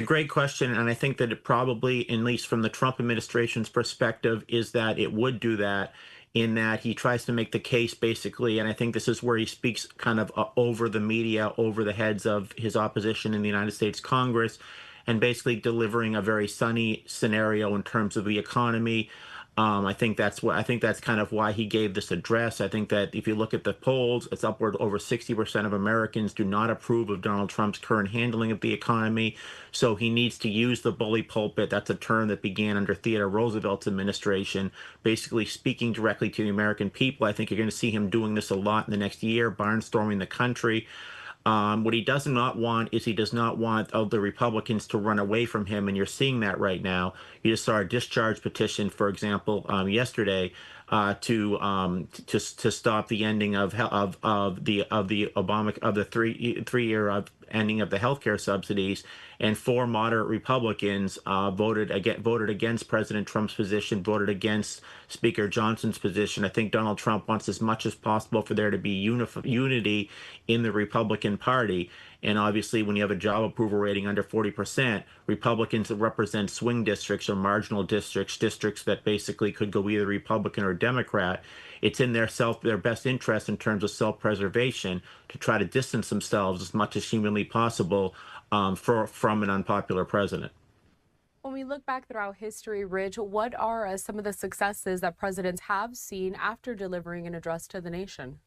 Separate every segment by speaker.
Speaker 1: Great question, and I think that it probably, at least from the Trump administration's perspective, is that it would do that in that he tries to make the case basically, and I think this is where he speaks kind of over the media, over the heads of his opposition in the United States Congress, and basically delivering a very sunny scenario in terms of the economy. I think that's kind of why he gave this address. I think that if you look at the polls, it's upward over 60% of Americans do not approve of Donald Trump's current handling of the economy. So he needs to use the bully pulpit. That's a term that began under Theodore Roosevelt's administration, basically speaking directly to the American people. I think you're going to see him doing this a lot in the next year, barnstorming the country. What he does not want is he does not want the Republicans to run away from him, and you're seeing that right now. You just saw a discharge petition, for example, yesterday to stop the ending of the 3 year ending of the healthcare subsidies, and 4 moderate Republicans voted against President Trump's position, voted against Speaker Johnson's position. I think Donald Trump wants as much as possible for there to be unity in the Republican Party. And obviously, when you have a job approval rating under 40%, Republicans that represent swing districts or marginal districts, districts that basically could go either Republican or Democrat, it's in their best interest in terms of self-preservation to try to distance themselves as much as humanly possible from an unpopular president.
Speaker 2: When we look back throughout history, Rich, what are some of the successes that presidents have seen after delivering an address to the nation?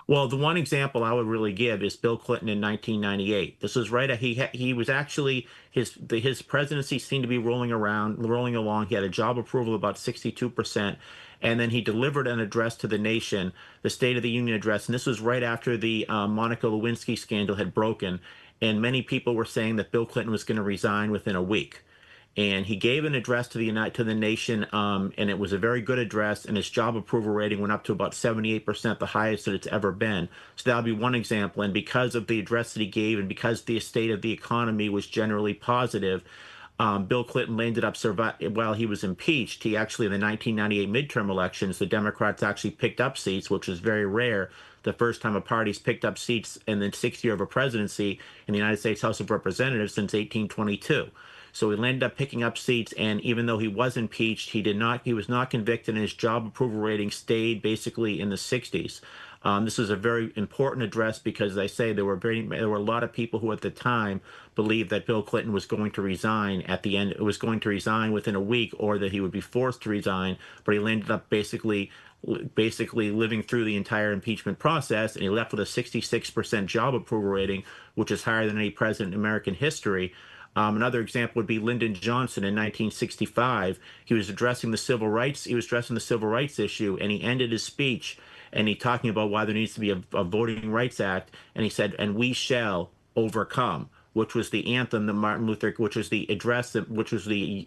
Speaker 1: Well, the one example I would really give is Bill Clinton in 1998. This was right. He was actually his presidency seemed to be rolling along. He had a job approval of about 62%, and then he delivered an address to the nation, the State of the Union address. And this was right after the Monica Lewinsky scandal had broken, and many people were saying that Bill Clinton was going to resign within a week. And he gave an address to the nation, and it was a very good address, and his job approval rating went up to about 78%, the highest that it's ever been. So that would be one example. And because of the address that he gave, and because the state of the economy was generally positive, Bill Clinton ended up while he was impeached. He actually, in the 1998 midterm elections, the Democrats actually picked up seats, which was very rare. The first time a party's picked up seats in the 6th year of a presidency in the United States House of Representatives since 1822. So he ended up picking up seats, and even though he was impeached, he was not convicted, and his job approval rating stayed basically in the 60s. This is a very important address because, as I say, there were a lot of people who at the time believed that Bill Clinton was going to resign at the end. It was going to resign within a week, or that he would be forced to resign. But he ended up basically living through the entire impeachment process, and he left with a 66% job approval rating, which is higher than any president in American history. Another example would be Lyndon Johnson in 1965. He was addressing the civil rights. He was addressing the civil rights issue, and he ended his speech, and he talking about why there needs to be a Voting Rights Act, and he said, "And we shall overcome," which was the anthem that which was the address which was the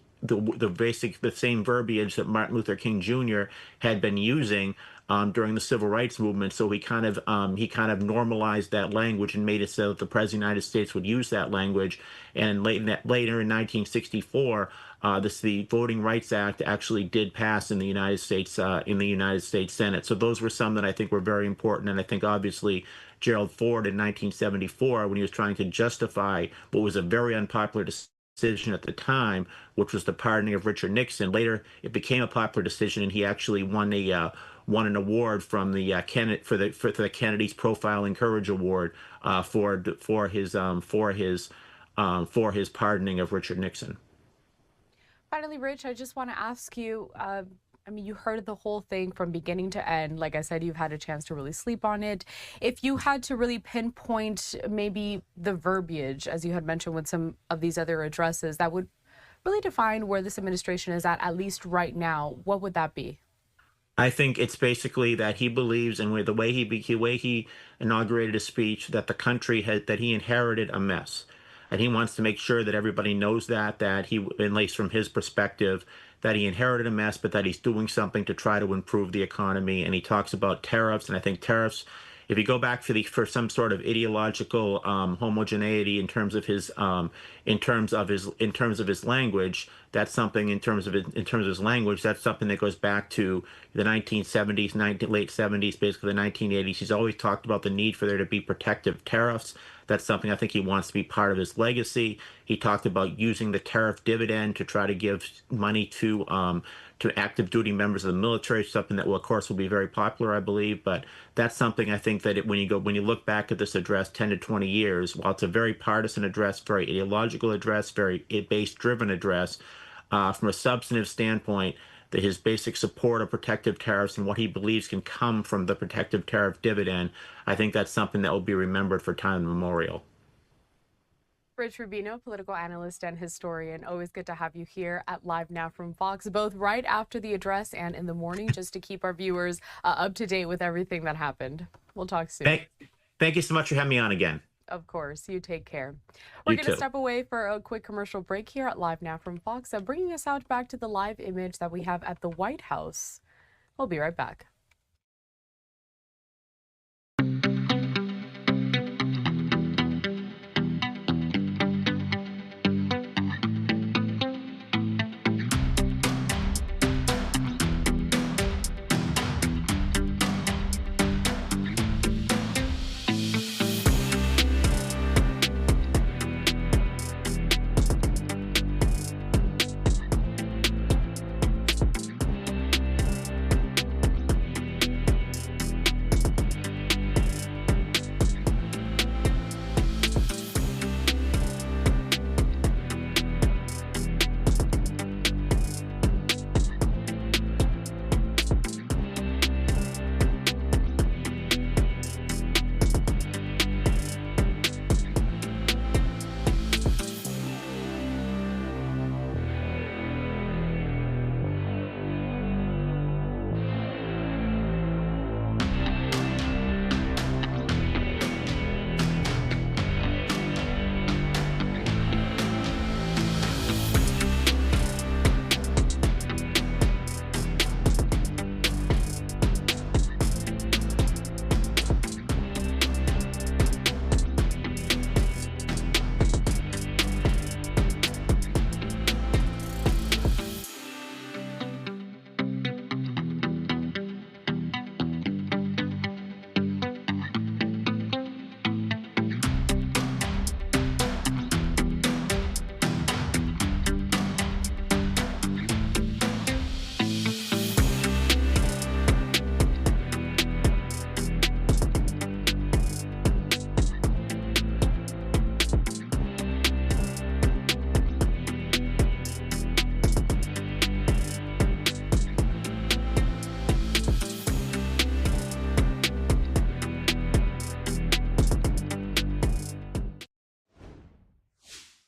Speaker 1: same verbiage that Martin Luther King Jr. had been using during the civil rights movement. So he kind of normalized that language and made it so that the President of the United States would use that language. And later in 1964, the Voting Rights Act actually did pass in the United States Senate. So those were some that I think were very important. And I think obviously Gerald Ford in 1974, when he was trying to justify what was a very unpopular decision at the time, which was the pardoning of Richard Nixon. Later, it became a popular decision, and he actually won an award from the the Kennedy's Profile and Courage Award for his pardoning of Richard Nixon.
Speaker 2: Finally, Rich, I just want to ask you, I mean, you heard the whole thing from beginning to end. Like I said, you've had a chance to really sleep on it. If you had to really pinpoint maybe the verbiage, as you had mentioned with some of these other addresses, that would really define where this administration is at least right now, what would that be?
Speaker 1: I think it's basically that he believes, and the way he inaugurated his speech, that the country that he inherited a mess, and he wants to make sure that everybody knows that he, at least from his perspective, that he inherited a mess, but that he's doing something to try to improve the economy. And he talks about tariffs, and I think tariffs, if you go back for some sort of ideological homogeneity in terms of his language, that's something in terms of his language, that's something that goes back to the 1970s, late 70s, basically the 1980s. He's always talked about the need for there to be protective tariffs. That's something I think he wants to be part of his legacy. He talked about using the tariff dividend to try to give money to active duty members of the military, something that will, of course, will be very popular, I believe. But that's something I think that when you look back at this address 10 to 20 years, while it's a very partisan address, very ideological address, very base-driven address, from a substantive standpoint, that his basic support of protective tariffs and what he believes can come from the protective tariff dividend, I think that's something that will be remembered for time immemorial.
Speaker 2: Rich Rubino, political analyst and historian. Always good to have you here at Live Now from Fox, both right after the address and in the morning, just to keep our viewers up to date with everything that happened. We'll talk soon.
Speaker 1: Thank you so much for having me on again.
Speaker 2: Of course. You take care. We're going to step away for a quick commercial break here at Live Now from Fox, bringing us out back to the live image that we have at the White House. We'll be right back.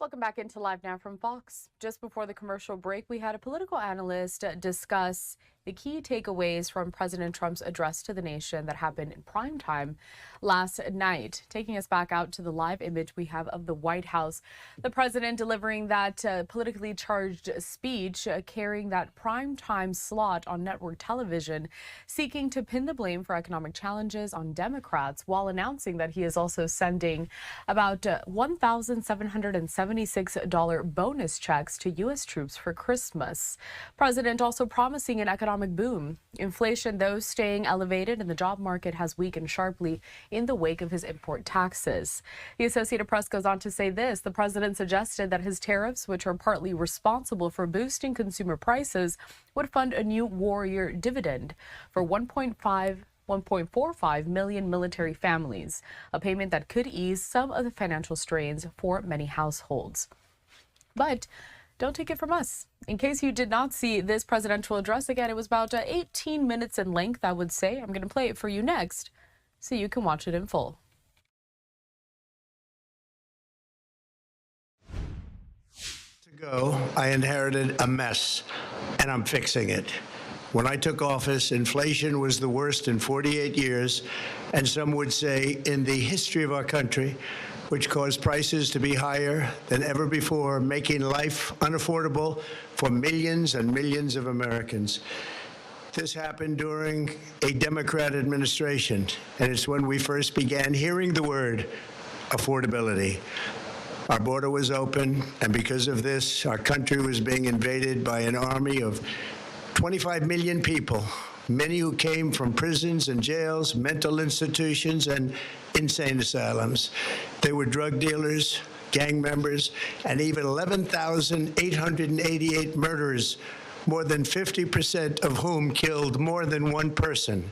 Speaker 2: Welcome back into Live Now from Fox. Just before the commercial break, we had a political analyst discuss the key takeaways from President Trump's address to the nation that happened in prime time last night. Taking us back out to the live image we have of the White House, the president delivering that politically charged speech, carrying that prime time slot on network television, seeking to pin the blame for economic challenges on Democrats, while announcing that he is also sending about $1,776 bonus checks to U.S. troops for Christmas. President also promising an economic boom. Inflation, though, staying elevated, and the job market has weakened sharply in the wake of his import taxes. The Associated Press goes on to say this: the president suggested that his tariffs, which are partly responsible for boosting consumer prices, would fund a new warrior dividend for 1.45 million military families, a payment that could ease some of the financial strains for many households. But don't take it from us. In case you did not see this presidential address, again, it was about 18 minutes in length, I would say. I'm going to play it for you next so you can watch it in full.
Speaker 3: Ago, I inherited a mess, and I'm fixing it. When I took office, inflation was the worst in 48 years, and some would say in the history of our country, which caused prices to be higher than ever before, making life unaffordable for millions and millions of Americans. This happened during a Democrat administration, and it's when we first began hearing the word affordability. Our border was open, and because of this, our country was being invaded by an army of 25 million people many who came from prisons and jails, mental institutions, and insane asylums. They were drug dealers, gang members, and even 11,888 murderers, more than 50% of whom killed more than one person.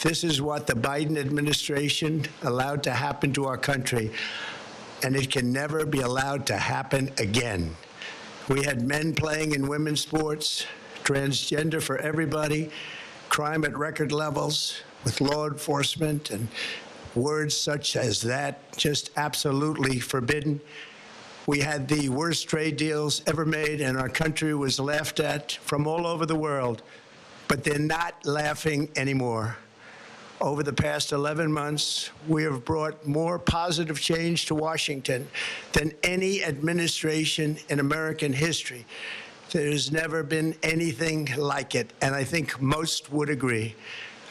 Speaker 3: This is what the Biden administration allowed to happen to our country, and it can never be allowed to happen again. We had men playing in women's sports, transgender for everybody, crime at record levels with law enforcement, and words such as that just absolutely forbidden. We had the worst trade deals ever made, and our country was laughed at from all over the world, but they're not laughing anymore. Over the past 11 months, we have brought more positive change to Washington than any administration in American history. There's never been anything like it, and I think most would agree.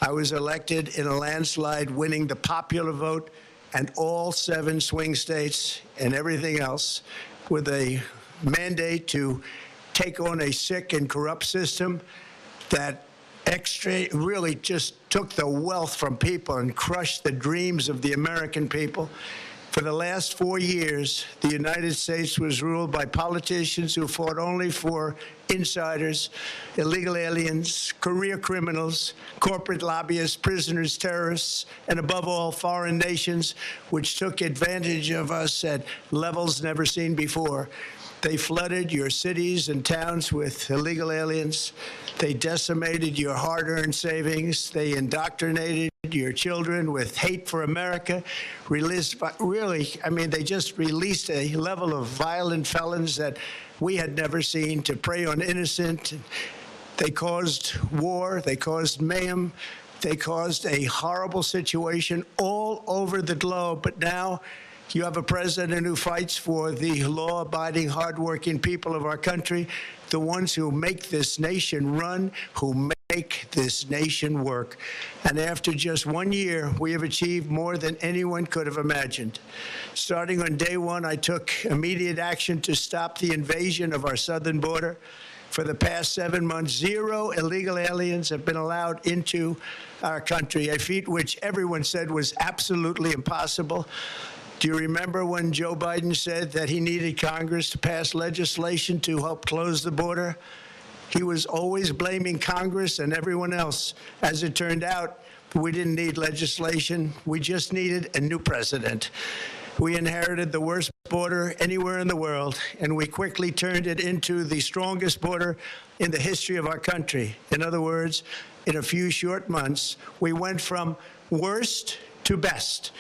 Speaker 3: I was elected in a landslide, winning the popular vote and all 7 swing states and everything else, with a mandate to take on a sick and corrupt system that really just took the wealth from people and crushed the dreams of the American people. For the last 4 years, the United States was ruled by politicians who fought only for insiders, illegal aliens, career criminals, corporate lobbyists, prisoners, terrorists, and above all, foreign nations, which took advantage of us at levels never seen before. They flooded your cities and towns with illegal aliens. They decimated your hard-earned savings. They indoctrinated your children with hate for America. They just released a level of violent felons that we had never seen to prey on innocent. They caused war. They caused mayhem. They caused a horrible situation all over the globe. But now you have a president who fights for the law-abiding, hardworking people of our country, the ones who make this nation run, who make this nation work. And after just 1 year, we have achieved more than anyone could have imagined. Starting on day one, I took immediate action to stop the invasion of our southern border. For the past 7 months, 0 illegal aliens have been allowed into our country, a feat which everyone said was absolutely impossible. Do you remember when Joe Biden said that he needed Congress to pass legislation to help close the border? He was always blaming Congress and everyone else. As it turned out, we didn't need legislation. We just needed a new president. We inherited the worst border anywhere in the world, and we quickly turned it into the strongest border in the history of our country. In other words, in a few short months, we went from worst to best.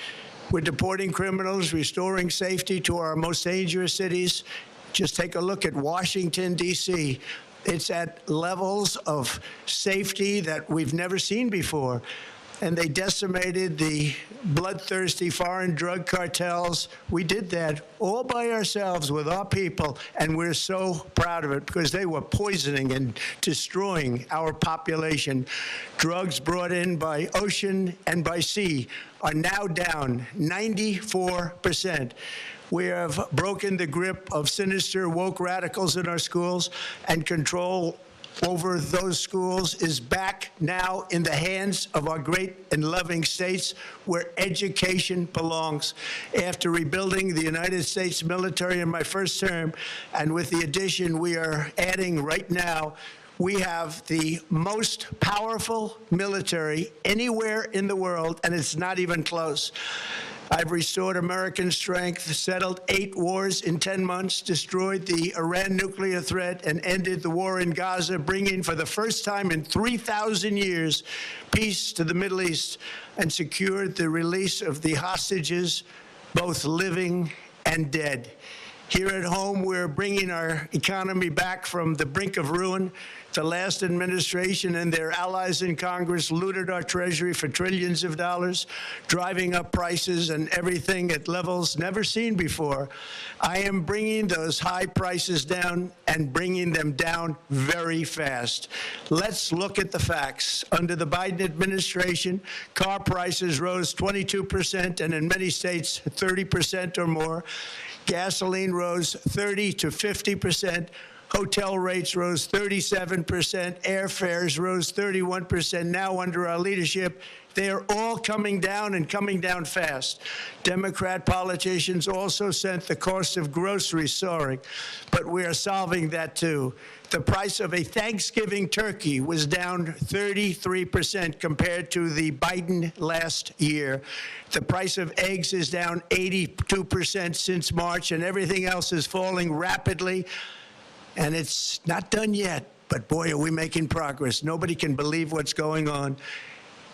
Speaker 3: We're deporting criminals, restoring safety to our most dangerous cities. Just take a look at Washington, D.C. It's at levels of safety that we've never seen before. And they decimated the bloodthirsty foreign drug cartels. We did that all by ourselves with our people, and we're so proud of it because they were poisoning and destroying our population. Drugs brought in by ocean and by sea are now down 94%. We have broken the grip of sinister woke radicals in our schools, and control over those schools is back now in the hands of our great and loving states where education belongs. After rebuilding the United States military in my first term, and with the addition we are adding right now, we have the most powerful military anywhere in the world, and it's not even close. I've restored American strength, settled 8 wars in 10 months, destroyed the Iran nuclear threat, and ended the war in Gaza, bringing for the first time in 3,000 years peace to the Middle East, and secured the release of the hostages, both living and dead. Here at home, we're bringing our economy back from the brink of ruin. The last administration and their allies in Congress looted our treasury for trillions of dollars, driving up prices and everything at levels never seen before. I am bringing those high prices down and bringing them down very fast. Let's look at the facts. Under the Biden administration, car prices rose 22% and in many states 30% or more. Gasoline rose 30 to 50%. Hotel rates rose 37%. Airfares rose 31%. Now, under our leadership, they are all coming down and coming down fast. Democrat politicians also sent the cost of groceries soaring, but we are solving that too. The price of a Thanksgiving turkey was down 33% compared to the Biden last year. The price of eggs is down 82% since March, and everything else is falling rapidly. And it's not done yet, but boy, are we making progress. Nobody can believe what's going on.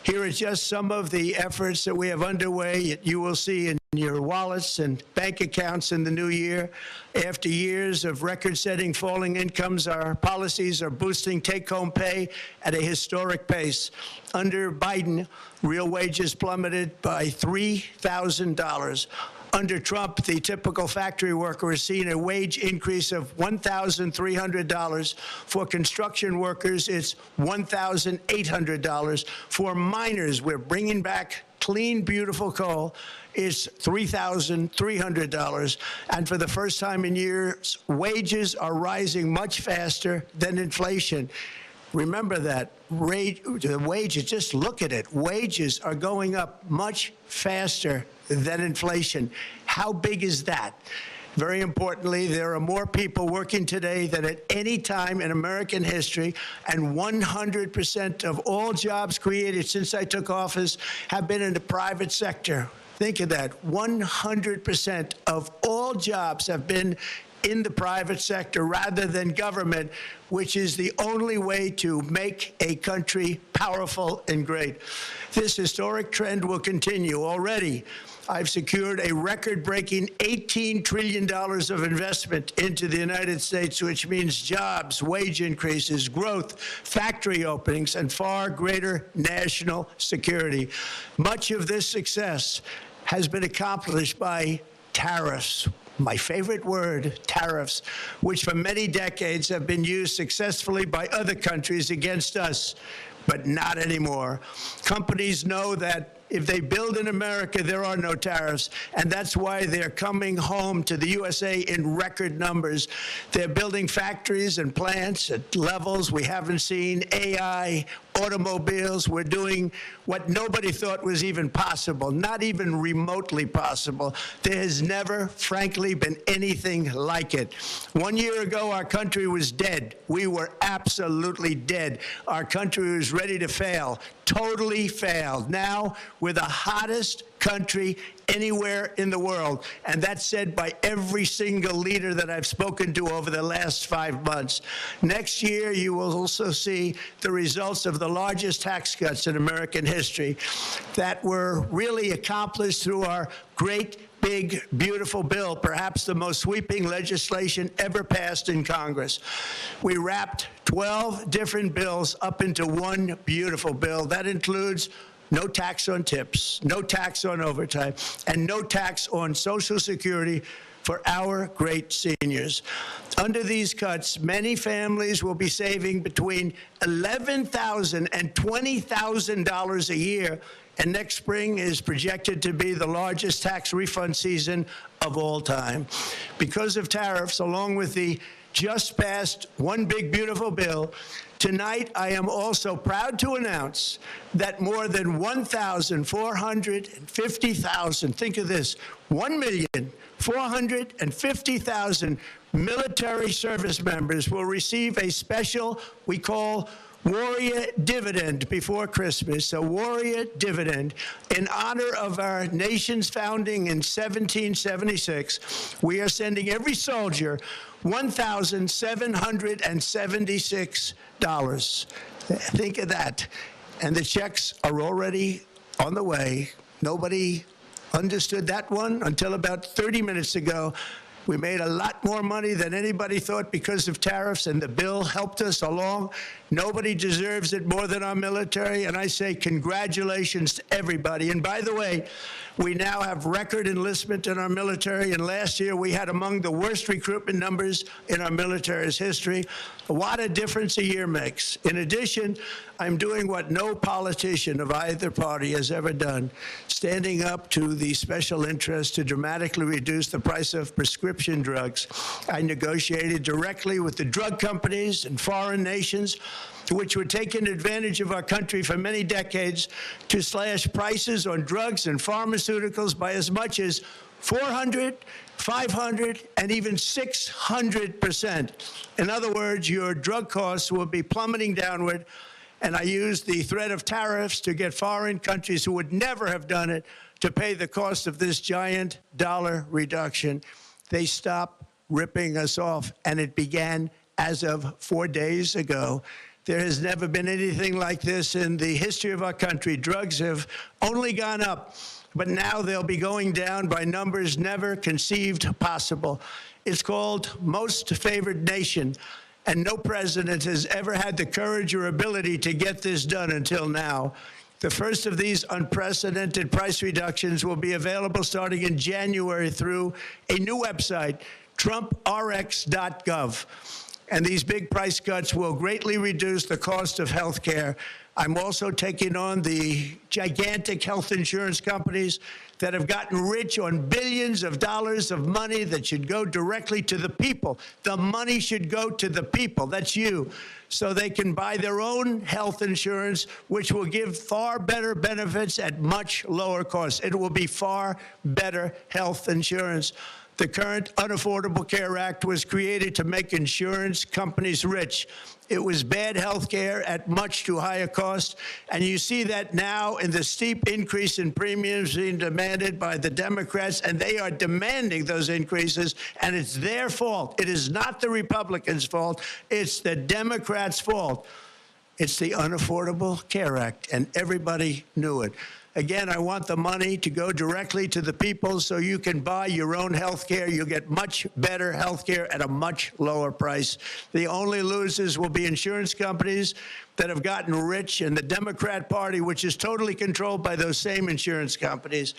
Speaker 3: Here are just some of the efforts that we have underway. You will see in your wallets and bank accounts in the new year. After years of record-setting falling incomes, our policies are boosting take-home pay at a historic pace. Under Biden, real wages plummeted by $3,000. Under Trump, the typical factory worker has seen a wage increase of $1,300. For construction workers, it's $1,800. For miners, we're bringing back clean, beautiful coal. It's $3,300. And for the first time in years, wages are rising much faster than inflation. Remember that. The wages, just look at it. Wages are going up much faster than inflation. How big is that? Very importantly, there are more people working today than at any time in American history, and 100% of all jobs created since I took office have been in the private sector. Think of that. 100% of all jobs have been in the private sector rather than government, which is the only way to make a country powerful and great. This historic trend will continue. Already, I've secured a record-breaking $18 trillion of investment into the United States, which means jobs, wage increases, growth, factory openings, and far greater national security. Much of this success has been accomplished by tariffs. My favorite word, tariffs, which for many decades have been used successfully by other countries against us, but not anymore. Companies know that if they build in America, there are no tariffs, and that's why they're coming home to the USA in record numbers. They're building factories and plants at levels we haven't seen, AI, automobiles. We're doing what nobody thought was even possible, not even remotely possible. There has never, frankly, been anything like it. 1 year ago, our country was dead. We were absolutely dead. Our country was ready to fail, totally failed. Now, we're the hottest country anywhere in the world, and that's said by every single leader that I've spoken to over the last 5 months. Next year, you will also see the results of the largest tax cuts in American history that were really accomplished through our great, big, beautiful bill, perhaps the most sweeping legislation ever passed in Congress. We wrapped 12 different bills up into one beautiful bill. That includes no tax on tips, no tax on overtime, and no tax on Social Security for our great seniors. Under these cuts, many families will be saving between $11,000 and $20,000 a year, and next spring is projected to be the largest tax refund season of all time. Because of tariffs, along with the just passed One Big Beautiful Bill, tonight I am also proud to announce that more than 1,450,000, think of this, 1,450,000 military service members will receive a special, we call Warrior Dividend before Christmas, a Warrior Dividend. In honor of our nation's founding in 1776, we are sending every soldier $1,776. Think of that. And the checks are already on the way. Nobody understood that one until about 30 minutes ago. We made a lot more money than anybody thought because of tariffs, and the bill helped us along. Nobody deserves it more than our military, and I say congratulations to everybody. And by the way, we now have record enlistment in our military, and last year we had among the worst recruitment numbers in our military's history. What a difference a year makes. In addition, I'm doing what no politician of either party has ever done, standing up to the special interests to dramatically reduce the price of prescription prescription drugs. I negotiated directly with the drug companies and foreign nations, which were taking advantage of our country for many decades, to slash prices on drugs and pharmaceuticals by as much as 400, 500, and even 600%. In other words, your drug costs will be plummeting downward, and I used the threat of tariffs to get foreign countries who would never have done it to pay the cost of this giant dollar reduction. They stopped ripping us off, and it began as of 4 days ago. There has never been anything like this in the history of our country. Drugs have only gone up, but now they'll be going down by numbers never conceived possible. It's called most favored nation, and no president has ever had the courage or ability to get this done until now. The first of these unprecedented price reductions will be available starting in January through a new website, TrumpRx.gov. And these big price cuts will greatly reduce the cost of health care. I'm also taking on the gigantic health insurance companies that have gotten rich on billions of dollars of money that should go directly to the people. The money should go to the people, that's you, so they can buy their own health insurance, which will give far better benefits at much lower costs. It will be far better health insurance. The current Unaffordable Care Act was created to make insurance companies rich. It was bad health care at much too high a cost, and you see that now in the steep increase in premiums being demanded by the Democrats, and they are demanding those increases, and it's their fault. It is not the Republicans' fault. It's the Democrats' fault. It's the Unaffordable Care Act, and everybody knew it. Again, I want the money to go directly to the people so you can buy your own health care. You'll get much better health care at a much lower price. The only losers will be insurance companies that have gotten rich, and the Democrat Party, which is totally controlled by those same insurance companies.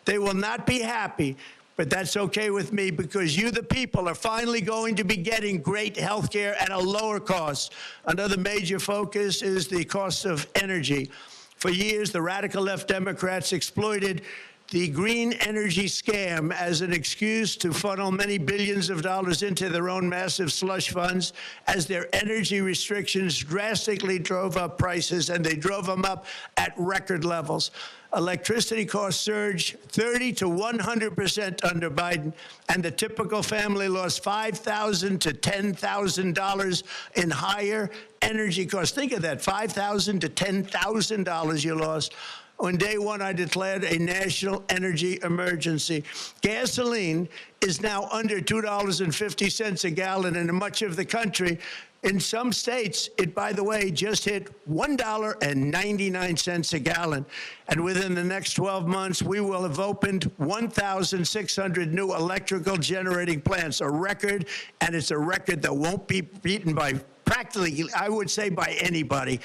Speaker 3: They will not be happy, but that's okay with me, because you, the people, are finally going to be getting great health care at a lower cost. Another major focus is the cost of energy. For years, the radical left Democrats exploited the green energy scam as an excuse to funnel many billions of dollars into their own massive slush funds, as their energy restrictions drastically drove up prices, and they drove them up at record levels. Electricity costs surged 30 to 100% under Biden, and the typical family lost $5,000 to $10,000 in higher energy costs. Think of that, $5,000 to $10,000 you lost. On day one, I declared a national energy emergency. Gasoline is now under $2.50 a gallon in much of the country. In some states, it, by the way, just hit $1.99 a gallon. And within the next 12 months, we will have opened 1,600 new electrical generating plants, a record, and it's a record that won't be beaten by practically, I would say, by anybody,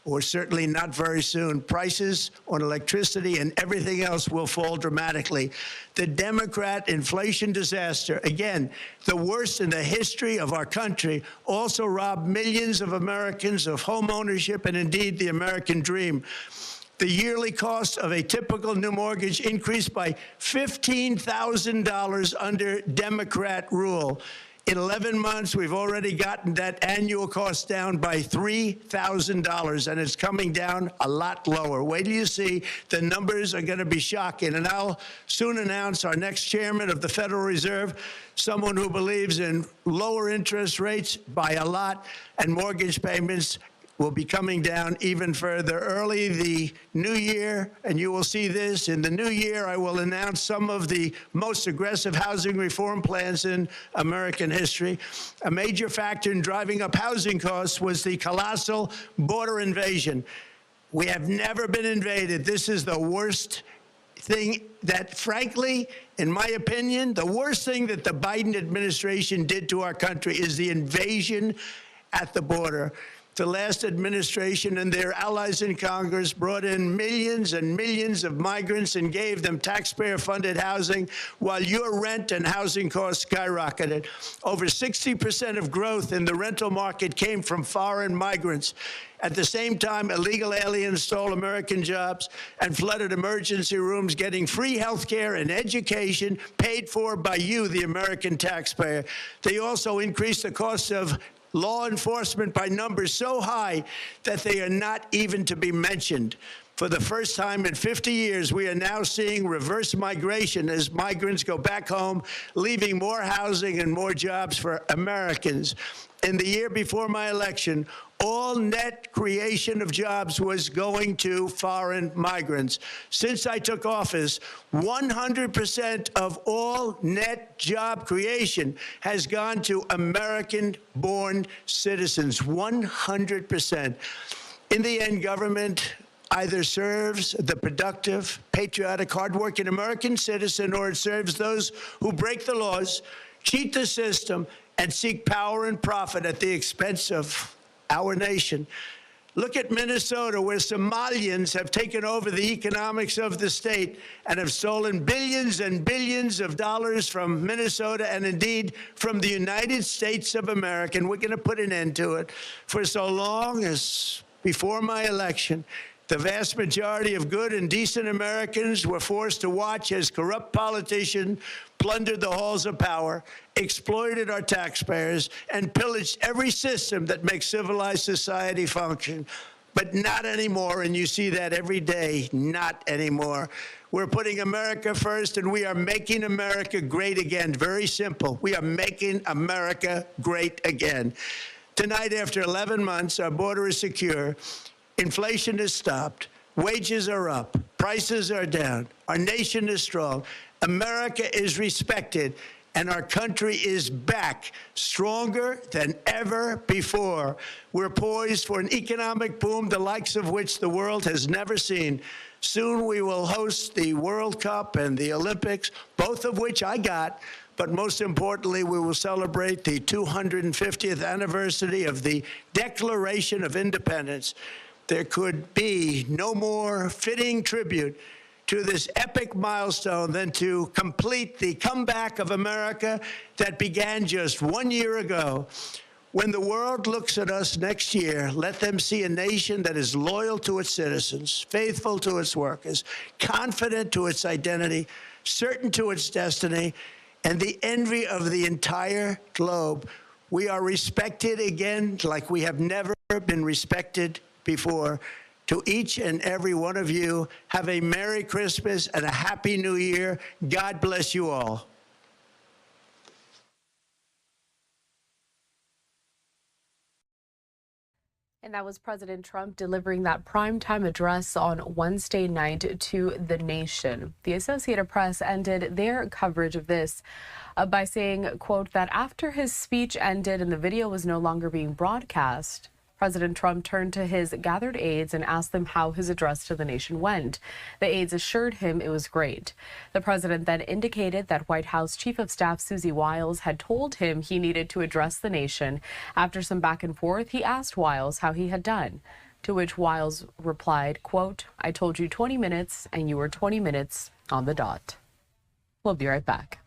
Speaker 3: or certainly not very soon. Prices on electricity and everything else will fall dramatically. The Democrat inflation disaster, again, the worst in the history of our country, also robbed millions of Americans of home ownership and indeed the American dream. The yearly cost of a typical new mortgage increased by $15,000 under Democrat rule. In 11 months, we've already gotten that annual cost down by $3,000, and it's coming down a lot lower. Wait till you see. The numbers are going to be shocking. And I'll soon announce our next chairman of the Federal Reserve, someone who believes in lower interest rates by a lot, and mortgage payments will be coming down even further. Early the new year, and you will see this, in the new year, I will announce some of the most aggressive housing reform plans in American history. A major factor in driving up housing costs was the colossal border invasion. We have never been invaded. This is the worst thing that, frankly, in my opinion, the worst thing that the Biden administration did to our country is the invasion at the border. The last administration and their allies in Congress brought in millions and millions of migrants and gave them taxpayer-funded housing while your rent and housing costs skyrocketed. Over 60% of growth in the rental market came from foreign migrants. At the same time, illegal aliens stole American jobs and flooded emergency rooms, getting free health care and education paid for by you, the American taxpayer. They also increased the cost of law enforcement by numbers so high that they are not even to be mentioned. For the first time in 50 years, we are now seeing reverse migration as migrants go back home, leaving more housing and more jobs for Americans. In the year before my election, all net creation of jobs was going to foreign migrants. Since I took office, 100% of all net job creation has gone to American-born citizens, 100%. In the end, government either serves the productive, patriotic, hardworking American citizen, or it serves those who break the laws, cheat the system, and seek power and profit at the expense of our nation. Look at Minnesota, where Somalians have taken over the economics of the state and have stolen billions and billions of dollars from Minnesota and indeed from the United States of America. And we're going to put an end to it. For so long as before my election, the vast majority of good and decent Americans were forced to watch as corrupt politicians plundered the halls of power, exploited our taxpayers, and pillaged every system that makes civilized society function. But not anymore, and you see that every day, not anymore. We're putting America first, and we are making America great again. Very simple. We are making America great again. Tonight, after 11 months, our border is secure. Inflation has stopped. Wages are up. Prices are down. Our nation is strong. America is respected. And our country is back, stronger than ever before. We're poised for an economic boom, the likes of which the world has never seen. Soon we will host the World Cup and the Olympics, both of which I got. But most importantly, we will celebrate the 250th anniversary of the Declaration of Independence. There could be no more fitting tribute to this epic milestone than to complete the comeback of America that began just 1 year ago. When the world looks at us next year, let them see a nation that is loyal to its citizens, faithful to its workers, confident to its identity, certain to its destiny, and the envy of the entire globe. We are respected again like we have never been respected before. To each and every one of you, have a Merry Christmas and a Happy New Year. God bless you all.
Speaker 2: And that was President Trump delivering that primetime address on Wednesday night to the nation. The Associated Press ended their coverage of this by saying, quote, that after his speech ended and the video was no longer being broadcast, President Trump turned to his gathered aides and asked them how his address to the nation went. The aides assured him it was great. The president then indicated that White House Chief of Staff Susie Wiles had told him he needed to address the nation. After some back and forth, he asked Wiles how he had done, to which Wiles replied, quote, I told you 20 minutes and you were 20 minutes on the dot. We'll be right back.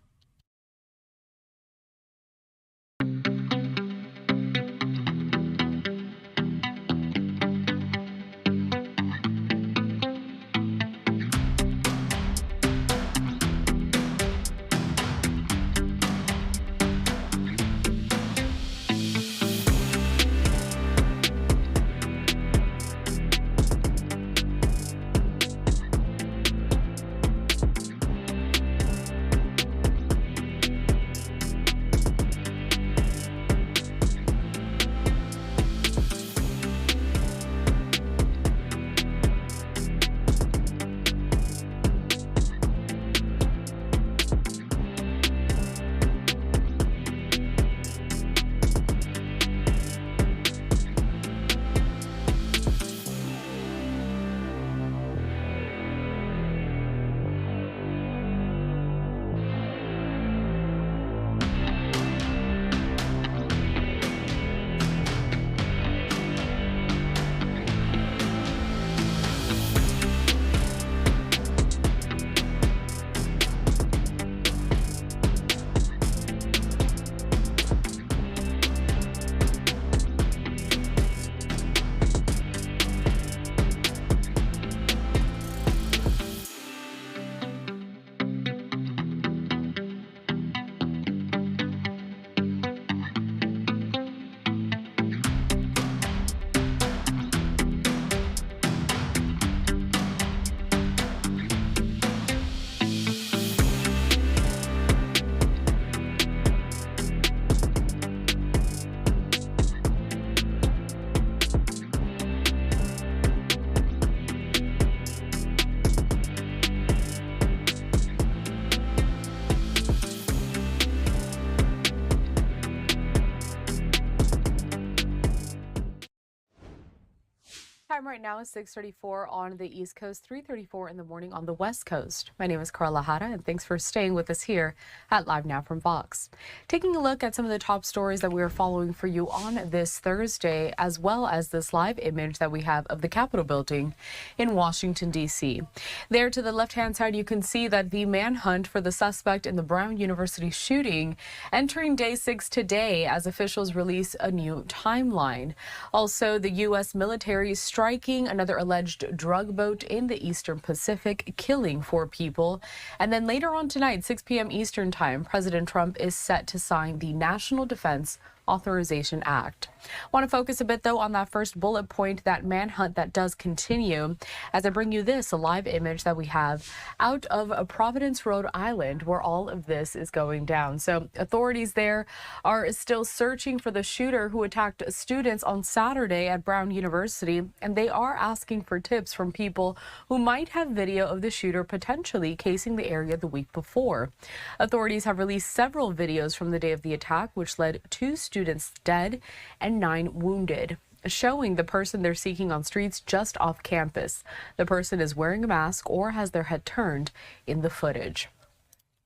Speaker 2: Time right now is 6:34 on the East Coast, 3:34 in the morning on the West Coast. My name is Carla Jara, and thanks for staying with us here at Live Now from Vox. Taking a look at some of the top stories that we are following for you on this Thursday, as well as this live image that we have of the Capitol building in Washington, D.C. There to the left-hand side, you can see that the manhunt for the suspect in the Brown University shooting entering day 6 today as officials release a new timeline. Also, the U.S. military striking another alleged drug boat in the Eastern Pacific, killing 4 people. And then later on tonight, 6 p.m. Eastern Time, President Trump is set to sign the National Defense Authorization Act. Want to focus a bit, though, on that first bullet point, that manhunt that does continue, as I bring you this, a live image that we have out of Providence, Rhode Island, where all of this is going down. So authorities there are still searching for the shooter who attacked students on Saturday at Brown University, and they are asking for tips from people who might have video of the shooter potentially casing the area the week before. Authorities have released several videos from the day of the attack, which led 2 students dead and 9 wounded, showing the person they're seeking on streets just off campus. The person is wearing a mask or has their head turned in the footage.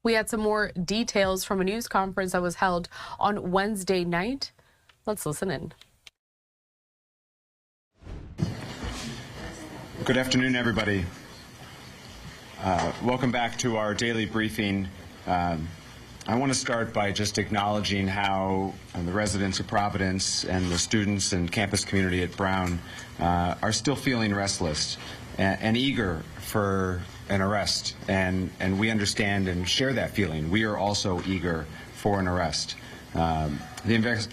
Speaker 2: We had some more details from a news conference that was held on Wednesday night. Let's listen in.
Speaker 4: Good afternoon, everybody. Welcome back to our daily briefing. I want to start by just acknowledging how the residents of Providence and the students and campus community at Brown are still feeling restless and eager for an arrest, and we understand and share that feeling. We are also eager for an arrest. The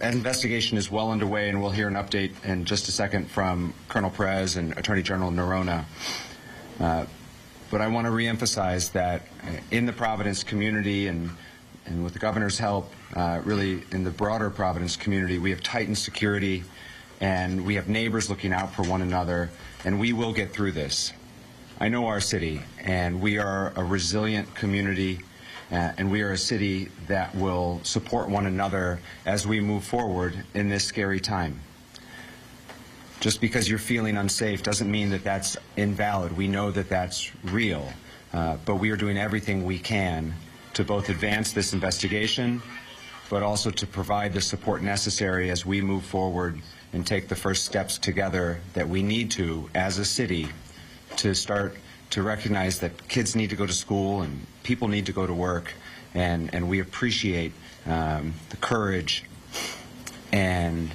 Speaker 4: investigation is well underway, and we'll hear an update in just a second from Colonel Perez and Attorney General Noronha. But I want to reemphasize that in the Providence community and with the governor's help, really in the broader Providence community, we have tightened security and we have neighbors looking out for one another, and we will get through this. I know our city, and we are a resilient community, and we are a city that will support one another as we move forward in this scary time. Just because you're feeling unsafe doesn't mean that that's invalid. We know that that's real, but we are doing everything we can to both advance this investigation, but also to provide the support necessary as we move forward and take the first steps together that we need to, as a city, to start to recognize that kids need to go to school and people need to go to work, and we appreciate the courage and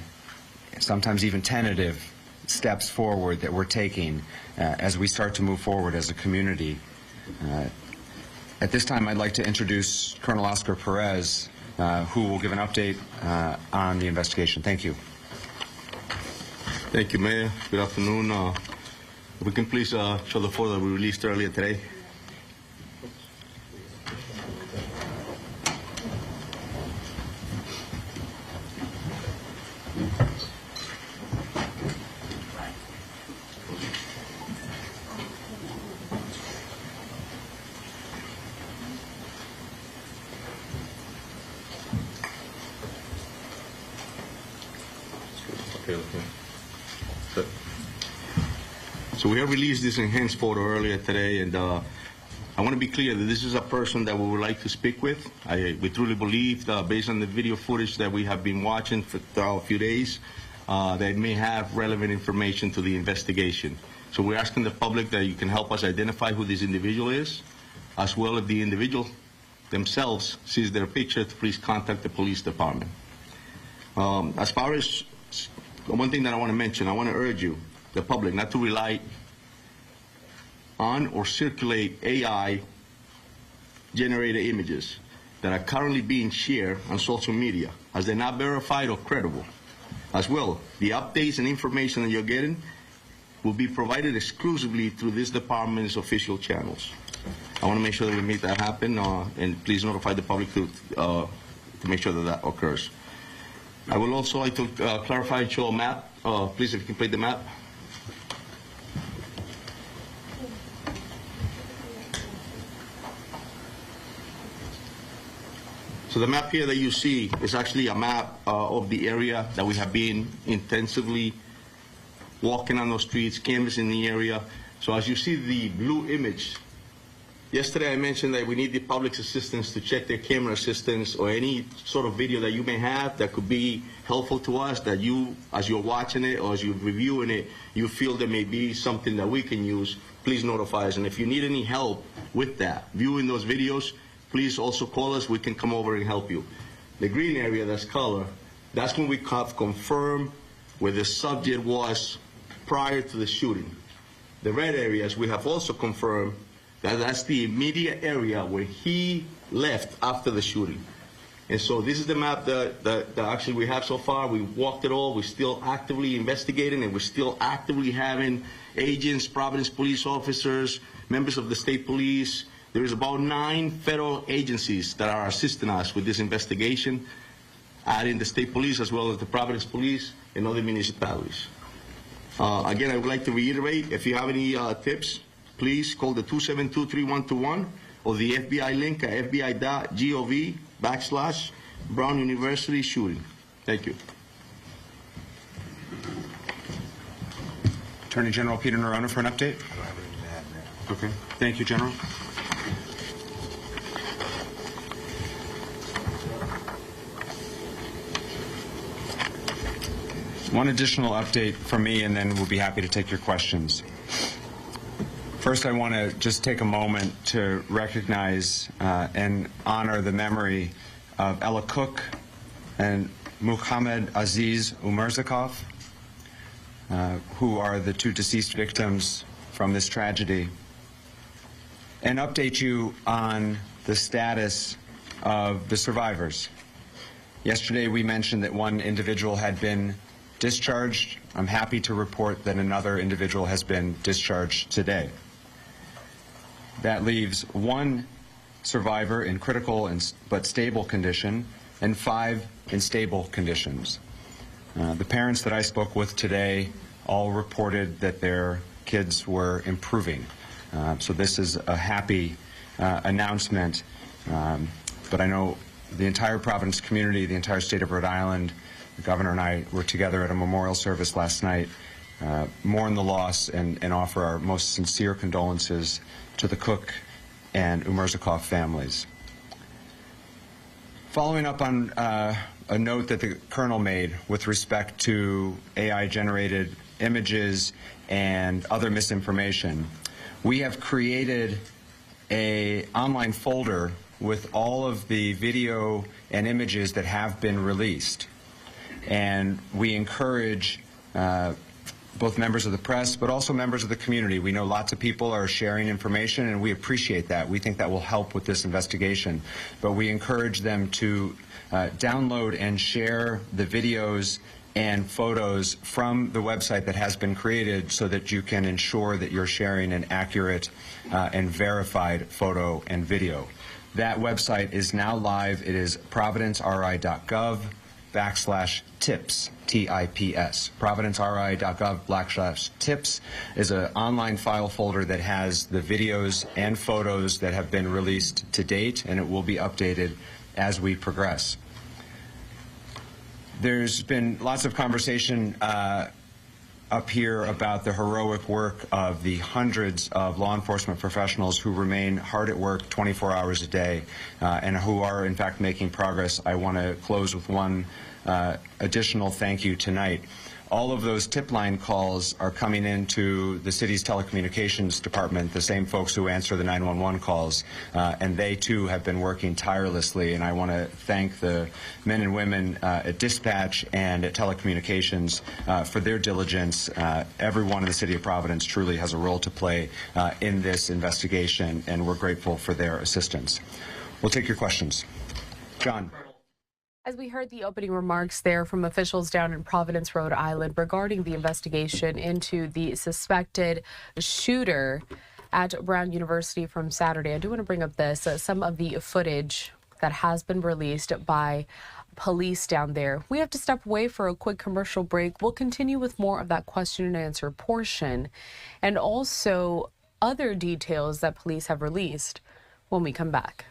Speaker 4: sometimes even tentative steps forward that we're taking as we start to move forward as a community. At this time, I'd like to introduce Colonel Oscar Perez, who will give an update on the investigation. Thank you.
Speaker 5: Thank you, Mayor. Good afternoon. If we can please show the photo that we released earlier today. So we have released this enhanced photo earlier today, and I want to be clear that this is a person that we would like to speak with. We truly believe that based on the video footage that we have been watching for a few days, that may have relevant information to the investigation. So we're asking the public that you can help us identify who this individual is, as well as the individual themselves sees their picture, to please contact the police department. As far as one thing that I want to mention, I want to urge you, the public, not to rely on or circulate AI-generated images that are currently being shared on social media, as they're not verified or credible. As well, the updates and information that you're getting will be provided exclusively through this department's official channels. I want to make sure that we make that happen, and please notify the public to make sure that that occurs. I would also like to clarify and show a map. Please, if you can play the map. So the map here that you see is actually a map of the area that we have been intensively walking on those streets, canvassing the area. So as you see the blue image, yesterday I mentioned that we need the public's assistance to check their camera assistance or any sort of video that you may have that could be helpful to us, that you, as you're watching it or as you're reviewing it, you feel there may be something that we can use, please notify us. And if you need any help with that, viewing those videos, please also call us. We can come over and help you. The green area, that's color, that's when we have confirmed where the subject was prior to the shooting. The red areas, we have also confirmed that that's the immediate area where he left after the shooting. And so this is the map that actually we have so far. We walked it all. We're still actively investigating, and we're still actively having agents, Providence police officers, members of the state police. There is about 9 federal agencies that are assisting us with this investigation, adding the state police as well as the Providence police and other municipalities. Again, I would like to reiterate, if you have any tips, please call the 272-3121 or the FBI link at fbi.gov/Brown University shooting. Thank you.
Speaker 4: Attorney General Peter Noronha for an update. Okay. Thank you, General. One additional update from me, and then we'll be happy to take your questions. First, I want to just take a moment to recognize and honor the memory of Ella Cook and Muhammad Aziz Umerzakov, who are the 2 deceased victims from this tragedy, and update you on the status of the survivors. Yesterday, we mentioned that one individual had been discharged. I'm happy to report that another individual has been discharged today. That leaves 1 survivor in critical but stable condition and 5 in stable conditions. The parents that I spoke with today all reported that their kids were improving. So this is a happy announcement. But I know the entire Providence community, the entire state of Rhode Island, the governor and I were together at a memorial service last night, mourn the loss and offer our most sincere condolences to the Cook and Umerzakov families. Following up on a note that the Colonel made with respect to AI-generated images and other misinformation, we have created an online folder with all of the video and images that have been released. And we encourage both members of the press, but also members of the community. We know lots of people are sharing information, and we appreciate that. We think that will help with this investigation. But we encourage them to download and share the videos and photos from the website that has been created so that you can ensure that you're sharing an accurate and verified photo and video. That website is now live. It is providenceri.gov/tips, T-I-P-S. providenceri.gov/tips is an online file folder that has the videos and photos that have been released to date, and it will be updated as we progress. There's been lots of conversation up here about the heroic work of the hundreds of law enforcement professionals who remain hard at work 24 hours a day and who are, in fact, making progress. I want to close with one additional thank you tonight. All of those tip line calls are coming into the city's telecommunications department, the same folks who answer the 911 calls, and they too have been working tirelessly, and I want to thank the men and women at dispatch and at telecommunications for their diligence. Everyone in the city of Providence truly has a role to play in this investigation, and we're grateful for their assistance. We'll take your questions. John.
Speaker 2: As we heard the opening remarks there from officials down in Providence, Rhode Island, regarding the investigation into the suspected shooter at Brown University from Saturday, I do want to bring up this, some of the footage that has been released by police down there. We have to step away for a quick commercial break. We'll continue with more of that question and answer portion and also other details that police have released when we come back.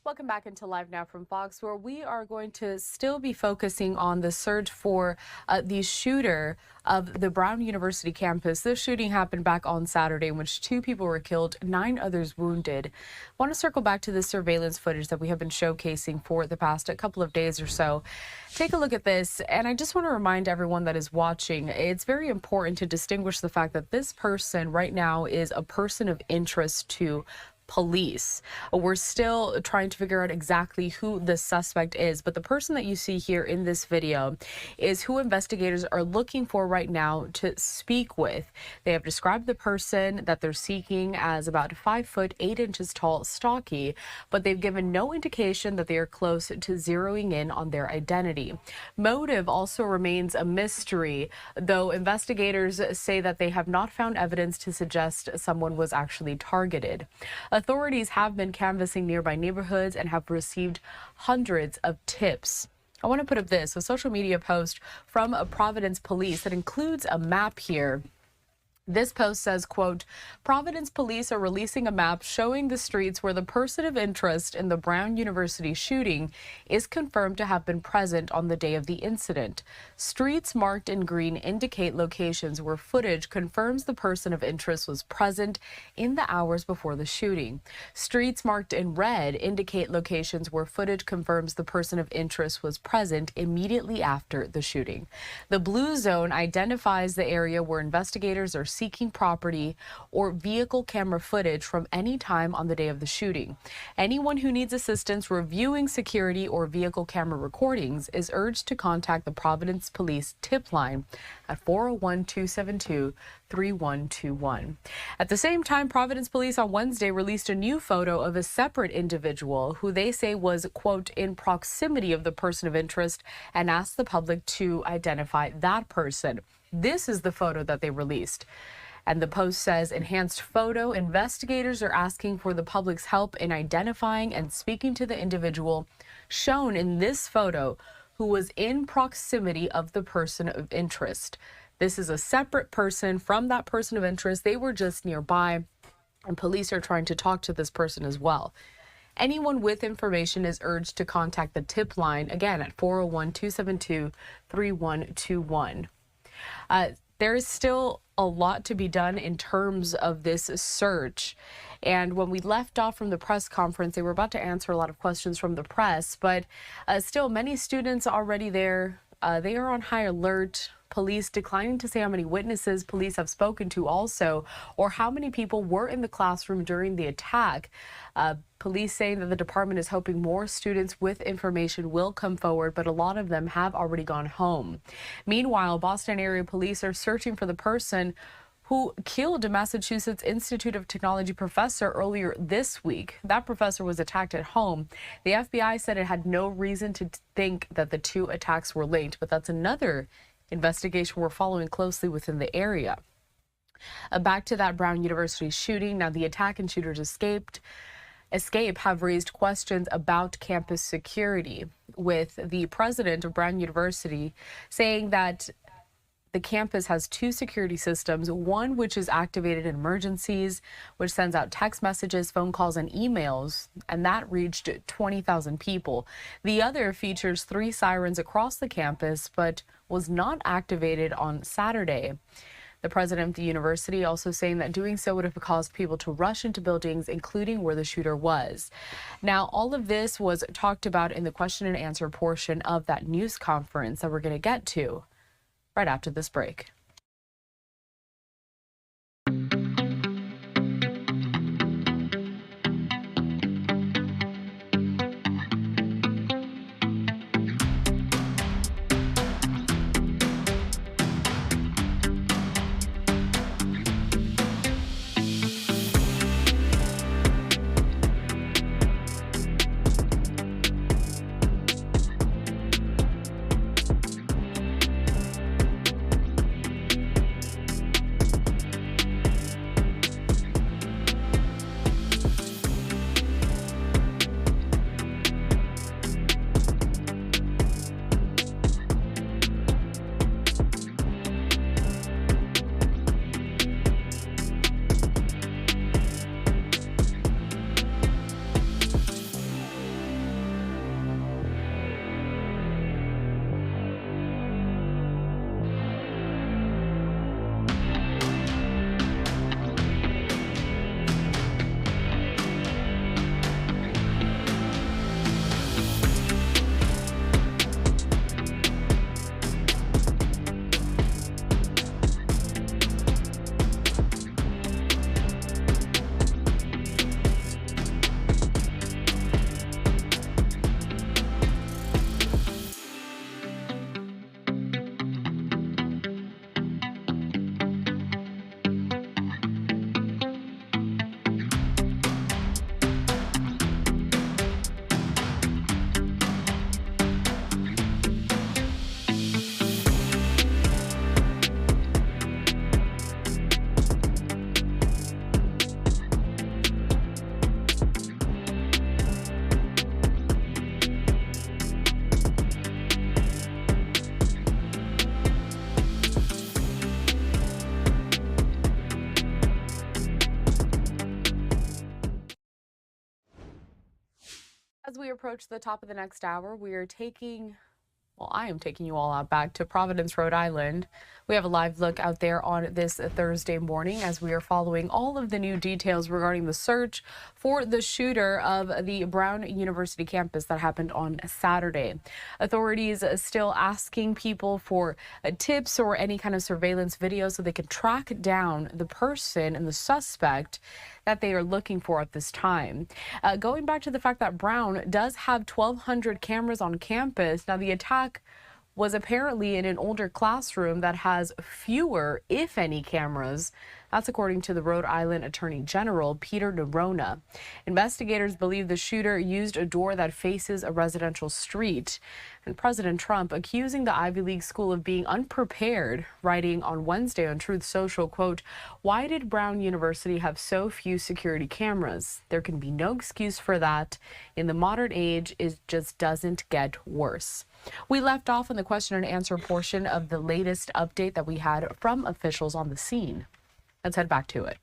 Speaker 2: Welcome back into Live Now from Fox, where we are going to still be focusing on the search for the shooter of the Brown University campus. This shooting happened back on Saturday, in which 2 people were killed, 9 others wounded. I want to circle back to the surveillance footage that we have been showcasing for the past couple of days or so. Take a look at this, and I just want to remind everyone that is watching, it's very important to distinguish the fact that this person right now is a person of interest to police. We're still trying to figure out exactly who the suspect is, but the person that you see here in this video is who investigators are looking for right now to speak with. They have described the person that they're seeking as about 5 foot 8 inches tall, stocky, but they've given no indication that they are close to zeroing in on their identity. Motive also remains a mystery, though investigators say that they have not found evidence to suggest someone was actually targeted. Authorities have been canvassing nearby neighborhoods and have received hundreds of tips. I want to put up a social media post from Providence Police that includes a map here. This post says, quote, Providence police are releasing a map showing the streets where the person of interest in the Brown University shooting is confirmed to have been present on the day of the incident. Streets marked in green indicate locations where footage confirms the person of interest was present in the hours before the shooting. Streets marked in red indicate locations where footage confirms the person of interest was present immediately after the shooting. The blue zone identifies the area where investigators are seeking property or vehicle camera footage from any time on the day of the shooting. Anyone who needs assistance reviewing security or vehicle camera recordings is urged to contact the Providence Police tip line at 401-272-3121. At the same time, Providence Police on Wednesday released a new photo of a separate individual who they say was, quote, in proximity of the person of interest, and asked the public to identify that person. This is the photo that they released. And the post says, enhanced photo, investigators are asking for the public's help in identifying and speaking to the individual shown in this photo who was in proximity of the person of interest. This is a separate person from that person of interest. They were just nearby, and police are trying to talk to this person as well. Anyone with information is urged to contact the tip line, again, at 401-272-3121. There is still a lot to be done in terms of this search. And when we left off from the press conference, they were about to answer a lot of questions from the press, but still many students already there. They are on high alert. Police declining to say how many witnesses police have spoken to also, or how many people were in the classroom during the attack. Police saying that the department is hoping more students with information will come forward, but a lot of them have already gone home. Meanwhile, Boston area police are searching for the person who killed a Massachusetts Institute of Technology professor earlier this week. That professor was attacked at home. The FBI said it had no reason to think that the 2 attacks were linked, but that's another investigation we're following closely within the area. Back to that Brown University shooting. Now, the attack and shooters escape have raised questions about campus security, with the president of Brown University saying that the campus has 2 security systems, one which is activated in emergencies, which sends out text messages, phone calls, and emails, and that reached 20,000 people. The other features 3 sirens across the campus, but was not activated on Saturday. The president of the university also saying that doing so would have caused people to rush into buildings, including where the shooter was. Now, all of this was talked about in the question and answer portion of that news conference that we're going to get to right after this break. As we approach the top of the next hour, we are I am taking you all out back to Providence, Rhode Island. We have a live look out there on this Thursday morning as we are following all of the new details regarding the search for the shooter of the Brown University campus that happened on Saturday. Authorities still asking people for tips or any kind of surveillance video so they can track down the person and the suspect that they are looking for at this time. Going back to the fact that Brown does have 1,200 cameras on campus. Now, the attack was apparently in an older classroom that has fewer, if any, cameras. That's according to the Rhode Island Attorney General, Peter Nerona. Investigators believe the shooter used a door that faces a residential street. And President Trump accusing the Ivy League school of being unprepared, writing on Wednesday on Truth Social, quote, "Why did Brown University have so few security cameras? There can be no excuse for that. In the modern age, it just doesn't get worse." We left off on the question and answer portion of the latest update that we had from officials on the scene. Let's head back to it.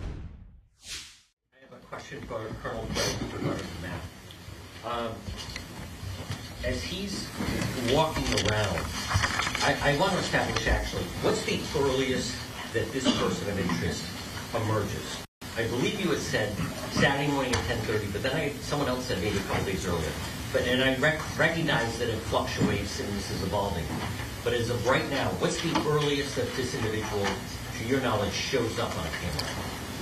Speaker 6: I have a question for Colonel Press regarding the map. As he's walking around, I want to establish actually, what's the earliest that this person of interest emerges? I believe you had said Saturday morning at 10:30, but then someone else said maybe a couple days earlier. And I recognize that it fluctuates and this is evolving. But as of right now, what's the earliest that this individual, to your knowledge, shows up on camera?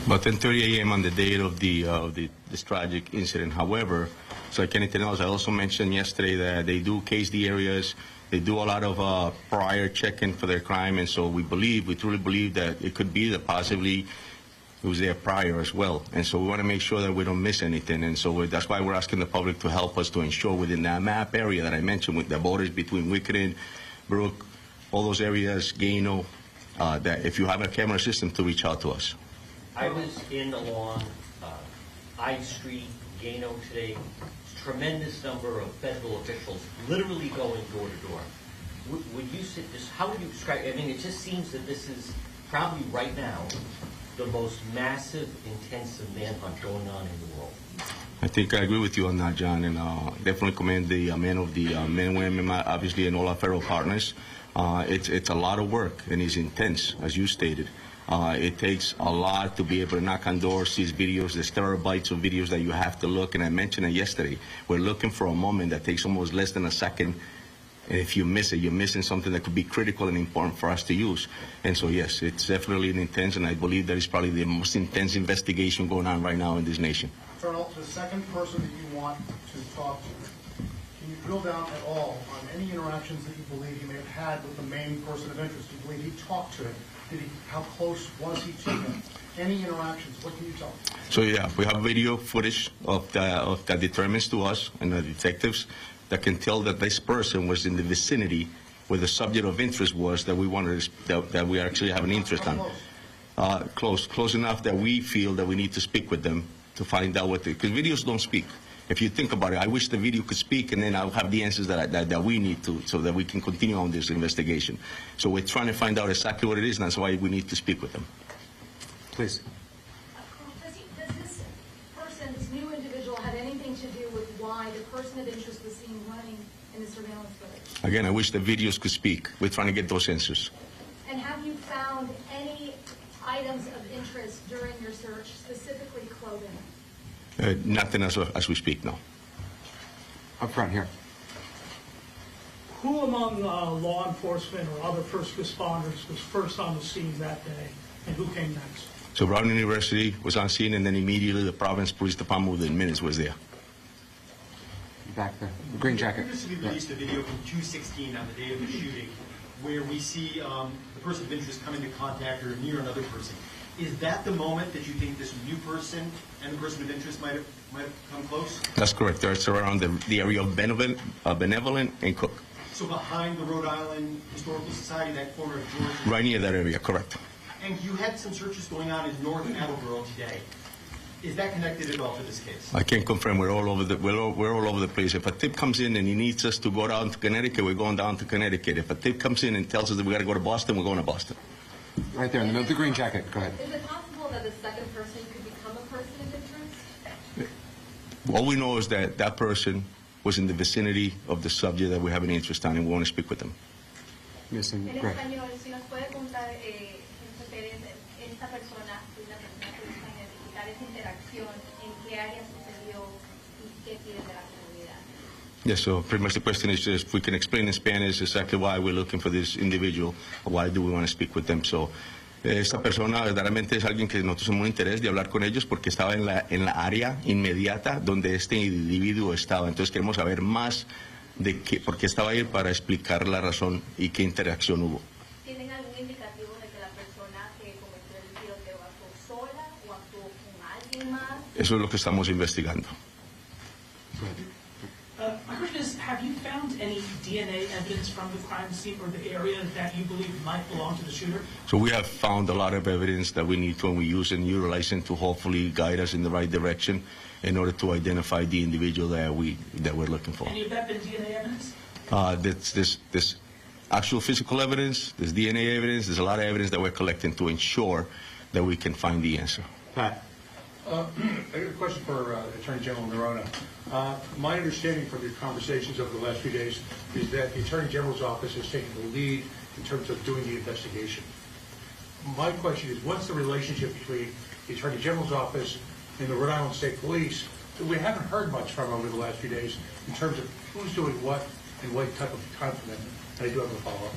Speaker 5: About 10:30 a.m. on the date of this tragic incident. However, so like anything else, I also mentioned yesterday that they do case the areas. They do a lot of prior checking for their crime, and so we truly believe that it could be that possibly it was there prior as well. And so we want to make sure that we don't miss anything. And so that's why we're asking the public to help us to ensure within that map area that I mentioned with the borders between Wicked, Brook, all those areas, Gano, that if you have a camera system to reach out to us.
Speaker 6: I was in along I Street, Gano today. Tremendous number of federal officials literally going door to door. Would you say this? How would you describe? I mean, it just seems that this is probably right now the most massive, intensive manhunt going on in the world.
Speaker 5: I think I agree with you on that, John, and definitely commend the men and women, obviously, and all our federal partners. It's a lot of work, and it's intense, as you stated. It takes a lot to be able to knock on doors, see videos. There's terabytes of videos that you have to look, and I mentioned it yesterday. We're looking for a moment that takes almost less than a second. And if you miss it, you're missing something that could be critical and important for us to use. And so, yes, it's definitely an intense, and I believe that is probably the most intense investigation going on right now in this nation.
Speaker 7: Colonel, the second person that you want to talk to, can you drill down at all on any interactions that you believe you may have had with the main person of interest? Do you believe he talked to him? How close was he to him? Any interactions? What can you tell me?
Speaker 5: So, yeah, we have video footage of that determines to us and the detectives that can tell that this person was in the vicinity where the subject of interest was that we wanted that we actually have an interest on. Close enough that we feel that we need to speak with them to find out what because videos don't speak. If you think about it, I wish the video could speak, and then I'll have the answers that we need to, so that we can continue on this investigation. So we're trying to find out exactly what it is, and that's why we need to speak with them. Please.
Speaker 8: Does this person, this new individual, have anything to do with why the person of interest was seen running in the surveillance footage?
Speaker 5: Again, I wish the videos could speak. We're trying to get those answers.
Speaker 8: And have you found any items of interest during your search, specifically clothing?
Speaker 5: Nothing as we speak, no.
Speaker 9: Up front here.
Speaker 10: Who among law enforcement or other first responders was first on the scene that day, and who came next?
Speaker 5: So Brown University was on scene, and then immediately the Providence Police Department within minutes was there.
Speaker 9: Back there. The green jacket.
Speaker 11: Previously released a video from 216 on the day of the shooting where we see the person of interest come into contact or near another person. Is that the moment that you think this new person and the person of interest might have come close?
Speaker 5: That's correct. It's around the area of Benevolent and Cook.
Speaker 11: So behind the Rhode Island Historical Society, that corner of Georgia?
Speaker 5: Right near that area, correct.
Speaker 11: And you had some searches going on in North Attleboro today. Is that connected at all to this case?
Speaker 5: I can confirm we're all over the place. If a tip comes in and he needs us to go down to Connecticut, we're going down to Connecticut. If a tip comes in and tells us that we got to go to Boston, we're going to Boston.
Speaker 9: Right there in the middle of the green jacket. Go ahead.
Speaker 8: Is it possible that the second person could become a person of interest?
Speaker 5: All we know is that that person was in the vicinity of the subject that we have an interest on, and we want to speak with them.
Speaker 9: Yes,
Speaker 8: En
Speaker 9: Greg.
Speaker 8: español, si nos puede contar, Mr. Pérez, esta persona, la persona que busca identificar esa interacción, en qué área sucedió y qué pide de la comunidad.
Speaker 5: Yes, so pretty much the question is just if we can explain in Spanish exactly why we're looking for this individual, or why do we want to speak with them. So, esta persona verdaderamente es alguien que nosotros tenemos un interés de hablar con ellos porque estaba en la área inmediata donde este individuo estaba. Entonces queremos saber más de por qué estaba ahí para explicar la razón y qué interacción hubo.
Speaker 8: ¿Tienen algún indicativo de que la persona que cometió el tiroteo actuó sola o actuó con alguien más?
Speaker 5: Eso es lo que estamos investigando.
Speaker 10: My question is, have you found any DNA evidence from the crime scene or the area that you believe might belong to the shooter?
Speaker 5: So we have found a lot of evidence that we need to, and we use and utilize it to hopefully guide us in the right direction in order to identify the individual that we're looking for.
Speaker 10: Any of that been DNA evidence?
Speaker 5: This actual physical evidence, there's DNA evidence, there's a lot of evidence that we're collecting to ensure that we can find the answer.
Speaker 9: Pat.
Speaker 12: I got a question for Attorney General Noronha. My understanding from your conversations over the last few days is that the Attorney General's office has taken the lead in terms of doing the investigation. My question is, what's the relationship between the Attorney General's office and the Rhode Island State Police that we haven't heard much from over the last few days in terms of who's doing what and what type of time commitment? And I do have a follow-up.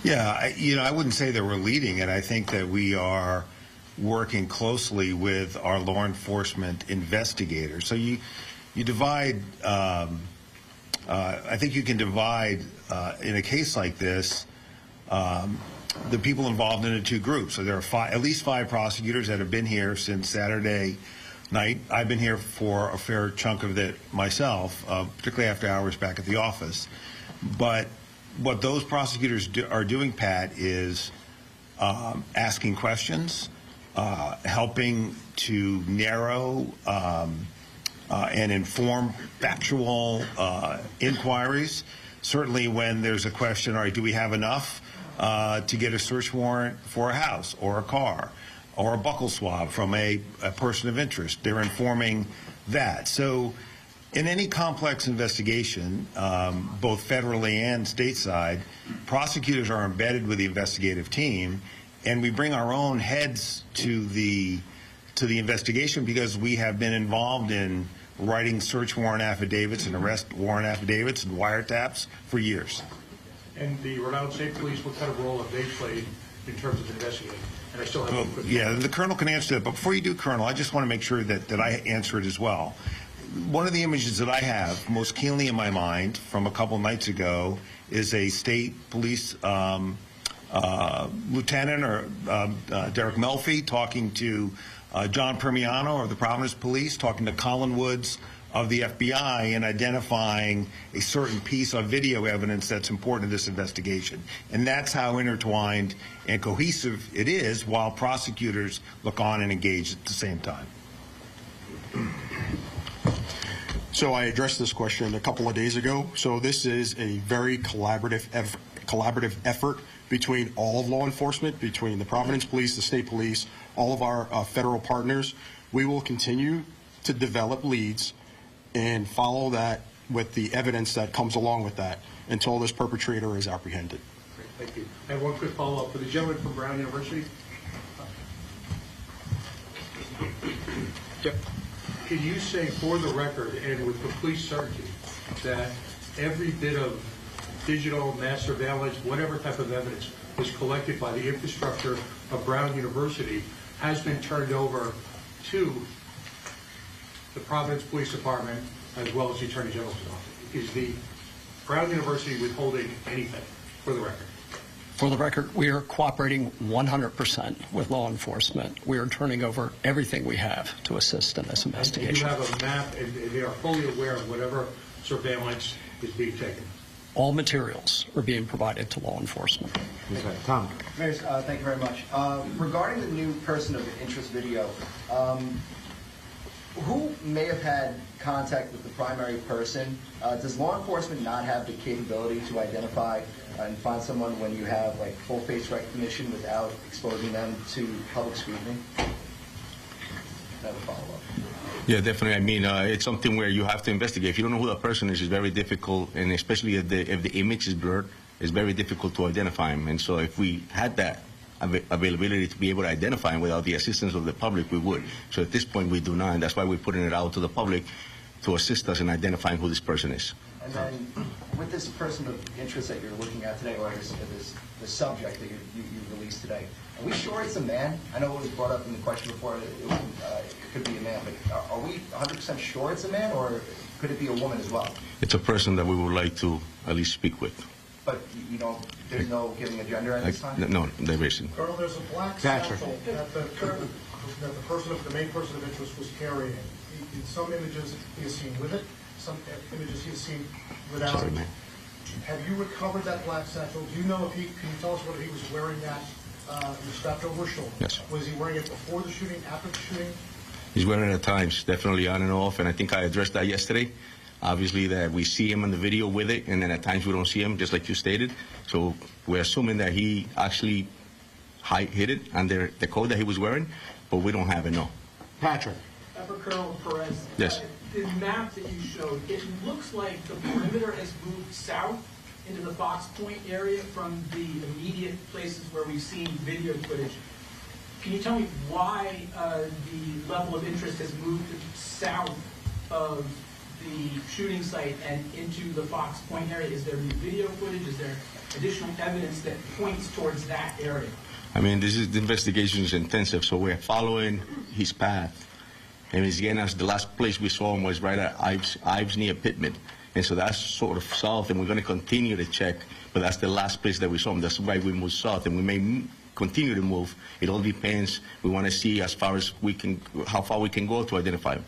Speaker 13: Yeah, I wouldn't say that we're leading it. I think that we are working closely with our law enforcement investigators. So you divide, I think you can divide, in a case like this, the people involved into two groups. So there are at least 5 prosecutors that have been here since Saturday night. I've been here for a fair chunk of it myself, particularly after hours back at the office. But what those prosecutors are doing, Pat, is asking questions, helping to narrow and inform factual inquiries. Certainly when there's a question, all right, do we have enough to get a search warrant for a house or a car or a buccal swab from a person of interest? They're informing that. So in any complex investigation, both federally and stateside, prosecutors are embedded with the investigative team, and we bring our own heads to the investigation because we have been involved in writing search warrant affidavits and arrest warrant affidavits and wiretaps for years.
Speaker 12: And the Rhode Island State Police, what kind of role have they played in terms of investigating? And I still have a quick
Speaker 13: Yeah, the Colonel can answer that. But before you do, Colonel, I just want to make sure that I answer it as well. One of the images that I have most keenly in my mind from a couple nights ago is a state police lieutenant or Derek Melfi talking to John Permiano of the Providence Police, talking to Colin Woods of the FBI, and identifying a certain piece of video evidence that's important in this investigation. And that's how intertwined and cohesive it is, while prosecutors look on and engage at the same time.
Speaker 14: So I addressed this question a couple of days ago. So this is a very collaborative effort between all of law enforcement, between the Providence Police, the state police, all of our federal partners. We will continue to develop leads and follow that with the evidence that comes along with that until this perpetrator is apprehended.
Speaker 12: Great, thank you. I have one quick follow-up for the gentleman from Brown University.
Speaker 14: Yep.
Speaker 12: Can you say for the record and with complete certainty that every bit of digital mass surveillance, whatever type of evidence was collected by the infrastructure of Brown University has been turned over to the Providence Police Department as well as the Attorney General's office? Is the Brown University withholding anything, for the record?
Speaker 15: For the record, we are cooperating 100% with law enforcement. We are turning over everything we have to assist in this investigation.
Speaker 12: And you have a map, and they are fully aware of whatever surveillance is being taken?
Speaker 15: All materials are being provided to law enforcement.
Speaker 9: Okay. Tom.
Speaker 16: Mayor, thank you very much. Regarding the new person of interest video, who may have had contact with the primary person? Does law enforcement not have the capability to identify and find someone when you have like full face recognition without exposing them to public scrutiny? have a follow-up.
Speaker 5: Yeah, definitely. I mean, it's something where you have to investigate. If you don't know who that person is, it's very difficult, and especially if the image is blurred, it's very difficult to identify him. And so if we had that availability to be able to identify him without the assistance of the public, we would. So at this point, we do not, and that's why we're putting it out to the public to assist us in identifying who this person is.
Speaker 16: And then, with this person of interest that you're looking at today, or the subject that you released today, are we sure it's a man? I know it was brought up in the question before, it could be a man, but are we 100% sure it's a man, or could it be a woman as well?
Speaker 5: It's a person that we would like to at least speak with.
Speaker 16: But there's no giving a gender at this time?
Speaker 5: No, there isn't.
Speaker 7: Colonel, there's a black satchel that the main person of interest was carrying. In some images, he is seen with it. Some images he is seen without it.
Speaker 5: Sorry, man.
Speaker 7: Have you recovered that black satchel? Do you know if can you tell us whether he was wearing that strapped over his shoulder?
Speaker 5: Yes.
Speaker 7: Was he wearing it before the shooting, after the shooting?
Speaker 5: He's wearing it at times, definitely on and off, and I think I addressed that yesterday. Obviously, that we see him in the video with it, and then at times we don't see him, just like you stated. So we're assuming that he actually hid it under the coat that he was wearing, but we don't have it, no.
Speaker 12: Patrick.
Speaker 10: For Colonel Perez,
Speaker 5: Yes.
Speaker 10: The map that you showed, it looks like the perimeter has moved south into the Fox Point area from the immediate places where we've seen video footage. Can you tell me why the level of interest has moved south of the shooting site and into the Fox Point area? Is there new video footage? Is there additional evidence that points towards that area?
Speaker 5: I mean, the investigation is intensive, so we're following his path. And again, as the last place we saw him was right at Ives near Pittman. And so that's sort of south, and we're going to continue to check, but that's the last place that we saw him. That's why we moved south, and we may continue to move. It all depends. We want to see as far as we can, how far we can go to identify him.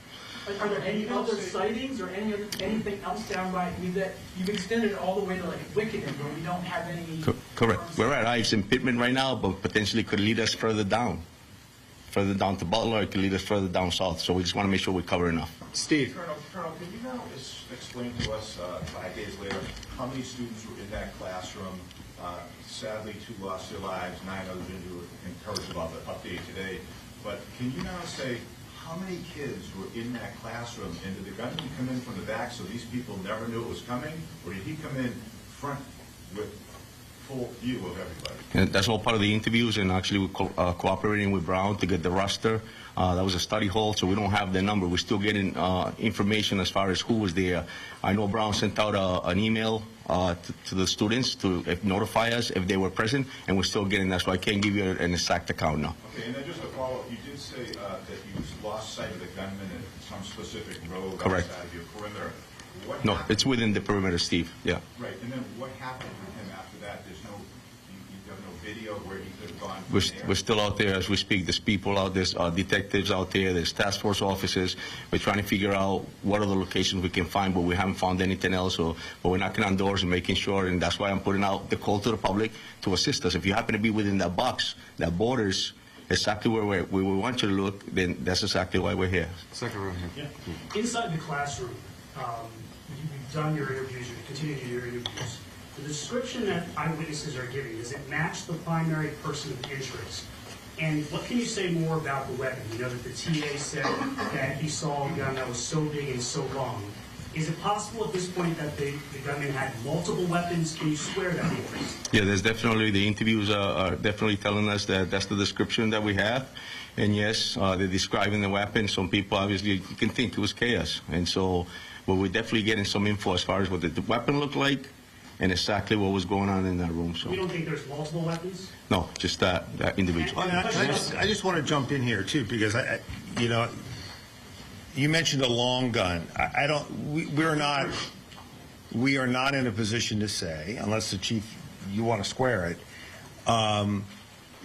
Speaker 10: Are there any other sightings or anything else down by that you've extended all the way to like Wickedon, where we don't have any?
Speaker 5: Correct. We're at Ives and Pittman right now, but potentially could lead us further down to Butler. It could lead us further down south. So we just want to make sure we cover enough.
Speaker 12: Steve.
Speaker 17: Colonel, can you now explain to us 5 days later how many students were in that classroom? Sadly, 2 lost their lives, 9 others injured. Encouraged about the update today. But can you now say how many kids were in that classroom, and did the gunman come in from the back so these people never knew it was coming, or did he come in front with full view of everybody?
Speaker 5: And that's all part of the interviews, and actually we're cooperating with Brown to get the roster. That was a study hall, so we don't have the number. We're still getting information as far as who was there. I know Brown sent out an email to the students to notify us if they were present, and we're still getting that, so I can't give you an exact account now.
Speaker 17: Okay, and then just a follow-up, you did say that you lost sight of the gunman at some specific road
Speaker 5: Correct.
Speaker 17: outside of your perimeter. What
Speaker 5: No,
Speaker 17: happened?
Speaker 5: it's within the perimeter, Steve. Yeah.
Speaker 17: Right, and then what happened with him after that? There's no, you have no video where he could have gone from there?
Speaker 5: We're still out there as we speak. There's people out there, detectives out there, there's task force officers. We're trying to figure out what other locations we can find, but we haven't found anything else. But we're knocking on doors and making sure, and that's why I'm putting out the call to the public to assist us. If you happen to be within that box, that borders exactly where we want you to look, then that's exactly why we're here.
Speaker 12: Second row here.
Speaker 18: Yeah. Inside the classroom, you've done your interviews, you continue to do your interviews. The description that eyewitnesses are giving, does it match the primary person of interest? And what can you say more about the weapon? You know that the TA said that he saw a gun that was so big and so long. Is it possible at this point that the gunman had multiple weapons? Can you swear that he was?
Speaker 5: Yeah, there's definitely, the interviews are definitely telling us that that's the description that we have. And yes, they're describing the weapon. Some people, obviously, you can think it was chaos. And so, well, we're definitely getting some info as far as what the weapon looked like and exactly what was going on in that room. So
Speaker 18: You don't think there's multiple weapons?
Speaker 5: no, just that individual.
Speaker 13: I just want to jump in here too, because you mentioned a long gun. We are not in a position to say, unless the chief, you want to square it,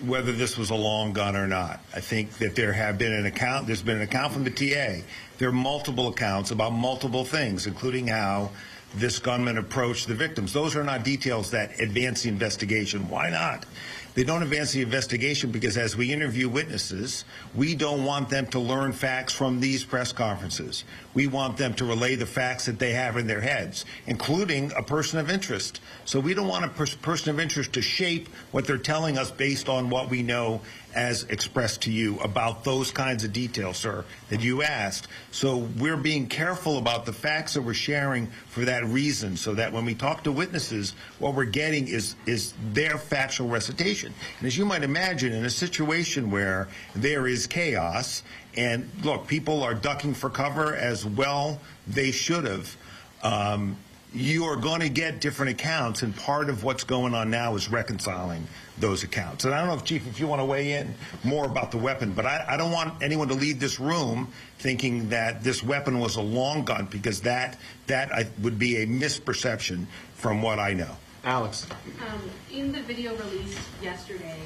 Speaker 13: whether this was a long gun or not. I think that there's been an account from the TA. There are multiple accounts about multiple things, including how this gunman approached the victims. Those are not details that advance the investigation. Why not? They don't advance the investigation because as we interview witnesses, we don't want them to learn facts from these press conferences. We want them to relay the facts that they have in their heads, including a person of interest. So we don't want a person of interest to shape what they're telling us based on what we know as expressed to you about those kinds of details, sir, that you asked. So we're being careful about the facts that we're sharing for that reason, so that when we talk to witnesses, what we're getting is their factual recitation. And as you might imagine, in a situation where there is chaos, and look, people are ducking for cover as well they should have, you are going to get different accounts, and part of what's going on now is reconciling those accounts. And I don't know, Chief, if you want to weigh in more about the weapon, but I don't want anyone to leave this room thinking that this weapon was a long gun, because that would be a misperception from what I know.
Speaker 9: Alex.
Speaker 19: In the video released yesterday,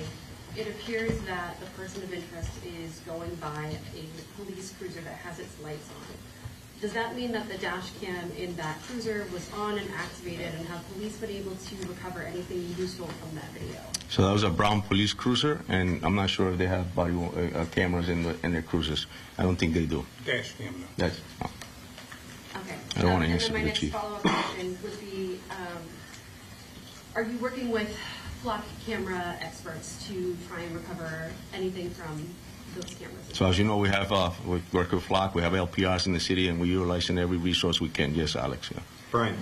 Speaker 19: it appears that the person of interest is going by a police cruiser that has its lights on. Does that mean that the dash cam in that cruiser was on and activated, and have police been able to recover anything useful from that video?
Speaker 5: So that was a brown police cruiser, and I'm not sure if they have body cameras in their cruisers. I don't think they do.
Speaker 12: Dash cam, no.
Speaker 5: That's, no.
Speaker 19: Okay.
Speaker 5: I don't want to answer
Speaker 19: and then
Speaker 5: the
Speaker 19: my
Speaker 5: chief.
Speaker 19: next follow-up question would be, are you working with flock camera experts to try and recover anything from those cameras?
Speaker 5: So as you know, we work with Flock, we have LPRs in the city, and we're utilizing every resource we can. Yes, Alex. Yeah.
Speaker 9: Brian.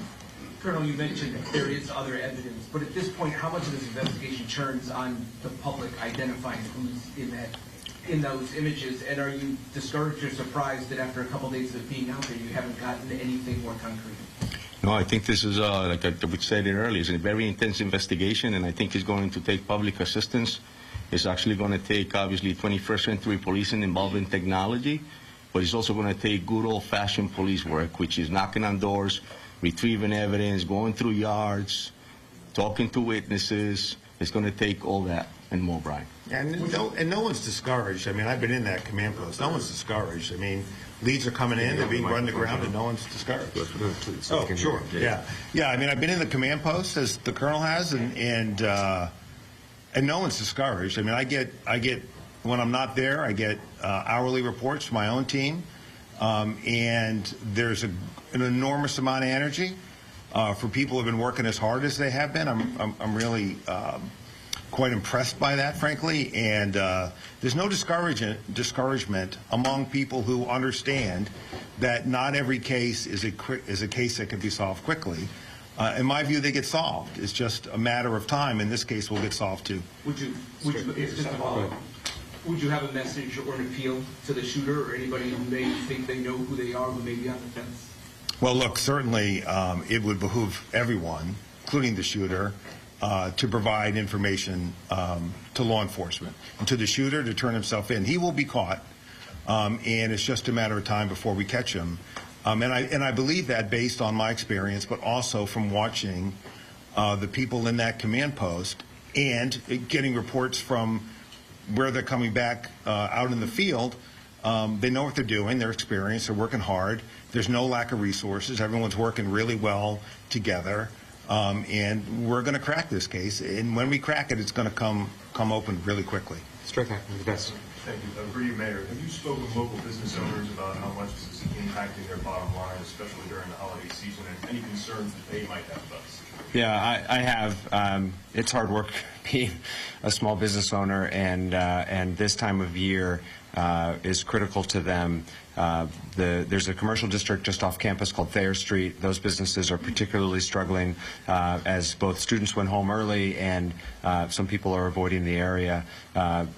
Speaker 20: Colonel, you mentioned that there is other evidence, but at this point, how much of this investigation turns on the public identifying who's in those images? And are you discouraged or surprised that after a couple days of being out there, you haven't gotten anything more concrete?
Speaker 5: No, I think this is, like I said earlier, it's a very intense investigation, and I think it's going to take public assistance. It's actually going to take, obviously, 21st century policing involving technology, but it's also going to take good old-fashioned police work, which is knocking on doors, retrieving evidence, going through yards, talking to witnesses. It's going to take all that and more, Brian.
Speaker 13: And no one's discouraged. I mean, I've been in that command post. No one's discouraged. I mean, leads are coming in, they're being run to ground, and no one's discourred. Oh, sure. Yeah. Yeah, I mean, I've been in the command post, as the colonel has, and no one's discouraged. I mean, I get when I'm not there, I get hourly reports from my own team, and there's an enormous amount of energy for people who have been working as hard as they have been. I'm really quite impressed by that, frankly, and there's no discouragement among people who understand that not every case is a case that can be solved quickly. In my view, they get solved. It's just a matter of time. In this case, we'll get solved too.
Speaker 20: Would you have a message or an appeal to the shooter or anybody who may think they know who they are, who may be on the fence?
Speaker 13: Well, look, certainly it would behoove everyone, including the shooter, to provide information to law enforcement and to the shooter to turn himself in. He will be caught, and it's just a matter of time before we catch him. And I believe that based on my experience, but also from watching the people in that command post and getting reports from where they're coming back out in the field. They know what they're doing, they're experienced, they're working hard. There's no lack of resources. Everyone's working really well together. And we're going to crack this case. And when we crack it, it's going to come open really quickly.
Speaker 9: Strickland, the best.
Speaker 21: Thank you. For you, Mayor, have you spoken with local business owners about how much this is impacting their bottom line, especially during the holiday season, and any concerns that they might have about this?
Speaker 22: Yeah, I have. It's hard work being a small business owner, and this time of year is critical to them. There's a commercial district just off campus called Thayer Street. Those businesses are particularly struggling as both students went home early and some people are avoiding the area.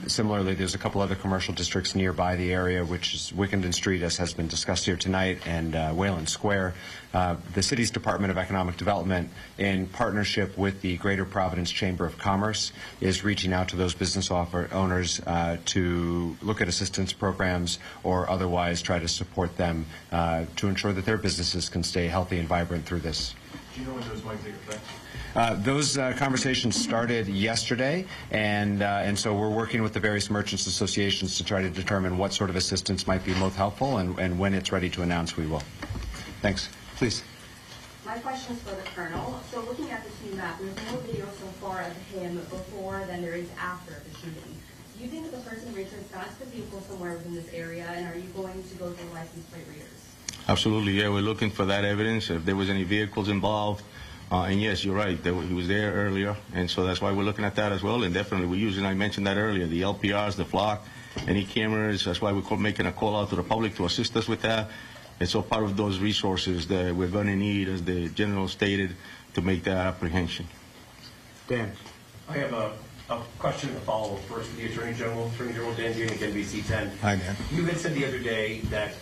Speaker 22: Similarly, there's a couple other commercial districts nearby the area, which is Wickenden Street, as has been discussed here tonight, and Wayland Square. The city's Department of Economic Development, in partnership with the Greater Providence Chamber of Commerce, is reaching out to those business owners to look at assistance programs or otherwise try to support them to ensure that their businesses can stay healthy and vibrant through this.
Speaker 21: Do you know when those might take effect?
Speaker 22: Those conversations started yesterday, and so we're working with the various merchants associations to try to determine what sort of assistance might be most helpful, and when it's ready to announce, we will. Thanks.
Speaker 9: Please.
Speaker 1: My question is for the Colonel. So looking at the scene map, there's more video so far of him before than there is after the shooting. Do you think that the person of interest got to the vehicle somewhere within this area, and are you going to go through license plate readers?
Speaker 5: Absolutely, yeah. We're looking for that evidence, if there was any vehicles involved. And yes, you're right, he was there earlier, and so that's why we're looking at that as well. And definitely we're using, I mentioned that earlier, the LPRs, the flock, any cameras. That's why we're making a call out to the public to assist us with that. It's all part of those resources that we're going to need, as the General stated, to make that apprehension.
Speaker 9: Dan.
Speaker 3: I have a question to follow first with the Attorney General. Attorney General Dan Janik, NBC 10.
Speaker 13: Hi, Dan.
Speaker 3: You had said the other day that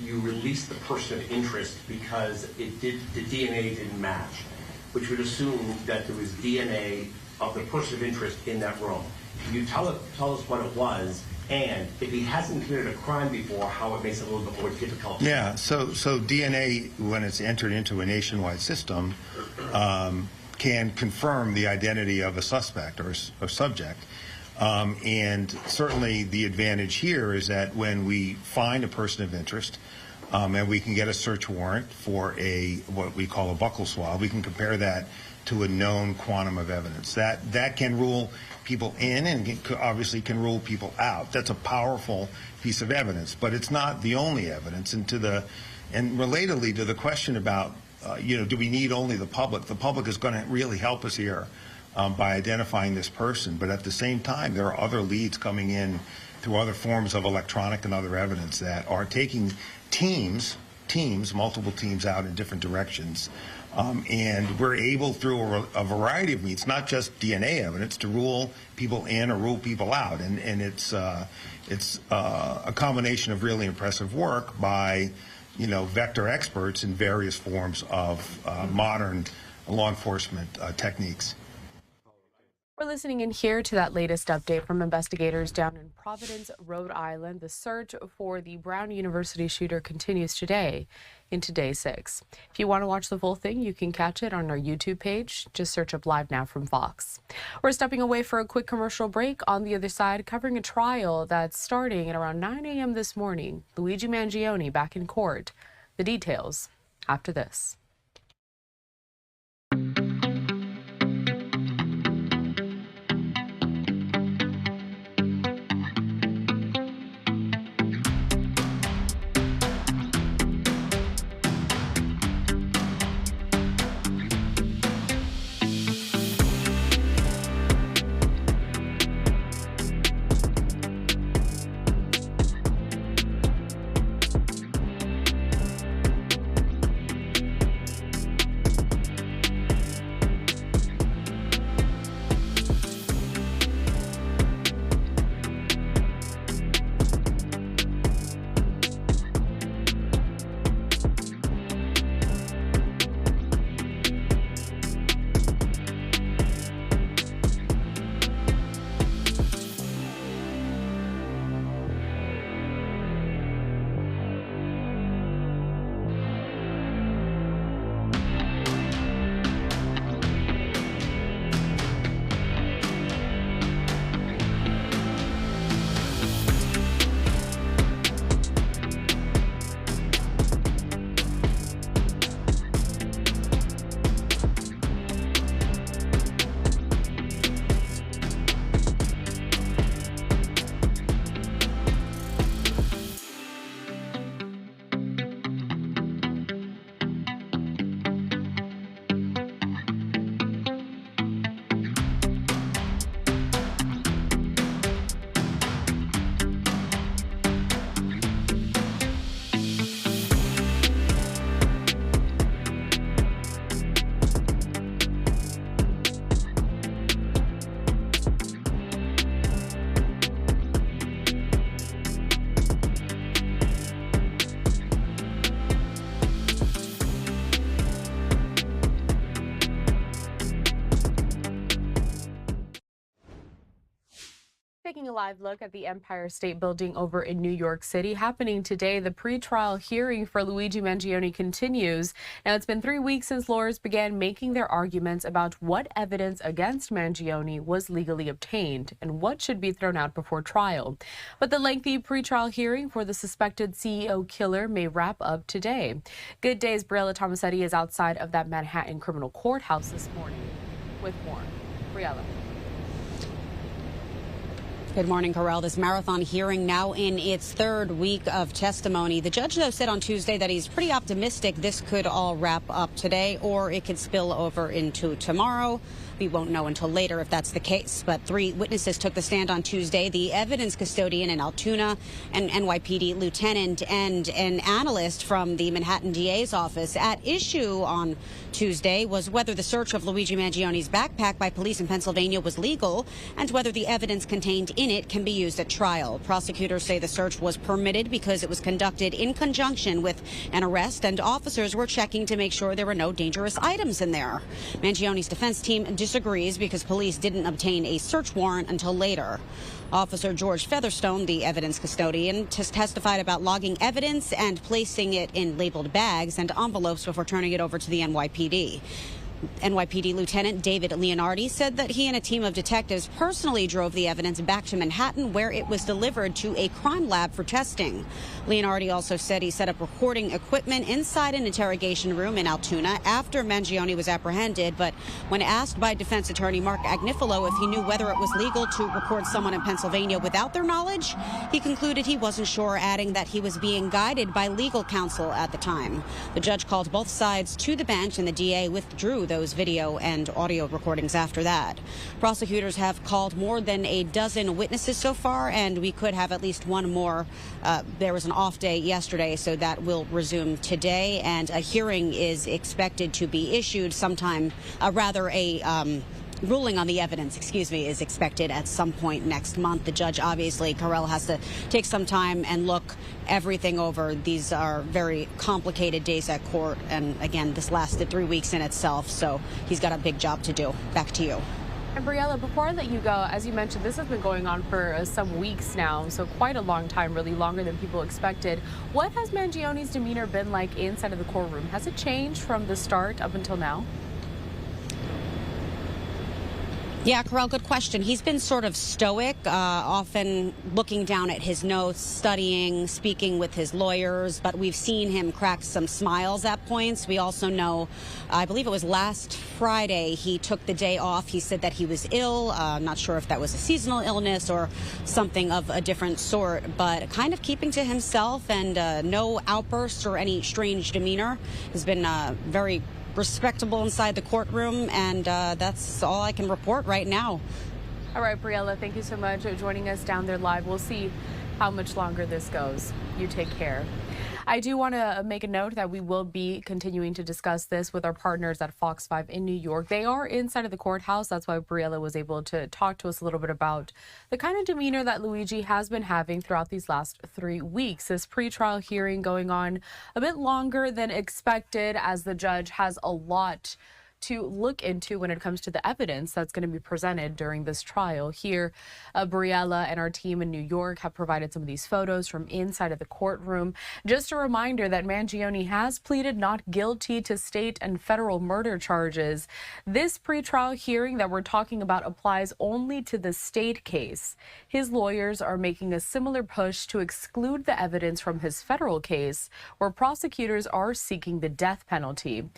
Speaker 3: you released the person of interest because the DNA didn't match, which would assume that there was DNA of the person of interest in that room. Can you tell us what it was? And if he hasn't committed a crime before, how it makes it a little bit more difficult?
Speaker 13: Yeah, so DNA, when it's entered into a nationwide system, can confirm the identity of a suspect or subject. And certainly the advantage here is that when we find a person of interest, and we can get a search warrant for what we call a buccal swab, we can compare that to a known quantum of evidence. That can rule people in and obviously can rule people out. That's a powerful piece of evidence, but it's not the only evidence. And relatedly to the question about, do we need only the public? The public is going to really help us here by identifying this person. But at the same time, there are other leads coming in through other forms of electronic and other evidence that are taking multiple teams out in different directions. And we're able, through a variety of means, not just DNA evidence, to rule people in or rule people out. And it's a combination of really impressive work by, vector experts in various forms of modern law enforcement techniques.
Speaker 2: We're listening in here to that latest update from investigators down in Providence, Rhode Island. The search for the Brown University shooter continues today into day 6. If you want to watch the full thing, you can catch it on our YouTube page. Just search up LiveNOW from Fox. We're stepping away for a quick commercial break. On the other side, covering a trial that's starting at around 9 a.m. this morning. Luigi Mangione back in court. The details after this. live look at the Empire State Building over in New York City. Happening today, the pretrial hearing for Luigi Mangione continues. Now, it's been 3 weeks since lawyers began making their arguments about what evidence against Mangione was legally obtained and what should be thrown out before trial. But the lengthy pretrial hearing for the suspected CEO killer may wrap up today. Good Day's Briella Tomasetti is outside of that Manhattan criminal courthouse this morning with more. Briella.
Speaker 4: Good morning, Carell. This marathon hearing now in its third week of testimony. The judge, though, said on Tuesday that he's pretty optimistic this could all wrap up today, or it could spill over into tomorrow. We won't know until later if that's the case. But 3 witnesses took the stand on Tuesday. The evidence custodian in Altoona, an NYPD lieutenant, and an analyst from the Manhattan DA's office. At issue on Tuesday was whether the search of Luigi Mangione's backpack by police in Pennsylvania was legal and whether the evidence contained in it can be used at trial. Prosecutors say the search was permitted because it was conducted in conjunction with an arrest, and officers were checking to make sure there were no dangerous items in there. Mangione's defense team disagrees because police didn't obtain a search warrant until later. Officer George Featherstone, the evidence custodian, testified about logging evidence and placing it in labeled bags and envelopes before turning it over to the NYPD. NYPD Lieutenant David Leonardi said that he and a team of detectives personally drove the evidence back to Manhattan, where it was delivered to a crime lab for testing. Leonardi also said he set up recording equipment inside an interrogation room in Altoona after Mangione was apprehended, but when asked by defense attorney Mark Agnifilo if he knew whether it was legal to record someone in Pennsylvania without their knowledge, he concluded he wasn't sure, adding that he was being guided by legal counsel at the time. The judge called both sides to the bench, and the DA withdrew those video and audio recordings after that. Prosecutors have called more than a dozen witnesses so far, and we could have at least one more. There was an off day yesterday, so that will resume today, and a hearing is expected to be issued sometime, ruling on the evidence, is expected at some point next month. The judge, obviously, Carell, has to take some time and look everything over. These are very complicated days at court, and again, this lasted 3 weeks in itself, so he's got a big job to do. Back to you.
Speaker 2: And Briella, before I let you go, as you mentioned, this has been going on for some weeks now, so quite a long time, really longer than people expected. What has Mangione's demeanor been like inside of the courtroom? Has it changed from the start up until now?
Speaker 4: Yeah, Carell, good question. He's been sort of stoic, often looking down at his notes, studying, speaking with his lawyers, but we've seen him crack some smiles at points. We also know, I believe it was last Friday, he took the day off. He said that he was ill. I'm not sure if that was a seasonal illness or something of a different sort, but kind of keeping to himself, and no outbursts or any strange demeanor. Has been very respectable inside the courtroom, and that's all I can report right now.
Speaker 2: All right, Briella, thank you so much for joining us down there live. We'll see how much longer this goes. You take care. I do want to make a note that we will be continuing to discuss this with our partners at Fox 5 in New York. They are inside of the courthouse. That's why Briella was able to talk to us a little bit about the kind of demeanor that Luigi has been having throughout these last 3 weeks. This pretrial hearing going on a bit longer than expected, as the judge has a lot to look into when it comes to the evidence that's going to be presented during this trial. Here, Briella and our team in New York have provided some of these photos from inside of the courtroom. Just a reminder that Mangione has pleaded not guilty to state and federal murder charges. This pretrial hearing that we're talking about applies only to the state case. His lawyers are making a similar push to exclude the evidence from his federal case, where prosecutors are seeking the death penalty.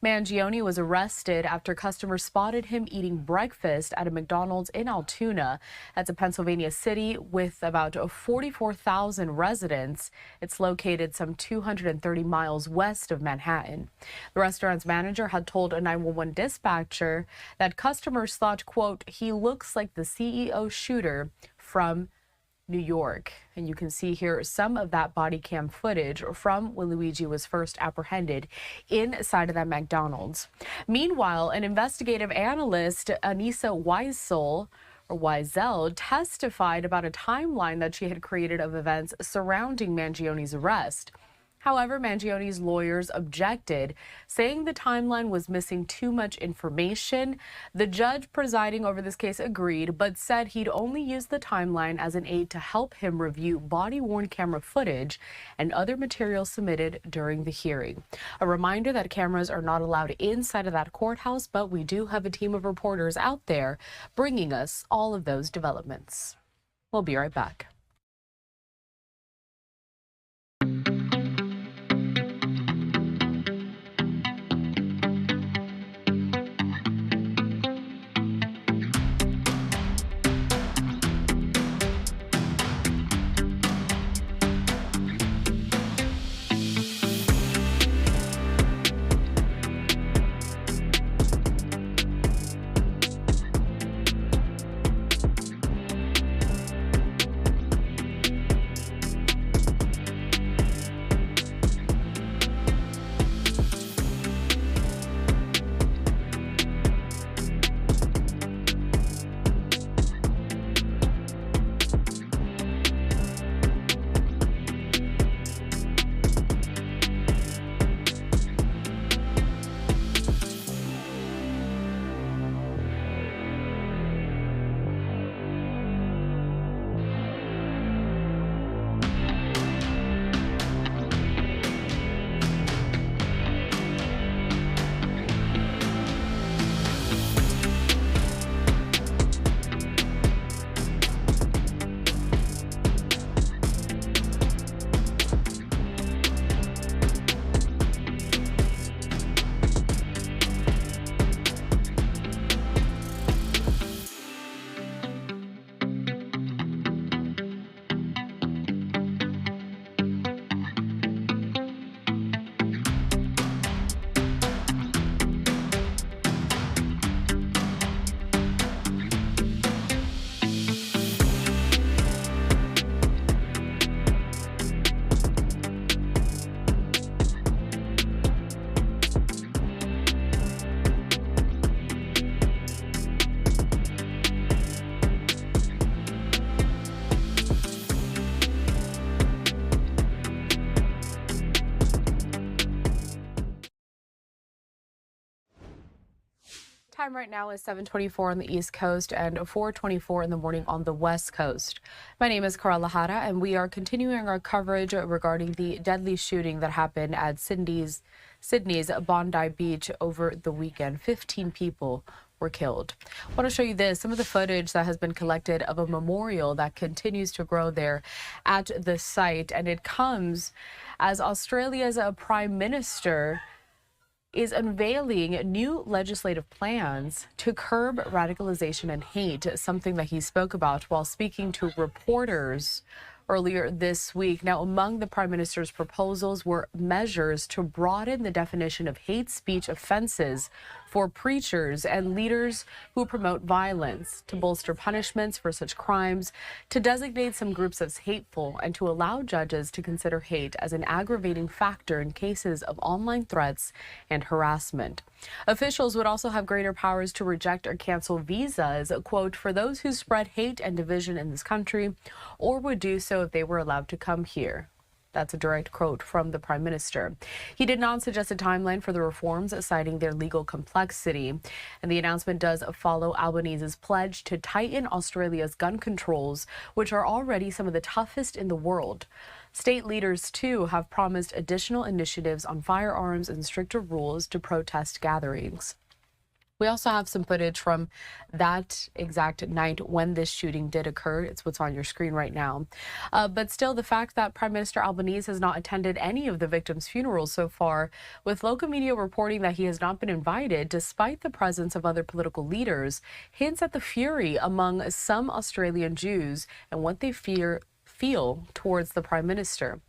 Speaker 2: Mangione was arrested after customers spotted him eating breakfast at a McDonald's in Altoona. That's a Pennsylvania city with about 44,000 residents. It's located some 230 miles west of Manhattan. The restaurant's manager had told a 911 dispatcher that customers thought, quote, he looks like the CEO shooter from New York. And you can see here some of that body cam footage from when Luigi was first apprehended inside of that McDonald's. Meanwhile, an investigative analyst, Anissa Wiesel, testified about a timeline that she had created of events surrounding Mangione's arrest. However, Mangione's lawyers objected, saying the timeline was missing too much information. The judge presiding over this case agreed, but said he'd only use the timeline as an aid to help him review body-worn camera footage and other material submitted during the hearing. A reminder that cameras are not allowed inside of that courthouse, but we do have a team of reporters out there bringing us all of those developments. We'll be right back. Time right now is 7:24 on the East Coast and 4:24 in the morning on the West Coast. My name is Cara Lahara, and we are continuing our coverage regarding the deadly shooting that happened at Sydney's Bondi Beach over the weekend. 15 people were killed. I want to show you this, some of the footage that has been collected of a memorial that continues to grow there at the site, and it comes as Australia's Prime Minister is unveiling new legislative plans to curb radicalization and hate, something that he spoke about while speaking to reporters earlier this week. Now, among the Prime Minister's proposals were measures to broaden the definition of hate speech offenses for preachers and leaders who promote violence, to bolster punishments for such crimes, to designate some groups as hateful, and to allow judges to consider hate as an aggravating factor in cases of online threats and harassment. Officials would also have greater powers to reject or cancel visas, quote, for those who spread hate and division in this country, or would do so if they were allowed to come here. That's a direct quote from the Prime Minister. He did not suggest a timeline for the reforms, citing their legal complexity. And the announcement does follow Albanese's pledge to tighten Australia's gun controls, which are already some of the toughest in the world. State leaders, too, have promised additional initiatives on firearms and stricter rules to protest gatherings. We also have some footage from that exact night when this shooting did occur. It's what's on your screen right now. But still, the fact that Prime Minister Albanese has not attended any of the victims' funerals so far, with local media reporting that he has not been invited, despite the presence of other political leaders, hints at the fury among some Australian Jews and what they feel towards the Prime Minister.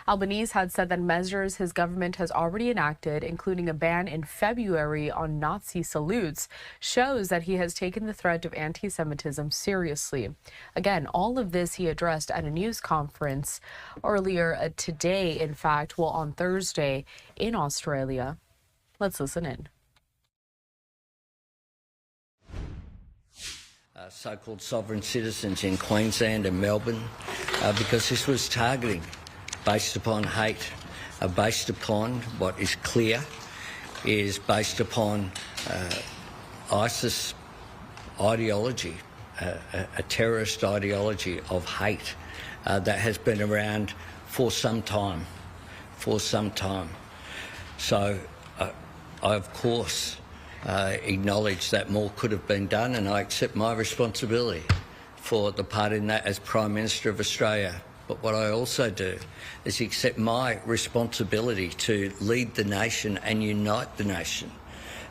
Speaker 2: Albanese had said that measures his government has already enacted, including a ban in February on Nazi salutes, shows that he has taken the threat of anti-Semitism seriously. Again, all of this he addressed at a news conference earlier today, in fact, well, on Thursday in Australia. Let's listen in.
Speaker 6: So-called sovereign citizens in Queensland and Melbourne, because this was targeting based upon hate. are based upon what is clear, is based upon ISIS ideology, a terrorist ideology of hate that has been around for some time. So I, of course, acknowledge that more could have been done, and I accept my responsibility for the part in that as Prime Minister of Australia. But what I also do is accept my responsibility to lead the nation and unite the nation.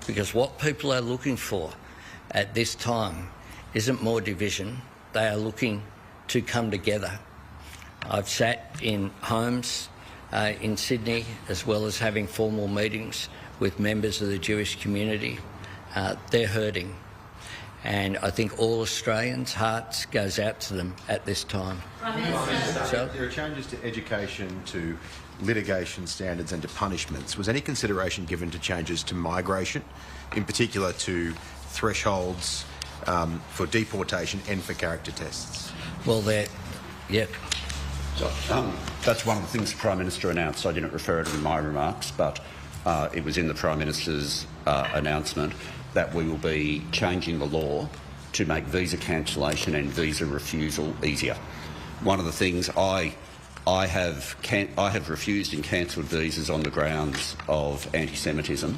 Speaker 6: Because what people are looking for at this time isn't more division. They are looking to come together. I've sat in homes in Sydney, as well as having formal meetings with members of the Jewish community. They're hurting. And I think all Australians' hearts goes out to them at this time.
Speaker 8: So there are changes to education, to litigation standards and to punishments. Was any consideration given to changes to migration, in particular to thresholds for deportation and for character tests?
Speaker 6: Well, yeah.
Speaker 11: So, that's one of the things the Prime Minister announced. I didn't refer to it in my remarks, but it was in the Prime Minister's announcement that we will be changing the law to make visa cancellation and visa refusal easier. One of the things I have refused and cancelled visas on the grounds of anti-Semitism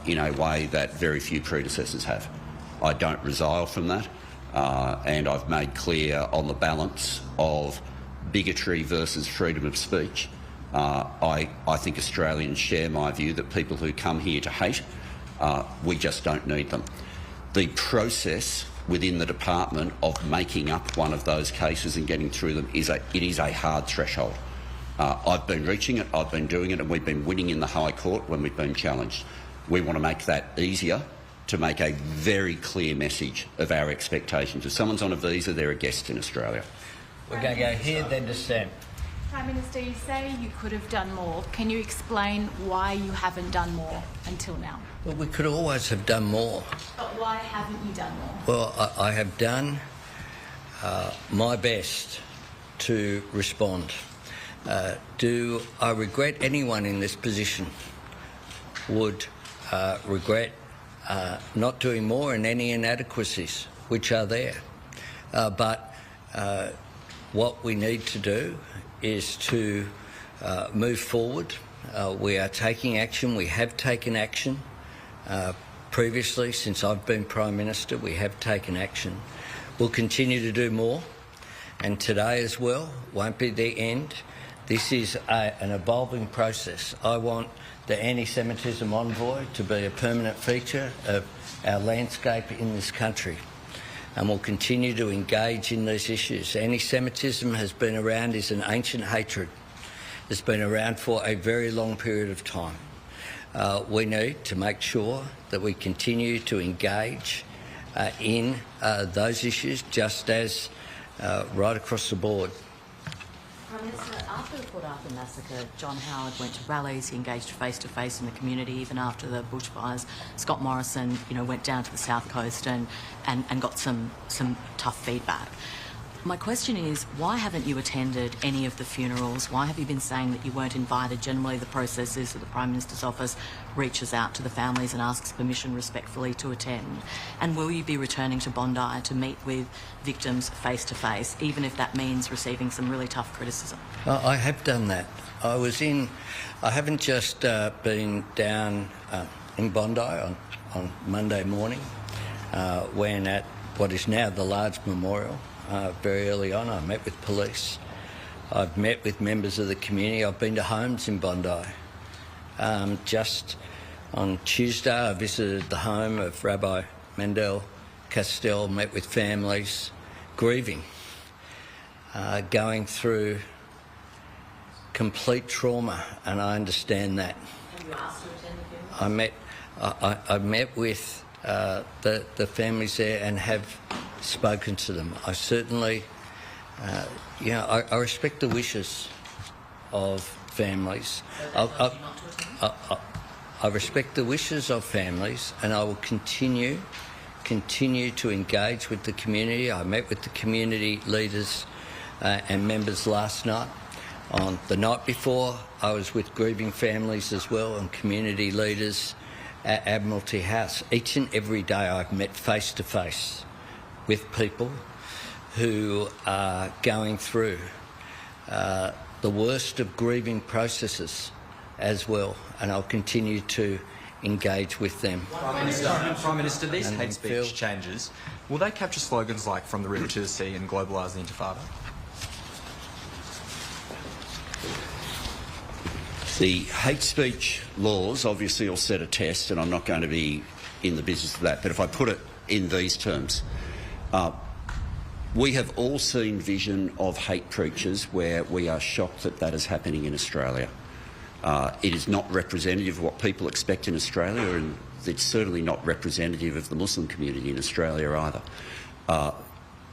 Speaker 11: in a way that very few predecessors have. I don't resile from that, and I've made clear on the balance of bigotry versus freedom of speech. I think Australians share my view that people who come here to hate, we just don't need them. The process within the department of making up one of those cases and getting through them is a hard threshold. I've been reaching it, I've been doing it, and we've been winning in the High Court when we've been challenged. We want to make that easier, to make a very clear message of our expectations. If someone's on a visa, they're a guest in Australia.
Speaker 6: We're going to go here, then to Sam.
Speaker 23: Prime Minister, you say you could have done more. Can you explain why you haven't done more until now?
Speaker 6: Well, we could always have done more.
Speaker 23: But why haven't you done more?
Speaker 6: Well, I have done my best to respond. Do I regret anyone in this position would regret not doing more in any inadequacies which are there. But what we need to do is to move forward. We are taking action. We have taken action. Previously, since I've been Prime Minister, we have taken action. We'll continue to do more. And today as well won't be the end. This is an evolving process. I want the anti-Semitism envoy to be a permanent feature of our landscape in this country. And we'll continue to engage in these issues. Anti-Semitism has been around, is an ancient hatred. It's been around for a very long period of time. We need to make sure that we continue to engage in those issues, just as right across the board.
Speaker 24: Prime Minister, after the Port Arthur massacre, John Howard went to rallies, he engaged face-to-face in the community, even after the bushfires. Scott Morrison, went down to the South Coast and got some tough feedback. My question is, why haven't you attended any of the funerals? Why have you been saying that you weren't invited? Generally, the process is that the Prime Minister's office reaches out to the families and asks permission respectfully to attend. And will you be returning to Bondi to meet with victims face-to-face, even if that means receiving some really tough criticism?
Speaker 6: I have done that. I haven't just been down in Bondi on Monday morning when at what is now the large memorial. Very early on, I met with police. I've met with members of the community. I've been to homes in Bondi. Just on Tuesday, I visited the home of Rabbi Mendel Castell, met with families grieving, going through complete trauma, and I understand that.
Speaker 24: Have you asked to attend the funeral?
Speaker 6: I met with the families there and have spoken to them. I certainly, I respect the wishes of families. I respect the wishes of families, and I will continue to engage with the community. I met with the community leaders and members last night. On the night before, I was with grieving families as well and community leaders at Admiralty House. Each and every day I've met face to face with people who are going through the worst of grieving processes as well, and I'll continue to engage with them.
Speaker 7: Prime Minister, these hate speech changes, will they capture slogans like "From the River to the Sea" and "Globalise the Intifada"?
Speaker 11: The hate speech laws obviously will set a test, and I'm not going to be in the business of that, but if I put it in these terms, we have all seen vision of hate preachers where we are shocked that that is happening in Australia. It is not representative of what people expect in Australia, and it's certainly not representative of the Muslim community in Australia either.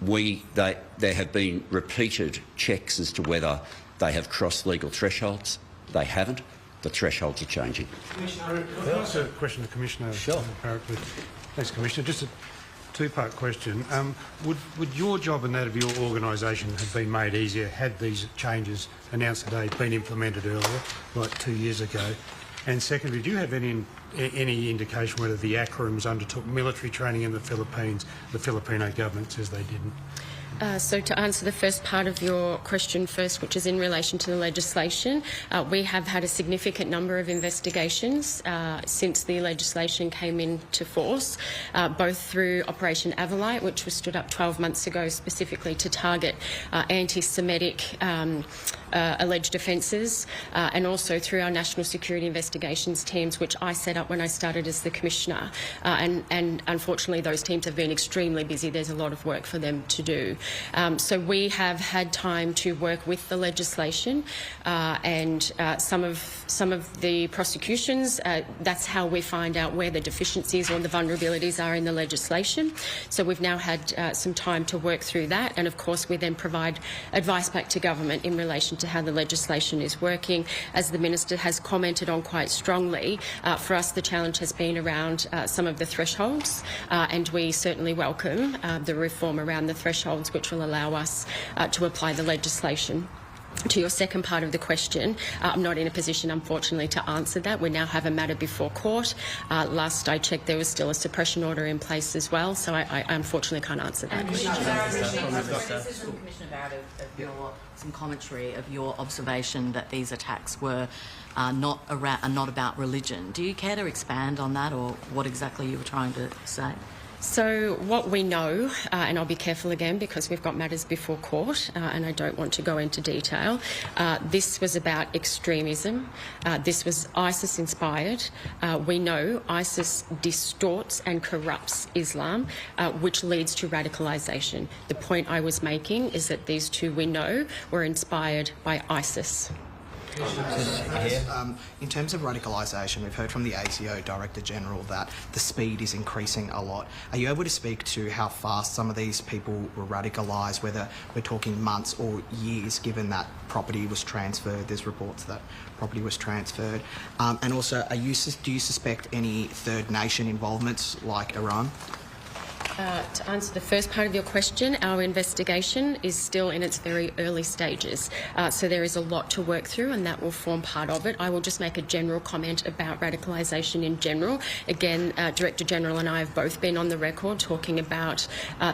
Speaker 11: There have been repeated checks as to whether they have crossed legal thresholds. They haven't. The thresholds are changing.
Speaker 9: Commissioner, can I ask a question to Commissioner?
Speaker 11: Sure.
Speaker 9: Thanks, Commissioner. Just a two-part question. Would your job and that of your organisation have been made easier had these changes announced today been implemented earlier, like 2 years ago? And secondly, do you have any indication whether the Acronyms undertook military training in the Philippines? The Filipino government says they didn't.
Speaker 14: So to answer the first part of your question first, which is in relation to the legislation, we have had a significant number of investigations since the legislation came into force, both through Operation Avalite, which was stood up 12 months ago specifically to target anti-Semitic alleged offences, and also through our National Security Investigations teams, which I set up when I started as the Commissioner. And unfortunately, those teams have been extremely busy. There's a lot of work for them to do. So we have had time to work with the legislation, and some of the prosecutions, that's how we find out where the deficiencies or the vulnerabilities are in the legislation. So we've now had some time to work through that, and of course we then provide advice back to government in relation to how the legislation is working. As the Minister has commented on quite strongly, for us the challenge has been around some of the thresholds, and we certainly welcome the reform around the thresholds, which will allow us to apply the legislation. To your second part of the question, I'm not in a position, unfortunately, to answer that. We now have a matter before court. Last I checked, there was still a suppression order in place as well, so I unfortunately can't answer that question.
Speaker 24: Commissioner Barrett, some commentary of your observation that these attacks were not about religion. Do you care to expand on that, or what exactly you were trying to say?
Speaker 14: So what we know, and I'll be careful again because we've got matters before court, and I don't want to go into detail, this was about extremism. This was ISIS-inspired. We know ISIS distorts and corrupts Islam, which leads to radicalisation. The point I was making is that these two, we know, were inspired by ISIS.
Speaker 15: In terms of radicalisation, we've heard from the ASIO Director General that the speed is increasing a lot. Are you able to speak to how fast some of these people were radicalised, whether we're talking months or years, given that property was transferred? There's reports that property was transferred. And also, do you suspect any third nation involvements like Iran?
Speaker 14: To answer the first part of your question, our investigation is still in its very early stages. So there is a lot to work through, and that will form part of it. I will just make a general comment about radicalisation in general. Again, Director General and I have both been on the record talking about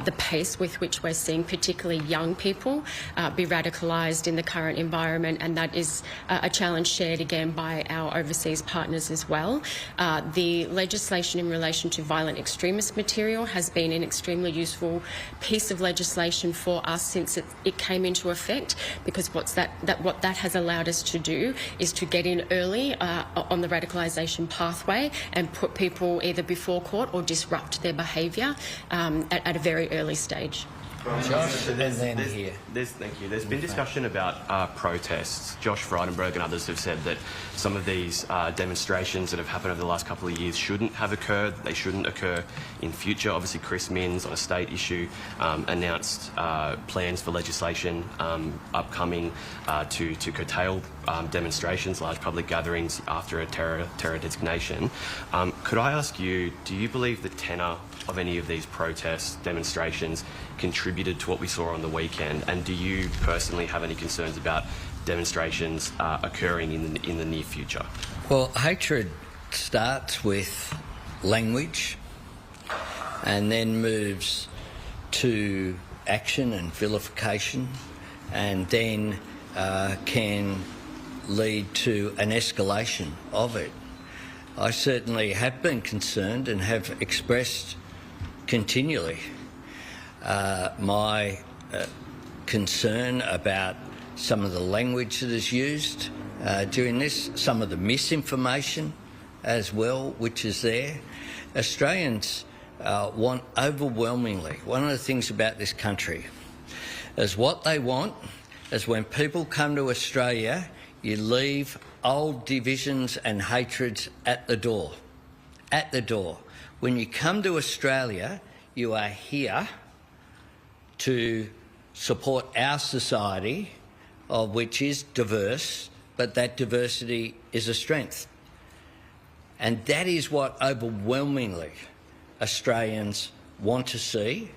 Speaker 14: the pace with which we're seeing particularly young people be radicalised in the current environment, and that is a challenge shared again by our overseas partners as well. The legislation in relation to violent extremist material has been an extremely useful piece of legislation for us since it came into effect, because what that has allowed us to do is to get in early on the radicalisation pathway and put people either before court or disrupt their behaviour at a very early stage.
Speaker 16: Thank you. There's been discussion about protests. Josh Frydenberg and others have said that some of these demonstrations that have happened over the last couple of years shouldn't have occurred. They shouldn't occur in future. Obviously, Chris Minns, on a state issue, announced plans for legislation upcoming to curtail demonstrations, large public gatherings after a terror designation. Could I ask you, do you believe the tenor of any of these protests, demonstrations, contributed to what we saw on the weekend? And do you personally have any concerns about demonstrations occurring in the near future?
Speaker 6: Well, hatred starts with language and then moves to action and vilification, and then can lead to an escalation of it. I certainly have been concerned and have expressed continually my concern about some of the language that is used during this, some of the misinformation as well, which is there. Australians want overwhelmingly, one of the things about this country is what they want is when people come to Australia, you leave old divisions and hatreds at the door. At the door. When you come to Australia, you are here to support our society, of which is diverse, but that diversity is a strength. And that is what overwhelmingly Australians want to see,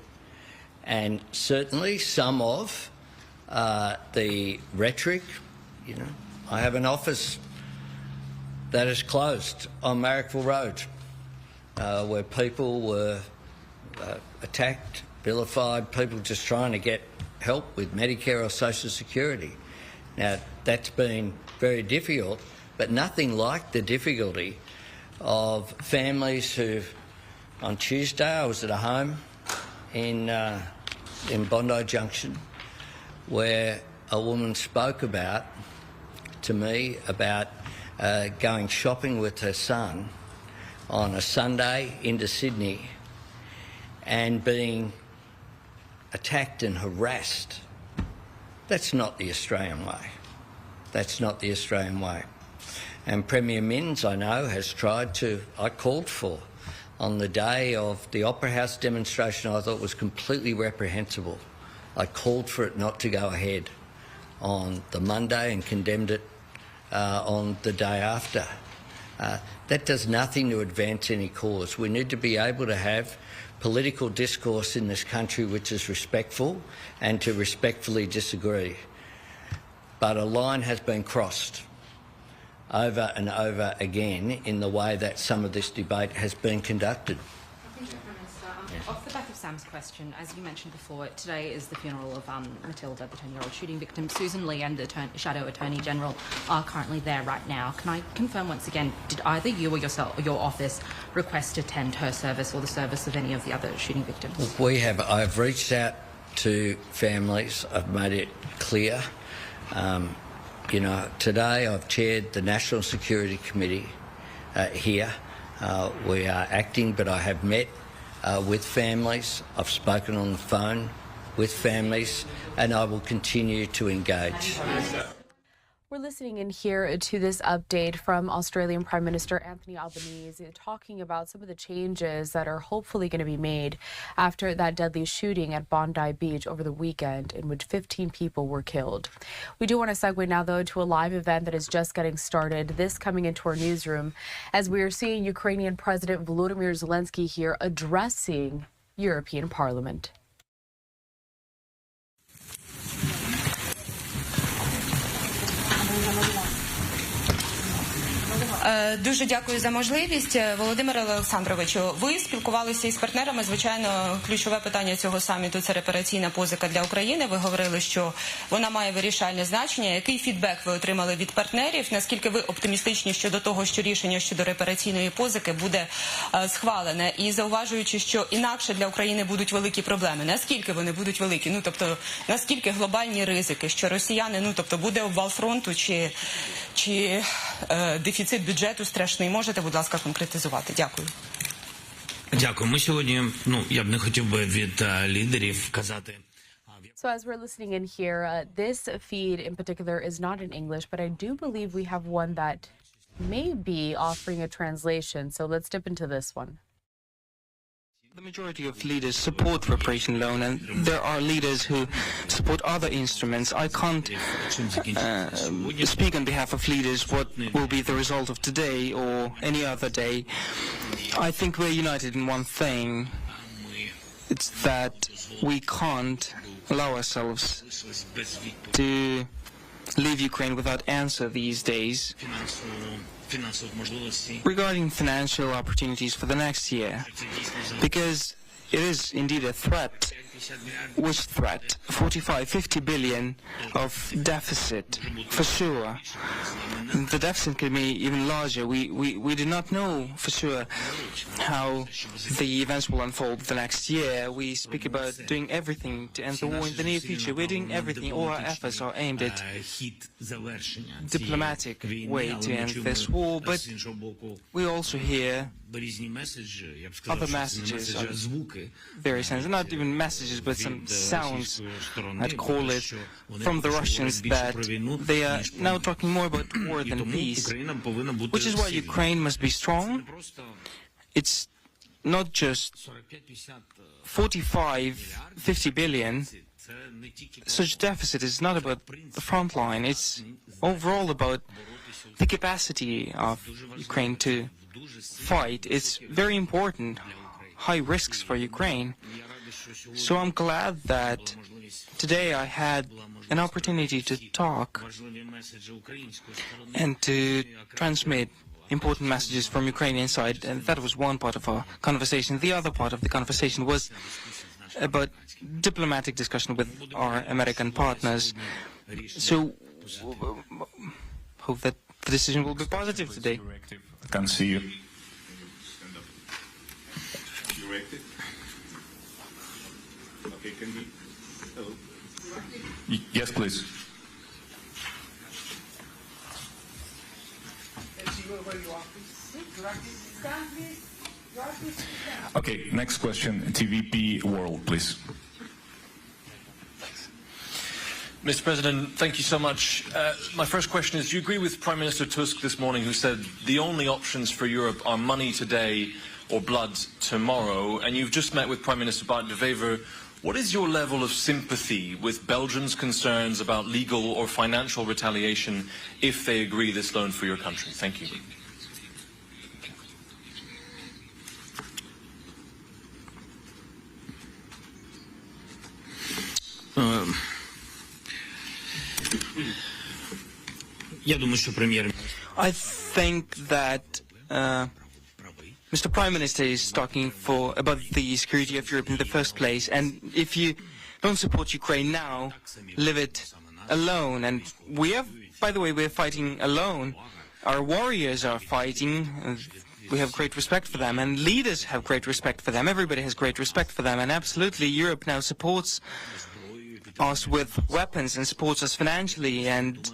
Speaker 6: and certainly some of the rhetoric, you know. I have an office that is closed on Marrickville Road where people were attacked, vilified, people just trying to get help with Medicare or Social Security. Now, that's been very difficult, but nothing like the difficulty of families who, on Tuesday, I was at a home in Bondi Junction where a woman spoke to me about going shopping with her son on a Sunday into Sydney and being attacked and harassed. That's not the Australian way. That's not the Australian way. And Premier Minns, I know, has tried to, I called for, on the day of the Opera House demonstration, I thought was completely reprehensible. I called for it not to go ahead on the Monday and condemned it on the day after. That does nothing to advance any cause. We need to be able to have political discourse in this country which is respectful and to respectfully disagree. But a line has been crossed over and over again in the way that some of this debate has been conducted.
Speaker 10: Thank you, Prime Minister. Off the back of Sam's question, as you mentioned before, today is the funeral of Matilda, the 10-year-old shooting victim. Susan Lee and the Shadow Attorney General are currently there right now. Can I confirm once again, did either you or yourself or your office request to attend her service or the service of any of the other shooting victims?
Speaker 6: I've reached out to families. I've made it clear. You know, today I've chaired the National Security Committee here. We are acting, but I have met with families. I've spoken on the phone with families, and I will continue to engage.
Speaker 2: We're listening in here to this update from Australian Prime Minister Anthony Albanese talking about some of the changes that are hopefully going to be made after that deadly shooting at Bondi Beach over the weekend in which 15 people were killed. We do want to segue now, though, to a live event that is just getting started. This coming into our newsroom as we are seeing Ukrainian President Volodymyr Zelenskyy here addressing European Parliament.
Speaker 12: Дуже дякую за можливість. Володимире Олександровичу, ви спілкувалися із партнерами. Звичайно, ключове питання цього саміту – це репараційна позика для України. Ви говорили, що вона має вирішальне значення. Який фідбек ви отримали від партнерів? Наскільки ви оптимістичні щодо того, що рішення щодо репараційної позики буде схвалене? І зауважуючи, що інакше для України будуть великі проблеми. Наскільки вони будуть великі? Ну, тобто, наскільки глобальні ризики, що росіяни, ну, тобто, буде обвал фронту чи дефіцит бюджету страшний. Можете, будь ласка, конкретизувати? Дякую.
Speaker 17: Дякую. Ми сьогодні, я б не хотів би від лідерів казати.
Speaker 2: So as we're listening in here, this feed in particular is not in English, but I do believe we have one that may be offering a translation. So let's dip into this one.
Speaker 18: The majority of leaders support reparation loan, and there are leaders who support other instruments. I can't speak on behalf of leaders what will be the result of today or any other day. I think we're united in one thing. It's that we can't allow ourselves to leave Ukraine without answer these days regarding financial opportunities for the next year, because it is indeed a threat. Which threat? 45-50 billion of deficit, for sure. The deficit could be even larger. We do not know for sure how the events will unfold the next year. We speak about doing everything to end the war in the near future. We're doing everything. All our efforts are aimed at diplomatic way to end this war, but we also hear other messages of various kinds, not even messages, but some sounds, I'd call it, from the Russians that they are now talking more about war than peace, which is why Ukraine must be strong. It's not just 45-50 billion. Such deficit is not about the front line. It's overall about the capacity of Ukraine to fight. It's very important, high risks for Ukraine. So I'm glad that today I had an opportunity to talk and to transmit important messages from Ukrainian side, and that was one part of our conversation. The other part of the conversation was about diplomatic discussion with our American partners. So hope that the decision will be positive today.
Speaker 19: I can see you. Okay, can we? Hello. Yes, please. Okay, next question. TVP World, please.
Speaker 20: Mr. President, thank you so much. My first question is, do you agree with Prime Minister Tusk this morning, who said the only options for Europe are money today or blood tomorrow? And you've just met with Prime Minister Bart de Wever. What is your level of sympathy with Belgium's concerns about legal or financial retaliation if they agree this loan for your country? Thank you.
Speaker 18: I think that Mr. Prime Minister is talking about the security of Europe in the first place, and if you don't support Ukraine now, leave it alone. And we have, by the way, we're fighting alone. Our warriors are fighting. We have great respect for them, and leaders have great respect for them. Everybody has great respect for them, and absolutely Europe now supports us with weapons and supports us financially. And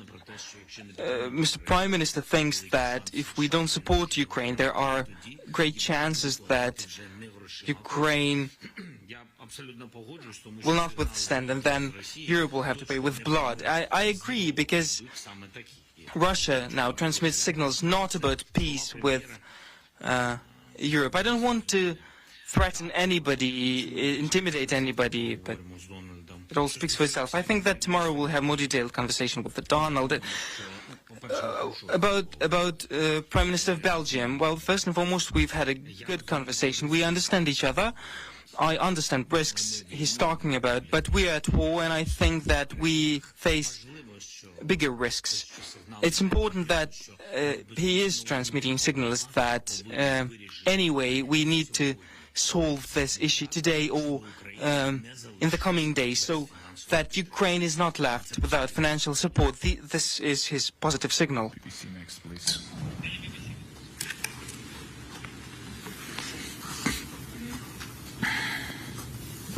Speaker 18: Mr. Prime Minister thinks that if we don't support Ukraine, there are great chances that Ukraine will not withstand, and then Europe will have to pay with blood. I agree, because Russia now transmits signals not about peace with Europe. I don't want to threaten anybody, intimidate anybody, but it all speaks for itself. I think that tomorrow we'll have more detailed conversation with Donald about Prime Minister of Belgium. Well, first and foremost, we've had a good conversation. We understand each other. I understand risks he's talking about, but we are at war, and I think that we face bigger risks. It's important that he is transmitting signals that anyway we need to solve this issue today or in the coming days, so that Ukraine is not left without financial support. This is his positive signal.
Speaker 19: Next, please.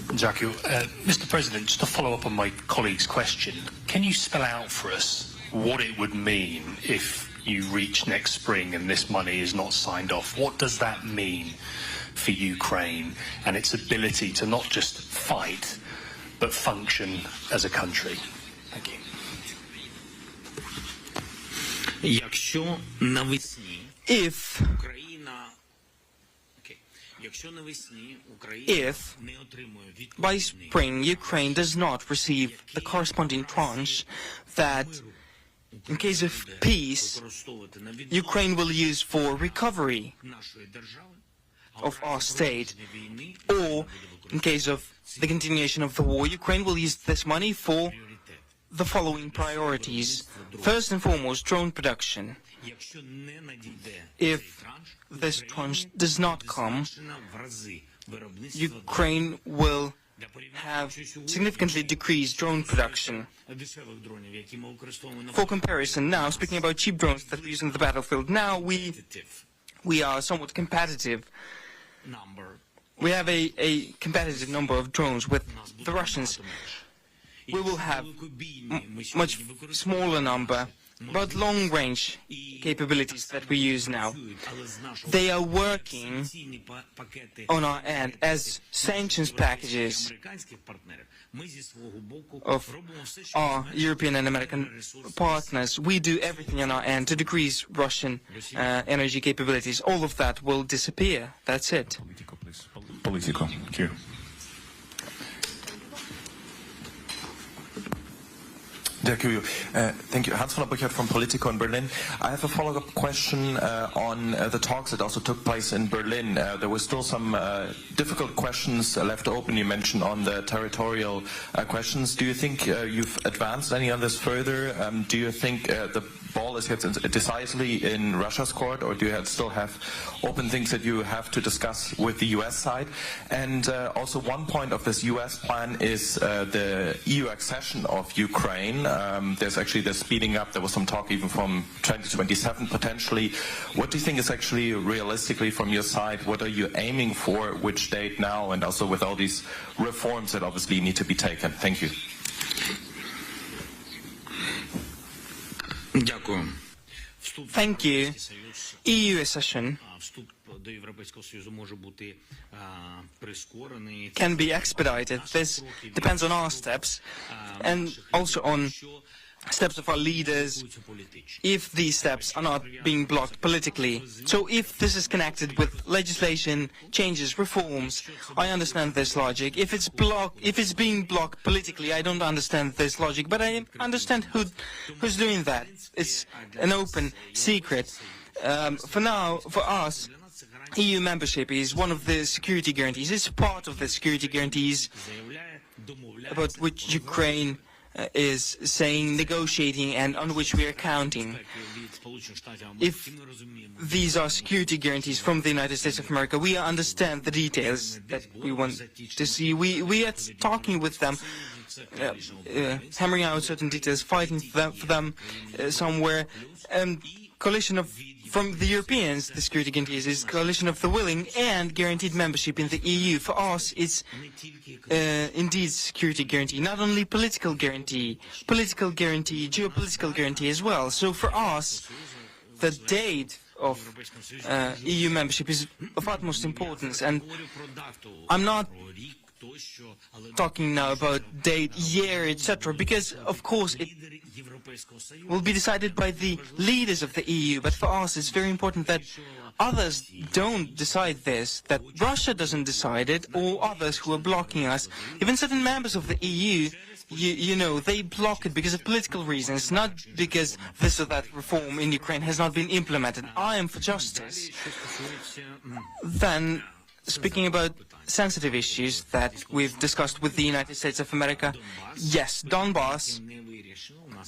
Speaker 21: Mr. President, just to follow up on my colleague's question, can you spell out for us what it would mean if you reach next spring and this money is not signed off? What does that mean for Ukraine and its ability to not just fight, but function as a country? Thank you.
Speaker 18: If by spring Ukraine does not receive the corresponding tranche that, in case of peace, Ukraine will use for recovery of our state, or in case of the continuation of the war, Ukraine will use this money for the following priorities. First and foremost, drone production. If this tranche does not come, Ukraine will have significantly decreased drone production. For comparison, now, speaking about cheap drones that we use in the battlefield, now we are somewhat competitive. We have a competitive number of drones with the Russians. We will have much smaller number, but long-range capabilities that we use now. They are working on our end as sanctions packages of our European and American partners. We do everything on our end to decrease Russian energy capabilities. All of that will disappear. That's it.
Speaker 19: Politico, thank you.
Speaker 1: Thank you. Hans von Burkhardt from Politico in Berlin. I have a follow-up question on the talks that also took place in Berlin. There were still some difficult questions left open. You mentioned on the territorial questions. Do you think you've advanced any on this further? Do you think the ball is decisively in Russia's court, or do you still have open things that you have to discuss with the US side? And also one point of this US plan is the EU accession of Ukraine. There's actually the speeding up. There was some talk even from 2027 potentially. What do you think is actually realistically from your side? What are you aiming for? Which date now? And also with all these reforms that obviously need to be taken. Thank you.
Speaker 18: Thank you. EU accession can be expedited. This depends on our steps and also on steps of our leaders if these steps are not being blocked politically. So if this is connected with legislation, changes, reforms, I understand this logic. If it's being blocked politically, I don't understand this logic, but I understand who's doing that. It's an open secret. For now, for us, EU membership is one of the security guarantees. It's part of the security guarantees about which Ukraine is saying, negotiating, and on which we are counting. If these are security guarantees from the United States of America, we understand the details that we want to see. We are talking with them, hammering out certain details, fighting for them somewhere. Coalition of from the Europeans, the security guarantees is coalition of the willing and guaranteed membership in the EU. For us, it's indeed security guarantee, not only political guarantee, geopolitical guarantee as well. So for us, the date of EU membership is of utmost importance, and I'm not talking now about date, year, etc., because of course it will be decided by the leaders of the EU, but for us it's very important that others don't decide this, that Russia doesn't decide it, or others who are blocking us. Even certain members of the EU, you know, they block it because of political reasons, not because this or that reform in Ukraine has not been implemented. I am for justice. Then, speaking about sensitive issues that we've discussed with the United States of America, yes, Donbass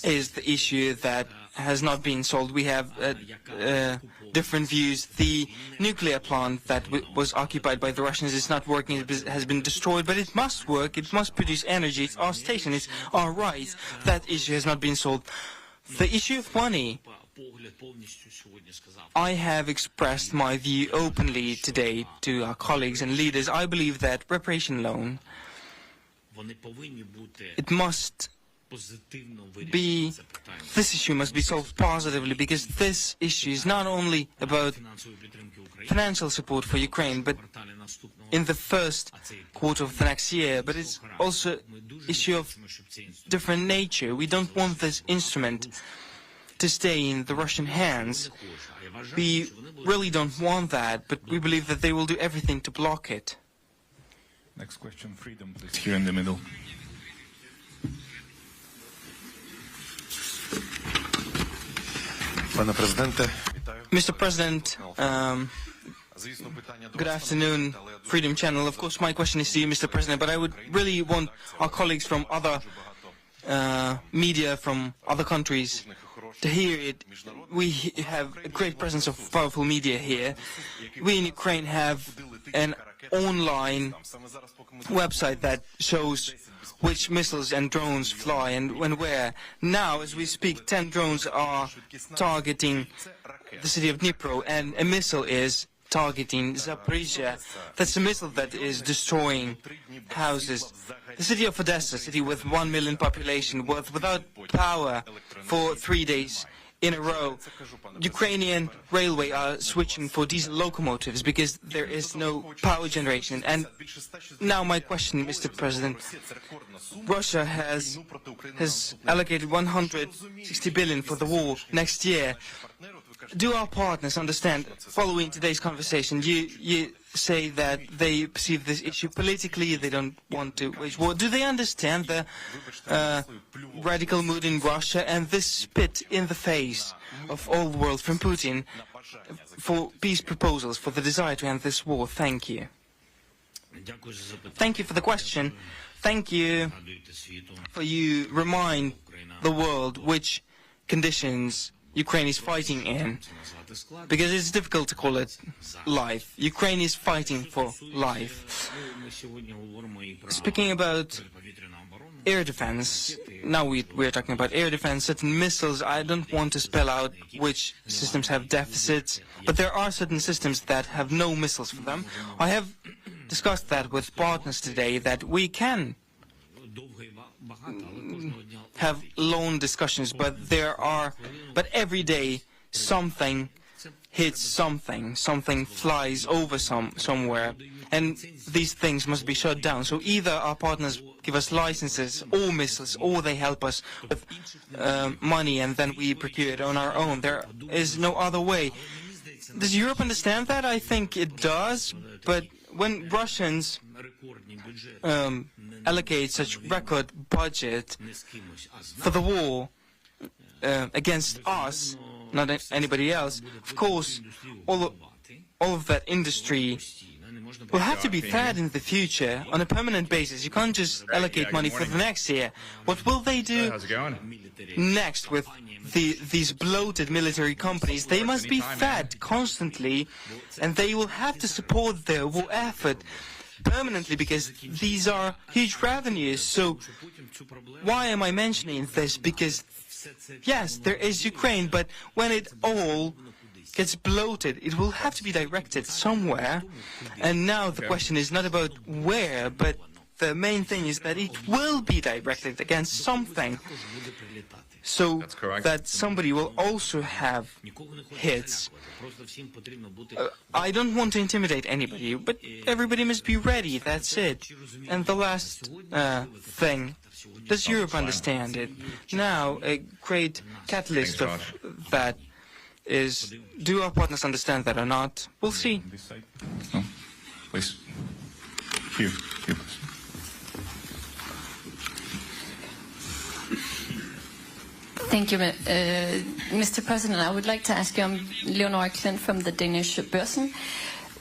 Speaker 18: is the issue that has not been solved. We have different views. The nuclear plant that was occupied by the Russians is not working. It has been destroyed, but it must work. It must produce energy. It's our station. It's our right. That issue has not been solved. The issue of money, I have expressed my view openly today to our colleagues and leaders. I believe that reparation loan, it must be, this issue must be solved positively, because this issue is not only about financial support for Ukraine, but in the first quarter of the next year, but it's also an issue of different nature. We don't want this instrument to stay in the Russian hands. We really don't want that, but we believe that they will do everything to block it.
Speaker 19: Next question, Freedom, please, here in the middle.
Speaker 18: Mr. President, good afternoon, Freedom Channel. Of course, my question is to you, Mr. President, but I would really want our colleagues from other media from other countries to hear it. We have a great presence of powerful media here. We in Ukraine have an online website that shows which missiles and drones fly and when where. Now, as we speak, 10 drones are targeting the city of Dnipro, and a missile is targeting Zaporizhia. That's a missile that is destroying houses. The city of Odessa, a city with 1 million population, was without power for 3 days in a row. Ukrainian railway are switching for diesel locomotives because there is no power generation. And now my question, Mr. President, Russia has allocated 160 billion for the war next year. Do our partners understand, following today's conversation, you say that they perceive this issue politically, they don't want to wage war. Do they understand the radical mood in Russia and this spit in the face of all the world from Putin for peace proposals, for the desire to end this war? Thank you. Thank you for the question. Thank you for you remind the world which conditions Ukraine is fighting in, because it's difficult to call it life. Ukraine is fighting for life. Speaking about air defense, now we're talking about air defense, certain missiles. I don't want to spell out which systems have deficits, but there are certain systems that have no missiles for them. I have discussed that with partners today, that we can have long discussions, but every day something hits something flies over somewhere, and these things must be shut down. So either our partners give us licenses or missiles, or they help us with money, and then we procure it on our own. There is no other way. Does Europe understand that? I think it does, but when Russians allocate such record budget for the war against us, not anybody else, of course, all of that industry will have to be fed in the future on a permanent basis. You can't just allocate money for the next year. What will they do next with these bloated military companies? They must be fed constantly, and they will have to support their war effort permanently, because these are huge revenues. So why am I mentioning this? Because yes, there is Ukraine, but when it all gets bloated, it will have to be directed somewhere. And now the question is not about where, but the main thing is that it will be directed against something, so that somebody will also have hits. I don't want to intimidate anybody, but everybody must be ready, that's it. And the last thing, does Europe understand it? Now, a great catalyst of that is, do our partners understand that or not? We'll see.
Speaker 19: No? Please. Here, please.
Speaker 3: Thank you, Mr. President. I would like to ask you, I'm Leonora Klint from the Danish Børsen.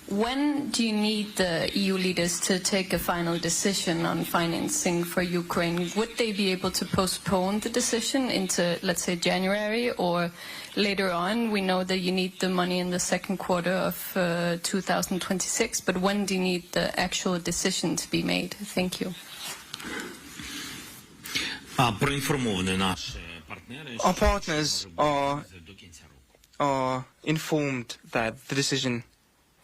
Speaker 3: When do you need the EU leaders to take a final decision on financing for Ukraine? Would they be able to postpone the decision into, let's say, January or later on? We know that you need the money in the second quarter of 2026, but when do you need the actual decision to be made? Thank you.
Speaker 18: Our partners are informed that the decision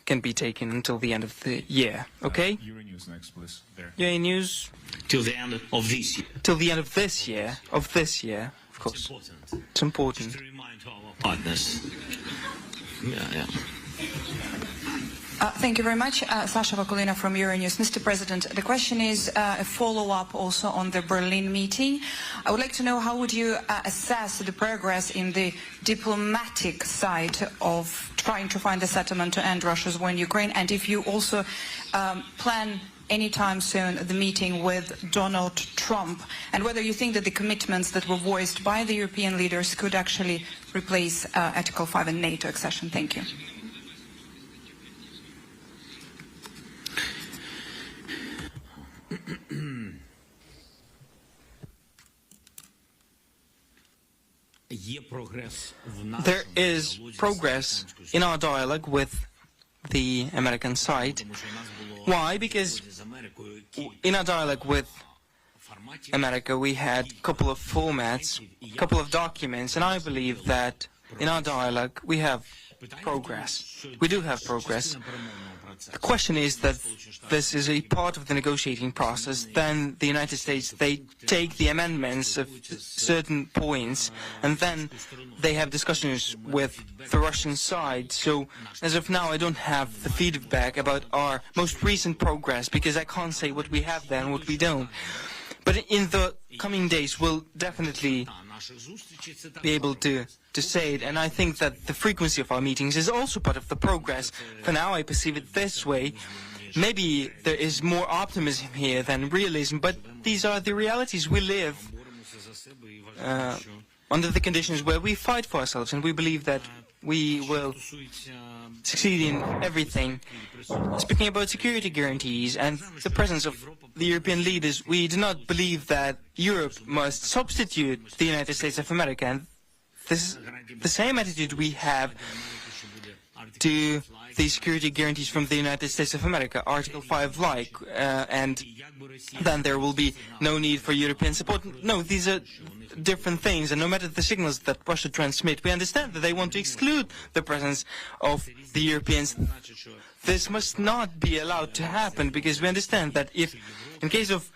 Speaker 18: can be taken until the end of the year. Okay?
Speaker 19: Euronews next, please. There.
Speaker 18: Euronews.
Speaker 17: Till the end of this year.
Speaker 18: Till the end of this year. Of this year, of course. It's important.
Speaker 17: Just to remind our partners. Yeah.
Speaker 12: Thank you very much. Sasha Vakulina from Euronews. Mr. President, the question is a follow-up also on the Berlin meeting. I would like to know, how would you assess the progress in the diplomatic side of trying to find a settlement to end Russia's war in Ukraine, and if you also plan anytime soon the meeting with Donald Trump, and whether you think that the commitments that were voiced by the European leaders could actually replace Article 5 and NATO accession. Thank you.
Speaker 18: There is progress in our dialogue with the American side. Why? Because in our dialogue with America, we had a couple of formats, a couple of documents, and I believe that in our dialogue we have progress. We do have progress. The question is that this is a part of the negotiating process. Then the United States, they take the amendments of certain points, and then they have discussions with the Russian side. So as of now, I don't have the feedback about our most recent progress, because I can't say what we have there and what we don't. But in the coming days, we'll definitely be able to say it, and I think that the frequency of our meetings is also part of the progress. For now, I perceive it this way. Maybe there is more optimism here than realism, but these are the realities. We live under the conditions where we fight for ourselves, and we believe that we will succeed in everything. Speaking about security guarantees and the presence of the European leaders, we do not believe that Europe must substitute the United States of America. And this is the same attitude we have to the security guarantees from the United States of America, Article 5-like, and then there will be no need for European support. No, these are different things, and no matter the signals that Russia transmit, we understand that they want to exclude the presence of the Europeans. This must not be allowed to happen, because we understand that if, in case of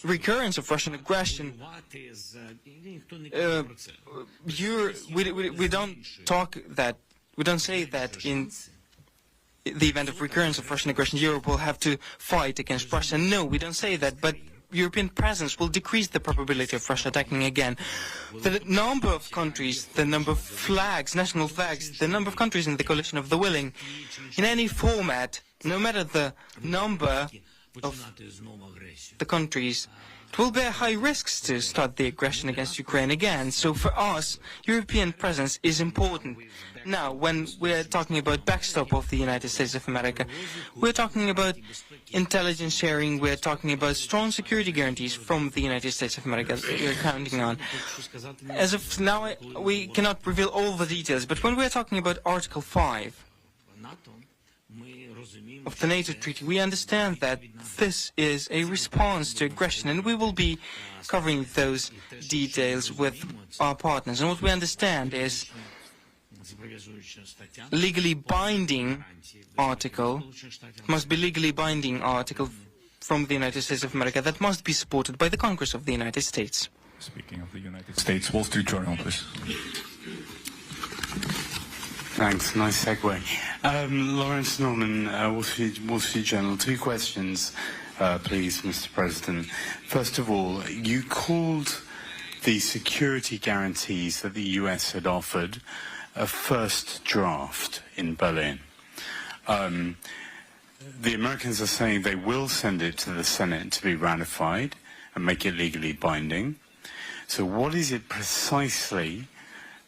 Speaker 18: recurrence of Russian aggression, we don't say that in the event of recurrence of Russian aggression, Europe will have to fight against Russia. No, we don't say that, but European presence will decrease the probability of Russia attacking again. The number of countries, the number of flags, national flags, the number of countries in the coalition of the willing, in any format, no matter the number of the countries, it will bear high risks to start the aggression against Ukraine again. So for us, European presence is important. Now, when we're talking about backstop of the United States of America, we're talking about intelligence sharing, we're talking about strong security guarantees from the United States of America that we're counting on. As of now, we cannot reveal all the details, but when we're talking about Article 5 of the NATO Treaty, we understand that this is a response to aggression, and we will be covering those details with our partners. And what we understand is legally binding article, must be legally binding article from the United States of America that must be supported by the Congress of the United States.
Speaker 19: Speaking of the United States, Wall Street Journal, please.
Speaker 4: Thanks, nice segue. Lawrence Norman, Wall Street Journal. Two questions, please, Mr. President. First of all, you called the security guarantees that the US had offered a first draft in Berlin. The Americans are saying they will send it to the Senate to be ratified and make it legally binding. So what is it precisely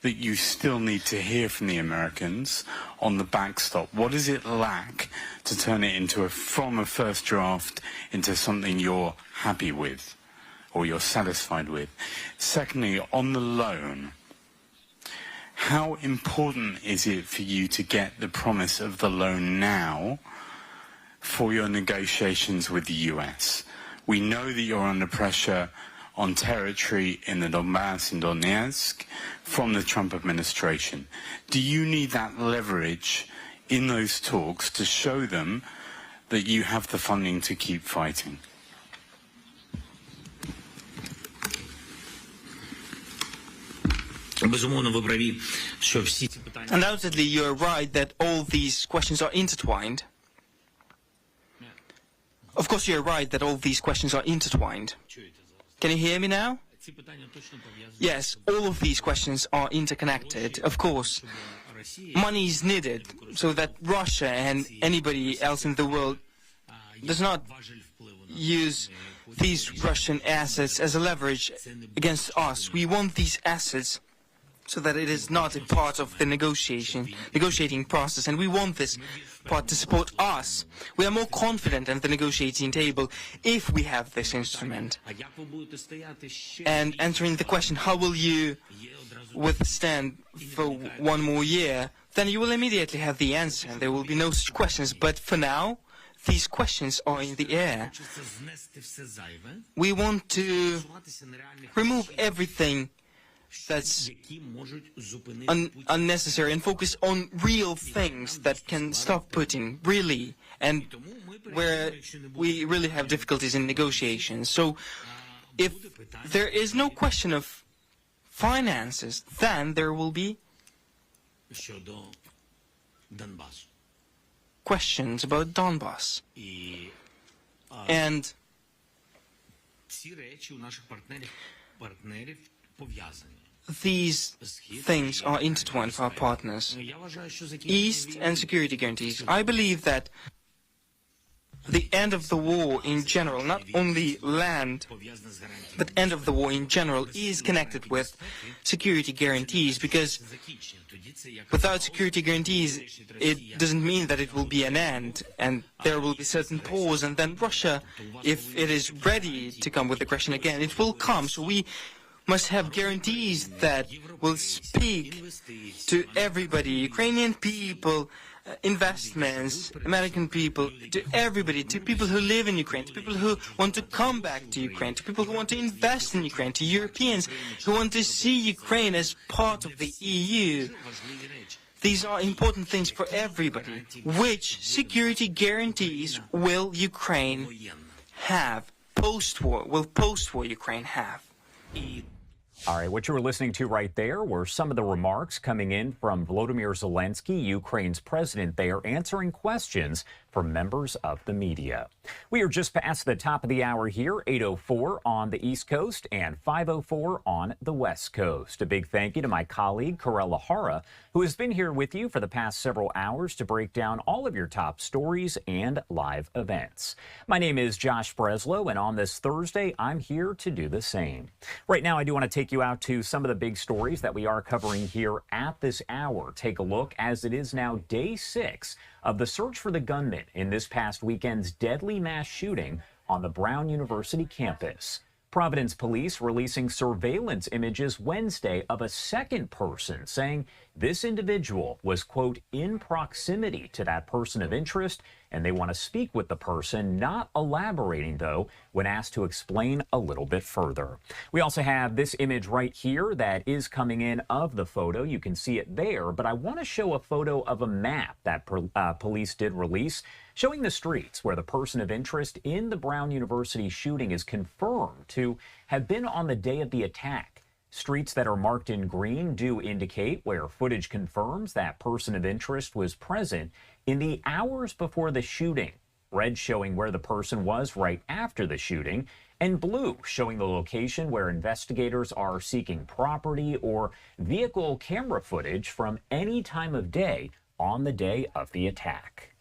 Speaker 4: that you still need to hear from the Americans on the backstop? What does it lack to turn it into from a first draft into something you're happy with or you're satisfied with? Secondly, on the loan, how important is it for you to get the promise of the loan now for your negotiations with the US? We know that you're under pressure on territory in the Donbass and Donetsk from the Trump administration. Do you need that leverage in those talks to show them that you have the funding to keep fighting?
Speaker 18: Undoubtedly, you're right that all these questions are intertwined. Of course, you're right that all these questions are intertwined. Can you hear me now? Yes, all of these questions are interconnected. Of course, money is needed so that Russia and anybody else in the world does not use these Russian assets as a leverage against us. We want these assets so that it is not a part of the negotiating process, and we want this part to support us. We are more confident at the negotiating table if we have this instrument. And answering the question, how will you withstand for one more year, then you will immediately have the answer, and there will be no such questions. But for now, these questions are in the air. We want to remove everything that's unnecessary and focus on real things that can stop Putin, really, and where we really have difficulties in negotiations. So if there is no question of finances, then there will be questions about Donbass. And these things are intertwined with our partners. East and security guarantees. I believe that the end of the war in general, not only land, but end of the war in general, is connected with security guarantees, because without security guarantees, it doesn't mean that it will be an end, and there will be certain pause, and then Russia, if it is ready to come with aggression again, it will come. So we must have guarantees that will speak to everybody, Ukrainian people, investments, American people, to everybody, to people who live in Ukraine, to people who want to come back to Ukraine, to people who want to invest in Ukraine, to Europeans who want to see Ukraine as part of the EU. These are important things for everybody. Which security guarantees will Ukraine have post-war? Will post-war Ukraine have?
Speaker 5: All right, what you were listening to right there were some of the remarks coming in from Volodymyr Zelenskyy, Ukraine's president there, answering questions from members of the media. We are just past the top of the hour here, 8:04 on the East Coast and 5:04 on the West Coast. A big thank you to my colleague, Karel Lahara, who has been here with you for the past several hours to break down all of your top stories and live events. My name is Josh Breslow, and on this Thursday, I'm here to do the same. Right now, I do want to take you out to some of the big stories that we are covering here at this hour. Take a look, as it is now day 6 of the search for the gunman in this past weekend's deadly mass shooting on the Brown University campus. Providence police releasing surveillance images Wednesday of a second person, saying this individual was, quote, in proximity to that person of interest, and they want to speak with the person, not elaborating, though, when asked to explain a little bit further. We also have this image right here that is coming in of the photo. You can see it there, but I want to show a photo of a map that police did release, showing the streets where the person of interest in the Brown University shooting is confirmed to have been on the day of the attack. Streets that are marked in green do indicate where footage confirms that person of interest was present in the hours before the shooting. Red showing where the person was right after the shooting, and blue showing the location where investigators are seeking property or vehicle camera footage from any time of day on the day of the attack.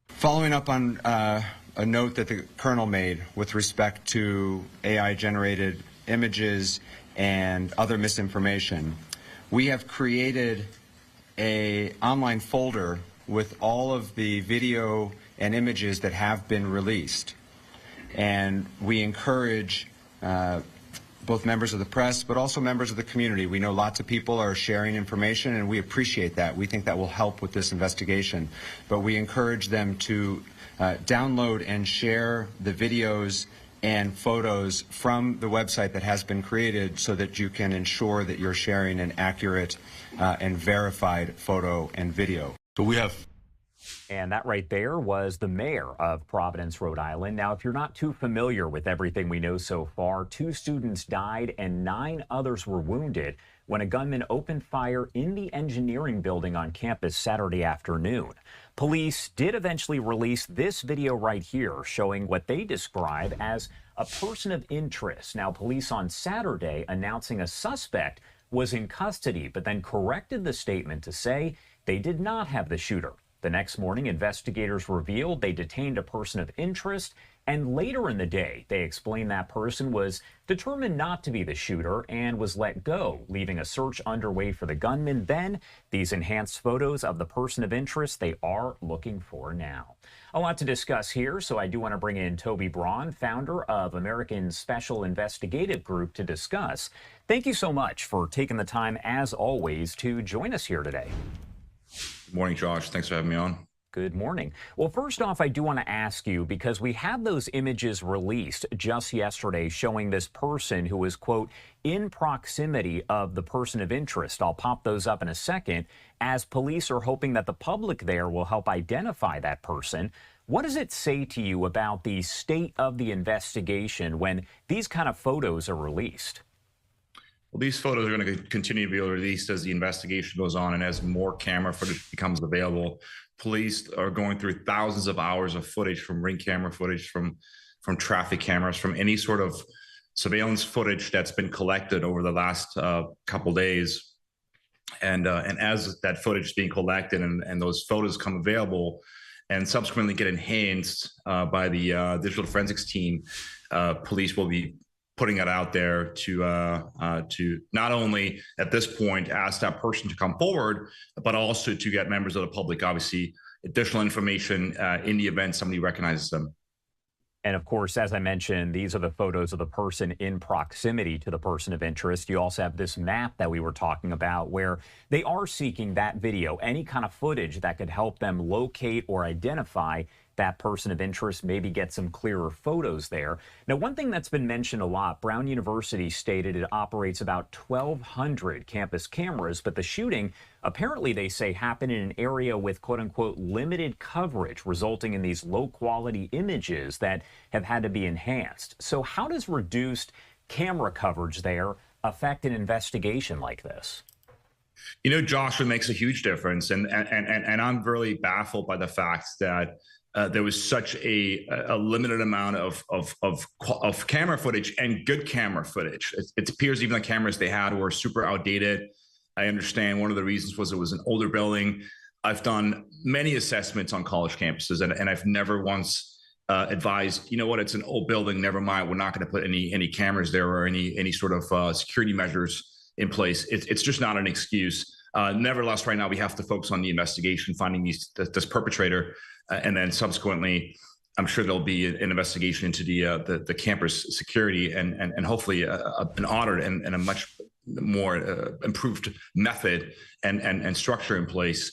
Speaker 8: Following up on a note that the Colonel made with respect to AI-generated images and other misinformation, we have created an online folder with all of the video and images that have been released. And we encourage both members of the press, but also members of the community. We know lots of people are sharing information, and we appreciate that. We think that will help with this investigation. But we encourage them to download and share the videos and photos from the website that has been created so that you can ensure that you're sharing an accurate and verified photo and video.
Speaker 5: So we have. And that right there was the mayor of Providence, Rhode Island. Now, if you're not too familiar with everything we know so far, 2 students died and 9 others were wounded when a gunman opened fire in the engineering building on campus Saturday afternoon. Police did eventually release this video right here showing what they describe as a person of interest. Now, police on Saturday announcing a suspect was in custody, but then corrected the statement to say they did not have the shooter. The next morning, investigators revealed they detained a person of interest And later in the day, they explained that person was determined not to be the shooter and was let go, leaving a search underway for the gunman. Then these enhanced photos of the person of interest they are looking for now. A lot to discuss here, so I do want to bring in Toby Braun, founder of American Special Investigative Group, to discuss. Thank you so much for taking the time, as always, to join us here today.
Speaker 7: Good morning, Josh. Thanks for having me on.
Speaker 5: Good morning. Well, first off, I do want to ask you, because we had those images released just yesterday showing this person who was, quote, in proximity of the person of interest. I'll pop those up in a second, as police are hoping that the public there will help identify that person. What does it say to you about the state of the investigation when these kind of photos are released?
Speaker 7: Well, these photos are going to continue to be released as the investigation goes on and as more camera footage becomes available. Police are going through thousands of hours of footage, from ring camera footage, from traffic cameras, from any sort of surveillance footage that's been collected over the last couple days. And as that footage is being collected and those photos come available and subsequently get enhanced by the digital forensics team, police will be putting it out there to not only at this point ask that person to come forward, but also to get members of the public, obviously, additional information in the event somebody recognizes them.
Speaker 5: And of course, as I mentioned, these are the photos of the person in proximity to the person of interest. You also have this map that we were talking about where they are seeking that video, any kind of footage that could help them locate or identify that person of interest, maybe get some clearer photos there. Now, one thing that's been mentioned a lot, Brown University stated it operates about 1,200 campus cameras, but the shooting, apparently they say, happened in an area with quote unquote limited coverage, resulting in these low quality images that have had to be enhanced. So how does reduced camera coverage there affect an investigation like this?
Speaker 7: You know, Josh, it makes a huge difference. And I'm really baffled by the fact that there was such a limited amount of camera footage, and good camera footage. It appears even the cameras they had were super outdated. I understand one of the reasons was it was an older building. I've done many assessments on college campuses, and I've never once advised, you know what, it's an old building, never mind, we're not going to put any cameras there or any sort of security measures in place. It's just not an excuse. Nevertheless, right now we have to focus on the investigation, finding this perpetrator, and then subsequently, I'm sure there'll be an investigation into the campus security and hopefully an audit and a much more improved method and structure in place.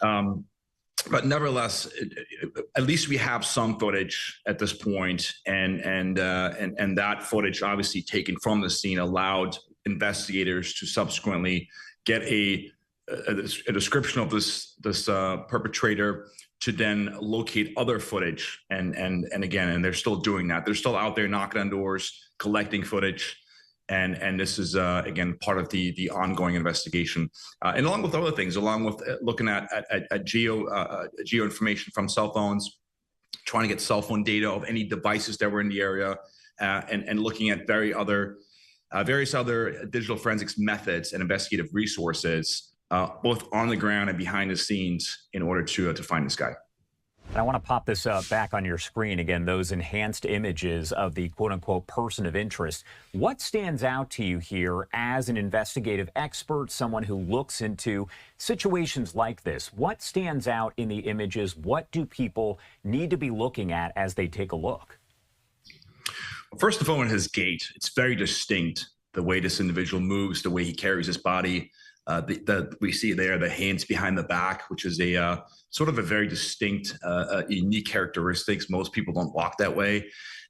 Speaker 7: But nevertheless, at least we have some footage at this point, and that footage, obviously taken from the scene, allowed investigators to subsequently get a description of this perpetrator, to then locate other footage, and they're still doing that. They're still out there knocking on doors, collecting footage, and this is again part of the ongoing investigation, and along with other things, along with looking at geo information from cell phones, trying to get cell phone data of any devices that were in the area, and looking at various other digital forensics methods and investigative resources, both on the ground and behind the scenes, in order to find this guy.
Speaker 5: And I want to pop this back on your screen again, those enhanced images of the quote-unquote person of interest. What stands out to you here as an investigative expert, someone who looks into situations like this? What stands out in the images? What do people need to be looking at as they take a look?
Speaker 7: First of all, in his gait, it's very distinct, the way this individual moves, the way he carries his body. We see there the hands behind the back, which is a sort of a very distinct, unique characteristics. Most people don't walk that way.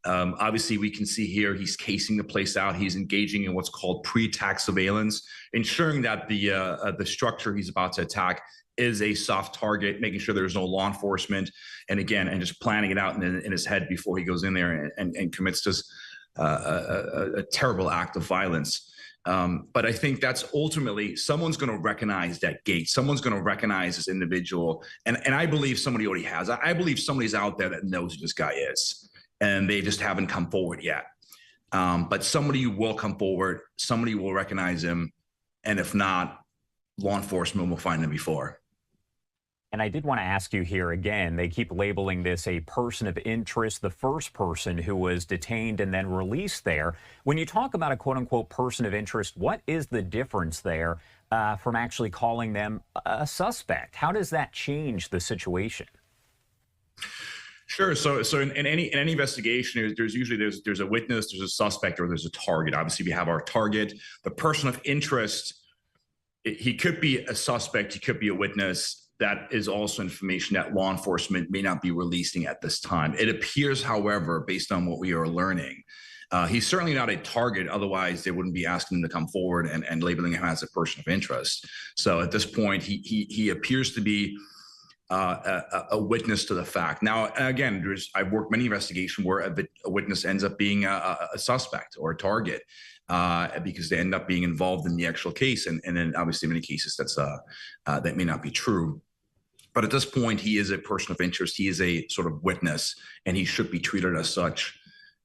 Speaker 7: Obviously, we can see here he's casing the place out. He's engaging in what's called pre-attack surveillance, ensuring that the structure he's about to attack is a soft target, making sure there's no law enforcement, and just planning it out in his head before he goes in there and commits this a terrible act of violence. But I think that's ultimately, someone's going to recognize that gait. Someone's going to recognize this individual. And I believe somebody already has. I believe somebody's out there that knows who this guy is, and they just haven't come forward yet. But somebody will come forward. Somebody will recognize him. And if not, law enforcement will find him before.
Speaker 5: And I did want to ask you here again, they keep labeling this a person of interest, the first person who was detained and then released there. When you talk about a quote-unquote person of interest, what is the difference there from actually calling them a suspect? How does that change the situation?
Speaker 7: Sure. So in any investigation, there's usually there's a witness, there's a suspect, or there's a target. Obviously, we have our target. The person of interest, he could be a suspect, he could be a witness. That is also information that law enforcement may not be releasing at this time. It appears, however, based on what we are learning, he's certainly not a target. Otherwise, they wouldn't be asking him to come forward and labeling him as a person of interest. So at this point, he appears to be a witness to the fact. Now, again, I've worked many investigations where a witness ends up being a suspect or a target because they end up being involved in the actual case. And then obviously in many cases that may not be true. But at this point, he is a person of interest. He is a sort of witness, and he should be treated as such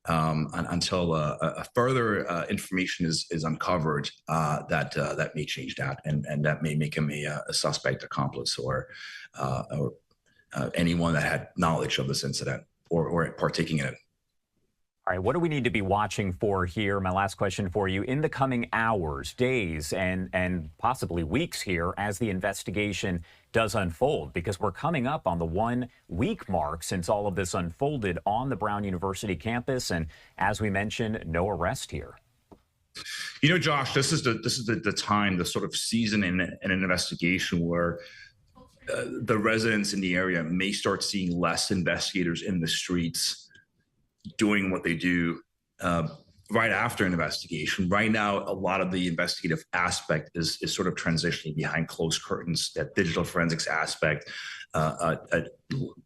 Speaker 7: until a further information is uncovered that may change that, and that may make him a suspect, accomplice, or anyone that had knowledge of this incident or partaking in it.
Speaker 5: All right, what do we need to be watching for here? My last question for you, in the coming hours, days, and possibly weeks here as the investigation does unfold, because we're coming up on the 1 week mark since all of this unfolded on the Brown University campus. And as we mentioned, no arrest here.
Speaker 7: You know, Josh, this is the time, the sort of season in an investigation where the residents in the area may start seeing less investigators in the streets doing what they do right after an investigation. Right now, a lot of the investigative aspect is sort of transitioning behind closed curtains. That digital forensics aspect,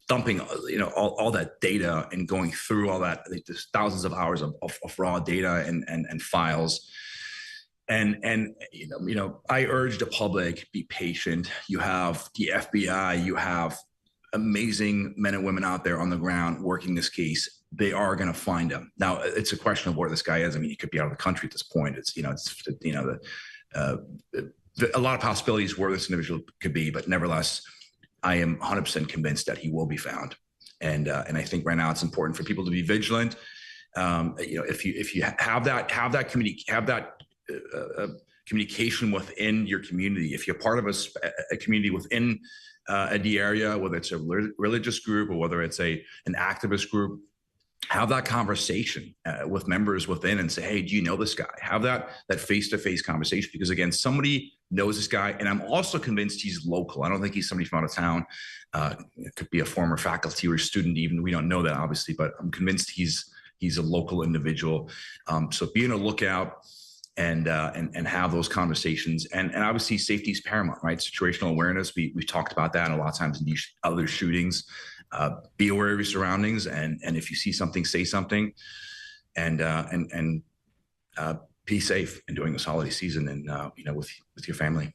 Speaker 7: dumping, all that data and going through all that. There's thousands of hours of raw data and files. And I urge the public, be patient. You have the FBI, you have amazing men and women out there on the ground working this case. They are going to find him. Now, it's a question of where this guy is. I mean, he could be out of the country at this point. A lot of possibilities where this individual could be, but nevertheless, I am 100% convinced that he will be found. And I think right now it's important for people to be vigilant. If you have that communication within your community, if you're part of a community within the area, whether it's a religious group or whether it's an activist group, have that conversation with members within and say, hey, do you know this guy? Have that face-to-face conversation, because again, somebody knows this guy. And I'm also convinced he's local. I don't think he's somebody from out of town. It could be a former faculty or student even. We don't know that, obviously, but I'm convinced he's a local individual. So be on a lookout and have those conversations. And obviously safety is paramount, right? Situational awareness. We've talked about that a lot of times in these other shootings. Be aware of your surroundings, and if you see something, say something, and be safe in during this holiday season and with your family.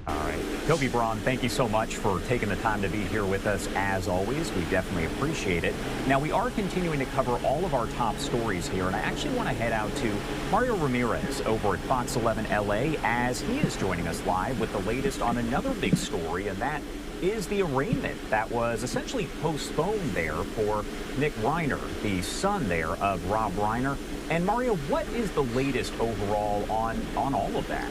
Speaker 5: All right, Toby Braun, thank you so much for taking the time to be here with us. As always, we definitely appreciate it. Now, we are continuing to cover all of our top stories here, and I actually want to head out to Mario Ramirez over at Fox 11 LA as he is joining us live with the latest on another big story, and that is the arraignment that was essentially postponed there for Nick Reiner, the son there of Rob Reiner. And Mario, what is the latest overall on all of that?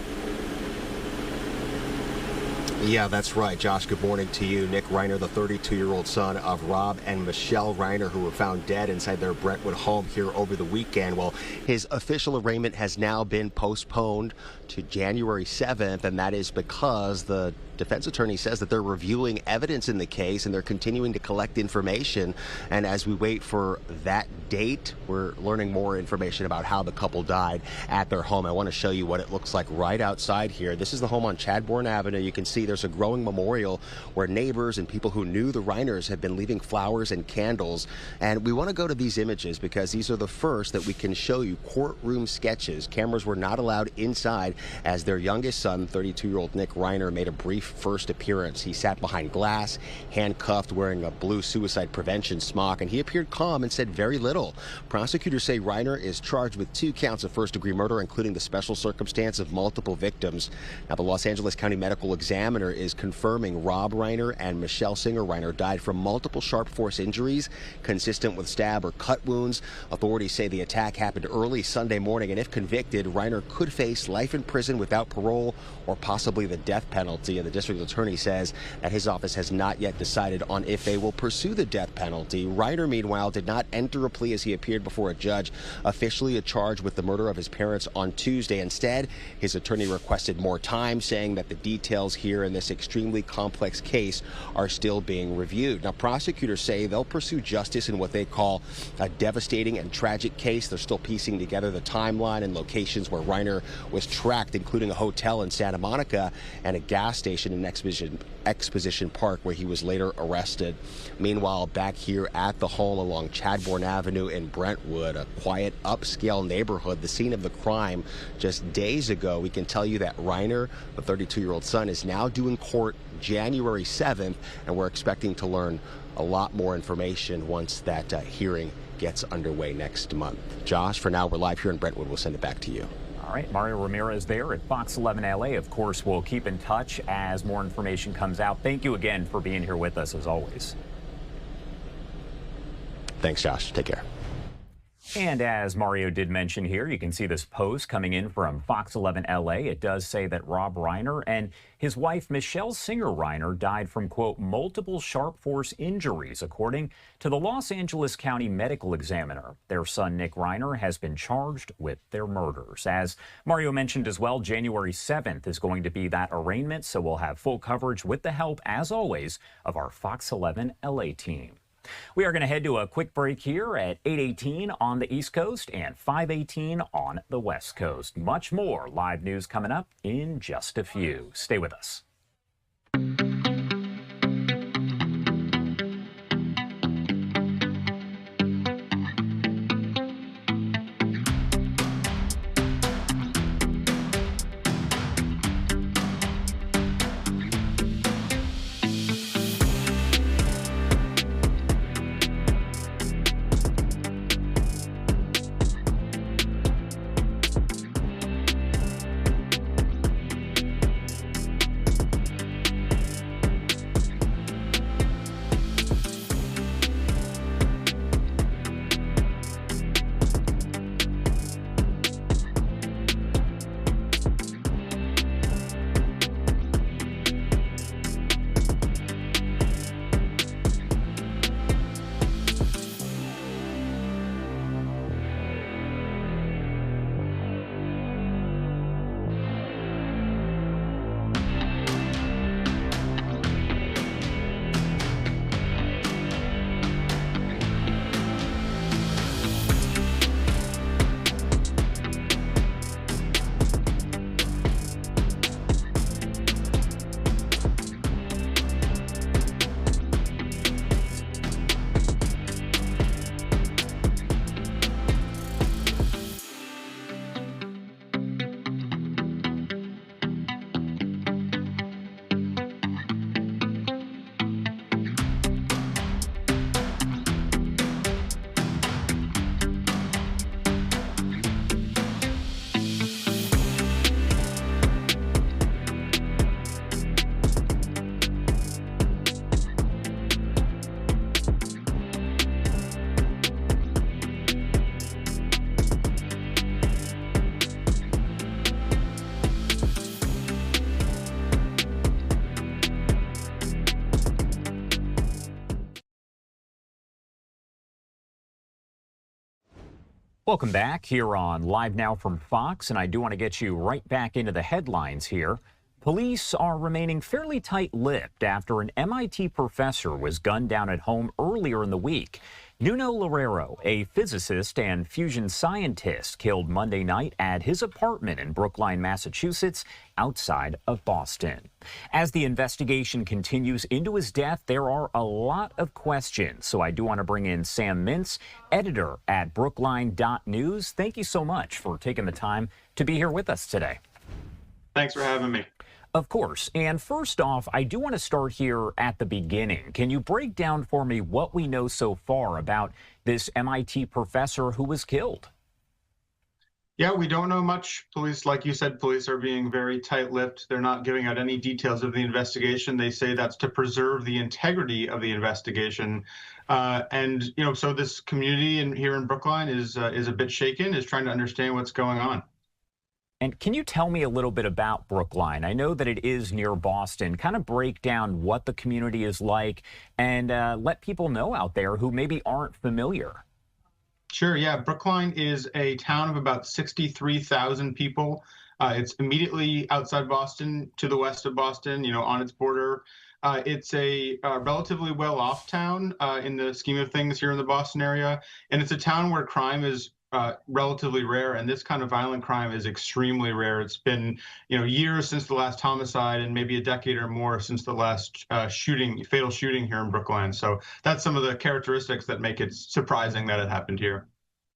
Speaker 11: Yeah, that's right, Josh. Good morning to you. Nick Reiner, the 32-year-old son of Rob and Michelle Reiner, who were found dead inside their Brentwood home here over the weekend. Well, his official arraignment has now been postponed to January 7th, and that is because the defense attorney says that they're reviewing evidence in the case and they're continuing to collect information. And as we wait for that date, we're learning more information about how the couple died at their home. I want to show you what it looks like right outside here. This is the home on Chadbourne Avenue. You can see there's a growing memorial where neighbors and people who knew the Reiners have been leaving flowers and candles. And we want to go to these images because these are the first that we can show you courtroom sketches. Cameras were not allowed inside as their youngest son, 32-year-old Nick Reiner, made a brief first appearance. He sat behind glass, handcuffed, wearing a blue suicide prevention smock, and he appeared calm and said very little. Prosecutors say Reiner is charged with 2 counts of first-degree murder, including the special circumstance of multiple victims. Now, the Los Angeles County Medical Examiner Examiner is confirming Rob Reiner and Michelle Singer Reiner died from multiple sharp force injuries consistent with stab or cut wounds. Authorities say the attack happened early Sunday morning, and if convicted, Reiner could face life in prison without parole or possibly the death penalty. And the district attorney says that his office has not yet decided on if they will pursue the death penalty. Reiner, meanwhile, did not enter a plea as he appeared before a judge officially charged with the murder of his parents on Tuesday. Instead, his attorney requested more time, saying that the details here in this extremely complex case are still being reviewed. Now, prosecutors say they'll pursue justice in what they call a devastating and tragic case. They're still piecing together the timeline and locations where Reiner was tracked, including a hotel in Santa Monica and a gas station in Exposition Park, where he was later arrested. Meanwhile, back here at the home along Chadbourne Avenue in Brentwood, a quiet, upscale neighborhood, the scene of the crime just days ago, we can tell you that Reiner, the 32-year-old son, is now due in court January 7th, and we're expecting to learn a lot more information once that hearing gets underway next month. Josh, for now, we're live here in Brentwood. We'll send it back to you.
Speaker 5: All right, Mario Ramirez there at Fox 11 LA. Of course, we'll keep in touch as more information comes out. Thank you again for being here with us, as always.
Speaker 11: Thanks, Josh. Take care.
Speaker 5: And as Mario did mention here, you can see this post coming in from Fox 11 LA. It does say that Rob Reiner and his wife, Michelle Singer Reiner, died from, quote, multiple sharp force injuries, according to the Los Angeles County Medical Examiner. Their son, Nick Reiner, has been charged with their murders. As Mario mentioned as well, January 7th is going to be that arraignment, so we'll have full coverage with the help, as always, of our Fox 11 LA team. We are going to head to a quick break here at 8:18 on the East Coast and 5:18 on the West Coast. Much more live news coming up in just a few. Stay with us. Welcome back here on Live Now from Fox, and I do want to get you right back into the headlines here. Police are remaining fairly tight-lipped after an MIT professor was gunned down at home earlier in the week. Nuno Loureiro, a physicist and fusion scientist, killed Monday night at his apartment in Brookline, Massachusetts, outside of Boston. As the investigation continues into his death, there are a lot of questions. So I do want to bring in Sam Mintz, editor at Brookline.News. Thank you so much for taking the time to be here with us today.
Speaker 9: Thanks for having me.
Speaker 5: Of course. And first off, I do want to start here at the beginning. Can you break down for me what we know so far about this MIT professor who was killed?
Speaker 9: Yeah, we don't know much. Police, like you said, police are being very tight-lipped. They're not giving out any details of the investigation. They say that's to preserve the integrity of the investigation. And, you know, so this community here in Brookline is a bit shaken, is trying to understand what's going on.
Speaker 5: And can you tell me a little bit about Brookline? I know that it is near Boston. Kind of break down what the community is like and let people know out there who maybe aren't familiar.
Speaker 9: Sure, yeah. Brookline is a town of about 63,000 people. It's immediately outside Boston, to the west of Boston, you know, on its border. It's a relatively well-off town in the scheme of things here in the Boston area. And it's a town where crime is relatively rare, and this kind of violent crime is extremely rare. It's been, you know, years since the last homicide and maybe a decade or more since the last fatal shooting here in Brookline. So that's some of the characteristics that make it surprising that it happened here.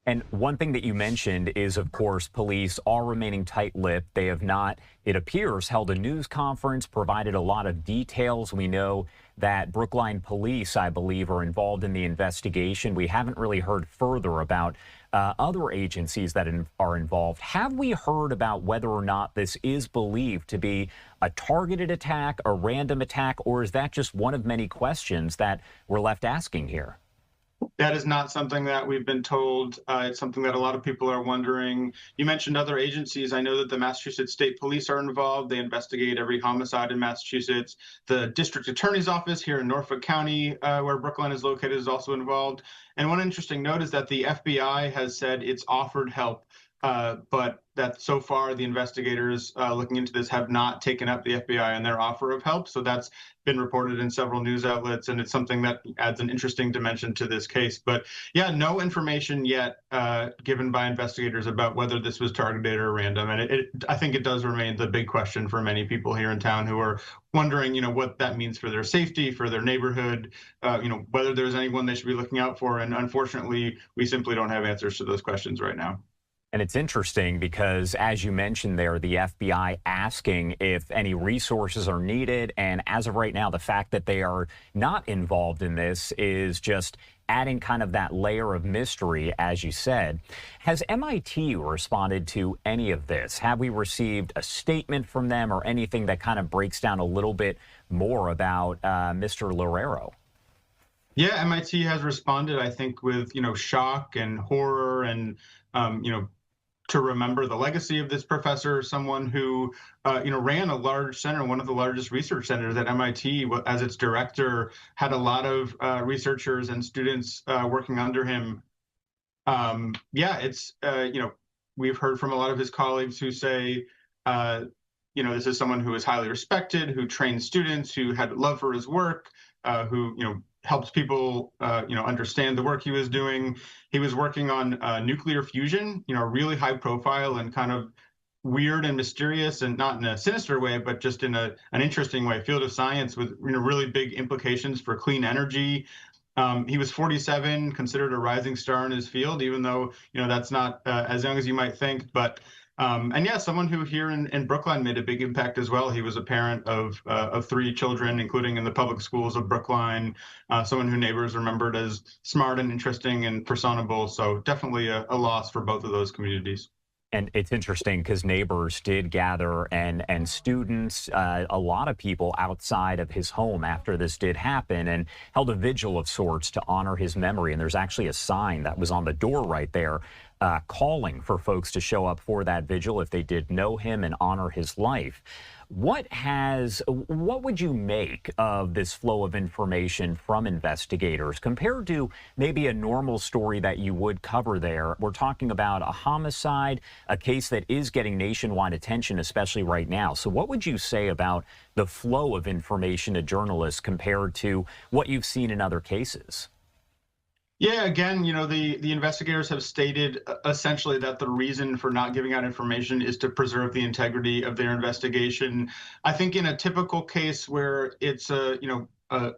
Speaker 5: And one thing that you mentioned is, of course, police are remaining tight-lipped. They have not, it appears, held a news conference, provided a lot of details. We know that Brookline police, I believe, are involved in the investigation. We haven't really heard further about other agencies that are involved. Have we heard about whether or not this is believed to be a targeted attack, a random attack, or is that just one of many questions that we're left asking here?
Speaker 9: That is not something that we've been told. It's something that a lot of people are wondering. You mentioned other agencies. I know that the Massachusetts State Police are involved. They investigate every homicide in Massachusetts. The District Attorney's Office here in Norfolk County, where Brookline is located, is also involved. And one interesting note is that the FBI has said it's offered help, but that so far the investigators looking into this have not taken up the FBI and their offer of help. So that's been reported in several news outlets, and it's something that adds an interesting dimension to this case. But yeah, no information yet given by investigators about whether this was targeted or random. And I think it does remain the big question for many people here in town who are wondering, you know, what that means for their safety, for their neighborhood, you know, whether there's anyone they should be looking out for. And unfortunately, we simply don't have answers to those questions right now.
Speaker 5: And it's interesting because, as you mentioned there, the FBI asking if any resources are needed. And as of right now, the fact that they are not involved in this is just adding kind of that layer of mystery, as you said. Has MIT responded to any of this? Have we received a statement from them or anything that kind of breaks down a little bit more about Mr. Loureiro?
Speaker 9: Yeah, MIT has responded, I think, with, you know, shock and horror and, you know, to remember the legacy of this professor, someone who, you know, ran a large center, one of the largest research centers at MIT. As its director, had a lot of researchers and students working under him. Yeah, it's, you know, we've heard from a lot of his colleagues who say, you know, this is someone who is highly respected, who trained students, who had love for his work, who, you know, helps people, you know, understand the work he was doing. He was working on nuclear fusion, you know, really high profile and kind of weird and mysterious, and not in a sinister way, but just in an interesting way, field of science with, you know, really big implications for clean energy. He was 47, considered a rising star in his field, even though, you know, that's not as young as you might think. But and yeah, someone who here in Brookline made a big impact as well. He was a parent of 3 children, including in the public schools of Brookline. Someone who neighbors remembered as smart and interesting and personable. So definitely a loss for both of those communities.
Speaker 5: And it's interesting because neighbors did gather and students, a lot of people outside of his home after this did happen, and held a vigil of sorts to honor his memory. And there's actually a sign that was on the door right there calling for folks to show up for that vigil if they did know him and honor his life. What would you make of this flow of information from investigators compared to maybe a normal story that you would cover there? We're talking about a homicide, a case that is getting nationwide attention, especially right now. So what would you say about the flow of information to journalists compared to what you've seen in other cases?
Speaker 9: Yeah, again, you know, the investigators have stated essentially that the reason for not giving out information is to preserve the integrity of their investigation. I think in a typical case where it's a, you know, a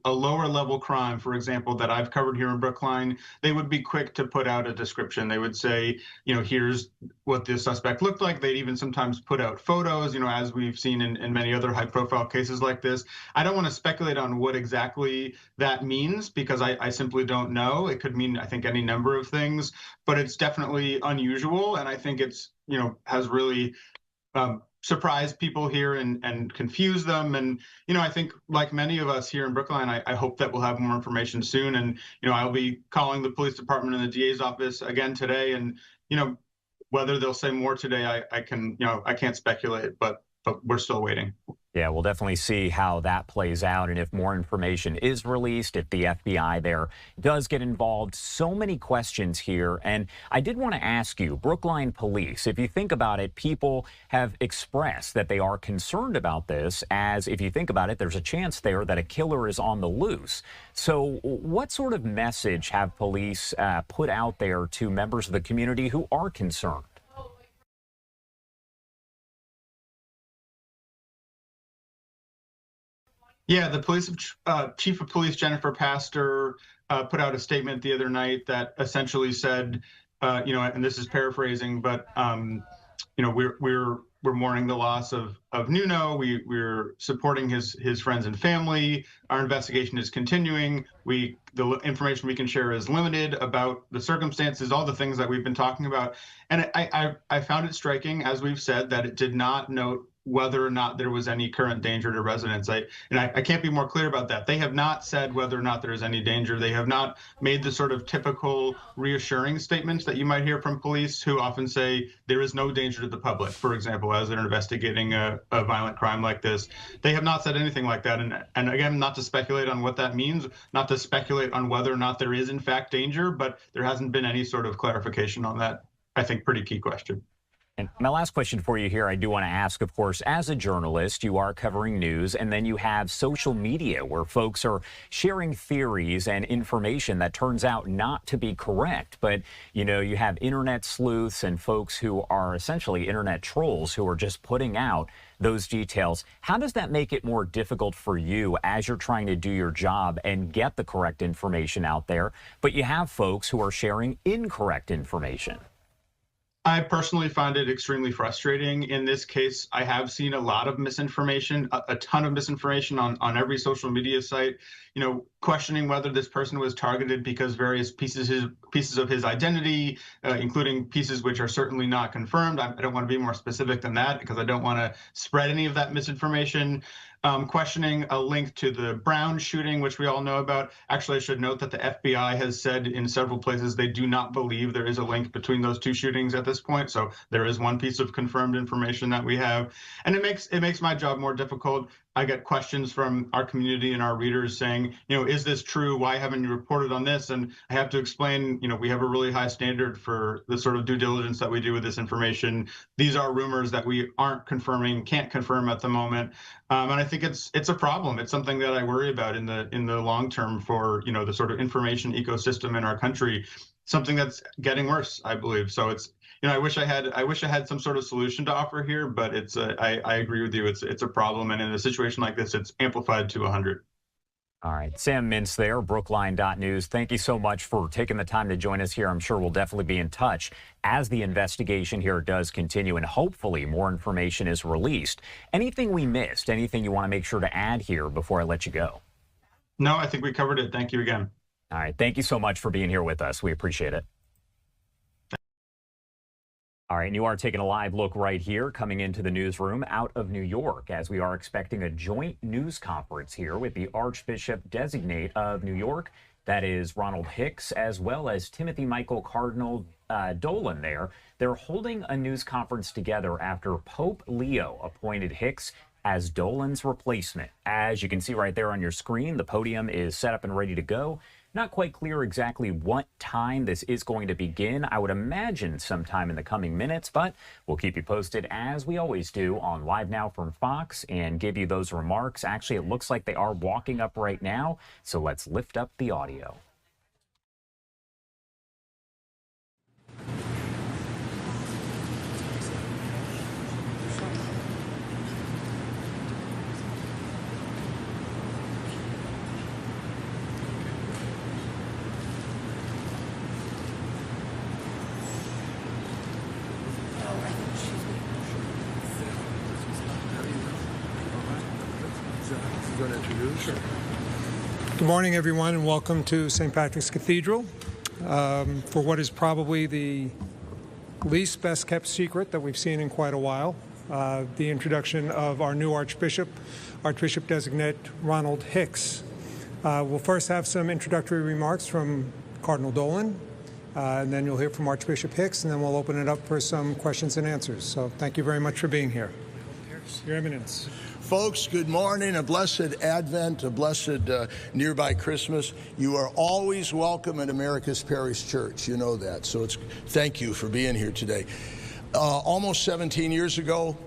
Speaker 9: lower level crime, for example, that I've covered here in Brookline, they would be quick to put out a description. They would say, here's what the suspect looked like. They'd even sometimes put out photos, as we've seen in many other high profile cases like this. I don't want to speculate on what exactly that means because I simply don't know. It could mean, I think, any number of things, but it's definitely unusual. And I think it's, has really surprise people here and confuse them. And, I think like many of us here in Brookline, I hope that we'll have more information soon. And, I'll be calling the police department and the DA's office again today. And, whether they'll say more today, I can't speculate, but we're still waiting.
Speaker 5: Yeah, we'll definitely see how that plays out and if more information is released, if the FBI there does get involved. So many questions here. And I did want to ask you, Brookline police, if you think about it, people have expressed that they are concerned about this, as if you think about it, there's a chance there that a killer is on the loose. So what sort of message have police put out there to members of the community who are concerned?
Speaker 9: Yeah, the chief of police, Jennifer Pastor, put out a statement the other night that essentially said, and this is paraphrasing, but we're mourning the loss of Nuno. We're supporting his friends and family. Our investigation is continuing. The information we can share is limited about the circumstances, all the things that we've been talking about. And I found it striking, as we've said, that it did not note whether or not there was any current danger to residents. I can't be more clear about that. They have not said whether or not there is any danger. They have not made the sort of typical reassuring statements that you might hear from police who often say there is no danger to the public, for example, as they're investigating a violent crime like this. They have not said anything like that. And again, not to speculate on what that means, not to speculate on whether or not there is in fact danger, but there hasn't been any sort of clarification on that, I think, pretty key question.
Speaker 5: And my last question for you here, I do want to ask, of course, as a journalist, you are covering news, and then you have social media where folks are sharing theories and information that turns out not to be correct. But, you have internet sleuths and folks who are essentially internet trolls who are just putting out those details. How does that make it more difficult for you as you're trying to do your job and get the correct information out there, but you have folks who are sharing incorrect information?
Speaker 9: I personally find it extremely frustrating. In this case, I have seen a lot of misinformation, a ton of misinformation on every social media site, questioning whether this person was targeted because various pieces of his identity, including pieces which are certainly not confirmed. I don't want to be more specific than that because I don't want to spread any of that misinformation. Questioning a link to the Brown shooting, which we all know about. Actually, I should note that the FBI has said in several places they do not believe there is a link between those two shootings at this point. So there is one piece of confirmed information that we have. And it makes my job more difficult. I get questions from our community and our readers saying, is this true? Why haven't you reported on this? And I have to explain, we have a really high standard for the sort of due diligence that we do with this information. These are rumors that we aren't confirming, can't confirm at the moment. And I think it's a problem. It's something that I worry about in the long term for, the sort of information ecosystem in our country, something that's getting worse, I believe. So it's, I wish I had some sort of solution to offer here, but I agree with you. It's a problem. And in a situation like this, it's amplified to 100.
Speaker 5: All right. Sam Mintz there, Brookline.News. Thank you so much for taking the time to join us here. I'm sure we'll definitely be in touch as the investigation here does continue and hopefully more information is released. Anything we missed, anything you want to make sure to add here before I let you go?
Speaker 9: No, I think we covered it. Thank you again.
Speaker 5: All right. Thank you so much for being here with us. We appreciate it. All right, and you are taking a live look right here, coming into the newsroom out of New York, as we are expecting a joint news conference here with the Archbishop Designate of New York. That is Ronald Hicks, as well as Timothy Michael Cardinal Dolan there. They're holding a news conference together after Pope Leo appointed Hicks as Dolan's replacement. As you can see right there on your screen, the podium is set up and ready to go. Not quite clear exactly what time this is going to begin. I would imagine sometime in the coming minutes, but we'll keep you posted as we always do on Live Now from Fox and give you those remarks. Actually, it looks like they are walking up right now, so let's lift up the audio.
Speaker 13: going to introduce? Sure. Good morning, everyone, and welcome to St. Patrick's Cathedral for what is probably the least best-kept secret that we've seen in quite a while, the introduction of our new Archbishop, Archbishop-designate Ronald Hicks. We'll first have some introductory remarks from Cardinal Dolan, and then you'll hear from Archbishop Hicks, and then we'll open it up for some questions and answers. So thank you very much for being here. Your Eminence.
Speaker 22: Folks, good morning, a blessed Advent, a blessed nearby Christmas. You are always welcome at America's Parish Church. You know that. So thank you for being here today. Almost 17 years ago,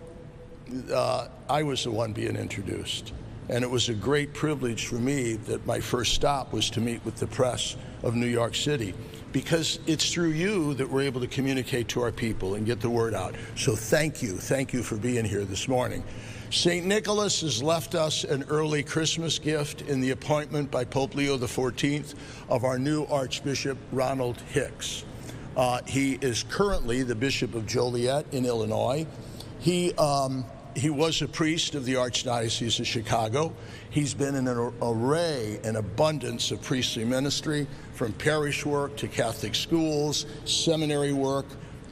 Speaker 22: I was the one being introduced. And it was a great privilege for me that my first stop was to meet with the press of New York City, because it's through you that we're able to communicate to our people and get the word out. So thank you for being here this morning. St. Nicholas has left us an early Christmas gift in the appointment by Pope Leo XIV of our new Archbishop Ronald Hicks. He is currently the Bishop of Joliet in Illinois. He was a priest of the Archdiocese of Chicago. He's been in an array and abundance of priestly ministry, from parish work to Catholic schools, seminary work,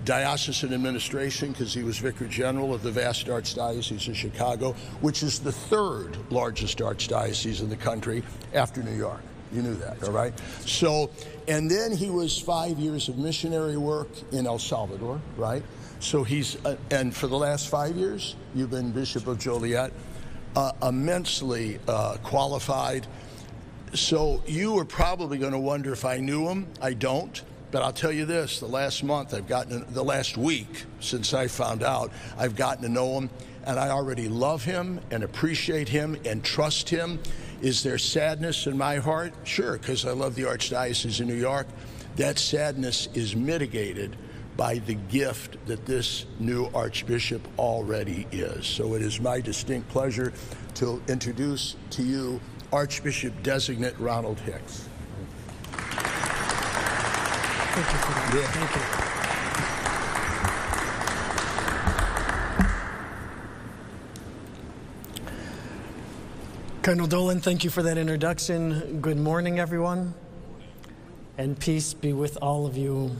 Speaker 22: diocesan administration, because he was Vicar General of the vast Archdiocese of Chicago, which is the third largest archdiocese in the country after New York. You knew that, all right? So, and then he was 5 years of missionary work in El Salvador, right? So he's, and for the last 5 years, you've been Bishop of Joliet, immensely qualified. So you are probably going to wonder if I knew him. I don't. But I'll tell you this, the last week since I found out, I've gotten to know him, and I already love him and appreciate him and trust him. Is there sadness in my heart? Sure, because I love the Archdiocese of New York. That sadness is mitigated by the gift that this new Archbishop already is. So it is my distinct pleasure to introduce to you Archbishop-designate Ronald Hicks.
Speaker 13: Thank you for that.
Speaker 22: Yeah.
Speaker 13: Thank you.
Speaker 23: Cardinal Dolan, thank you for that introduction. Good morning, everyone, and peace be with all of you.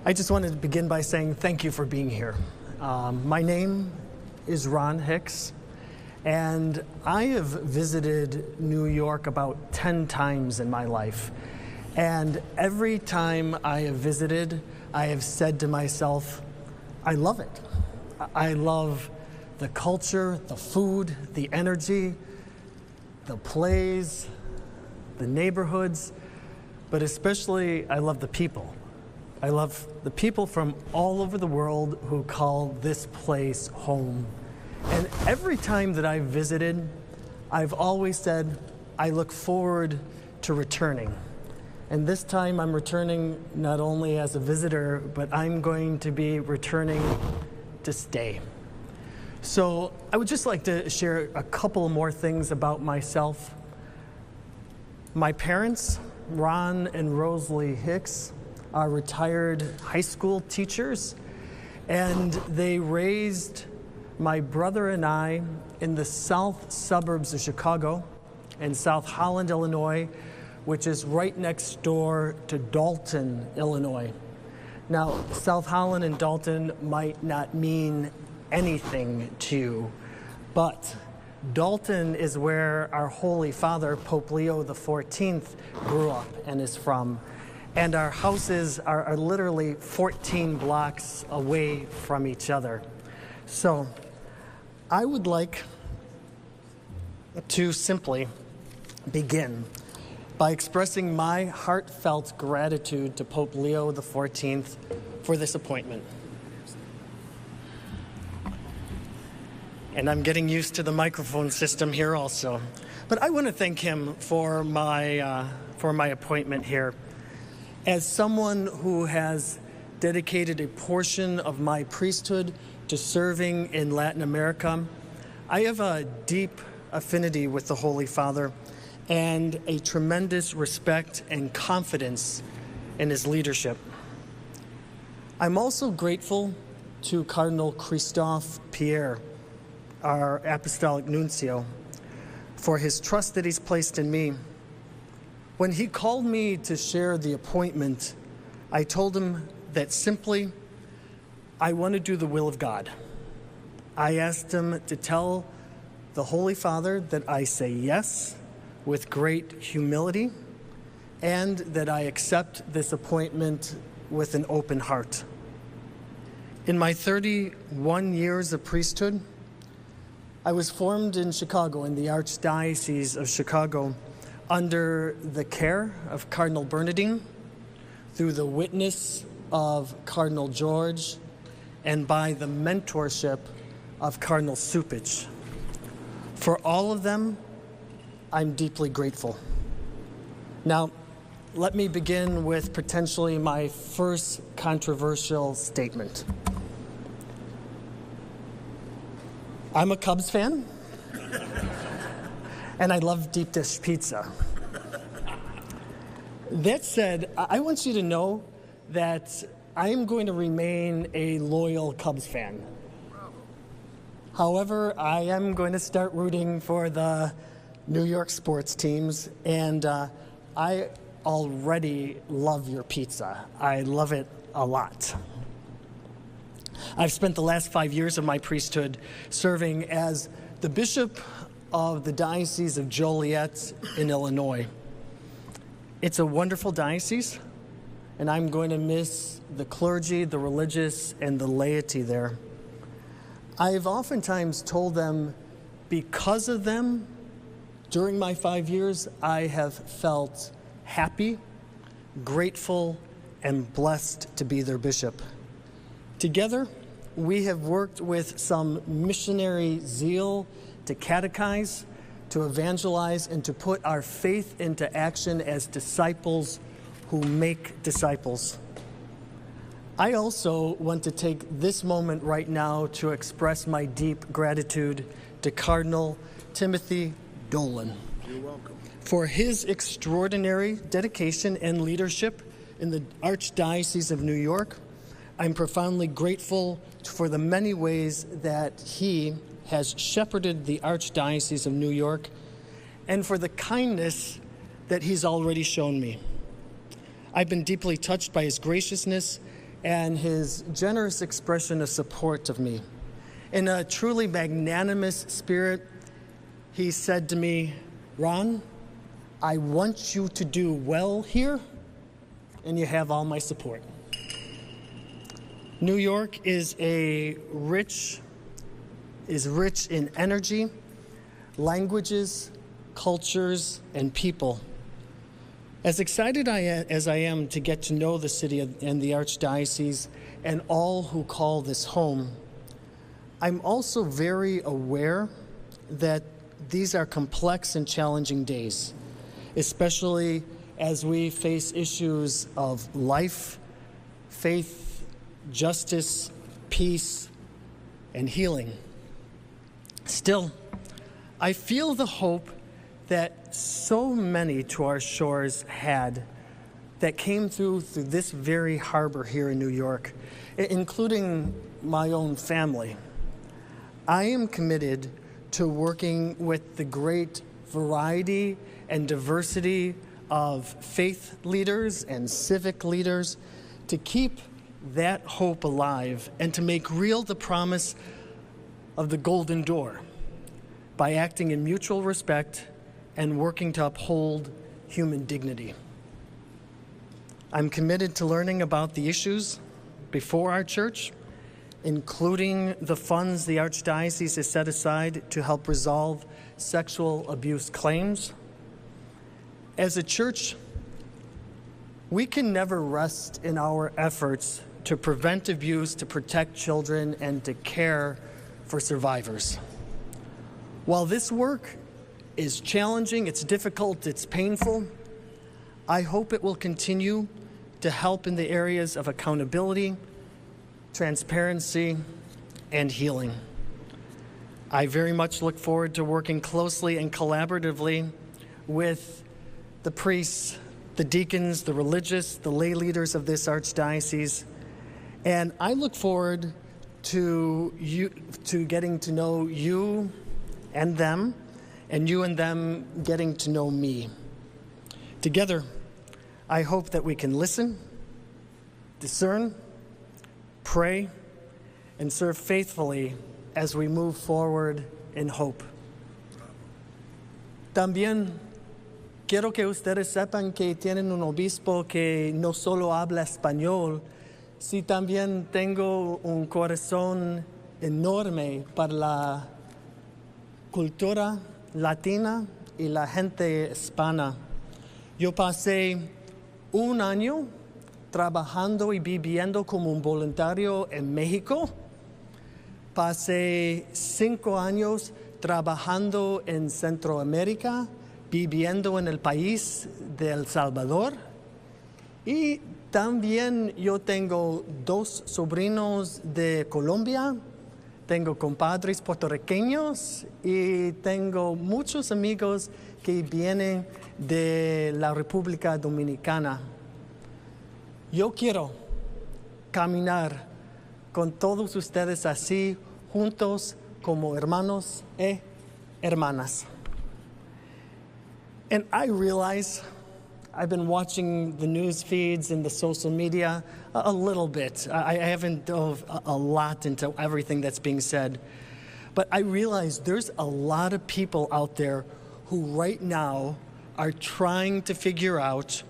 Speaker 23: I just wanted to begin by saying thank you for being here. My name is Ron Hicks, and I have visited New York about 10 times in my life. And every time I have visited, I have said to myself, I love it. I love the culture, the food, the energy, the plays, the neighborhoods, but especially I love the people. I love the people from all over the world who call this place home. And every time that I've visited, I've always said, I look forward to returning. And this time I'm returning not only as a visitor, but I'm going to be returning to stay. So I would just like to share a couple more things about myself. My parents, Ron and Rosalie Hicks, are retired high school teachers, and they raised my brother and I in the south suburbs of Chicago in South Holland, Illinois, which is right next door to Dalton, Illinois. Now, South Holland and Dalton might not mean anything to you, but Dalton is where our Holy Father, Pope Leo XIV, grew up and is from. And our houses are literally 14 blocks away from each other. So I would like to simply begin by expressing my heartfelt gratitude to Pope Leo XIV for this appointment. And I'm getting used to the microphone system here also. But I want to thank him for my appointment here. As someone who has dedicated a portion of my priesthood to serving in Latin America, I have a deep affinity with the Holy Father and a tremendous respect and confidence in his leadership. I'm also grateful to Cardinal Christophe Pierre, our Apostolic Nuncio, for his trust that he's placed in me. When he called me to share the appointment, I told him that simply, I want to do the will of God. I asked him to tell the Holy Father that I say yes with great humility and that I accept this appointment with an open heart. In my 31 years of priesthood, I was formed in Chicago, in the Archdiocese of Chicago, under the care of Cardinal Bernardine, through the witness of Cardinal George, and by the mentorship of Cardinal Supich. For all of them, I'm deeply grateful. Now, let me begin with potentially my first controversial statement. I'm a Cubs fan, and I love deep dish pizza. That said, I want you to know that I am going to remain a loyal Cubs fan. However, I am going to start rooting for the New York sports teams, and I already love your pizza. I love it a lot. I've spent the last 5 years of my priesthood serving as the bishop of the Diocese of Joliet in Illinois. It's a wonderful diocese, and I'm going to miss the clergy, the religious, and the laity there. I've oftentimes told them, because of them, during my 5 years, I have felt happy, grateful, and blessed to be their bishop. Together, we have worked with some missionary zeal to catechize, to evangelize, and to put our faith into action as disciples who make disciples. I also want to take this moment right now to express my deep gratitude to Cardinal Timothy Dolan.
Speaker 22: You're welcome.
Speaker 23: For his extraordinary dedication and leadership in the Archdiocese of New York. I'm profoundly grateful for the many ways that he has shepherded the Archdiocese of New York and for the kindness that he's already shown me. I've been deeply touched by his graciousness and his generous expression of support of me. In a truly magnanimous spirit, he said to me, "Ron, I want you to do well here, and you have all my support." New York is rich in energy, languages, cultures, and people. As excited as I am to get to know the city and the Archdiocese and all who call this home, I'm also very aware that these are complex and challenging days, especially as we face issues of life, faith, justice, peace, and healing. Still, I feel the hope that so many to our shores had that came through this very harbor here in New York, including my own family. I am committed to working with the great variety and diversity of faith leaders and civic leaders to keep that hope alive and to make real the promise of the golden door by acting in mutual respect and working to uphold human dignity. I'm committed to learning about the issues before our church, including the funds the Archdiocese has set aside to help resolve sexual abuse claims. As a church, we can never rest in our efforts to prevent abuse, to protect children, and to care for survivors. While this work is challenging, it's difficult, it's painful, I hope it will continue to help in the areas of accountability, transparency, and healing. I very much look forward to working closely and collaboratively with the priests, the deacons, the religious, the lay leaders of this Archdiocese, and I look forward to getting to know you and them and you and them getting to know me. Together, I hope that we can listen, discern, pray, and serve faithfully as we move forward in hope. También quiero que ustedes sepan que tienen un obispo que no solo habla español, sino también tengo un corazón enorme para la cultura latina y la gente hispana. Yo pasé un año trabajando y viviendo como un voluntario en México. Pasé 5 años trabajando en Centroamérica, viviendo en el país de El Salvador. Y también yo tengo 2 sobrinos de Colombia, tengo compadres puertorriqueños y tengo muchos amigos que vienen de la República Dominicana. Yo quiero caminar con todos ustedes así, juntos como hermanos y hermanas. And I realize I've been watching the news feeds and the social media a little bit. I haven't dove a lot into everything that's being said. But I realize there's a lot of people out there who right now are trying to figure out,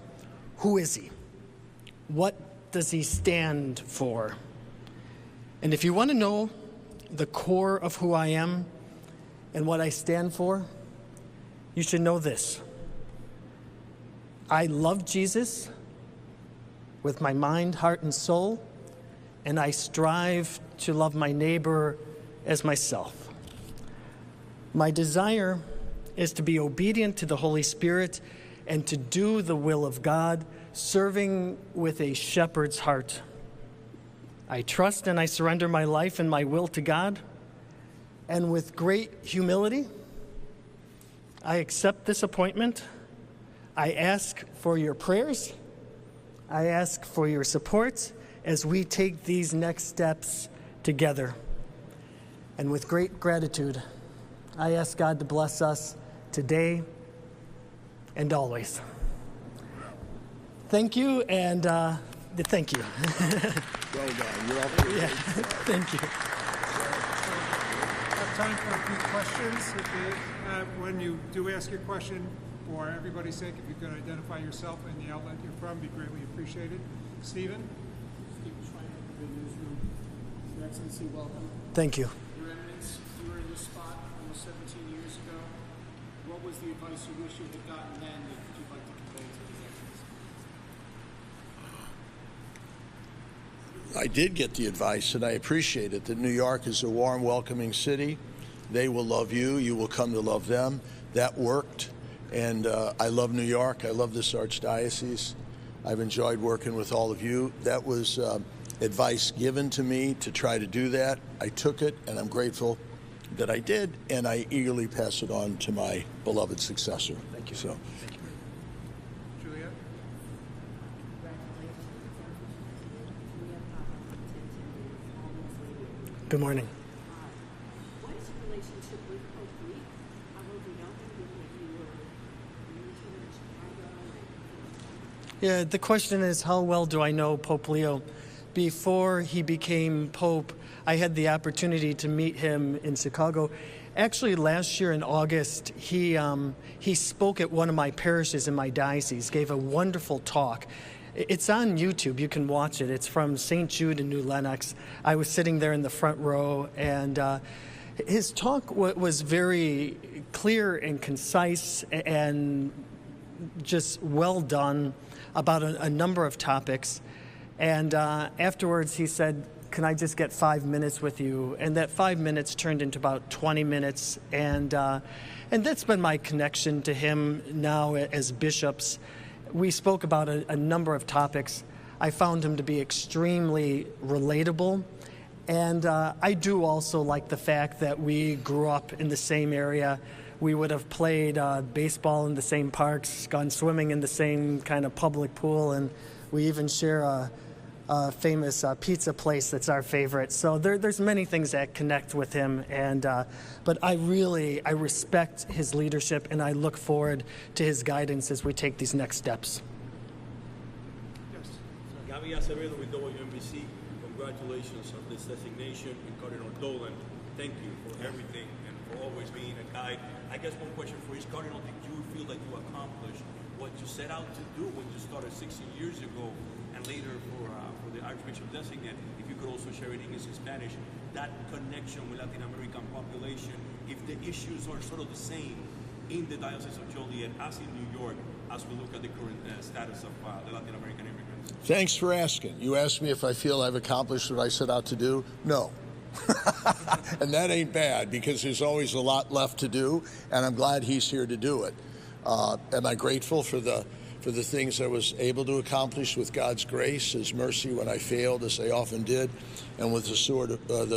Speaker 23: who is he? What does he stand for? And if you want to know the core of who I am and what I stand for, you should know this. I love Jesus with my mind, heart, and soul, and I strive to love my neighbor as myself. My desire is to be obedient to the Holy Spirit and to do the will of God, serving with a shepherd's heart. I trust and I surrender my life and my will to God, and with great humility, I accept this appointment. I ask for your prayers. I ask for your support as we take these next steps together. And with great gratitude, I ask God to bless us today and always. Thank you, and thank you.
Speaker 22: Well done. You're all
Speaker 23: yeah, thank you.
Speaker 13: I have time for a few questions. When you do ask your question, for everybody's sake, if you could identify yourself and the outlet you're from, be greatly appreciated. Stephen? Stephen Schreiner, the newsroom. Your Excellency, welcome.
Speaker 23: Thank you.
Speaker 13: Your Eminence, you were in this spot almost 17 years ago. What was the advice you wish you had gotten then that you'd like to convey to His Excellency?
Speaker 22: I did get the advice, and I appreciate it, that New York is a warm, welcoming city. They will love you. You will come to love them. That worked. And I love New York. I love this archdiocese. I've enjoyed working with all of you. That was advice given to me to try to do that. I took it, and I'm grateful that I did, and I eagerly pass it on to my beloved successor. Thank you. So.
Speaker 13: Thank you. Juliet?
Speaker 23: Good morning.
Speaker 14: What is your relationship with Pope Leo? How well do you know him, given that you were in Chicago?
Speaker 23: Yeah, the question is, how well do I know Pope Leo? Before he became Pope, I had the opportunity to meet him in Chicago. Actually, last year in August, he spoke at one of my parishes in my diocese, gave a wonderful talk. It's on YouTube. You can watch it. It's from St. Jude in New Lenox. I was sitting there in the front row, and his talk was very clear and concise and just well done about a number of topics. And afterwards, he said, "Can I just get 5 minutes with you?" And that 5 minutes turned into about 20 minutes. And that's been my connection to him now as bishops. We spoke about a number of topics. I found him to be extremely relatable. And I do also like the fact that we grew up in the same area. We would have played baseball in the same parks, gone swimming in the same kind of public pool, and we even share a famous pizza place that's our favorite. So there's many things that connect with him, and but I respect his leadership, and I look forward to his guidance as we take these next steps.
Speaker 10: Gaby Acevedo with WNBC. Congratulations on this designation, and Cardinal Dolan, thank you for everything and for always being a guide. I guess one question for each Cardinal: did you feel like you accomplished what you set out to do when you started 16 years ago, and later for the Archbishop designate? If you could also share it in English and Spanish, that connection with Latin American population, if the issues are sort of the same in the Diocese of Joliet as in New York, as we look at the current status of the Latin American immigrants.
Speaker 22: Thanks for asking. You asked me if I feel I've accomplished what I set out to do. No. And that ain't bad, because there's always a lot left to do, and I'm glad he's here to do it. Am I grateful for the things I was able to accomplish with God's grace, His mercy when I failed, as I often did, and with the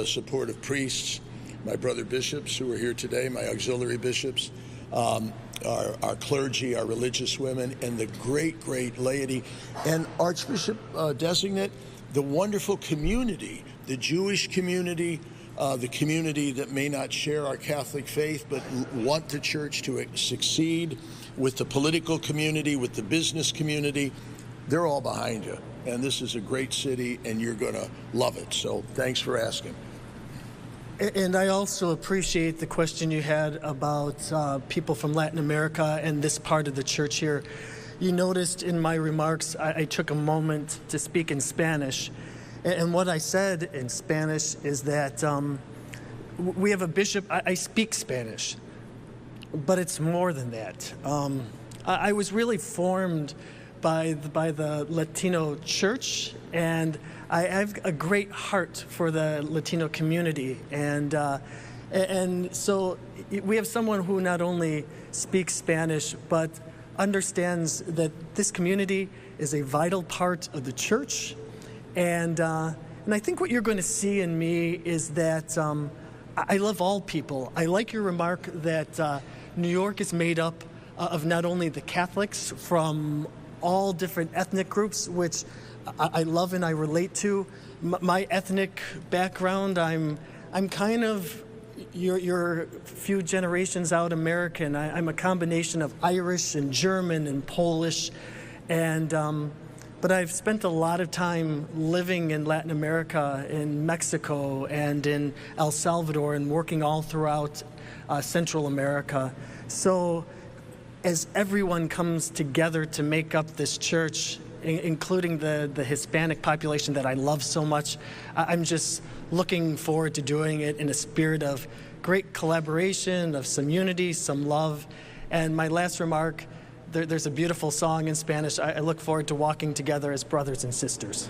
Speaker 22: support of priests, my brother bishops who are here today, my auxiliary bishops, our clergy, our religious women, and the great laity, and Archbishop designate, the wonderful community, the Jewish community, the community that may not share our Catholic faith but want the church to succeed, with the political community, with the business community. They're all behind you. And this is a great city, and you're going to love it. So thanks for asking.
Speaker 23: And I also appreciate the question you had about people from Latin America and this part of the church here. You noticed in my remarks, I took a moment to speak in Spanish. And what I said in Spanish is that we have a bishop. I speak Spanish, but it's more than that. I was really formed by the Latino church, and I have a great heart for the Latino community. And so we have someone who not only speaks Spanish, but understands that this community is a vital part of the church. And I think what you're going to see in me is that I love all people. I like your remark that New York is made up of not only the Catholics from all different ethnic groups, which I love and I relate to. My ethnic background, I'm kind of your few generations out American. I'm a combination of Irish and German and Polish, and but I've spent a lot of time living in Latin America, in Mexico, and in El Salvador, and working all throughout Central America. So as everyone comes together to make up this church, including the Hispanic population that I love so much, I'm just looking forward to doing it in a spirit of great collaboration, of some unity, some love. And my last remark, there's a beautiful song in Spanish. I look forward to walking together as brothers and sisters.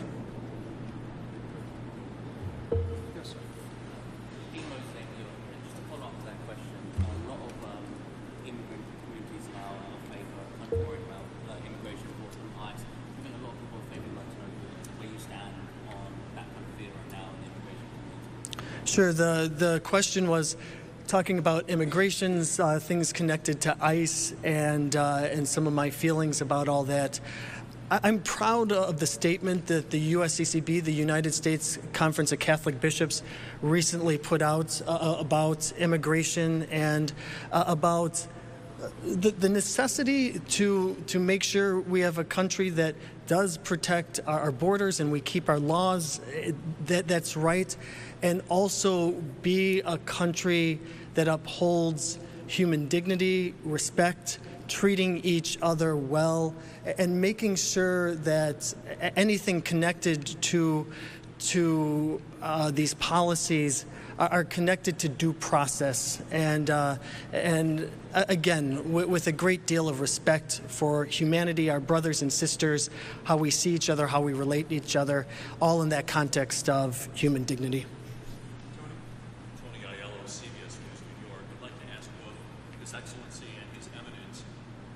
Speaker 23: Sure. The question was talking about immigrations, things connected to ICE, and some of my feelings about all that. I'm proud of the statement that the USCCB, the United States Conference of Catholic Bishops, recently put out about immigration and about the necessity to make sure we have a country that does protect our borders and we keep our laws. That's right. And also be a country that upholds human dignity, respect, treating each other well, and making sure that anything connected to these policies are connected to due process, and again, with a great deal of respect for humanity, our brothers and sisters, how we see each other, how we relate to each other, all in that context of human dignity.
Speaker 15: Excellency and His Eminence,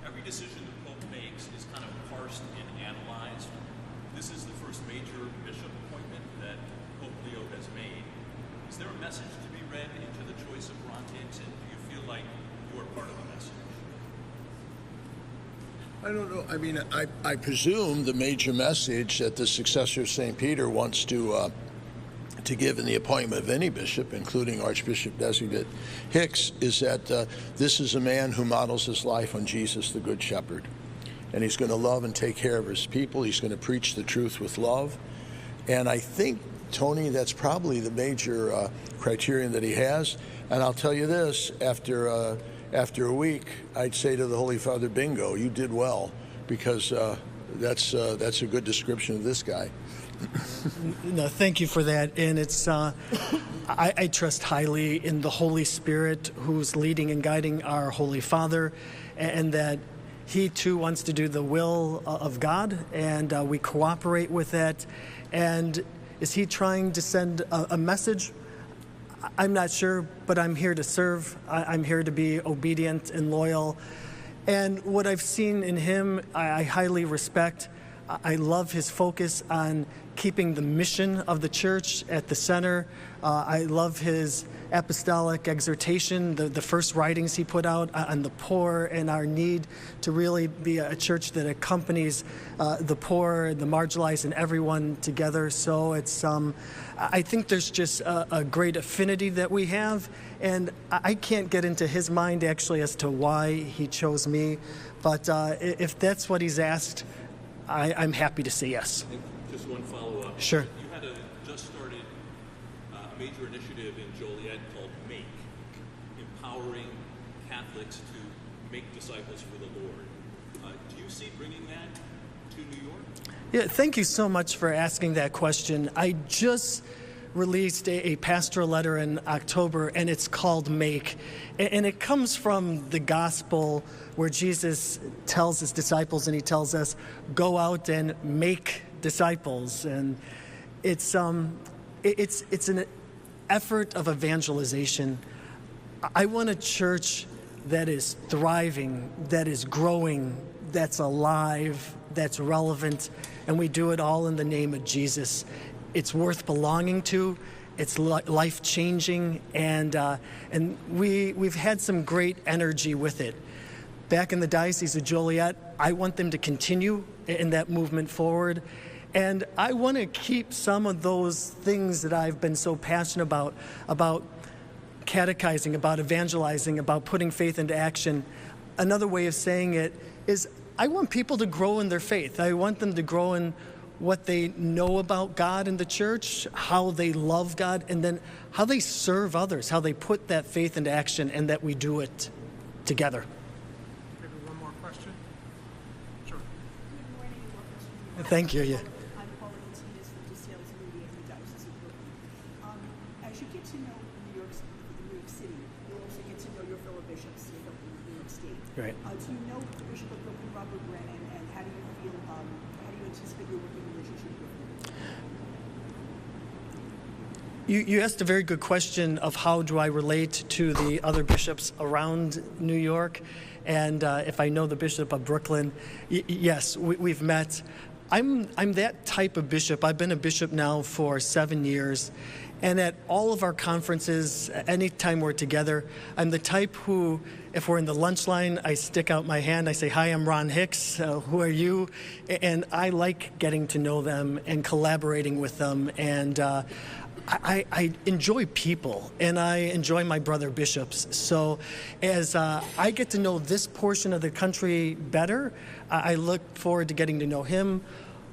Speaker 15: every decision the Pope makes is kind of parsed and analyzed. This is the first major bishop appointment that Pope Leo has made. Is there a message to be read into the choice of Brontes, and do you feel like you are part of the message?
Speaker 22: I don't know. I mean, I presume the major message that the successor of St. Peter wants to give in the appointment of any bishop, including Archbishop Designate Hicks, is that this is a man who models his life on Jesus, the Good Shepherd. And he's going to love and take care of his people. He's going to preach the truth with love. And I think, Tony, that's probably the major criterion that he has. And I'll tell you this, after a week, I'd say to the Holy Father, bingo, you did well, because that's a good description of this guy.
Speaker 23: No, thank you for that. And it's I trust highly in the Holy Spirit, who's leading and guiding our Holy Father, and that he too wants to do the will of God, and we cooperate with that. And is he trying to send a message? I'm not sure, but I'm here to serve. I'm here to be obedient and loyal. And what I've seen in him, I highly respect. I love his focus on keeping the mission of the church at the center. I love his apostolic exhortation, the first writings he put out on the poor and our need to really be a church that accompanies the poor, the marginalized, and everyone together. So it's, I think there's just a great affinity that we have, and I can't get into his mind actually as to why he chose me, but if that's what he's asked, I'm happy to say yes.
Speaker 15: Just one follow-up.
Speaker 23: Sure.
Speaker 15: You had just started a major initiative in Joliet called MAKE, empowering Catholics to make disciples for the Lord. Do you see bringing that to New York?
Speaker 23: Yeah, thank you so much for asking that question. I just released a pastoral letter in October, and it's called Make. And it comes from the gospel where Jesus tells his disciples, and he tells us, go out and make disciples. And it's an effort of evangelization. I want a church that is thriving, that is growing, that's alive, that's relevant, and we do it all in the name of Jesus. It's worth belonging to, it's life-changing, and we've had some great energy with it. Back in the Diocese of Joliet, I want them to continue in that movement forward, and I want to keep some of those things that I've been so passionate about catechizing, about evangelizing, about putting faith into action. Another way of saying it is I want people to grow in their faith. I want them to grow in what they know about God and the church, how they love God, and then how they serve others, how they put that faith into action, and that we do it together.
Speaker 13: Maybe one more question? Sure.
Speaker 23: Thank you. Yeah.
Speaker 14: As you get to know New York City, you also get to know your fellow bishops from New York State.
Speaker 23: Right.
Speaker 14: Do you know the Bishop of Brooklyn, Robert Brennan, and how do you feel? How do you anticipate your working relationship with him?
Speaker 23: You asked a very good question of how do I relate to the other bishops around New York, and if I know the Bishop of Brooklyn, yes, we've met. I'm that type of bishop. I've been a bishop now for 7 years, and at all of our conferences, anytime we're together, I'm the type who, if we're in the lunch line, I stick out my hand, I say, hi, I'm Ron Hicks, who are you? And I like getting to know them and collaborating with them, and I enjoy people, and I enjoy my brother bishops. So as I get to know this portion of the country better, I look forward to getting to know him,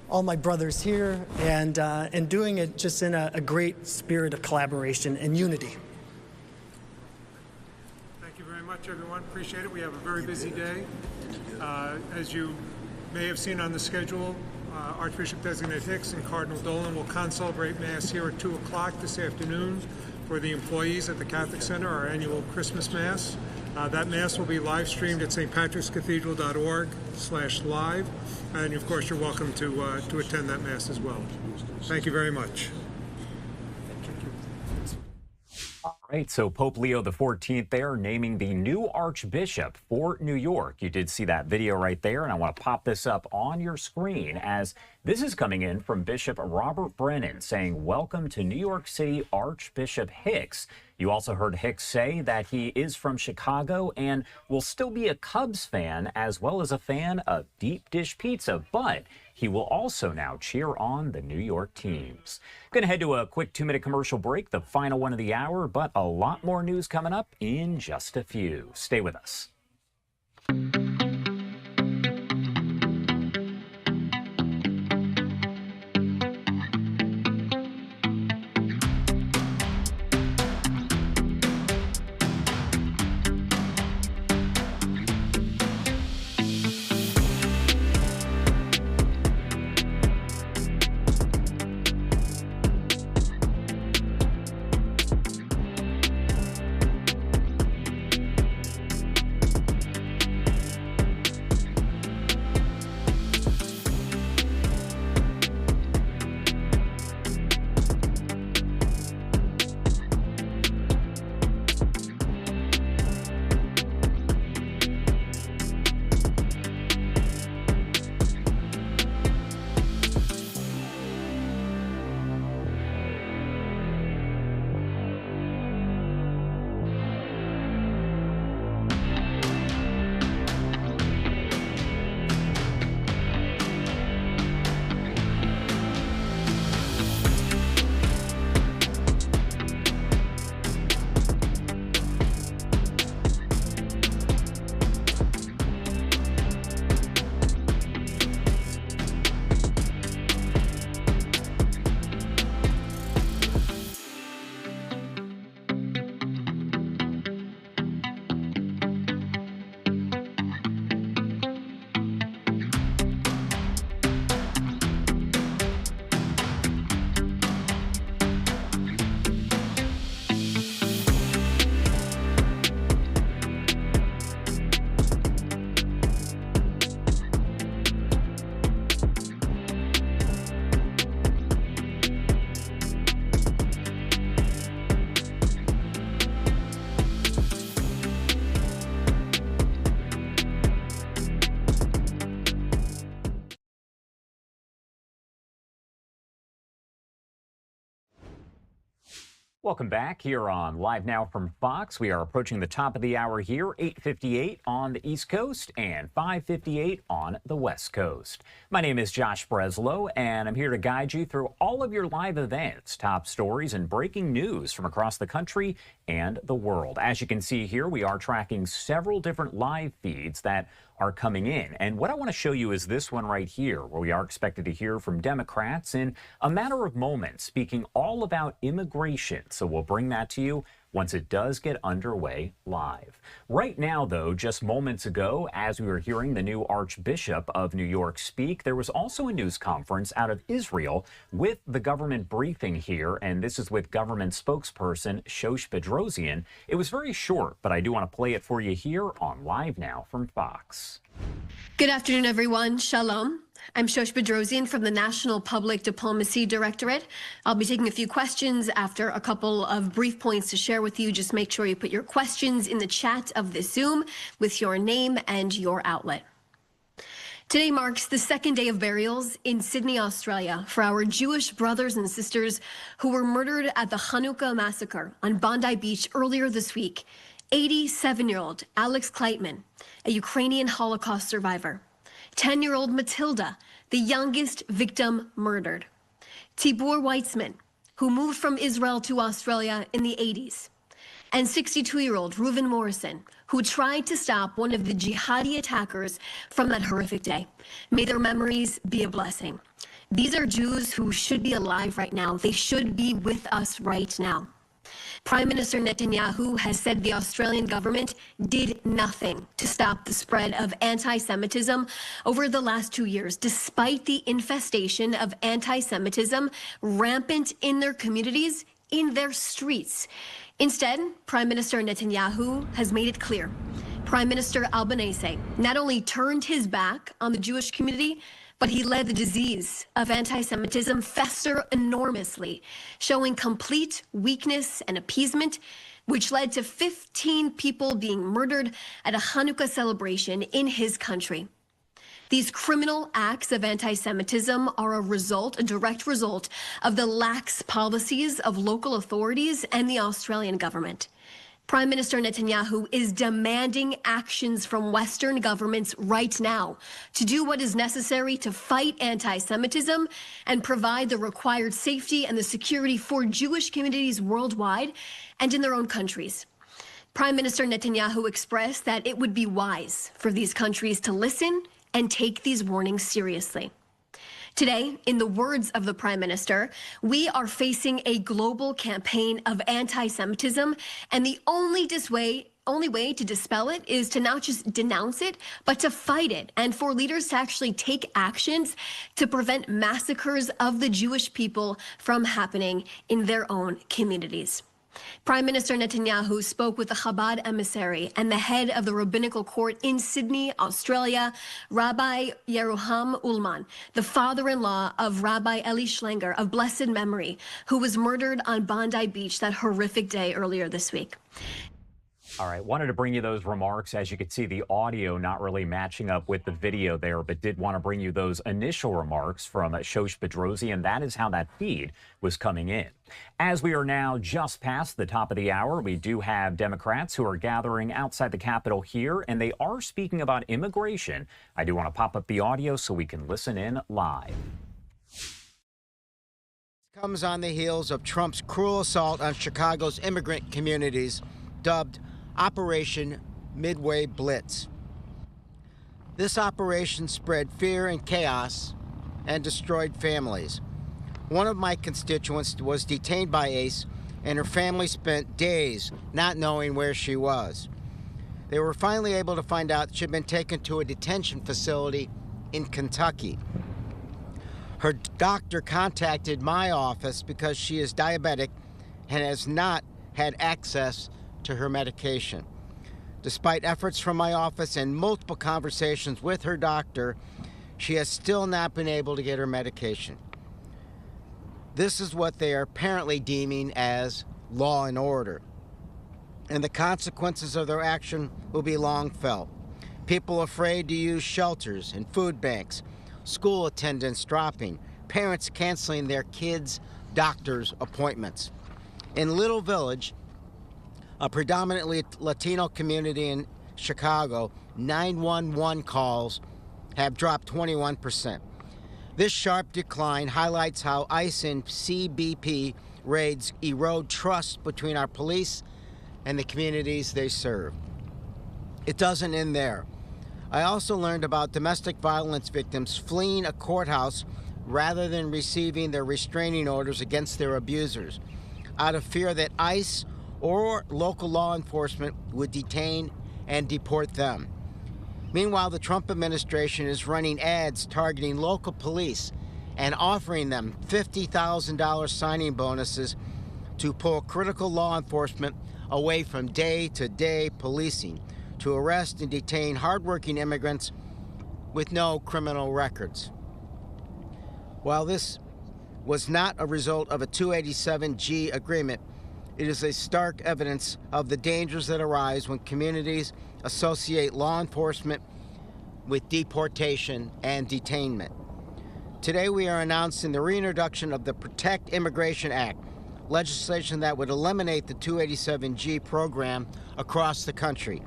Speaker 23: all my brothers here, and doing it just in a great spirit of collaboration and unity.
Speaker 13: Thank you very much, everyone. Appreciate it. We have a very busy day. As you may have seen on the schedule, Archbishop Designate Hicks and Cardinal Dolan will concelebrate Mass here at 2 o'clock this afternoon for the employees at the Catholic Center, our annual Christmas Mass. That Mass will be live streamed at stpatrickscathedral.org/live, and of course you're welcome to attend that Mass as well. Thank you very much.
Speaker 5: Right, so Pope Leo XIV there naming the new Archbishop for New York. You did see that video right there, and I want to pop this up on your screen as this is coming in from Bishop Robert Brennan saying, "Welcome to New York City, Archbishop Hicks." You also heard Hicks say that he is from Chicago and will still be a Cubs fan as well as a fan of deep dish pizza, but he will also now cheer on the New York teams. Going to head to a quick 2-minute commercial break, the final one of the hour, but a lot more news coming up in just a few. Stay with us. Welcome back here on Live Now from Fox. We are approaching the top of the hour here, 8:58 on the East Coast and 5:58 on the West Coast. My name is Josh Breslow, and I'm here to guide you through all of your live events, top stories, and breaking news from across the country and the world. As you can see here, we are tracking several different live feeds that are coming in. And what I want to show you is this one right here, where we are expected to hear from Democrats in a matter of moments, speaking all about immigration. So we'll bring that to you once it does get underway live. Right now, though, just moments ago, as we were hearing the new Archbishop of New York speak, there was also a news conference out of Israel with the government briefing here, and this is with government spokesperson Shosh Bedrosian. It was very short, but I do want to play it for you here on Live Now from Fox.
Speaker 2: Good afternoon, everyone. Shalom. I'm Shosh Bedrosian from the National Public Diplomacy Directorate. I'll be taking a few questions after a couple of brief points to share with you. Just make sure you put your questions in the chat of this Zoom with your name and your outlet. Today marks the second day of burials in Sydney, Australia, for our Jewish brothers and sisters who were murdered at the Hanukkah massacre on Bondi Beach earlier this week. 87-year-old Alex Kleitman, a Ukrainian Holocaust survivor. 10-year-old Matilda, the youngest victim murdered. Tibor Weitzman, who moved from Israel to Australia in the 80s. And 62-year-old Reuven Morrison, who tried to stop one of the jihadi attackers from that horrific day. May their memories be a blessing. These are Jews who should be alive right now. They should be with us right now. Prime Minister Netanyahu has said the Australian government did nothing to stop the spread of anti-Semitism over the last 2 years, despite the infestation of anti-Semitism rampant in their communities, in their streets. Instead, Prime Minister Netanyahu has made it clear. Prime Minister Albanese not only turned his back on the Jewish community, but he let the disease of anti-Semitism fester enormously, showing complete weakness and appeasement which led to 15 people being murdered at a Hanukkah celebration in his country. These criminal acts of anti-Semitism are a direct result of the lax policies of local authorities and the Australian government. Prime Minister Netanyahu is demanding actions from Western governments right now to do what is necessary to fight anti-Semitism and provide the required safety and the security for Jewish communities worldwide and in their own countries. Prime Minister Netanyahu expressed that it would be wise for these countries to listen and take these warnings seriously. Today, in the words of the Prime Minister, we are facing a global campaign of anti-Semitism, and the only way to dispel it is to not just denounce it, but to fight it, and for leaders to actually take actions to prevent massacres of the Jewish people from happening in their own communities. Prime Minister Netanyahu spoke with the Chabad emissary and the head of the rabbinical court in Sydney, Australia, Rabbi Yeruham Ullman, the father-in-law of Rabbi Eli Schlenger of blessed memory, who was murdered on Bondi Beach that horrific day earlier this week.
Speaker 5: All right, wanted to bring you those remarks. As you can see, the audio not really matching up with the video there, but did want to bring you those initial remarks from Shosh Bedrosian. That is how that feed was coming in. As we are now just past the top of the hour, we do have Democrats who are gathering outside the Capitol here, and they are speaking about immigration. I do want to pop up the audio so we can listen in live.
Speaker 6: Comes on the heels of Trump's cruel assault on Chicago's immigrant communities, dubbed Operation Midway Blitz. This operation spread fear and chaos and destroyed families. One of my constituents was detained by ICE, and her family spent days not knowing where she was. They were finally able to find out she'd been taken to a detention facility in Kentucky. Her doctor contacted my office because she is diabetic and has not had access to her medication. Despite efforts from my office and multiple conversations with her doctor, she has still not been able to get her medication. This is what they are apparently deeming as law and order, and the consequences of their action will be long felt. People afraid to use shelters and food banks, school attendance dropping, parents canceling their kids' doctor's appointments. In Little Village, a predominantly Latino community in Chicago, 911 calls have dropped 21%. This sharp decline highlights how ICE and CBP raids erode trust between our police and the communities they serve. It doesn't end there. I also learned about domestic violence victims fleeing a courthouse rather than receiving their restraining orders against their abusers, out of fear that ICE or local law enforcement would detain and deport them. Meanwhile, the Trump administration is running ads targeting local police and offering them $50,000 signing bonuses to pull critical law enforcement away from day-to-day policing, to arrest and detain hardworking immigrants with no criminal records. While this was not a result of a 287G agreement, it is a stark evidence of the dangers that arise when communities associate law enforcement with deportation and detainment. Today we are announcing the reintroduction of the Protect Immigration Act, legislation that would eliminate the 287G program across the country.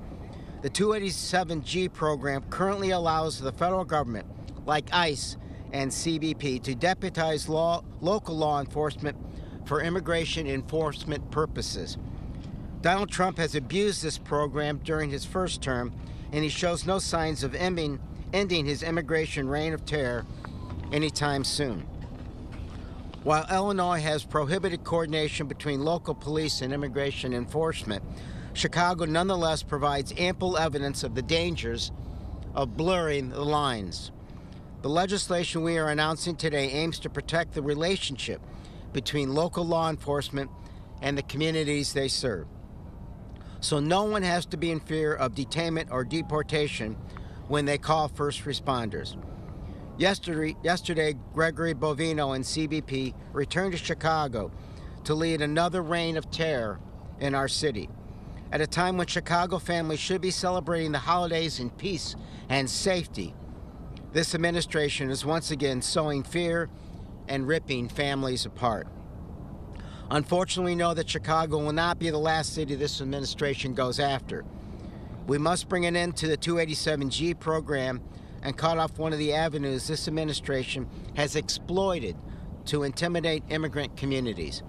Speaker 6: The 287G program currently allows the federal government, like ICE and CBP, to deputize local law enforcement for immigration enforcement purposes. Donald Trump has abused this program during his first term, and he shows no signs of ending his immigration reign of terror anytime soon. While Illinois has prohibited coordination between local police and immigration enforcement, Chicago nonetheless provides ample evidence of the dangers of blurring the lines. The legislation we are announcing today aims to protect the relationship between local law enforcement and the communities they serve, so no one has to be in fear of detainment or deportation when they call first responders. Yesterday, Gregory Bovino and CBP returned to Chicago to lead another reign of terror in our city. At a time when Chicago families should be celebrating the holidays in peace and safety, this administration is once again sowing fear and ripping families apart. Unfortunately, we know that Chicago will not be the last city this administration goes after. We must bring an end to the 287G program and cut off one of the avenues this administration has exploited to intimidate immigrant communities.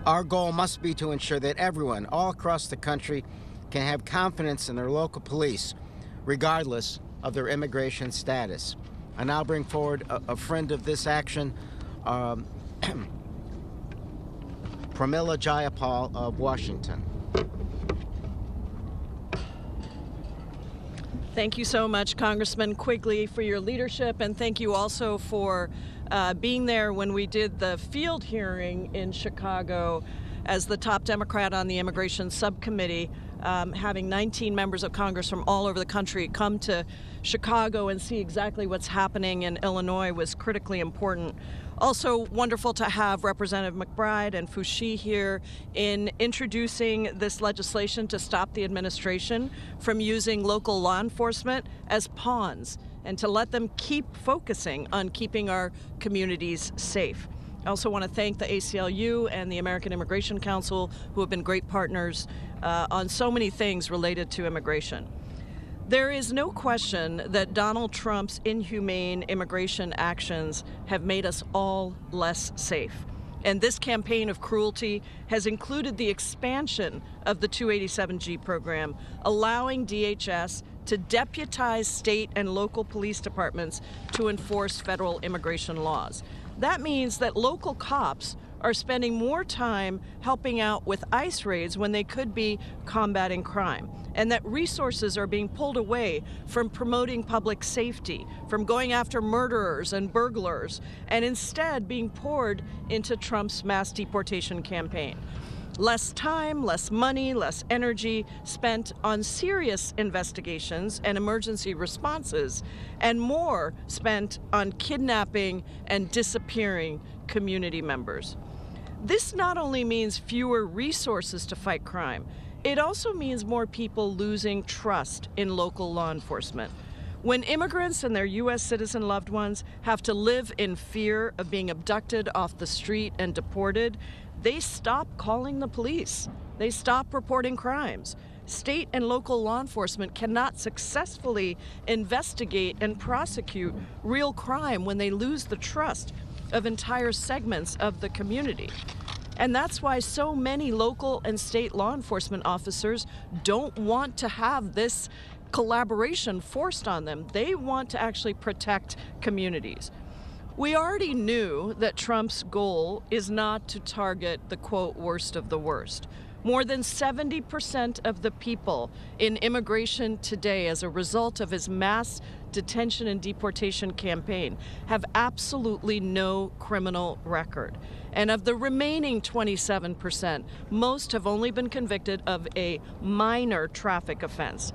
Speaker 6: Our goal must be to ensure that everyone all across the country can have confidence in their local police, regardless of their immigration status. I now bring forward a friend of this action, Pramila Jayapal of Washington.
Speaker 16: Thank you so much, Congressman Quigley, for your leadership, and thank you also for being there when we did the field hearing in Chicago as the top Democrat on the Immigration Subcommittee. Having 19 members of Congress from all over the country come to Chicago and see exactly what's happening in Illinois was critically important. Also wonderful to have Representative McBride and Foushee here in introducing this legislation to stop the administration from using local law enforcement as pawns and to let them keep focusing on keeping our communities safe. I also want to thank the ACLU and the American Immigration Council, who have been great partners on so many things related to immigration. There is no question that Donald Trump's inhumane immigration actions have made us all less safe. And this campaign of cruelty has included the expansion of the 287G program, allowing DHS to deputize state and local police departments to enforce federal immigration laws. That means that local cops are spending more time helping out with ICE raids when they could be combating crime, and that resources are being pulled away from promoting public safety, from going after murderers and burglars, and instead being poured into Trump's mass deportation campaign. Less time, less money, less energy spent on serious investigations and emergency responses, and more spent on kidnapping and disappearing community members. This not only means fewer resources to fight crime, it also means more people losing trust in local law enforcement. When immigrants and their U.S. citizen loved ones have to live in fear of being abducted off the street and deported, they stop calling the police. They stop reporting crimes. State and local law enforcement cannot successfully investigate and prosecute real crime when they lose the trust of entire segments of the community. And that's why so many local and state law enforcement officers don't want to have this collaboration forced on them. They want to actually protect communities. We already knew that Trump's goal is not to target the, quote, worst of the worst. More than 70% of the people in immigration today, as a result of his mass detention and deportation campaign, have absolutely no criminal record. And of the remaining 27%, most have only been convicted of a minor traffic offense.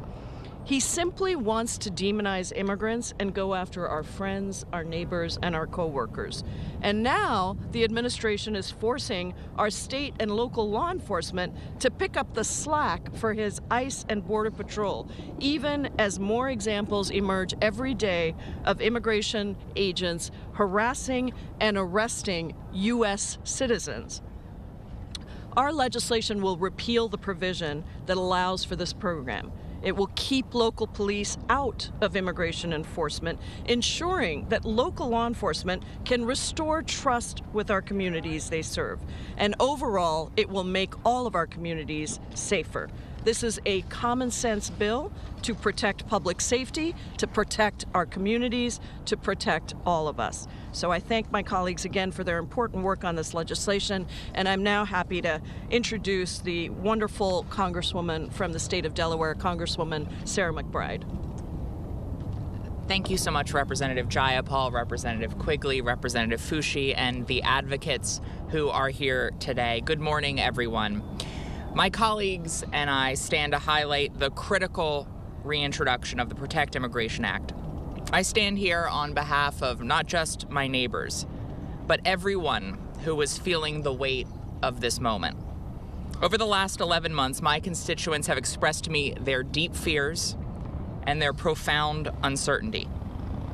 Speaker 16: He simply wants to demonize immigrants and go after our friends, our neighbors, and our co-workers. And now the administration is forcing our state and local law enforcement to pick up the slack for his ICE and Border Patrol, even as more examples emerge every day of immigration agents harassing and arresting U.S. citizens. Our legislation will repeal the provision that allows for this program. It will keep local police out of immigration enforcement, ensuring that local law enforcement can restore trust with our communities they serve. And overall, it will make all of our communities safer. This is a common sense bill to protect public safety, to protect our communities, to protect all of us. So I thank my colleagues again for their important work on this legislation, and I'm now happy to introduce the wonderful Congresswoman from the state of Delaware, Congresswoman Sarah McBride.
Speaker 20: Thank you so much, Representative Jayapal, Representative Quigley, Representative Foushee, and the advocates who are here today. Good morning, everyone. My colleagues and I stand to highlight the critical reintroduction of the Protect Immigration Act. I stand here on behalf of not just my neighbors, but everyone who is feeling the weight of this moment. Over the last 11 months, my constituents have expressed to me their deep fears and their profound uncertainty.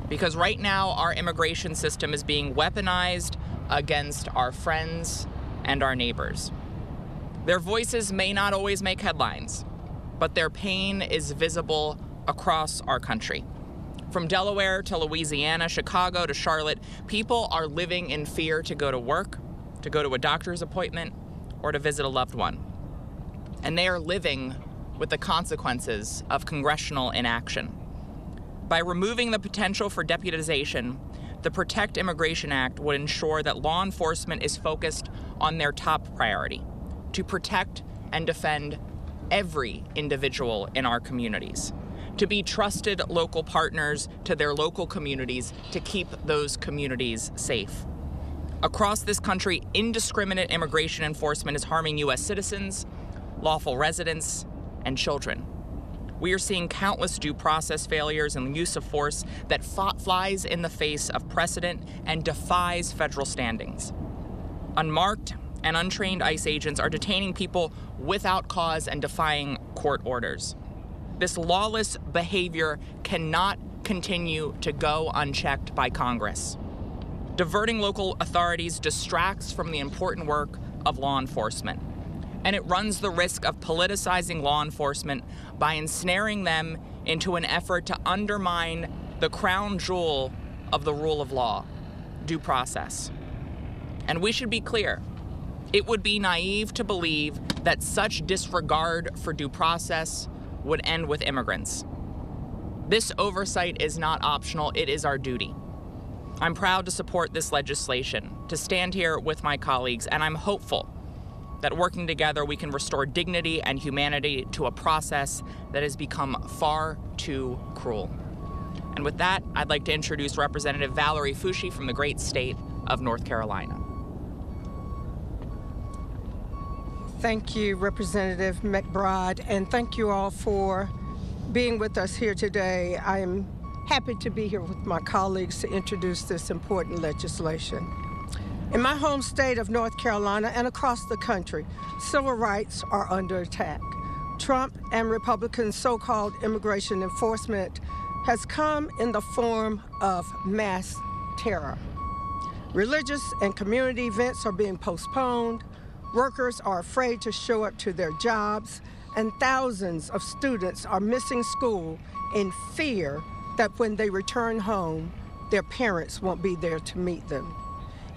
Speaker 20: Because right now, our immigration system is being weaponized against our friends and our neighbors. Their voices may not always make headlines, but their pain is visible across our country. From Delaware to Louisiana, Chicago to Charlotte, people are living in fear to go to work, to go to a doctor's appointment, or to visit a loved one. And they are living with the consequences of congressional inaction. By removing the potential for deputization, the Protect Immigration Act would ensure that law enforcement is focused on their top priority, to protect and defend every individual in our communities, to be trusted local partners to their local communities to keep those communities safe. Across this country, indiscriminate immigration enforcement is harming U.S. citizens, lawful residents, and children. We are seeing countless due process failures and use of force that flies in the face of precedent and defies federal standings. Unmarked and untrained ICE agents are detaining people without cause and defying court orders. This lawless behavior cannot continue to go unchecked by Congress. Diverting local authorities distracts from the important work of law enforcement, and it runs the risk of politicizing law enforcement by ensnaring them into an effort to undermine the crown jewel of the rule of law, due process. And we should be clear, it would be naive to believe that such disregard for due process would end with immigrants. This oversight is not optional, it is our duty. I'm proud to support this legislation, to stand here with my colleagues, and I'm hopeful that working together we can restore dignity and humanity to a process that has become far too cruel. And with that, I'd like to introduce Representative Valerie Foushee from the great state of North Carolina.
Speaker 1: Thank you, Representative McBride, and thank you all for being with us here today. I am happy to be here with my colleagues to introduce this important legislation. In my home state of North Carolina and across the country, civil rights are under attack. Trump and Republicans' so-called immigration enforcement has come in the form of mass terror. Religious and community events are being postponed, workers are afraid to show up to their jobs, and thousands of students are missing school in fear that when they return home, their parents won't be there to meet them.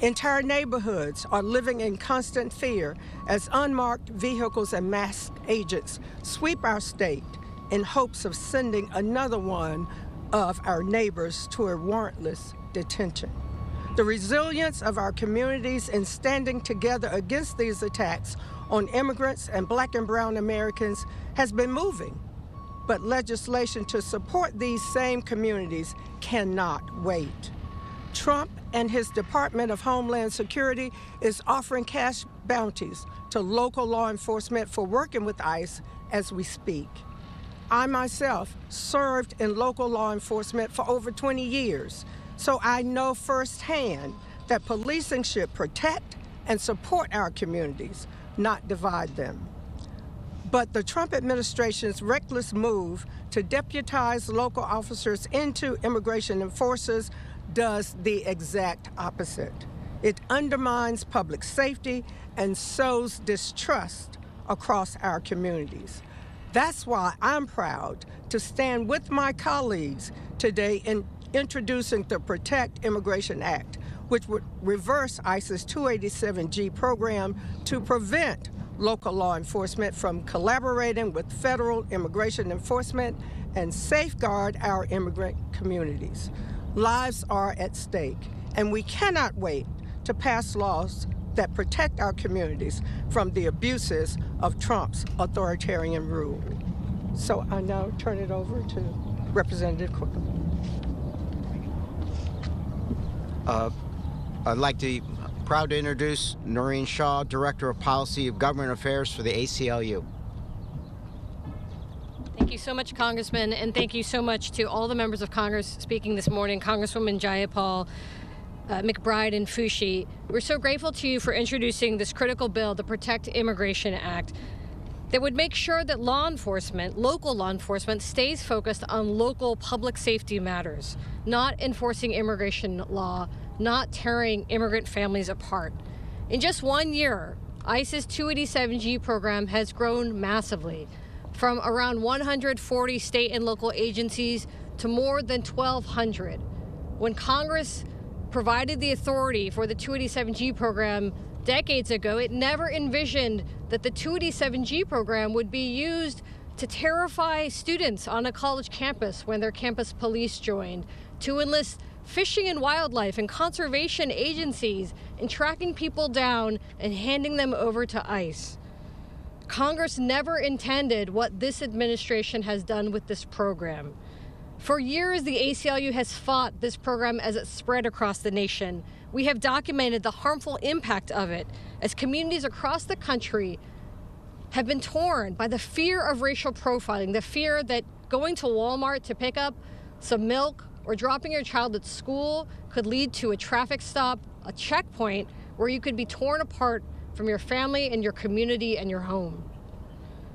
Speaker 1: Entire neighborhoods are living in constant fear as unmarked vehicles and masked agents sweep our state in hopes of sending another one of our neighbors to a warrantless detention. The resilience of our communities in standing together against these attacks on immigrants and Black and brown Americans has been moving, but legislation to support these same communities cannot wait. Trump and his Department of Homeland Security is offering cash bounties to local law enforcement for working with ICE as we speak. I myself served in local law enforcement for over 20 years, so I know firsthand that policing should protect and support our communities, not divide them. But the Trump administration's reckless move to deputize local officers into immigration enforcers does the exact opposite. It undermines public safety and sows distrust across our communities. That's why I'm proud to stand with my colleagues today in introducing the Protect Immigration Act, which would reverse ICE's 287G program to prevent local law enforcement from collaborating with federal immigration enforcement and safeguard our immigrant communities. Lives are at stake, and we cannot wait to pass laws that protect our communities from the abuses of Trump's authoritarian rule. So I now turn it over to Representative Quigley.
Speaker 6: I'd like to proud to introduce Noreen Shaw, Director of Policy of Government Affairs for the ACLU.
Speaker 3: Thank you so much, Congressman, and thank you so much to all the members of Congress speaking this morning. Congresswoman Jayapal, McBride and Foushee. We're so grateful to you for introducing this critical bill, the Protect Immigration Act, that would make sure that law enforcement, local law enforcement, stays focused on local public safety matters, not enforcing immigration law, not tearing immigrant families apart. In just 1 year, ICE's 287G program has grown massively, from around 140 state and local agencies to more than 1,200. When Congress provided the authority for the 287G program decades ago, it never envisioned that the 287G program would be used to terrify students on a college campus when their campus police joined, to enlist fishing and wildlife and conservation agencies in tracking people down and handing them over to ICE. Congress never intended what this administration has done with this program. For years, the ACLU has fought this program as it spread across the nation. We have documented the harmful impact of it as communities across the country have been torn by the fear of racial profiling, the fear that going to Walmart to pick up some milk or dropping your child at school could lead to a traffic stop, a checkpoint where you could be torn apart from your family and your community and your home.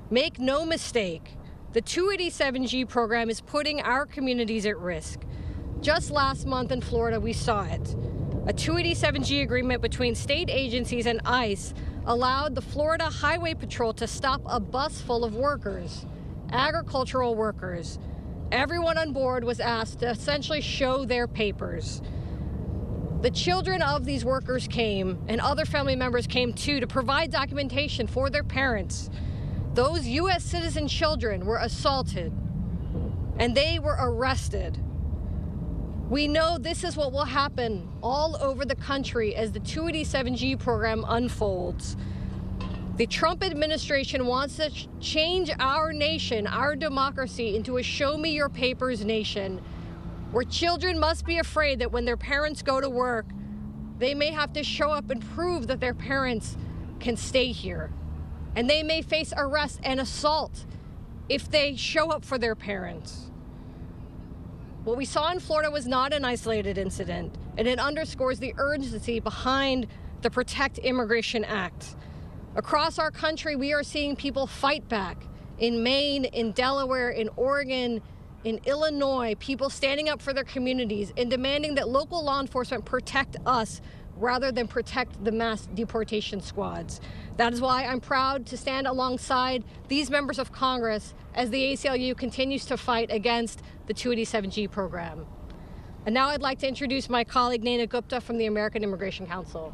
Speaker 3: Make no mistake, the 287G program is putting our communities at risk. Just last month in Florida, we saw it. A 287G agreement between state agencies and ICE allowed the Florida Highway Patrol to stop a bus full of workers, agricultural workers. Everyone on board was asked to essentially show their papers. The children of these workers came, and other family members came too, to provide documentation for their parents. Those U.S. citizen children were assaulted, and they were arrested. We know this is what will happen all over the country as the 287G program unfolds. The Trump administration wants to change our nation, our democracy, into a show-me-your-papers nation, where children must be afraid that when their parents go to work, they may have to show up and prove that their parents can stay here. And they may face arrest and assault if they show up for their parents. What we saw in Florida was not an isolated incident, and it underscores the urgency behind the Protect Immigration Act. Across our country, we are seeing people fight back. In Maine, in Delaware, in Oregon, in Illinois, people standing up for their communities and demanding that local law enforcement protect us rather than protect the mass deportation squads. That is why I'm proud to stand alongside these members of Congress as the ACLU continues to fight against the 287G program. And now I'd like to introduce my colleague, Naina Gupta from the American Immigration Council.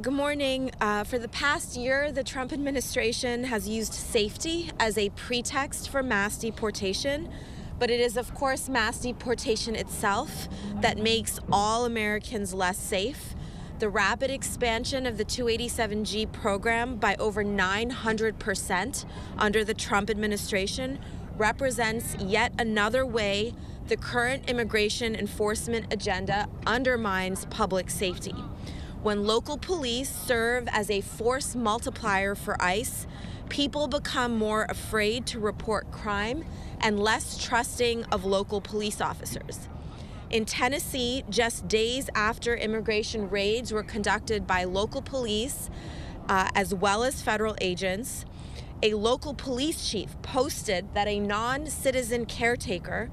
Speaker 12: Good morning. For the past year, the Trump administration has used safety as a pretext for mass deportation. But it is, of course, mass deportation itself that makes all Americans less safe. The rapid expansion of the 287G program by over 900% under the Trump administration represents yet another way the current immigration enforcement agenda undermines public safety. When local police serve as a force multiplier for ICE, people become more afraid to report crime and less trusting of local police officers. In Tennessee, just days after immigration raids were conducted by local police, as well as federal agents, a local police chief posted that a non-citizen caretaker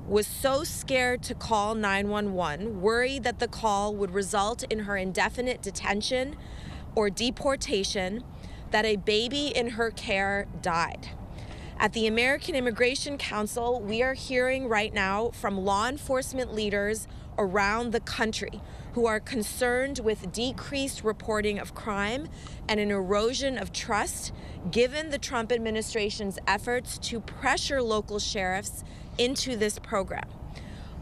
Speaker 12: was so scared to call 911, worried that the call would result in her indefinite detention or deportation, that a baby in her care died. At the American Immigration Council, we are hearing right now from law enforcement leaders around the country who are concerned with decreased reporting of crime and an erosion of trust given the Trump administration's efforts to pressure local sheriffs into this program.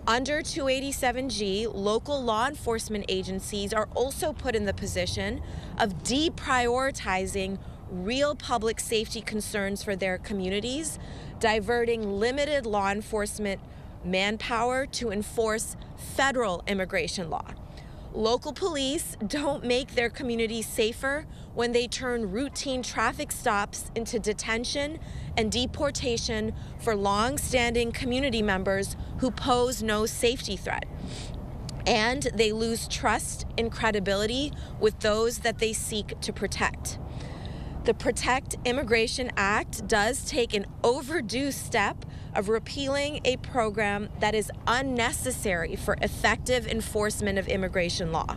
Speaker 12: Under 287G, local law enforcement agencies are also put in the position of deprioritizing real public safety concerns for their communities, diverting limited law enforcement manpower to enforce federal immigration law. Local police don't make their communities safer when they turn routine traffic stops into detention and deportation for long-standing community members who pose no safety threat. And they lose trust and credibility with those that they seek to protect. The Protect Immigration Act does take an overdue step of repealing a program that is unnecessary for effective enforcement of immigration law.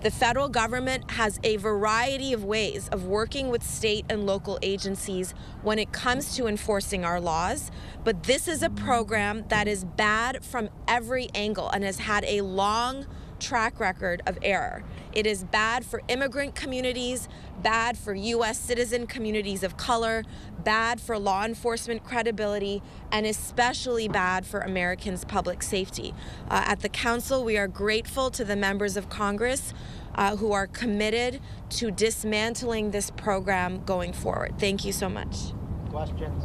Speaker 12: The federal government has a variety of ways of working with state and local agencies when it comes to enforcing our laws, but this is a program that is bad from every angle and has had a long track record of error. It is bad for immigrant communities, bad for U.S. citizen communities of color, bad for law enforcement credibility, and especially bad for Americans' public safety. At the Council, we are grateful to the members of Congress who are committed to dismantling this program going forward. Thank you so much.
Speaker 6: Questions?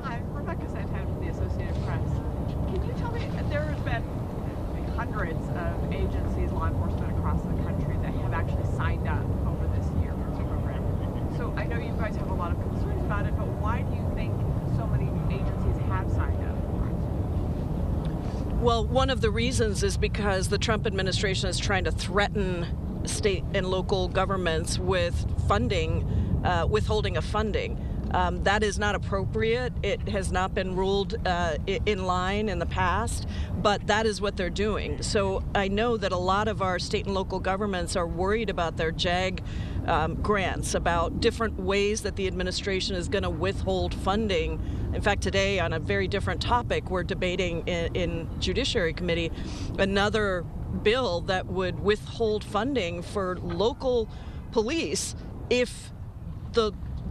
Speaker 17: Hi, Rebecca Santan from the Associated Press. Can you tell me, there have been hundreds of agencies, law enforcement across the country that have actually signed up over this year program. So I know you guys have a lot of concerns about it, but why do you think so many agencies have signed up for it?
Speaker 16: Well, one of the reasons is because the Trump administration is trying to threaten state and local governments with funding, withholding of funding. That is not appropriate. It has not been ruled in line in the past, but that is what they're doing. So I know that a lot of our state and local governments are worried about their JAG grants, about different ways that the administration is going to withhold funding. In fact, today on a very different topic, we're debating in Judiciary Committee another bill that would withhold funding for local police if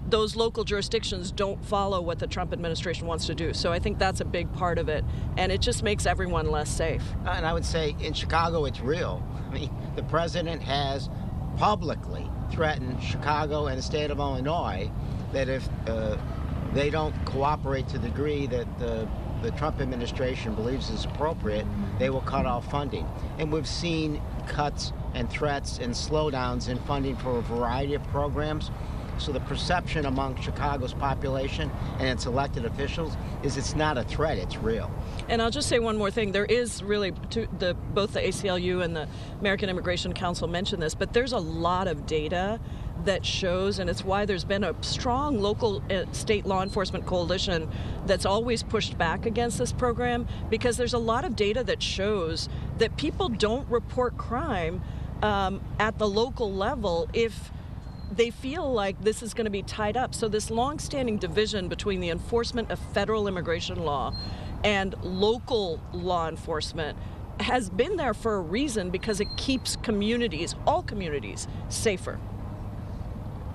Speaker 16: those local jurisdictions don't follow what the Trump administration wants to do. So I think that's a big part of it, and it just makes everyone less safe.
Speaker 6: And I would say in Chicago, it's real. I mean, the president has publicly threatened Chicago and the state of Illinois that if they don't cooperate to the degree that the Trump administration believes is appropriate, they will cut off funding. And we've seen cuts and threats and slowdowns in funding for a variety of programs. So the perception among Chicago's population and its elected officials is it's not a threat, it's real.
Speaker 16: And I'll just say one more thing. There is really, both the ACLU and the American Immigration Council mentioned this, but there's a lot of data that shows, and it's why there's been a strong local state law enforcement coalition that's always pushed back against this program, because there's a lot of data that shows that people don't report crime at the local level if they feel like this is going to be tied up. So this long-standing division between the enforcement of federal immigration law and local law enforcement has been there for a reason, because it keeps communities, all communities, safer.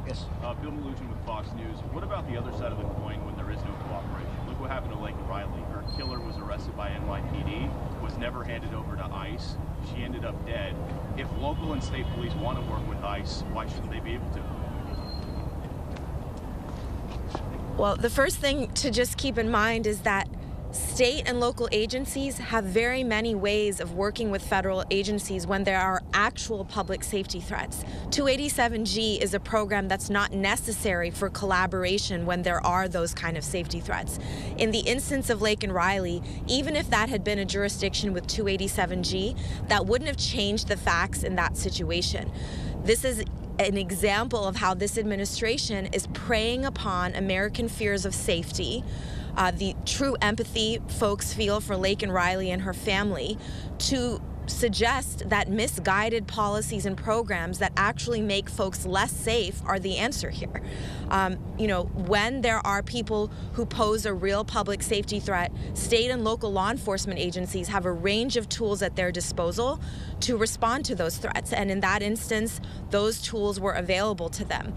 Speaker 6: Yes.
Speaker 19: Bill Malugin with Fox News. What about the other side of the coin when there is no cooperation? Look what happened to Laken Riley. Her killer was arrested by NYPD, was never handed over to ICE. She ended up dead. If local and state police want to work with ICE, why shouldn't they be able to?
Speaker 12: Well, the first thing to just keep in mind is that state and local agencies have very many ways of working with federal agencies when there are actual public safety threats. 287G is a program that's not necessary for collaboration when there are those kind of safety threats. In the instance of Laken Riley, even if that had been a jurisdiction with 287G, that wouldn't have changed the facts in that situation. This is an example of how this administration is preying upon American fears of safety, the true empathy folks feel for Laken Riley and her family, to suggest that misguided policies and programs that actually make folks less safe are the answer here. When there are people who pose a real public safety threat, state and local law enforcement agencies have a range of tools at their disposal to respond to those threats. And in that instance, those tools were available to them.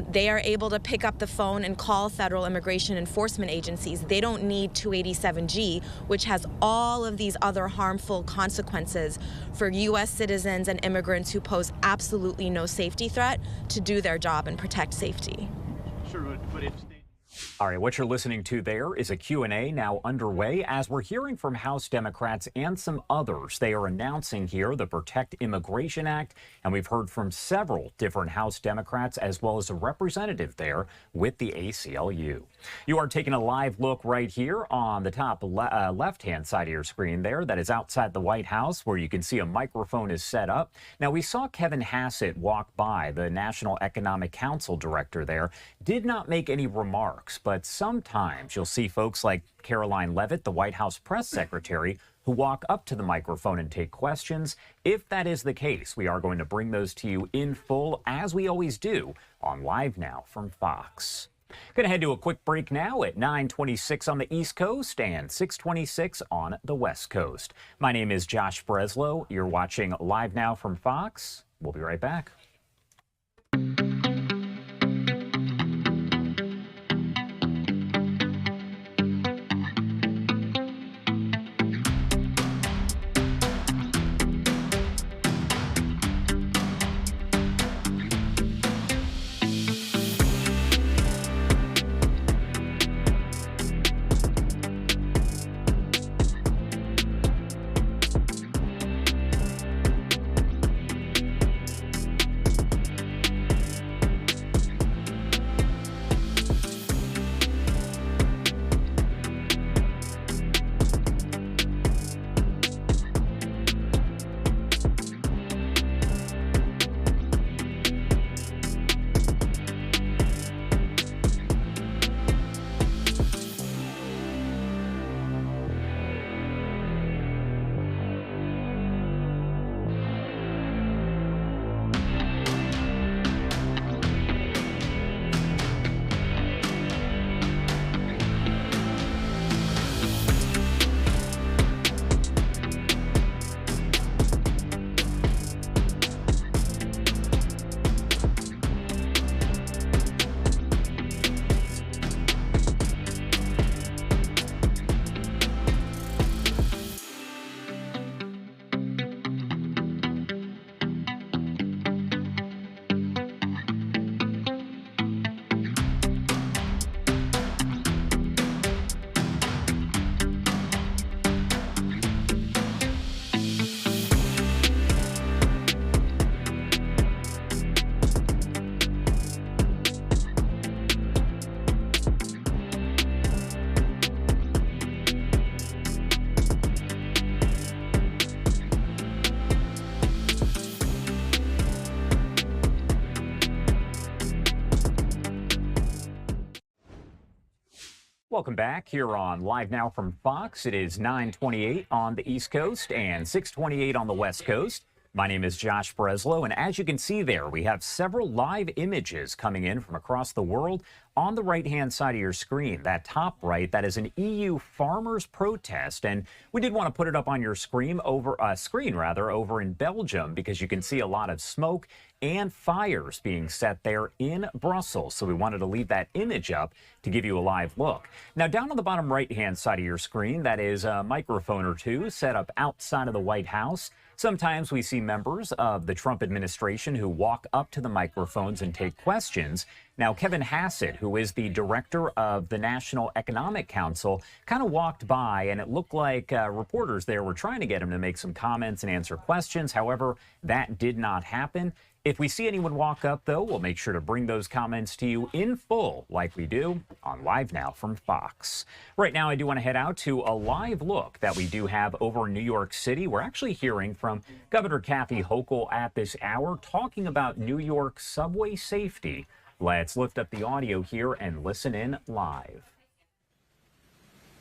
Speaker 12: They are able to pick up the phone and call federal immigration enforcement agencies. They don't need 287G, which has all of these other harmful consequences for U.S. citizens and immigrants who pose absolutely no safety threat, to do their job and protect safety.
Speaker 19: Sure, but if
Speaker 5: All right, what you're listening to there is a Q&A now underway as we're hearing from House Democrats and some others. They are announcing here the Protect Immigration Act, and we've heard from several different House Democrats as well as a representative there with the ACLU. You are taking a live look right here on the top left-hand side of your screen there. That is outside the White House where you can see a microphone is set up. Now, we saw Kevin Hassett walk by, the National Economic Council director there, did not make any remarks, but sometimes you'll see folks like Caroline Leavitt, the White House press secretary, who walk up to the microphone and take questions. If that is the case, we are going to bring those to you in full, as we always do, on Live Now from Fox. Going to head to a quick break now at 9:26 on the East Coast and 6:26 on the West Coast. My name is Josh Breslow. You're watching Live Now from Fox. We'll be right back. Welcome back here on Live Now from Fox. It is 9:28 on the East Coast and 6:28 on the West Coast. My name is Josh Breslow, and as you can see there, we have several live images coming in from across the world. On the right-hand side of your screen, that top right, that is an EU farmers protest, and we did want to put it up on your screen over in Belgium because you can see a lot of smoke and fires being set there in Brussels. So we wanted to leave that image up to give you a live look. Now, down on the bottom right-hand side of your screen, that is a microphone or two set up outside of the White House. Sometimes we see members of the Trump administration who walk up to the microphones and take questions. Now, Kevin Hassett, who is the director of the National Economic Council, kind of walked by, and it looked like reporters there were trying to get him to make some comments and answer questions. However, that did not happen. If we see anyone walk up, though, we'll make sure to bring those comments to you in full, like we do on Live Now from Fox. Right now, I do want to head out to a live look that we do have over in New York City. We're actually hearing from Governor Kathy Hochul at this hour talking about New York subway safety. Let's lift up the audio here and listen in live.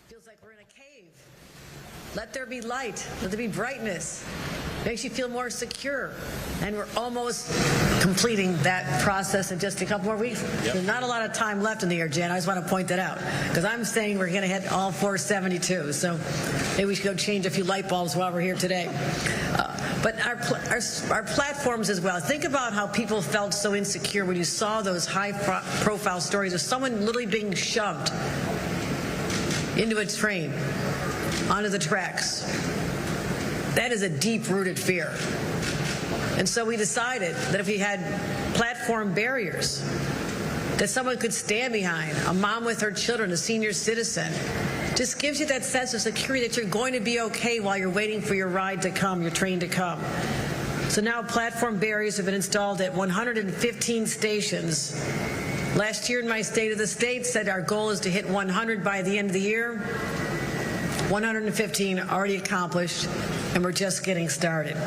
Speaker 4: Feels like we're in a cave. Let there be light. Let there be brightness. Makes you feel more secure. And we're almost completing that process in just a couple more weeks. Yep. There's not a lot of time left in the year, Jan. I just want to point that out. Because I'm saying we're going to hit all 472. So maybe we should go change a few light bulbs while we're here today. But our platforms as well. Think about how people felt so insecure when you saw those high-profile stories of someone literally being shoved into a train, onto the tracks. That is a deep-rooted fear. And so we decided that if we had platform barriers, that someone could stand behind, a mom with her children, a senior citizen. Just gives you that sense of security that you're going to be okay while you're waiting for your ride to come, your train to come. So now platform barriers have been installed at 115 stations. Last year in my State of the State said our goal is to hit 100 by the end of the year. 115 already accomplished, and we're just getting started.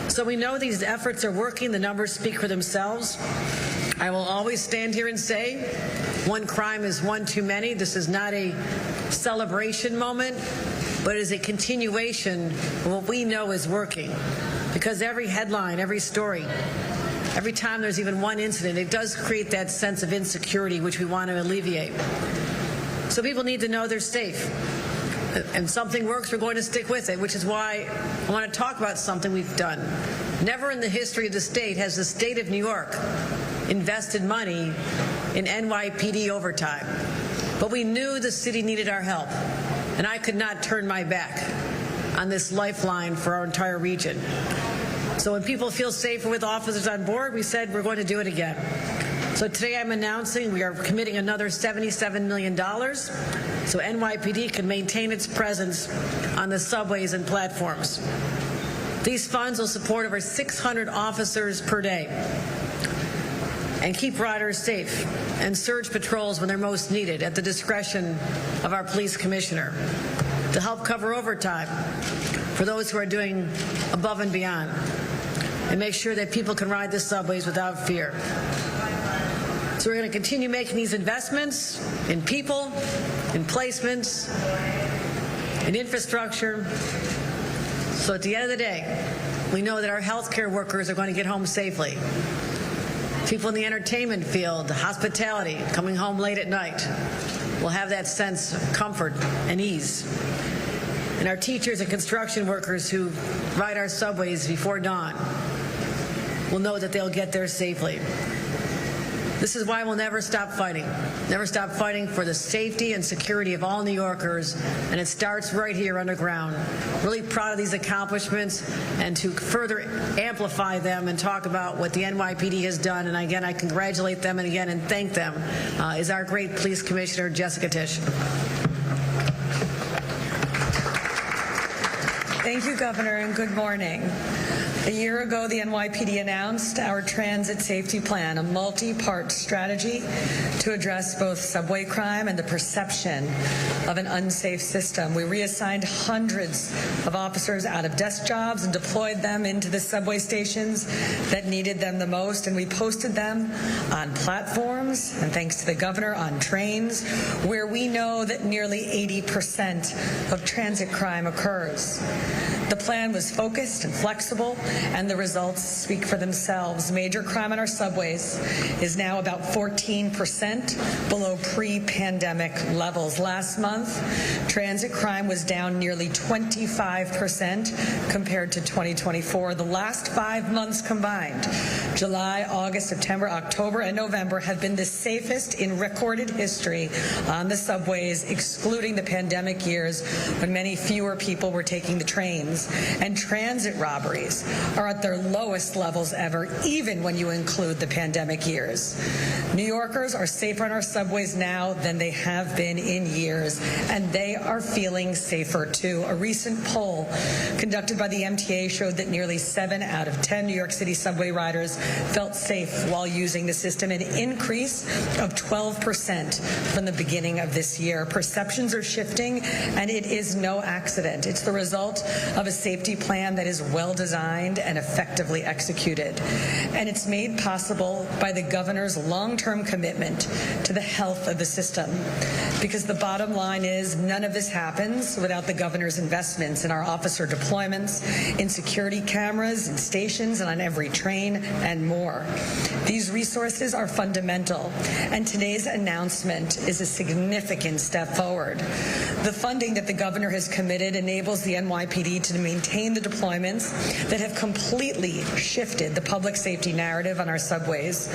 Speaker 4: So we know these efforts are working. The numbers speak for themselves. I will always stand here and say, one crime is one too many. This is not a celebration moment, but it is a continuation of what we know is working. Because every headline, every story, every time there's even one incident, it does create that sense of insecurity, which we want to alleviate. So people need to know they're safe. And something works, we're going to stick with it, which is why I want to talk about something we've done. Never in the history of the state has the state of New York invested money in NYPD overtime. But we knew the city needed our help, and I could not turn my back on this lifeline for our entire region. So when people feel safer with officers on board, we said we're going to do it again. So today I'm announcing we are committing another $77 million so NYPD can maintain its presence on the subways and platforms. These funds will support over 600 officers per day and keep riders safe and surge patrols when they're most needed at the discretion of our police commissioner to help cover overtime for those who are doing above and beyond and make sure that people can ride the subways without fear. So we're going to continue making these investments in people, in placements, in infrastructure. So at the end of the day, we know that our healthcare workers are going to get home safely. People in the entertainment field, hospitality, coming home late at night, will have that sense of comfort and ease. And our teachers and construction workers who ride our subways before dawn will know that they'll get there safely. This is why we'll never stop fighting for the safety and security of all New Yorkers, and it starts right here underground. Really proud of these accomplishments, and to further amplify them and talk about what the NYPD has done, and again, I congratulate them and thank them, is our great Police Commissioner, Jessica Tisch.
Speaker 8: Thank you, Governor, and good morning. A year ago, the NYPD announced our transit safety plan, a multi-part strategy to address both subway crime and the perception of an unsafe system. We reassigned hundreds of officers out of desk jobs and deployed them into the subway stations that needed them the most, and we posted them on platforms, and thanks to the governor, on trains, where we know that nearly 80% of transit crime occurs. The plan was focused and flexible, and the results speak for themselves. Major crime on our subways is now about 14% below pre-pandemic levels. Last month, transit crime was down nearly 25% compared to 2024. The last 5 months combined, July, August, September, October, and November, have been the safest in recorded history on the subways, excluding the pandemic years when many fewer people were taking the trains. And transit robberies are at their lowest levels ever, even when you include the pandemic years. New Yorkers are safer on our subways now than they have been in years, and they are feeling safer too. A recent poll conducted by the MTA showed that nearly 7 out of 10 New York City subway riders felt safe while using the system, an increase of 12% from the beginning of this year. Perceptions are shifting, and it is no accident. It's the result of a safety plan that is well designed and effectively executed. And it's made possible by the governor's long-term commitment to the health of the system. Because the bottom line is none of this happens without the governor's investments in our officer deployments, in security cameras, in stations, and on every train, and more. These resources are fundamental, and today's announcement is a significant step forward. The funding that the governor has committed enables the NYPD to maintain the deployments that have completely shifted the public safety narrative on our subways.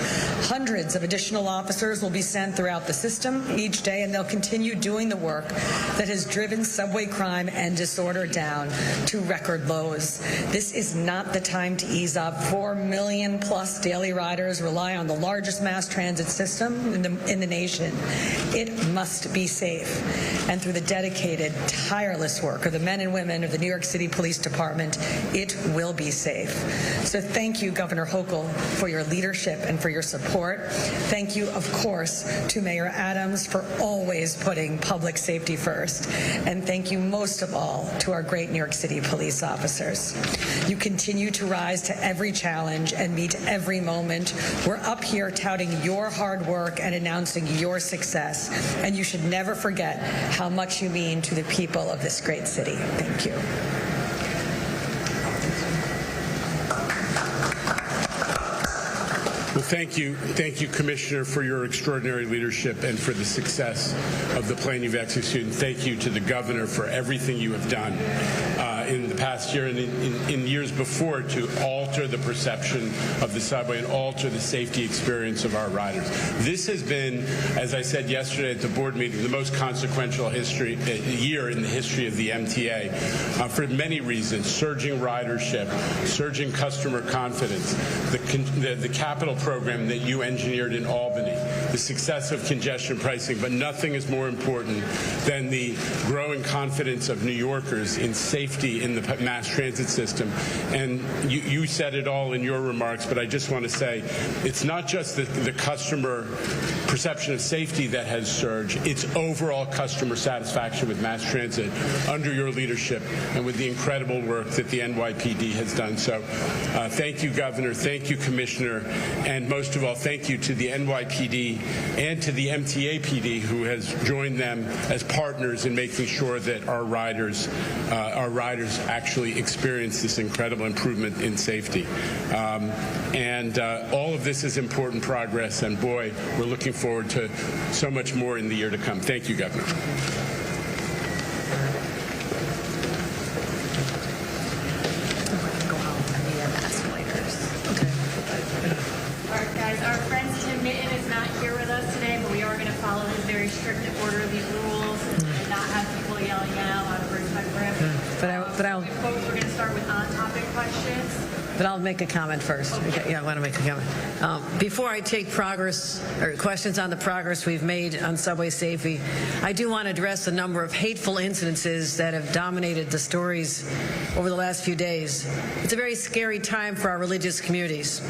Speaker 8: Hundreds of additional officers will be sent throughout the system each day, and they'll continue doing the work that has driven subway crime and disorder down to record lows. This is not the time to ease up. 4 million plus daily riders rely on the largest mass transit system in the nation. It must be safe. And through the dedicated, tireless work of the men and women of the New York City Police Department, it will be safe. So thank you, Governor Hochul, for your leadership and for your support. Thank you, of course, to Mayor Adams for always putting public safety first. And thank you most of all to our great New York City police officers. You continue to rise to every challenge and meet every moment. We're up here touting your hard work and announcing your success. And you should never forget how much you mean to the people of this great city. Thank you.
Speaker 7: Well, thank you, Commissioner, for your extraordinary leadership and for the success of the plan you've executed. Thank you to the Governor for everything you have done in the past year and in years before to alter the perception of the subway and alter the safety experience of our riders. This has been, as I said yesterday at the board meeting, the most consequential year in the history of the MTA for many reasons: surging ridership, surging customer confidence, the capital program that you engineered in Albany, the success of congestion pricing, but nothing is more important than the growing confidence of New Yorkers in safety in the mass transit system. And you said it all in your remarks, but I just want to say it's not just the customer perception of safety that has surged, it's overall customer satisfaction with mass transit under your leadership and with the incredible work that the NYPD has done. So thank you, Governor, thank you, Commissioner, and most of all, thank you to the NYPD and to the MTA PD, who has joined them as partners in making sure that our riders actually experience this incredible improvement in safety. All of this is important progress, and boy, we're looking forward to so much more in the year to come. Thank you, Governor.
Speaker 18: Our friend Tim Mitten is not here with us today, but we are going to follow his very strict and orderly rules and not have people yelling out out of respect for him. Folks, we're going to start with on-topic questions.
Speaker 4: But I'll make a comment first. Okay, yeah, I want to make a comment. Before I take questions on the progress we've made on subway safety, I do want to address a number of hateful incidences that have dominated the stories over the last few days. It's a very scary time for our religious communities.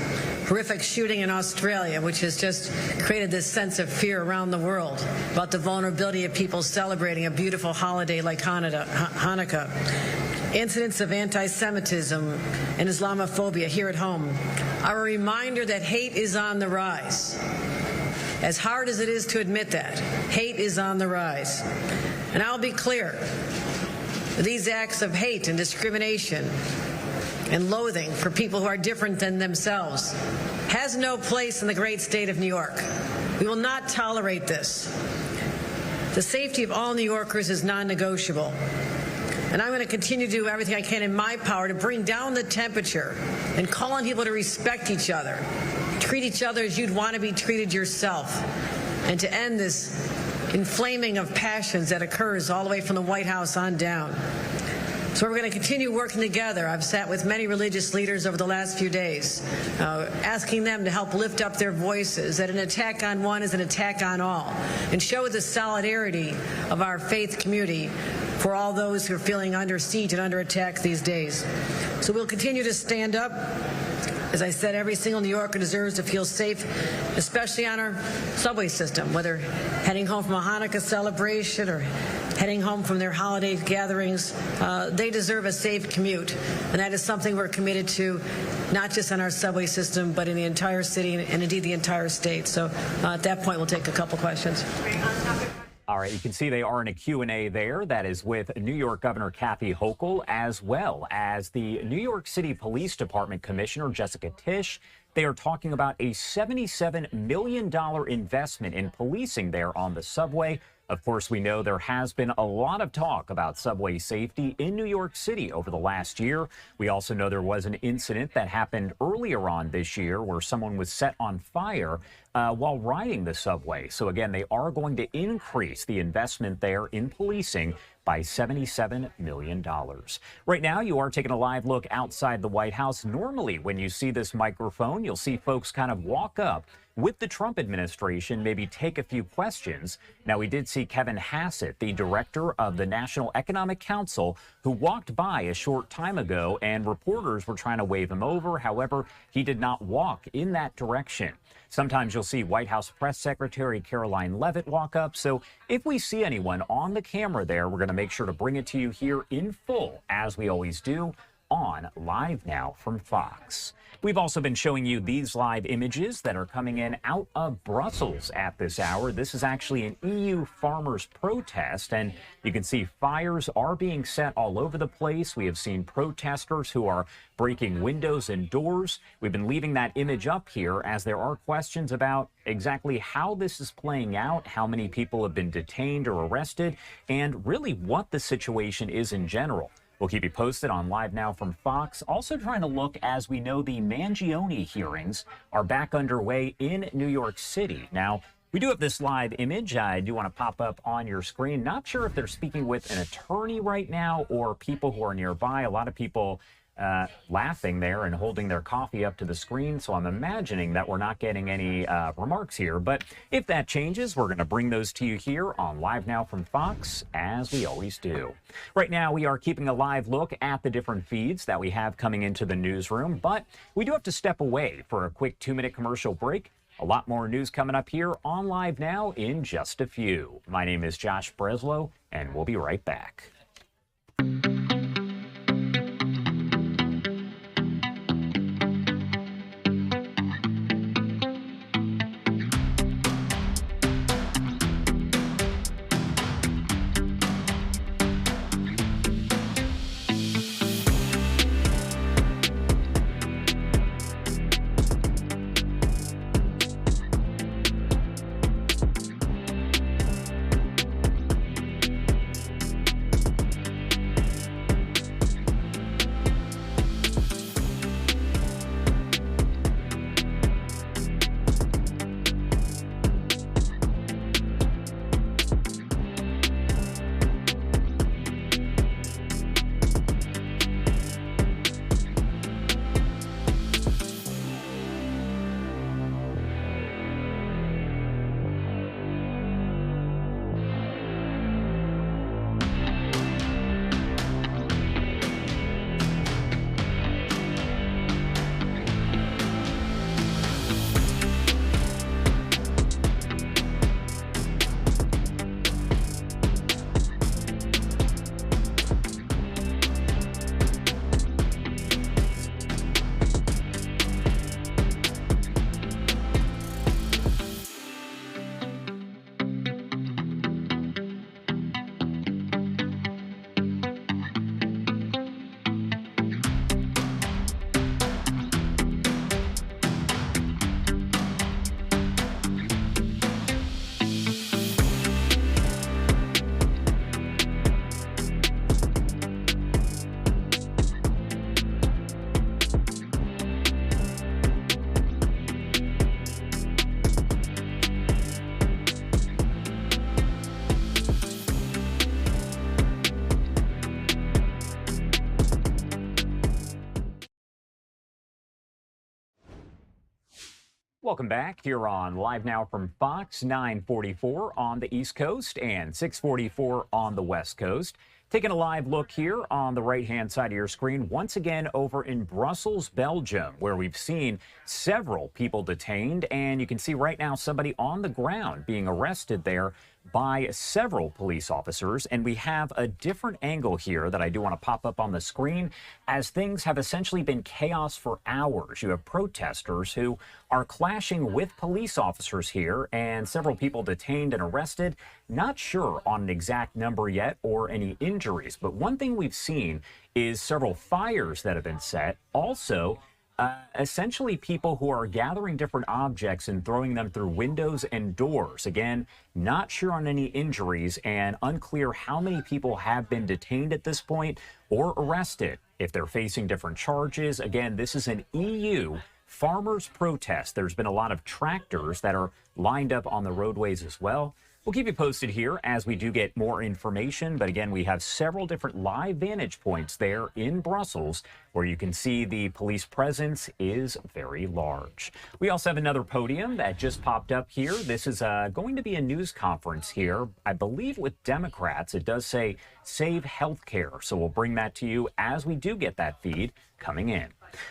Speaker 4: Horrific shooting in Australia, which has just created this sense of fear around the world about the vulnerability of people celebrating a beautiful holiday like Hanukkah. Incidents of anti-Semitism and Islamophobia here at home are a reminder that hate is on the rise. As hard as it is to admit that, hate is on the rise. And I'll be clear, these acts of hate and discrimination and loathing for people who are different than themselves has no place in the great state of New York. We will not tolerate this. The safety of all New Yorkers is non-negotiable. And I'm going to continue to do everything I can in my power to bring down the temperature and call on people to respect each other, treat each other as you'd want to be treated yourself, and to end this inflaming of passions that occurs all the way from the White House on down. So we're going to continue working together. I've sat with many religious leaders over the last few days, asking them to help lift up their voices, that an attack on one is an attack on all, and show the solidarity of our faith community for all those who are feeling under siege and under attack these days. So we'll continue to stand up. As I said, every single New Yorker deserves to feel safe, especially on our subway system, whether heading home from a Hanukkah celebration or heading home from their holiday gatherings. They deserve a safe commute, and that is something we're committed to, not just on our subway system, but in the entire city and indeed the entire state. So at that point, we'll take a couple questions.
Speaker 5: All right, you can see they are in a Q&A there. That is with New York Governor Kathy Hochul, as well as the New York City Police Department Commissioner Jessica Tisch. They are talking about a $77 million investment in policing there on the subway. Of course, we know there has been a lot of talk about subway safety in New York City over the last year. We also know there was an incident that happened earlier on this year where someone was set on fire while riding the subway. So again, they are going to increase the investment there in policing by $77 million. Right now, you are taking a live look outside the White House. Normally, when you see this microphone, you'll see folks kind of walk up with the Trump administration, maybe take a few questions. Now, we did see Kevin Hassett, the director of the National Economic Council, who walked by a short time ago, and reporters were trying to wave him over. However, he did not walk in that direction. Sometimes you'll see White House Press Secretary Caroline Leavitt walk up. So if we see anyone on the camera there, we're going to make sure to bring it to you here in full, as we always do, on Live Now from Fox. We've also been showing you these live images that are coming in out of Brussels at this hour. This is actually an EU farmers protest, and you can see fires are being set all over the place. We have seen protesters who are breaking windows and doors. We've been leaving that image up here as there are questions about exactly how this is playing out, how many people have been detained or arrested, and really what the situation is in general. We'll keep you posted on Live Now from Fox. Also trying to look, as we know, the Mangione hearings are back underway in New York City. Now, we do have this live image. I do want to pop up on your screen. Not sure if they're speaking with an attorney right now or people who are nearby. A lot of people laughing there and holding their coffee up to the screen. So I'm imagining that we're not getting any remarks here. But if that changes, we're going to bring those to you here on Live Now from Fox, as we always do. Right now, we are keeping a live look at the different feeds that we have coming into the newsroom. But we do have to step away for a quick 2-minute commercial break. A lot more news coming up here on Live Now in just a few. My name is Josh Breslow, and we'll be right back. Welcome back here on Live Now from Fox, 9:44 on the East Coast and 6:44 on the West Coast. Taking a live look here on the right-hand side of your screen, once again over in Brussels, Belgium, where we've seen several people detained, and you can see right now somebody on the ground being arrested there by several police officers. And we have a different angle here that I do want to pop up on the screen, as things have essentially been chaos for hours. You have protesters who are clashing with police officers here, and several people detained and arrested. Not sure on an exact number yet or any injuries, but one thing we've seen is several fires that have been set. Also, essentially people who are gathering different objects and throwing them through windows and doors. Again, not sure on any injuries and unclear how many people have been detained at this point or arrested. If they're facing different charges, again, this is an EU farmers protest. There's been a lot of tractors that are lined up on the roadways as well. We'll keep you posted here as we do get more information. But again, we have several different live vantage points there in Brussels where you can see the police presence is very large. We also have another podium that just popped up here. This is going to be a news conference here, I believe with Democrats. It does say Save Healthcare. So we'll bring that to you as we do get that feed coming in.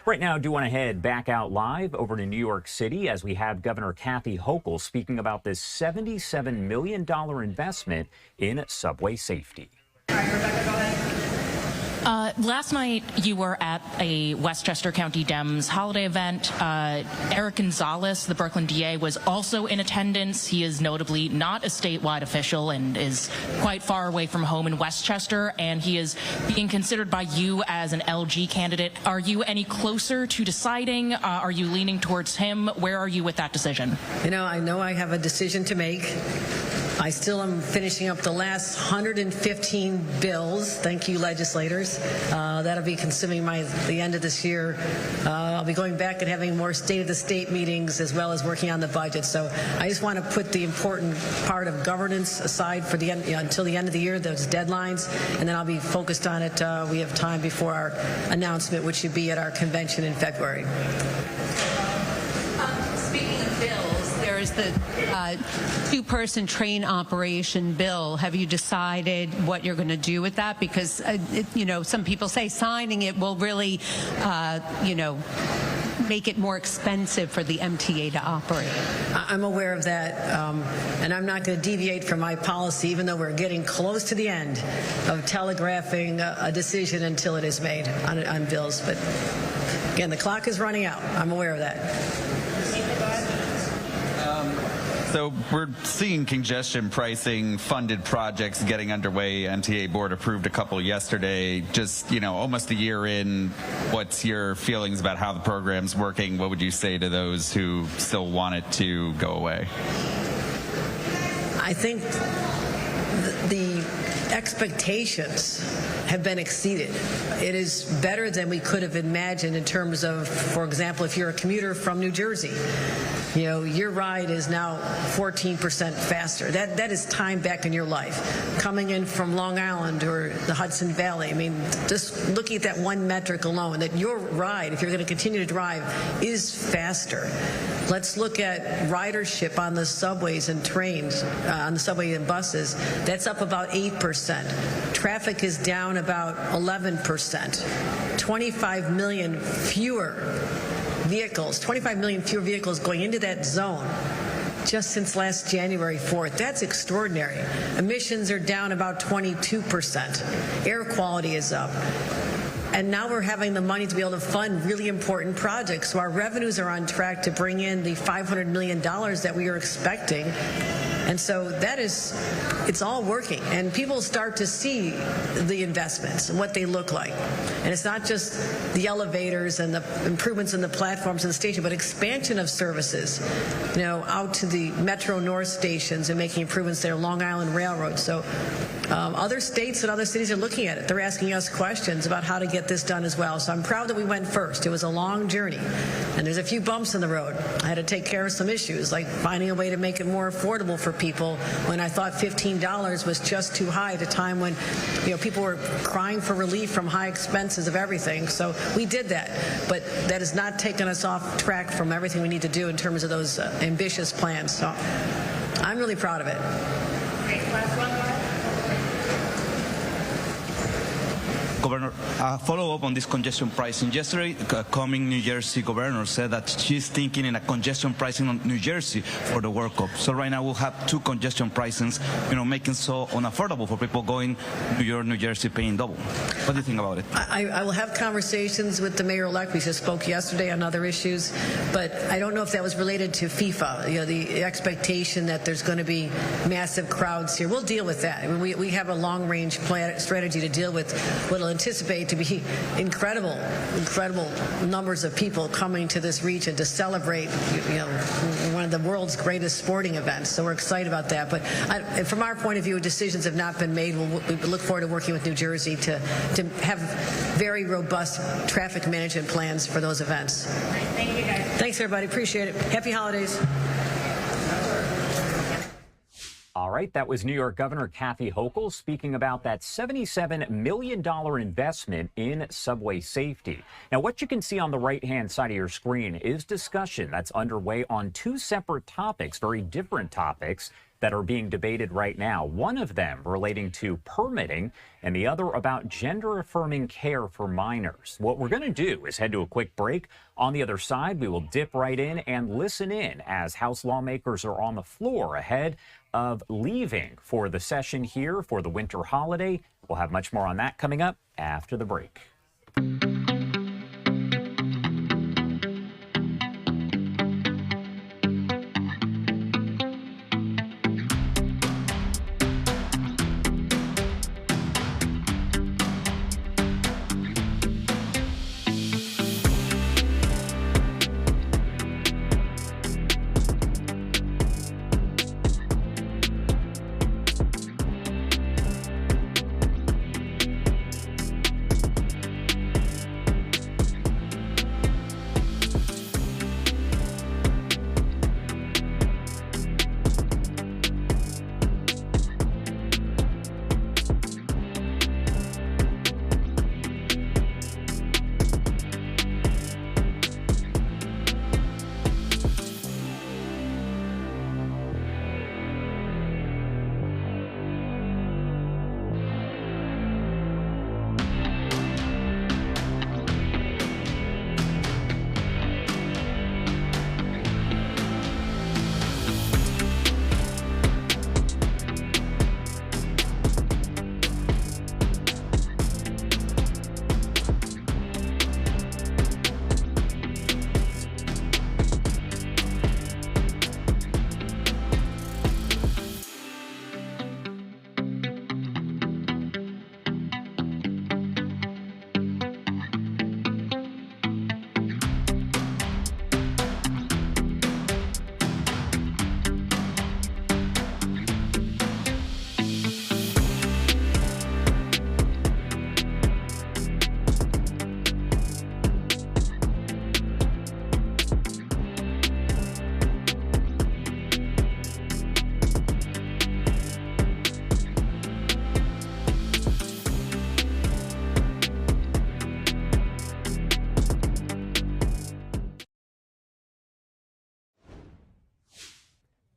Speaker 5: Right now, I do want to head back out live over to New York City as we have Governor Kathy Hochul speaking about this $77 million investment in subway safety.
Speaker 9: All right, Rebecca, go ahead. Last night, you were at a Westchester County Dems holiday event. Eric Gonzalez, the Brooklyn DA, was also in attendance. He is notably not a statewide official and is quite far away from home in Westchester, and he is being considered by you as an LG candidate. Are you any closer to deciding? Are you leaning towards him? Where are you with that decision?
Speaker 4: You know I have a decision to make. I still am finishing up the last 115 bills. Thank you, legislators. That'll be consuming the end of this year. I'll be going back and having more state of the state meetings as well as working on the budget. So I just want to put the important part of governance aside for the end, until the end of the year, those deadlines, and then I'll be focused on it. We have time before our announcement, which should be at our convention in February.
Speaker 11: Speaking of bills, there's the two-person train operation bill. Have you decided what you're going to do with that? Because, some people say signing it will really, make it more expensive for the MTA to operate.
Speaker 4: I'm aware of that, and I'm not going to deviate from my policy, even though we're getting close to the end of telegraphing a decision until it is made on bills. But again, the clock is running out. I'm aware of that.
Speaker 21: So we're seeing congestion pricing funded projects getting underway. MTA board approved a couple yesterday. Just, almost a year in, what's your feelings about how the program's working? What would you say to those who still want it to go away?
Speaker 4: I think the expectations have been exceeded. It is better than we could have imagined in terms of, for example, if you're a commuter from New Jersey, your ride is now 14% faster. That is time back in your life. Coming in from Long Island or the Hudson Valley, I mean, just looking at that one metric alone, that your ride, if you're going to continue to drive, is faster. Let's look at ridership on the subways and trains, on the subway and buses. That's up about 8%. Traffic is down about 11%. 25 million fewer vehicles, 25 million fewer vehicles going into that zone just since last January 4th. That's extraordinary. Emissions are down about 22%. Air quality is up. And now we're having the money to be able to fund really important projects. So our revenues are on track to bring in the $500 million that we are expecting. And so it's all working. And people start to see the investments and what they look like. And it's not just the elevators and the improvements in the platforms and the station, but expansion of services, out to the Metro North stations and making improvements there, Long Island Railroad. So other states and other cities are looking at it. They're asking us questions about how to get this done as well. So I'm proud that we went first. It was a long journey. And there's a few bumps in the road. I had to take care of some issues, like finding a way to make it more affordable for people when I thought $15 was just too high at a time when people were crying for relief from high expenses of everything. So we did that, but that has not taken us off track from everything we need to do in terms of those ambitious plans. So I'm really proud of it.
Speaker 11: Great. Last one,
Speaker 24: Governor, follow up on this congestion pricing. Yesterday, coming New Jersey governor said that she's thinking in a congestion pricing on New Jersey for the World Cup. So right now we'll have two congestion pricings, making so unaffordable for people going New York, New Jersey, paying double. What do you think about it?
Speaker 4: I will have conversations with the mayor-elect. We just spoke yesterday on other issues, but I don't know if that was related to FIFA, the expectation that there's going to be massive crowds here. We'll deal with that. I mean, we have a long-range plan strategy to deal with what will anticipate to be incredible numbers of people coming to this region to celebrate, one of the world's greatest sporting events. So we're excited about that. But from our point of view, decisions have not been made. We look forward to working with New Jersey to have very robust traffic management plans for those events.
Speaker 18: Thank you, guys.
Speaker 4: Thanks, everybody. Appreciate it. Happy holidays.
Speaker 5: All right, that was New York Governor Kathy Hochul speaking about that $77 million investment in subway safety. Now, what you can see on the right-hand side of your screen is discussion that's underway on two separate topics, very different topics that are being debated right now. One of them relating to permitting and the other about gender-affirming care for minors. What we're going to do is head to a quick break. On the other side, we will dip right in and listen in as House lawmakers are on the floor ahead of leaving for the session here for the winter holiday. We'll have much more on that coming up after the break.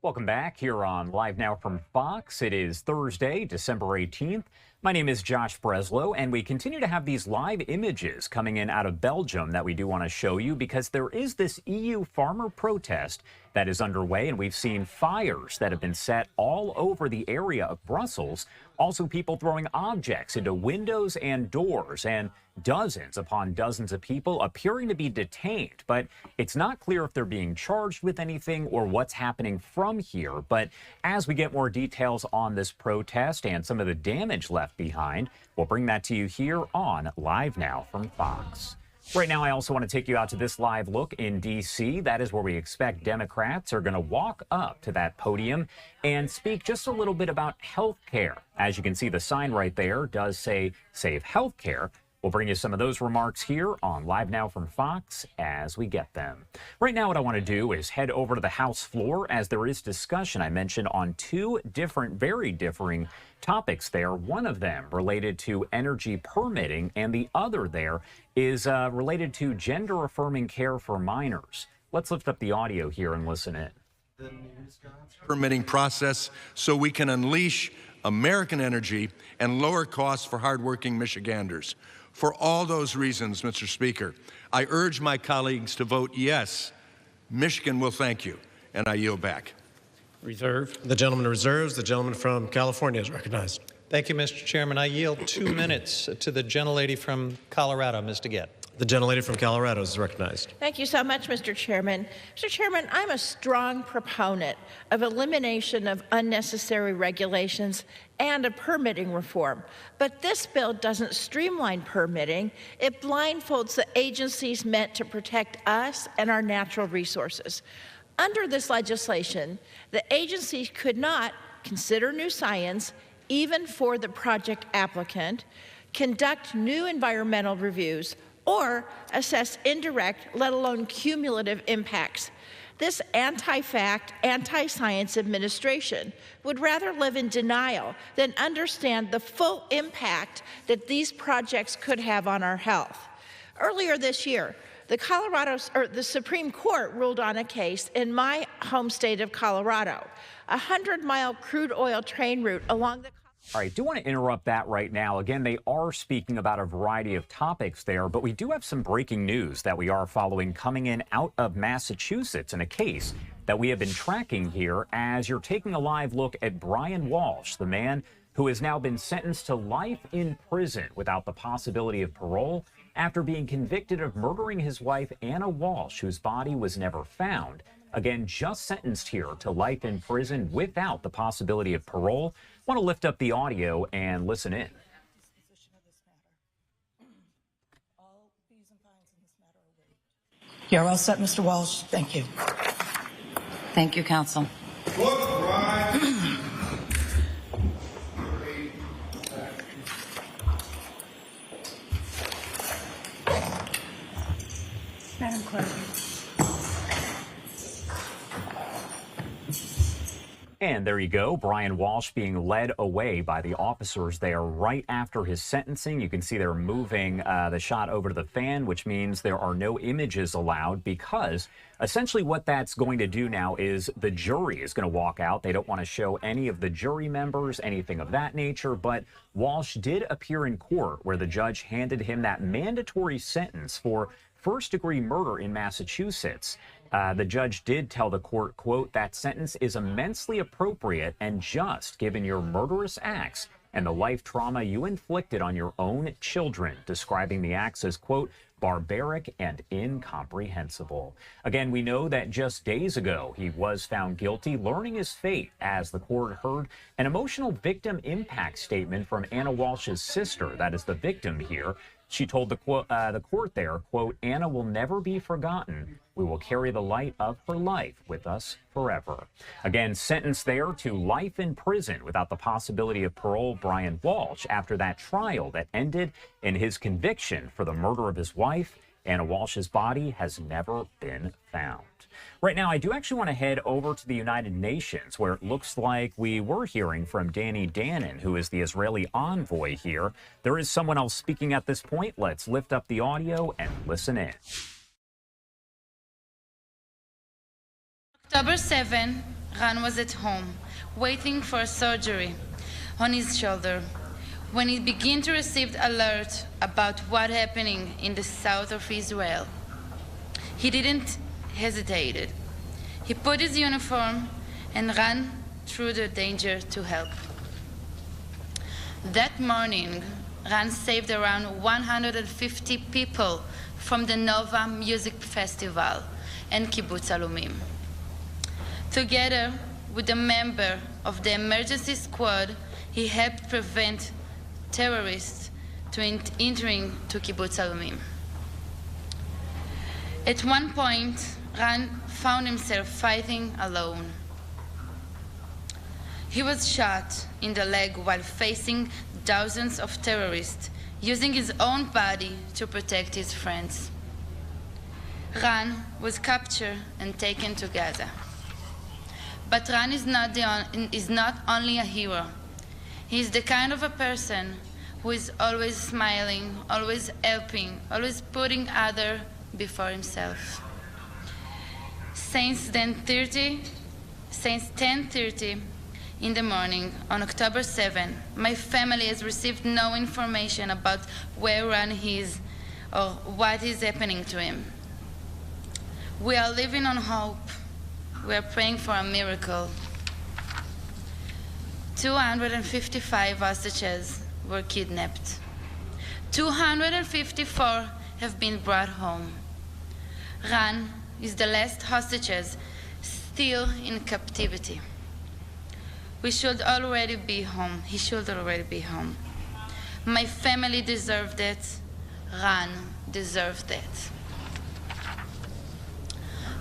Speaker 5: Welcome back here on Live Now from Fox. It is Thursday, December 18th. My name is Josh Breslow, and we continue to have these live images coming in out of Belgium that we do want to show you because there is this EU farmer protest that is underway, and we've seen fires that have been set all over the area of Brussels. Also, people throwing objects into windows and doors, and dozens upon dozens of people appearing to be detained. But it's not clear if they're being charged with anything or what's happening from here. But as we get more details on this protest and some of the damage left behind, we'll bring that to you here on Live Now from Fox. Right now, I also want to take you out to this live look in D.C. That is where we expect Democrats are going to walk up to that podium and speak just a little bit about health care. As you can see, the sign right there does say Save Health Care. We'll bring you some of those remarks here on Live Now from Fox as we get them. Right now, what I want to do is head over to the House floor as there is discussion, I mentioned, on two different, very differing topics there. One of them related to energy permitting, and the other there is related to gender-affirming care for minors. Let's lift up the audio here and listen in.
Speaker 10: The permitting process so we can unleash American energy and lower costs for hardworking Michiganders. For all those reasons, Mr. Speaker, I urge my colleagues to vote yes. Michigan will thank you, and I yield back.
Speaker 14: Reserved. The gentleman reserves. The gentleman from California is recognized.
Speaker 15: Thank you, Mr. Chairman. I yield 2 minutes to the gentlelady from Colorado, Ms. DeGette.
Speaker 14: The gentlelady from Colorado is recognized.
Speaker 13: Thank you so much, Mr. Chairman. Mr. Chairman, I'm a strong proponent of elimination of unnecessary regulations and a permitting reform. But this bill doesn't streamline permitting. It blindfolds the agencies meant to protect us and our natural resources. Under this legislation, the agencies could not consider new science, even for the project applicant, conduct new environmental reviews, or assess indirect, let alone cumulative impacts. This anti-fact, anti-science administration would rather live in denial than understand the full impact that these projects could have on our health. Earlier this year, the Supreme Court ruled on a case in my home state of Colorado, a 100-mile crude oil train route along the...
Speaker 5: All right, do want to interrupt that right now. Again, they are speaking about a variety of topics there, but we do have some breaking news that we are following coming in out of Massachusetts in a case that we have been tracking here as you're taking a live look at Brian Walsh, the man who has now been sentenced to life in prison without the possibility of parole after being convicted of murdering his wife, Anna Walsh, whose body was never found. Again, just sentenced here to life in prison without the possibility of parole. Want to lift up the audio and listen in.
Speaker 15: You're all set, Mr. Walsh. Thank you.
Speaker 22: Thank you, counsel.
Speaker 15: Madam Clerk.
Speaker 5: And there you go, Brian Walsh being led away by the officers there right after his sentencing. You can see they're moving the shot over to the fan, which means there are no images allowed because essentially what that's going to do now is the jury is going to walk out. They don't want to show any of the jury members, anything of that nature. But Walsh did appear in court where the judge handed him that mandatory sentence for first-degree murder in Massachusetts. The judge did tell the court, quote, that sentence is immensely appropriate and just given your murderous acts and the life trauma you inflicted on your own children, describing the acts as, quote, barbaric and incomprehensible. Again, we know that just days ago he was found guilty, learning his fate as the court heard an emotional victim impact statement from Anna Walsh's sister, that is the victim here. She told the court there, quote, Anna will never be forgotten. We will carry the light of her life with us forever. Again, sentenced there to life in prison without the possibility of parole, Brian Walsh, after that trial that ended in his conviction for the murder of his wife. Anna Walsh's body has never been found. Right now, I do actually want to head over to the United Nations, where it looks like we were hearing from Danny Danon, who is the Israeli envoy here. There is someone else speaking at this point. Let's lift up the audio and listen in.
Speaker 23: October 7, Ran was at home, waiting for surgery on his shoulder, when he began to receive alert about what happening in the south of Israel. He didn't hesitate. He put his uniform and ran through the danger to help. That morning, Ran saved around 150 people from the Nova Music Festival and Kibbutz Alumim. Together with a member of the emergency squad, he helped prevent terrorists to entering to Kibbutz Alumim. At one point, Ran found himself fighting alone. He was shot in the leg while facing dozens of terrorists, using his own body to protect his friends. Ran was captured and taken to Gaza. But Ran is not only a hero. He is the kind of a person who is always smiling, always helping, always putting others before himself. Since 10:30 in the morning on October 7, my family has received no information about where Ran is or what is happening to him. We are living on hope. We are praying for a miracle. 255 hostages were kidnapped. 254 have been brought home. Ran is the last hostages still in captivity. We should already be home. He should already be home. My family deserved it. Ran deserved it.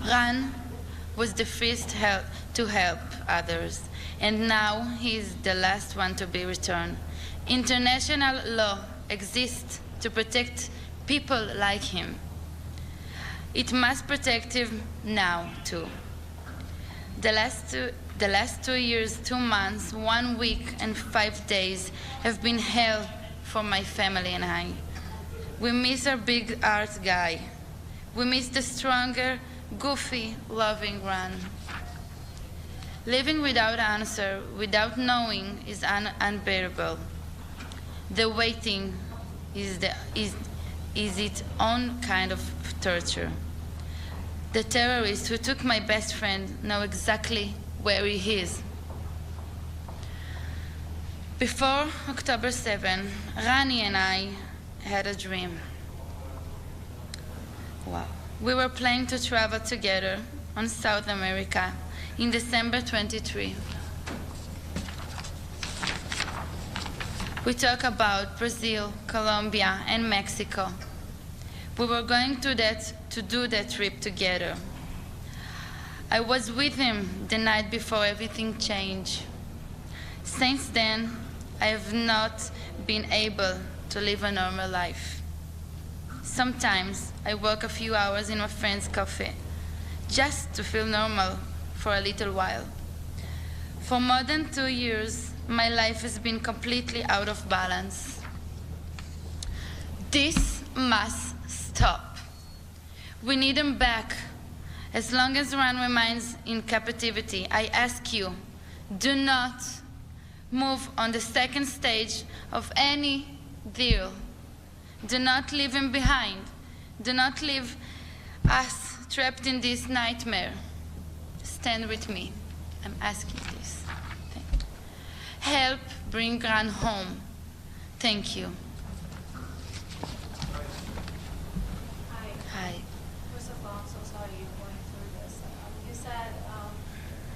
Speaker 23: Ran was the first to help others, and now he is the last one to be returned. International law exists to protect people like him. It must protect him now, too. The last 2 years, 2 months, 1 week, and 5 days have been hell for my family and I. We miss our big art guy. We miss the stronger, goofy, loving Ran. Living without answer, without knowing, is unbearable. The waiting is its own kind of torture. The terrorists who took my best friend know exactly where he is. Before October 7, Rani and I had a dream. Wow. We were planning to travel together on South America in December 23. We talked about Brazil, Colombia, and Mexico. We were going to do that trip together. I was with him the night before everything changed. Since then, I have not been able to live a normal life. Sometimes I work a few hours in a friend's cafe, just to feel normal for a little while. For more than 2 years, my life has been completely out of balance. This must stop. We need him back. As long as Ran remains in captivity, I ask you, do not move on the second stage of any deal. Do not leave him behind. Do not leave us trapped in this nightmare. Stand with me. I'm asking this. Thank you. Help bring Ran home. Thank you. Hi.
Speaker 1: First of all, I'm so sorry you're going through this. You said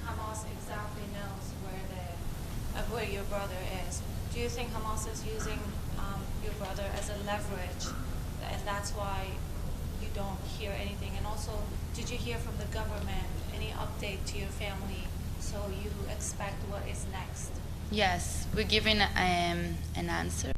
Speaker 1: Hamas exactly knows where your brother is. Do you think Hamas is using your brother as a leverage, and that's why you don't hear anything? And also, did you hear from the government any update to your family, so you expect what is next?
Speaker 23: Yes, we're giving an answer.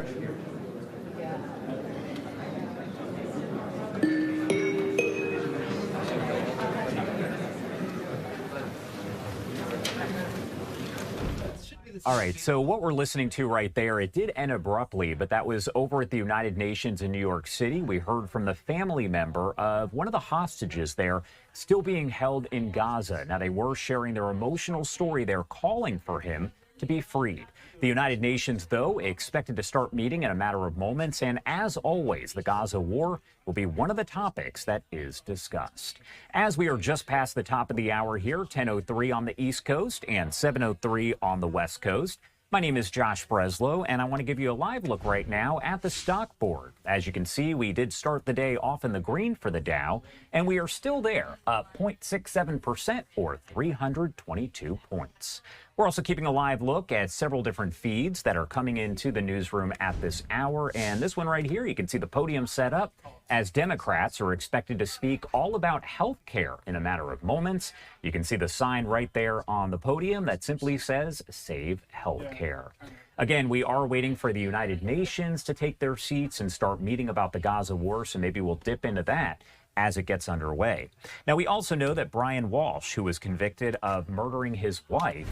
Speaker 5: All right, so what we're listening to right there, it did end abruptly, but that was over at the United Nations in New York City. We heard from the family member of one of the hostages there still being held in Gaza. Now, they were sharing their emotional story there, calling for him to be freed. The United Nations, though, expected to start meeting in a matter of moments. And as always, the Gaza war will be one of the topics that is discussed. As we are just past the top of the hour here, 10:03 on the East Coast and 7:03 on the West Coast. My name is Josh Breslow, and I want to give you a live look right now at the stock board. As you can see, we did start the day off in the green for the Dow, and we are still there, up 0.67% or 322 points. We're also keeping a live look at several different feeds that are coming into the newsroom at this hour. And this one right here, you can see the podium set up as Democrats are expected to speak all about health care in a matter of moments. You can see the sign right there on the podium that simply says, Save Health Care. Again, we are waiting for the United Nations to take their seats and start meeting about the Gaza war, so maybe we'll dip into that as it gets underway. Now, we also know that Brian Walsh, who was convicted of murdering his wife,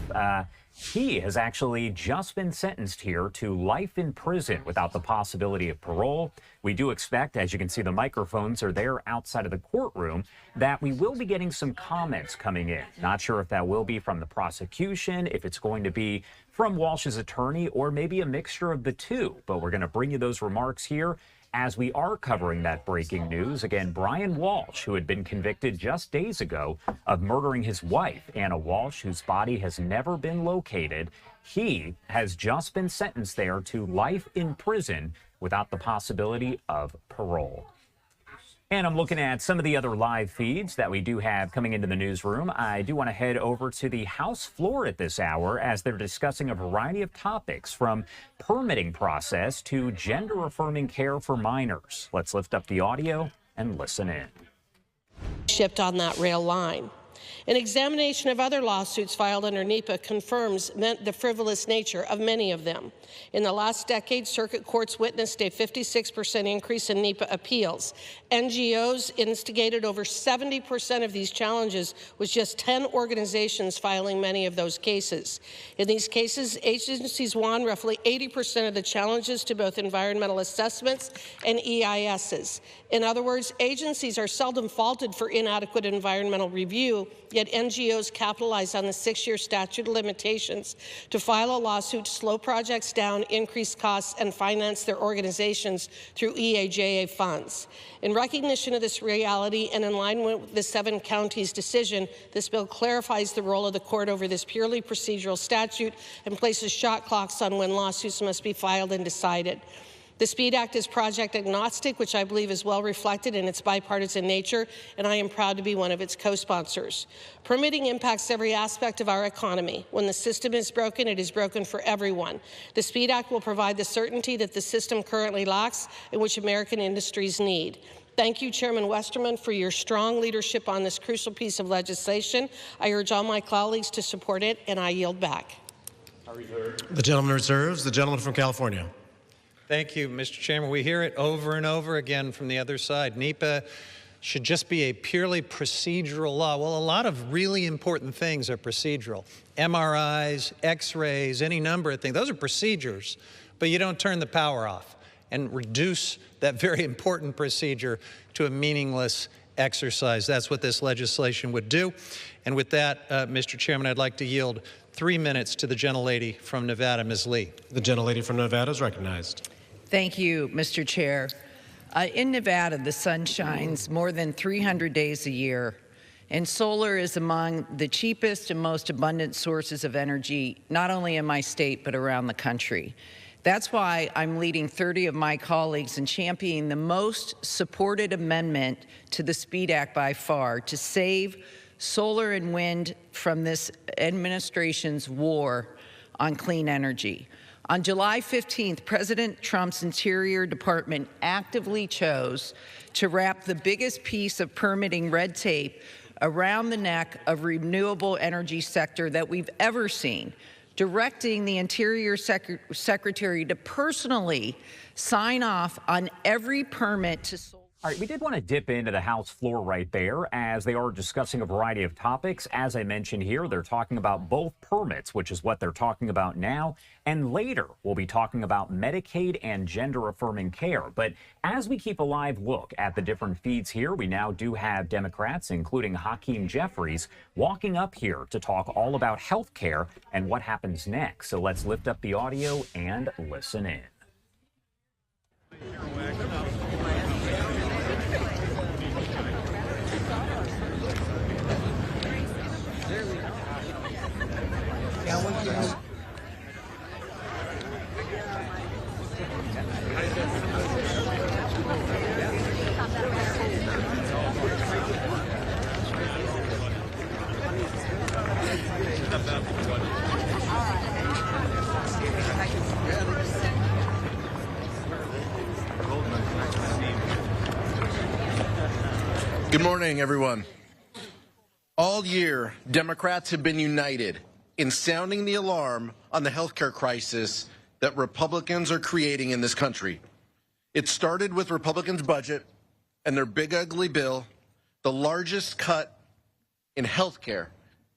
Speaker 5: he has actually just been sentenced here to life in prison without the possibility of parole. We do expect, as you can see, the microphones are there outside of the courtroom, that we will be getting some comments coming in. Not sure if that will be from the prosecution, if it's going to be from Walsh's attorney, or maybe a mixture of the two. But we're going to bring you those remarks here as we are covering that breaking news. Again, Brian Walsh, who had been convicted just days ago of murdering his wife, Anna Walsh, whose body has never been located, he has just been sentenced there to life in prison without the possibility of parole. And I'm looking at some of the other live feeds that we do have coming into the newsroom. I do want to head over to the House floor at this hour as they're discussing a variety of topics from permitting process to gender-affirming care for minors. Let's lift up the audio and listen in.
Speaker 2: Shipped on that rail line. An examination of other lawsuits filed under NEPA confirms the frivolous nature of many of them. In the last decade, circuit courts witnessed a 56% increase in NEPA appeals. NGOs instigated over 70% of these challenges, with just 10 organizations filing many of those cases. In these cases, agencies won roughly 80% of the challenges to both environmental assessments and EISs. In other words, agencies are seldom faulted for inadequate environmental review, yet NGOs capitalize on the 6-year statute of limitations to file a lawsuit to slow projects down, increase costs, and finance their organizations through EAJA funds. In recognition of this reality and in line with the 7 counties' decision, this bill clarifies the role of the court over this purely procedural statute and places shot clocks on when lawsuits must be filed and decided. The SPEED Act is project agnostic, which I believe is well reflected in its bipartisan nature, and I am proud to be one of its co-sponsors. Permitting impacts every aspect of our economy. When the system is broken, it is broken for everyone. The SPEED Act will provide the certainty that the system currently lacks and which American industries need. Thank you, Chairman Westerman, for your strong leadership on this crucial piece of legislation. I urge all my colleagues to support it, and I yield back.
Speaker 14: The gentleman reserves. The gentleman from California.
Speaker 3: Thank you, Mr. Chairman. We hear it over and over again from the other side. NEPA should just be a purely procedural law. Well, a lot of really important things are procedural. MRIs, X-rays, any number of things. Those are procedures, but you don't turn the power off and reduce that very important procedure to a meaningless exercise. That's what this legislation would do. And with that, Mr. Chairman, I'd like to yield 3 minutes to the gentlelady from Nevada, Ms. Lee.
Speaker 14: The gentlelady from Nevada is recognized.
Speaker 17: Thank you, Mr. Chair. In Nevada, the sun shines more than 300 days a year, and solar is among the cheapest and most abundant sources of energy, not only in my state, but around the country. That's why I'm leading 30 of my colleagues in championing the most supported amendment to the SPEED Act by far to save solar and wind from this administration's war on clean energy. On July 15th, President Trump's Interior Department actively chose to wrap the biggest piece of permitting red tape around the neck of renewable energy sector that we've ever seen, directing the Interior Secretary to personally sign off on every permit to solar.
Speaker 5: All right, we did want to dip into the House floor right there as they are discussing a variety of topics. As I mentioned here, they're talking about both permits, which is what they're talking about now. And later, we'll be talking about Medicaid and gender-affirming care. But as we keep a live look at the different feeds here, we now do have Democrats, including Hakeem Jeffries, walking up here to talk all about health care and what happens next. So let's lift up the audio and listen in.
Speaker 20: Good morning, everyone. All year, Democrats have been united in sounding the alarm on the healthcare crisis that Republicans are creating in this country. It started with Republicans' budget and their big ugly bill, the largest cut in healthcare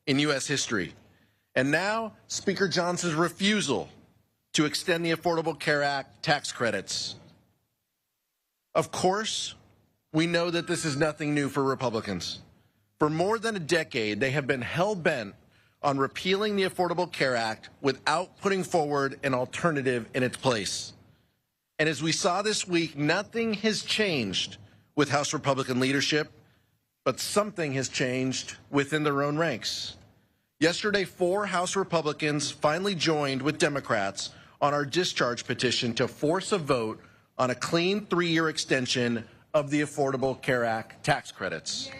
Speaker 20: in U.S. history. And now, Speaker Johnson's refusal to extend the Affordable Care Act tax credits. Of course, we know that this is nothing new for Republicans. For more than a decade, they have been hell-bent on repealing the Affordable Care Act without putting forward an alternative in its place. And as we saw this week, nothing has changed with House Republican leadership, but something has changed within their own ranks. Yesterday, 4 House Republicans finally joined with Democrats on our discharge petition to force a vote on a clean 3-year extension of the Affordable Care Act tax credits.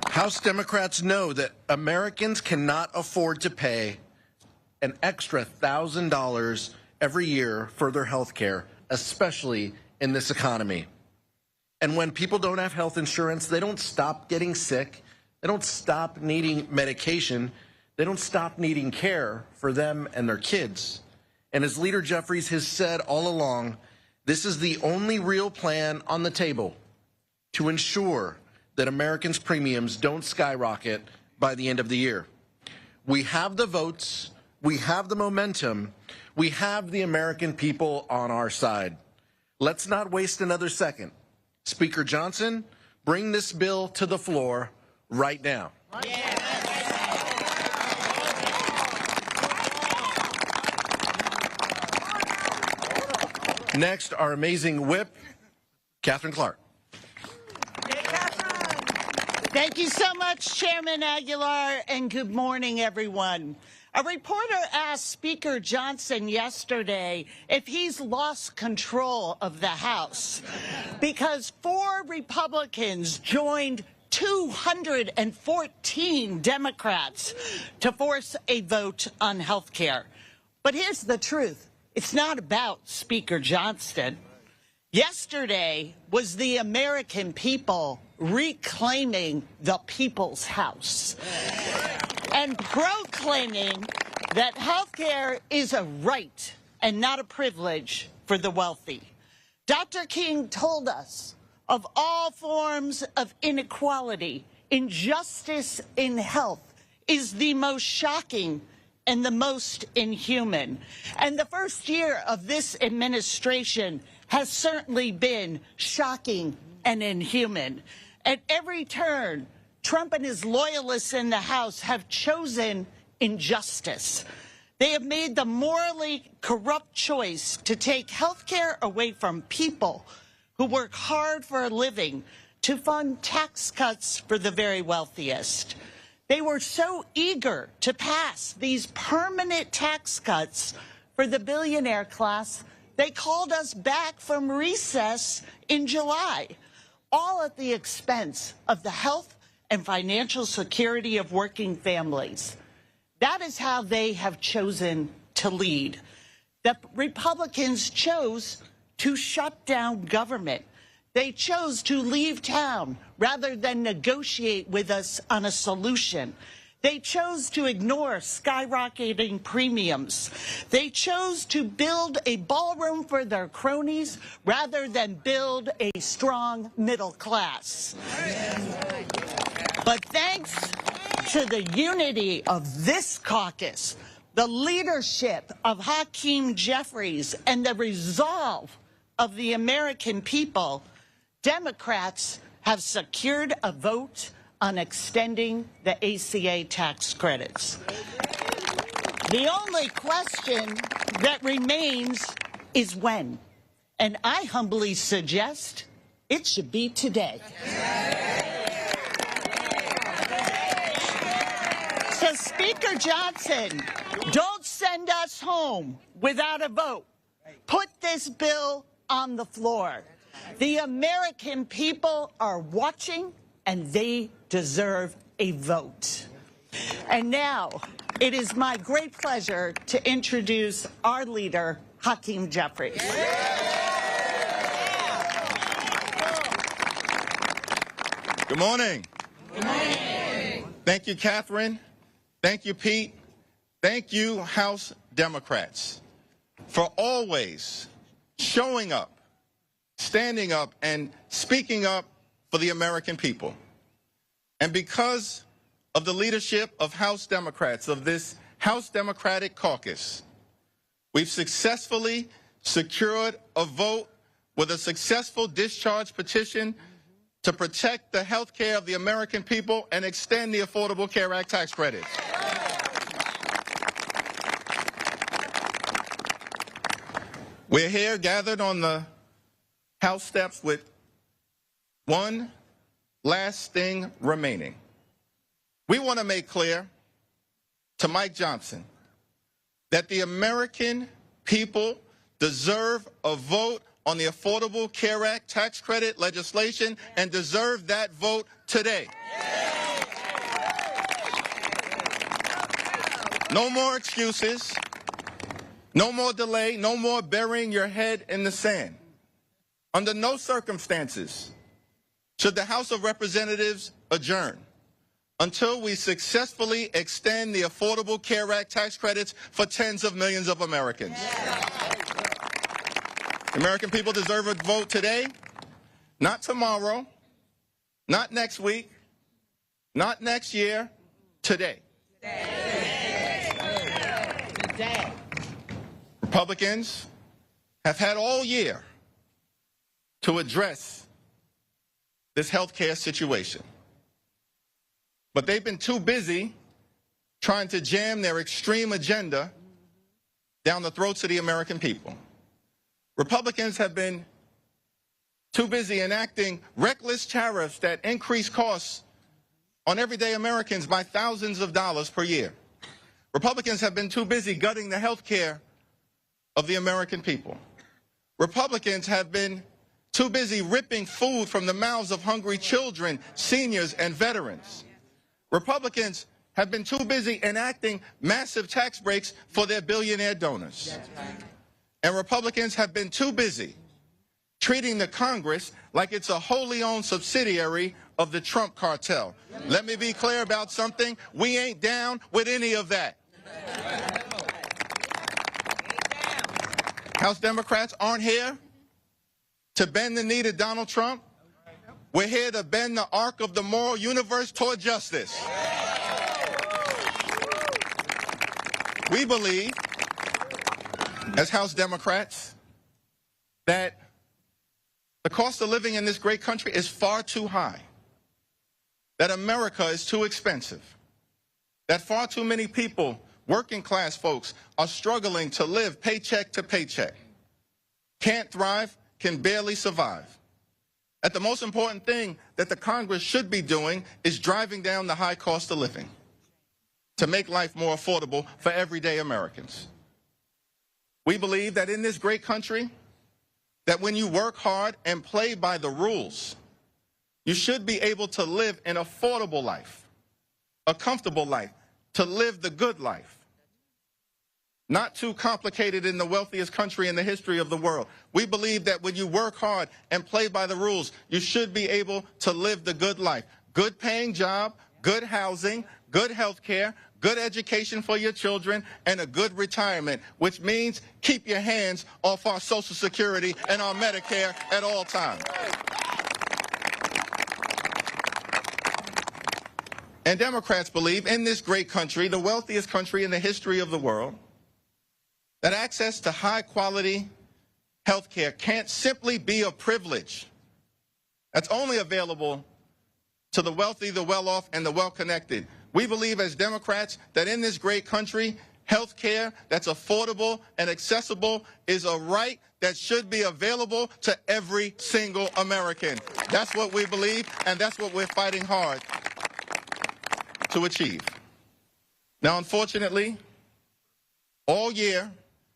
Speaker 20: House Democrats know that Americans cannot afford to pay an extra $1,000 every year for their health care, especially in this economy. And when people don't have health insurance, they don't stop getting sick, they don't stop needing medication, they don't stop needing care for them and their kids. And as Leader Jeffries has said all along, this is the only real plan on the table to ensure that Americans' premiums don't skyrocket by the end of the year. We have the votes, we have the momentum, we have the American people on our side. Let's not waste another second. Speaker Johnson, bring this bill to the floor right now. Next, our amazing whip, Catherine Clark.
Speaker 6: Thank you so much, Chairman Aguilar, and good morning, everyone. A reporter asked Speaker Johnson yesterday if he's lost control of the House because 4 Republicans joined 214 Democrats to force a vote on health care. But here's the truth. It's not about Speaker Johnson. Yesterday was the American people reclaiming the people's house and proclaiming that health care is a right and not a privilege for the wealthy. Dr. King told us of all forms of inequality, injustice in health is the most shocking and the most inhuman. And the first year of this administration has certainly been shocking and inhuman. At every turn, Trump and his loyalists in the House have chosen injustice. They have made the morally corrupt choice to take health care away from people who work hard for a living to fund tax cuts for the very wealthiest. They were so eager to pass these permanent tax cuts for the billionaire class, they called us back from recess in July, all at the expense of the health and financial security of working families. That is how they have chosen to lead. The Republicans chose to shut down government. They chose to leave town rather than negotiate with us on a solution. They chose to ignore skyrocketing premiums. They chose to build a ballroom for their cronies rather than build a strong middle class. But thanks to the unity of this caucus, the leadership of Hakeem Jeffries, and the resolve of the American people, Democrats have secured a vote on extending the ACA tax credits. The only question that remains is when. And I humbly suggest it should be today. So, Speaker Johnson, don't send us home without a vote. Put this bill on the floor. The American people are watching, and they deserve a vote. And now, it is my great pleasure to introduce our leader, Hakeem Jeffries.
Speaker 12: Good morning. Good morning. Thank you, Catherine. Thank you, Pete. Thank you, House Democrats, for always showing up, standing up, and speaking up for the American people. And because of the leadership of House Democrats, of this House Democratic Caucus, we've successfully secured a vote with a successful discharge petition to protect the health care of the American people and extend the Affordable Care Act tax credits. We're here gathered on the House steps with one last thing remaining. We want to make clear to Mike Johnson that the American people deserve a vote on the Affordable Care Act tax credit legislation and deserve that vote today. No more excuses, no more delay, no more burying your head in the sand. Under no circumstances should the House of Representatives adjourn until we successfully extend the Affordable Care Act tax credits for tens of millions of Americans. The American people deserve a vote today, not tomorrow, not next week, not next year, today. Today. Republicans have had all year to address this health care situation. But they've been too busy trying to jam their extreme agenda down the throats of the American people. Republicans have been too busy enacting reckless tariffs that increase costs on everyday Americans by thousands of dollars per year. Republicans have been too busy gutting the health care of the American people. Republicans have been too busy ripping food from the mouths of hungry children, seniors, and veterans. Republicans have been too busy enacting massive tax breaks for their billionaire donors. And Republicans have been too busy treating the Congress like it's a wholly owned subsidiary of the Trump cartel. Let me be clear about something. We ain't down with any of that. House Democrats aren't here to bend the knee to Donald Trump. We're here to bend the arc of the moral universe toward justice. We believe, as House Democrats, that the cost of living in this great country is far too high, that America is too expensive, that far too many people, working class folks, are struggling to live paycheck to paycheck, can't thrive, can barely survive. That the most important thing that the Congress should be doing is driving down the high cost of living to make life more affordable for everyday Americans. We believe that in this great country, that when you work hard and play by the rules, you should be able to live an affordable life, a comfortable life, to live the good life. Not too complicated in the wealthiest country in the history of the world. We believe that when you work hard and play by the rules, you should be able to live the good life. Good paying job, good housing, good health care, good education for your children, and a good retirement, which means keep your hands off our Social Security and our Medicare at all times. And Democrats believe in this great country, the wealthiest country in the history of the world, that access to high-quality health care can't simply be a privilege that's only available to the wealthy, the well-off, and the well-connected. We believe as Democrats that in this great country, health care that's affordable and accessible is a right that should be available to every single American. That's what we believe, and that's what we're fighting hard to achieve. Now, unfortunately, all year,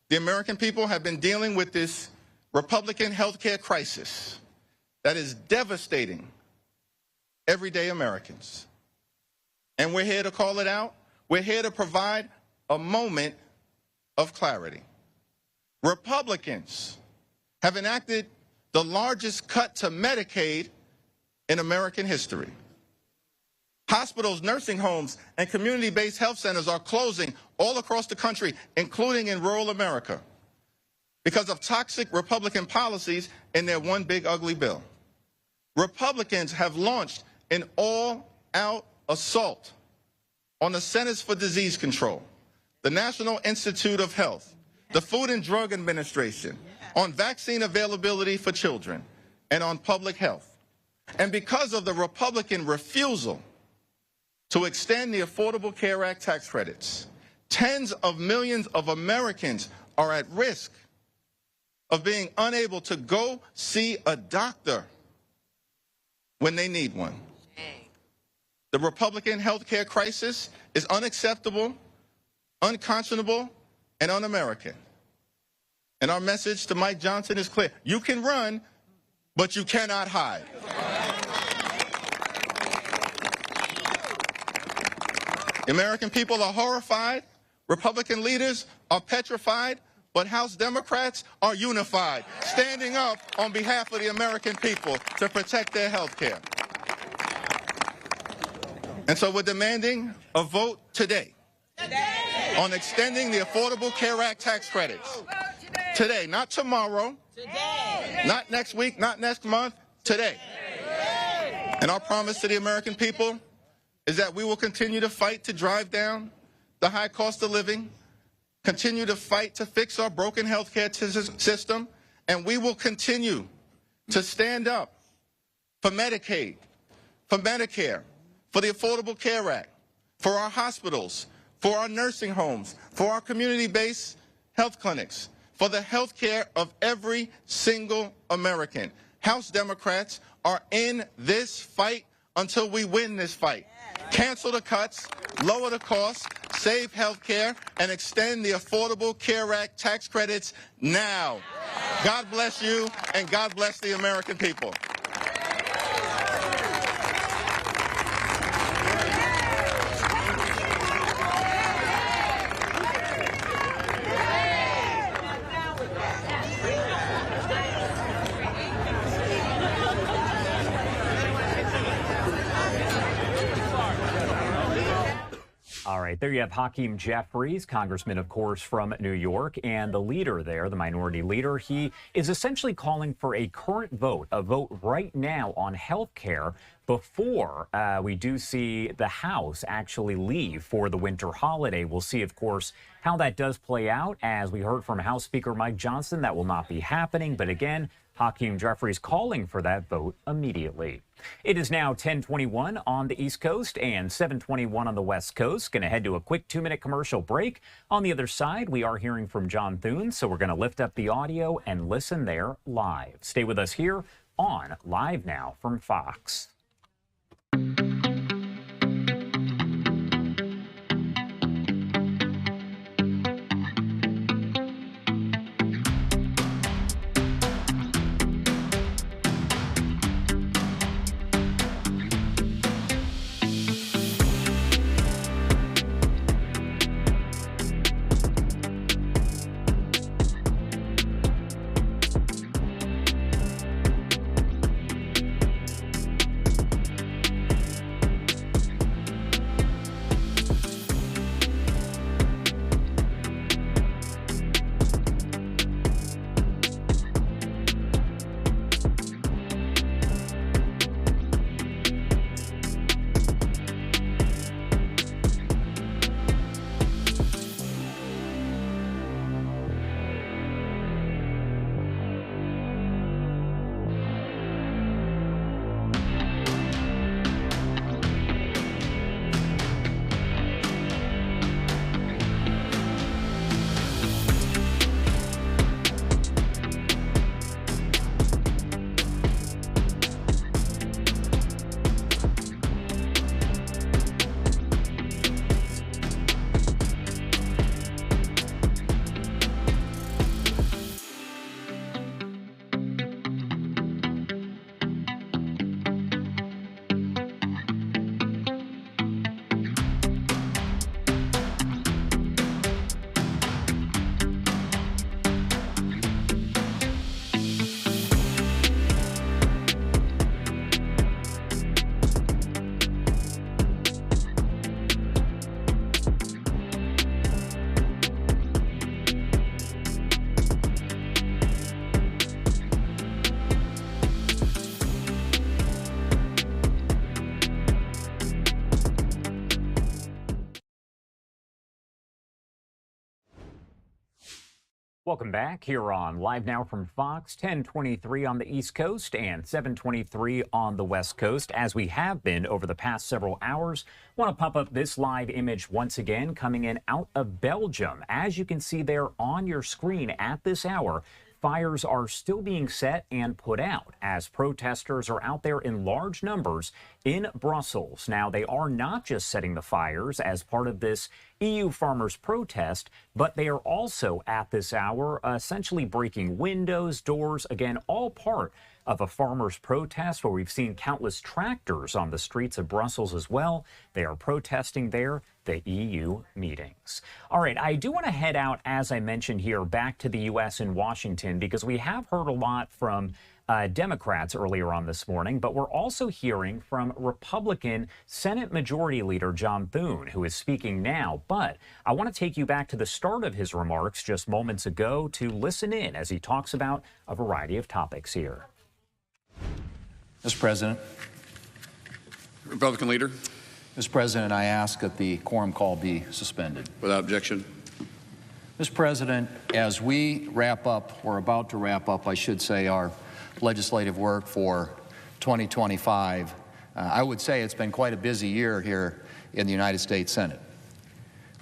Speaker 12: the American people have been dealing with this Republican health care crisis that is devastating everyday Americans. And we're here to call it out. We're here to provide a moment of clarity. Republicans have enacted the largest cut to Medicaid in American history. Hospitals, nursing homes, and community-based health centers are closing all across the country, including in rural America, because of toxic Republican policies in their one big ugly bill. Republicans have launched an all-out assault on the Centers for Disease Control, the National Institute of Health, the Food and Drug Administration, on vaccine availability for children, and on public health. And because of the Republican refusal to extend the Affordable Care Act tax credits, tens of millions of Americans are at risk of being unable to go see a doctor when they need one. The Republican health care crisis is unacceptable, unconscionable, and un-American. And our message to Mike Johnson is clear. You can run, but you cannot hide. The American people are horrified. Republican leaders are petrified. But House Democrats are unified, standing up on behalf of the American people to protect their health care. And so we're demanding a vote today on extending the Affordable Care Act tax credits. Today, not tomorrow, not next week, not next month, today. And our promise to the American people is that we will continue to fight to drive down the high cost of living, continue to fight to fix our broken healthcare system, and we will continue to stand up for Medicaid, for Medicare, for the Affordable Care Act, for our hospitals, for our nursing homes, for our community-based health clinics, for the health care of every single American. House Democrats are in this fight until we win this fight. Cancel the cuts, lower the costs, save health care, and extend the Affordable Care Act tax credits now. God bless you, and God bless the American people.
Speaker 5: All right, there you have Hakeem Jeffries, congressman, of course, from New York, and the leader there, the minority leader. He is essentially calling for a current vote, a vote right now on health care before we do see the House actually leave for the winter holiday. We'll see, of course, how that does play out. As we heard from House Speaker Mike Johnson, that will not be happening. But again, Hakeem Jeffries calling for that vote immediately. It is now 10:21 on the East Coast and 7:21 on the West Coast. Going to head to a quick 2-minute commercial break. On the other side, we are hearing from John Thune, so we're going to lift up the audio and listen there live. Stay with us here on Live Now from Fox. Welcome back here on Live Now from Fox, 10:23 on the East Coast and 7:23 on the West Coast. As we have been over the past several hours, want to pop up this live image once again coming in out of Belgium. As you can see there on your screen at this hour, fires are still being set and put out as protesters are out there in large numbers in Brussels. Now, they are not just setting the fires as part of this EU farmers protest, but they are also at this hour essentially breaking windows, doors, again, all part of a farmers' protest where we've seen countless tractors on the streets of Brussels as well. They are protesting there, the EU meetings. All right, I do want to head out, as I mentioned here, back to the U.S. in Washington, because we have heard a lot from Democrats earlier on this morning, but we're also hearing from Republican Senate Majority Leader John Thune, who is speaking now. But I want to take you back to the start of his remarks just moments ago to listen in as he talks about a variety of topics here.
Speaker 7: Mr. President.
Speaker 8: Republican Leader.
Speaker 7: Mr. President, I ask that the quorum call be suspended.
Speaker 8: Without objection.
Speaker 7: Mr. President, as we wrap up, we're about to wrap up, I should say, our legislative work for 2025, I would say it's been quite a busy year here in the United States Senate.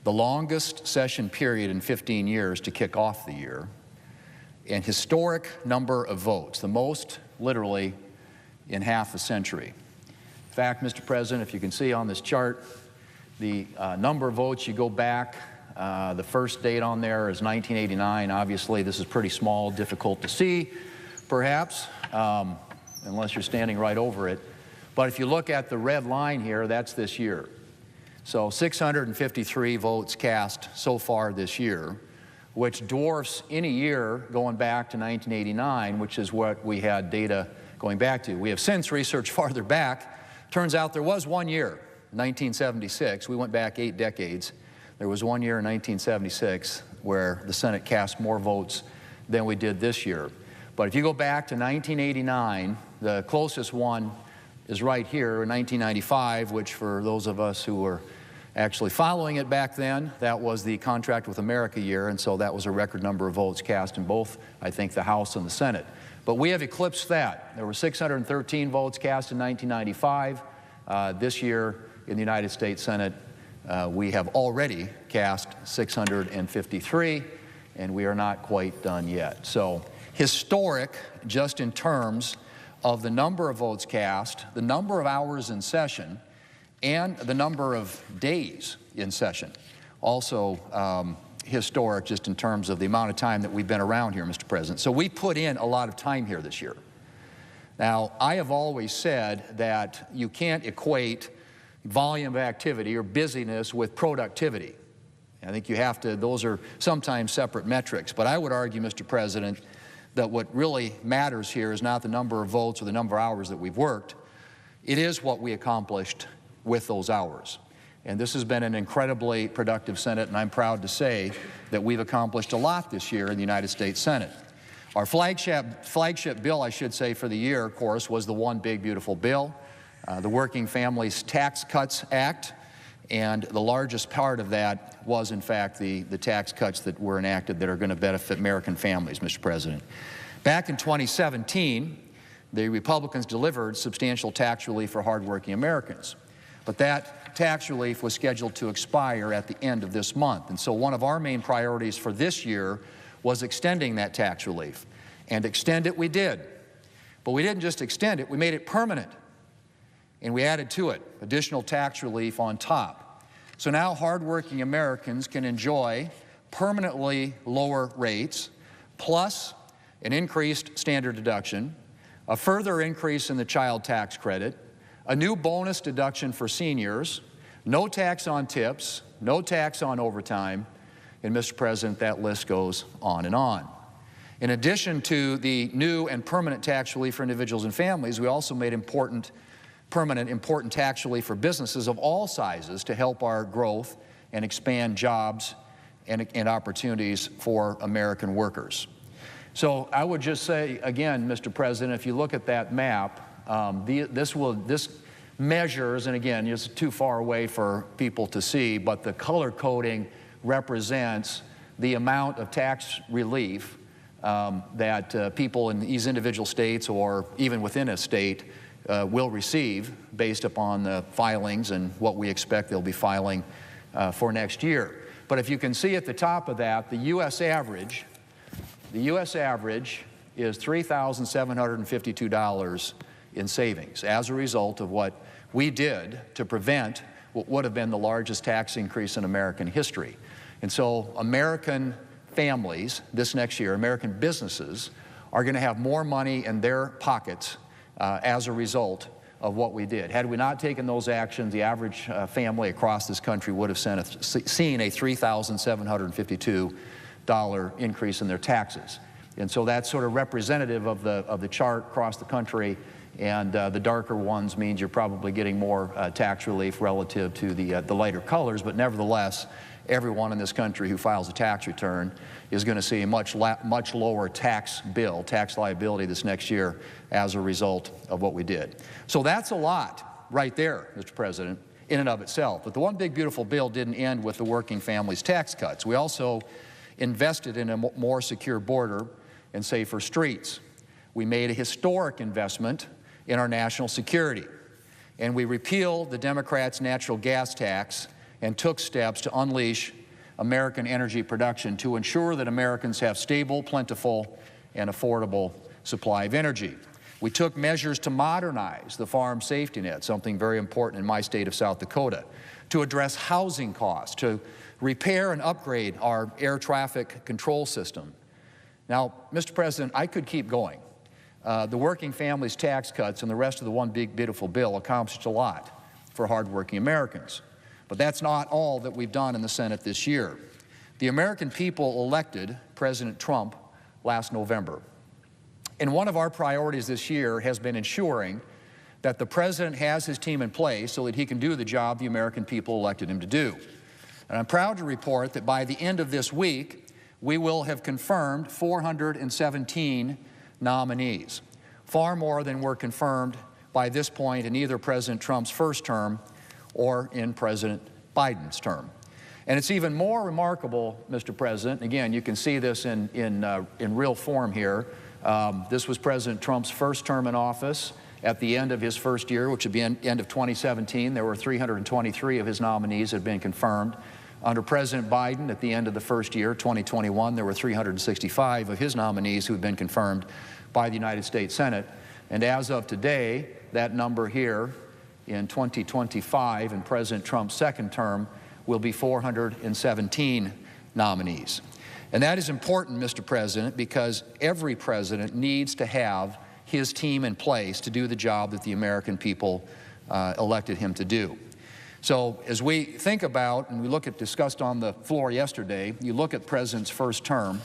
Speaker 7: The longest session period in 15 years to kick off the year, an historic number of votes, the most literally in half a century. In fact, Mr. President, if you can see on this chart, the number of votes, you go back, the first date on there is 1989. Obviously, this is pretty small, difficult to see, perhaps, unless you're standing right over it. But if you look at the red line here, that's this year. So 653 votes cast so far this year, which dwarfs any year going back to 1989, which is what we had data going back to. We have since researched farther back. Turns out there was one year, 1976. We went back 8 decades. There was one year in 1976 where the Senate cast more votes than we did this year. But if you go back to 1989, the closest one is right here in 1995, which for those of us who were actually following it back then, that was the Contract with America year, and so that was a record number of votes cast in both, I think, the House and the Senate. But we have eclipsed that. There were 613 votes cast in 1995. This year in the United States Senate, we have already cast 653, and we are not quite done yet. So historic, just in terms of the number of votes cast, the number of hours in session, and the number of days in session. Also historic just in terms of the amount of time that we've been around here, Mr. President. So we put in a lot of time here this year. Now, I have always said that you can't equate volume of activity or busyness with productivity. I think you have to, those are sometimes separate metrics. But I would argue, Mr. President, that what really matters here is not the number of votes or the number of hours that we've worked. It is what we accomplished with those hours. And this has been an incredibly productive Senate, and I'm proud to say that we've accomplished a lot this year in the United States Senate. Our flagship bill, I should say, for the year, of course, was the One Big Beautiful Bill, the Working Families Tax Cuts Act, and the largest part of that was, in fact, the tax cuts that were enacted that are going to benefit American families, Mr. President. Back in 2017, the Republicans delivered substantial tax relief for hardworking Americans. But that tax relief was scheduled to expire at the end of this month. And so one of our main priorities for this year was extending that tax relief. And extend it we did. But we didn't just extend it, we made it permanent. And we added to it additional tax relief on top. So now hardworking Americans can enjoy permanently lower rates, plus an increased standard deduction, a further increase in the child tax credit, a new bonus deduction for seniors, no tax on tips, no tax on overtime, and Mr. President, that list goes on and on. In addition to the new and permanent tax relief for individuals and families, we also made important tax relief for businesses of all sizes to help our growth and expand jobs and opportunities for American workers. So I would just say, again, Mr. President, if you look at that map, this measures, and again, it's too far away for people to see, but the color coding represents the amount of tax relief that people in these individual states or even within a state will receive based upon the filings and what we expect they'll be filing for next year. But if you can see at the top of that, the U.S. average is $3,752 in savings as a result of what we did to prevent what would have been the largest tax increase in American history. And so American families this next year, American businesses, are going to have more money in their pockets as a result of what we did. Had we not taken those actions, the average family across this country would have seen a $3,752 increase in their taxes. And so that's sort of representative of the chart across the country, and the darker ones means you're probably getting more tax relief relative to the lighter colors, but nevertheless, everyone in this country who files a tax return is going to see a much lower tax bill, tax liability this next year as a result of what we did. So that's a lot right there, Mr. President, in and of itself. But the one big beautiful bill didn't end with the working families tax cuts. We also invested in a more secure border and safer streets. We made a historic investment in our national security. And we repealed the Democrats' natural gas tax and took steps to unleash American energy production to ensure that Americans have stable, plentiful, and affordable supply of energy. We took measures to modernize the farm safety net, something very important in my state of South Dakota, to address housing costs, to repair and upgrade our air traffic control system. Now, Mr. President, I could keep going. The working families tax cuts and the rest of the one big beautiful bill accomplished a lot for hardworking Americans. But that's not all that we've done in the Senate this year. The American people elected President Trump last November. And one of our priorities this year has been ensuring that the President has his team in place so that he can do the job the American people elected him to do. And I'm proud to report that by the end of this week, we will have confirmed 417 nominees, far more than were confirmed by this point in either President Trump's first term or in President Biden's term. And it's even more remarkable, Mr. President, again, you can see this in real form here. This was President Trump's first term in office. At the end of his first year, which would be end of 2017, there were 323 of his nominees that had been confirmed. Under President Biden, at the end of the first year, 2021, there were 365 of his nominees who had been confirmed by the United States Senate. And as of today, that number here in 2025, in President Trump's second term, will be 417 nominees. And that is important, Mr. President, because every president needs to have his team in place to do the job that the American people elected him to do. So as we think about, and we look at, discussed on the floor yesterday, you look at the President's first term,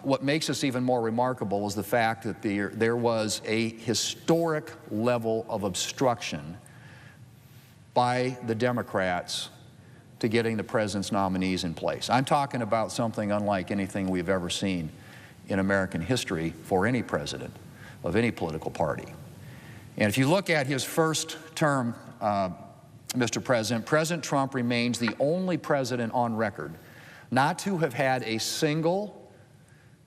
Speaker 7: what makes this even more remarkable is the fact that there was a historic level of obstruction by the Democrats to getting the President's nominees in place. I'm talking about something unlike anything we've ever seen in American history for any president of any political party. And if you look at his first term, Mr. President, President Trump remains the only president on record not to have had a single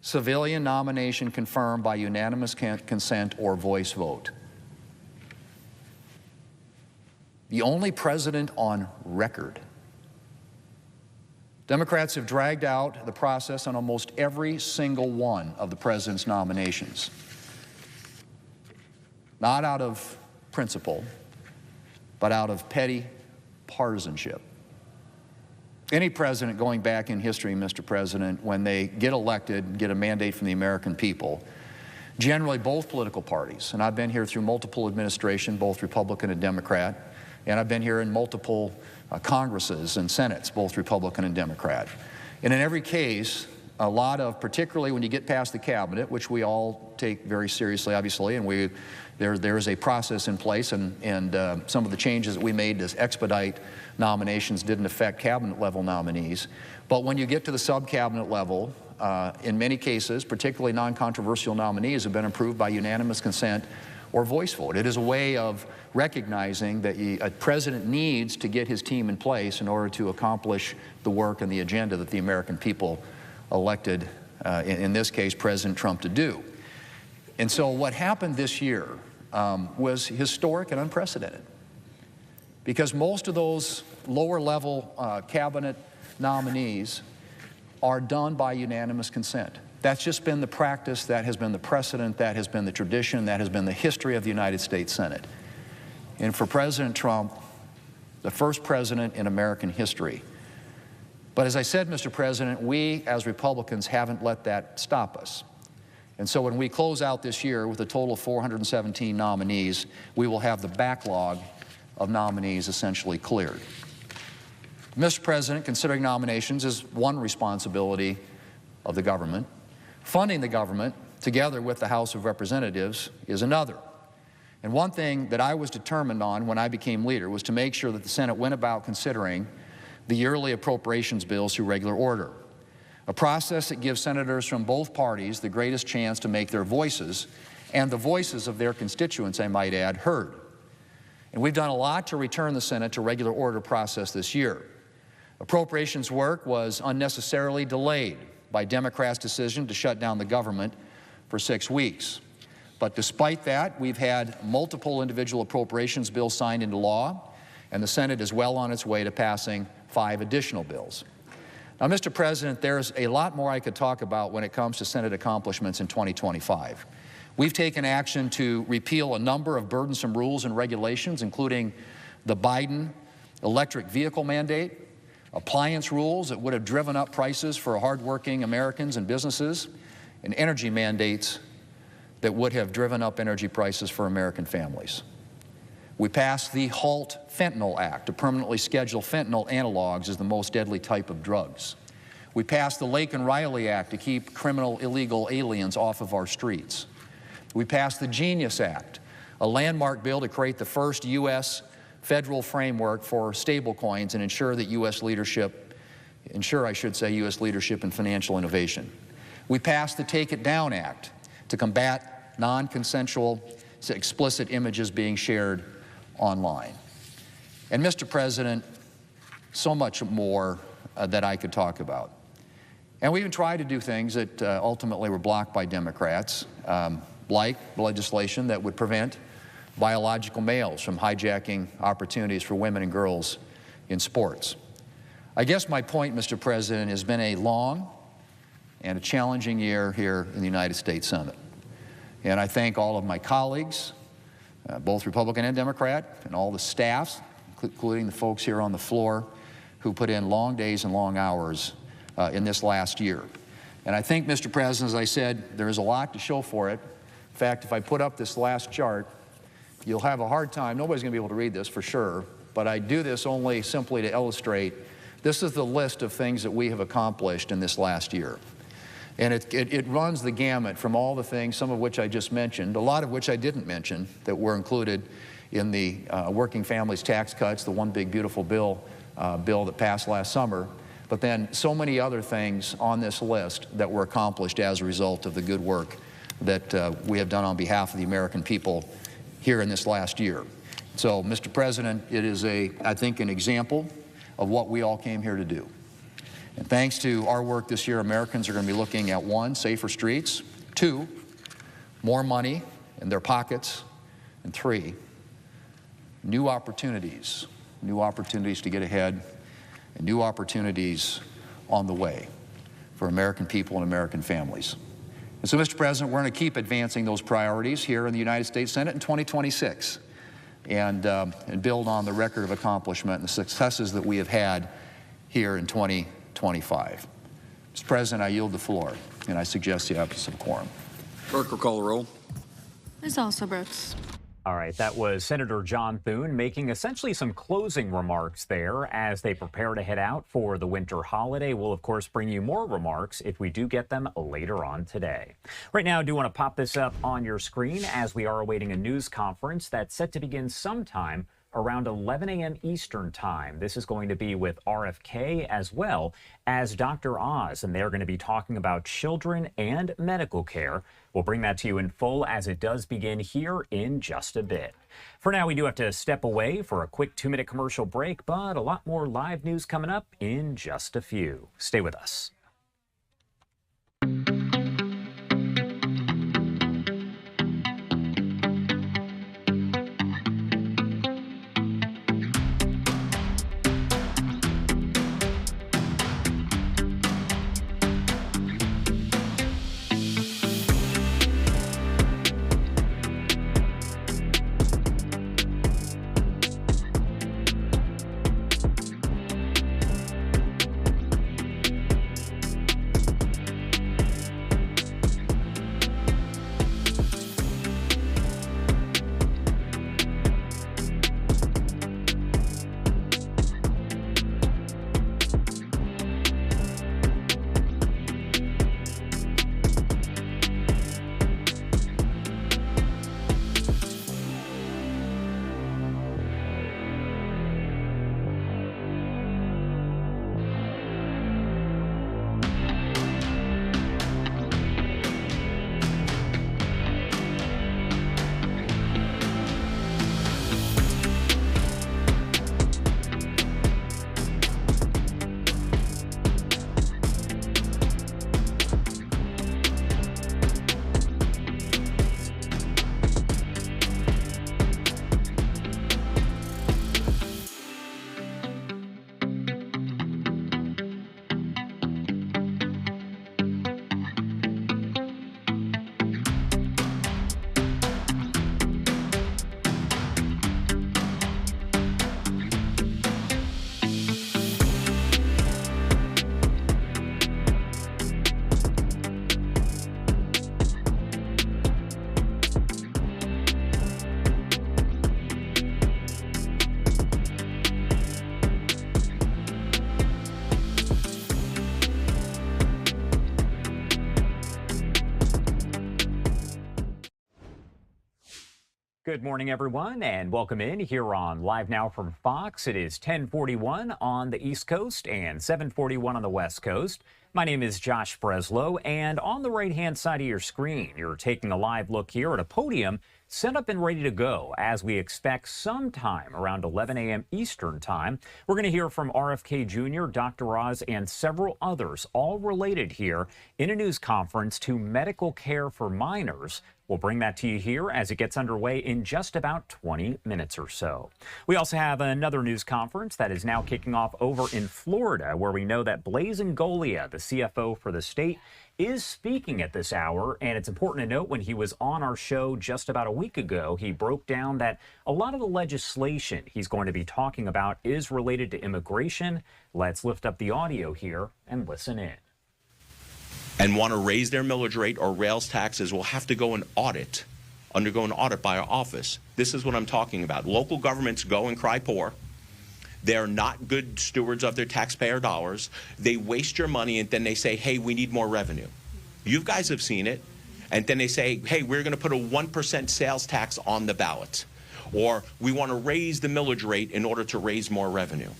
Speaker 7: civilian nomination confirmed by unanimous consent or voice vote. The only president on record. Democrats have dragged out the process on almost every single one of the president's nominations. Not out of principle, but out of petty partisanship. Any president going back in history, Mr. President, when they get elected, get a mandate from the American people, generally both political parties, and I've been here through multiple administrations, both Republican and Democrat, and I've been here in multiple Congresses and Senates, both Republican and Democrat. And in every case, a lot of, particularly when you get past the cabinet, which we all take very seriously, obviously, and there is a process in place, and some of the changes that we made to expedite nominations didn't affect cabinet-level nominees. But when you get to the sub-cabinet level, in many cases, particularly non-controversial nominees have been approved by unanimous consent or voice vote. It is a way of recognizing that a president needs to get his team in place in order to accomplish the work and the agenda that the American people elected, in this case, President Trump to do. And so what happened this year was historic and unprecedented, because most of those lower-level cabinet nominees are done by unanimous consent. That's just been the practice, that has been the precedent, that has been the tradition, that has been the history of the United States Senate. And for President Trump, the first president in American history. But as I said, Mr. President, we as Republicans haven't let that stop us. And so when we close out this year with a total of 417 nominees, we will have the backlog of nominees essentially cleared. Mr. President, considering nominations is one responsibility of the government. Funding the government, together with the House of Representatives, is another. And one thing that I was determined on when I became leader was to make sure that the Senate went about considering the yearly appropriations bills through regular order, a process that gives senators from both parties the greatest chance to make their voices, and the voices of their constituents, I might add, heard. And we've done a lot to return the Senate to regular order process this year. Appropriations work was unnecessarily delayed by Democrats' decision to shut down the government for 6 weeks. But despite that, we've had multiple individual appropriations bills signed into law, and the Senate is well on its way to passing 5 additional bills. Now, Mr. President, there's a lot more I could talk about when it comes to Senate accomplishments in 2025. We've taken action to repeal a number of burdensome rules and regulations, including the Biden electric vehicle mandate, appliance rules that would have driven up prices for hardworking Americans and businesses, and energy mandates that would have driven up energy prices for American families. We passed the HALT Fentanyl Act to permanently schedule fentanyl analogs as the most deadly type of drugs. We passed the Lake and Riley Act to keep criminal illegal aliens off of our streets. We passed the Genius Act, a landmark bill to create the first U.S. federal framework for stablecoins and ensure U.S. leadership in financial innovation. We passed the Take It Down Act to combat non-consensual, explicit images being shared online. And Mr. President, so much more that I could talk about. And we even tried to do things that ultimately were blocked by Democrats, like legislation that would prevent biological males from hijacking opportunities for women and girls in sports. I guess my point, Mr. President, has been a long and a challenging year here in the United States Senate. And I thank all of my colleagues, both Republican and Democrat, and all the staffs, including the folks here on the floor, who put in long days and long hours in this last year. And I think, Mr. President, as I said, there is a lot to show for it. In fact, if I put up this last chart, you'll have a hard time. Nobody's going to be able to read this for sure, but I do this only simply to illustrate this is the list of things that we have accomplished in this last year. And it runs the gamut from all the things, some of which I just mentioned, a lot of which I didn't mention, that were included in the working families tax cuts, the one big beautiful bill that passed last summer, but then so many other things on this list that were accomplished as a result of the good work that we have done on behalf of the American people here in this last year. So, Mr. President, it is I think, an example of what we all came here to do. And thanks to our work this year, Americans are going to be looking at 1, safer streets, 2, more money in their pockets, and 3, new opportunities to get ahead, and new opportunities on the way for American people and American families. And so, Mr. President, we're going to keep advancing those priorities here in the United States Senate in 2026 and build on the record of accomplishment and the successes that we have had here in 2025. Mr. President, I yield the floor, and I suggest the absence of quorum.
Speaker 8: Clerk will call the roll.
Speaker 9: Ms. Alsobrooks.
Speaker 5: All right, that was Senator John Thune making essentially some closing remarks there as they prepare to head out for the winter holiday. We'll, of course, bring you more remarks if we do get them later on today. Right now, I do want to pop this up on your screen as we are awaiting a news conference that's set to begin sometime around 11 a.m. Eastern Time. This is going to be with RFK as well as Dr. Oz, and they're going to be talking about children and medical care. We'll bring that to you in full as it does begin here in just a bit. For now, we do have to step away for a quick 2-minute commercial break, but a lot more live news coming up in just a few. Stay with us. Good morning, everyone, and welcome in here on Live Now from Fox. It is 10:41 on the East Coast and 7:41 on the West Coast. My name is Josh Breslow, and on the right-hand side of your screen, you're taking a live look here at a podium set up and ready to go as we expect sometime around 11 a.m. Eastern Time. We're going to hear from RFK Jr., Dr. Oz, and several others, all related here in a news conference to medical care for minors. We'll bring that to you here as it gets underway in just about 20 minutes or so. We also have another news conference that is now kicking off over in Florida, where we know that Blaise Ngolia, the CFO for the state, is speaking at this hour. And it's important to note, when he was on our show just about a week ago, he broke down that a lot of the legislation he's going to be talking about is related to immigration. Let's lift up the audio here and listen in.
Speaker 11: And want to raise their millage rate or rails taxes will have to go and undergo an audit by our office. This is what I'm talking about. Local governments go and cry poor. They're not good stewards of their taxpayer dollars. They waste your money, and then they say, hey, we need more revenue. You guys have seen it. And then they say, hey, we're going to put a 1% sales tax on the ballot. Or we want to raise the millage rate in order to raise more revenue.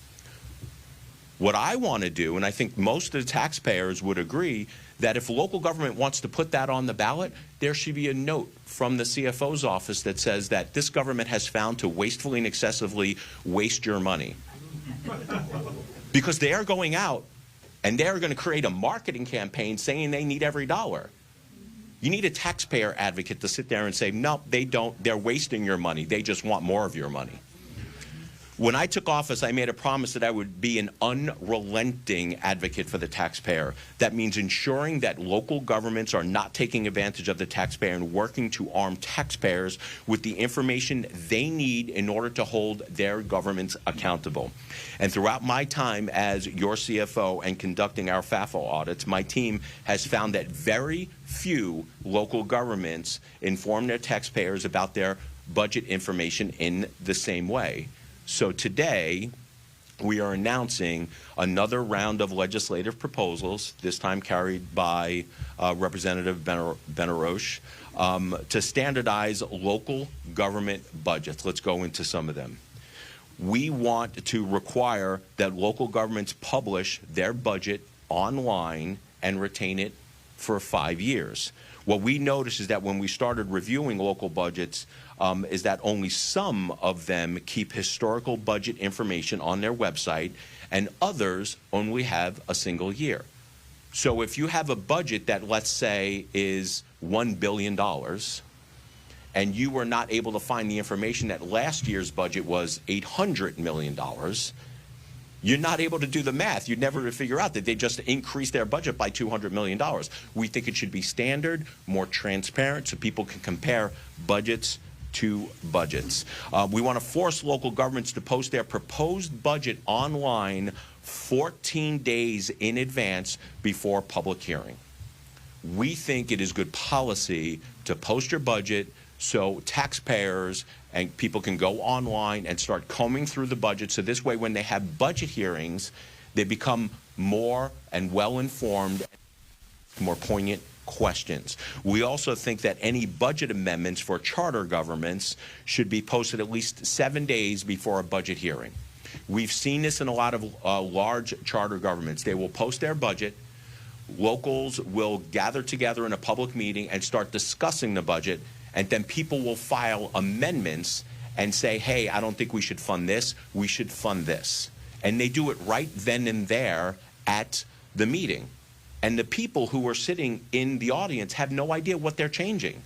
Speaker 11: What I want to do, and I think most of the taxpayers would agree, that if local government wants to put that on the ballot, there should be a note from the CFO's office that says that this government has found to wastefully and excessively waste your money. Because they are going out and they are going to create a marketing campaign saying they need every dollar. You need a taxpayer advocate to sit there and say, no, they don't. They're wasting your money. They just want more of your money. When I took office, I made a promise that I would be an unrelenting advocate for the taxpayer. That means ensuring that local governments are not taking advantage of the taxpayer and working to arm taxpayers with the information they need in order to hold their governments accountable. And throughout my time as your CFO and conducting our FAFO audits, my team has found that very few local governments inform their taxpayers about their budget information in the same way. So today, we are announcing another round of legislative proposals, this time carried by Representative Benaroche, to standardize local government budgets. Let's go into some of them. We want to require that local governments publish their budget online and retain it for 5 years. What we noticed is that when we started reviewing local budgets, is that only some of them keep historical budget information on their website, and others only have a single year. So if you have a budget that, let's say, is $1 billion, and you were not able to find the information that last year's budget was $800 million, you're not able to do the math. You'd never figure out that they just increased their budget by $200 million. We think it should be standard, more transparent, so people can compare budgets to budgets. We want to force local governments to post their proposed budget online 14 days in advance before public hearing. We think it is good policy to post your budget so taxpayers and people can go online and start combing through the budget, so this way when they have budget hearings, they become more and well-informed, more poignant questions. We also think that any budget amendments for charter governments should be posted at least 7 days before a budget hearing. We've seen this in a lot of large charter governments. They will post their budget. Locals will gather together in a public meeting and start discussing the budget, and then people will file amendments and say, hey, I don't think we should fund this, we should fund this. And they do it right then and there at the meeting. And the people who are sitting in the audience have no idea what they're changing.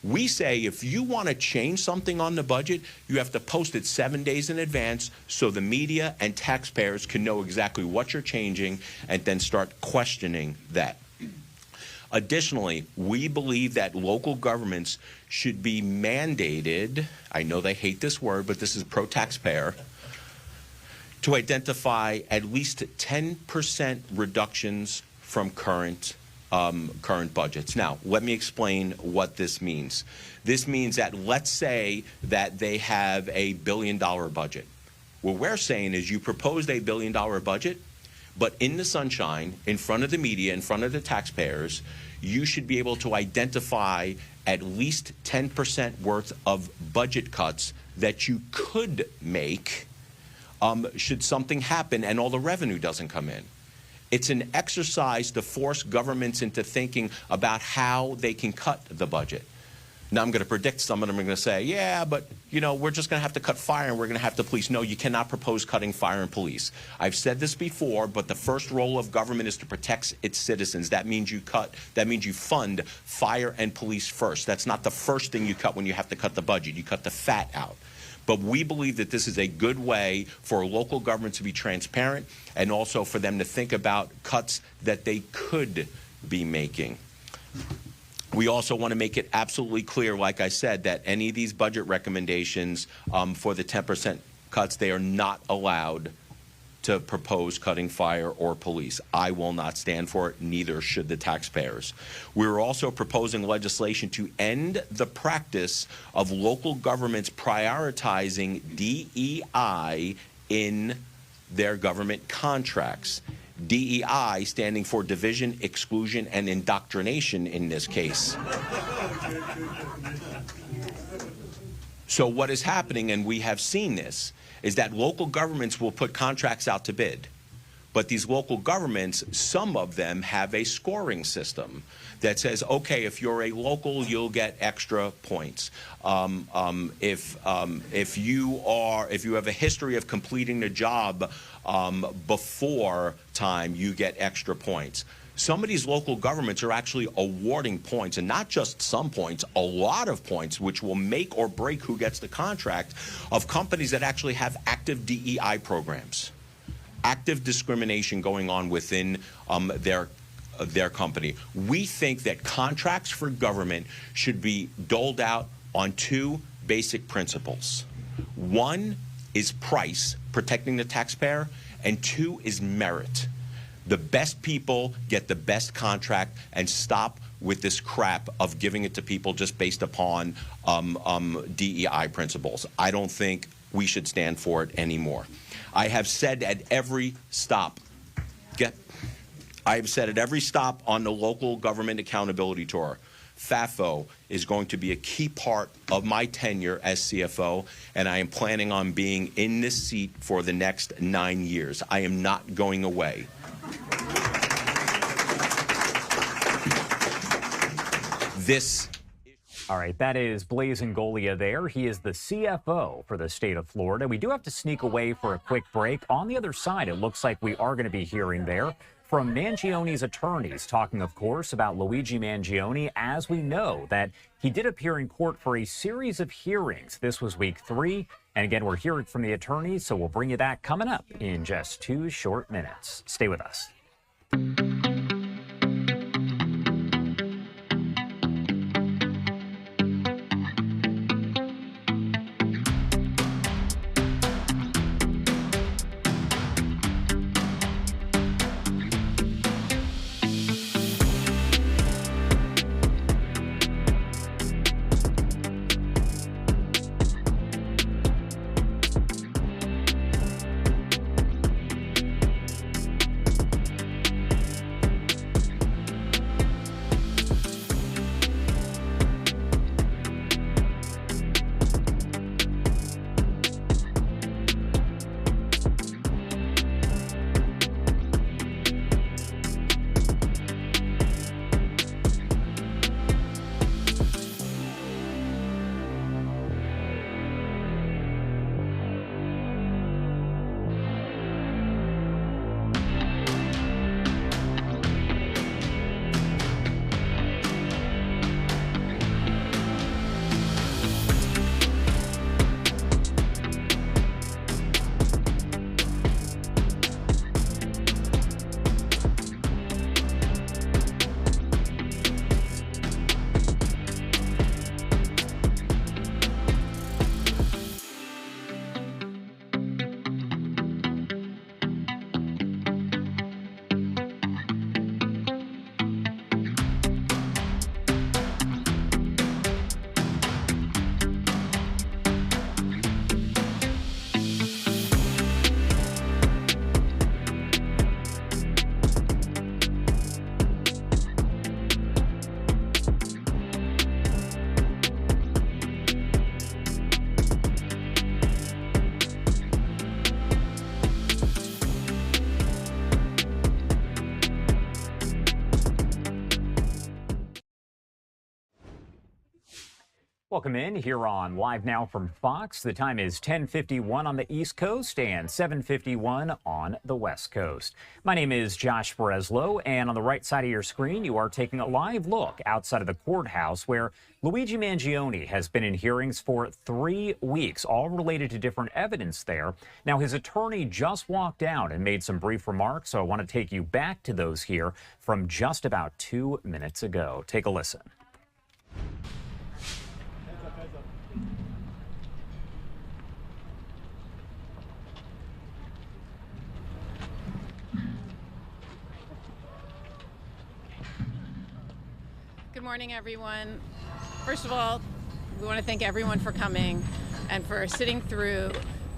Speaker 11: We say if you want to change something on the budget, you have to post it 7 days in advance so the media and taxpayers can know exactly what you're changing and then start questioning that. Additionally, we believe that local governments should be mandated, I know they hate this word, but this is pro-taxpayer, to identify at least 10% reductions from current budgets. Now, let me explain what this means. This means that let's say that they have a $1 billion budget. What we're saying is you proposed a $1 billion budget, But in the sunshine, in front of the media, in front of the taxpayers, you should be able to identify at least 10% worth of budget cuts that you could make should something happen and all the revenue doesn't come in. It's an exercise to force governments into thinking about how they can cut the budget. Now, I'm going to predict some of them are going to say, yeah, but, you know, we're just going to have to cut fire and we're going to have to police. No, you cannot propose cutting fire and police. I've said this before, but the first role of government is to protect its citizens. That means you fund fire and police first. That's not the first thing you cut when you have to cut the budget. You cut the fat out. But we believe that this is a good way for local government to be transparent and also for them to think about cuts that they could be making. We also want to make it absolutely clear, like I said, that any of these budget recommendations for the 10% cuts, they are not allowed to propose cutting fire or police. I will not stand for it, neither should the taxpayers. We're also proposing legislation to end the practice of local governments prioritizing DEI in their government contracts. DEI standing for division, exclusion, and indoctrination in this case. So what is happening, and we have seen this, is that local governments will put contracts out to bid. But these local governments, some of them have a scoring system that says, okay, if you're a local, you'll get extra points. If you have a history of completing the job before time, you get extra points. Some of these local governments are actually awarding points, and not just some points, a lot of points, which will make or break who gets the contract, of companies that actually have active DEI programs, active discrimination going on within their company. We think that contracts for government should be doled out on two basic principles. One is price, protecting the taxpayer, and two is merit. The best people get the best contract, and stop with this crap of giving it to people just based upon DEI principles. I don't think we should stand for it anymore. I have said at every stop, on the local government accountability tour, FAFO is going to be a key part of my tenure as CFO, and I am planning on being in this seat for the next 9 years. I am not going away.
Speaker 5: All right, that is Blaise Ngolia there. He is the CFO for the state of Florida. We do have to sneak away for a quick break. On the other side, it looks like we are going to be hearing there from Mangione's attorneys, talking, of course, about Luigi Mangione, as we know that he did appear in court for a series of hearings. This was week 3. And again, we're hearing from the attorneys, so we'll bring you that coming up in just 2 short minutes. Stay with us. Welcome in here on Live Now from Fox. The time is 10:51 on the East Coast and 7:51 on the West Coast. My name is Josh Breslow, and on the right side of your screen, you are taking a live look outside of the courthouse where Luigi Mangione has been in hearings for 3 weeks, all related to different evidence there. Now, his attorney just walked out and made some brief remarks, so I want to take you back to those here from just about 2 minutes ago. Take a listen.
Speaker 16: Good morning, everyone. First of all, we want to thank everyone for coming and for sitting through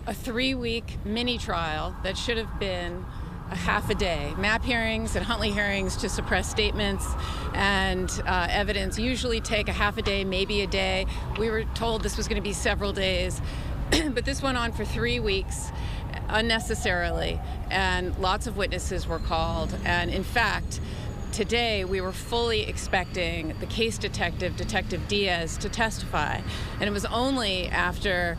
Speaker 16: a 3-week mini trial that should have been a half a day. MAP hearings and Huntley hearings to suppress statements and evidence usually take a half a day, maybe a day. We were told this was going to be several days, but this went on for 3 weeks unnecessarily, and lots of witnesses were called. And in fact, today, we were fully expecting the case detective, Detective Diaz, to testify. And it was only after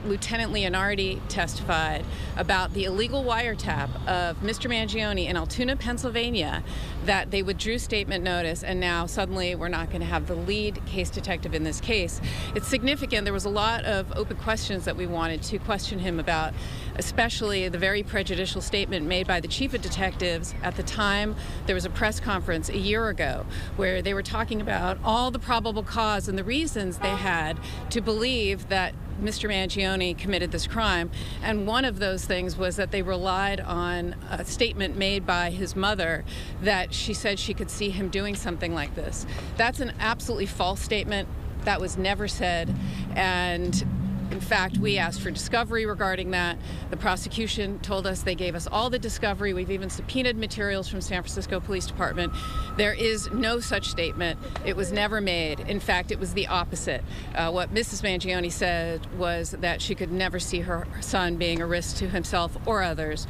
Speaker 16: Lieutenant Leonardi testified about the illegal wiretap of Mr. Mangione in Altoona, Pennsylvania, that they withdrew statement notice, and now suddenly we're not going to have the lead case detective in this case. It's significant. There was a lot of open questions that we wanted to question him about, especially the very prejudicial statement made by the chief of detectives at the time. There was a press conference a year ago where they were talking about all the probable cause and the reasons they had to believe that Mr. Mangione committed this crime, and one of those things was that they relied on a statement made by his mother that she said she could see him doing something like this. That's an absolutely false statement. That was never said, and in fact, we asked for discovery regarding that. The prosecution told us they gave us all the discovery. We've even subpoenaed materials from San Francisco Police Department. There is no such statement. It was never made. In fact, it was the opposite. What Mrs. Mangione said was that she could never see her son being a risk to himself or others.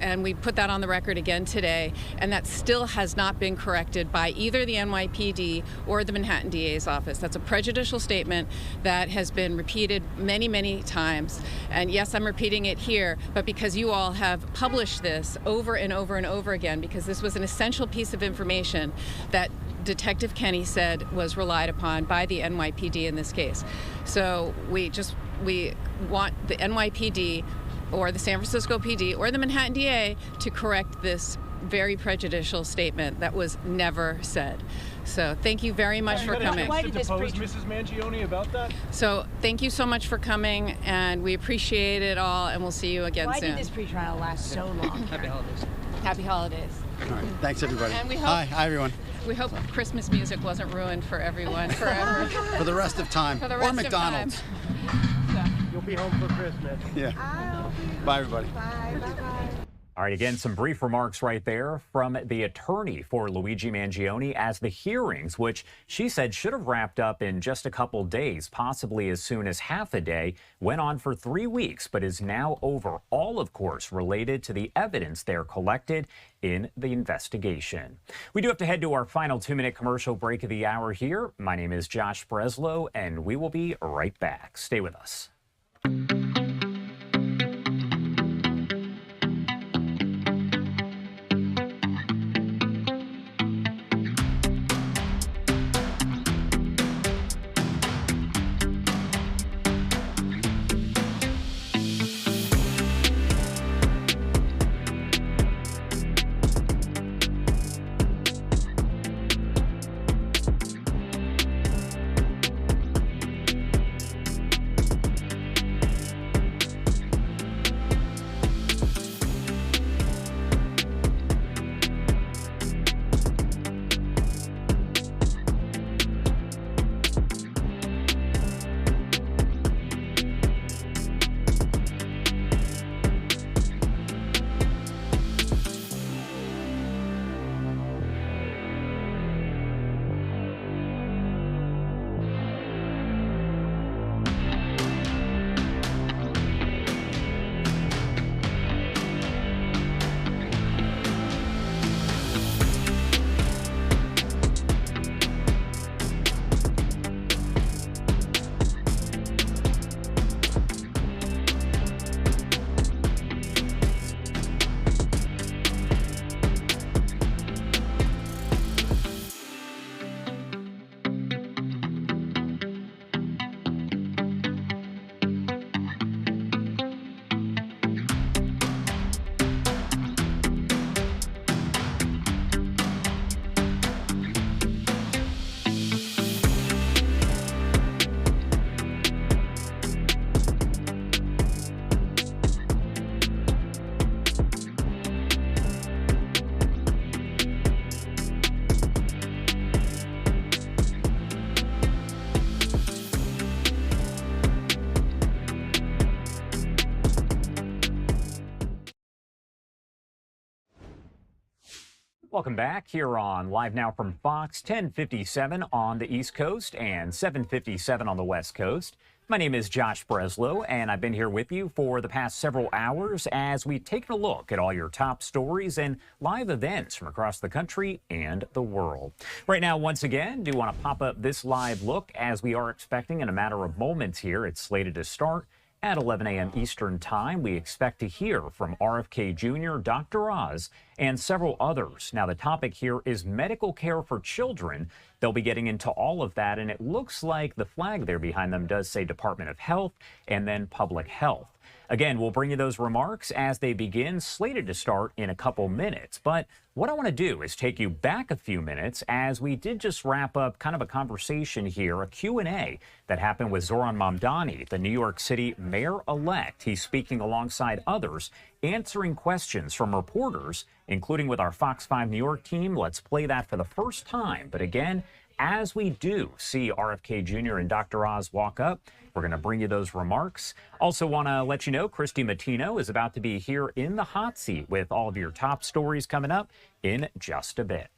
Speaker 16: And we put that on the record again today, and that still has not been corrected by either the NYPD or the Manhattan DA's office. That's a prejudicial statement that has been repeated many, many times. And yes, I'm repeating it here, but because you all have published this over and over and over again, because this was an essential piece of information that Detective Kenny said was relied upon by the NYPD in this case. So we want the NYPD or the San Francisco PD or the Manhattan DA to correct this very prejudicial statement that was never said. So thank you very much for coming.
Speaker 19: Why did this depose Mrs. Mangione about that?
Speaker 16: So thank you so much for coming, and we appreciate it all, and we'll see you again soon.
Speaker 15: Why did this pretrial last so long?
Speaker 16: Happy holidays. Happy holidays.
Speaker 21: All right. Thanks, everybody.
Speaker 16: And we hope,
Speaker 21: Hi, everyone.
Speaker 16: We hope Christmas music wasn't ruined for everyone forever.
Speaker 21: For the rest of time.
Speaker 16: For the rest
Speaker 21: or McDonald's.
Speaker 16: Of time.
Speaker 19: You'll be home for Christmas.
Speaker 21: Yeah. Bye, everybody.
Speaker 15: Bye. Bye-bye.
Speaker 5: All right, again, some brief remarks right there from the attorney for Luigi Mangione as the hearings, which she said should have wrapped up in just a couple days, possibly as soon as half a day, went on for 3 weeks, but is now over, all, of course, related to the evidence there collected in the investigation. We do have to head to our final 2-minute commercial break of the hour here. My name is Josh Breslow, and we will be right back. Stay with us. Welcome back here on Live Now from Fox, 10:57 on the East Coast and 7:57 on the West Coast. My name is Josh Breslow, and I've been here with you for the past several hours as we've taken a look at all your top stories and live events from across the country and the world. Right now, once again, do want to pop up this live look as we are expecting in a matter of moments here. It's slated to start at 11 a.m. Eastern Time. We expect to hear from RFK Jr., Dr. Oz, and several others. Now, the topic here is medical care for children. They'll be getting into all of that, and it looks like the flag there behind them does say Department of Health and then Public Health. Again, we'll bring you those remarks as they begin, slated to start in a couple minutes. But what I want to do is take you back a few minutes as we did just wrap up kind of a conversation here, a Q&A that happened with Zoran Mamdani, the New York City mayor-elect. He's speaking alongside others, answering questions from reporters, including with our Fox 5 New York team. Let's play that for the first time. But again, as we do see RFK Jr. and Dr. Oz walk up, we're going to bring you those remarks. Also want to let you know Christy Matino is about to be here in the hot seat with all of your top stories coming up in just a bit.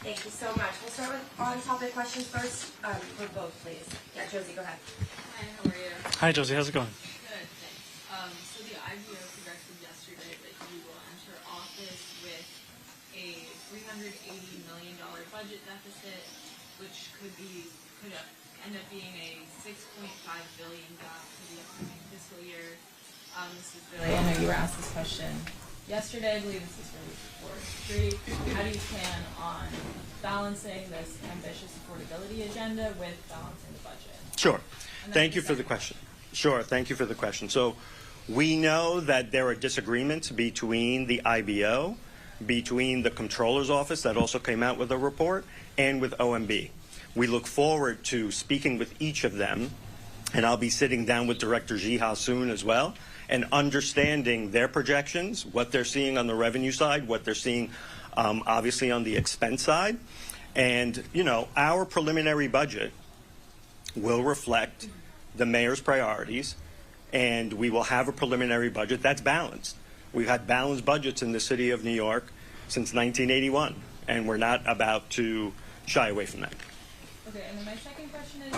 Speaker 4: Thank you so much. We'll start with on-topic questions first. For both, please. Yeah, Josie, go ahead.
Speaker 10: Hi, how are you?
Speaker 18: Hi, Josie. How's it going?
Speaker 10: Good, thanks. So the IBO projected yesterday that you will enter office with a $380 million budget deficit, which could end up being a $6.5 billion gap for the upcoming fiscal year. This is really, I know you were asked this question yesterday. I believe this is really before street. How do you plan on balancing this ambitious affordability agenda with balancing the budget?
Speaker 18: Sure. Thank you for the question. So we know that there are disagreements between the IBO, between the Comptroller's Office that also came out with a report, and with OMB. We look forward to speaking with each of them, and I'll be sitting down with Director Jiha soon as well, and understanding their projections, what they're seeing on the revenue side, what they're seeing obviously on the expense side. And, you know, our preliminary budget will reflect the mayor's priorities, and we will have a preliminary budget that's balanced. We've had balanced budgets in the city of New York since 1981, and we're not about to shy away from that.
Speaker 10: Okay, and then my second question is,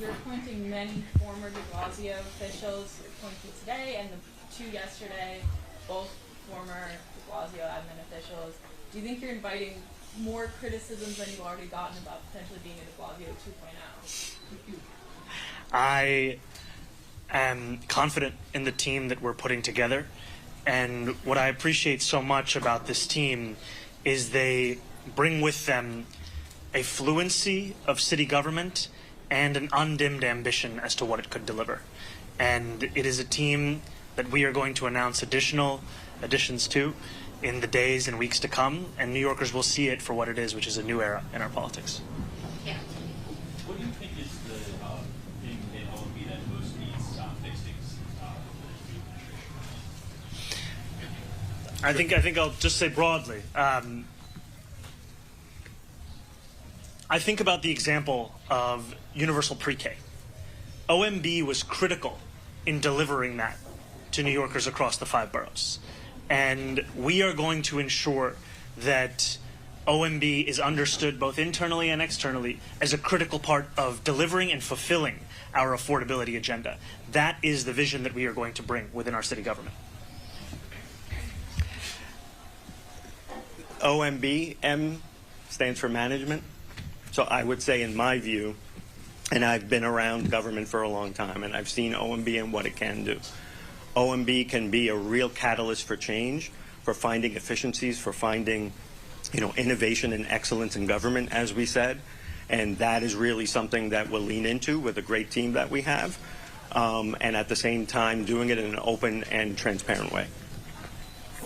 Speaker 10: you're appointing many former de Blasio officials. You're appointing today and the two yesterday, both former de Blasio admin officials. Do you think you're inviting more criticisms than you've already gotten about potentially being a de Blasio 2.0?
Speaker 18: I am confident in the team that we're putting together. And what I appreciate so much about this team is they bring with them a fluency of city government and an undimmed ambition as to what it could deliver. And it is a team that we are going to announce additional additions to in the days and weeks to come, and New Yorkers will see it for what it is, which is a new era in our politics.
Speaker 10: Yeah.
Speaker 24: What do you think is the thing in OMB that most needs fixing?
Speaker 18: I think I'll just say broadly. I think about the example of universal pre-K. OMB was critical in delivering that to New Yorkers across the 5 boroughs. And we are going to ensure that OMB is understood both internally and externally as a critical part of delivering and fulfilling our affordability agenda. That is the vision that we are going to bring within our city government. OMB, M stands for management. So I would say, in my view, and I've been around government for a long time, and I've seen OMB and what it can do. OMB can be a real catalyst for change, for finding efficiencies, for finding, innovation and excellence in government, as we said. And that is really something that we'll lean into with a great team that we have, and at the same time doing it in an open and transparent way.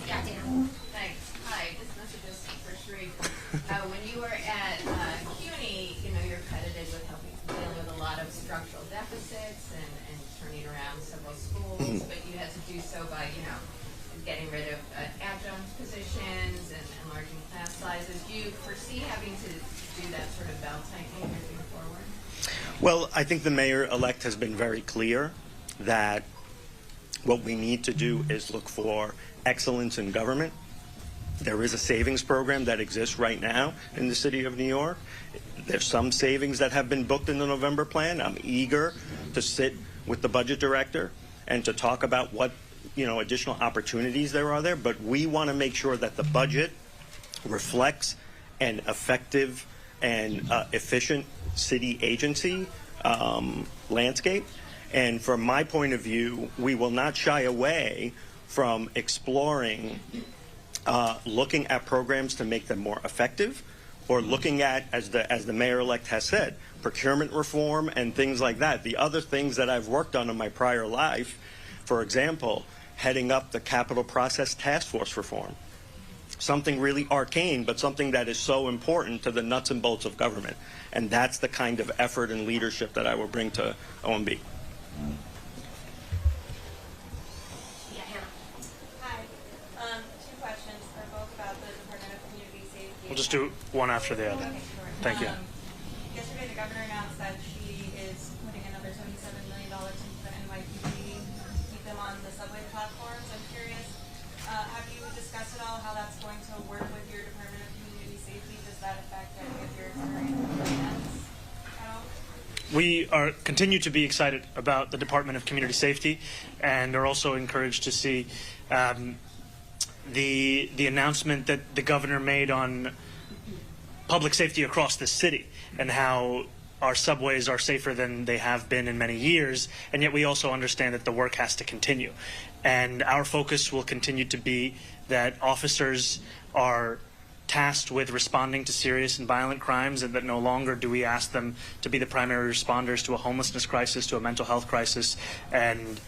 Speaker 10: Yeah, Dan. Thanks. Hi, this message is for Sharif. When you were at CUNY, you're credited with helping deal with a lot of structural deficits and turning around several schools, but you had to do so by, getting rid of adjunct positions and enlarging class sizes. Do you foresee having to do that sort of belt-tightening moving forward?
Speaker 18: Well, I think the mayor-elect has been very clear that What we need to do is look for excellence in government. There is a savings program that exists right now in the city of New York. There's some savings that have been booked in the November plan. I'm eager to sit with the budget director and to talk about what additional opportunities there are there. But we want to make sure that the budget reflects an effective and efficient city agency landscape. And from my point of view, we will not shy away from exploring looking at programs to make them more effective, or looking at, as the mayor-elect has said, procurement reform and things like that. The other things that I've worked on in my prior life, for example, heading up the capital process task force reform. Something really arcane, but something that is so important to the nuts and bolts of government. And that's the kind of effort and leadership that I will bring to OMB.
Speaker 1: We'll just do one after the other.
Speaker 4: Okay, sure.
Speaker 1: Thank you.
Speaker 4: Yesterday, the governor announced that she is putting another $77 million into the NYPD to keep them on the subway platforms. I'm curious, have you discussed at all how that's going to work with your Department of Community Safety? Does that affect any of your current plans at all?
Speaker 1: We continue to be excited about the Department of Community Safety, and are also encouraged to see the announcement that the governor made on public safety across the city, and how our subways are safer than they have been in many years, and yet we also understand that the work has to continue. And our focus will continue to be that officers are tasked with responding to serious and violent crimes, and that no longer do we ask them to be the primary responders to a homelessness crisis, to a mental health crisis, and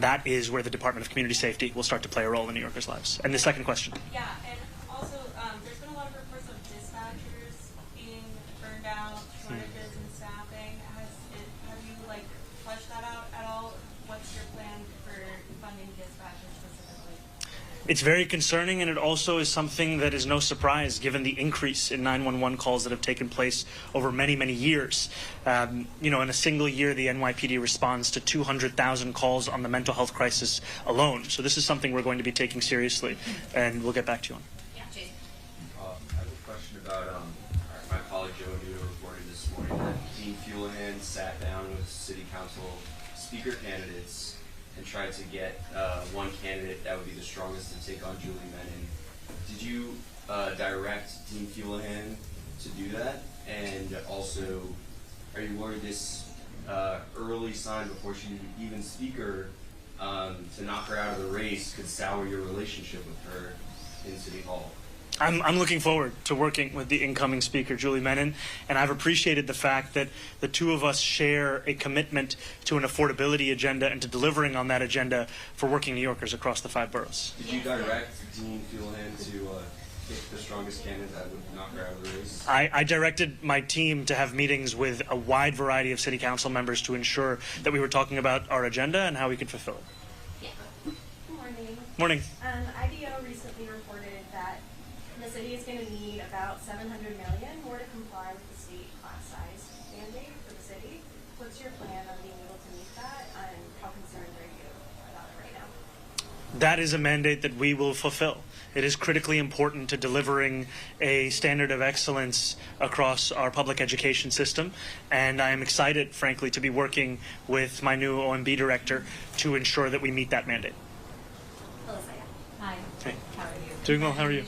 Speaker 1: that is where the Department of Community Safety will start to play a role in New Yorkers' lives. And the second question.
Speaker 4: Yeah, and also there's been a lot of reports of dispatchers being burned out, shortages in staffing. Have you fleshed that out at all? What's your plan for funding dispatchers specifically?
Speaker 1: It's very concerning, and it also is something that is no surprise given the increase in 911 calls that have taken place over many, many years. In a single year, the NYPD responds to 200,000 calls on the mental health crisis alone. So this is something we're going to be taking seriously, and we'll get back to you on.
Speaker 4: Yeah, Jason.
Speaker 13: I have a question about my colleague Joe reported this morning that Dean Fulehan sat down with city council speaker candidates and tried to get one candidate that would be the strongest to take on Julie Menon. Did you direct Dean Fulehan to do that? And also, are you worried this early sign before she's even speaker to knock her out of the race could sour your relationship with her in City Hall?
Speaker 1: I'm looking forward to working with the incoming speaker, Julie Menon, and I've appreciated the fact that the two of us share a commitment to an affordability agenda and to delivering on that agenda for working New Yorkers across the 5 boroughs.
Speaker 13: Did you direct Dean Fulehan to pick the strongest candidate that would knock her out of the race?
Speaker 1: I directed my team to have meetings with a wide variety of city council members to ensure that we were talking about our agenda and how we could fulfill it.
Speaker 4: Yeah. Good morning.
Speaker 1: Morning.
Speaker 4: IDO recently reported that the city is going to need about $700 million more to comply with the state class size mandate for the city. What's your plan on being able to meet that, and how concerned are you about it right now?
Speaker 1: That is a mandate that we will fulfill. It is critically important to delivering a standard of excellence across our public education system, and I am excited, frankly, to be working with my new OMB director to ensure that we meet that mandate.
Speaker 22: Hi.
Speaker 1: Hey.
Speaker 22: How are you?
Speaker 1: Doing well. How are you?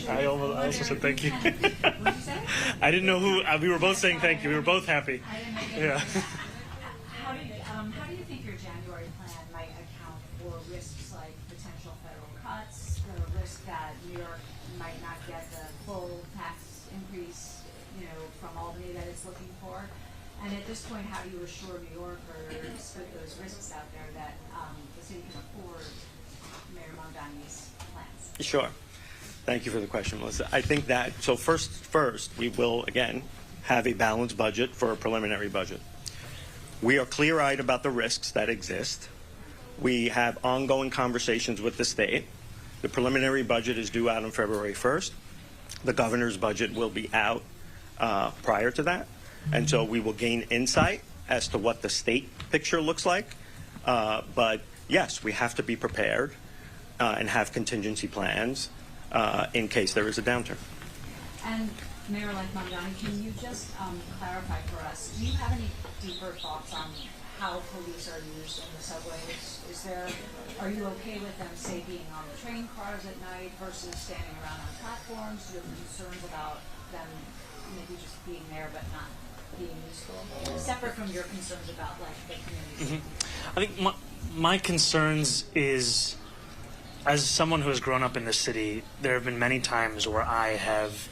Speaker 22: I
Speaker 1: also said thank you.
Speaker 22: What did you say?
Speaker 1: I didn't know who. We were both saying thank you. We were both happy.
Speaker 22: I didn't make
Speaker 1: Yeah.
Speaker 22: How do you think your January plan might account for risks like potential federal cuts, the risk that New York might not get the full tax increase, from Albany that it's looking for? And at this point, how do you assure New Yorkers with those risks out there that the city can afford Mayor Mondani's plans?
Speaker 18: Sure. Thank you for the question, Melissa. I think that, so first, we will, again, have a balanced budget for a preliminary budget. We are clear-eyed about the risks that exist. We have ongoing conversations with the state. The preliminary budget is due out on February 1st. The governor's budget will be out prior to that. And so we will gain insight as to what the state picture looks like. But yes, we have to be prepared and have contingency plans in case there is a downturn.
Speaker 24: And Mayor-elect Mamdani, can you just clarify for us, do you have any deeper thoughts on how police are used in the subways? Are you okay with them, say, being on the train cars at night versus standing around on platforms? Do you have concerns about them maybe just being there but not being useful? Separate from your concerns about, like, the community.
Speaker 1: I think my concerns is, as someone who has grown up in this city, there have been many times where I have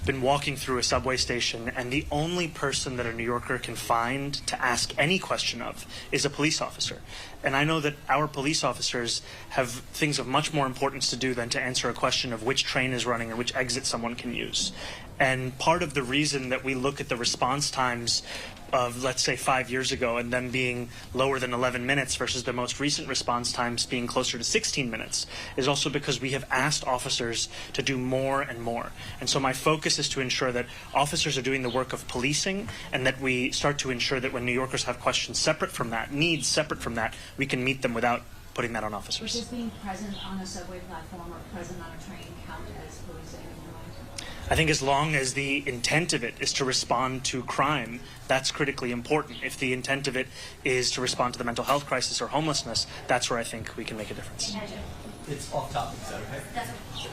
Speaker 1: been walking through a subway station and the only person that a New Yorker can find to ask any question of is a police officer. And I know that our police officers have things of much more importance to do than to answer a question of which train is running or which exit someone can use. And part of the reason that we look at the response times of, let's say, 5 years ago and them being lower than 11 minutes versus the most recent response times being closer to 16 minutes is also because we have asked officers to do more and more. And so my focus is to ensure that officers are doing the work of policing and that we start to ensure that when New Yorkers have questions separate from that, needs separate from that, we can meet them without putting that on officers.
Speaker 24: Does being present on a subway platform or present on a train count as policing in your mind?
Speaker 1: I think as long as the intent of it is to respond to crime, that's critically important. If the intent of it is to respond to the mental health crisis or homelessness, that's where I think we can make a difference.
Speaker 2: It's off topic, is that okay?
Speaker 24: That's
Speaker 2: okay.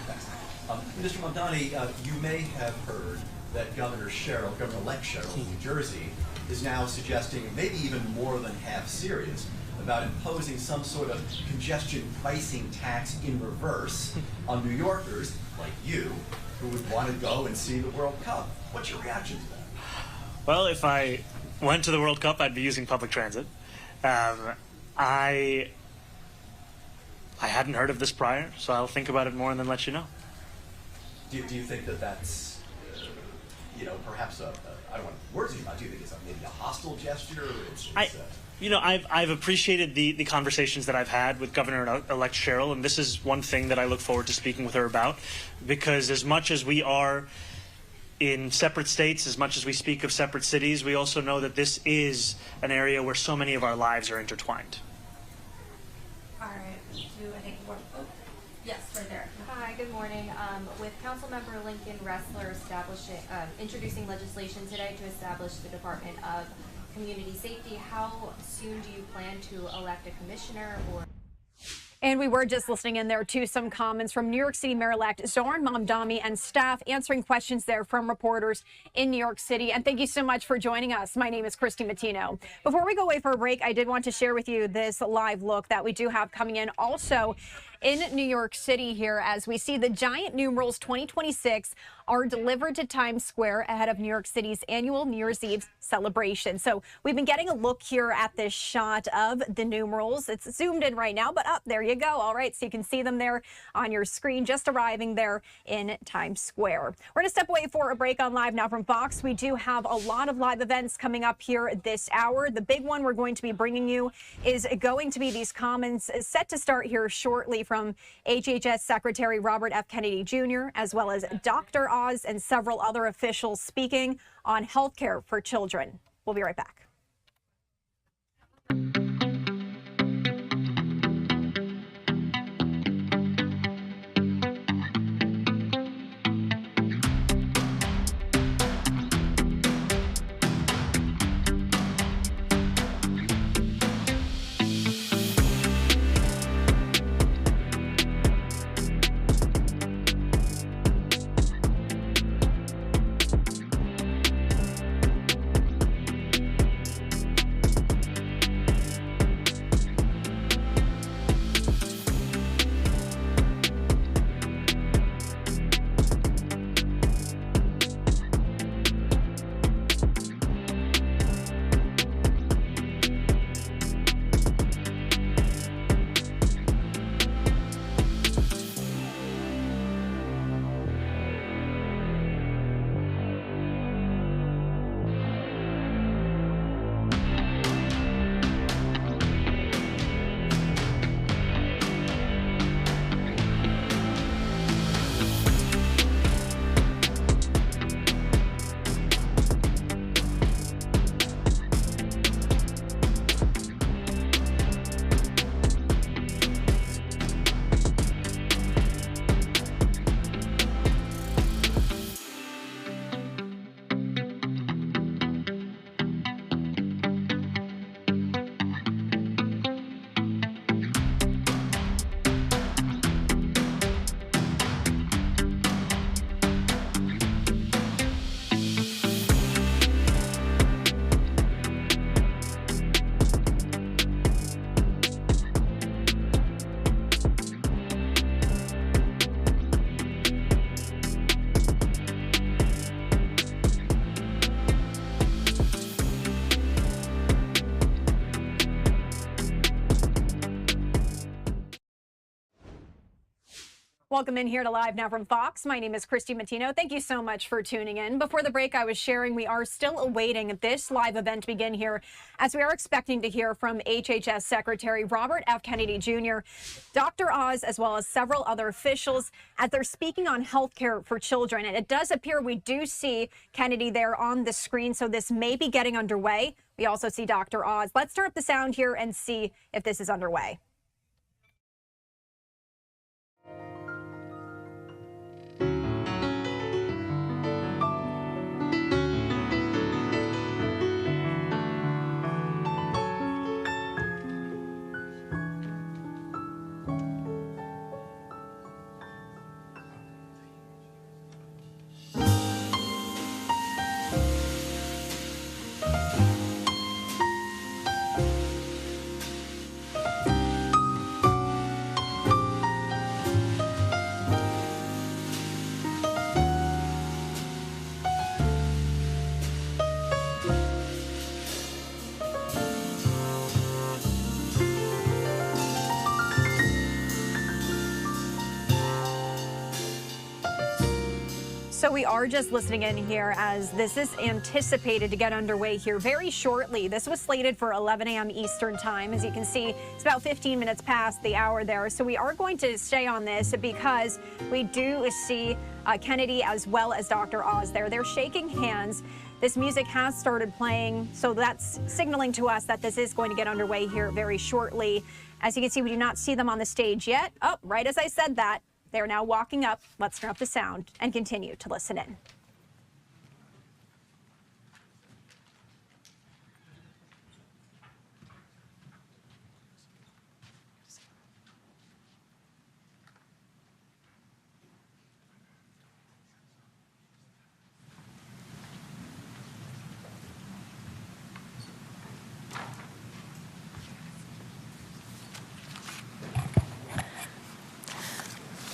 Speaker 2: Mr. Mamdani, you may have heard that Governor-elect Sherrill of New Jersey is now suggesting, maybe even more than half serious, about imposing some sort of congestion pricing tax in reverse on New Yorkers like you who would want to go and see the World Cup. What's your reaction to that?
Speaker 1: Well, if I went to the World Cup, I'd be using public transit. I hadn't heard of this prior, so I'll think about it more and then let you know.
Speaker 2: Do you think that that's, perhaps I don't want words in your mouth. Do you think it's maybe a hostile gesture?
Speaker 1: I've appreciated the conversations that I've had with Governor-elect Sherrill, and this is one thing that I look forward to speaking with her about, because as much as we are in separate states, as much as we speak of separate cities, we also know that this is an area where so many of our lives are intertwined.
Speaker 4: All right. Yes, right there. Hi, good morning. With Councilmember Lincoln Ressler introducing legislation today to establish the Department of Community Safety, how soon do you plan to elect a commissioner or...
Speaker 3: And we were just listening in there to some comments from New York City Mayor-elect Zohran Mamdani and staff answering questions there from reporters in New York City. And thank you so much for joining us. My name is Christy Mattino. Before we go away for a break, I did want to share with you this live look that we do have coming in also in New York City here as we see the giant numerals 2026 are delivered to Times Square ahead of New York City's annual New Year's Eve celebration. So we've been getting a look here at this shot of the numerals. It's zoomed in right now, but up there you go. All right, so you can see them there on your screen, just arriving there in Times Square. We're going to step away for a break on Live Now from Fox. We do have a lot of live events coming up here this hour. The big one we're going to be bringing you is going to be these comments set to start here shortly from HHS Secretary Robert F. Kennedy Jr., as well as Dr. Oz and several other officials speaking on health care for children. We'll be right back. Welcome in here to Live Now from Fox. My name is Christy Matino. Thank you so much for tuning in. Before the break, I was sharing we are still awaiting this live event to begin here, as we are expecting to hear from HHS Secretary Robert F. Kennedy Jr., Dr. Oz, as well as several other officials, as they're speaking on health care for children. And it does appear we do see Kennedy there on the screen, so this may be getting underway. We also see Dr. Oz. Let's turn up the sound here and see if this is underway. So we are just listening in here as this is anticipated to get underway here very shortly. This was slated for 11 a.m. Eastern time. As you can see, it's about 15 minutes past the hour there. So we are going to stay on this because we do see Kennedy as well as Dr. Oz there. They're shaking hands. This music has started playing, so that's signaling to us that this is going to get underway here very shortly. As you can see, we do not see them on the stage yet. Oh, right as I said that. They're now walking up. Let's turn up the sound and continue to listen in.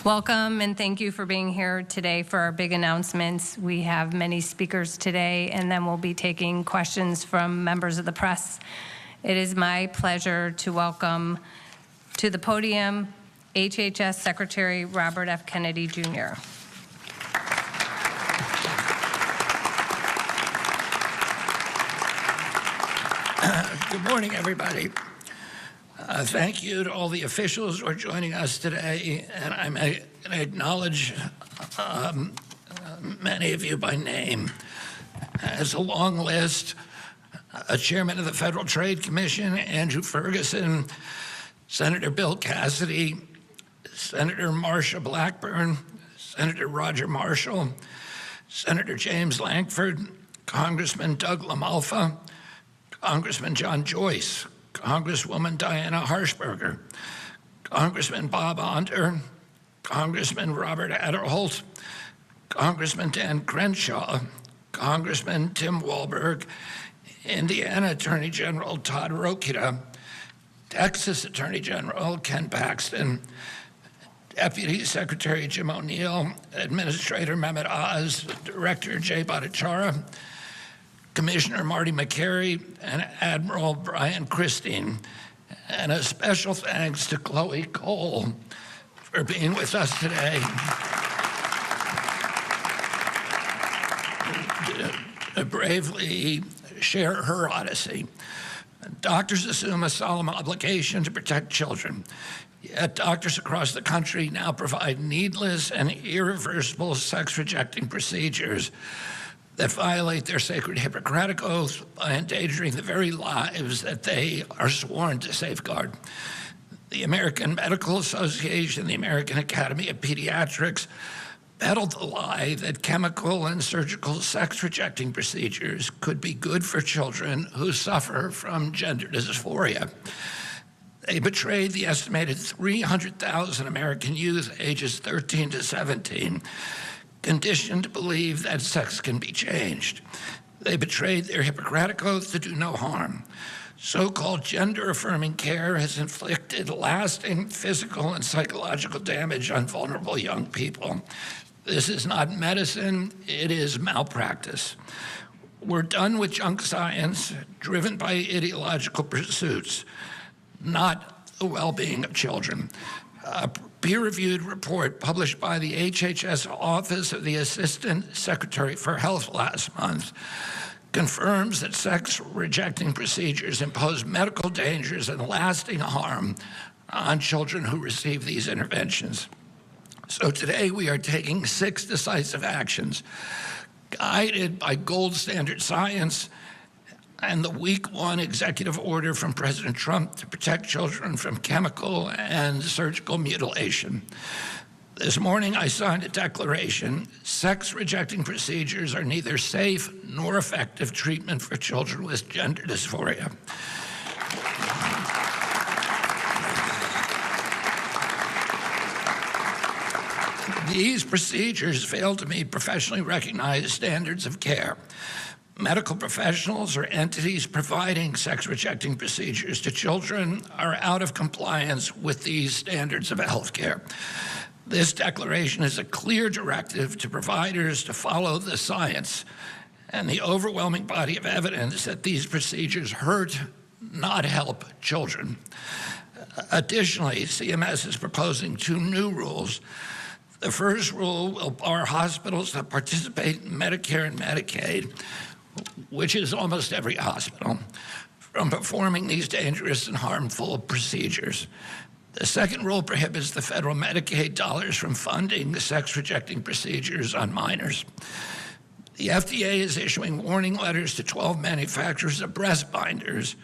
Speaker 14: Welcome and thank you for being here today for our big announcements. We have many speakers today, and then we'll be taking questions from members of the press. It is my pleasure to welcome to the podium HHS Secretary Robert F. Kennedy Jr.
Speaker 17: Good morning, everybody. Thank you to all the officials who are joining us today, and I'm going to acknowledge many of you by name. As a long list, Chairman of the Federal Trade Commission, Andrew Ferguson, Senator Bill Cassidy, Senator Marsha Blackburn, Senator Roger Marshall, Senator James Lankford, Congressman Doug LaMalfa, Congressman John Joyce, Congresswoman Diana Harshberger, Congressman Bob Onder, Congressman Robert Aderholt, Congressman Dan Crenshaw, Congressman Tim Walberg, Indiana Attorney General Todd Rokita, Texas Attorney General Ken Paxton, Deputy Secretary Jim O'Neill, Administrator Mehmet Oz, Director Jay Bhattacharya, Commissioner Marty McCary, and Admiral Brian Christine. And a special thanks to Chloe Cole for being with us today to bravely share her odyssey. Doctors assume a solemn obligation to protect children. Yet doctors across the country now provide needless and irreversible sex-rejecting procedures that violate their sacred Hippocratic oath by endangering the very lives that they are sworn to safeguard. The American Medical Association, the American Academy of Pediatrics, peddled the lie that chemical and surgical sex-rejecting procedures could be good for children who suffer from gender dysphoria. They betrayed the estimated 300,000 American youth ages 13 to 17, conditioned to believe that sex can be changed. They betrayed their Hippocratic oath to do no harm. So-called gender-affirming care has inflicted lasting physical and psychological damage on vulnerable young people. This is not medicine, it is malpractice. We're done with junk science driven by ideological pursuits, not the well-being of children. A peer-reviewed report published by the HHS Office of the Assistant Secretary for Health last month confirms that sex-rejecting procedures impose medical dangers and lasting harm on children who receive these interventions. So today we are taking 6 decisive actions, guided by gold standard science and the week 1 executive order from President Trump to protect children from chemical and surgical mutilation. This morning I signed a declaration: sex-rejecting procedures are neither safe nor effective treatment for children with gender dysphoria. These procedures fail to meet professionally recognized standards of care. Medical professionals or entities providing sex-rejecting procedures to children are out of compliance with these standards of health care. This declaration is a clear directive to providers to follow the science and the overwhelming body of evidence that these procedures hurt, not help, children. Additionally, CMS is proposing 2 new rules. The first rule will bar hospitals that participate in Medicare and Medicaid, which is almost every hospital, from performing these dangerous and harmful procedures. The second rule prohibits the federal Medicaid dollars from funding the sex-rejecting procedures on minors. The FDA is issuing warning letters to 12 manufacturers of breast binders,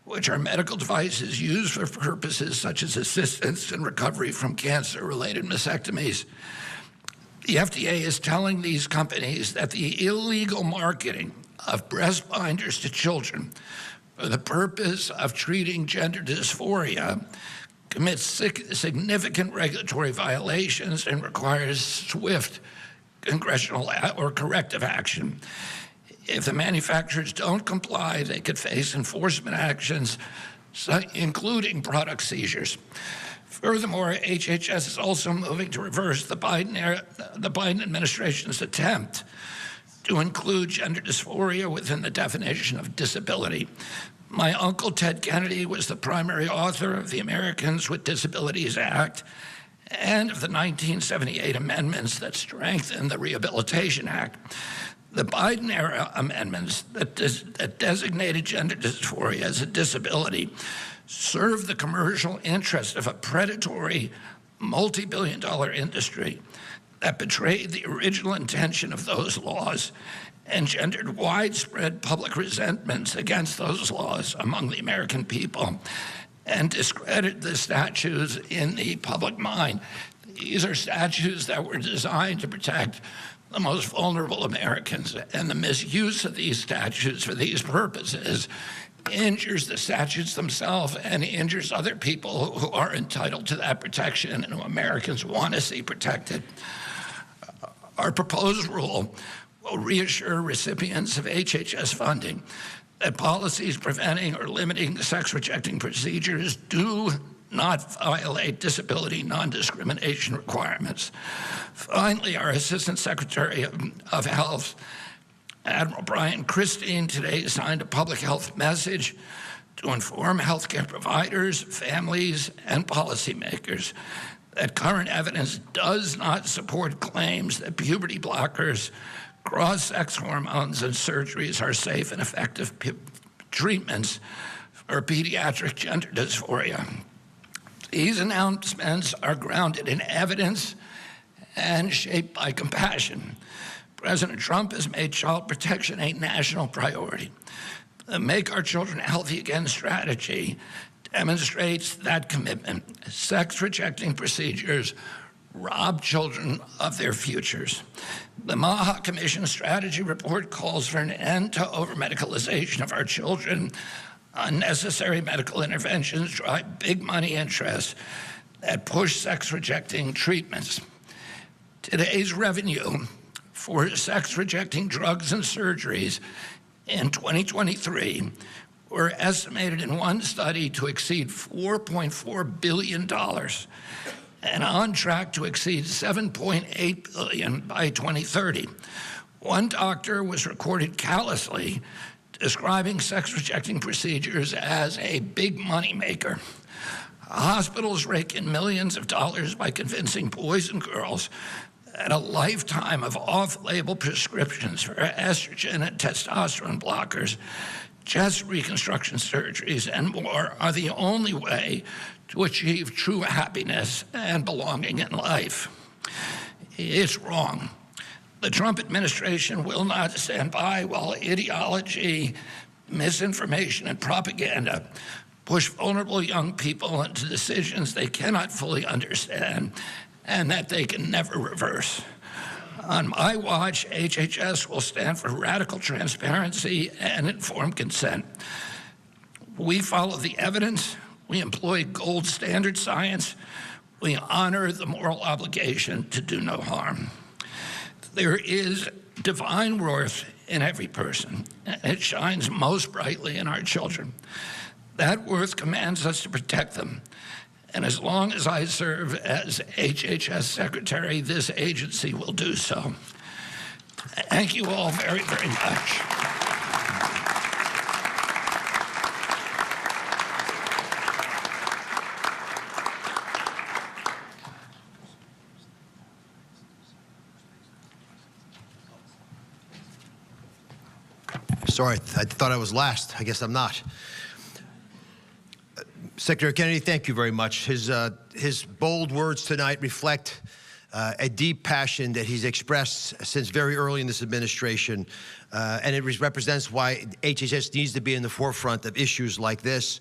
Speaker 17: which are medical devices used for purposes such as assistance in recovery from cancer-related mastectomies. The FDA is telling these companies that the illegal marketing of breast binders to children for the purpose of treating gender dysphoria commits significant regulatory violations and requires swift congressional or corrective action. If the manufacturers don't comply, they could face enforcement actions, including product seizures. Furthermore, HHS is also moving to reverse the Biden administration's attempt to include gender dysphoria within the definition of disability. My uncle, Ted Kennedy, was the primary author of the Americans with Disabilities Act and of the 1978 amendments that strengthened the Rehabilitation Act. The Biden-era amendments that designated gender dysphoria as a disability serve the commercial interest of a predatory, multi-billion-dollar industry that betrayed the original intention of those laws and gendered widespread public resentments against those laws among the American people and discredited the statutes in the public mind. These are statutes that were designed to protect the most vulnerable Americans, and the misuse of these statutes for these purposes injures the statutes themselves and injures other people who are entitled to that protection and who Americans want to see protected. Our proposed rule will reassure recipients of HHS funding that policies preventing or limiting sex-rejecting procedures do not violate disability non-discrimination requirements. Finally, our Assistant Secretary of Health, Admiral Brian Christine, today signed a public health message to inform healthcare providers, families, and policymakers that current evidence does not support claims that puberty blockers, cross-sex hormones, and surgeries are safe and effective treatments for pediatric gender dysphoria. These announcements are grounded in evidence and shaped by compassion. President Trump has made child protection a national priority. The Make Our Children Healthy Again strategy demonstrates that commitment. Sex-rejecting procedures rob children of their futures. The Maha Commission strategy report calls for an end to over-medicalization of our children. Unnecessary medical interventions drive big money interests that push sex-rejecting treatments. Today's revenue for sex-rejecting drugs and surgeries in 2023 were estimated in one study to exceed $4.4 billion and on track to exceed $7.8 billion by 2030. One doctor was recorded callously describing sex-rejecting procedures as a big money maker. Hospitals rake in millions of dollars by convincing boys and girls that a lifetime of off-label prescriptions for estrogen and testosterone blockers, chest reconstruction surgeries, and more are the only way to achieve true happiness and belonging in life. It's wrong. The Trump administration will not stand by while ideology, misinformation, and propaganda push vulnerable young people into decisions they cannot fully understand and that they can never reverse. On my watch, HHS will stand for radical transparency and informed consent. We follow the evidence, we employ gold standard science, we honor the moral obligation to do no harm. There is divine worth in every person, and it shines most brightly in our children. That worth commands us to protect them. And as long as I serve as HHS Secretary, this agency will do so. Thank you all very, very much.
Speaker 6: Sorry, I thought I was last. I guess I'm not. Secretary Kennedy, thank you very much. His bold words tonight reflect a deep passion that he's expressed since very early in this administration, and it represents why HHS needs to be in the forefront of issues like this.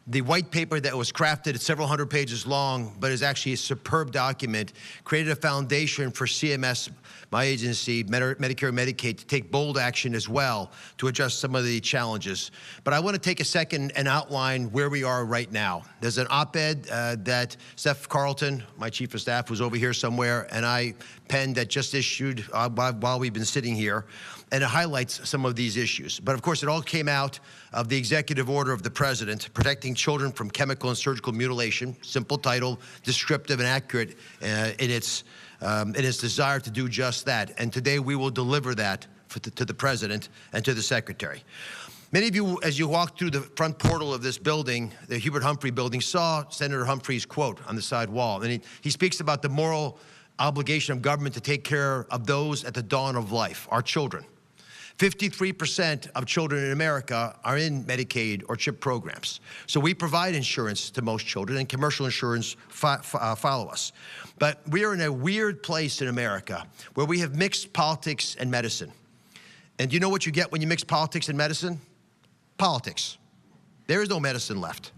Speaker 6: The white paper that was crafted, it's several hundred pages long, but is actually a superb document, created a foundation for CMS, my agency, Medicare and Medicaid, to take bold action as well to address some of the challenges. But I want to take a second and outline where we are right now. There's an op-ed that Steph Carlton, my chief of staff, was over here somewhere, and I penned that just issued while we've been sitting here, and it highlights some of these issues. But of course, it all came out of the executive order of the president, protecting children from chemical and surgical mutilation. Simple title, descriptive and accurate in its desire to do just that. And today we will deliver that to the president and to the secretary. Many of you, as you walked through the front portal of this building, the Hubert Humphrey building, saw Senator Humphrey's quote on the side wall. And he speaks about the moral obligation of government to take care of those at the dawn of life, our children. 53% of children in America are in Medicaid or CHIP programs. So we provide insurance to most children, and commercial insurance follow us. But we are in a weird place in America where we have mixed politics and medicine. And do you know what you get when you mix politics and medicine? Politics. There is no medicine left.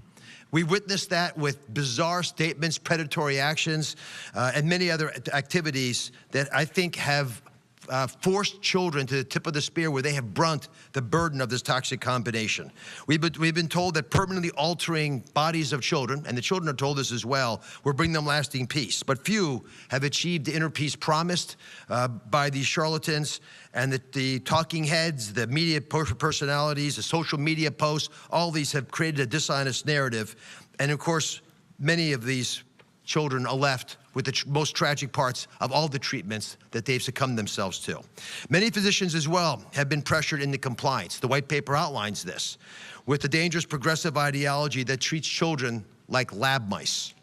Speaker 6: We witnessed that with bizarre statements, predatory actions, and many other activities that I think have forced children to the tip of the spear where they have brunt the burden of this toxic combination. We've been told that permanently altering bodies of children, and the children are told this as well, will bring them lasting peace. But few have achieved the inner peace promised by these charlatans, and the talking heads, the media personalities, the social media posts, all these have created a dishonest narrative. And of course, many of these children are left with the most tragic parts of all the treatments that they've succumbed themselves to. Many physicians as well have been pressured into compliance. The white paper outlines this, with the dangerous progressive ideology that treats children like lab mice.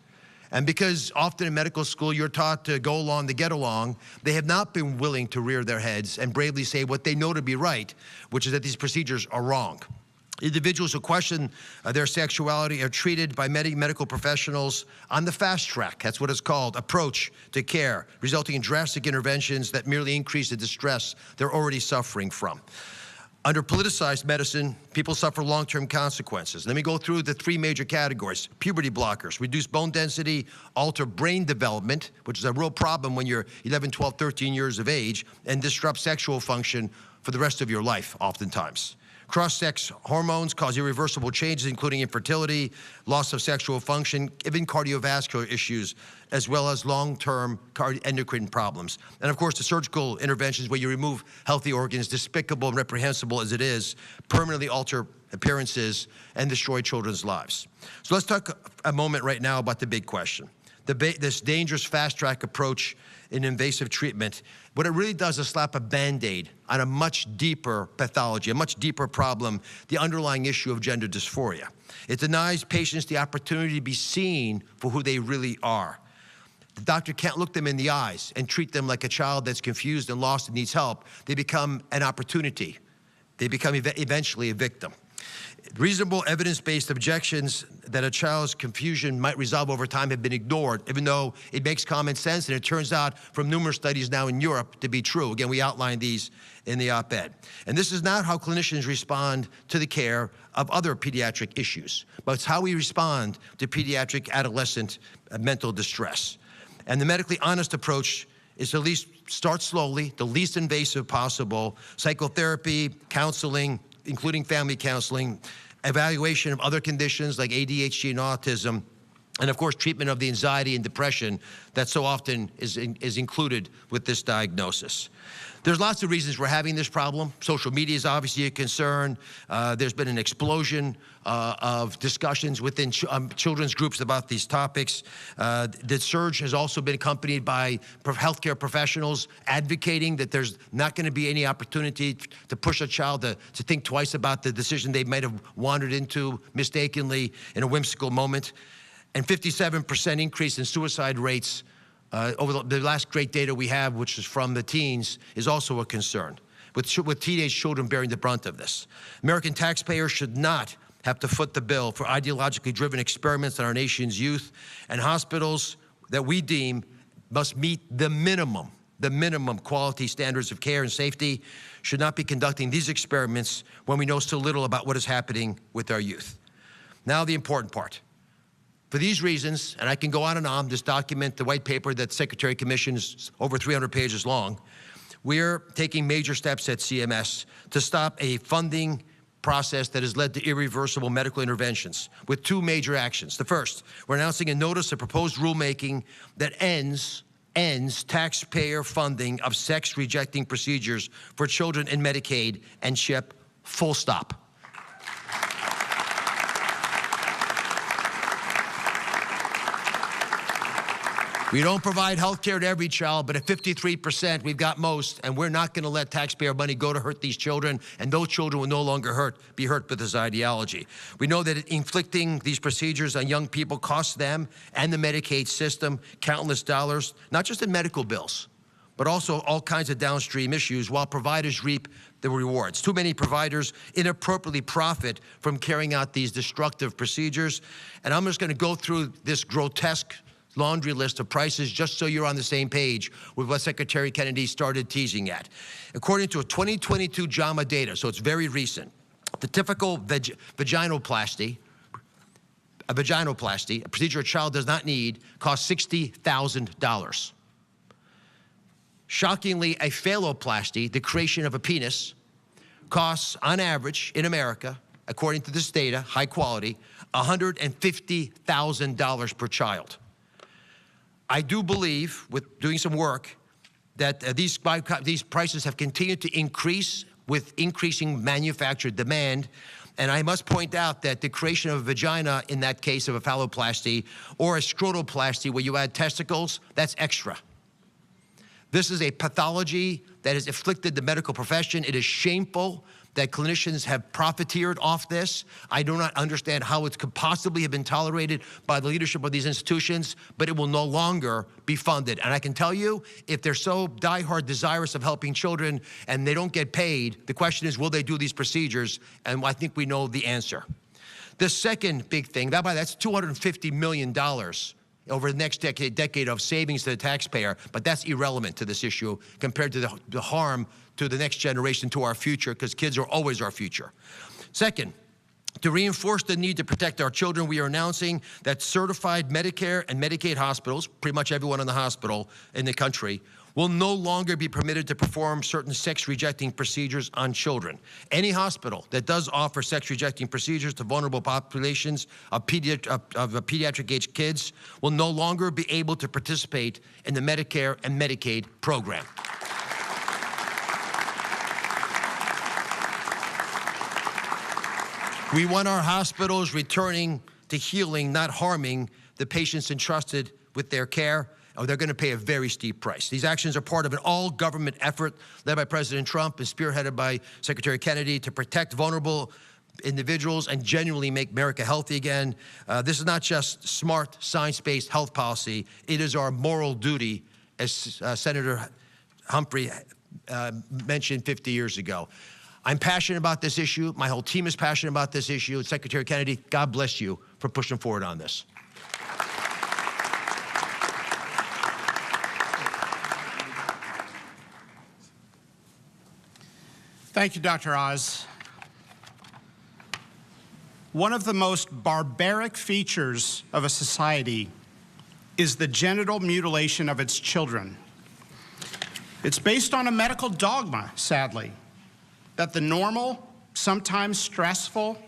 Speaker 6: And because often in medical school you're taught to go along to get along, they have not been willing to rear their heads and bravely say what they know to be right, which is that these procedures are wrong. Individuals who question their sexuality are treated by many medical professionals on the fast track, that's what it's called, approach to care, resulting in drastic interventions that merely increase the distress they're already suffering from. Under politicized medicine, people suffer long-term consequences. Let me go through the three major categories. Puberty blockers, reduce bone density, alter brain development, which is a real problem when you're 11, 12, 13 years of age, and disrupt sexual function for the rest of your life, oftentimes. Cross-sex hormones cause irreversible changes, including infertility, loss of sexual function, even cardiovascular issues, as well as long-term endocrine problems. And of course, the surgical interventions where you remove healthy organs, despicable and reprehensible as it is, permanently alter appearances and destroy children's lives. So let's talk a moment right now about the big question. this dangerous fast-track approach in invasive treatment, what it really does is slap a Band-Aid on a much deeper pathology, a much deeper problem, the underlying issue of gender dysphoria. It denies patients the opportunity to be seen for who they really are. The doctor can't look them in the eyes and treat them like a child that's confused and lost and needs help. They become an opportunity. They become eventually a victim. Reasonable evidence-based objections that a child's confusion might resolve over time have been ignored, even though it makes common sense, and it turns out from numerous studies now in Europe to be true. Again, we outlined these in the op-ed. And this is not how clinicians respond to the care of other pediatric issues, but it's how we respond to pediatric adolescent mental distress. And the medically honest approach is to at least start slowly, the least invasive possible, psychotherapy, counseling, including family counseling, evaluation of other conditions like ADHD and autism, and of course, treatment of the anxiety and depression that so often is included with this diagnosis. There's lots of reasons we're having this problem. Social media is obviously a concern. There's been an explosion of discussions within children's groups about these topics. The surge has also been accompanied by healthcare professionals advocating that there's not going to be any opportunity to push a child to think twice about the decision they might have wandered into mistakenly in a whimsical moment. And 57% increase in suicide rates over the last great data we have, which is from the teens, is also a concern, with teenage children bearing the brunt of this. American taxpayers should not have to foot the bill for ideologically driven experiments on our nation's youth, and hospitals that we deem must meet the minimum quality standards of care and safety should not be conducting these experiments when we know so little about what is happening with our youth. Now the important part. For these reasons, and I can go on and on, this document, the white paper that the Secretary commissioned is over 300 pages long, we're taking major steps at CMS to stop a funding process that has led to irreversible medical interventions with two major actions. The first, we're announcing a notice of proposed rulemaking that ends taxpayer funding of sex-rejecting procedures for children in Medicaid and CHIP, full stop. We don't provide health care to every child, but at 53%, we've got most, and we're not going to let taxpayer money go to hurt these children, and those children will no longer be hurt with this ideology. We know that inflicting these procedures on young people costs them and the Medicaid system countless dollars, not just in medical bills, but also all kinds of downstream issues, while providers reap the rewards. Too many providers inappropriately profit from carrying out these destructive procedures, and I'm just going to go through this grotesque laundry list of prices just so you're on the same page with what Secretary Kennedy started teasing at. According to a 2022 JAMA data, so it's very recent, the typical vaginoplasty, a procedure a child does not need, costs $60,000. Shockingly, a phalloplasty, the creation of a penis, costs on average in America, according to this data, high quality, $150,000 per child. I do believe, with doing some work, that these prices have continued to increase with increasing manufactured demand. And I must point out that the creation of a vagina, in that case of a phalloplasty, or a scrotoplasty where you add testicles, that's extra. This is a pathology that has afflicted the medical profession. It is shameful that clinicians have profiteered off this. I do not understand how it could possibly have been tolerated by the leadership of these institutions, but it will no longer be funded. And I can tell you, if they're so diehard desirous of helping children and they don't get paid, the question is, will they do these procedures? And I think we know the answer. The second big thing, that's $250 million over the next decade of savings to the taxpayer, but that's irrelevant to this issue compared to the harm to the next generation, to our future, because kids are always our future. Second, to reinforce the need to protect our children, we are announcing that certified Medicare and Medicaid hospitals, pretty much everyone in the hospital in the country, will no longer be permitted to perform certain sex-rejecting procedures on children. Any hospital that does offer sex-rejecting procedures to vulnerable populations of pediatric-age kids will no longer be able to participate in the Medicare and Medicaid program. We want our hospitals returning to healing, not harming the patients entrusted with their care, or they're going to pay a very steep price. These actions are part of an all-government effort led by President Trump and spearheaded by Secretary Kennedy to protect vulnerable individuals and genuinely make America healthy again. This is not just smart, science-based health policy. It is our moral duty, as Senator Humphrey mentioned 50 years ago. I'm passionate about this issue. My whole team is passionate about this issue. Secretary Kennedy, God bless you for pushing forward on this.
Speaker 7: Thank you, Dr. Oz. One of the most barbaric features of a society is the genital mutilation of its children. It's based on a medical dogma, sadly, that the normal, sometimes stressful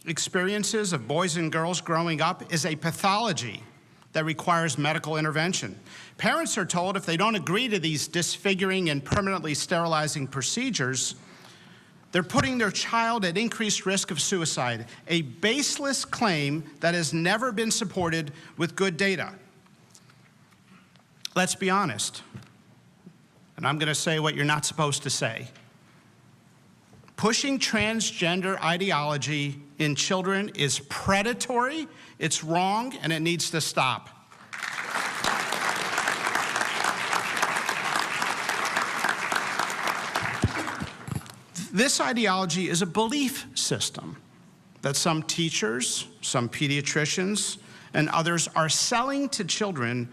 Speaker 7: experiences of boys and girls growing up is a pathology that requires medical intervention. Parents are told if they don't agree to these disfiguring and permanently sterilizing procedures, they're putting their child at increased risk of suicide, a baseless claim that has never been supported with good data. Let's be honest, and I'm going to say what you're not supposed to say. Pushing transgender ideology in children is predatory, it's wrong, and it needs to stop. This ideology is a belief system that some teachers, some pediatricians, and others are selling to children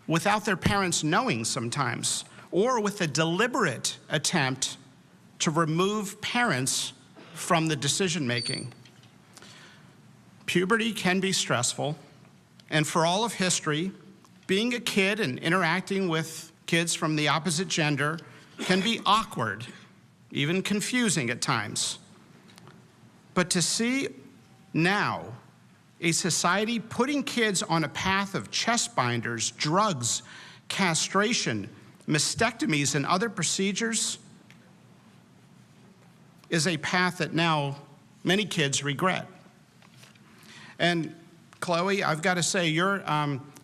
Speaker 7: without their parents knowing sometimes, or with a deliberate attempt to remove parents from the decision-making. Puberty can be stressful, and for all of history, being a kid and interacting with kids from the opposite gender can be awkward, even confusing at times. But to see now a society putting kids on a path of chest binders, drugs, castration, mastectomies, and other procedures is a path that now many kids regret. And Chloe, I've got to say, your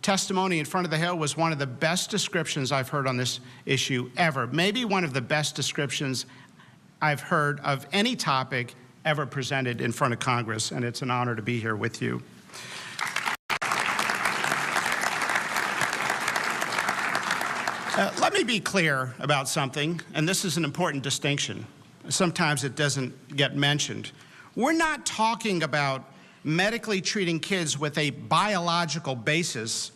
Speaker 7: testimony in front of the Hill was one of the best descriptions I've heard on this issue ever. Maybe one of the best descriptions I've heard of any topic ever presented in front of Congress, and it's an honor to be here with you. Let me be clear about something, and this is an important distinction. Sometimes it doesn't get mentioned. We're not talking about medically treating kids with a biological basis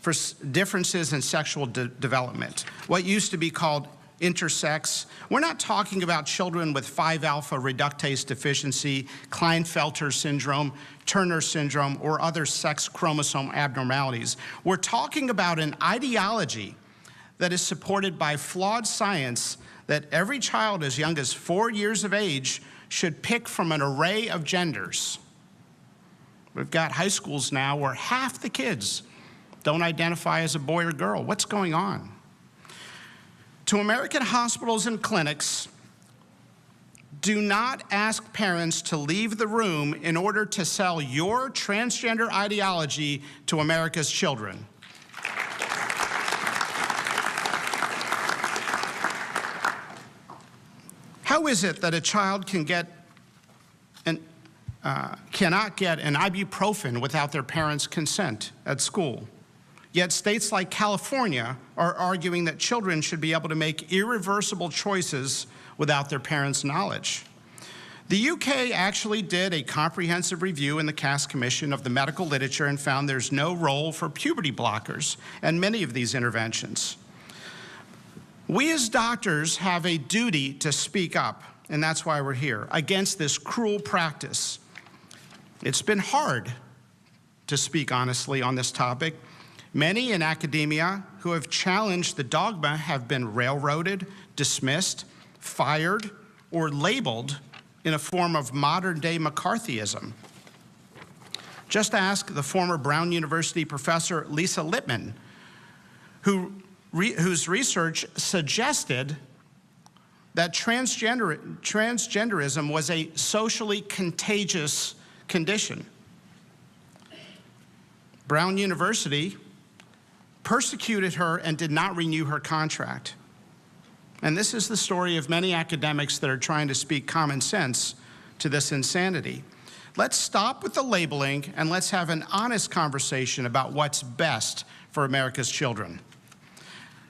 Speaker 7: for differences in sexual development, what used to be called intersex. We're not talking about children with 5-alpha reductase deficiency, Klinefelter syndrome, Turner syndrome, or other sex chromosome abnormalities. We're talking about an ideology that is supported by flawed science that every child as young as 4 years of age should pick from an array of genders. We've got high schools now where half the kids don't identify as a boy or girl. What's going on? To American hospitals and clinics, do not ask parents to leave the room in order to sell your transgender ideology to America's children. How is it that a child can cannot get an ibuprofen without their parents' consent at school? Yet states like California are arguing that children should be able to make irreversible choices without their parents' knowledge. The UK actually did a comprehensive review in the Cass Commission of the medical literature and found there's no role for puberty blockers in many of these interventions. We as doctors have a duty to speak up, and that's why we're here, against this cruel practice. It's been hard to speak honestly on this topic. Many in academia who have challenged the dogma have been railroaded, dismissed, fired, or labeled in a form of modern-day McCarthyism. Just ask the former Brown University professor Lisa Lippman, whose research suggested that transgenderism was a socially contagious condition. Brown University persecuted her and did not renew her contract. And this is the story of many academics that are trying to speak common sense to this insanity. Let's stop with the labeling and let's have an honest conversation about what's best for America's children.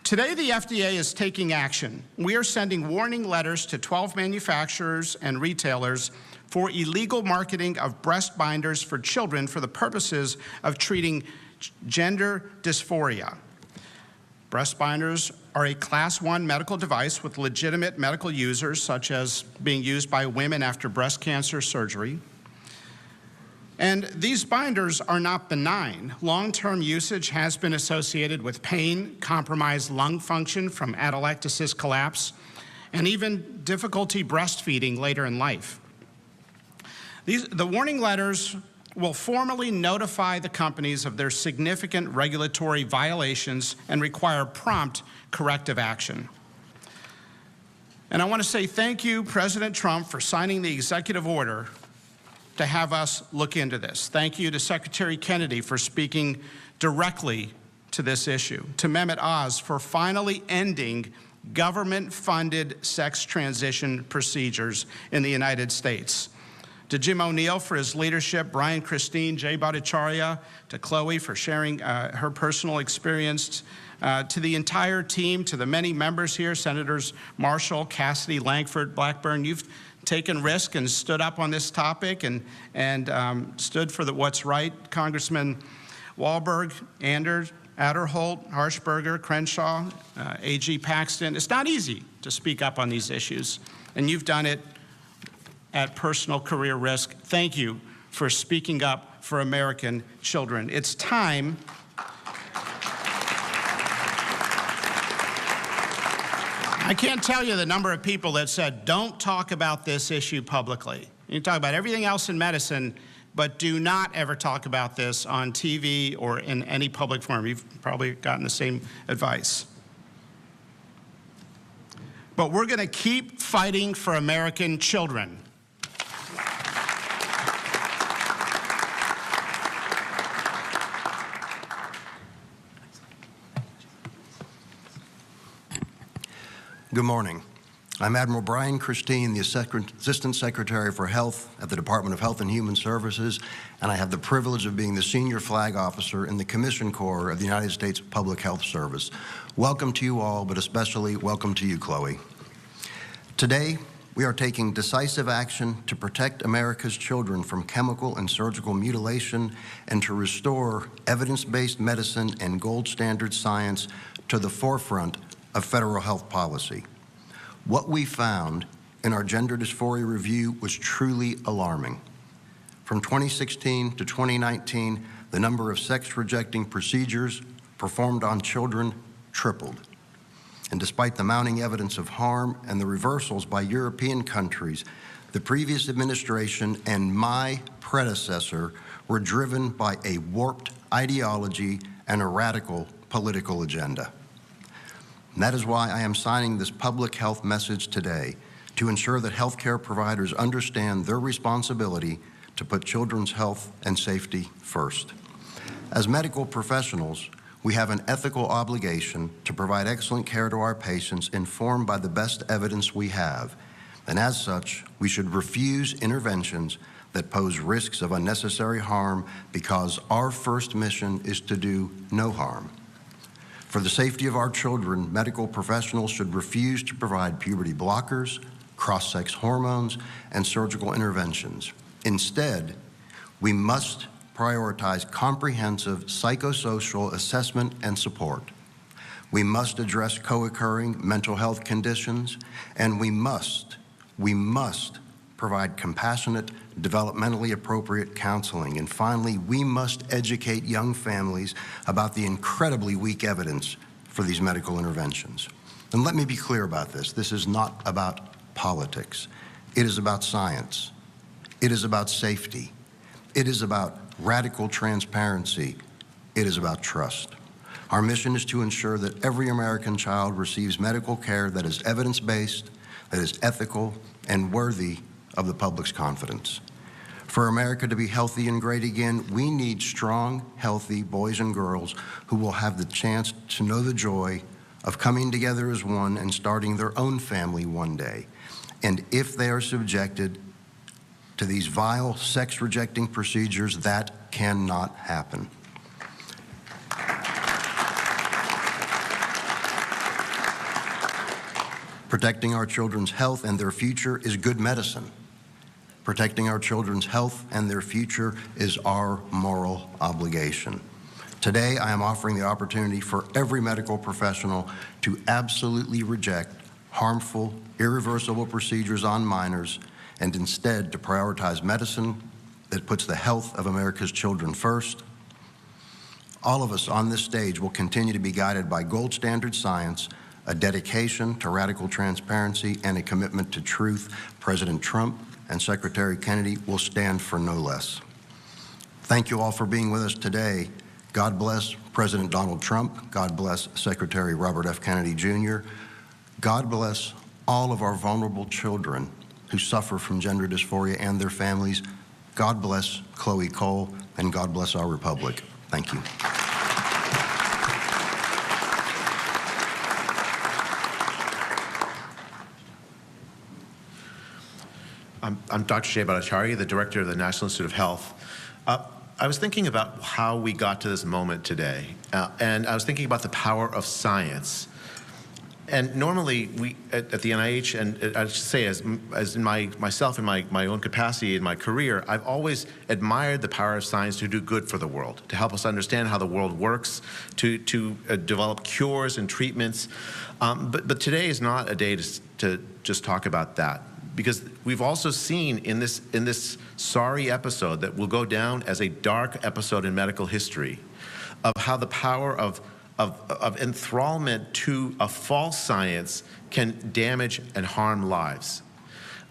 Speaker 7: Today, the FDA is taking action. We are sending warning letters to 12 manufacturers and retailers for illegal marketing of breast binders for children for the purposes of treating gender dysphoria. Breast binders are a Class 1 medical device with legitimate medical users, such as being used by women after breast cancer surgery. And these binders are not benign. Long-term usage has been associated with pain, compromised lung function from atelectasis collapse, and even difficulty breastfeeding later in life. The warning letters will formally notify the companies of their significant regulatory violations and require prompt corrective action. And I want to say thank you, President Trump, for signing the executive order to have us look into this. Thank you to Secretary Kennedy for speaking directly to this issue, to Mehmet Oz for finally ending government-funded sex transition procedures in the United States, to Jim O'Neill for his leadership, Brian Christine, Jay Bhattacharya, to Chloe for sharing her personal experience, to the entire team, to the many members here, Senators Marshall, Cassidy, Langford, Blackburn. You've taken risk and stood up on this topic and stood for what's right. Congressman Wahlberg, Anders, Adderholt, Harshberger, Crenshaw, AG Paxton. It's not easy to speak up on these issues, and you've done it at personal career risk. Thank you for speaking up for American children. It's time I can't tell you the number of people that said, don't talk about this issue publicly. You can talk about everything else in medicine, but do not ever talk about this on TV or in any public forum. You've probably gotten the same advice. But we're going to keep fighting for American children.
Speaker 8: Good morning. I'm Admiral Brian Christine, the Assistant Secretary for Health at the Department of Health and Human Services, and I have the privilege of being the Senior Flag Officer in the Commission Corps of the United States Public Health Service. Welcome to you all, but especially welcome to you, Chloe. Today, we are taking decisive action to protect America's children from chemical and surgical mutilation and to restore evidence-based medicine and gold standard science to the forefront of federal health policy. What we found in our gender dysphoria review was truly alarming. From 2016 to 2019, the number of sex-rejecting procedures performed on children tripled. And despite the mounting evidence of harm and the reversals by European countries, the previous administration and my predecessor were driven by a warped ideology and a radical political agenda. And that is why I am signing this public health message today, to ensure that healthcare providers understand their responsibility to put children's health and safety first. As medical professionals, we have an ethical obligation to provide excellent care to our patients informed by the best evidence we have. And as such, we should refuse interventions that pose risks of unnecessary harm because our first mission is to do no harm. For the safety of our children, medical professionals should refuse to provide puberty blockers, cross-sex hormones, and surgical interventions. Instead, we must prioritize comprehensive psychosocial assessment and support. We must address co-occurring mental health conditions, and we must provide compassionate, developmentally appropriate counseling. And finally, we must educate young families about the incredibly weak evidence for these medical interventions. And let me be clear about this. This is not about politics. It is about science. It is about safety. It is about radical transparency. It is about trust. Our mission is to ensure that every American child receives medical care that is evidence-based, that is ethical, and worthy of the public's confidence. For America to be healthy and great again, we need strong, healthy boys and girls who will have the chance to know the joy of coming together as one and starting their own family one day. And if they are subjected to these vile sex-rejecting procedures, that cannot happen. Protecting our children's health and their future is good medicine. Protecting our children's health and their future is our moral obligation. Today, I am offering the opportunity for every medical professional to absolutely reject harmful, irreversible procedures on minors and instead to prioritize medicine that puts the health of America's children first. All of us on this stage will continue to be guided by gold standard science, a dedication to radical transparency, and a commitment to truth. President Trump and Secretary Kennedy will stand for no less. Thank you all for being with us today. God bless President Donald Trump. God bless Secretary Robert F. Kennedy, Jr. God bless all of our vulnerable children who suffer from gender dysphoria and their families. God bless Chloe Cole, and God bless our republic. Thank you.
Speaker 9: I'm Dr. Jay Bhattacharya, the director of the National Institute of Health. I was thinking about how we got to this moment today, and I was thinking about the power of science. And normally, we at the NIH, and I should say, as in myself in my own capacity in my career, I've always admired the power of science to do good for the world, to help us understand how the world works, to develop cures and treatments. But today is not a day to just talk about that, because we've also seen in this sorry episode that will go down as a dark episode in medical history of how the power of enthrallment to a false science can damage and harm lives.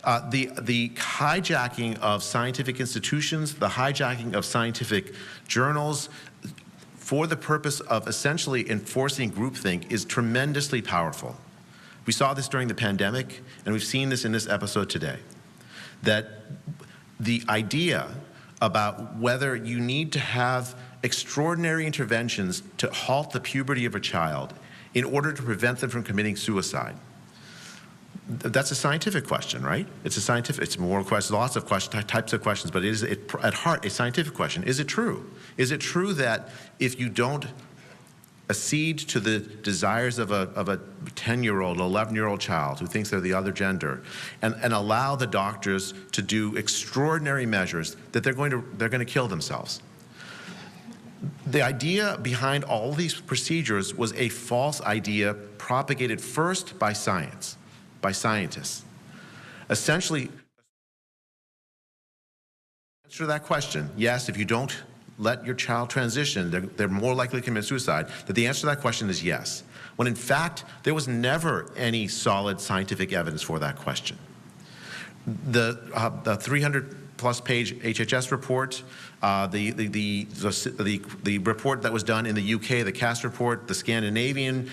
Speaker 9: The hijacking of scientific institutions, the hijacking of scientific journals for the purpose of essentially enforcing groupthink is tremendously powerful. We saw this during the pandemic, and we've seen this in this episode today, that the idea about whether you need to have extraordinary interventions to halt the puberty of a child in order to prevent them from committing suicide. That's a scientific question, right? It's a moral question, lots of types of questions, but it is at heart a scientific question. Is it true? Is it true that if you don't accede to the desires of a 10-year-old, 11-year-old child who thinks they're the other gender, and allow the doctors to do extraordinary measures, that they're going to kill themselves? The idea behind all these procedures was a false idea propagated first by science, by scientists. Essentially, answer that question, yes, if you don't let your child transition, they're more likely to commit suicide, that the answer to that question is yes. When in fact, there was never any solid scientific evidence for that question. The 300-plus page HHS report, the report that was done in the UK, the CAST report, the Scandinavian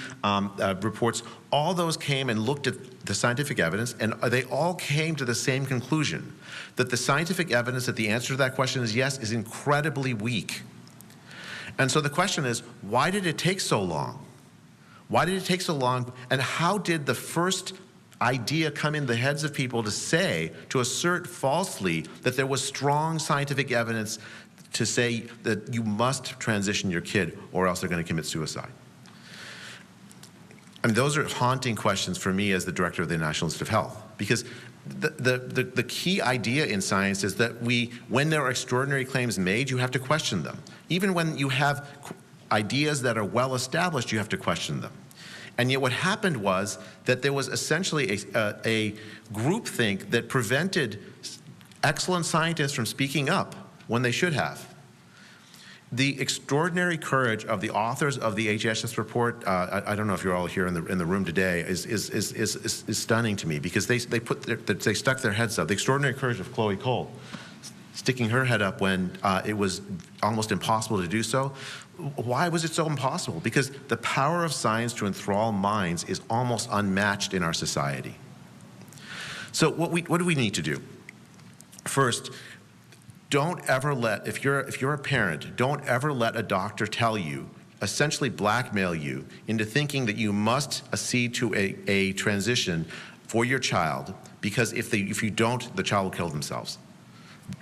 Speaker 9: reports, all those came and looked at the scientific evidence, and they all came to the same conclusion, that the scientific evidence that the answer to that question is yes is incredibly weak. And so the question is, why did it take so long? Why did it take so long, and how did the first idea come in the heads of people to assert falsely that there was strong scientific evidence to say that you must transition your kid or else they're going to commit suicide? I mean, those are haunting questions for me as the director of the National Institute of Health, because the key idea in science is that when there are extraordinary claims made, you have to question them. Even when you have ideas that are well established, you have to question them. And yet what happened was that there was essentially a groupthink that prevented excellent scientists from speaking up when they should have. The extraordinary courage of the authors of the HHS report, I don't know if you're all here in the room today, is stunning to me, because they stuck their heads up. The extraordinary courage of Chloe Cole, sticking her head up when it was almost impossible to do so. Why was it so impossible? Because the power of science to enthrall minds is almost unmatched in our society. So what do we need to do? First, don't ever let, if you're a parent, don't ever let a doctor tell you, essentially blackmail you into thinking that you must accede to a transition for your child, because if you don't, the child will kill themselves.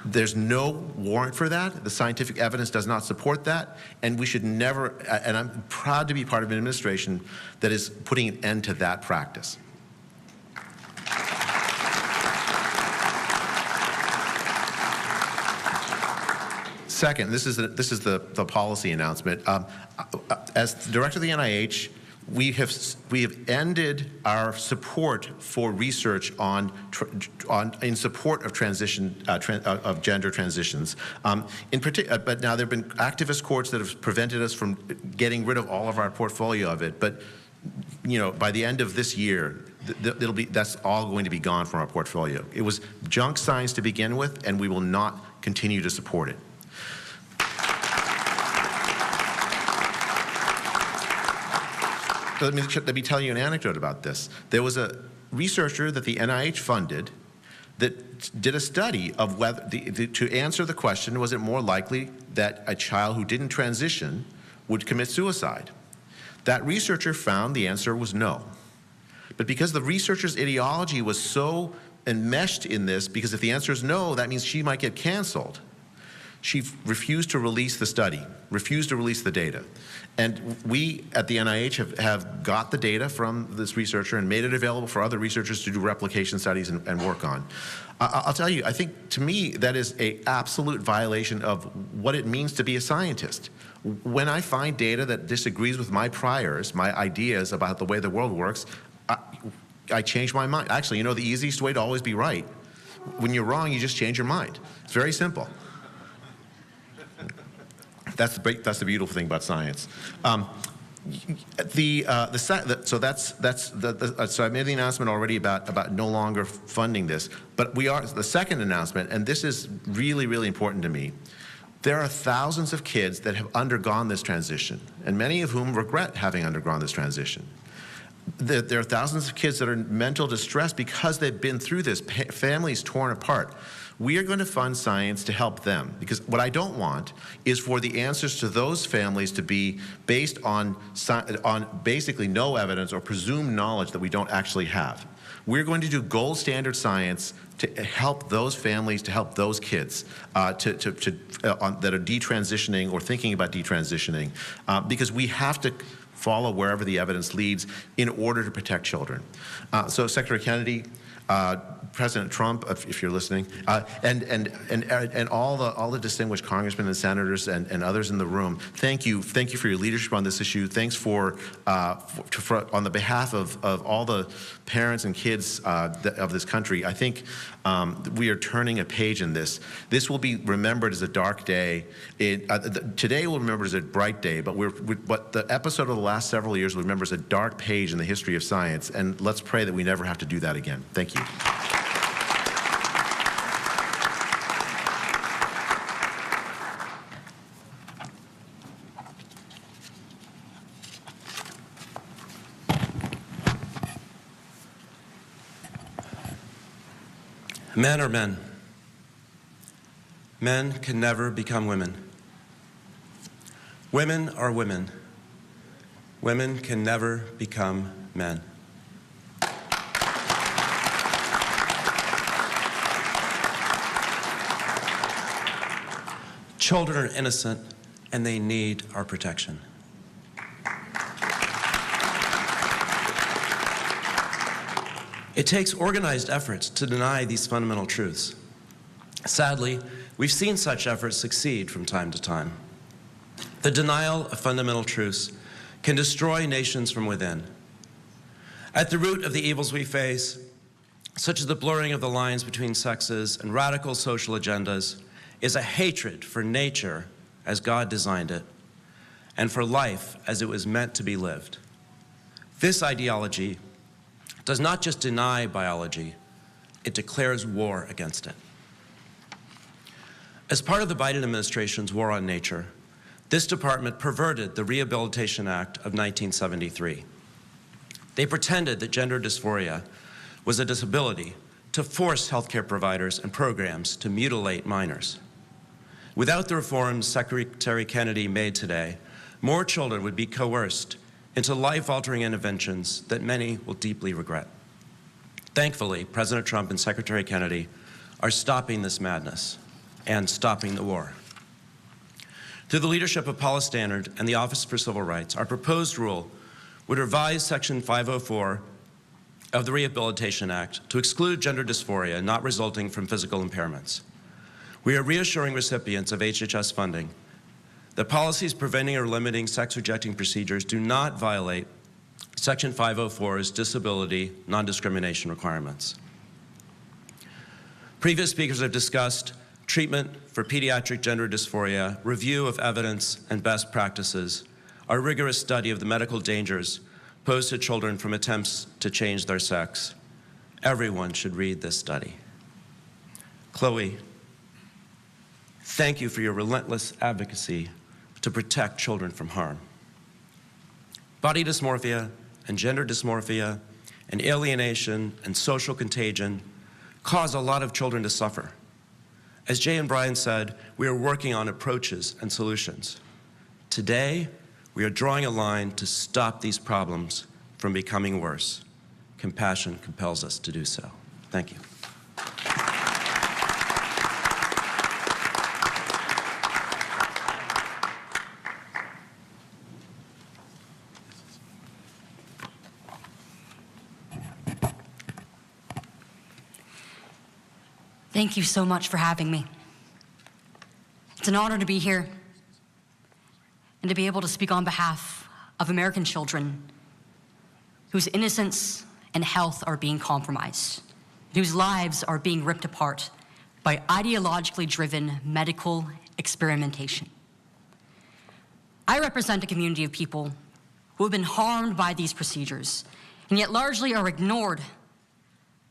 Speaker 9: There's no warrant for that. The scientific evidence does not support that, and we should never, and I'm proud to be part of an administration that is putting an end to that practice. Second, this is the policy announcement. As the director of the NIH, we have ended our support for research in support of transition of gender transitions. In particular, but now there have been activist courts that have prevented us from getting rid of all of our portfolio of it. But by the end of this year, that's all going to be gone from our portfolio. It was junk science to begin with, and we will not continue to support it. Let me tell you an anecdote about this. There was a researcher that the NIH funded that did a study of whether, to answer the question, was it more likely that a child who didn't transition would commit suicide? That researcher found the answer was no. But because the researcher's ideology was so enmeshed in this, because if the answer is no, that means she might get canceled, she refused to release the study, refused to release the data. And we at the NIH have got the data from this researcher and made it available for other researchers to do replication studies and work on. I'll tell you, I think to me that is an absolute violation of what it means to be a scientist. When I find data that disagrees with my priors, my ideas about the way the world works, I change my mind. Actually, the easiest way to always be right, when you're wrong, you just change your mind. It's very simple. That's the beautiful thing about science. So I made the announcement already about no longer funding this, but the second announcement, and this is really, really important to me. There are thousands of kids that have undergone this transition, and many of whom regret having undergone this transition. There are thousands of kids that are in mental distress because they've been through this, families torn apart. We are going to fund science to help them, because what I don't want is for the answers to those families to be based on basically no evidence or presumed knowledge that we don't actually have. We're going to do gold standard science to help those families, to help those kids that are detransitioning or thinking about detransitioning, because we have to follow wherever the evidence leads in order to protect children. So Secretary Kennedy, President Trump, if you're listening, and all the distinguished congressmen and senators and others in the room, thank you for your leadership on this issue. Thanks on the behalf of all the parents and kids of this country. I think we are turning a page in this. This will be remembered as a dark day. Today we'll remember as a bright day, but the episode of the last several years will remember as a dark page in the history of science, and let's pray that we never have to do that again. Thank you.
Speaker 11: Men are men. Men can never become women. Women are women. Women can never become men. Children are innocent, and they need our protection. It takes organized efforts to deny these fundamental truths. Sadly, we've seen such efforts succeed from time to time. The denial of fundamental truths can destroy nations from within. At the root of the evils we face, such as the blurring of the lines between sexes and radical social agendas, is a hatred for nature as God designed it, and for life as it was meant to be lived. This ideology does not just deny biology, it declares war against it. As part of the Biden administration's war on nature, this department perverted the Rehabilitation Act of 1973. They pretended that gender dysphoria was a disability to force healthcare providers and programs to mutilate minors. Without the reforms Secretary Kennedy made today, more children would be coerced into life-altering interventions that many will deeply regret. Thankfully, President Trump and Secretary Kennedy are stopping this madness and stopping the war. Through the leadership of Paula Stannard and the Office for Civil Rights, our proposed rule would revise Section 504 of the Rehabilitation Act to exclude gender dysphoria not resulting from physical impairments. We are reassuring recipients of HHS funding that policies preventing or limiting sex-rejecting procedures do not violate Section 504's disability non-discrimination requirements. Previous speakers have discussed treatment for pediatric gender dysphoria, review of evidence and best practices, our rigorous study of the medical dangers posed to children from attempts to change their sex. Everyone should read this study. Chloe, thank you for your relentless advocacy to protect children from harm. Body dysmorphia and gender dysmorphia and alienation and social contagion cause a lot of children to suffer. As Jay and Brian said, we are working on approaches and solutions. Today, we are drawing a line to stop these problems from becoming worse. Compassion compels us to do so. Thank you.
Speaker 12: Thank you so much for having me. It's an honor to be here and to be able to speak on behalf of American children whose innocence and health are being compromised, whose lives are being ripped apart by ideologically driven medical experimentation. I represent a community of people who have been harmed by these procedures and yet largely are ignored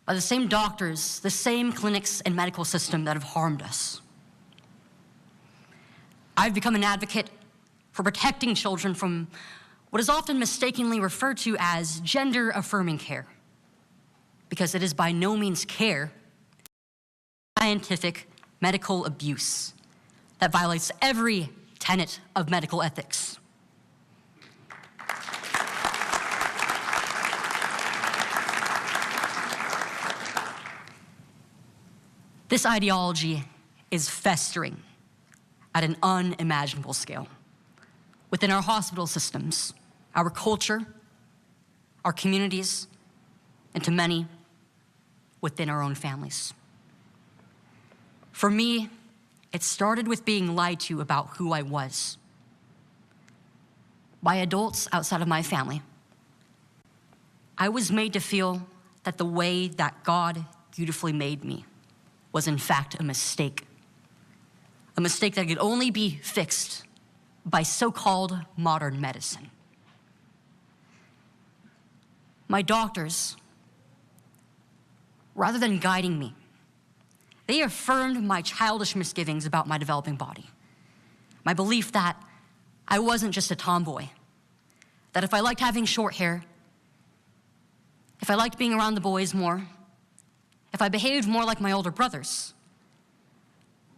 Speaker 12: by the same doctors, the same clinics and medical system that have harmed us. I've become an advocate for protecting children from what is often mistakenly referred to as gender-affirming care, because it is by no means care, scientific medical abuse that violates every tenet of medical ethics. This ideology is festering at an unimaginable scale within our hospital systems, our culture, our communities, and to many within our own families. For me, it started with being lied to about who I was by adults outside of my family. I was made to feel that the way that God beautifully made me was in fact a mistake that could only be fixed by so-called modern medicine. My doctors, rather than guiding me, they affirmed my childish misgivings about my developing body. My belief that I wasn't just a tomboy, that if I liked having short hair, if I liked being around the boys more, if I behaved more like my older brothers,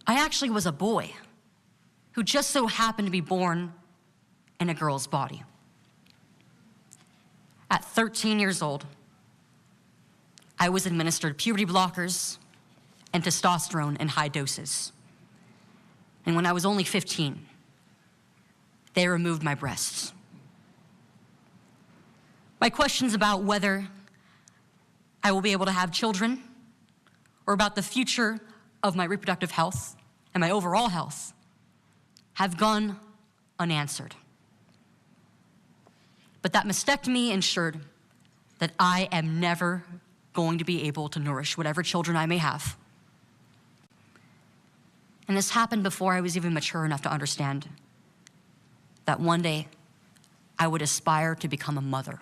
Speaker 12: I actually was a boy who just so happened to be born in a girl's body. At 13 years old, I was administered puberty blockers and testosterone in high doses. And when I was only 15, they removed my breasts. My questions about whether I will be able to have children or about the future of my reproductive health and my overall health have gone unanswered. But that mastectomy ensured that I am never going to be able to nourish whatever children I may have. And this happened before I was even mature enough to understand that one day I would aspire to become a mother.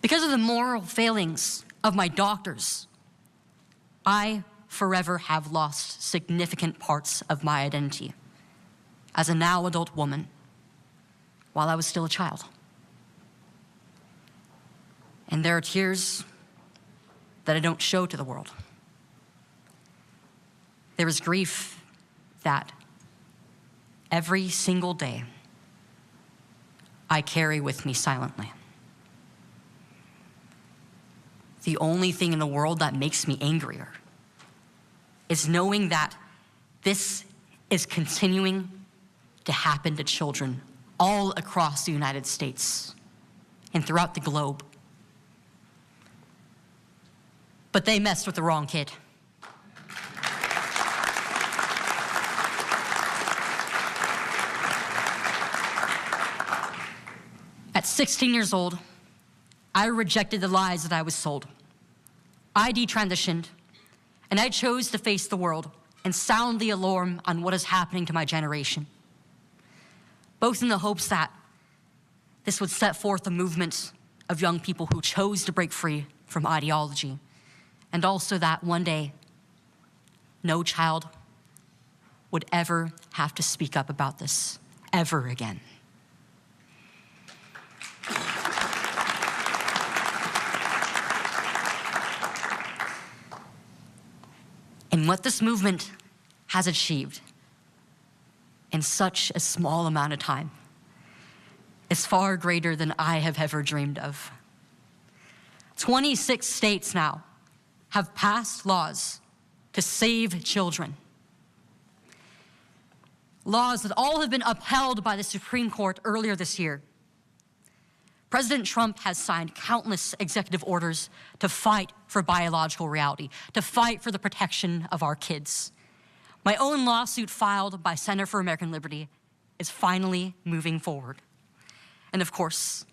Speaker 12: Because of the moral failings of my doctors, I forever have lost significant parts of my identity as a now adult woman while I was still a child. And there are tears that I don't show to the world. There is grief that every single day I carry with me silently. The only thing in the world that makes me angrier is knowing that this is continuing to happen to children all across the United States and throughout the globe. But they messed with the wrong kid. At 16 years old, I rejected the lies that I was sold. I detransitioned, and I chose to face the world and sound the alarm on what is happening to my generation, both in the hopes that this would set forth a movement of young people who chose to break free from ideology, and also that one day, no child would ever have to speak up about this ever again. And what this movement has achieved in such a small amount of time is far greater than I have ever dreamed of. 26 states now have passed laws to save children. Laws that all have been upheld by the Supreme Court earlier this year. President Trump has signed countless executive orders to fight for biological reality, to fight for the protection of our kids. My own lawsuit filed by Center for American Liberty is finally moving forward. And of course,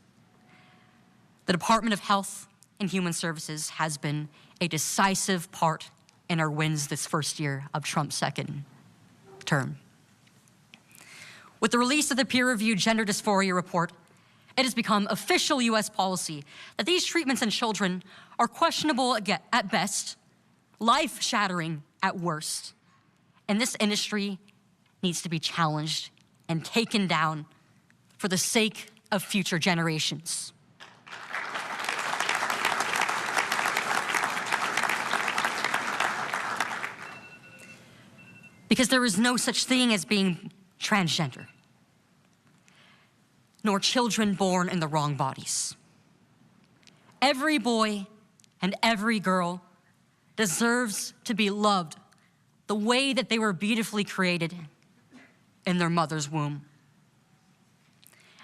Speaker 12: the Department of Health and Human Services has been a decisive part in our wins this first year of Trump's second term. With the release of the peer-reviewed gender dysphoria report, it has become official U.S. policy that these treatments in children are questionable at best, life-shattering at worst. And this industry needs to be challenged and taken down for the sake of future generations. Because there is no such thing as being transgender, nor children born in the wrong bodies. Every boy and every girl deserves to be loved the way that they were beautifully created in their mother's womb.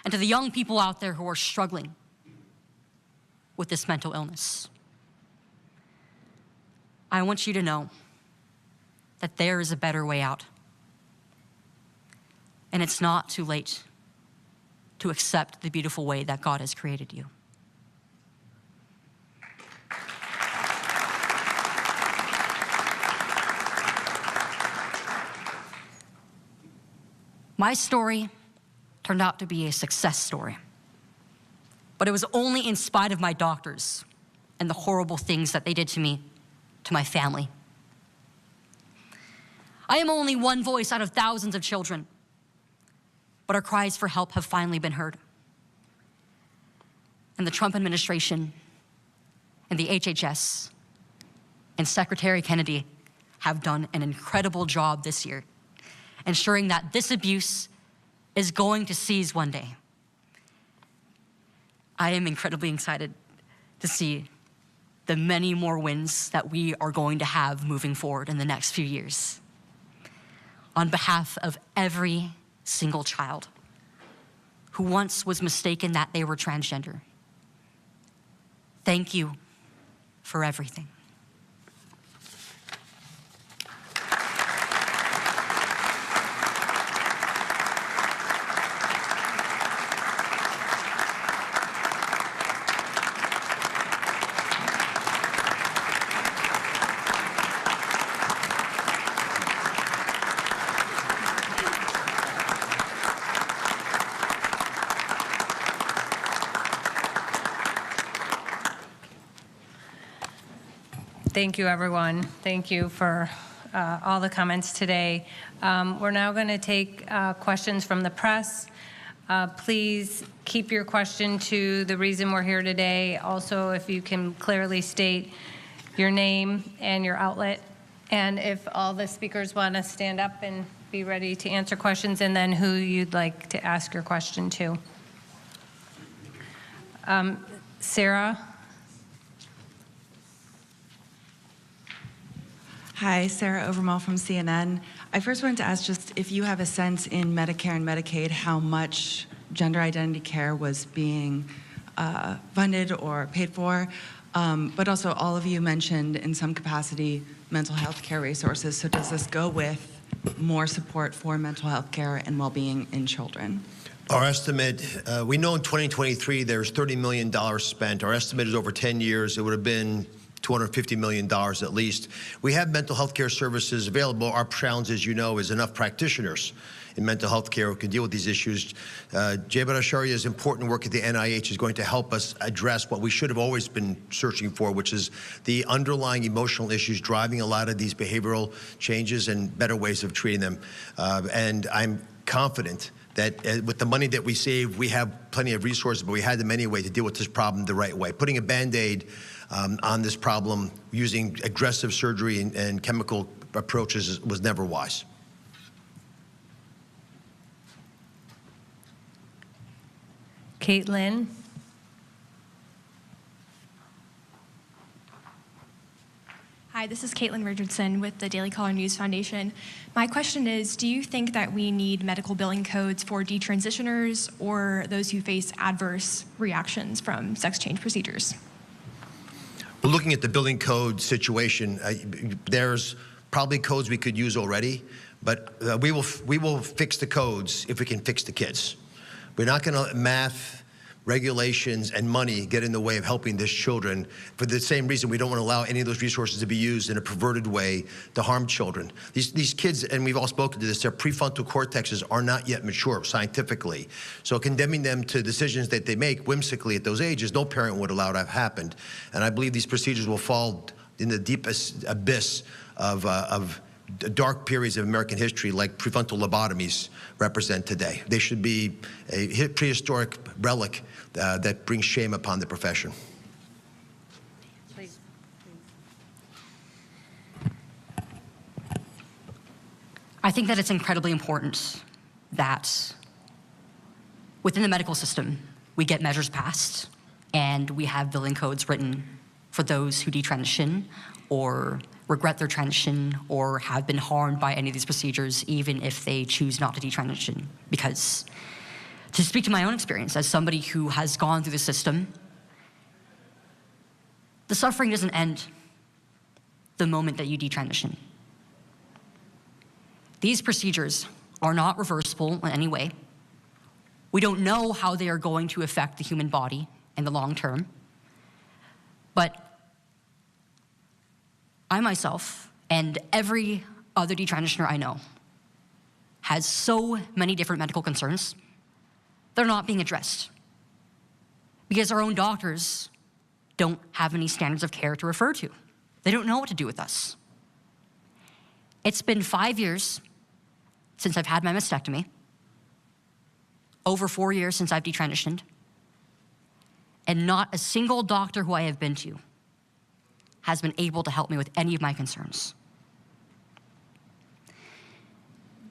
Speaker 12: And to the young people out there who are struggling with this mental illness, I want you to know that there is a better way out. And it's not too late to accept the beautiful way that God has created you. My story turned out to be a success story, but it was only in spite of my doctors and the horrible things that they did to me, to my family. I am only one voice out of thousands of children, but our cries for help have finally been heard. And the Trump administration and the HHS and Secretary Kennedy have done an incredible job this year, ensuring that this abuse is going to cease one day. I am incredibly excited to see the many more wins that we are going to have moving forward in the next few years. On behalf of every single child who once was mistaken that they were transgender, thank you for everything.
Speaker 14: Thank you, everyone. Thank you for all the comments today. We're now going to take questions from the press. Please keep your question to the reason we're here today. Also, if you can clearly state your name and your outlet And if all the speakers want to stand up and be ready to answer questions, and then who you'd like to ask your question to. Sarah?
Speaker 16: Hi, Sarah Overmall from CNN. I first wanted to ask just if you have a sense in Medicare and Medicaid how much gender identity care was being funded or paid for, but also all of you mentioned in some capacity mental health care resources. So does this go with more support for mental health care and well-being in children?
Speaker 6: Our estimate, we know in 2023 there's $30 million spent. Our estimate is over 10 years. It would have been $250 million at least. We have mental health care services available. Our challenge, as you know, is enough practitioners in mental health care who can deal with these issues. Jay Bhattacharya's important work at the NIH is going to help us address what we should have always been searching for, which is the underlying emotional issues driving a lot of these behavioral changes and better ways of treating them. And I'm confident that with the money that we save, we have plenty of resources, but we had them anyway to deal with this problem the right way. Putting a Band-Aid on this problem using aggressive surgery and chemical approaches was never wise.
Speaker 14: Caitlin?
Speaker 19: Hi, this is Caitlin Richardson with the Daily Caller News Foundation. My question is, do you think that we need medical billing codes for detransitioners or those who face adverse reactions from sex change procedures?
Speaker 6: We're looking at the billing code situation. There's probably codes we could use already, but we will fix the codes if we can fix the kids. We're not going to let math, regulations, and money get in the way of helping these children. For the same reason, we don't want to allow any of those resources to be used in a perverted way to harm children. These kids, and we've all spoken to this, their prefrontal cortexes are not yet mature scientifically. So condemning them to decisions that they make whimsically at those ages, no parent would allow to have happened. And I believe these procedures will fall in the deepest abyss of dark periods of American history like prefrontal lobotomies represent today. They should be a prehistoric relic that brings shame upon the profession.
Speaker 14: Please.
Speaker 12: I think that it's incredibly important that within the medical system, we get measures passed and we have billing codes written for those who detransition or regret their transition or have been harmed by any of these procedures, even if they choose not to detransition. Because to speak to my own experience as somebody who has gone through the system, the suffering doesn't end the moment that you detransition. These procedures are not reversible in any way. We don't know how they are going to affect the human body in the long term, but I myself and every other detransitioner I know has so many different medical concerns that are not being addressed because our own doctors don't have any standards of care to refer to. They don't know what to do with us. It's been 5 years since I've had my mastectomy, over 4 years since I've detransitioned, and not a single doctor who I have been to has been able to help me with any of my concerns.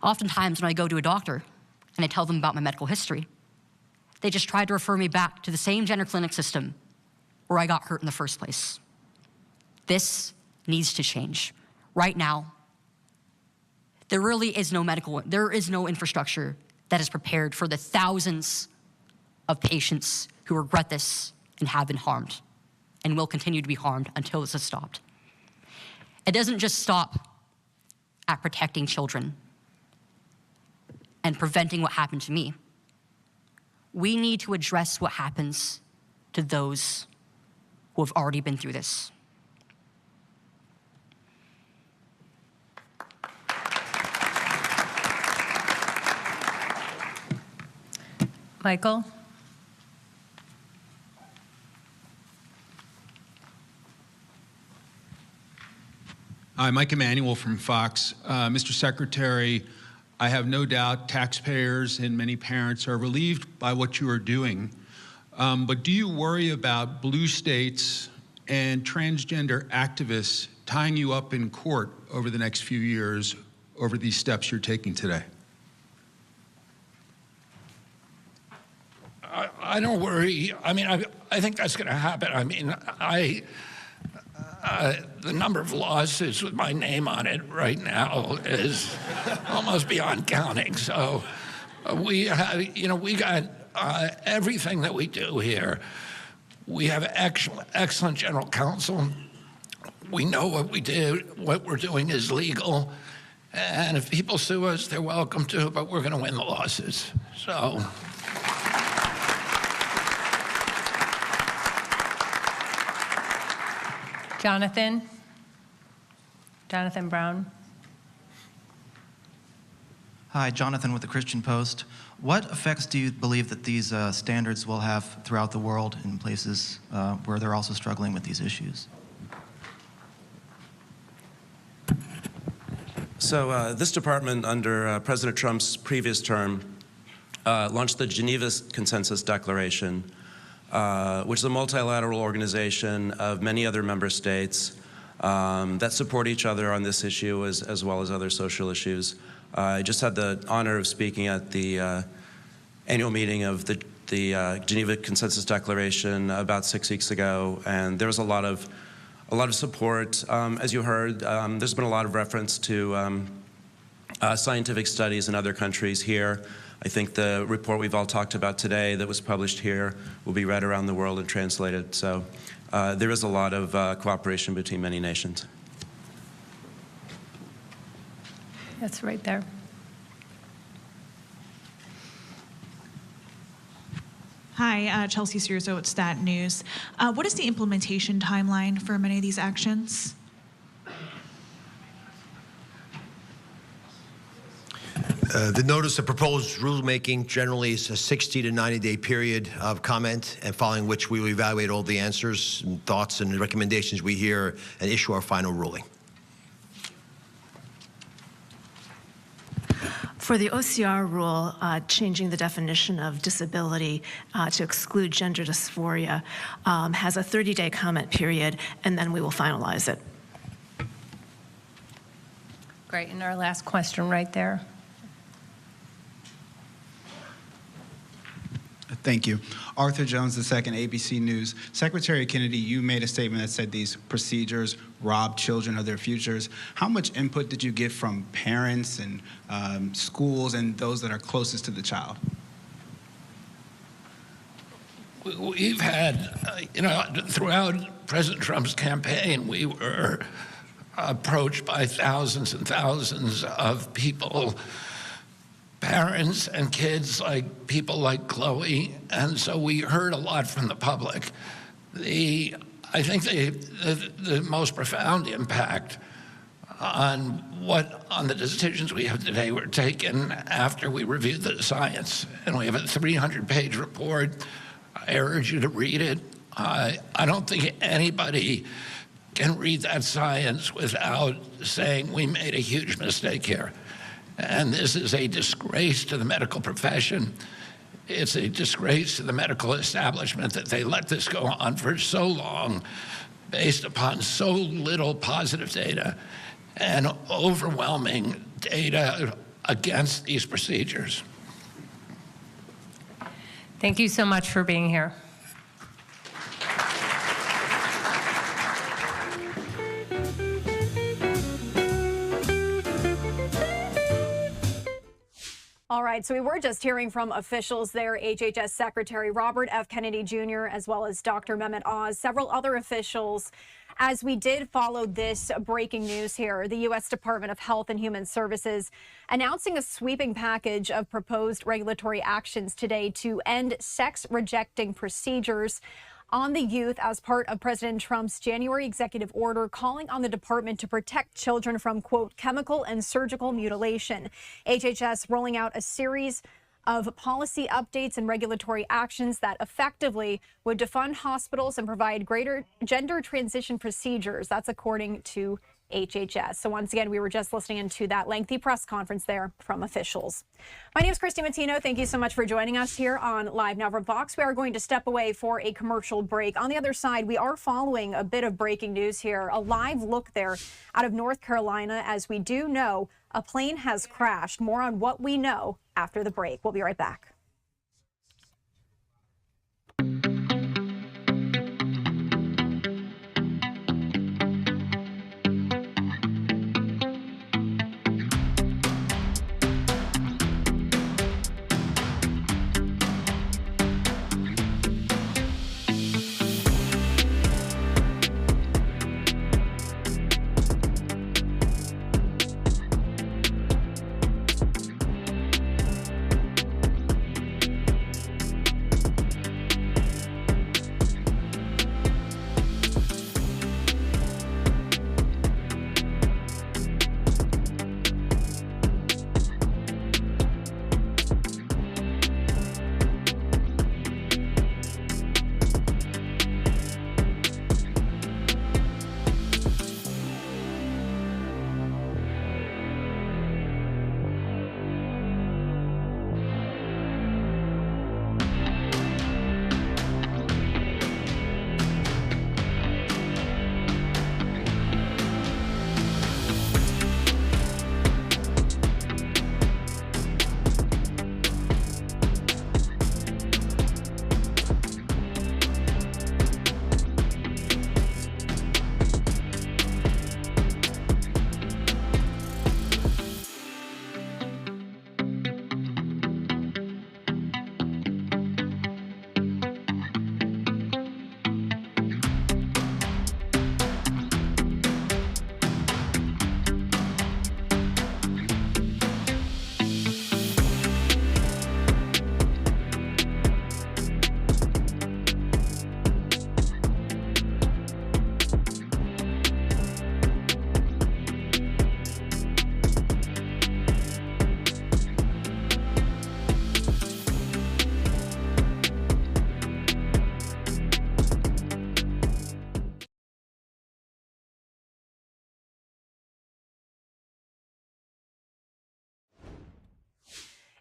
Speaker 12: Oftentimes when I go to a doctor and I tell them about my medical history, they just try to refer me back to the same gender clinic system where I got hurt in the first place. This needs to change. Right now, there is no infrastructure that is prepared for the thousands of patients who regret this and have been harmed and will continue to be harmed until this is stopped. It doesn't just stop at protecting children and preventing what happened to me. We need to address what happens to those who have already been through this.
Speaker 14: Michael?
Speaker 20: Hi, Mike Emanuel from Fox. Mr. Secretary, I have no doubt taxpayers and many parents are relieved by what you are doing. But do you worry about blue states and transgender activists tying you up in court over the next few years over these steps you're taking today?
Speaker 17: I don't worry. I mean, I think that's going to happen. I mean, the number of lawsuits with my name on it right now is almost beyond counting. So we have, we got everything that we do here. We have excellent general counsel. We know what we did, what we're doing is legal. And if people sue us, they're welcome to, but we're going to win the lawsuits. So.
Speaker 14: Jonathan Brown.
Speaker 5: Hi, Jonathan with the Christian Post. What effects do you believe that these standards will have throughout the world in places where they're also struggling with these issues?
Speaker 11: So this department, under President Trump's previous term, launched the Geneva Consensus Declaration, which is a multilateral organization of many other member states that support each other on this issue as well as other social issues. I just had the honor of speaking at the annual meeting of the Geneva Consensus Declaration about 6 weeks ago, and there was a lot of support. As you heard, there's been a lot of reference to scientific studies in other countries here. I think the report we've all talked about today that was published here will be read around the world and translated. So there is a lot of cooperation between many nations.
Speaker 14: That's right there.
Speaker 15: Hi, Chelsea Sturzo at Stat News. What is the implementation timeline for many of these actions?
Speaker 6: The notice of proposed rulemaking generally is a 60 to 90-day period of comment, and following which we will evaluate all the answers and thoughts and recommendations we hear and issue our final ruling.
Speaker 21: For the OCR rule, changing the definition of disability to exclude gender dysphoria has a 30-day comment period, and then we will finalize it.
Speaker 14: Great, and our last question right there.
Speaker 23: Thank you. Arthur Jones II, ABC News. Secretary Kennedy, you made a statement that said these procedures rob children of their futures. How much input did you get from parents and schools and those that are closest to the child?
Speaker 17: We've had, throughout President Trump's campaign, we were approached by thousands and thousands of people, parents and kids, like people like Chloe, and so we heard a lot from the public. I think the most profound impact on the decisions we have today were taken after we reviewed the science, and we have a 300-page report. I urge you to read it. I don't think anybody can read that science without saying we made a huge mistake here. And this is a disgrace to the medical profession. It's a disgrace to the medical establishment that they let this go on for so long based upon so little positive data and overwhelming data against these procedures.
Speaker 14: Thank you so much for being here.
Speaker 3: All right, so we were just hearing from officials there, HHS Secretary Robert F. Kennedy Jr., as well as Dr. Mehmet Oz, several other officials. As we did follow this breaking news here, the U.S. Department of Health and Human Services announcing a sweeping package of proposed regulatory actions today to end sex-rejecting procedures on the youth as part of President Trump's January executive order calling on the department to protect children from, quote, chemical and surgical mutilation. HHS rolling out a series of policy updates and regulatory actions that effectively would defund hospitals and provide greater gender transition procedures. That's according to HHS. So once again, we were just listening into that lengthy press conference there from officials. My name is Christy Matino. Thank you so much for joining us here on Live Now from Fox. We are going to step away for a commercial break. On the other side, we are following a bit of breaking news here. A live look there out of North Carolina, as we do know a plane has crashed. More on what we know after the break. We'll be right back.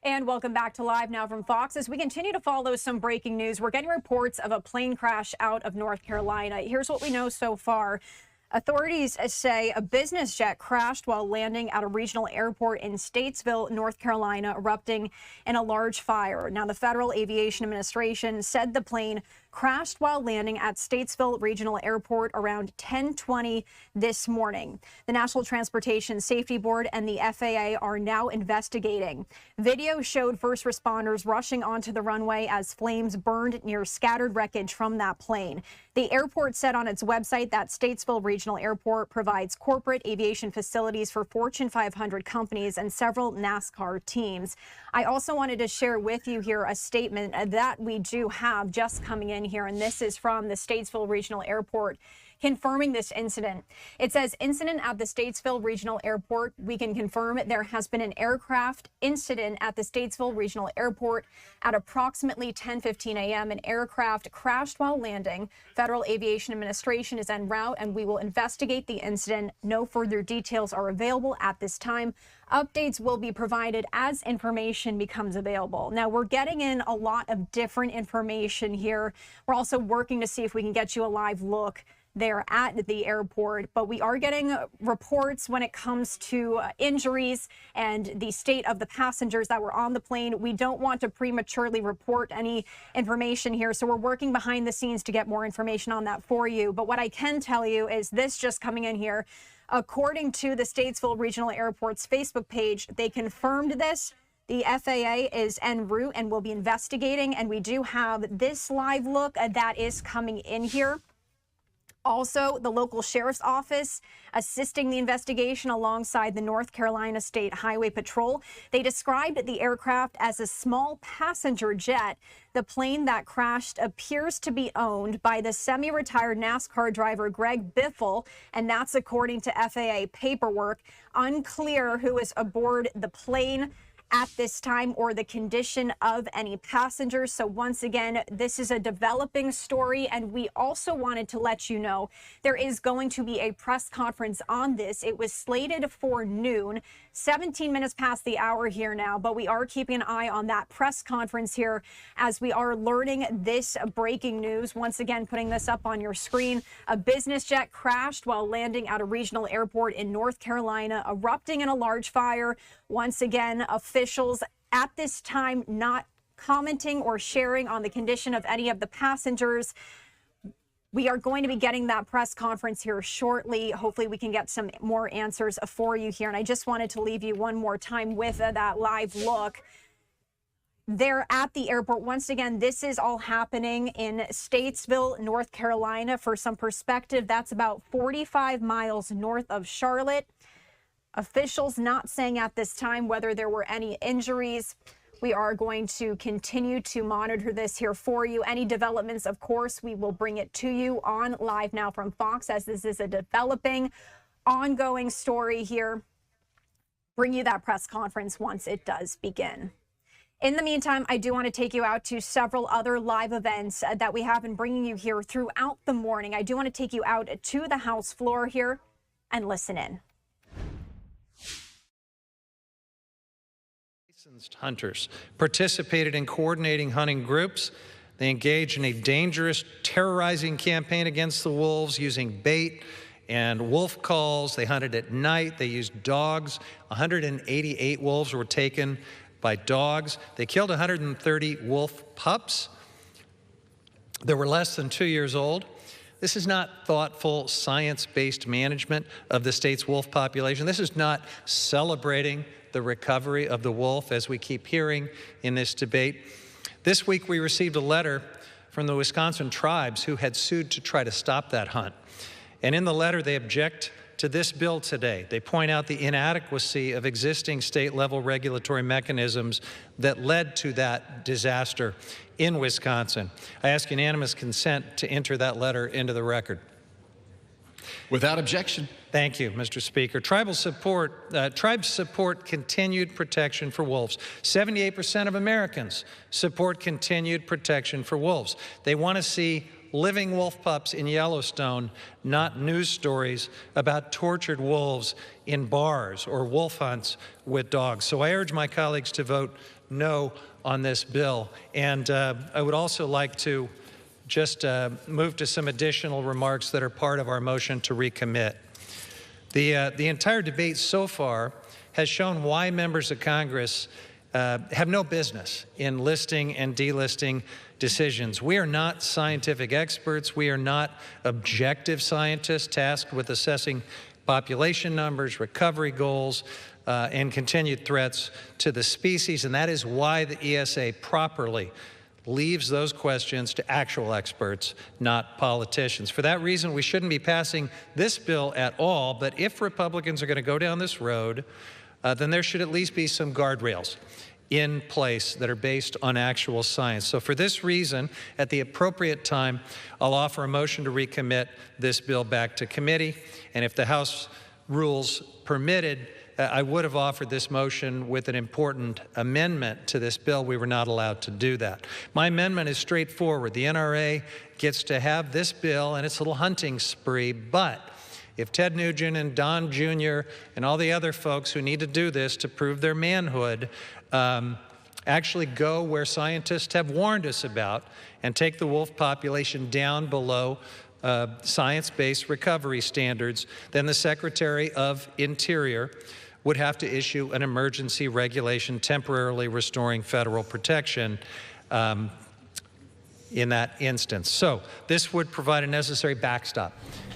Speaker 3: And welcome back to Live Now from Fox. As we continue to follow some breaking news, we're getting reports of a plane crash out of North Carolina. Here's what we know so far. Authorities say a business jet crashed while landing at a regional airport in Statesville, North Carolina, erupting in a large fire. Now, the Federal Aviation Administration said the plane crashed while landing at Statesville Regional Airport around 10:20 this morning. The National Transportation Safety Board and the FAA are now investigating. Video showed first responders rushing onto the runway as flames burned near scattered wreckage from that plane. The airport said on its website that Statesville Regional Airport provides corporate aviation facilities for Fortune 500 companies and several NASCAR teams. I also wanted to share with you here a statement that we do have just coming in here, and this is from the Statesville Regional Airport confirming this incident. It says, incident at the Statesville Regional Airport. We can confirm there has been an aircraft incident at the Statesville Regional Airport at approximately 10:15 a.m. An aircraft crashed while landing. Federal Aviation Administration is en route and we will investigate the incident. No further details are available at this time. Updates will be provided as information becomes available. Now, we're getting in a lot of different information here. We're also working to see if we can get you a live look there at the airport, but we are getting reports when it comes to injuries and the state of the passengers that were on the plane. We don't want to prematurely report any information here, so we're working behind the scenes to get more information on that for you. But what I can tell you is this just coming in here. According to the Statesville Regional Airport's Facebook page, they confirmed this. The FAA is en route and will be investigating, and we do have this live look that is coming in here. Also, the local sheriff's office assisting the investigation alongside the North Carolina State Highway Patrol. They described the aircraft as a small passenger jet. The plane that crashed appears to be owned by the semi-retired NASCAR driver Greg Biffle, and that's according to FAA paperwork. Unclear who is aboard the plane. at this time or the condition of any passengers. So once again, this is a developing story, and we also wanted to let you know there is going to be a press conference on this. It was slated for noon, 17 minutes past the hour here now, but we are keeping an eye on that press conference here as we are learning this breaking news. Once again, putting this up on your screen, a business jet crashed while landing at a regional airport in North Carolina, erupting in a large fire. Once again, officials at this time not commenting or sharing on the condition of any of the passengers. We are going to be getting that press conference here shortly. Hopefully we can get some more answers for you here. And I just wanted to leave you one more time with that live look. They're at the airport. Once again, this is all happening in Statesville, North Carolina. For some perspective, that's about 45 miles north of Charlotte. Officials not saying at this time whether there were any injuries. We are going to continue to monitor this here for you. Any developments, of course, we will bring it to you on Live Now from Fox, as this is a developing, ongoing story here. Bring you that press conference once it does begin. In the meantime, I do want to take you out to several other live events that we have been bringing you here throughout the morning. I do want to take you out to the House floor here and listen in.
Speaker 10: Licensed hunters participated in coordinating hunting groups. They engaged in a dangerous, terrorizing campaign against the wolves using bait and wolf calls. They hunted at night. They used dogs. 188 wolves were taken by dogs. They killed 130 wolf pups. They were less than 2 years old. This is not thoughtful, science-based management of the state's wolf population. This is not celebrating the recovery of the wolf, as we keep hearing in this debate. This week, we received a letter from the Wisconsin tribes who had sued to try to stop that hunt. And in the letter, they object to this bill today. They point out the inadequacy of existing state-level regulatory mechanisms that led to that disaster in Wisconsin. I ask unanimous consent to enter that letter into the record.
Speaker 13: Without objection.
Speaker 10: Thank you, Mr. Speaker. Tribes support continued protection for wolves. 78% of Americans support continued protection for wolves. They want to see living wolf pups in Yellowstone, not news stories about tortured wolves in bars or wolf hunts with dogs. So I urge my colleagues to vote no on this bill. And I would also like to just move to some additional remarks that are part of our motion to recommit. The entire debate so far has shown why members of Congress have no business in listing and delisting decisions. We are not scientific experts. We are not objective scientists tasked with assessing population numbers, recovery goals, and continued threats to the species. And that is why the ESA properly leaves those questions to actual experts, not politicians. For that reason, we shouldn't be passing this bill at all, but if Republicans are going to go down this road, then there should at least be some guardrails in place that are based on actual science. So for this reason, at the appropriate time, I'll offer a motion to recommit this bill back to committee, and if the House rules permitted, I would have offered this motion with an important amendment to this bill. We were not allowed to do that. My amendment is straightforward. The NRA gets to have this bill and its little hunting spree, but if Ted Nugent and Don Jr. and all the other folks who need to do this to prove their manhood actually go where scientists have warned us about and take the wolf population down below science-based recovery standards, then the Secretary of Interior would have to issue an emergency regulation temporarily restoring federal protection in that instance. So this would provide a necessary backstop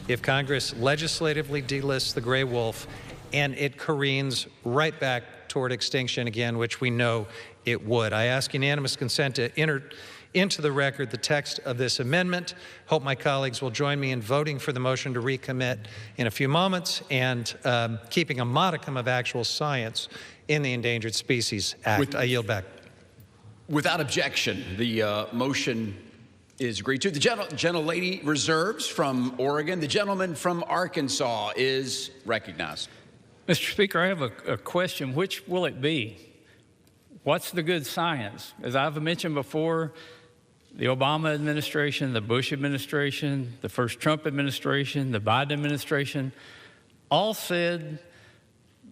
Speaker 10: if Congress legislatively delists the gray wolf and it careens right back toward extinction again, which we know it would. I ask unanimous consent to enter into the record the text of this amendment. Hope my colleagues will join me in voting for the motion to recommit in a few moments and keeping a modicum of actual science in the Endangered Species Act. I yield back.
Speaker 13: Without objection, the motion is agreed to. The gentlelady reserves from Oregon. The gentleman from Arkansas is recognized.
Speaker 18: Mr. Speaker, I have a question. Which will it be?
Speaker 2: What's the good science? As I've mentioned before, the Obama administration, the Bush administration, the first Trump administration, the Biden administration, all said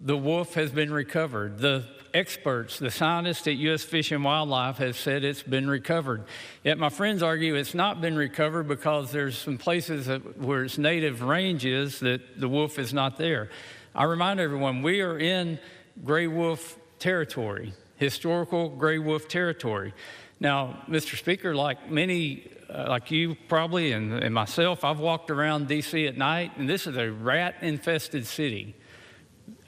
Speaker 2: the wolf has been recovered. The experts, the scientists at U.S. Fish and Wildlife have said it's been recovered. Yet my friends argue it's not been recovered because there's some places where its native range is that the wolf is not there. I remind everyone, we are in gray wolf territory, historical gray wolf territory. Now, Mr. Speaker, like many, like you probably and myself, I've walked around D.C. at night, and this is a rat-infested city.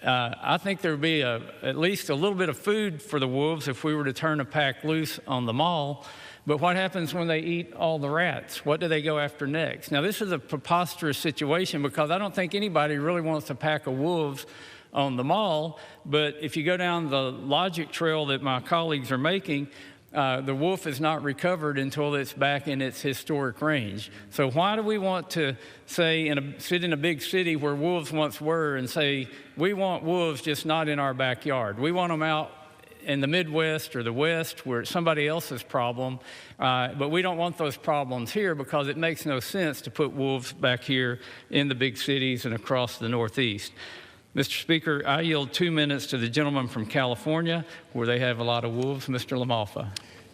Speaker 2: I think there would be at least a little bit of food for the wolves if we were to turn a pack loose on the mall. But what happens when they eat all the rats? What do they go after next? Now, this is a preposterous situation because I don't think anybody really wants a pack of wolves on the mall. But if you go down the logic trail that my colleagues are making, the wolf is not recovered until it's back in its historic range. So why do we want to say, sit in a big city where wolves once were and say, we want wolves just not in our backyard? We want them out in the Midwest or the West where it's somebody else's problem, but we don't want those problems here because it makes no sense to put wolves back here in the big cities and across the Northeast. Mr. Speaker, I yield 2 minutes to the gentleman from California, where they have a lot of wolves, Mr. LaMalfa.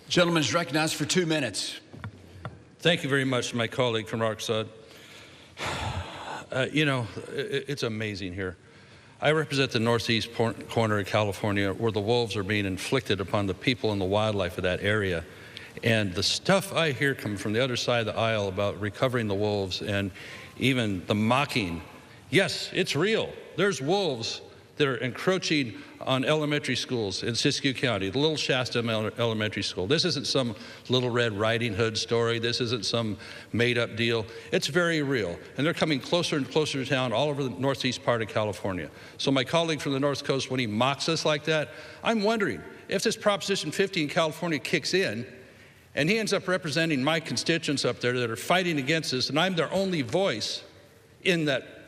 Speaker 13: Gentleman is recognized for 2 minutes.
Speaker 18: Thank you very much, my colleague from Arkansas. You know, it's amazing here. I represent the northeast corner of California where the wolves are being inflicted upon the people and the wildlife of that area. And the stuff I hear coming from the other side of the aisle about recovering the wolves and even the mocking, yes, it's real. There's wolves that are encroaching on elementary schools in Siskiyou County, the Little Shasta Elementary School. This isn't some Little Red Riding Hood story. This isn't some made-up deal. It's very real. And they're coming closer and closer to town all over the northeast part of California. So my colleague from the North Coast, when he mocks us like that, I'm wondering if this Proposition 50 in California kicks in and he ends up representing my constituents up there that are fighting against this, and I'm their only voice in that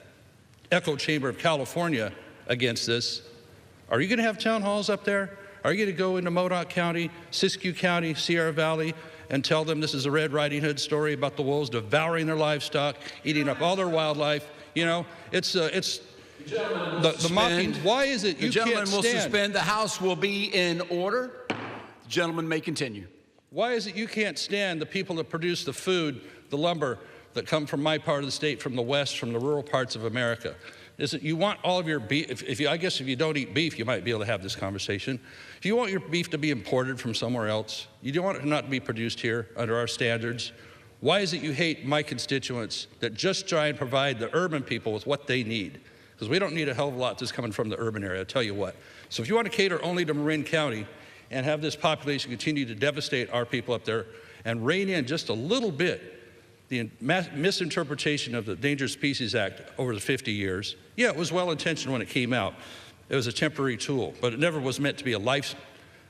Speaker 18: echo chamber of California against this. Are you going to have town halls up there? Are you going to go into Modoc County, Siskiyou County, Sierra Valley, and tell them this is a Red Riding Hood story about the wolves devouring their livestock, eating up all their wildlife? You know, it's the mocking. Why is it you can't stand?
Speaker 13: The gentleman will suspend. The House will be in order. The gentleman may continue.
Speaker 18: Why is it you can't stand the people that produce the food, the lumber that come from my part of the state, from the West, from the rural parts of America? Is it you want all of your beef, I guess if you don't eat beef, you might be able to have this conversation. If you want your beef to be imported from somewhere else, you don't want it not to be produced here under our standards, why is it you hate my constituents that just try and provide the urban people with what they need? Because we don't need a hell of a lot that's coming from the urban area, I'll tell you what. So if you want to cater only to Marin County and have this population continue to devastate our people up there and rein in just a little bit the misinterpretation of the Endangered Species Act over the 50 years. Yeah, it was well-intentioned when it came out. It was a temporary tool, but it never was meant to be a life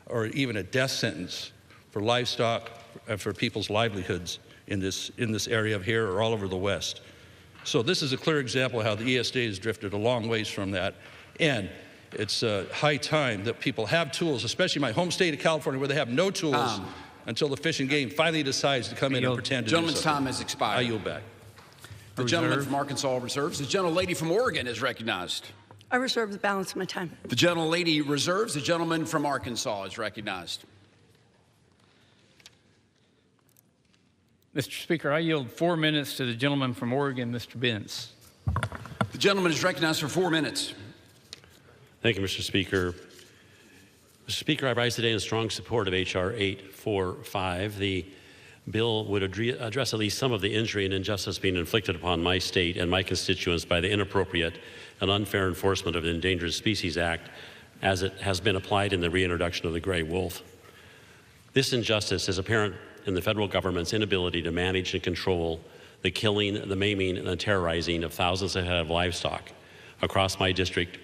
Speaker 18: or even a death sentence for livestock and for people's livelihoods in this area of here or all over the West. So this is a clear example of how the ESD has drifted a long ways from that. And it's high time that people have tools, especially my home state of California, where they have no tools until the Fish and Game finally decides to come in and pretend to do something.
Speaker 13: Gentleman's time has expired.
Speaker 18: I yield back.
Speaker 13: The gentleman from Arkansas reserves. The gentlelady from Oregon is recognized.
Speaker 22: I reserve the balance of my time.
Speaker 13: The gentlelady reserves. The gentleman from Arkansas is recognized.
Speaker 2: Mr. Speaker, I yield 4 minutes to the gentleman from Oregon, Mr. Bentz.
Speaker 13: The gentleman is recognized for 4 minutes.
Speaker 24: Thank you, Mr. Speaker. Mr. Speaker, I rise today in strong support of H.R. 845. The bill would address at least some of the injury and injustice being inflicted upon my state and my constituents by the inappropriate and unfair enforcement of the Endangered Species Act as it has been applied in the reintroduction of the gray wolf. This injustice is apparent in the federal government's inability to manage and control the killing, the maiming, and the terrorizing of thousands of head of livestock across my district,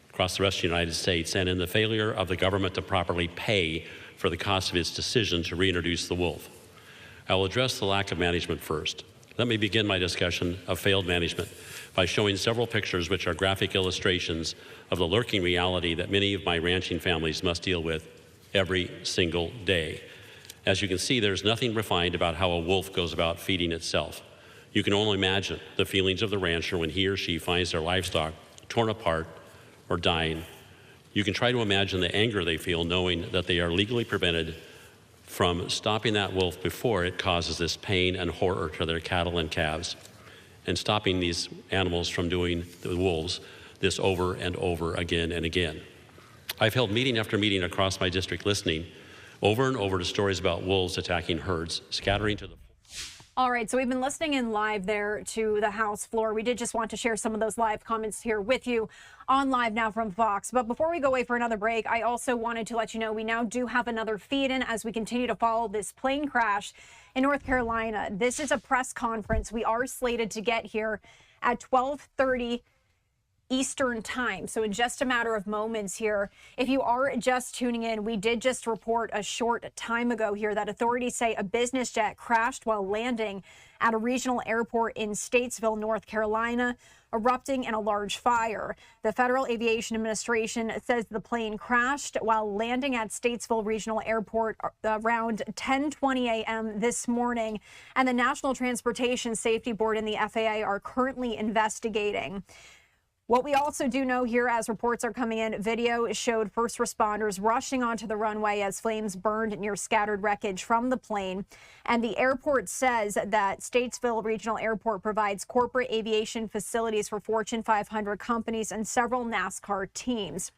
Speaker 24: across the rest of the United States, and in the failure of the government to properly pay for the cost of its decision to reintroduce the wolf. I will address the lack of management first. Let me begin my discussion of failed management by showing several pictures which are graphic illustrations of the lurking reality that many of my ranching families must deal with every single day. As you can see, there's nothing refined about how a wolf goes about feeding itself. You can only imagine the feelings of the rancher when he or she finds their livestock torn apart or dying. You can try to imagine the anger they feel knowing that they are legally prevented from stopping that wolf before it causes this pain and horror to their cattle and calves, and stopping these animals from doing, the wolves, this over and over again and again. I've held meeting after meeting across my district listening over and over to stories about wolves attacking herds, scattering to the...
Speaker 3: All right, so we've been listening in live there to the House floor. We did just want to share some of those live comments here with you on Live Now from Fox. But before we go away for another break, I also wanted to let you know we now do have another feed in as we continue to follow this plane crash in North Carolina. This is a press conference. We are slated to get here at 12:30 Eastern time. So in just a matter of moments here, if you are just tuning in, we did just report a short time ago here that authorities say a business jet crashed while landing at a regional airport in Statesville, North Carolina, erupting in a large fire. The Federal Aviation Administration says the plane crashed while landing at Statesville Regional Airport around 10:20 a.m. this morning, and the National Transportation Safety Board and the FAA are currently investigating. What we also do know here, as reports are coming in, video showed first responders rushing onto the runway as flames burned near scattered wreckage from the plane. And the airport says that Statesville Regional Airport provides corporate aviation facilities for Fortune 500 companies and several NASCAR teams.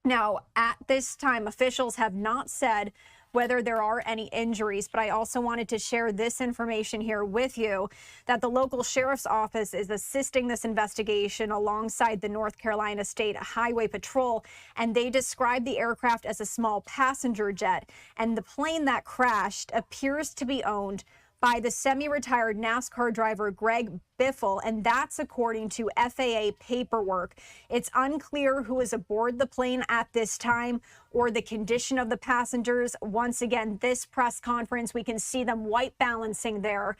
Speaker 3: Now, at this time, officials have not said whether there are any injuries, but I also wanted to share this information here with you, that the local sheriff's office is assisting this investigation alongside the North Carolina State Highway Patrol, and they describe the aircraft as a small passenger jet, and the plane that crashed appears to be owned by the semi-retired NASCAR driver Greg Biffle, and that's according to FAA paperwork. It's unclear who is aboard the plane at this time or the condition of the passengers. Once again, this press conference, we can see them white balancing there,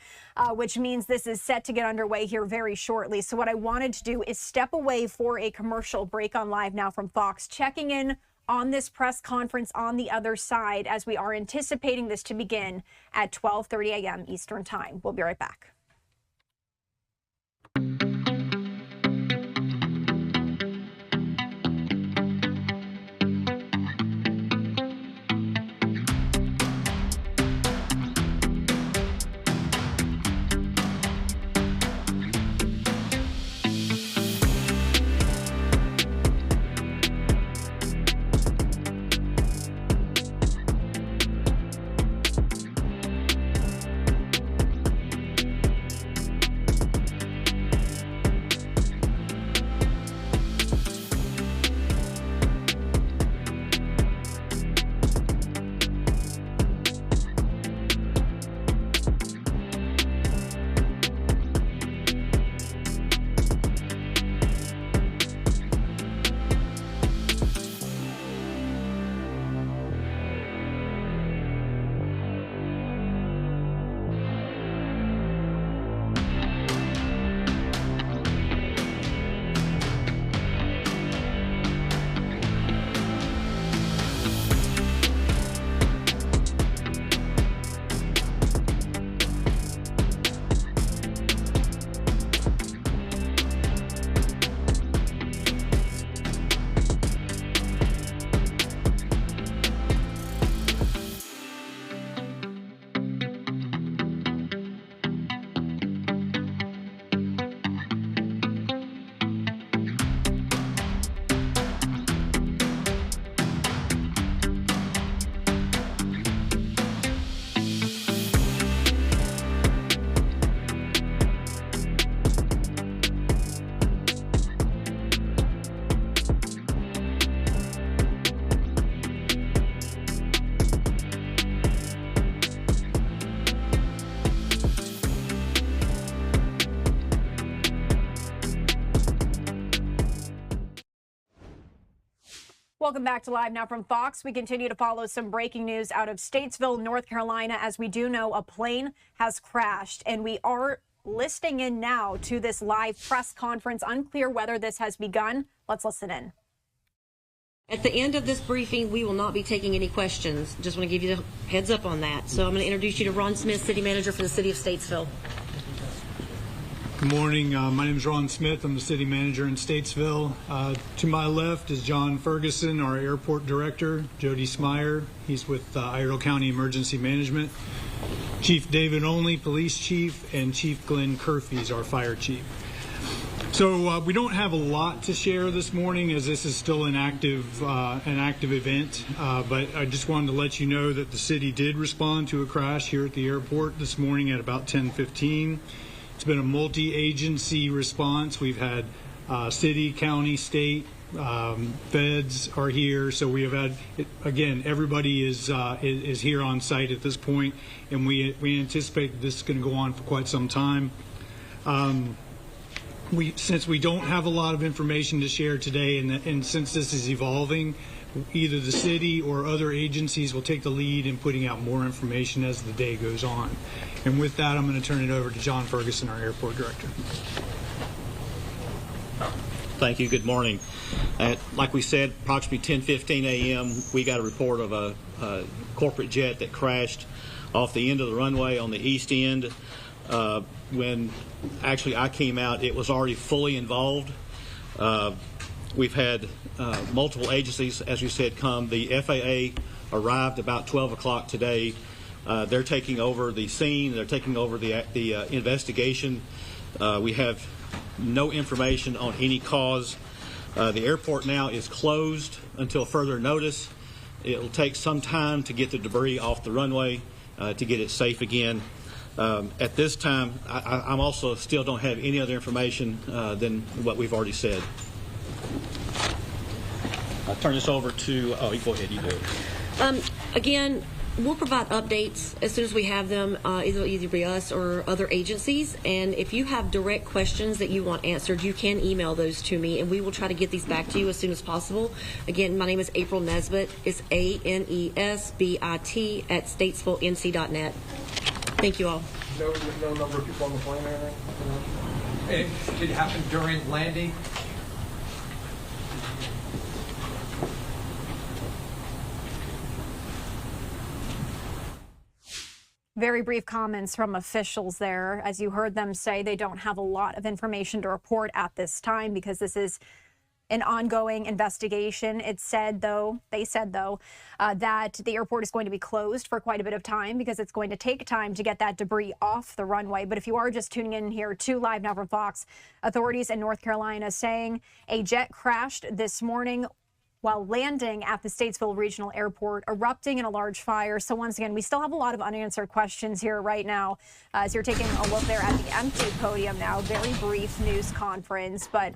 Speaker 3: which means this is set to get underway here very shortly. So what I wanted to do is step away for a commercial break on Live Now from Fox, checking in on this press conference on the other side as we are anticipating this to begin at 12:30 a.m. Eastern Time. We'll be right back. Welcome back to Live Now from Fox. We continue to follow some breaking news out of Statesville, North Carolina. As we do know, a plane has crashed, and we are listening in now to this live press conference. Unclear whether this has begun. Let's listen in.
Speaker 1: At the end of this briefing, we will not be taking any questions. Just want to give you the heads up on that. So I'm going to introduce you to Ron Smith, City Manager for the City of Statesville.
Speaker 4: Good morning. My name is Ron Smith. I'm the City Manager in Statesville. To my left is John Ferguson, our Airport Director, Jody Smyer. He's with Iredell County Emergency Management. Chief David Only, Police Chief, and Chief Glenn Curfeys, our Fire Chief. So we don't have a lot to share this morning, as this is still an active event, but I just wanted to let you know that the city did respond to a crash here at the airport this morning at about 10:15. It's been a multi-agency response. We've had city, county, state, feds are here, so we have had, again, everybody is here on site at this point, and we anticipate that this is going to go on for quite some time. Since we don't have a lot of information to share today, and since this is evolving, either the city or other agencies will take the lead in putting out more information as the day goes on. And with that, I'm going to turn it over to John Ferguson, our Airport Director.
Speaker 7: Thank you. Good morning. Like we said, approximately 10:15 a.m., we got a report of a corporate jet that crashed off the end of the runway on the east end. When actually I came out, it was already fully involved. We've had multiple agencies, as we said, come. The FAA arrived about 12 o'clock today. They're taking over the scene. They're taking over the investigation. We have no information on any cause. The airport now is closed until further notice. It will take some time to get the debris off the runway to get it safe again. At this time, I'm also still don't have any other information than what we've already said. I'll turn this over to, you go ahead, you do it.
Speaker 1: Again, we'll provide updates as soon as we have them, either by us or other agencies. And if you have direct questions that you want answered, you can email those to me, and we will try to get these back to you as soon as possible. Again, my name is April Nesbitt. It's ANESBIT at statesvillenc.net. Thank you all.
Speaker 8: No number of people on the plane or anything? And did it happen during landing?
Speaker 3: Very brief comments from officials there. As you heard them say, they don't have a lot of information to report at this time because this is an ongoing investigation. They said though, that the airport is going to be closed for quite a bit of time because it's going to take time to get that debris off the runway. But if you are just tuning in here to Live Now from Fox, authorities in North Carolina saying a jet crashed this morning while landing at the Statesville Regional Airport, erupting in a large fire. So once again, we still have a lot of unanswered questions here right now. As you're taking a look there at the empty podium now, very brief news conference, but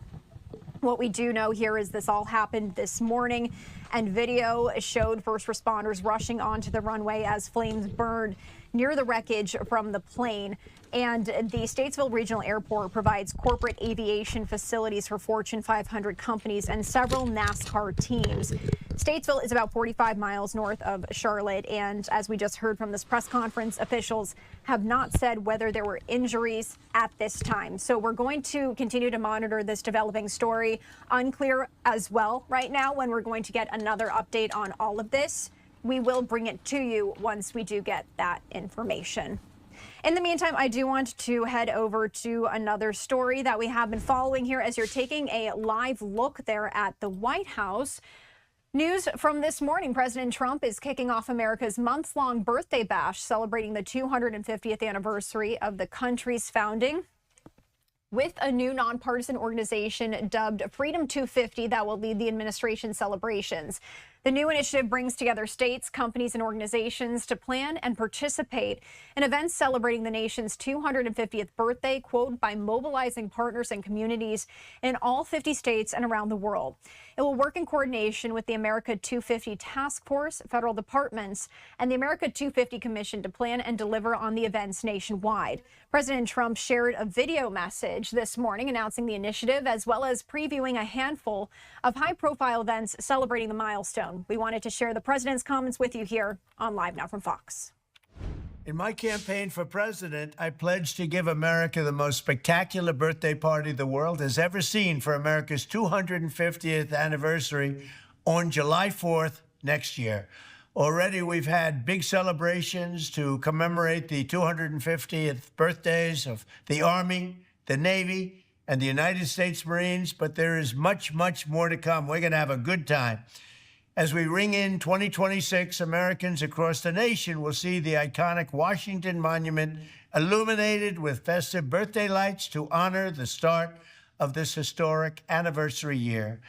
Speaker 3: what we do know here is this all happened this morning, and video showed first responders rushing onto the runway as flames burned near the wreckage from the plane. And the Statesville Regional Airport provides corporate aviation facilities for Fortune 500 companies and several NASCAR teams. Statesville is about 45 miles north of Charlotte, and as we just heard from this press conference, officials have not said whether there were injuries at this time. So we're going to continue to monitor this developing story. Unclear as well right now when we're going to get another update on all of this. We will bring it to you once we do get that information. In the meantime, I do want to head over to another story that we have been following here as you're taking a live look there at the White House. News from this morning, President Trump is kicking off America's months-long birthday bash, celebrating the 250th anniversary of the country's founding, with a new nonpartisan organization dubbed Freedom 250 that will lead the administration's celebrations. The new initiative brings together states, companies, and organizations to plan and participate in events celebrating the nation's 250th birthday, quote, by mobilizing partners and communities in all 50 states and around the world. It will work in coordination with the America 250 Task Force, federal departments, and the America 250 Commission to plan and deliver on the events nationwide. President Trump shared a video message this morning announcing the initiative, as well as previewing a handful of high-profile events celebrating the milestone. We wanted to share the president's comments with you here on Live Now from Fox.
Speaker 25: In my campaign for president, I pledged to give America the most spectacular birthday party the world has ever seen for America's 250th anniversary on July 4th next year. Already we've had big celebrations to commemorate the 250th birthdays of the Army, the Navy, and the United States Marines, but there is much, much more to come. We're going to have a good time. As we ring in 2026, Americans across the nation will see the iconic Washington Monument illuminated with festive birthday lights to honor the start of this historic anniversary year.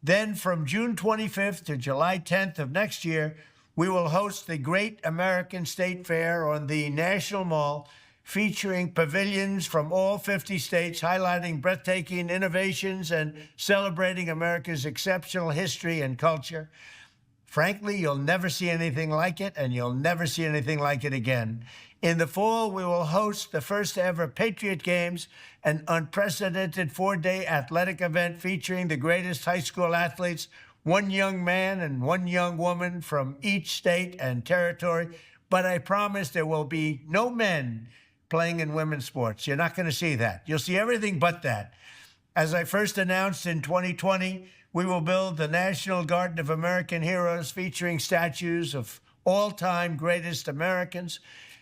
Speaker 25: Then from June 25th to July 10th of next year, we will host the Great American State Fair on the National Mall, featuring pavilions from all 50 states, highlighting breathtaking innovations and celebrating America's exceptional history and culture. Frankly, you'll never see anything like it, and you'll never see anything like it again. In the fall, we will host the first ever Patriot Games, an unprecedented 4-day athletic event featuring the greatest high school athletes, one young man and one young woman from each state and territory. But I promise there will be no men playing in women's sports. You're not going to see that. You'll see everything but that. As I first announced in 2020, we will build the National Garden of American Heroes featuring statues of all-time greatest Americans,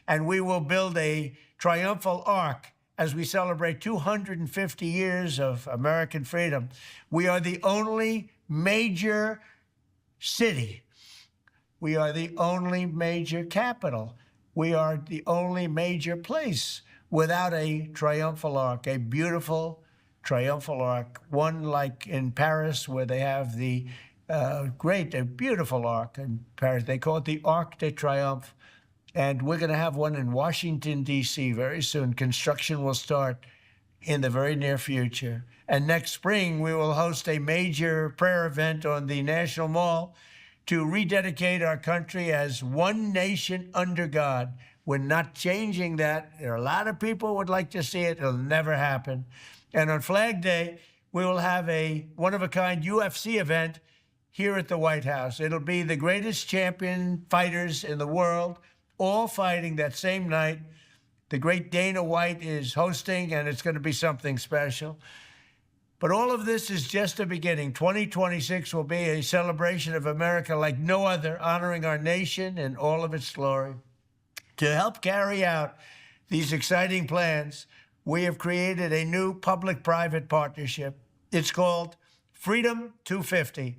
Speaker 25: and we will build a triumphal arc as we celebrate 250 years of American freedom. We are the only major city. We are the only major capital. We are the only major place without a triumphal arc, a beautiful triumphal arc, one like in Paris where they have the beautiful arc in Paris. They call it the Arc de Triomphe. And we're going to have one in Washington, D.C. very soon. Construction will start in the very near future. And next spring, we will host a major prayer event on the National Mall to rededicate our country as one nation under God. We're not changing that. There are a lot of people who would like to see it. It'll never happen. And on Flag Day, we will have a one-of-a-kind UFC event here at the White House. It'll be the greatest champion fighters in the world, all fighting that same night. The great Dana White is hosting, and it's going to be something special. But all of this is just a beginning. 2026 will be a celebration of America like no other, honoring our nation in all of its glory. To help carry out these exciting plans, we have created a new public-private partnership. It's called Freedom 250.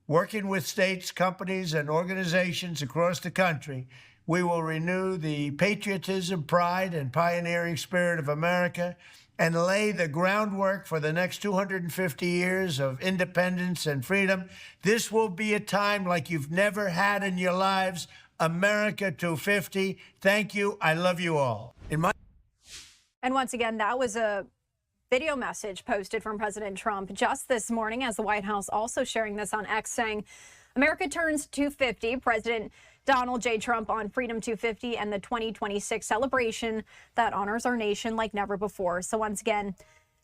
Speaker 25: Working with states, companies, and organizations across the country, we will renew the patriotism, pride, and pioneering spirit of America and lay the groundwork for the next 250 years of independence and freedom. This will be a time like you've never had in your lives. America 250. Thank you. I love you all.
Speaker 3: And once again, that was a video message posted from President Trump just this morning, as the White House also sharing this on X, saying America turns 250. President Donald J. Trump on Freedom 250 and the 2026 celebration that honors our nation like never before. So once again,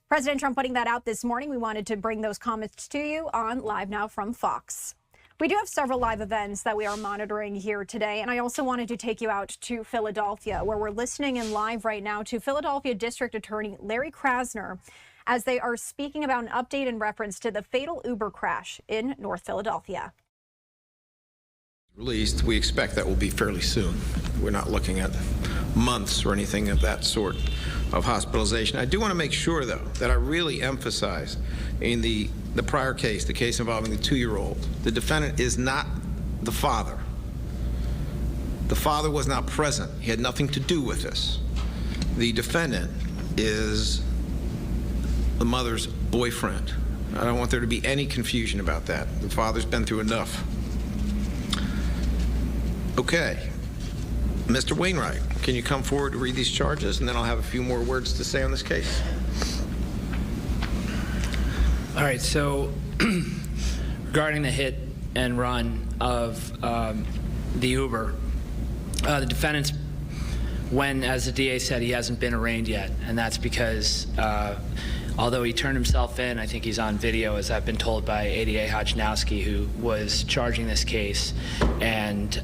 Speaker 3: President Trump putting that out this morning. We wanted to bring those comments to you on Live Now from Fox. We do have several live events that we are monitoring here today, and I also wanted to take you out to Philadelphia, where we're listening in live right now to Philadelphia District Attorney Larry Krasner as they are speaking about an update in reference to the fatal Uber crash in North Philadelphia.
Speaker 9: Released, we expect that will be fairly soon. We're not looking at months or anything of that sort of hospitalization. I do want to make sure, though, that I really emphasize in the prior case, the case involving the 2-year-old, the defendant is not the father. The father was not present. He had nothing to do with this. The defendant is the mother's boyfriend. I don't want there to be any confusion about that. The father's been through enough. Okay. Mr. Wainwright, can you come forward to read these charges, and then I'll have a few more words to say on this case.
Speaker 12: All right, so regarding the hit and run of the Uber, the defendant's, when, as the DA said, he hasn't been arraigned yet, and that's because although he turned himself in, I think he's on video, as I've been told by ADA Hodgnowski, who was charging this case and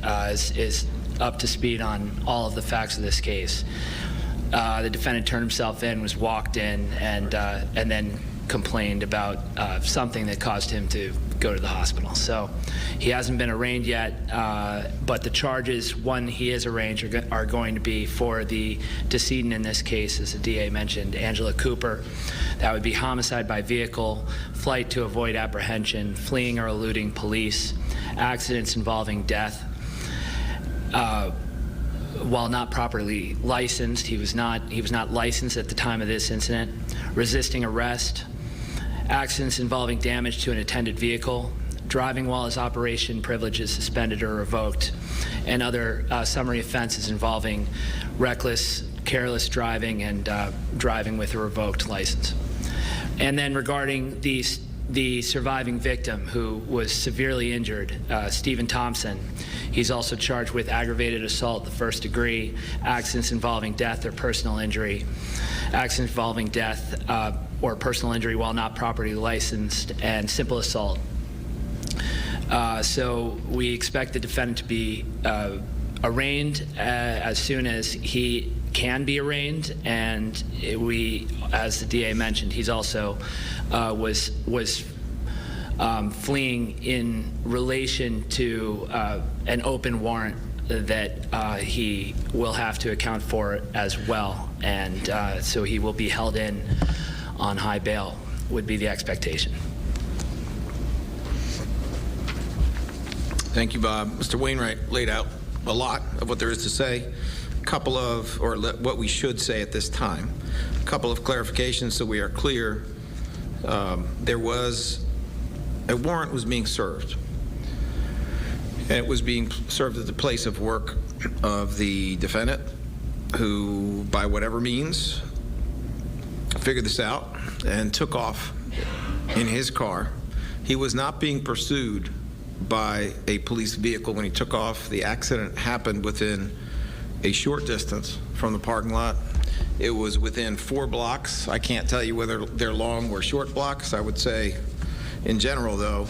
Speaker 12: is up to speed on all of the facts of this case. The defendant turned himself in, was walked in, and then complained about something that caused him to go to the hospital. So he hasn't been arraigned yet, but the charges, one he is arraigned, are going to be for the decedent in this case, as the DA mentioned, Angela Cooper. That would be homicide by vehicle, flight to avoid apprehension, fleeing or eluding police, accidents involving death. While not properly licensed, he was not licensed at the time of this incident, resisting arrest, accidents involving damage to an attended vehicle, driving while his operation privilege is suspended or revoked, and other summary offenses involving reckless, careless driving and driving with a revoked license. And then regarding the surviving victim who was severely injured, Stephen Thompson, he's also charged with aggravated assault, the first degree, accidents involving death or personal injury, accidents involving death or personal injury while not properly licensed, and simple assault. So we expect the defendant to be arraigned as soon as he can be arraigned, and we, as the DA mentioned, he's also was fleeing in relation to an open warrant that he will have to account for as well, and so he will be held in on high bail, would be the expectation.
Speaker 9: Thank you, Bob. Mr. Wainwright laid out a lot of what there is to say. A couple of, or what we should say at this time, a couple of clarifications so we are clear. There was a warrant was being served, and it was being served at the place of work of the defendant, who, by whatever means, figured this out and took off in his car. He was not being pursued by a police vehicle when he took off. The accident happened within a short distance from the parking lot. It was within 4 blocks. I can't tell you whether they're long or short blocks. I would say, in general, though,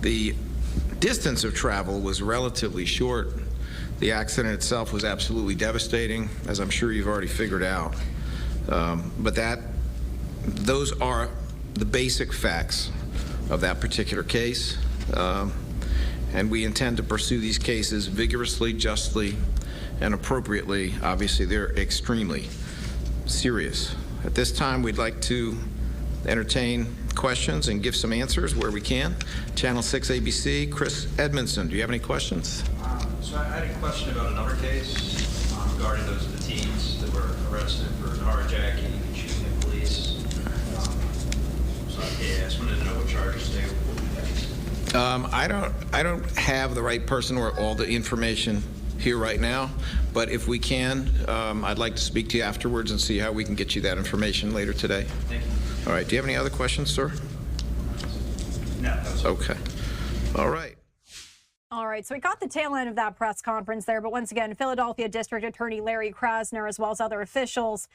Speaker 9: the distance of travel was relatively short. The accident itself was absolutely devastating, as I'm sure you've already figured out. But those are the basic facts of that particular case. And we intend to pursue these cases vigorously, justly, and appropriately. Obviously, they're extremely serious. At this time, we'd like to entertain questions and give some answers where we can. Channel 6 ABC, Chris Edmondson, do you have any questions?
Speaker 5: So I had a question about another case regarding the teens that were arrested for carjacking and shooting at police. I just wanted to know what charges they were.
Speaker 9: I don't have the right person or all the information here right now, but if we can, I'd like to speak to you afterwards and see how we can get you that information later today.
Speaker 5: Thank you.
Speaker 9: All right. Do you have any other questions, sir?
Speaker 5: No.
Speaker 9: Okay. All right.
Speaker 3: All right, so we got the tail end of that press conference there, but once again, Philadelphia District Attorney Larry Krasner, as well as other officials,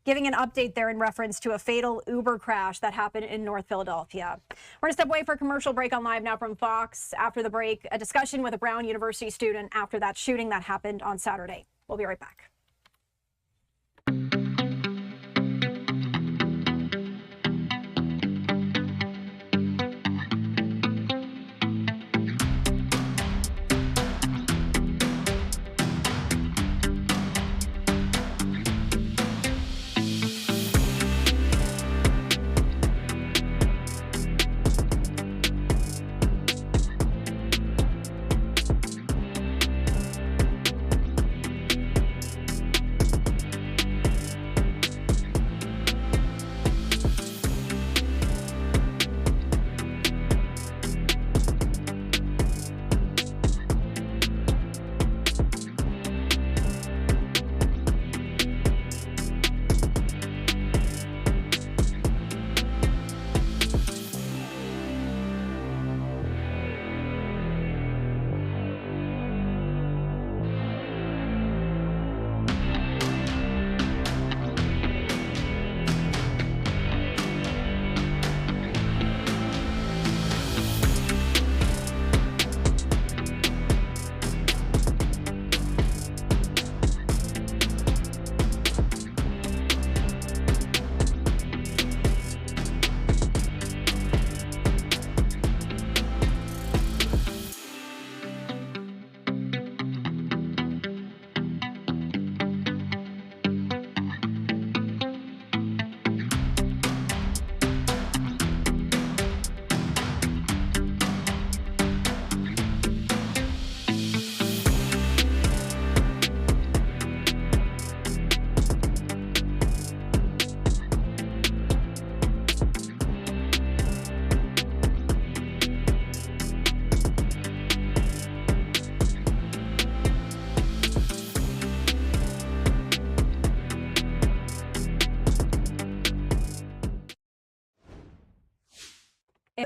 Speaker 3: giving an update there in reference to a fatal Uber crash that happened in North Philadelphia. We're going to step away for a commercial break on Live Now from Fox. After the break, a discussion with a Brown University student after that shooting that happened on Saturday. We'll be right back.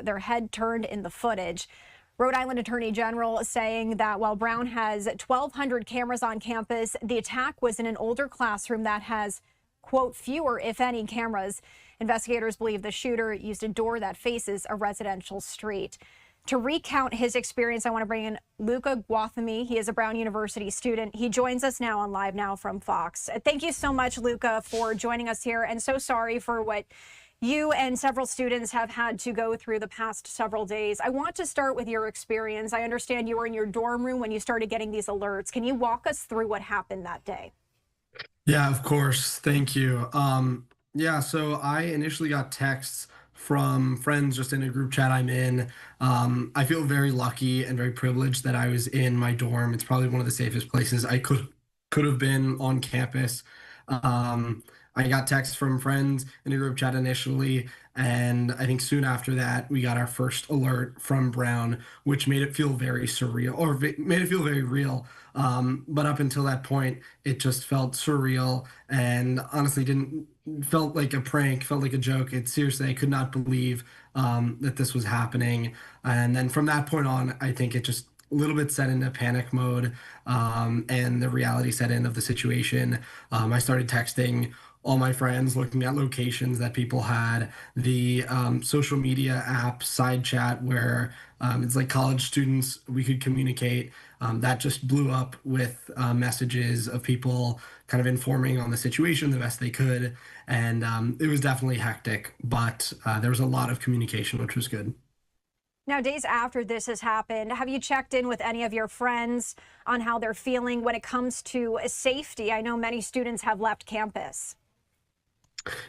Speaker 3: their head turned in the footage. Rhode Island Attorney General saying that while Brown has 1,200 cameras on campus, the attack was in an older classroom that has, quote, fewer, if any, cameras. Investigators believe the shooter used a door that faces a residential street. To recount his experience, I want to bring in Luca Guathamy. He is a Brown University student. He joins us now on LiveNOW from Fox. Thank you so much, Luca, for joining us here, and so sorry for what you and several students have had to go through the past several days. I want to start with your experience. I understand you were in your dorm room when you started getting these alerts. Can you walk us through what happened that day?
Speaker 11: Yeah, of course. Thank you. Yeah, so I initially got texts from friends just in a group chat I'm in. I feel very lucky and very privileged that I was in my dorm. It's probably one of the safest places I could have been on campus. I got texts from friends in a group chat initially, and I think soon after that, we got our first alert from Brown, which made it feel very surreal, or made it feel very real. But up until that point, it just felt surreal and honestly felt like a prank, felt like a joke. Seriously, I could not believe that this was happening. And then from that point on, I think it just a little bit set into panic mode, and the reality set in of the situation. I started texting all my friends, looking at locations that people had, the social media app side chat where it's like college students, we could communicate. That just blew up with messages of people kind of informing on the situation the best they could. And it was definitely hectic, but there was a lot of communication, which was good.
Speaker 3: Now, days after this has happened, have you checked in with any of your friends on how they're feeling when it comes to safety? I know many students have left campus.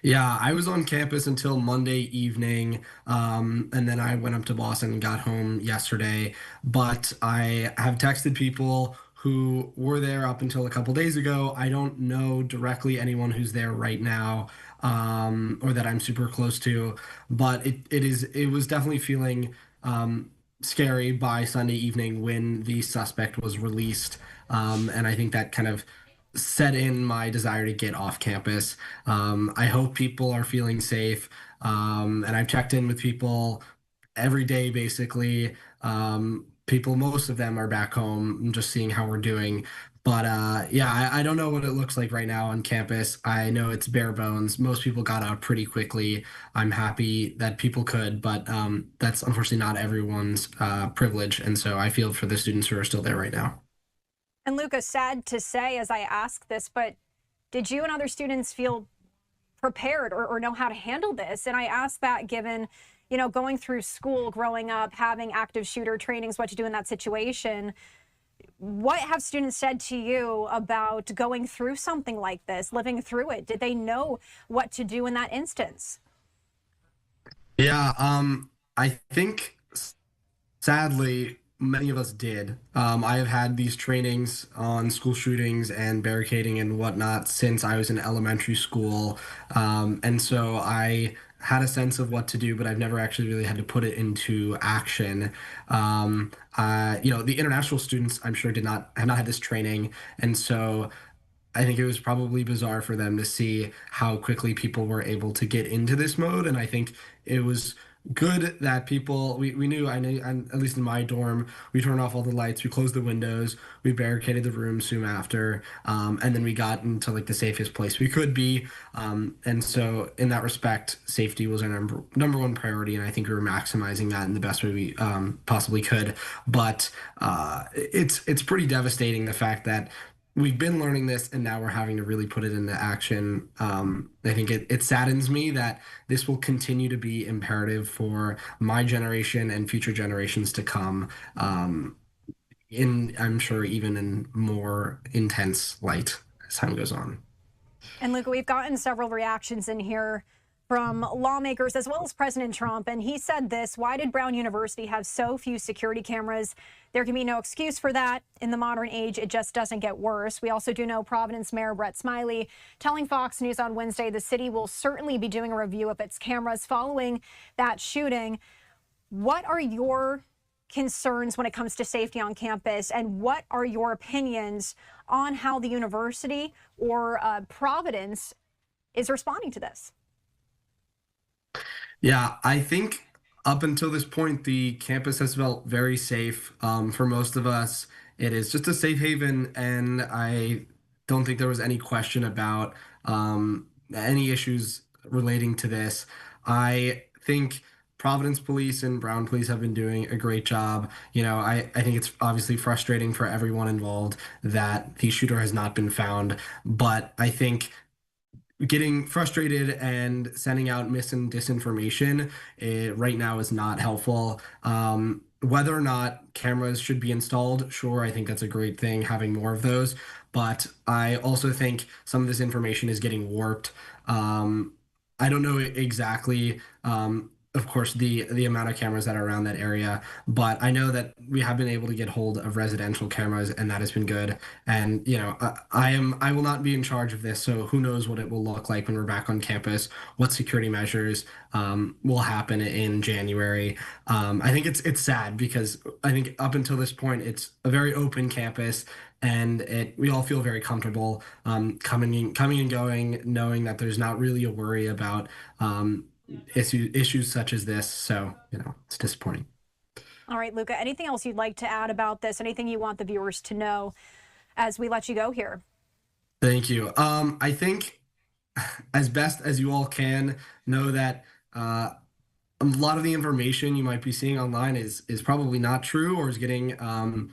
Speaker 11: Yeah, I was on campus until Monday evening, and then I went up to Boston and got home yesterday. But I have texted people who were there up until a couple days ago. I don't know directly anyone who's there right now, or that I'm super close to, but it was definitely feeling scary by Sunday evening when the suspect was released, and I think that kind of set in my desire to get off campus. I hope people are feeling safe, and I've checked in with people every day, basically. Most of them are back home. I'm just seeing how we're doing. But yeah, I don't know what it looks like right now on campus. I know it's bare bones. Most people got out pretty quickly. I'm happy that people could, but that's unfortunately not everyone's privilege. And so I feel for the students who are still there right now.
Speaker 3: And Luca, sad to say as I ask this, but did you and other students feel prepared or know how to handle this? And I ask that given, you know, going through school, growing up, having active shooter trainings, what to do in that situation. What have students said to you about going through something like this, living through it? Did they know what to do in that instance?
Speaker 11: Yeah, I think sadly, many of us did. I have had these trainings on school shootings and barricading and whatnot since I was in elementary school. And so I had a sense of what to do, but I've never actually really had to put it into action. The international students, I'm sure, have not had this training. And so I think it was probably bizarre for them to see how quickly people were able to get into this mode. And I think it was good that we knew, at least in my dorm, we turned off all the lights, we closed the windows, we barricaded the room soon after, and then we got into like the safest place we could be. And so in that respect, safety was our number one priority, and I think we were maximizing that in the best way we possibly could. But it's pretty devastating, the fact that we've been learning this and now we're having to really put it into action. I think it saddens me that this will continue to be imperative for my generation and future generations to come, I'm sure, even in more intense light as time goes on.
Speaker 3: And Luca, we've gotten several reactions in here from lawmakers as well as President Trump, and he said this: why did Brown University have so few security cameras? There can be no excuse for that. In the modern age, it just doesn't get worse. We also do know Providence Mayor Brett Smiley telling Fox News on Wednesday the city will certainly be doing a review of its cameras following that shooting. What are your concerns when it comes to safety on campus, and what are your opinions on how the university or Providence is responding to this?
Speaker 11: Yeah, I think Up until this point, the campus has felt very safe. For most of us, it is just a safe haven, and I don't think there was any question about any issues relating to this. I think Providence Police and Brown Police have been doing a great job. I think it's obviously frustrating for everyone involved that the shooter has not been found, but I think getting frustrated and sending out mis and disinformation right now is not helpful. Whether or not cameras should be installed, sure, I think that's a great thing, having more of those. But I also think some of this information is getting warped. I don't know exactly, of course, the amount of cameras that are around that area, but I know that we have been able to get hold of residential cameras, and that has been good. And I will not be in charge of this, so who knows what it will look like when we're back on campus, what security measures will happen in January. I think it's sad because I think up until this point it's a very open campus, and we all feel very comfortable coming and going, knowing that there's not really a worry about issues such as this. So, it's disappointing.
Speaker 3: All right, Luca, anything else you'd like to add about this? Anything you want the viewers to know as we let you go here?
Speaker 11: Thank you. I think as best as you all can, know that a lot of the information you might be seeing online is probably not true, or is getting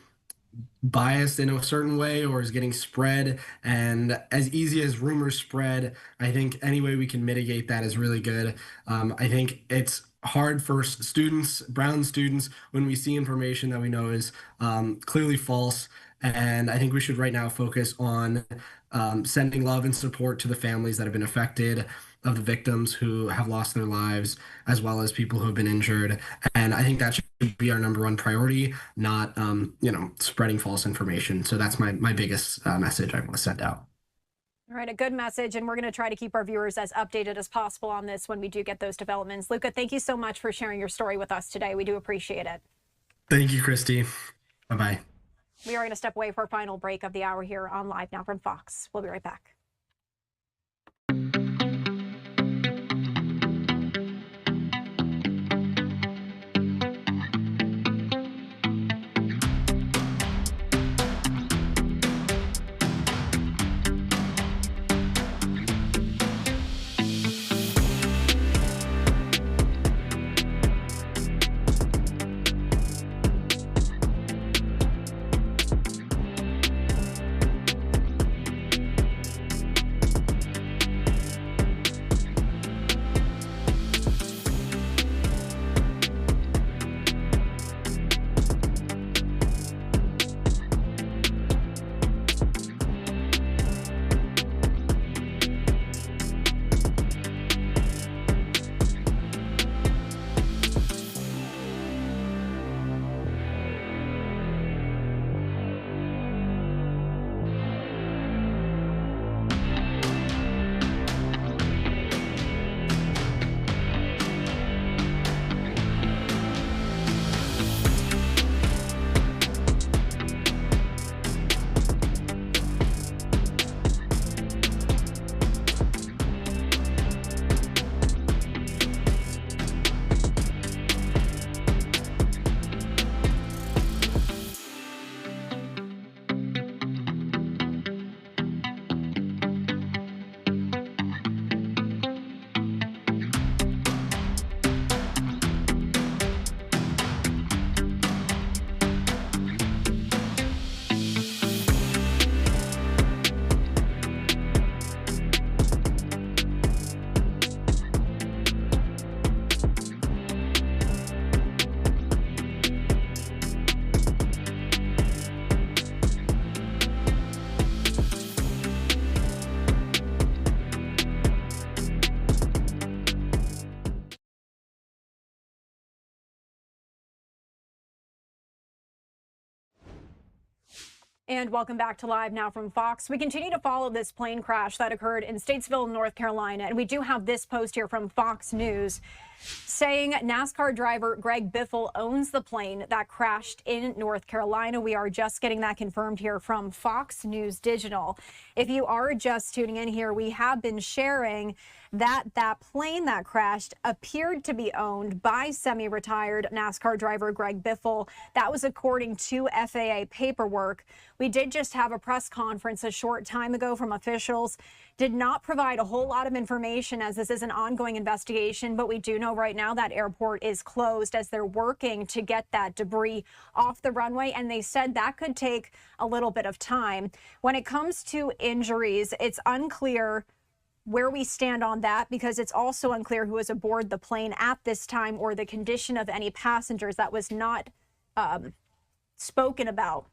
Speaker 11: biased in a certain way, or is getting spread. And as easy as rumors spread, I think any way we can mitigate that is really good. I think it's hard for students, Brown students, when we see information that we know is clearly false. And I think we should right now focus on sending love and support to the families that have been affected, of the victims who have lost their lives, as well as people who have been injured. And I think that should be our number one priority, not spreading false information. So that's my biggest message I want to send out.
Speaker 3: All right, a good message, and we're going to try to keep our viewers as updated as possible on this when we do get those developments. Luca, thank you so much for sharing your story with us today. We do appreciate it.
Speaker 11: Thank you, Christy. Bye-bye.
Speaker 3: We are going to step away for our final break of the hour here on Live Now from Fox. We'll be right back. And welcome back to Live Now from Fox. We continue to follow this plane crash that occurred in Statesville, North Carolina. And we do have this post here from Fox News saying NASCAR driver Greg Biffle owns the plane that crashed in North Carolina. We are just getting that confirmed here from Fox News Digital. If you are just tuning in here, we have been sharing that plane that crashed appeared to be owned by semi-retired NASCAR driver Greg Biffle. That was according to FAA paperwork. We did just have a press conference a short time ago from officials. Did not provide a whole lot of information as this is an ongoing investigation, but we do know right now that airport is closed as they're working to get that debris off the runway, and they said that could take a little bit of time. When it comes to injuries, it's unclear where we stand on that because it's also unclear who was aboard the plane at this time or the condition of any passengers. That was not spoken about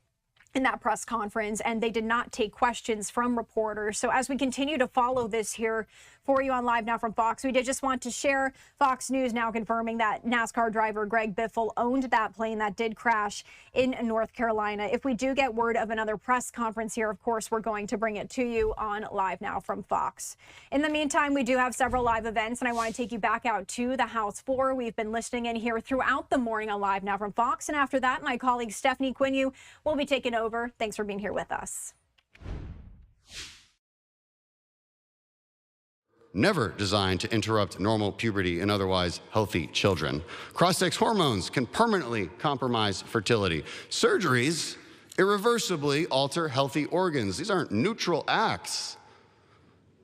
Speaker 3: in that press conference, and they did not take questions from reporters. So as we continue to follow this here for you on Live Now from Fox, we did just want to share Fox News now confirming that NASCAR driver Greg Biffle owned that plane that did crash in North Carolina. If we do get word of another press conference here, of course, we're going to bring it to you on Live Now from Fox. In the meantime, we do have several live events, and I want to take you back out to the House floor. We've been listening in here throughout the morning on Live Now from Fox, and after that, my colleague Stephanie Quinu will be taking over. Thanks for being here with us.
Speaker 6: Never designed to interrupt normal puberty in otherwise healthy children. Cross-sex hormones can permanently compromise fertility. Surgeries irreversibly alter healthy organs. These aren't neutral acts.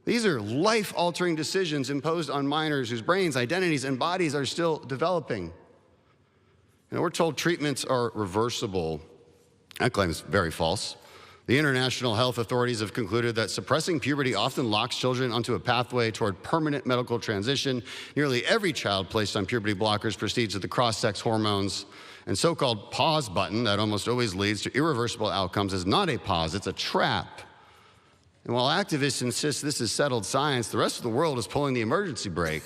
Speaker 6: These are life-altering decisions imposed on minors whose brains, identities, and bodies are still developing. You know, we're told treatments are reversible. That claim is very false. The international health authorities have concluded that suppressing puberty often locks children onto a pathway toward permanent medical transition. Nearly every child placed on puberty blockers proceeds with the cross-sex hormones. And so-called pause button that almost always leads to irreversible outcomes is not a pause, it's a trap. And while activists insist this is settled science, the rest of the world is pulling the emergency brake.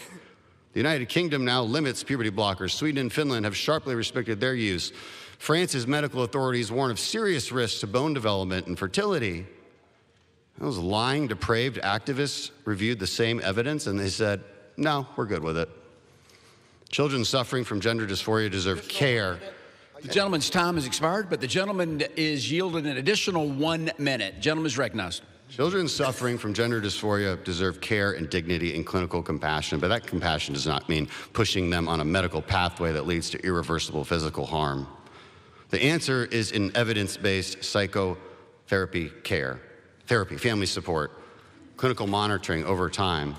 Speaker 6: The United Kingdom now limits puberty blockers. Sweden and Finland have sharply restricted their use. France's medical authorities warn of serious risks to bone development and fertility. Those lying, depraved activists reviewed the same evidence and they said, no, we're good with it. Children suffering from gender dysphoria deserve care.
Speaker 13: The gentleman's time has expired, but the gentleman is yielded an additional 1 minute. Gentleman is recognized.
Speaker 6: Children suffering from gender dysphoria deserve care and dignity and clinical compassion, but that compassion does not mean pushing them on a medical pathway that leads to irreversible physical harm. The answer is in evidence-based psychotherapy care, therapy, family support, clinical monitoring over time.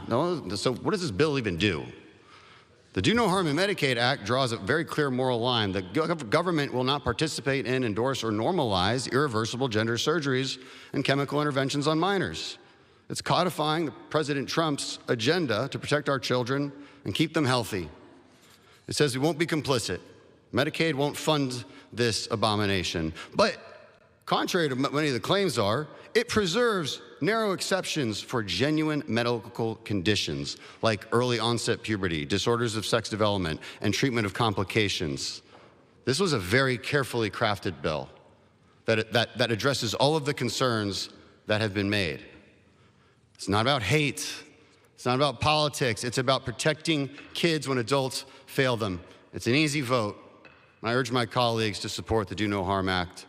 Speaker 6: So what does this bill even do? The Do No Harm in Medicaid Act draws a very clear moral line. The government will not participate in, endorse, or normalize irreversible gender surgeries and chemical interventions on minors. It's codifying President Trump's agenda to protect our children and keep them healthy. It says we won't be complicit. Medicaid won't fund this abomination. But contrary to many of the claims are, it preserves narrow exceptions for genuine medical conditions like early onset puberty, disorders of sex development, and treatment of complications. This was a very carefully crafted bill that addresses all of the concerns that have been made. It's not about hate. It's not about politics. It's about protecting kids when adults fail them. It's an easy vote. I urge my colleagues to support the Do No Harm Act,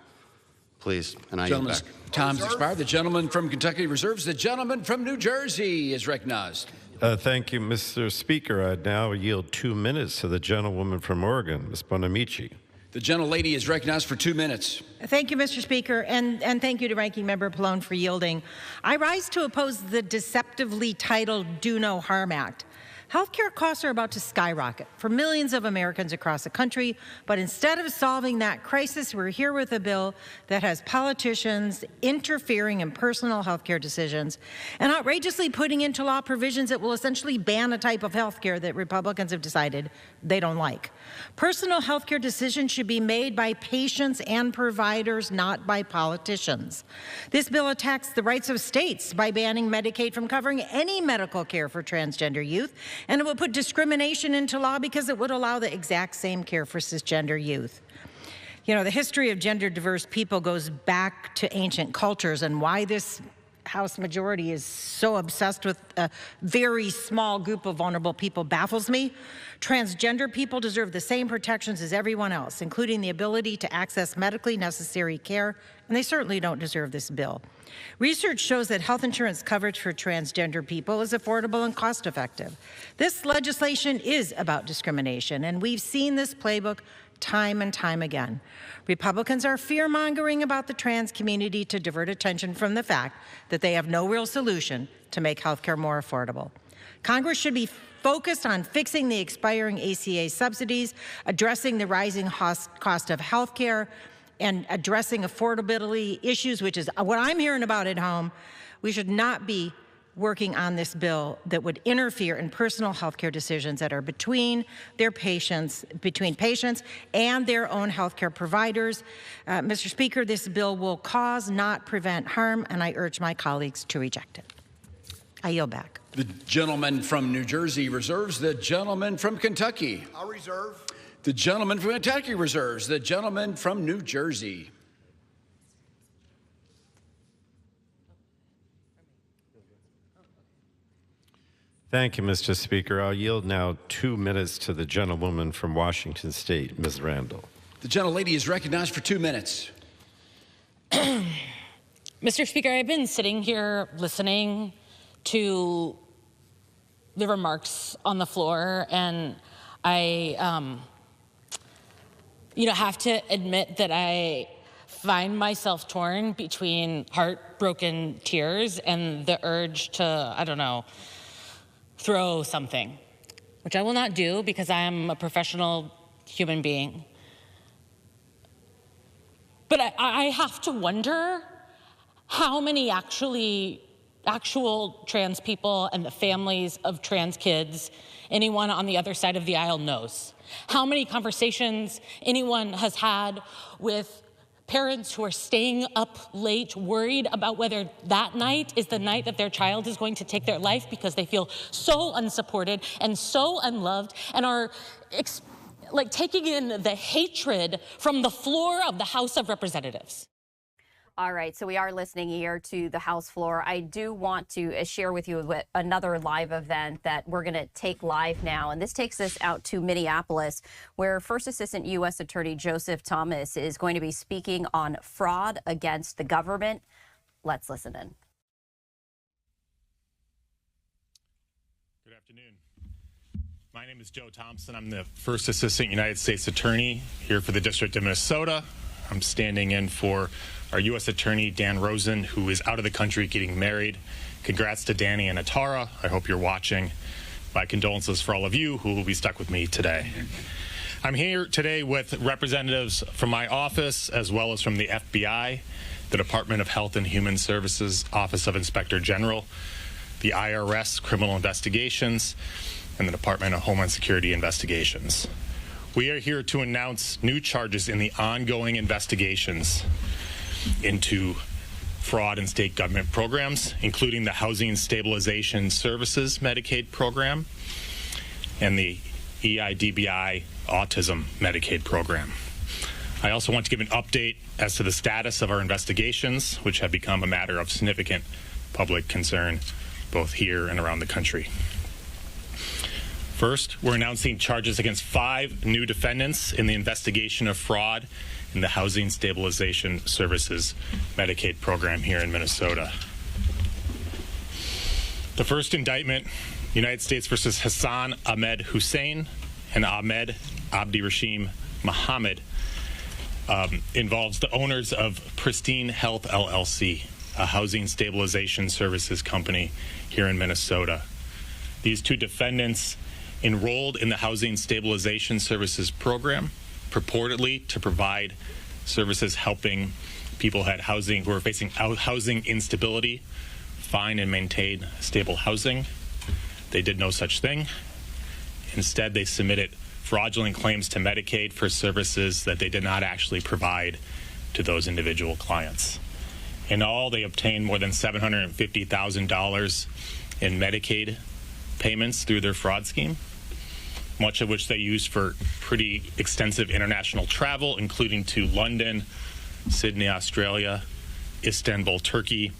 Speaker 6: please, and I yield back.
Speaker 13: Time's expired. The gentleman from Kentucky reserves. The gentleman from New Jersey is recognized.
Speaker 15: Thank you, Mr. Speaker. I now yield 2 minutes to the gentlewoman from Oregon, Ms. Bonamici.
Speaker 13: The gentlelady is recognized for 2 minutes.
Speaker 16: Thank you, Mr. Speaker, and thank you to Ranking Member Pallone for yielding. I rise to oppose the deceptively titled Do No Harm Act. Healthcare costs are about to skyrocket for millions of Americans across the country, but instead of solving that crisis, we're here with a bill that has politicians interfering in personal healthcare decisions and outrageously putting into law provisions that will essentially ban a type of healthcare that Republicans have decided they don't like. Personal healthcare decisions should be made by patients and providers, not by politicians. This bill attacks the rights of states by banning Medicaid from covering any medical care for transgender youth, and it would put discrimination into law because it would allow the exact same care for cisgender youth. You know, the history of gender diverse people goes back to ancient cultures, and why this House majority is so obsessed with a very small group of vulnerable people baffles me. Transgender people deserve the same protections as everyone else, including the ability to access medically necessary care, and they certainly don't deserve this bill. Research shows that health insurance coverage for transgender people is affordable and cost-effective. This legislation is about discrimination, and we've seen this playbook time and time again. Republicans are fear-mongering about the trans community to divert attention from the fact that they have no real solution to make health care more affordable. Congress should be focused on fixing the expiring ACA subsidies, addressing the rising cost of health care, and addressing affordability issues, which is what I'm hearing about at home. We should not be working on this bill that would interfere in personal health care decisions that are between patients and their own health care providers. Mr. Speaker, this bill will cause, not prevent harm, and I urge my colleagues to reject it. I yield back.
Speaker 13: The gentleman from New Jersey reserves. The gentleman from Kentucky.
Speaker 17: I'll reserve.
Speaker 13: The gentleman from Kentucky reserves. The gentleman from New Jersey.
Speaker 15: Thank you, Mr. Speaker. I'll yield now 2 minutes to the gentlewoman from Washington State, Ms. Randall.
Speaker 13: The gentlelady is recognized for 2 minutes.
Speaker 19: Mr. Speaker, I've been sitting here listening to the remarks on the floor, and I have to admit that I find myself torn between heartbroken tears and the urge to, I don't know, throw something, which I will not do because I am a professional human being. But I have to wonder how many actual trans people and the families of trans kids anyone on the other side of the aisle knows. How many conversations anyone has had with parents who are staying up late, worried about whether that night is the night that their child is going to take their life because they feel so unsupported and so unloved and are taking in the hatred from the floor of the House of Representatives.
Speaker 20: All right, so we are listening here to the House floor. I do want to share with you another live event that we're going to take live now, and this takes us out to Minneapolis, where First Assistant U.S. Attorney Joseph Thomas is going to be speaking on fraud against the government. Let's listen in.
Speaker 21: Good afternoon. My name is Joe Thompson. I'm the First Assistant United States Attorney here for the District of Minnesota. I'm standing in for our U.S. Attorney, Dan Rosen, who is out of the country getting married. Congrats to Danny and Atara. I hope you're watching. My condolences for all of you who will be stuck with me today. I'm here today with representatives from my office, as well as from the FBI, the Department of Health and Human Services, Office of Inspector General, the IRS Criminal Investigations, and the Department of Homeland Security Investigations. We are here to announce new charges in the ongoing investigations into fraud in state government programs, including the Housing Stabilization Services Medicaid program and the EIDBI Autism Medicaid program. I also want to give an update as to the status of our investigations, which have become a matter of significant public concern both here and around the country. First, we're announcing charges against 5 new defendants in the investigation of fraud in the Housing Stabilization Services Medicaid program here in Minnesota. The first indictment, United States versus Hassan Ahmed Hussein and Ahmed Abdirashim Mohammed, involves the owners of Pristine Health LLC, a housing stabilization services company here in Minnesota. These 2 defendants enrolled in the Housing Stabilization Services program, purportedly to provide services helping people who are facing housing instability find and maintain stable housing. They did no such thing. Instead, they submitted fraudulent claims to Medicaid for services that they did not actually provide to those individual clients. In all, they obtained more than $750,000 in Medicaid payments through their fraud scheme. much of which they used for pretty extensive international travel, including to London, Sydney, Australia, Istanbul, Turkey,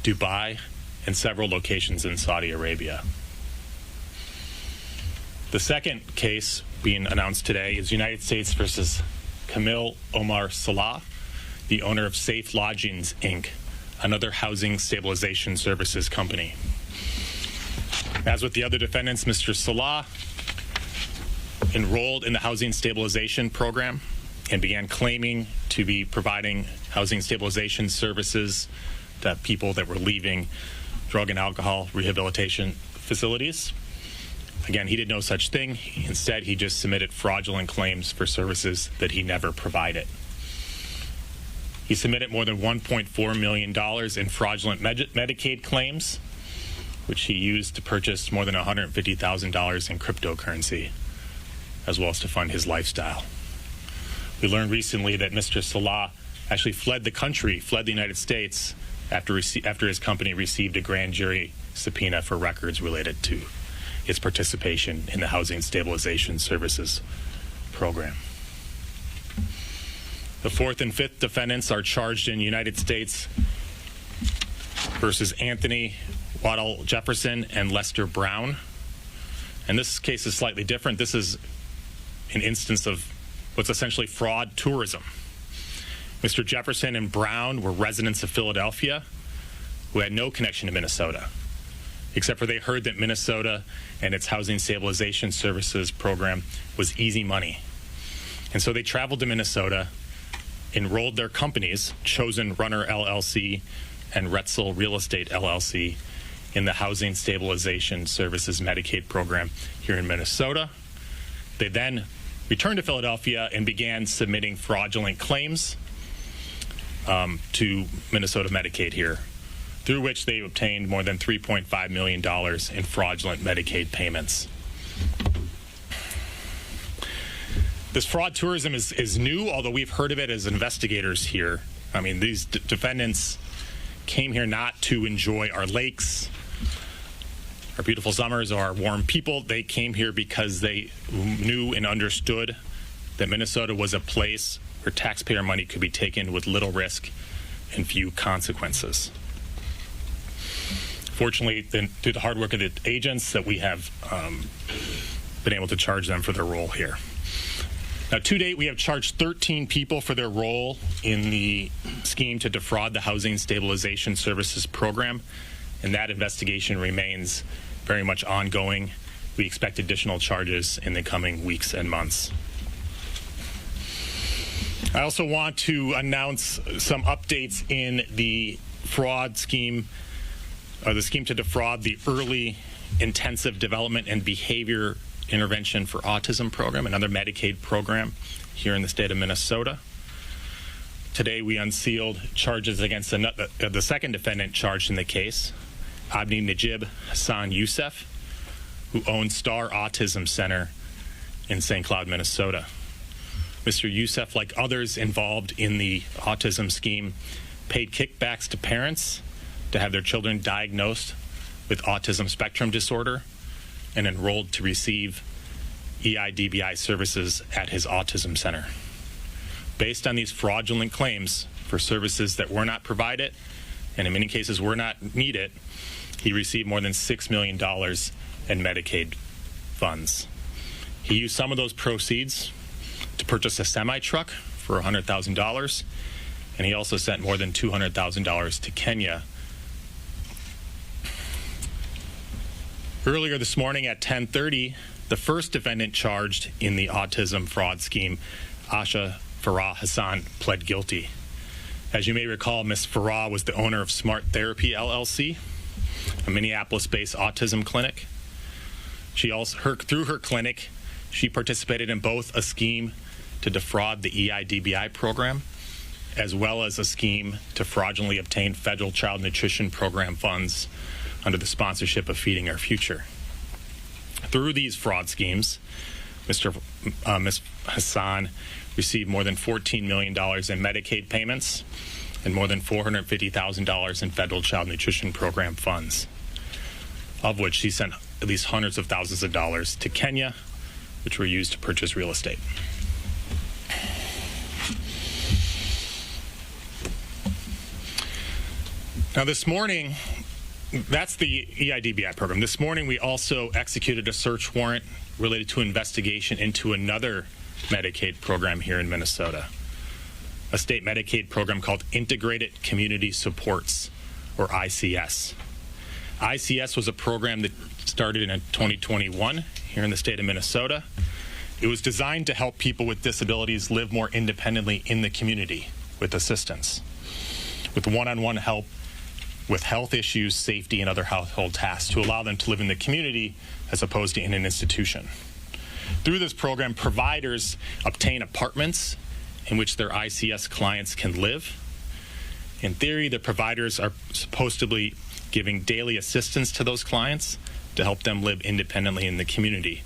Speaker 21: Dubai, and several locations in Saudi Arabia. The second case being announced today is United States versus Kamil Omar Salah, the owner of Safe Lodgings, Inc., another housing stabilization services company. As with the other defendants, Mr. Salah enrolled in the housing stabilization program and began claiming to be providing housing stabilization services to people that were leaving drug and alcohol rehabilitation facilities. Again, he did no such thing. Instead, he just submitted fraudulent claims for services that he never provided. He submitted more than $1.4 million in fraudulent Medicaid claims, which he used to purchase more than $150,000 in cryptocurrency, as well as to fund his lifestyle. We learned recently that Mr. Salah actually fled the United States, after his company received a grand jury subpoena for records related to its participation in the Housing Stabilization Services program. The fourth and fifth defendants are charged in United States versus Anthony Waddell Jefferson and Lester Brown. And this case is slightly different. This is an instance of what's essentially fraud tourism. Mr. Jefferson and Brown were residents of Philadelphia who had no connection to Minnesota, except for they heard that Minnesota and its Housing Stabilization Services program was easy money. And so they traveled to Minnesota, enrolled their companies, Chosen Runner LLC and Retzel Real Estate LLC, in the Housing Stabilization Services Medicaid program here in Minnesota. They then returned to Philadelphia and began submitting fraudulent claims to Minnesota Medicaid here, through which they obtained more than $3.5 million in fraudulent Medicaid payments. This fraud tourism is new, although we've heard of it as investigators here. I mean, these defendants came here not to enjoy our lakes, our beautiful summers, or our warm people. They came here because they knew and understood that Minnesota was a place where taxpayer money could be taken with little risk and few consequences. Fortunately, through the hard work of the agents, that we have been able to charge them for their role here. Now, to date, we have charged 13 people for their role in the scheme to defraud the Housing Stabilization Services program, and that investigation remains very much ongoing. We expect additional charges in the coming weeks and months. I also want to announce some updates in the fraud scheme, the scheme to defraud the Early Intensive Development and Behavior Intervention for Autism program, another Medicaid program here in the state of Minnesota. Today we unsealed charges against the second defendant charged in the case, Abdi Najib Hassan Youssef, who owns Star Autism Center in St. Cloud, Minnesota. Mr. Youssef, like others involved in the autism scheme, paid kickbacks to parents to have their children diagnosed with autism spectrum disorder and enrolled to receive EIDBI services at his autism center. Based on these fraudulent claims for services that were not provided and in many cases were not needed, he received more than $6 million in Medicaid funds. He used some of those proceeds to purchase a semi-truck for $100,000, and he also sent more than $200,000 to Kenya. Earlier this morning at 10:30, the first defendant charged in the autism fraud scheme, Asha Farah Hassan, pled guilty. As you may recall, Ms. Farah was the owner of Smart Therapy LLC, a Minneapolis-based autism clinic. Through her clinic, she participated in both a scheme to defraud the EIDBI program, as well as a scheme to fraudulently obtain federal child nutrition program funds under the sponsorship of Feeding Our Future. Through these fraud schemes, Ms. Hassan received more than $14 million in Medicaid payments and more than $450,000 in federal child nutrition program funds, of which she sent at least hundreds of thousands of dollars to Kenya, which were used to purchase real estate. Now this morning, that's the EIDBI program. This morning we also executed a search warrant related to investigation into another Medicaid program here in Minnesota, a state Medicaid program called Integrated Community Supports, or ICS. ICS was a program that started in 2021 here in the state of Minnesota. It was designed to help people with disabilities live more independently in the community with assistance, with one-on-one help with health issues, safety, and other household tasks to allow them to live in the community as opposed to in an institution. Through this program, providers obtain apartments in which their ICS clients can live. In theory, the providers are supposedly giving daily assistance to those clients to help them live independently in the community.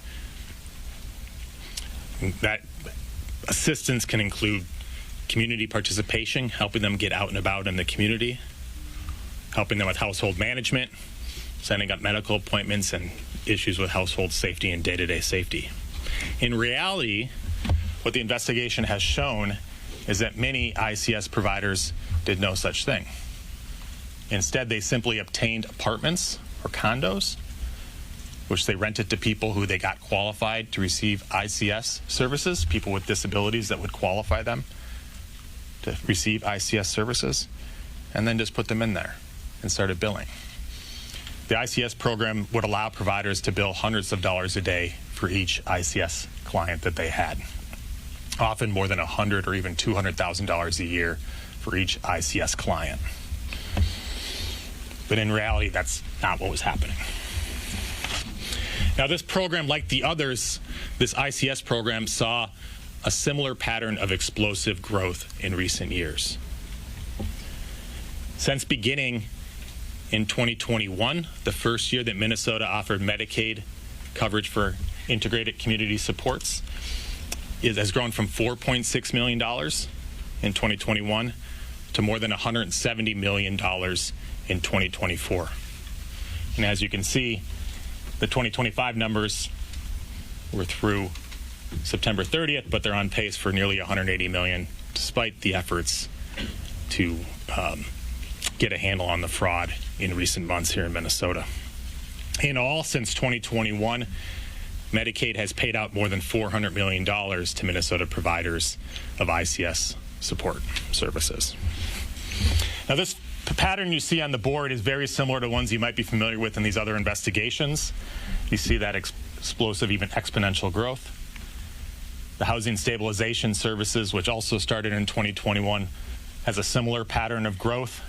Speaker 21: That assistance can include community participation, helping them get out and about in the community, helping them with household management, setting up medical appointments, and issues with household safety and day-to-day safety. In reality, what the investigation has shown is that many ICS providers did no such thing. Instead, they simply obtained apartments or condos, which they rented to people who they got qualified to receive ICS services, people with disabilities that would qualify them to receive ICS services, and then just put them in there and started billing. The ICS program would allow providers to bill hundreds of dollars a day for each ICS client that they had, often more than $100,000 or even $200,000 a year for each ICS client. But in reality, that's not what was happening. Now, this program, like the others, this ICS program saw a similar pattern of explosive growth in recent years. Since beginning in 2021, the first year that Minnesota offered Medicaid coverage for integrated community supports, it has grown from $4.6 million in 2021 to more than $170 million in 2024. And as you can see, the 2025 numbers were through September 30th, but they're on pace for nearly $180 million, despite the efforts to get a handle on the fraud in recent months here in Minnesota. In all, since 2021, Medicaid has paid out more than $400 million to Minnesota providers of ICS support services. Now, this pattern you see on the board is very similar to ones you might be familiar with in these other investigations. You see that explosive, even exponential growth. The Housing Stabilization Services, which also started in 2021, has a similar pattern of growth.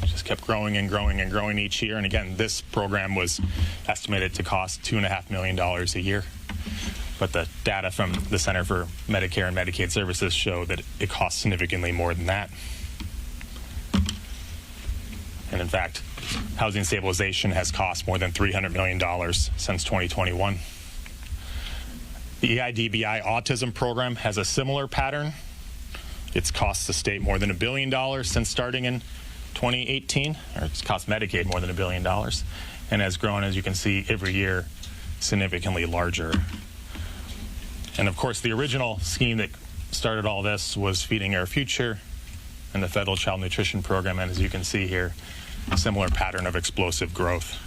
Speaker 21: It just kept growing and growing and growing each year. And again, this program was estimated to cost $2.5 million a year. But the data from the Center for Medicare and Medicaid Services show that it costs significantly more than that. And in fact, housing stabilization has cost more than $300 million since 2021. The EIDBI autism program has a similar pattern. It's cost the state more than $1 billion since starting in 2018, or it's cost Medicaid more than $1 billion, and has grown, as you can see, every year significantly larger. And of course, the original scheme that started all this was Feeding Our Future and the Federal Child Nutrition Program, and as you can see here, a similar pattern of explosive growth.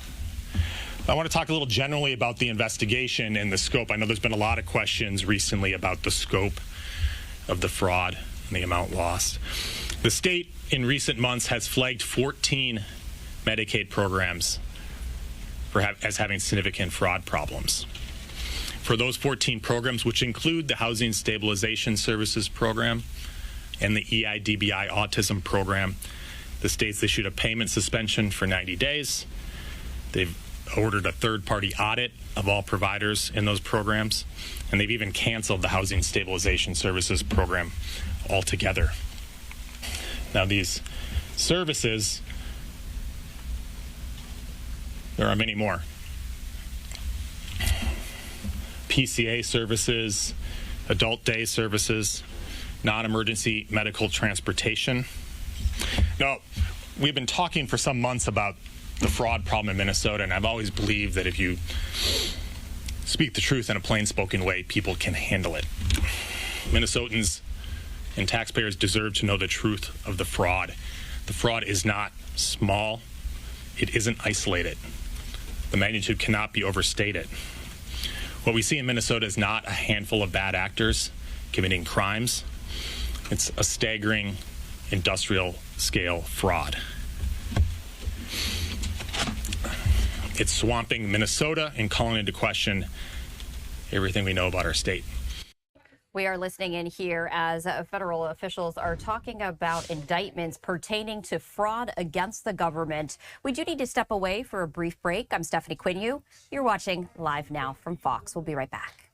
Speaker 21: I want to talk a little generally about the investigation and the scope. I know there's been a lot of questions recently about the scope of the fraud and the amount lost. The state in recent months has flagged 14 Medicaid programs as having significant fraud problems. For those 14 programs, which include the Housing Stabilization Services Program and the EIDBI Autism Program, the state's issued a payment suspension for 90 days. They've ordered a third-party audit of all providers in those programs, and they've even canceled the Housing Stabilization Services Program altogether. Now, these services, there are many more. PCA services, adult day services, non-emergency medical transportation. Now, we've been talking for some months about the fraud problem in Minnesota, and I've always believed that if you speak the truth in a plain-spoken way, people can handle it. Minnesotans and taxpayers deserve to know the truth of the fraud. The fraud is not small. It isn't isolated. The magnitude cannot be overstated. What we see in Minnesota is not a handful of bad actors committing crimes. It's a staggering industrial-scale fraud. It's swamping Minnesota and calling into question everything we know about our state.
Speaker 20: We are listening in here as federal officials are talking about indictments pertaining to fraud against the government. We do need to step away for a brief break. I'm Stephanie Quinu. You're watching Live Now from Fox. We'll be right back.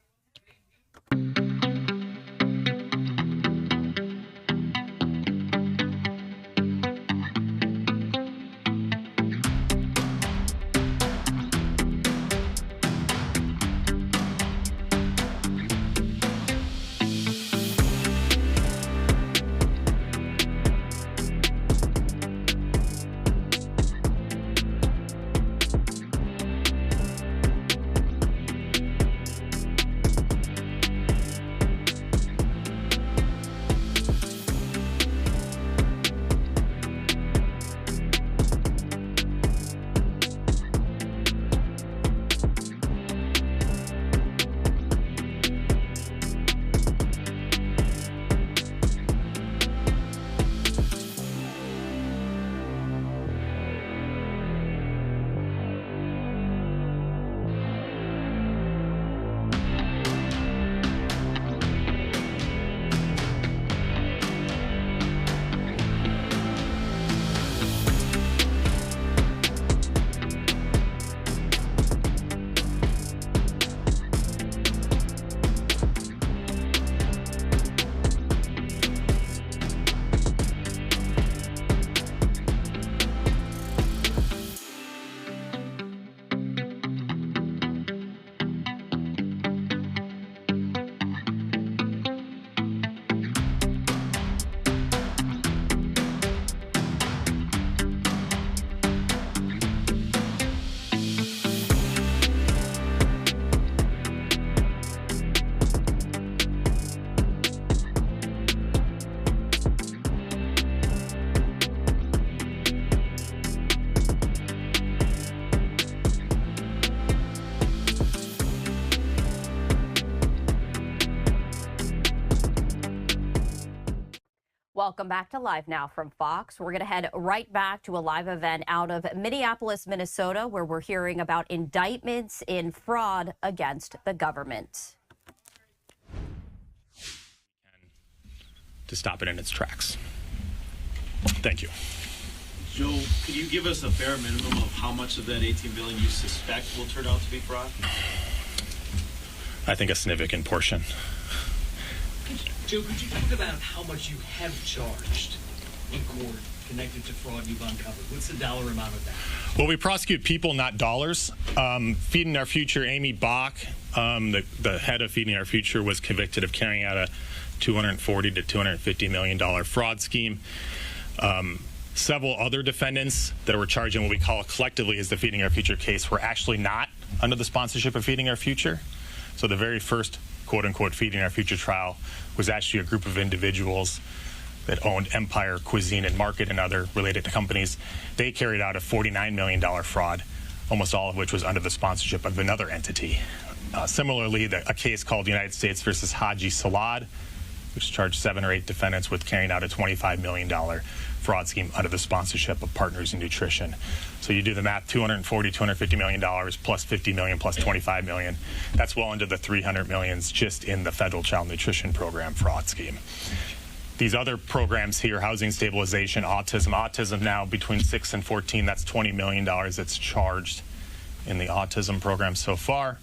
Speaker 20: Welcome back to Live Now from Fox. We're going to head right back to a live event out of Minneapolis, Minnesota, where we're hearing about indictments in fraud against the government.
Speaker 21: To stop it in its tracks. Thank you.
Speaker 10: Joe, could you give us a bare minimum of how much of that $18 billion you suspect will turn out to be fraud?
Speaker 21: I think a significant portion.
Speaker 10: Joe, could you talk about how much you have charged in court connected to fraud you've uncovered? What's the dollar amount of that?
Speaker 21: Well, we prosecute people, not dollars. Feeding Our Future, Amy Bach, the head of Feeding Our Future, was convicted of carrying out a $240 to $250 million fraud scheme. Several other defendants that were charged in what we call collectively as the Feeding Our Future case were actually not under the sponsorship of Feeding Our Future. So the very first quote-unquote Feeding Our Future trial was actually a group of individuals that owned Empire Cuisine and Market and other related companies. They carried out a $49 million fraud, almost all of which was under the sponsorship of another entity. Similarly, a case called United States versus Haji Salad, which charged 7 or 8 defendants with carrying out a $25 million fraud scheme under the sponsorship of Partners in Nutrition. So you do the math, $240, $250 million plus $50 million plus $25 million. That's well into the $300 millions just in the federal child nutrition program fraud scheme. These other programs here, housing stabilization, autism now between 6 and 14, that's $20 million that's charged in the autism program so far.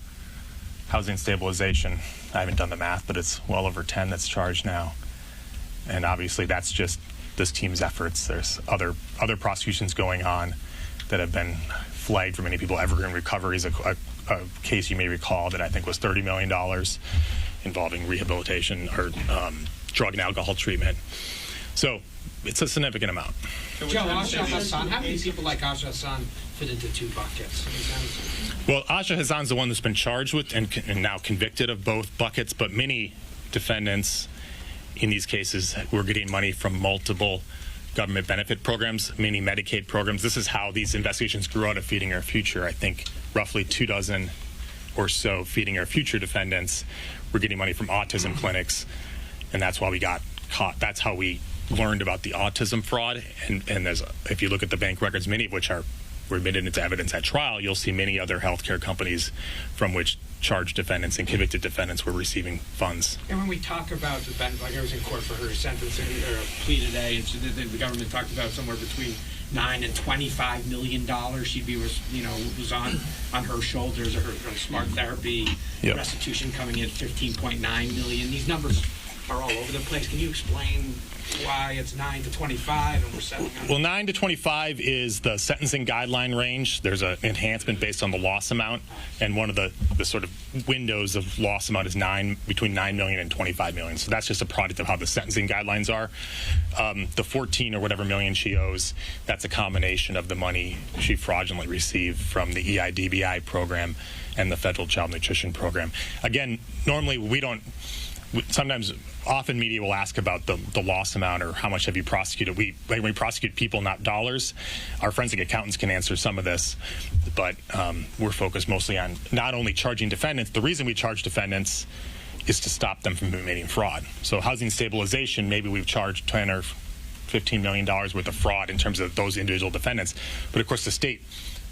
Speaker 21: Housing stabilization, I haven't done the math, but it's well over 10 that's charged now. And obviously that's just this team's efforts. There's other prosecutions going on that have been flagged for many people. Evergreen Recovery is a case you may recall that I think was $30 million involving rehabilitation or drug and alcohol treatment. So it's a significant amount.
Speaker 14: Joe, Asha Hassan, how many people like Asha Hassan fit into 2 buckets?
Speaker 21: Well, Aja Hassan's the one that's been charged with and now convicted of both buckets, but many defendants in these cases were getting money from multiple government benefit programs, many Medicaid programs. This is how these investigations grew out of Feeding Our Future. I think roughly 24 or so Feeding Our Future defendants were getting money from autism clinics, and that's why we got caught. That's how we learned about the autism fraud. And if you look at the bank records, many of which were admitted into evidence at trial, you'll see many other healthcare companies from which charged defendants and convicted defendants were receiving funds.
Speaker 14: And when we talk about the benefit, like I was in court for her sentencing or plea today, and so the government talked about somewhere between $9 and $25 million she'd be, was on her shoulders, or her smart therapy restitution coming in $15.9 million. These numbers are all over the place. Can you explain why it's 9 to 25 and we're settling on?
Speaker 21: Well, 9 to 25 is the sentencing guideline range. There's an enhancement based on the loss amount, and one of the sort of windows of loss amount is between $9 million and $25 million. So that's just a product of how the sentencing guidelines are. The 14 or whatever million she owes, that's a combination of the money she fraudulently received from the EIDBI program and the federal child nutrition program. Again, normally often media will ask about the loss amount or how much have you prosecuted. When we prosecute people, not dollars. Our forensic accountants can answer some of this, but we're focused mostly on not only charging defendants. The reason we charge defendants is to stop them from committing fraud. So housing stabilization, maybe we've charged $10 or $15 million worth of fraud in terms of those individual defendants. But of course, the state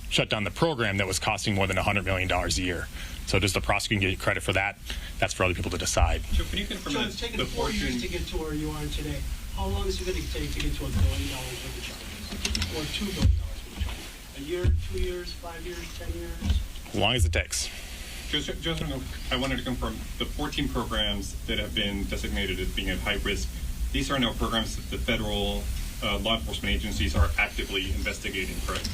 Speaker 21: shut down the program that was costing more than $100 million a year. So does the prosecutor get credit for that? That's for other people to decide.
Speaker 17: So can you confirm that it's taken 4 years to get to where you are today? How long is it going to take to get to $1 billion worth of charges? Or $2 billion worth of charges? A year, 2 years, 5 years, 10 years?
Speaker 21: As long as it takes.
Speaker 18: Just I wanted to confirm, the 14 programs that have been designated as being at high risk, these are now programs that the federal law enforcement agencies are actively investigating, correct?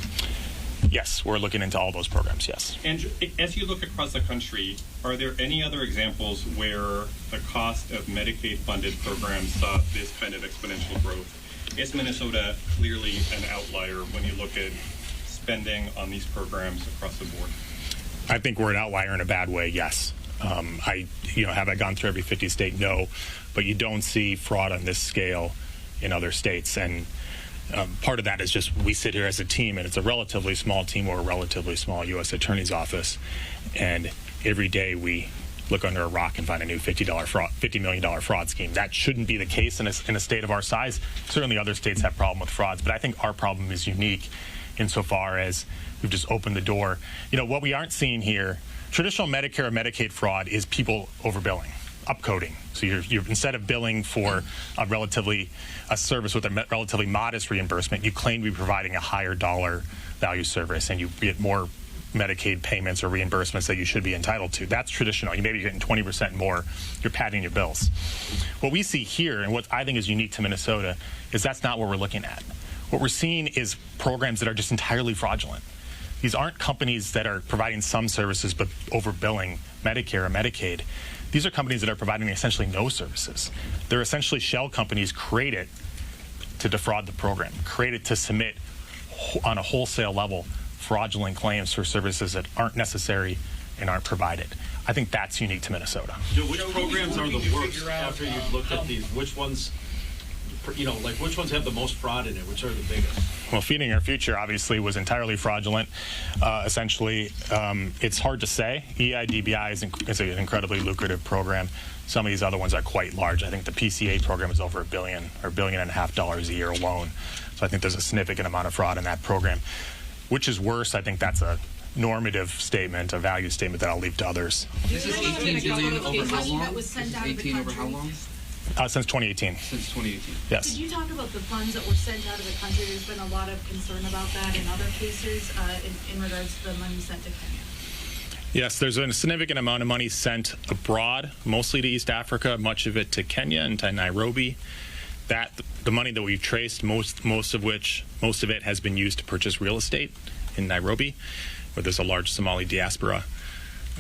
Speaker 21: Yes, we're looking into all those programs, yes.
Speaker 18: And as you look across the country, are there any other examples where the cost of Medicaid-funded programs saw this kind of exponential growth? Is Minnesota clearly an outlier when you look at spending on these programs across the board?
Speaker 21: I think we're an outlier in a bad way, yes. Have I gone through every 50 state? No, but you don't see fraud on this scale in other states, and part of that is just we sit here as a team, and it's a relatively small team or a relatively small U.S. Attorney's Office, and every day we look under a rock and find a new $50 million fraud scheme. That shouldn't be the case in a state of our size. Certainly other states have problem with frauds, but I think our problem is unique insofar as we've just opened the door. What we aren't seeing here, traditional Medicare or Medicaid fraud is people overbilling, upcoding. So you're instead of billing for a service with a relatively modest reimbursement, you claim to be providing a higher dollar value service, and you get more Medicaid payments or reimbursements that you should be entitled to. That's traditional. You may be getting 20% more. You're padding your bills. What we see here, and what I think is unique to Minnesota, is that's not what we're looking at. What we're seeing is programs that are just entirely fraudulent. These aren't companies that are providing some services but overbilling Medicare or Medicaid. These are companies that are providing essentially no services. They're essentially shell companies created to defraud the program, created to submit on a wholesale level fraudulent claims for services that aren't necessary and aren't provided. I think that's unique to Minnesota.
Speaker 22: Which programs are the worst after you've looked at these? Which ones, which ones have the most fraud in it? Which are the biggest?
Speaker 21: Well, Feeding Our Future obviously was entirely fraudulent. Essentially, it's hard to say. EIDBI is an incredibly lucrative program. Some of these other ones are quite large. I think the PCA program is over $1 billion or $1.5 billion a year alone. So I think there's a significant amount of fraud in that program. Which is worse? I think that's a normative statement, a value statement that I'll leave to others.
Speaker 23: This is $18 billion over how long? That was sent out of the country. Over how long?
Speaker 21: Since 2018.
Speaker 23: Since 2018.
Speaker 21: Yes.
Speaker 23: Could you talk about the funds that were sent out of the country? There's been a lot of concern about that in other cases in regards to the money sent to Kenya.
Speaker 21: Yes, there's a significant amount of money sent abroad, mostly to East Africa, much of it to Kenya and to Nairobi. The money that we've traced, most of it has been used to purchase real estate in Nairobi, where there's a large Somali diaspora.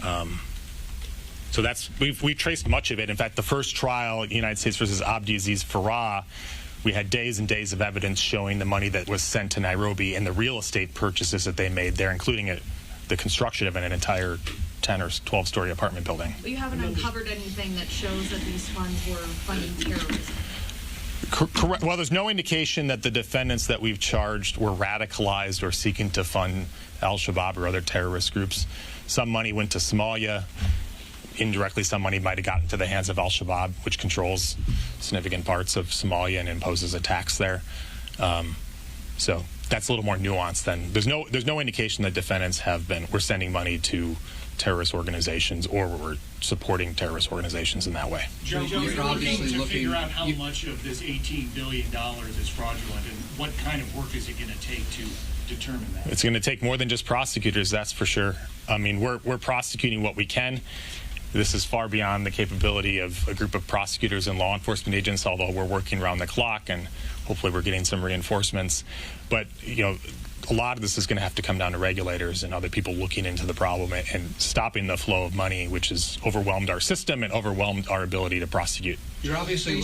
Speaker 21: So we've traced much of it. In fact, the first trial, United States versus Abdiaziz Farah, we had days and days of evidence showing the money that was sent to Nairobi and the real estate purchases that they made there, including the construction of an entire 10 or 12-story apartment building.
Speaker 23: But you haven't uncovered anything that shows that these funds were funding terrorism.
Speaker 21: Correct. Well, there's no indication that the defendants that we've charged were radicalized or seeking to fund al-Shabaab or other terrorist groups. Some money went to Somalia. Indirectly, some money might have gotten to the hands of al-Shabaab, which controls significant parts of Somalia and imposes a tax there. So that's a little more nuanced than there's no indication that defendants we're sending money to terrorist organizations or we're supporting terrorist organizations in that way.
Speaker 10: Joe, you're obviously looking to figure out how much of this $18 billion is fraudulent, and what kind of work is it going to take to determine that?
Speaker 21: It's going to take more than just prosecutors, that's for sure. I mean, we're prosecuting what we can. This is far beyond the capability of a group of prosecutors and law enforcement agents, although we're working around the clock and hopefully we're getting some reinforcements. But, you know, a lot of this is going to have to come down to regulators and other people looking into the problem and stopping the flow of money, which has overwhelmed our system and overwhelmed our ability to prosecute.
Speaker 1: You're obviously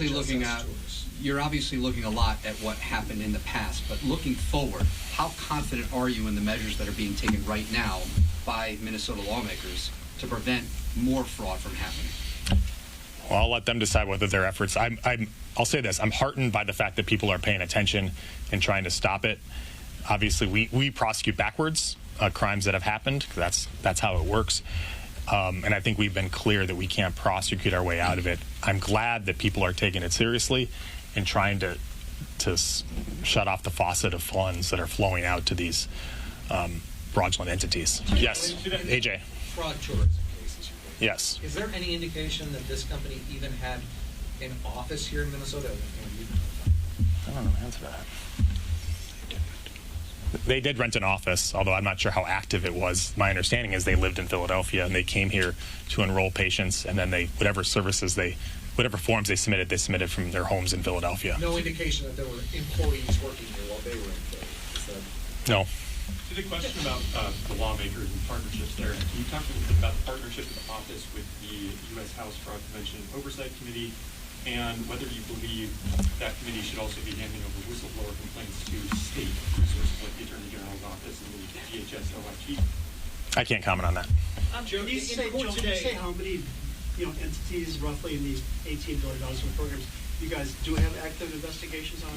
Speaker 1: looking a lot at what happened in the past, but looking forward, how confident are you in the measures that are being taken right now by Minnesota lawmakers to prevent more fraud from happening?
Speaker 21: Well, I'll let them decide whether their efforts. I'll say this: I'm heartened by the fact that people are paying attention and trying to stop it. Obviously, we prosecute backwards crimes that have happened. That's how it works. And I think we've been clear that we can't prosecute our way out of it. I'm glad that people are taking it seriously and trying to shut off the faucet of funds that are flowing out to these fraudulent entities. Yes, AJ.
Speaker 2: Fraud tourism cases.
Speaker 21: Yes.
Speaker 2: Is there any indication that this company even had an office here in Minnesota?
Speaker 21: I don't know the answer to that. They did rent an office, although I'm not sure how active it was. My understanding is they lived in Philadelphia and they came here to enroll patients, and then whatever forms they submitted from their homes in Philadelphia.
Speaker 2: No indication that there were employees working here while they were in Philly.
Speaker 21: No.
Speaker 18: To the question about the lawmakers and partnerships there, can you talk a little bit about the partnership of the office with the U.S. House Fraud Prevention and Oversight Committee, and whether you believe that committee should also be handing over whistleblower complaints to state resources like the Attorney General's Office and the DHS OIG?
Speaker 21: I can't comment on that.
Speaker 17: Can you say how many entities roughly in these $18 billion worth of programs you guys do have active investigations on?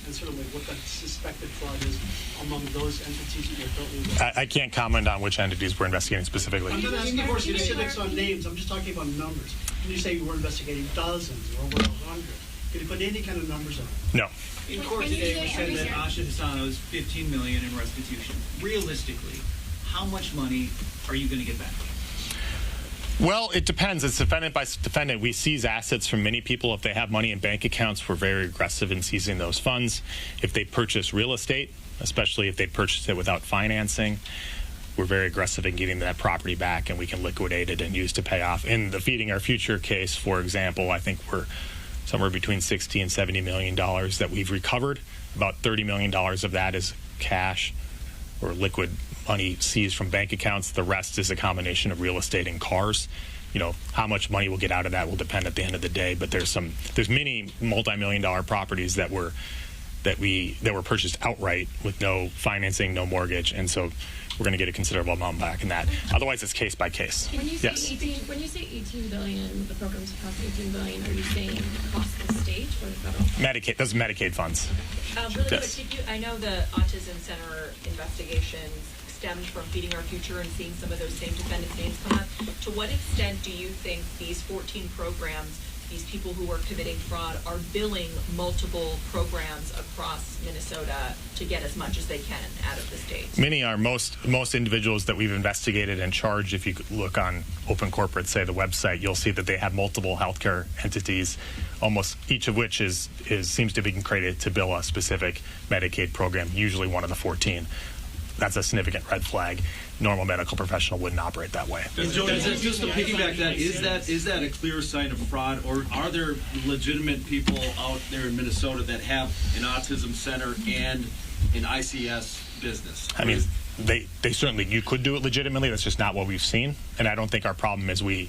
Speaker 17: And sort of like what the suspected fraud is among those entities that you're currently investigating?
Speaker 21: I can't comment on which entities we're investigating specifically.
Speaker 17: I'm not asking for specifics on names. I'm just talking about numbers. When you say you were investigating dozens or over 100, can you put any kind of numbers on it?
Speaker 21: No.
Speaker 10: In court today, we said that Asha Hasano's $15 million in restitution. Realistically, how much money are you going to get back?
Speaker 21: Well, it depends. It's defendant by defendant. We seize assets from many people. If they have money in bank accounts, we're very aggressive in seizing those funds. If they purchase real estate, especially if they purchase it without financing, we're very aggressive in getting that property back, and we can liquidate it and use to pay off. In the Feeding Our Future case, for example, I think we're somewhere between $60 and $70 million that we've recovered. About $30 million of that is cash or liquid money seized from bank accounts. The rest is a combination of real estate and cars. You know, how much money we'll get out of that will depend at the end of the day, but there's many multi-million-dollar properties that were purchased outright with no financing, no mortgage, and so we're going to get a considerable amount back in that. Otherwise, it's case by case.
Speaker 4: When you say $18 billion, the programs cost $18 billion, are you saying cost the state or the federal?
Speaker 21: Medicaid. Those Medicaid funds.
Speaker 7: Really
Speaker 21: Yes.
Speaker 7: quick, I know the Autism Center investigations stemmed from Feeding Our Future and seeing some of those same defendants' names come up. To what extent do you think these 14 programs, these people who are committing fraud, are billing multiple programs across Minnesota to get as much as they can out of the state?
Speaker 21: Many are. Most individuals that we've investigated and charged, if you look on Open Corporate, say the website, you'll see that they have multiple healthcare entities, almost each of which seems to be created to bill a specific Medicaid program, usually one of the 14. That's a significant red flag. Normal medical professional wouldn't operate that way.
Speaker 22: Just to piggyback that, is that a clear sign of fraud, or are there legitimate people out there in Minnesota that have an autism center and an ICS business?
Speaker 21: I mean, they certainly, you could do it legitimately. That's just not what we've seen, and I don't think our problem is we're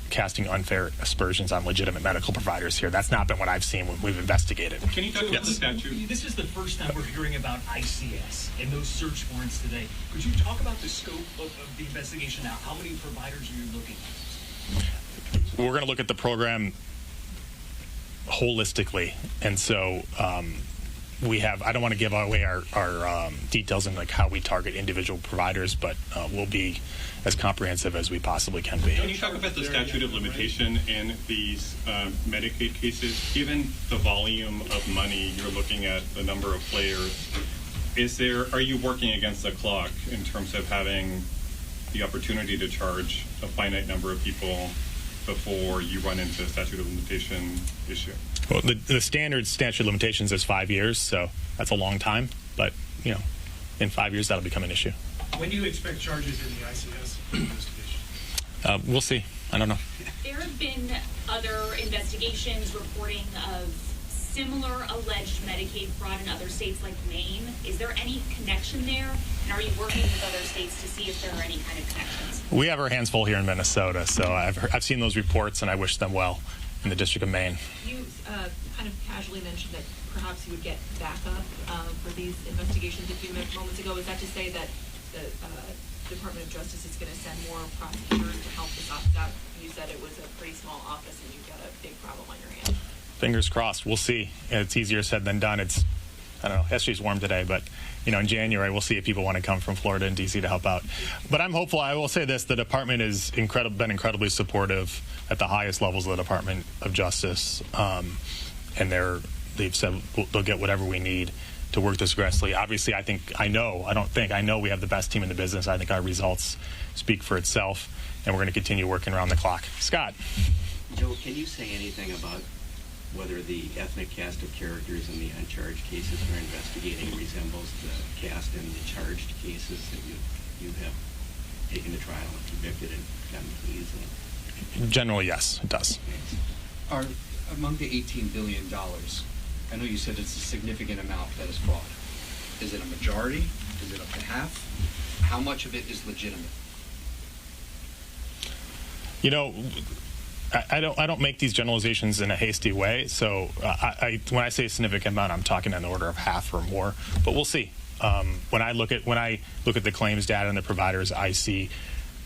Speaker 21: casting unfair aspersions on legitimate medical providers here. That's not been what I've seen when we've investigated.
Speaker 18: Can you talk about the statute?
Speaker 10: This is the first time we're hearing about ICS and those search warrants today. Could you talk about the scope of the investigation now? How many providers are you looking at?
Speaker 21: We're going to look at the program holistically, and so I don't want to give away our details in like how we target individual providers, but we'll be as comprehensive as we possibly can be.
Speaker 18: Can you talk about the statute of limitation in these Medicaid cases? Given the volume of money, you're looking at the number of players. Are you working against the clock in terms of having the opportunity to charge a finite number of people before you run into a statute of limitation issue?
Speaker 21: Well, the standard statute of limitations is 5 years, so that's a long time. But, in 5 years, that'll become an issue.
Speaker 14: When do you expect charges in the ICS investigation?
Speaker 21: We'll see. I don't know.
Speaker 5: There have been other investigations reporting of similar alleged Medicaid fraud in other states like Maine. Is there any connection there? And are you working with other states to see if there are any kind of connections?
Speaker 21: We have our hands full here in Minnesota, so I've seen those reports, and I wish them well in the District of Maine.
Speaker 7: You kind of casually mentioned that perhaps you would get backup for these investigations a few moments ago. Is that to say that the Department of Justice is going to send more prosecutors to help this office out? You said it was a pretty small office and you've got a big problem on your hands.
Speaker 21: Fingers crossed. We'll see. It's easier said than done. I don't know, yesterday's warm today, but, in January, we'll see if people want to come from Florida and D.C. to help out. But I'm hopeful. I will say this, the department has been incredibly supportive at the highest levels of the Department of Justice, and they've said they'll get whatever we need to work this aggressively. Obviously, I know we have the best team in the business. I think our results speak for itself, and we're going to continue working around the clock. Scott.
Speaker 8: Joe, can you say anything about whether the ethnic cast of characters in the uncharged cases we're investigating resembles the cast in the charged cases that you have taken to trial and convicted and gotten pleas in?
Speaker 21: Generally, yes, it does.
Speaker 1: Are among the $18 billion, I know you said it's a significant amount that is fraud. Is it a majority? Is it up to half? How much of it is legitimate?
Speaker 21: I don't make these generalizations in a hasty way. So when I say a significant amount, I'm talking on the order of half or more. But we'll see. When I look at the claims data and the providers, I see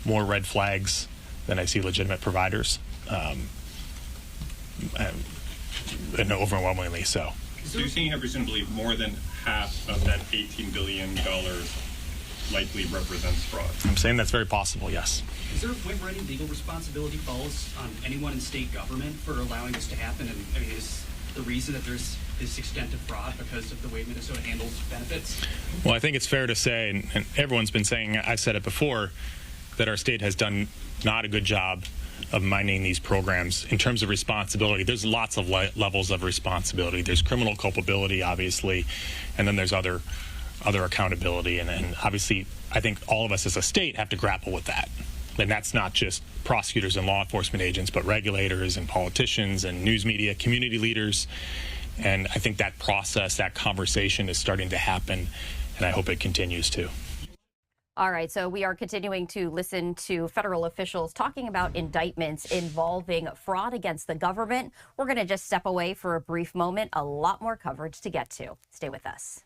Speaker 21: more red flags than I see legitimate providers, and overwhelmingly so.
Speaker 18: So you're saying you have reason to believe more than half of that $18 billion likely represents fraud?
Speaker 21: I'm saying that's very possible, yes.
Speaker 12: Is there a point where any legal responsibility falls on anyone in state government for allowing this to happen? And is the reason that there's this extent of fraud because of the way Minnesota handles benefits?
Speaker 21: Well, I think it's fair to say, and everyone's been saying, I've said it before, that our state has done not a good job of minding these programs in terms of responsibility. There's lots of levels of responsibility. There's criminal culpability, obviously, and then there's other accountability. And obviously, I think all of us as a state have to grapple with that. And that's not just prosecutors and law enforcement agents, but regulators and politicians and news media, community leaders. And I think that process, that conversation is starting to happen, and I hope it continues to.
Speaker 20: All right, so we are continuing to listen to federal officials talking about indictments involving fraud against the government. We're going to just step away for a brief moment. A lot more coverage to get to. Stay with us.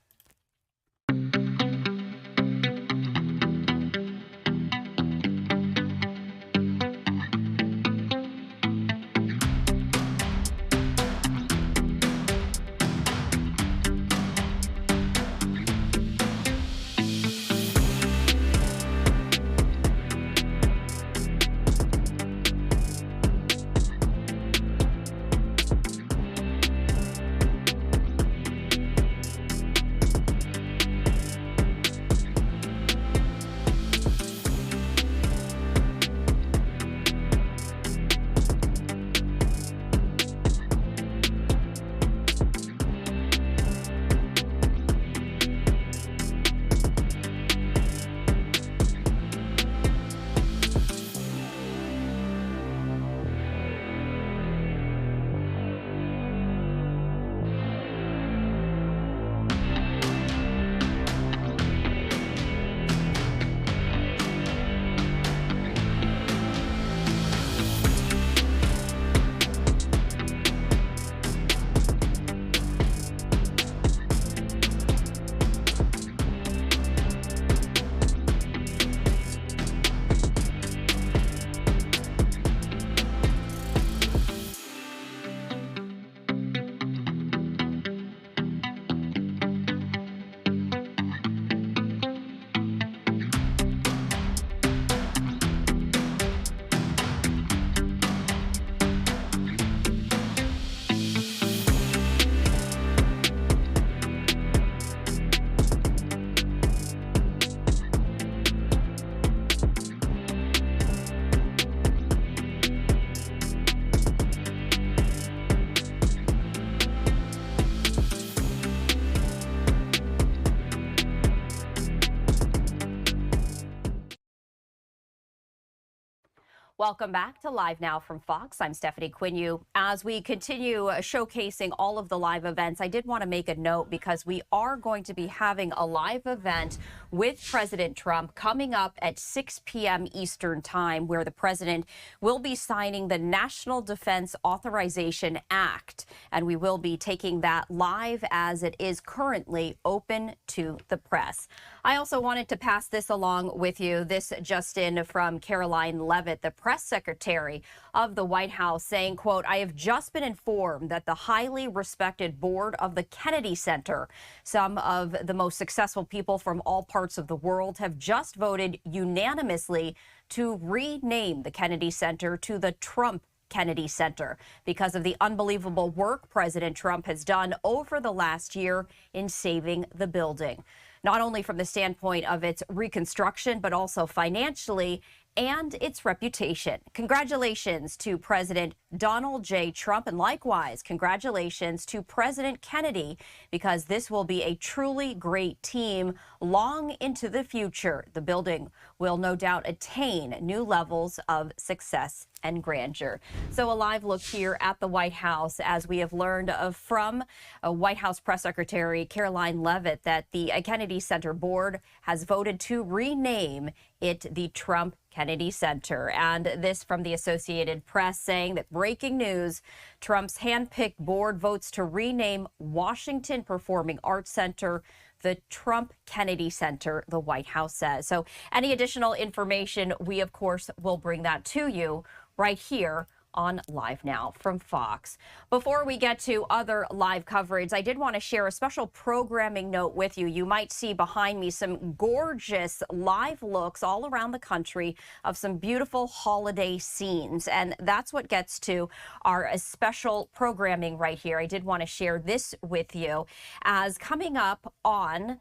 Speaker 20: Welcome back to Live Now from Fox. I'm Stephanie Quinu. As we continue showcasing all of the live events, I did want to make a note because we are going to be having a live event with President Trump coming up at 6 p.m. Eastern Time, where the president will be signing the National Defense Authorization Act. And we will be taking that live as it is currently open to the press. I also wanted to pass this along with you. This just in from Caroline Leavitt, the press secretary of the White House, saying, quote, "I have just been informed that the highly respected board of the Kennedy Center, some of the most successful people from all parts of the world, have just voted unanimously to rename the Kennedy Center to the Trump Kennedy Center because of the unbelievable work President Trump has done over the last year in saving the building, not only from the standpoint of its reconstruction, but also financially and its reputation." Congratulations to President Donald J. Trump, and likewise, congratulations to President Kennedy, because this will be a truly great team long into the future. The building will no doubt attain new levels of success and grandeur. So a live look here at the White House, as we have learned from White House Press Secretary Caroline Leavitt that the Kennedy Center board has voted to rename it the Trump Kennedy Center. And this from the Associated Press, saying that breaking news, Trump's handpicked board votes to rename Washington Performing Arts Center the Trump Kennedy Center, the White House says. So any additional information, we of course will bring that to you right here on Live Now from Fox. Before we get to other live coverage, I did want to share a special programming note with you. You might see behind me some gorgeous live looks all around the country of some beautiful holiday scenes. And that's what gets to our special programming right here. I did want to share this with you, as coming up on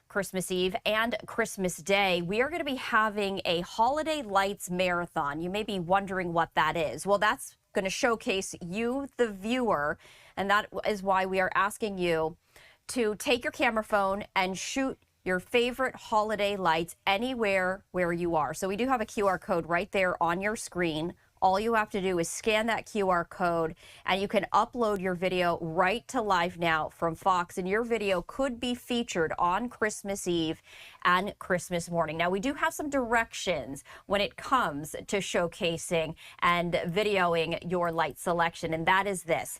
Speaker 20: Christmas Eve and Christmas Day, we are going to be having a holiday lights marathon. You may be wondering what that is. Well, that's going to showcase you, the viewer, and that is why we are asking you to take your camera phone and shoot your favorite holiday lights anywhere where you are. So we do have a QR code right there on your screen. All you have to do is scan that QR code, and you can upload your video right to Live Now from Fox, and your video could be featured on Christmas Eve and Christmas morning. Now, we do have some directions when it comes to showcasing and videoing your light selection, and that is this.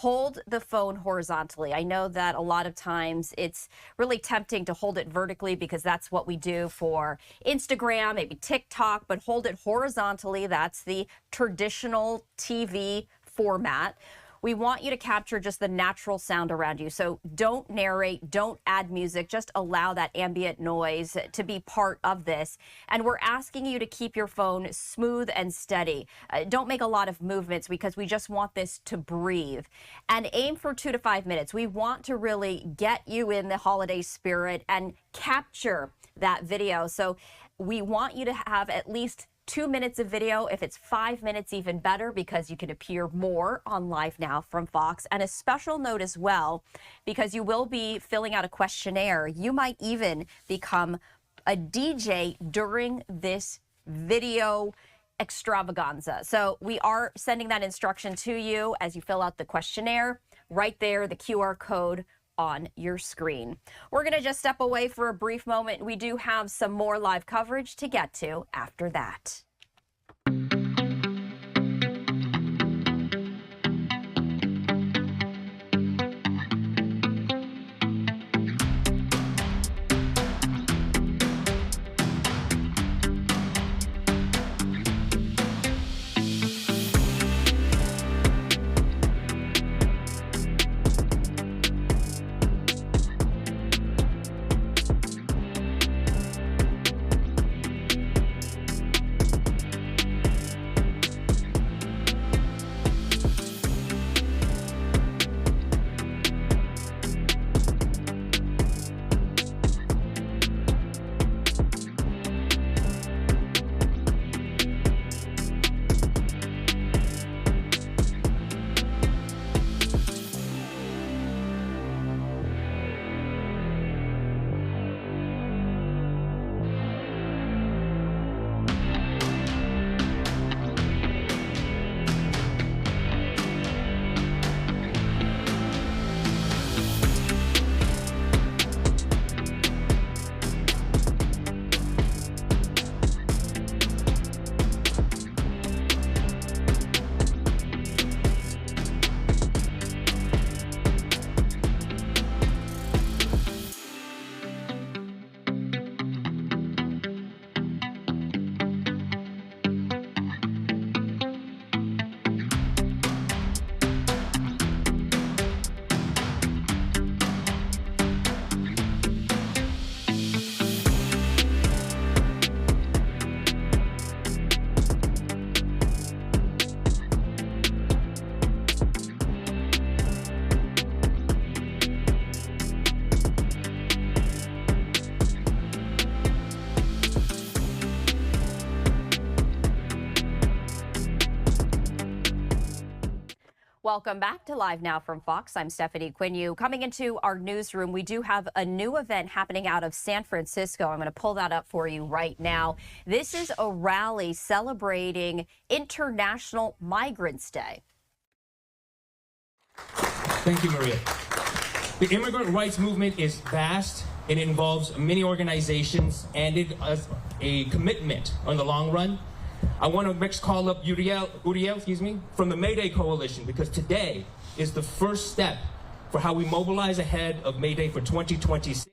Speaker 20: Hold the phone horizontally. I know that a lot of times it's really tempting to hold it vertically because that's what we do for Instagram, maybe TikTok, but hold it horizontally. That's the traditional TV format. We want you to capture just the natural sound around you. So don't narrate, don't add music, just allow that ambient noise to be part of this. And we're asking you to keep your phone smooth and steady. Don't make a lot of movements because we just want this to breathe. And aim for 2 to 5 minutes. We want to really get you in the holiday spirit and capture that video. So we want you to have at least 2 minutes of video. If it's 5 minutes, even better, because you can appear more on Live Now from Fox. And a special note as well, because you will be filling out a questionnaire. You might even become a DJ during this video extravaganza. So we are sending that instruction to you as you fill out the questionnaire. Right there, the QR code on your screen. We're going to just step away for a brief moment. We do have some more live coverage to get to after that. Welcome back to Live Now from Fox. I'm Stephanie Quinu. Coming into our newsroom, we do have a new event happening out of San Francisco. I'm going to pull that up for you right now. This is a rally celebrating International Migrants Day.
Speaker 3: Thank you, Maria. The immigrant rights movement is vast. It involves many organizations, and it has a commitment on the long run. I want to next call up Uriel, from the May Day Coalition, because today is the first step for how we mobilize ahead of May Day for 2026.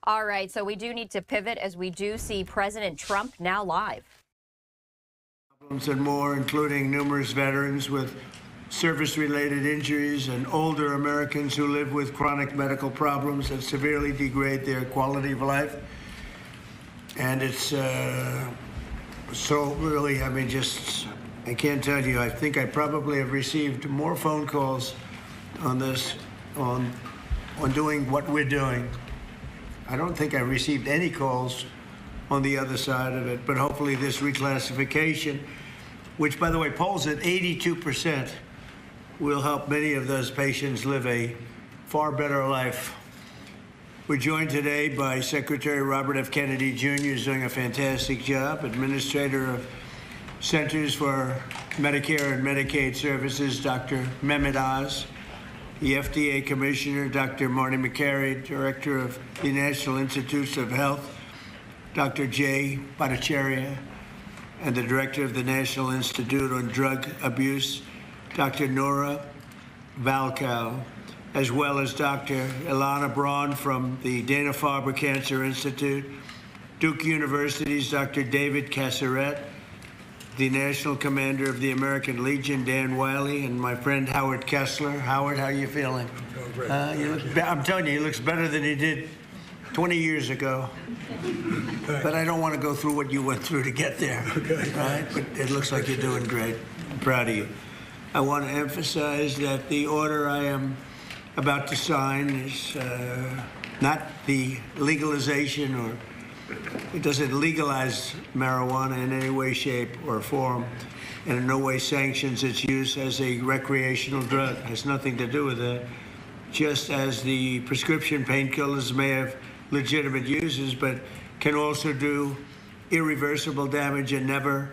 Speaker 20: All right, so we do need to pivot as we do see President Trump now live.
Speaker 9: Problems and more, including numerous veterans with service-related injuries and older Americans who live with chronic medical problems that severely degrade their quality of life. And it's so really, I mean, just, I can't tell you, I think I probably have received more phone calls on this, on doing what we're doing. I don't think I received any calls on the other side of it, but hopefully this reclassification, which, by the way, polls at 82%, will help many of those patients live a far better life. We're joined today by Secretary Robert F. Kennedy Jr., who's doing a fantastic job, Administrator of Centers for Medicare and Medicaid Services, Dr. Mehmet Oz, the FDA Commissioner, Dr. Marty McCary, Director of the National Institutes of Health, Dr. Jay Bhattacharya, and the Director of the National Institute on Drug Abuse, Dr. Nora Valkow, as well as Dr. Ilana Braun from the Dana-Farber Cancer Institute, Duke University's Dr. David Casseret, the National Commander of the American Legion, Dan Wiley, and my friend Howard Kessler. Howard, how are you feeling? I'm telling you, he looks better than he did 20 years ago. But I don't want to go through what you went through to get there, right? But it looks like you're doing great. I'm proud of you. I want to emphasize that the order I am about to sign is not the legalization, or it doesn't legalize marijuana in any way, shape, or form, and in no way sanctions its use as a recreational drug. It has nothing to do with that. Just as the prescription painkillers may have legitimate uses, but can also do irreversible damage and never,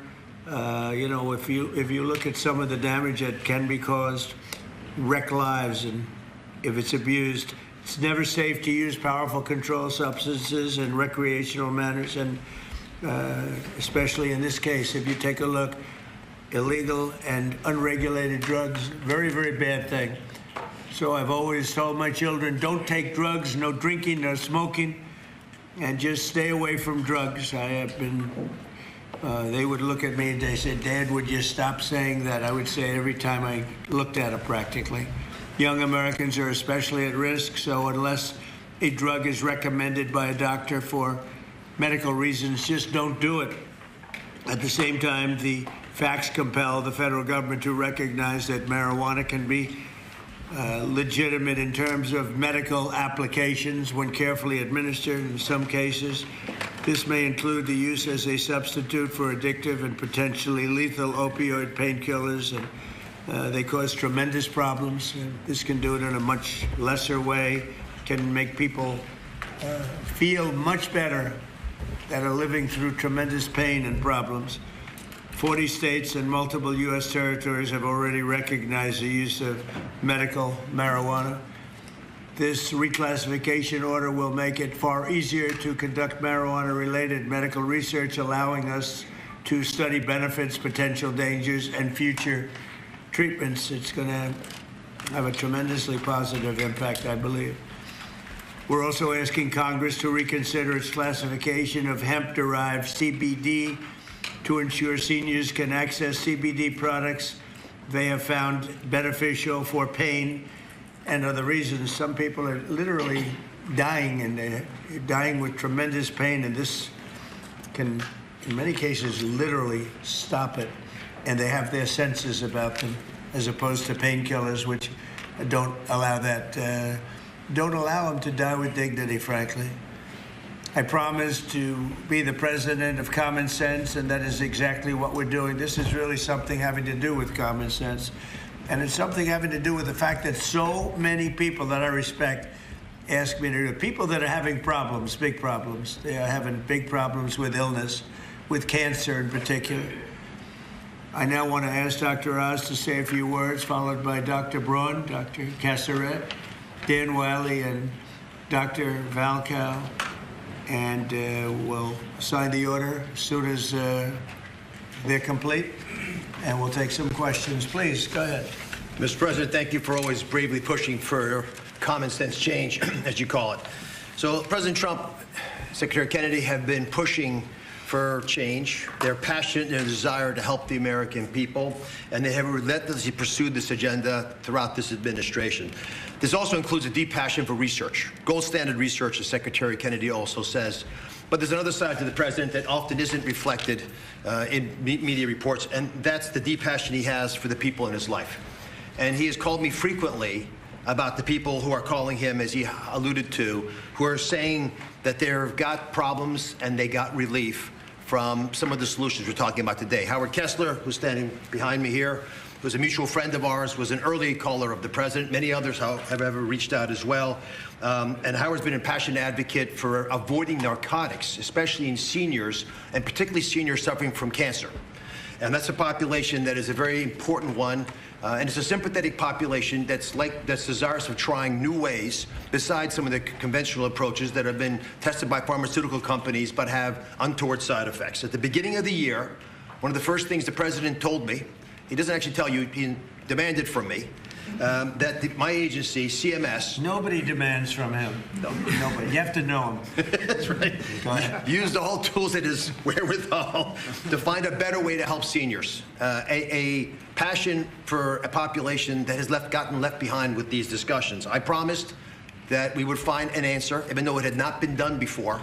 Speaker 9: you know, if you look at some of the damage that can be caused, wreck lives, and if it's abused, it's never safe to use powerful controlled substances in recreational manners, and especially in this case, if you take a look, illegal and unregulated drugs, very, very bad thing. So I've always told my children, don't take drugs, no drinking, no smoking, and just stay away from drugs. I have been, they would look at me and they said, Dad, would you stop saying that? I would say it every time I looked at it practically. Young Americans are especially at risk, so unless a drug is recommended by a doctor for medical reasons, just don't do it. At the same time, the facts compel the federal government to recognize that marijuana can be legitimate in terms of medical applications when carefully administered. In some cases, this may include the use as a substitute for addictive and potentially lethal opioid painkillers, and they cause tremendous problems. This can do it in a much lesser way, can make people feel much better that are living through tremendous pain and problems. 40 states and multiple U.S. territories have already recognized the use of medical marijuana. This reclassification order will make it far easier to conduct marijuana-related medical research, allowing us to study benefits, potential dangers, and future treatments. It's going to have a tremendously positive impact, I believe. We're also asking Congress to reconsider its classification of hemp-derived CBD to ensure seniors can access CBD products they have found beneficial for pain and other reasons. Some people are literally dying, and they're dying with tremendous pain, and this can, in many cases, literally stop it. And they have their senses about them, as opposed to painkillers, which don't allow that, don't allow them to die with dignity, frankly. I promise to be the president of common sense, and that is exactly what we're doing. This is really something having to do with common sense. And it's something having to do with the fact that so many people that I respect ask me to do it. People that are having problems, big problems. They are having big problems with illness, with cancer in particular. I now want to ask Dr. Oz to say a few words, followed by Dr. Braun, Dr. Casseret, Dan Wiley, and Dr. Valcow. And we'll sign the order as soon as they're complete. And we'll take some questions. Please, go ahead.
Speaker 6: Mr. President, thank you for always bravely pushing for common sense change, as you call it. So President Trump, Secretary Kennedy have been pushing for change. They're passionate in their desire to help the American people, and they have relentlessly pursued this agenda throughout this administration. This also includes a deep passion for research, gold standard research, as Secretary Kennedy also says. But there's another side to the president that often isn't reflected in media reports, and that's the deep passion he has for the people in his life. And he has called me frequently about the people who are calling him, as he alluded to, who are saying that they've got problems and they got relief from some of the solutions we're talking about today. Howard Kessler, who's standing behind me here, who's a mutual friend of ours, was an early caller of the president. Many others have ever reached out as well. And Howard's been a passionate advocate for avoiding narcotics, especially in seniors, and particularly seniors suffering from cancer. And that's a population that is a very important one. And it's a sympathetic population that's desirous of trying new ways besides some of the conventional approaches that have been tested by pharmaceutical companies but have untoward side effects. At the beginning of the year, one of the first things the president told me, he doesn't actually tell you, he demanded from me, that my agency, CMS...
Speaker 9: Nobody demands from him. No, nobody. You have to know him.
Speaker 6: That's right.
Speaker 9: Go ahead.
Speaker 6: Used all tools at his wherewithal to find a better way to help seniors. A passion for a population that has gotten left behind with these discussions. I promised that we would find an answer, even though it had not been done before.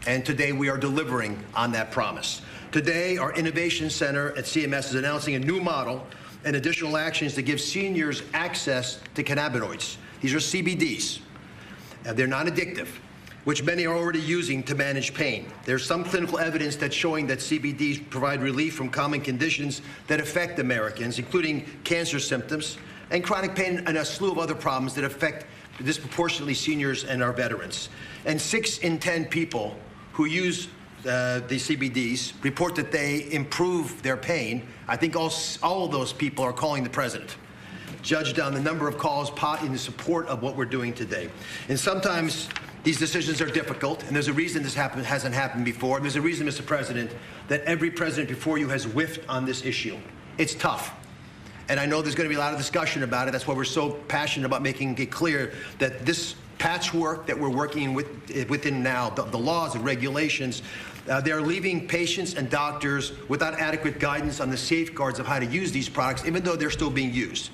Speaker 6: And today we are delivering on that promise. Today, our Innovation Center at CMS is announcing a new model and additional actions to give seniors access to cannabinoids. These are CBDs. They're non-addictive, which many are already using to manage pain. There's some clinical evidence that's showing that CBDs provide relief from common conditions that affect Americans, including cancer symptoms and chronic pain and a slew of other problems that affect disproportionately seniors and our veterans. And 6 in 10 people who use the CBDs report that they improve their pain. I think all of those people are calling the president, judged on the number of calls in support of what we're doing today. And sometimes these decisions are difficult, and there's a reason this hasn't happened before. And there's a reason, Mr. President, that every president before you has whiffed on this issue. It's tough. And I know there's going to be a lot of discussion about it. That's why we're so passionate about making it clear that this patchwork that we're working within now, the laws and regulations, they're leaving patients and doctors without adequate guidance on the safeguards of how to use these products, even though they're still being used.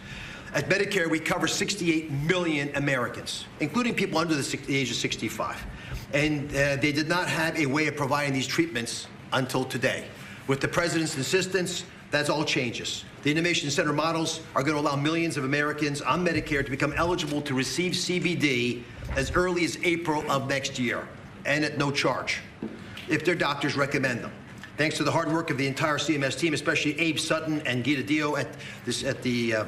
Speaker 6: At Medicare, we cover 68 million Americans, including people under the age of 65. And they did not have a way of providing these treatments until today. With the president's insistence, that's all changes. The Innovation Center models are going to allow millions of Americans on Medicare to become eligible to receive CBD as early as April of next year, and at no charge, if their doctors recommend them. Thanks to the hard work of the entire CMS team, especially Abe Sutton and Gita Dio at the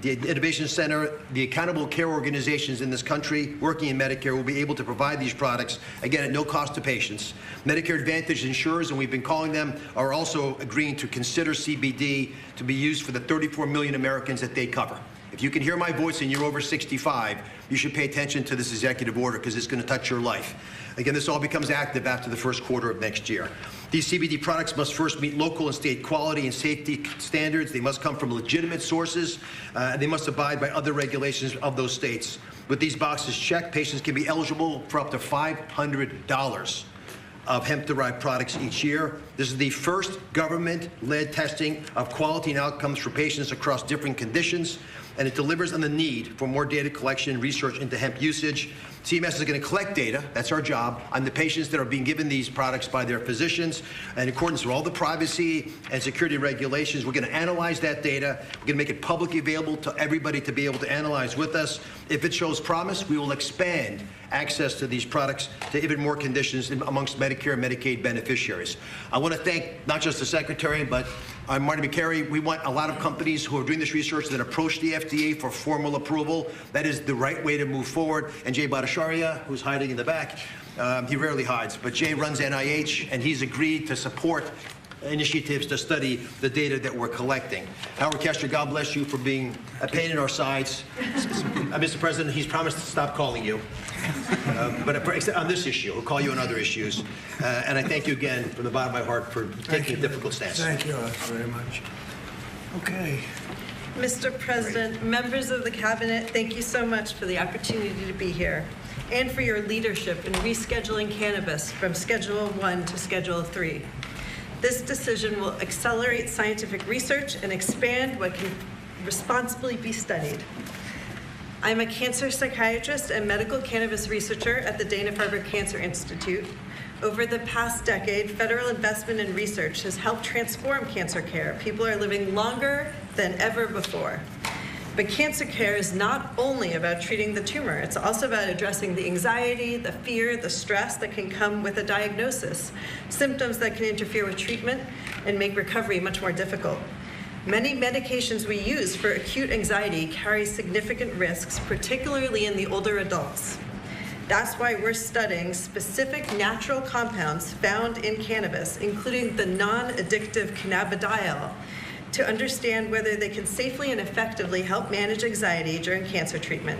Speaker 6: Innovation Center, the accountable care organizations in this country working in Medicare will be able to provide these products, again, at no cost to patients. Medicare Advantage insurers, and we've been calling them, are also agreeing to consider CBD to be used for the 34 million Americans that they cover. If you can hear my voice and you're over 65, you should pay attention to this executive order because it's going to touch your life. Again, this all becomes active after the first quarter of next year. These CBD products must first meet local and state quality and safety standards. They must come from legitimate sources. They must abide by other regulations of those states. With these boxes checked, patients can be eligible for up to $500 of hemp-derived products each year. This is the first government-led testing of quality and outcomes for patients across different conditions, and it delivers on the need for more data collection and research into hemp usage. CMS is going to collect data, that's our job, on the patients that are being given these products by their physicians. And in accordance with all the privacy and security regulations, we're going to analyze that data. We're going to make it publicly available to everybody to be able to analyze with us. If it shows promise, we will expand access to these products to even more conditions amongst Medicare and Medicaid beneficiaries. I want to thank not just the Secretary, but I'm Marty McCary. We want a lot of companies who are doing this research that approach the FDA for formal approval. That is the right way to move forward. And Jay Bhattacharya, who's hiding in the back, he rarely hides, but Jay runs NIH, and he's agreed to support initiatives to study the data that we're collecting. Howard Kester, God bless you for being a pain in our sides. Mr. President, he's promised to stop calling you. But on this issue, he'll call you on other issues. And I thank you again from the bottom of my heart for taking a difficult stance.
Speaker 9: Thank you very much. Okay.
Speaker 11: Mr. President, members of the Cabinet, thank you so much for the opportunity to be here and for your leadership in rescheduling cannabis from Schedule 1 to Schedule 3. This decision will accelerate scientific research and expand what can responsibly be studied. I'm a cancer psychiatrist and medical cannabis researcher at the Dana-Farber Cancer Institute. Over the past decade, federal investment in research has helped transform cancer care. People are living longer than ever before. But cancer care is not only about treating the tumor, it's also about addressing the anxiety, the fear, the stress that can come with a diagnosis, symptoms that can interfere with treatment and make recovery much more difficult. Many medications we use for acute anxiety carry significant risks, particularly in the older adults. That's why we're studying specific natural compounds found in cannabis, including the non-addictive cannabidiol, to understand whether they can safely and effectively help manage anxiety during cancer treatment.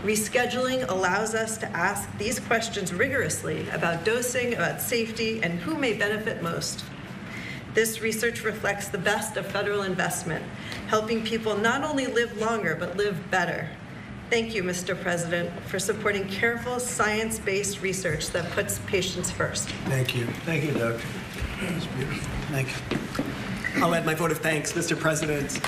Speaker 11: Rescheduling allows us to ask these questions rigorously about dosing, about safety, and who may benefit most. This research reflects the best of federal investment, helping people not only live longer, but live better. Thank you, Mr. President, for supporting careful, science-based research that puts patients first.
Speaker 9: Thank you. Thank you, Doctor. That's beautiful. Thank you.
Speaker 15: I'll add my vote of thanks, Mr. President.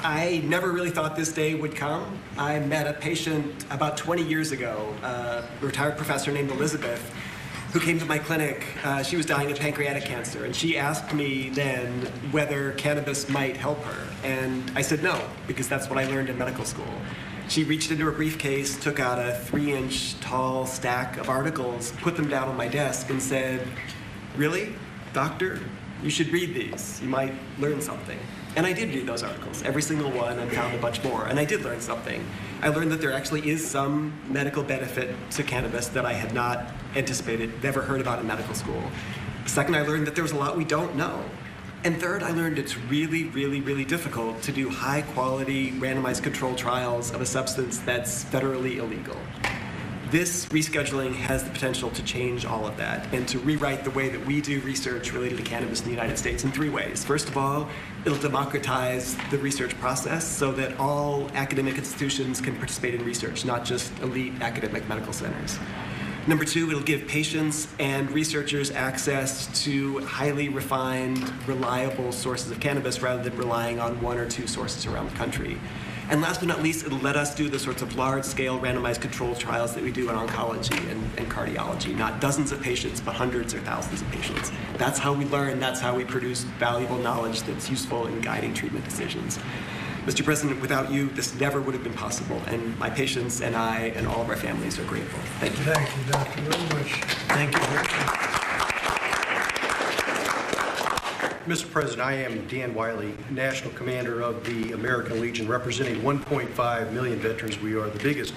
Speaker 15: I never really thought this day would come. I met a patient about 20 years ago, a retired professor named Elizabeth, who came to my clinic. She was dying of pancreatic cancer, and she asked me then whether cannabis might help her. And I said no, because that's what I learned in medical school. She reached into her briefcase, took out a 3-inch tall stack of articles, put them down on my desk, and said, "Really, doctor? You should read these. You might learn something." And I did read those articles, every single one, and found a bunch more. And I did learn something. I learned that there actually is some medical benefit to cannabis that I had not anticipated, never heard about in medical school. Second, I learned that there was a lot we don't know. And third, I learned it's really, really, really difficult to do high-quality randomized controlled trials of a substance that's federally illegal. This rescheduling has the potential to change all of that and to rewrite the way that we do research related to cannabis in the United States in 3 ways. First of all, it'll democratize the research process so that all academic institutions can participate in research, not just elite academic medical centers. Number 2, it'll give patients and researchers access to highly refined, reliable sources of cannabis rather than relying on 1 or 2 sources around the country. And last but not least, it'll let us do the sorts of large-scale randomized controlled trials that we do in oncology and cardiology. Not dozens of patients, but hundreds or thousands of patients. That's how we learn. That's how we produce valuable knowledge that's useful in guiding treatment decisions. Mr. President, without you, this never would have been possible. And my patients and I and all of our families are grateful. Thank you.
Speaker 9: Thank you, Doctor, very much. Thank you very much.
Speaker 6: Mr. President, I am Dan Wiley, National Commander of the American Legion, representing 1.5 million veterans. We are the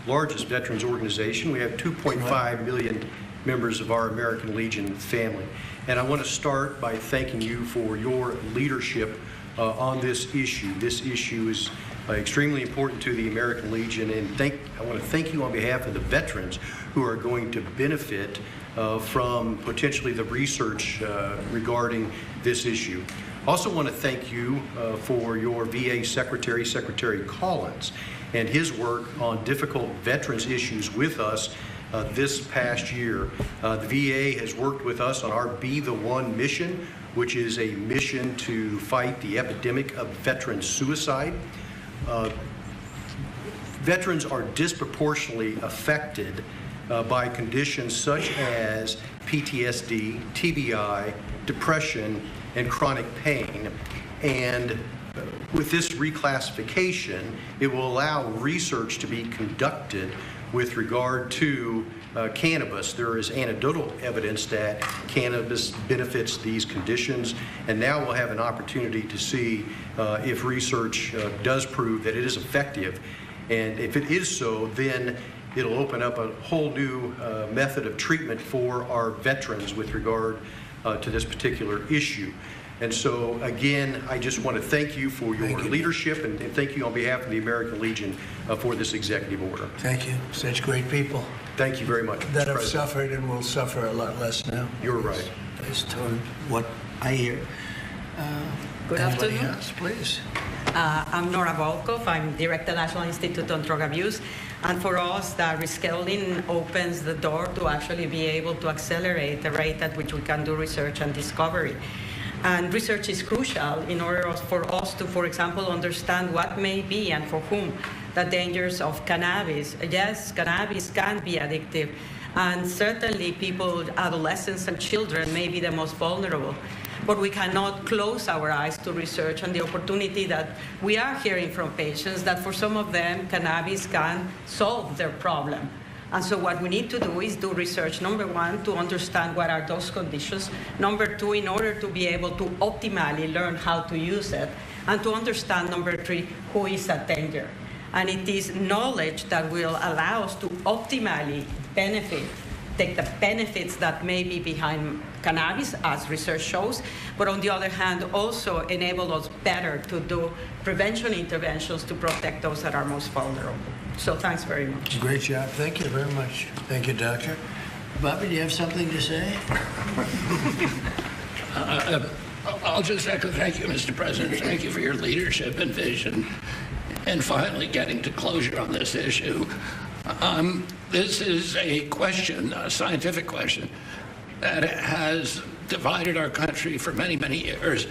Speaker 6: largest veterans organization. We have 2.5 million members of our American Legion family. And I want to start by thanking you for your leadership on this issue. This issue is extremely important to the American Legion, and I want to thank you on behalf of the veterans who are going to benefit from potentially the research regarding this issue. Also want to thank you for your VA Secretary, Secretary Collins, and his work on difficult veterans issues with us this past year. The VA has worked with us on our Be the One mission, which is a mission to fight the epidemic of veteran suicide. Veterans are disproportionately affected by conditions such as PTSD, TBI, depression, and chronic pain. And with this reclassification, it will allow research to be conducted with regard to cannabis. There is anecdotal evidence that cannabis benefits these conditions, and now we'll have an opportunity to see if research does prove that it is effective. And if it is so, then it'll open up a whole new method of treatment for our veterans with regard to this particular issue. And so, again, I just want to thank you for your leadership, and thank you on behalf of the American Legion for this executive order.
Speaker 9: Thank you. Such great people.
Speaker 6: Thank you very much, Mr.
Speaker 9: That have
Speaker 6: President.
Speaker 9: suffered and will suffer a lot less now.
Speaker 6: You're right.
Speaker 9: Based on what I hear.
Speaker 13: Good
Speaker 9: Anybody
Speaker 13: afternoon.
Speaker 9: else, please.
Speaker 13: I'm Nora Volkov. I'm Director National Institute on Drug Abuse. And for us, the rescheduling opens the door to actually be able to accelerate the rate at which we can do research and discovery. And research is crucial in order for us to, for example, understand what may be and for whom the dangers of cannabis. Yes, cannabis can be addictive. And certainly people, adolescents and children may be the most vulnerable. But we cannot close our eyes to research and the opportunity that we are hearing from patients that for some of them, cannabis can solve their problem. And so what we need to do is do research, number one, to understand what are those conditions. Number two, in order to be able to optimally learn how to use it. And to understand, number three, who is at danger. And it is knowledge that will allow us to optimally take the benefits that may be behind cannabis, as research shows, but on the other hand, also enable us better to do prevention interventions to protect those that are most vulnerable. So thanks very much.
Speaker 9: Great job. Thank you very much. Thank you, Doctor. Bobby, do you have something to say?
Speaker 16: I'll just echo thank you, Mr. President. Thank you for your leadership and vision and finally getting to closure on this issue. This is a question, a scientific question, that has divided our country for many, many years.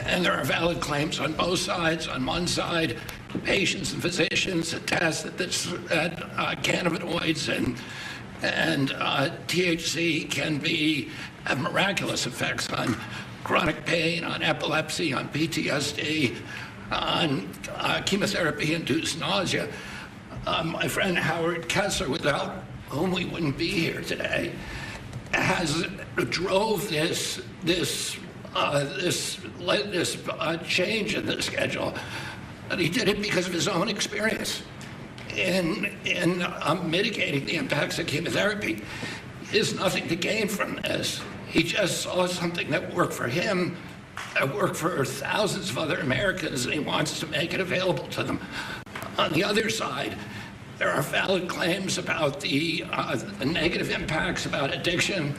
Speaker 16: And there are valid claims on both sides. On one side, patients and physicians attest that cannabinoids and THC can have miraculous effects on chronic pain, on epilepsy, on PTSD, on chemotherapy-induced nausea. My friend Howard Kessler, without whom we wouldn't be here today, drove this change in the schedule. And he did it because of his own experience in mitigating the impacts of chemotherapy. He has nothing to gain from this. He just saw something that worked for him, that worked for thousands of other Americans, and he wants to make it available to them. On the other side, there are valid claims about the negative impacts, about addiction,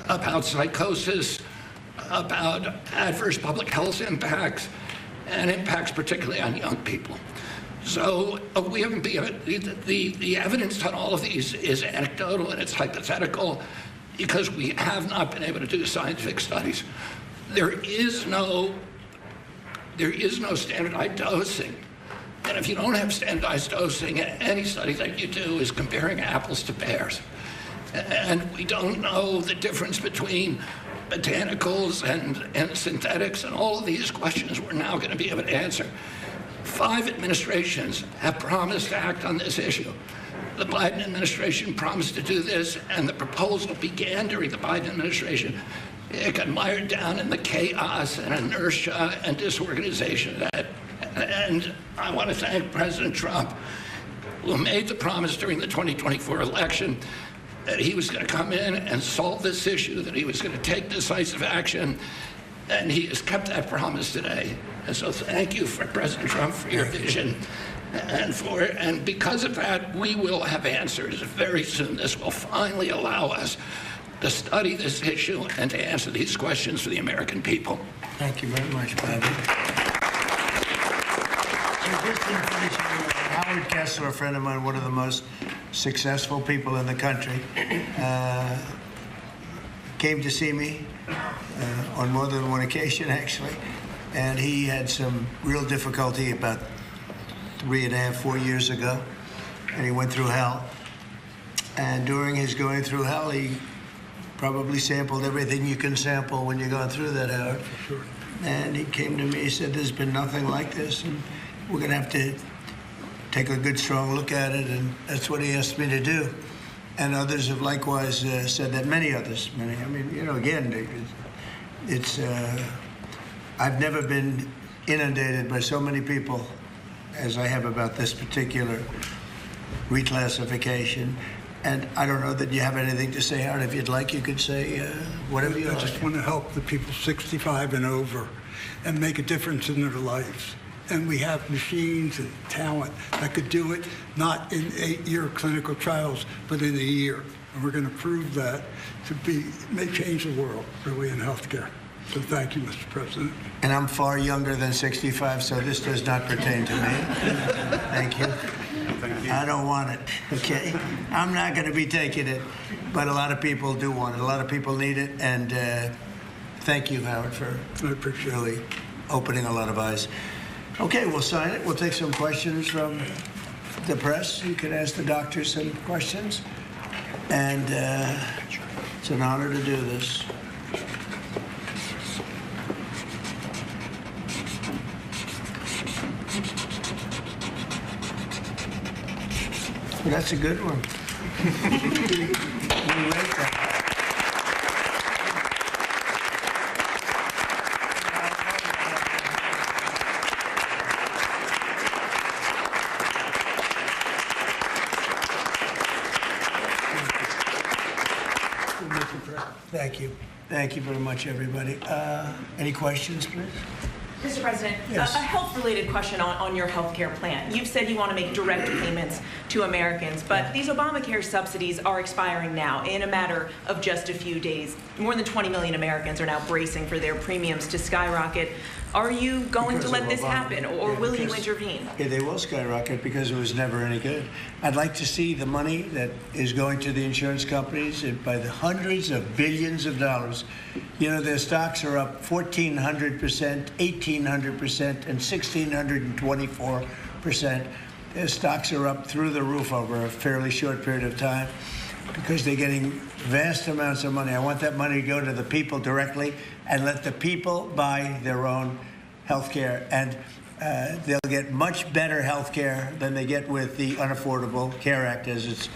Speaker 16: about psychosis, about adverse public health impacts, and impacts particularly on young people. So we haven't been, the evidence on all of these is anecdotal and it's hypothetical because we have not been able to do scientific studies. There is no standardized dosing. And if you don't have standardized dosing, any study that you do is comparing apples to pears. And we don't know the difference between botanicals and synthetics, and all of these questions we're now going to be able to answer. 5 administrations have promised to act on this issue. The Biden administration promised to do this, and the proposal began during the Biden administration. It got mired down in the chaos and inertia and disorganization of that. And I want to thank President Trump, who made the promise during the 2024 election that he was going to come in and solve this issue, that he was going to take decisive action, and he has kept that promise today. And so thank you, for President Trump, for your vision. And because of that, we will have answers very soon. This will finally allow us to study this issue and to answer these questions for the American people.
Speaker 9: Thank you very much, Bobby. Howard Kessler, a friend of mine, one of the most successful people in the country, came to see me on more than one occasion, actually, and he had some real difficulty about 3.5, 4 years ago, and he went through hell. And during his going through hell, he probably sampled everything you can sample when you're going through that, Howard. For sure. And he came to me, he said, there's been nothing like this, and we're going to have to take a good, strong look at it, and that's what he asked me to do. And others have likewise said that, many others. I mean, you know, again, it's I've never been inundated by so many people as I have about this particular reclassification. And I don't know that you have anything to say, Howard. If you'd like, you could say whatever you like.
Speaker 2: I just want to help the people 65 and over and make a difference in their lives. And we have machines and talent that could do it, not in 8-year clinical trials, but in a year. And we're going to prove that may change the world, really, in healthcare. So thank you, Mr. President.
Speaker 9: And I'm far younger than 65, so this does not pertain to me. Thank you. I don't want it, okay? I'm not going to be taking it, but a lot of people do want it. A lot of people need it, and thank you, Howard, for really opening a lot of eyes. Okay, we'll sign it. We'll take some questions from the press. You can ask the doctor some questions, and it's an honor to do this. That's a good one. We rate that. Thank you. Thank you very much, everybody. Any questions, please?
Speaker 19: Mr. President,
Speaker 9: yes.
Speaker 19: A health-related question on your health care plan. You've said you want to make direct payments to Americans, but these Obamacare subsidies are expiring now in a matter of just a few days. More than 20 million Americans are now bracing for their premiums to skyrocket. Are you going to let this happen, or will you intervene?
Speaker 9: Yeah, they will skyrocket because it was never any good. I'd like to see the money that is going to the insurance companies by the hundreds of billions of dollars. You know, their stocks are up 1,400%, 1,800%, and 1,624%. Their stocks are up through the roof over a fairly short period of time because they're getting vast amounts of money. I want that money to go to the people directly and let the people buy their own health care. And they'll get much better health care than they get with the Unaffordable Care Act, as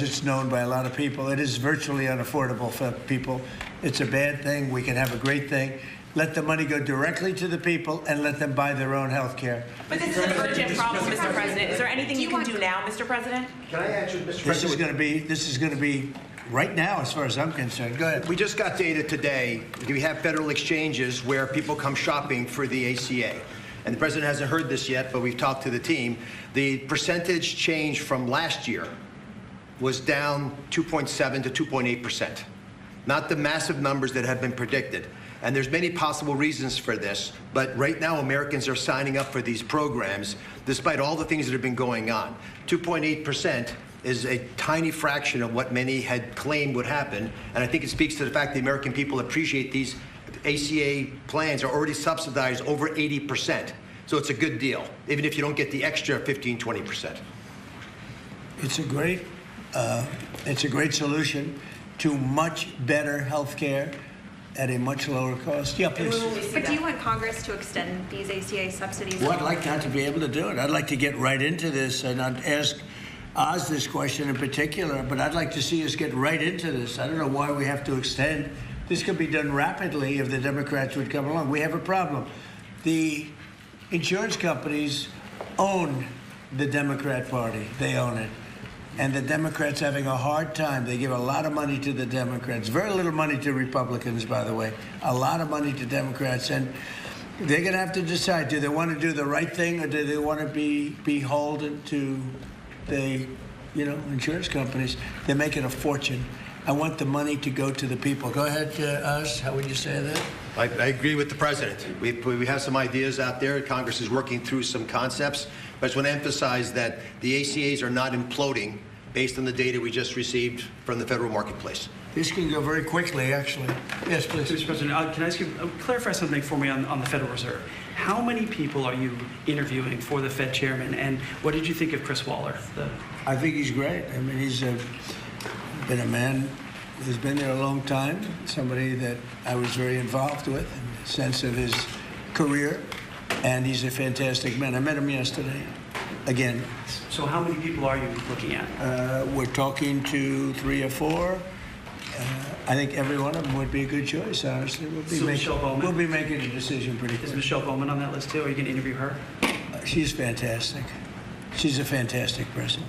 Speaker 9: it's known by a lot of people. It is virtually unaffordable for people. It's a bad thing. We can have a great thing. Let the money go directly to the people and let them buy their own health care.
Speaker 19: But this is an urgent problem, Mr. President. Is there anything you can do now, Mr. President?
Speaker 6: Can I answer, Mr. President?
Speaker 9: This is going to be right now, as far as I'm concerned. Go ahead.
Speaker 6: We just got data today. We have federal exchanges where people come shopping for the ACA. And the president hasn't heard this yet, but we've talked to the team. The percentage change from last year was down 2.7 to 2.8%. Not the massive numbers that have been predicted. And there's many possible reasons for this, but right now Americans are signing up for these programs despite all the things that have been going on. 2.8% is a tiny fraction of what many had claimed would happen, and I think it speaks to the fact the American people appreciate these ACA plans are already subsidized over 80%. So it's a good deal, even if you don't get the extra 15, 20%.
Speaker 9: It's a great solution to much better health care at a much lower cost. Yeah, please.
Speaker 23: But do you want Congress to extend these ACA subsidies?
Speaker 9: Well, I'd like not to be able to do it. I'd like to get right into this, and I'd ask Oz this question in particular, but I'd like to see us get right into this. I don't know why we have to extend. This could be done rapidly if the Democrats would come along. We have a problem. The insurance companies own the Democrat Party. They own it. And the Democrats having a hard time. They give a lot of money to the Democrats. Very little money to Republicans, by the way. A lot of money to Democrats. And they're going to have to decide, do they want to do the right thing or do they want to be beholden to the, insurance companies? They're making a fortune. I want the money to go to the people. Go ahead, Oz. How would you say that?
Speaker 6: I agree with the president. We have some ideas out there. Congress is working through some concepts. But I just want to emphasize that the ACAs are not imploding based on the data we just received from the federal marketplace.
Speaker 9: This can go very quickly, actually. Yes, please.
Speaker 12: Mr. President, can I ask you, clarify something for me on the Federal Reserve? How many people are you interviewing for the Fed chairman, and what did you think of Chris Waller?
Speaker 9: I think he's great. I mean, he's been a man who's been there a long time, somebody that I was very involved with in the sense of his career, and he's a fantastic man. I met him yesterday. again.
Speaker 12: So how many people are you looking at?
Speaker 9: We're talking to 3 or 4. I think every one of them would be a good choice, honestly.
Speaker 12: Michelle Bowman?
Speaker 9: We'll be making a decision pretty quick.
Speaker 12: Is Michelle Bowman on that list too? Are you going to interview her?
Speaker 9: She's fantastic. She's a fantastic person.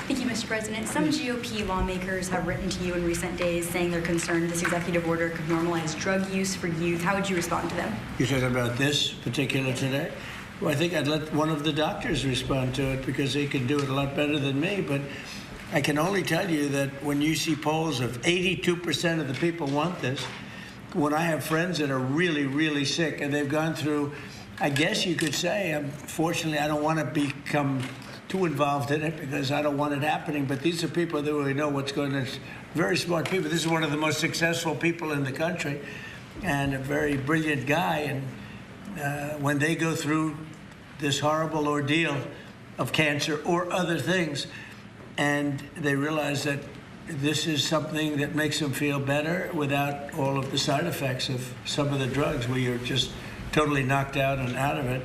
Speaker 23: Thank you, Mr. President. Some GOP lawmakers have written to you in recent days saying they're concerned this executive order could normalize drug use for youth. How would you respond to them?
Speaker 9: You're talking about this particular today? Well, I think I'd let one of the doctors respond to it because he can do it a lot better than me. But I can only tell you that when you see polls of 82% of the people want this, when I have friends that are really, really sick and they've gone through, I guess you could say, unfortunately, I don't want to become too involved in it because I don't want it happening. But these are people that really know what's going on. Very smart people. This is one of the most successful people in the country and a very brilliant guy. And when they go through this horrible ordeal of cancer or other things, and they realize that this is something that makes them feel better without all of the side effects of some of the drugs where you're just totally knocked out and out of it.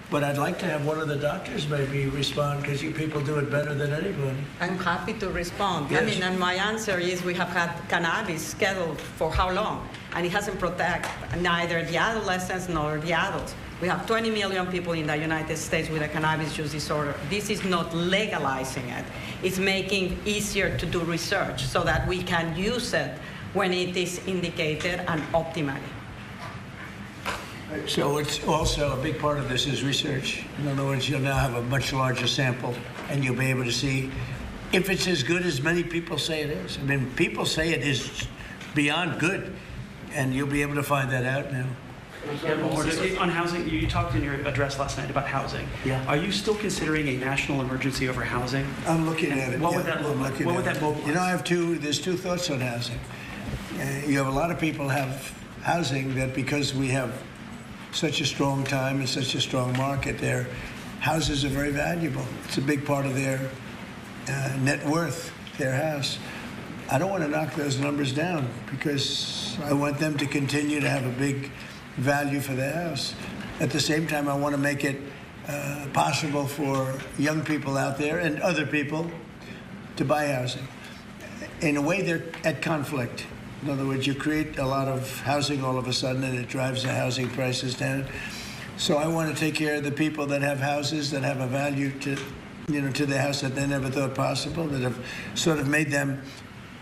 Speaker 9: But I'd like to have one of the doctors maybe respond because you people do it better than anybody.
Speaker 13: I'm happy to respond.
Speaker 9: Yes.
Speaker 13: I mean, and my answer is we have had cannabis scheduled for how long? And it hasn't protected neither the adolescents nor the adults. We have 20 million people in the United States with a cannabis use disorder. This is not legalizing it. It's making easier to do research so that we can use it when it is indicated and optimally.
Speaker 9: So it's also a big part of this is research. In other words, you'll now have a much larger sample and you'll be able to see if it's as good as many people say it is. I mean, people say it is beyond good, and you'll be able to find that out now.
Speaker 12: On housing, you talked in your address last night about housing.
Speaker 9: Yeah.
Speaker 12: Are you still considering a national emergency over housing?
Speaker 9: I'm looking at it.
Speaker 12: What would that look like? What would that look like?
Speaker 9: You know, there's two thoughts on housing. You have a lot of people have housing that because we have such a strong time and such a strong market, their houses are very valuable. It's a big part of their net worth, their house. I don't want to knock those numbers down because I want them to continue to have a big value for their house. At the same time, I want to make it possible for young people out there and other people to buy housing. In a way, they're at conflict. In other words, you create a lot of housing all of a sudden, and it drives the housing prices down. So I want to take care of the people that have houses that have a value to, to their house that they never thought possible, that have sort of made them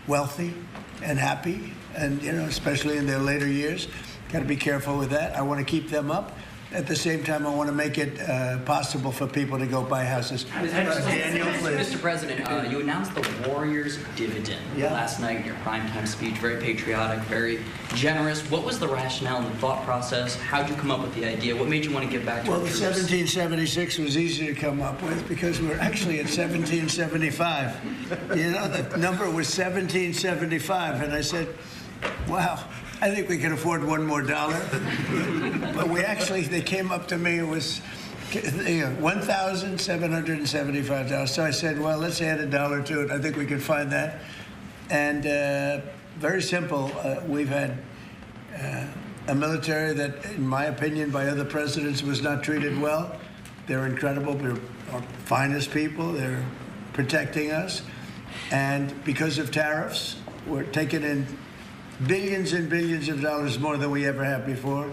Speaker 9: wealthy and happy, and especially in their later years. Got to be careful with that. I want to keep them up. At the same time, I want to make it possible for people to go buy houses. Daniel, please.
Speaker 4: Mr. President, you announced the Warriors Dividend last night in your primetime speech. Very patriotic, very generous. What was the rationale and the thought process? How did you come up with the idea? What made you want to give back to
Speaker 9: Well,
Speaker 4: our
Speaker 9: the
Speaker 4: troops?
Speaker 9: 1776 was easy to come up with because we're actually at 1775. The number was 1775, and I said, wow. I think we can afford one more dollar. But they came up to me, it was $1,775. So I said, well, let's add a dollar to it. I think we can find that. And very simple. We've had a military that, in my opinion, by other presidents, was not treated well. They're incredible. They're our finest people. They're protecting us. And because of tariffs, we're taking in billions and billions of dollars more than we ever have before,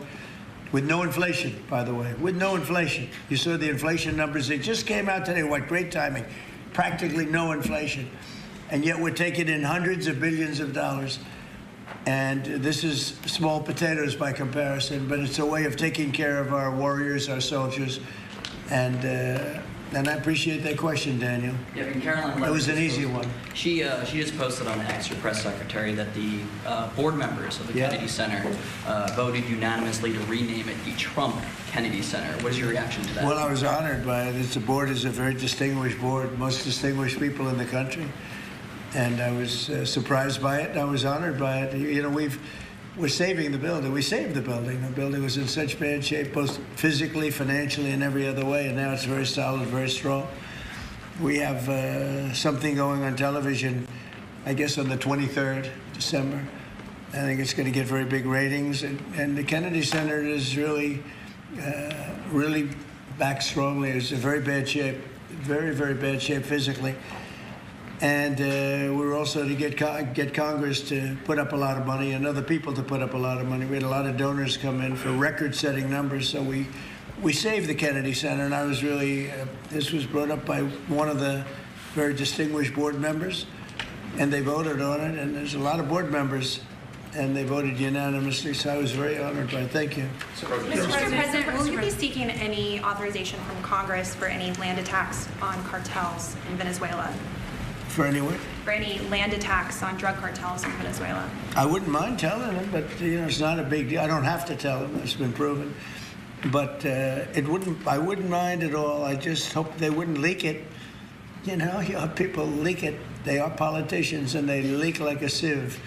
Speaker 9: with no inflation, by the way, with no inflation. You saw the inflation numbers. They just came out today. What great timing. Practically no inflation. And yet we're taking in hundreds of billions of dollars. And this is small potatoes by comparison, but it's a way of taking care of our warriors, our soldiers. And I appreciate that question, Daniel.
Speaker 4: Yeah, and Caroline.
Speaker 9: That was an easy one.
Speaker 4: She just posted on X, your press secretary, that the board members of the Kennedy Center voted unanimously to rename it the Trump Kennedy Center. What is your reaction to that?
Speaker 9: Well, I was honored by it. The board is a very distinguished board, most distinguished people in the country. And I was surprised by it. I was honored by it. We're saving the building. We saved the building. The building was in such bad shape, both physically, financially, and every other way, and now it's very solid, very strong. We have something going on television, I guess on the 23rd December. I think it's going to get very big ratings, and the Kennedy Center is really back strongly. He was in very bad shape, very, very bad shape physically. And we were also to get Congress to put up a lot of money and other people to put up a lot of money. We had a lot of donors come in for record-setting numbers, so we saved the Kennedy Center, and I was really, this was brought up by one of the very distinguished board members, and they voted on it, and there's a lot of board members, and they voted unanimously, so I was very honored by it. Thank you.
Speaker 10: Mr. President, will you be seeking any authorization from Congress for any land attacks on cartels in Venezuela?
Speaker 9: For anyone?
Speaker 10: For any land attacks on drug cartels in Venezuela?
Speaker 9: I wouldn't mind telling them, but it's not a big deal. I don't have to tell them. It's been proven. But I wouldn't mind at all. I just hope they wouldn't leak it. You know, people leak it. They are politicians, and they leak like a sieve.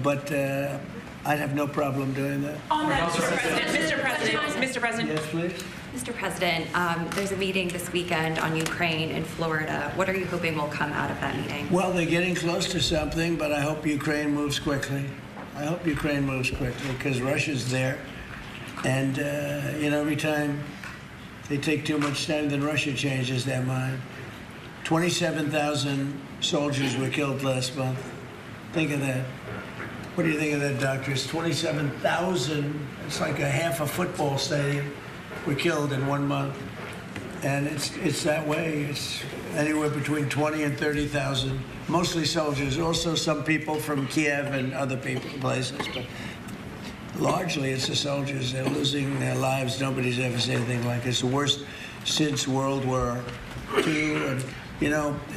Speaker 9: But I'd have no problem doing that.
Speaker 10: On that, Mr. President.
Speaker 9: Yes, please.
Speaker 17: Mr. President, there's a meeting this weekend on Ukraine in Florida. What are you hoping will come out of that meeting?
Speaker 9: Well, they're getting close to something, but I hope Ukraine moves quickly. I hope Ukraine moves quickly because Russia's there. And, every time they take too much time, then Russia changes their mind. 27,000 soldiers were killed last month. Think of that. What do you think of that, doctors? 27,000, it's like a half a football stadium, were killed in 1 month. And it's that way. It's anywhere between 20 and 30,000, mostly soldiers, also some people from Kiev and other places. But largely, it's the soldiers. They're losing their lives. Nobody's ever seen anything like it. It's the worst since World War II. And,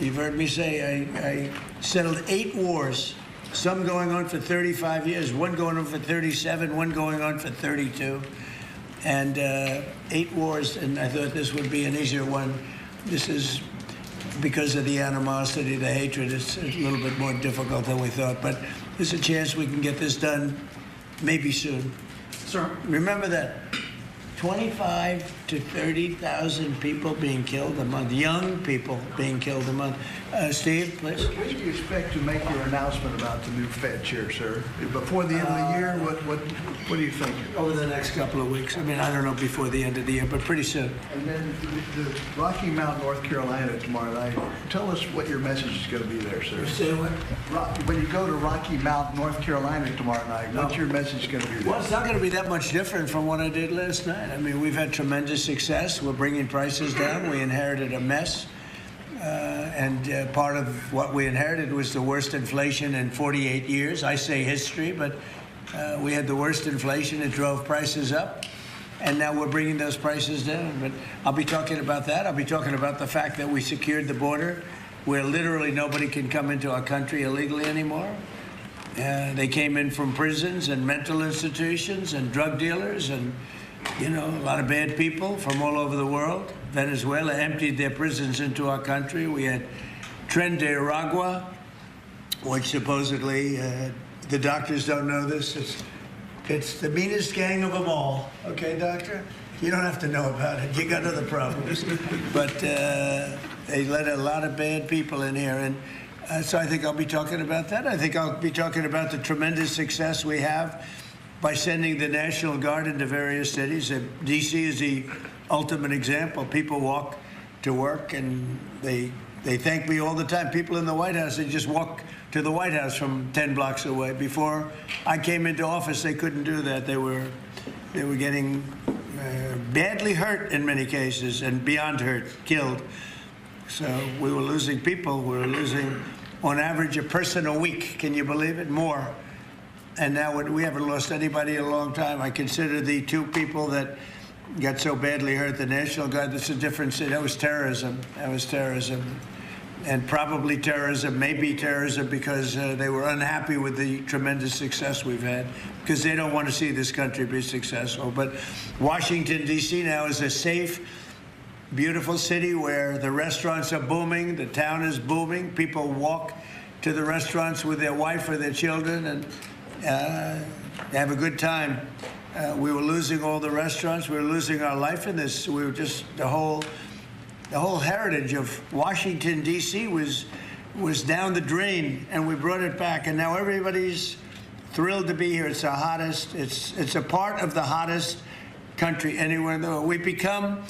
Speaker 9: you've heard me say I settled 8 wars, some going on for 35 years, one going on for 37, one going on for 32. And 8 wars, and I thought this would be an easier one. This is because of the animosity, the hatred. It's a little bit more difficult than we thought, but there's a chance we can get this done maybe soon. Sir, remember that 25 to 30,000 people being killed a month, young people being killed a month. Steve, please.
Speaker 22: When do you expect to make your announcement about the new Fed chair, sir? Before the end of the year? What do you think?
Speaker 9: Over the next couple of weeks. I mean, I don't know before the end of the year, but pretty soon.
Speaker 22: And then the Rocky Mount, North Carolina tomorrow night. Tell us what your message is going to be there, sir.
Speaker 9: Say what?
Speaker 22: When you go to Rocky Mount, North Carolina tomorrow night, what's your message going to be there?
Speaker 9: Well, it's not going to be that much different from what I did last night. I mean, we've had tremendous success. We're bringing prices down. We inherited a mess. And part of what we inherited was the worst inflation in 48 years. I say history, but we had the worst inflation. It drove prices up. And now we're bringing those prices down. But I'll be talking about that. I'll be talking about the fact that we secured the border where literally nobody can come into our country illegally anymore. They came in from prisons and mental institutions and drug dealers and, a lot of bad people from all over the world. Venezuela emptied their prisons into our country. We had Tren de Aragua, which supposedly, the doctors don't know this, it's the meanest gang of them all. Okay, doctor? You don't have to know about it. You got other problems. But they let a lot of bad people in here. And so I think I'll be talking about that. I think I'll be talking about the tremendous success we have by sending the National Guard into various cities. D.C. is the ultimate example. People walk to work, and they thank me all the time. People in the White House, they just walk to the White House from 10 blocks away. Before I came into office, they couldn't do that. They were getting badly hurt in many cases, and beyond hurt, killed. So we were losing people. We were losing, on average, a person a week. Can you believe it? More. And now we haven't lost anybody in a long time. I consider the 2 people that got so badly hurt, the National Guard, that's a different city. That was terrorism. That was terrorism. And probably terrorism, maybe terrorism, because they were unhappy with the tremendous success we've had, because they don't want to see this country be successful. But Washington, D.C. now is a safe, beautiful city where the restaurants are booming, the town is booming. People walk to the restaurants with their wife or their children, and they have a good time. We were losing all the restaurants. We were losing our life in this. We were just the whole heritage of Washington, D.C. was down the drain, and we brought it back. And now everybody's thrilled to be here. It's the hottest. It's a part of the hottest country anywhere in the world. We've become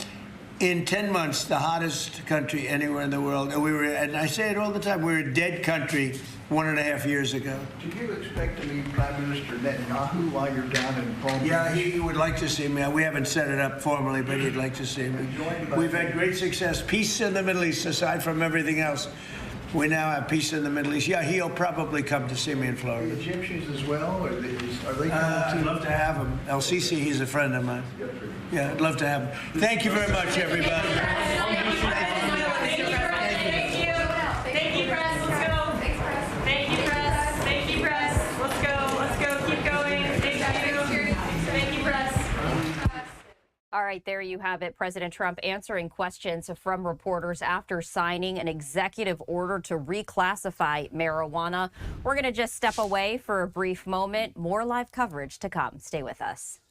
Speaker 9: in 10 months, the hottest country anywhere in the world. And I say it all the time, we were a dead country 1.5 years ago.
Speaker 22: Do you expect to meet Prime Minister Netanyahu while you're down in Palm Beach?
Speaker 9: Yeah, he would like to see me. We haven't set it up formally, but he'd like to see me. We've had great success. Peace in the Middle East, aside from everything else. We now have peace in the Middle East. Yeah, he'll probably come to see me in Florida.
Speaker 22: The Egyptians as well? Are they coming
Speaker 9: I'd love to have him. El Sisi, he's a friend of mine. Yeah, I'd love to have him. Thank you very much, everybody.
Speaker 19: Thank you, press. Let's go. Thank you, press. Thank you, press. Let's go. Let's go. Keep going. Thank you, press.
Speaker 20: All right, there you have it. President Trump answering questions from reporters after signing an executive order to reclassify marijuana. We're going to just step away for a brief moment. More live coverage to come. Stay with us.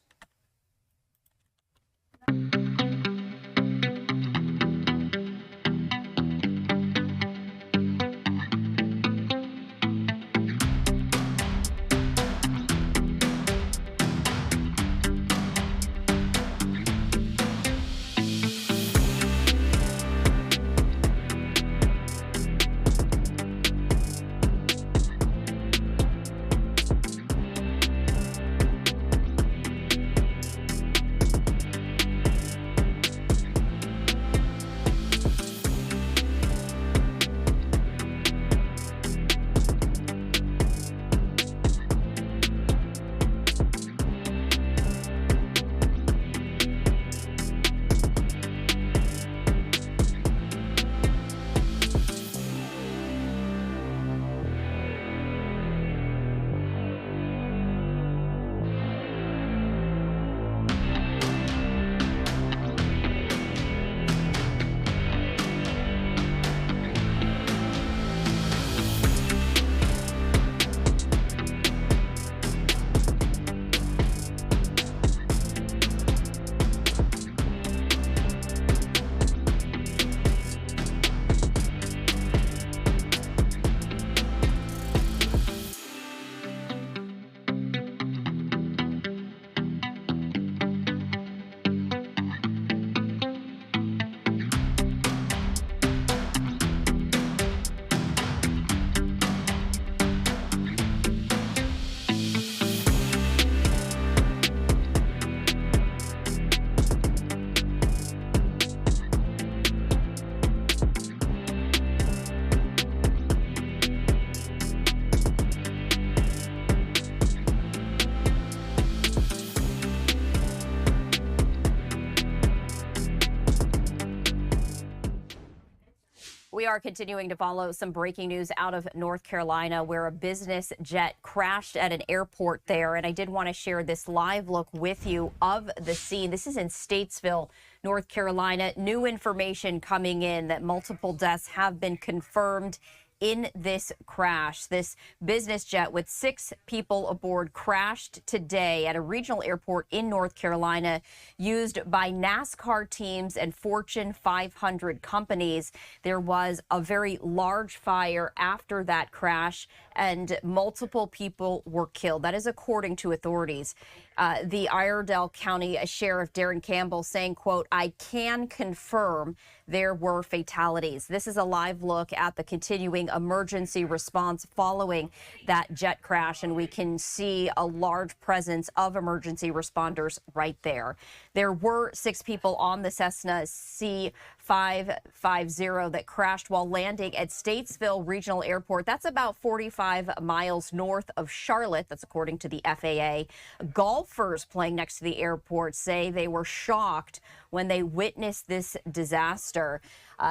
Speaker 20: We are continuing to follow some breaking news out of North Carolina where a business jet crashed at an airport there. And I did want to share this live look with you of the scene. This is in Statesville, North Carolina. New information coming in that multiple deaths have been confirmed in this crash. This business jet with 6 people aboard crashed today at a regional airport in North Carolina used by NASCAR teams and Fortune 500 companies. There was a very large fire after that crash and multiple people were killed. That is according to authorities. The Iredell County Sheriff Darren Campbell saying, quote, "I can confirm there were fatalities." This is a live look at the continuing emergency response following that jet crash, and we can see a large presence of emergency responders right there. There were 6 people on the Cessna C550 that crashed while landing at Statesville Regional Airport. That's about 45 miles north of Charlotte. That's according to the FAA. Golfers playing next to the airport say they were shocked when they witnessed this disaster,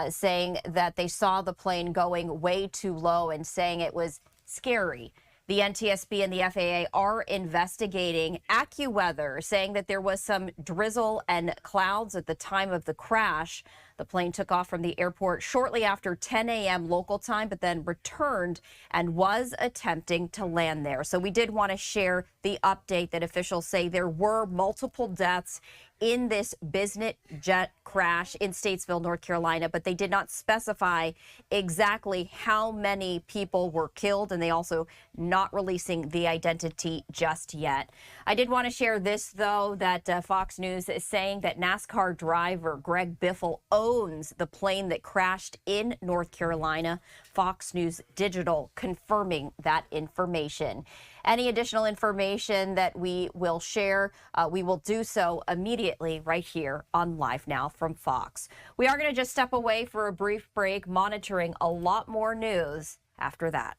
Speaker 20: saying that they saw the plane going way too low and saying it was scary. The NTSB and the FAA are investigating. AccuWeather saying that there was some drizzle and clouds at the time of the crash. The plane took off from the airport shortly after 10 a.m. local time, but then returned and was attempting to land there. So we did want to share the update that officials say there were multiple deaths in this business jet crash. crash in Statesville, North Carolina, but they did not specify exactly how many people were killed, and they also not releasing the identity just yet. I did want to share this, though, that Fox News is saying that NASCAR driver Greg Biffle owns the plane that crashed in North Carolina. Fox News Digital confirming that information. Any additional information that we will share, we will do so immediately right here on Live Now from Fox. We are going to just step away for a brief break, monitoring a lot more news after that.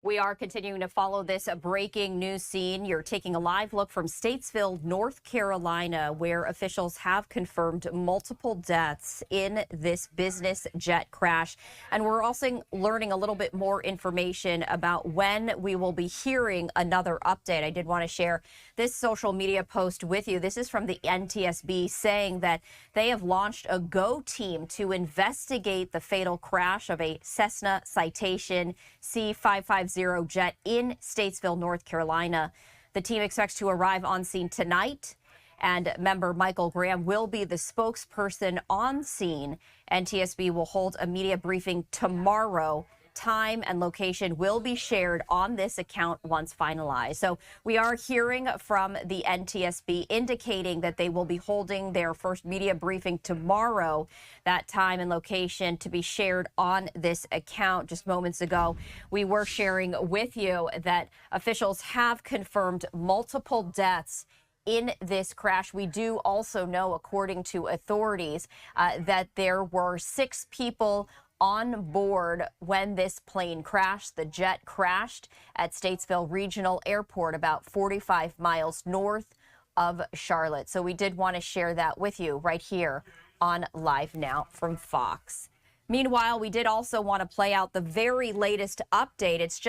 Speaker 20: We are continuing to follow this breaking news scene. You're taking a live look from Statesville, North Carolina, where officials have confirmed multiple deaths in this business jet crash. And we're also learning a little bit more information about when we will be hearing another update. I did want to share this social media post with you. This is from the NTSB saying that they have launched a GO team to investigate the fatal crash of a Cessna Citation C550 jet in Statesville, North Carolina. The team expects to arrive on scene tonight, and member Michael Graham will be the spokesperson on scene. NTSB will hold a media briefing tomorrow. Time and location will be shared on this account once finalized. So we are hearing from the NTSB indicating that they will be holding their first media briefing tomorrow. That time and location to be shared on this account. Just moments ago, we were sharing with you that officials have confirmed multiple deaths in this crash. We do also know, according to authorities, that there were 6 people on board when this plane crashed. The jet crashed at Statesville Regional Airport, about 45 miles north of Charlotte. So we did want to share that with you right here on Live Now from Fox. Meanwhile, we did also want to play out the very latest update. It's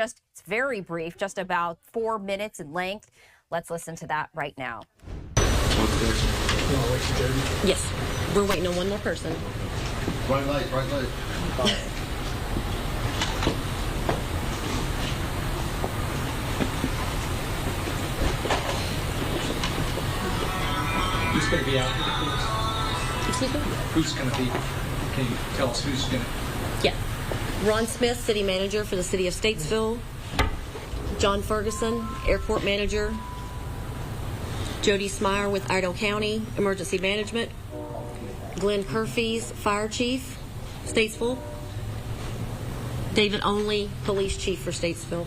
Speaker 20: very brief, just about 4 minutes in length. Let's listen to that right now.
Speaker 5: Yes, we're waiting on one more person.
Speaker 6: Right light, right light.
Speaker 7: Who's going to be out here?
Speaker 5: Excuse me?
Speaker 7: Who's going to be? Can you tell us who's going to?
Speaker 5: Yeah. Ron Smith, City Manager for the City of Statesville. John Ferguson, Airport Manager. Jody Smyer with Idaho County Emergency Management. Glenn Curfeys, Fire Chief, Statesville. David Only, Police Chief for Statesville.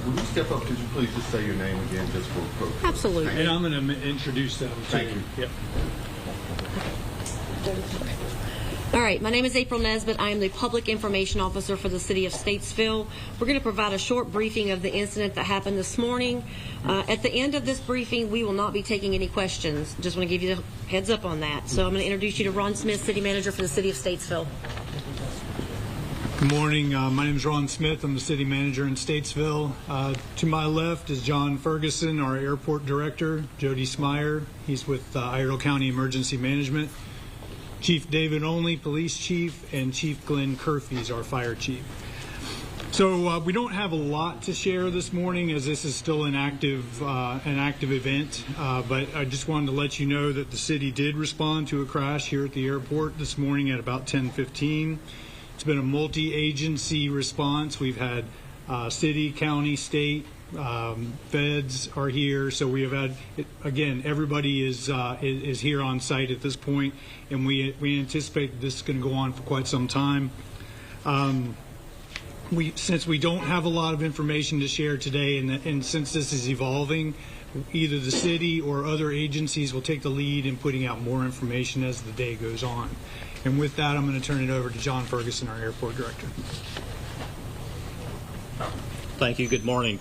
Speaker 1: Will you step up? Could you please just say your name again, just for protocol?
Speaker 5: Absolutely.
Speaker 7: And I'm going to introduce them.
Speaker 1: Thank you.
Speaker 7: Yep.
Speaker 5: All right, my name is April Nesbitt. I am the Public Information Officer for the City of Statesville. We're going to provide a short briefing of the incident that happened this morning. At the end of this briefing, we will not be taking any questions. Just want to give you a heads up on that. So I'm going to introduce you to Ron Smith, City Manager for the City of Statesville.
Speaker 8: Good morning. My name is Ron Smith. I'm the City Manager in Statesville. To my left is John Ferguson, our Airport Director, Jody Smyer. He's with Iredell County Emergency Management. Chief David Only, Police Chief, and Chief Glenn Curfew is our Fire Chief. So we don't have a lot to share this morning, as this is still an active event. But I just wanted to let you know that the city did respond to a crash here at the airport this morning at about 10:15. It's been a multi-agency response. We've had city, county, state, feds are here. So we have had, again, everybody is here on site at this point, and we anticipate that this is going to go on for quite some time. Since we don't have a lot of information to share today, and since this is evolving, either the city or other agencies will take the lead in putting out more information as the day goes on. And with that, I'm going to turn it over to John Ferguson, our Airport Director.
Speaker 14: Thank you. Good morning.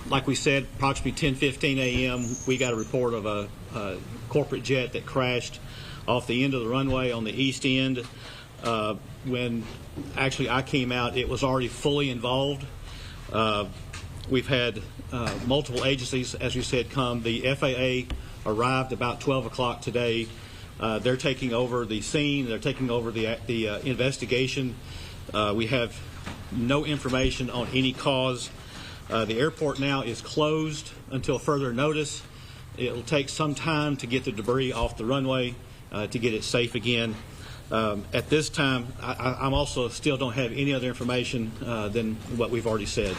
Speaker 14: Like we said, approximately 10:15 a.m., we got a report of a corporate jet that crashed off the end of the runway on the east end. When actually I came out, it was already fully involved. We've had multiple agencies, as you said, come. The FAA arrived about 12 o'clock today. They're taking over the scene. They're taking over the investigation. We have no information on any cause. The airport now is closed until further notice. It'll take some time to get the debris off the runway to get it safe again. At this time, I'm also still don't have any other information than what we've already said.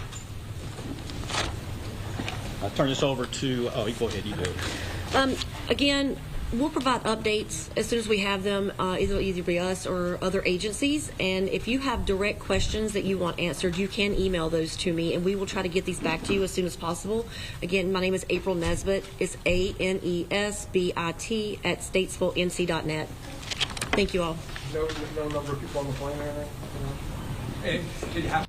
Speaker 14: I'll turn this over to, go ahead, you do it.
Speaker 5: Again, we'll provide updates as soon as we have them, either by us or other agencies. And if you have direct questions that you want answered, you can email those to me, and we will try to get these back to you as soon as possible. Again, my name is April Nesbitt. It's ANESBIT at statesvillenc.net. Thank you all.
Speaker 1: No number of people on the plane or anything?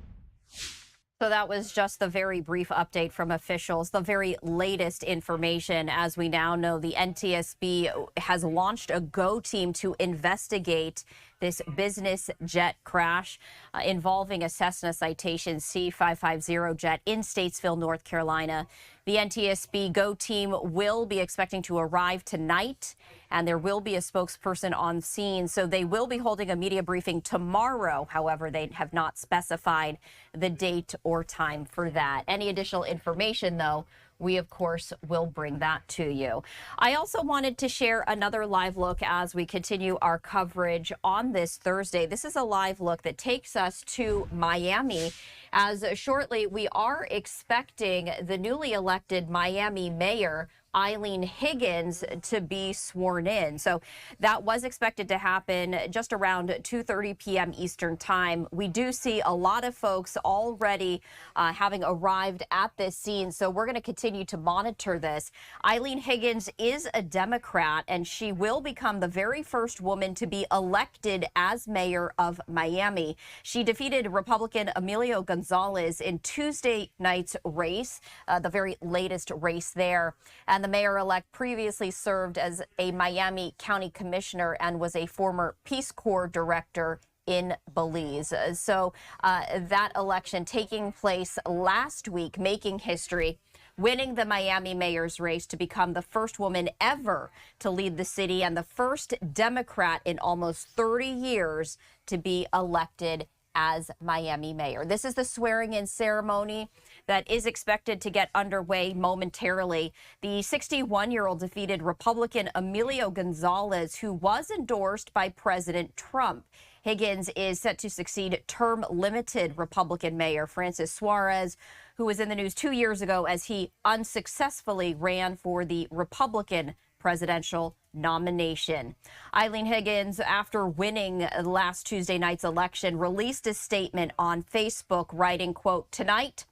Speaker 20: So that was just the very brief update from officials, the very latest information. As we now know, the NTSB has launched a GO team to investigate this business jet crash involving a Cessna Citation C550 jet in Statesville, North Carolina. The NTSB GO team will be expecting to arrive tonight, and there will be a spokesperson on scene. So they will be holding a media briefing tomorrow. However, they have not specified the date or time for that. Any additional information, though, we, of course, will bring that to you. I also wanted to share another live look as we continue our coverage on this Thursday. This is a live look that takes us to Miami, as shortly we are expecting the newly elected Miami mayor, Eileen Higgins, to be sworn in. So that was expected to happen just around 2:30 p.m. Eastern time. We do see a lot of folks already having arrived at this scene, so we're going to continue to monitor this. Eileen Higgins is a Democrat, and she will become the very first woman to be elected as mayor of Miami. She defeated Republican Emilio Gonzalez in Tuesday night's race, the very latest race there. And the mayor-elect previously served as a Miami County Commissioner and was a former Peace Corps director in Belize. So that election taking place last week, making history, winning the Miami mayor's race to become the first woman ever to lead the city and the first Democrat in almost 30 years to be elected as Miami mayor. This is the swearing-in ceremony that is expected to get underway momentarily. The 61-year-old defeated Republican Emilio Gonzalez, who was endorsed by President Trump. Higgins is set to succeed term-limited Republican Mayor Francis Suarez, who was in the news 2 years ago as he unsuccessfully ran for the Republican presidential nomination. Eileen Higgins, after winning last Tuesday night's election, released a statement on Facebook writing, quote, "Tonight,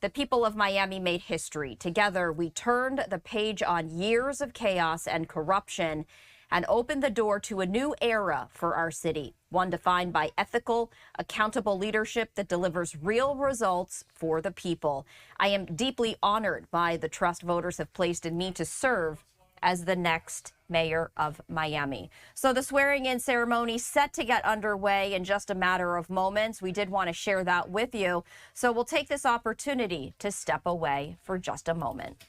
Speaker 20: the people of Miami made history. Together, we turned the page on years of chaos and corruption and opened the door to a new era for our city, one defined by ethical, accountable leadership that delivers real results for the people. I am deeply honored by the trust voters have placed in me to serve as the next mayor of Miami." So the swearing-in ceremony set to get underway in just a matter of moments. We did want to share that with you. So we'll take this opportunity to step away for just a moment.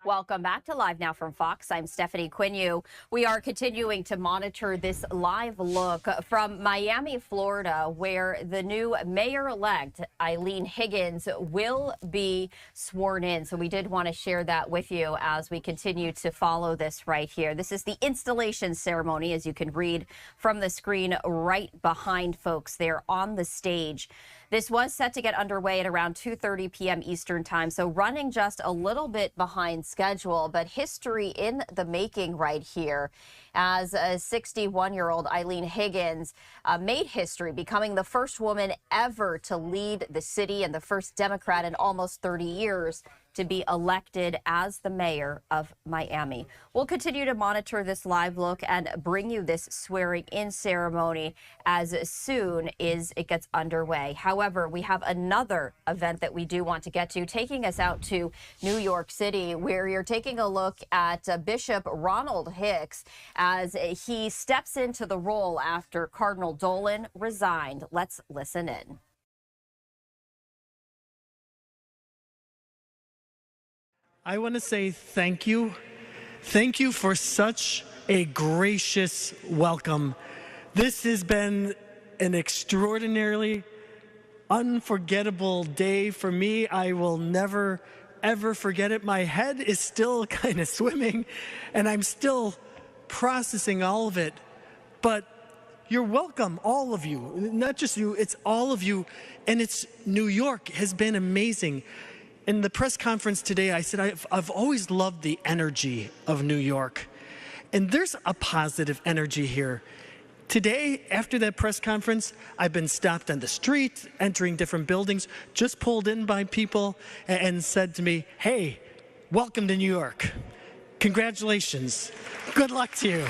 Speaker 20: Welcome back to Live Now from Fox. I'm Stephanie Quinu. We are continuing to monitor this live look from Miami, Florida, where the new mayor-elect, Eileen Higgins, will be sworn in. So we did want to share that with you as we continue to follow this right here. This is the installation ceremony, as you can read from the screen right behind folks there on the stage. This was set to get underway at around 2:30 p.m. Eastern time, so running just a little bit behind schedule, but history in the making right here, as a 61-year-old Eileen Higgins made history, becoming the first woman ever to lead the city and the first Democrat in almost 30 years to be elected as the mayor of Miami. We'll continue to monitor this live look and bring you this swearing-in ceremony as soon as it gets underway. However, we have another event that we do want to get to, taking us out to New York City, where you're taking a look at Bishop Ronald Hicks as he steps into the role after Cardinal Dolan resigned. Let's listen in.
Speaker 3: I want to say thank you. Thank you for such a gracious welcome. This has been an extraordinarily unforgettable day for me. I will never, ever forget it. My head is still kind of swimming, and I'm still processing all of it. But you're welcome, all of you. Not just you, it's all of you. And it's New York has been amazing. In the press conference today, I said, I've always loved the energy of New York. And there's a positive energy here. Today, after that press conference, I've been stopped on the street, entering different buildings, just pulled in by people and said to me, hey, welcome to New York. Congratulations. Good luck to you.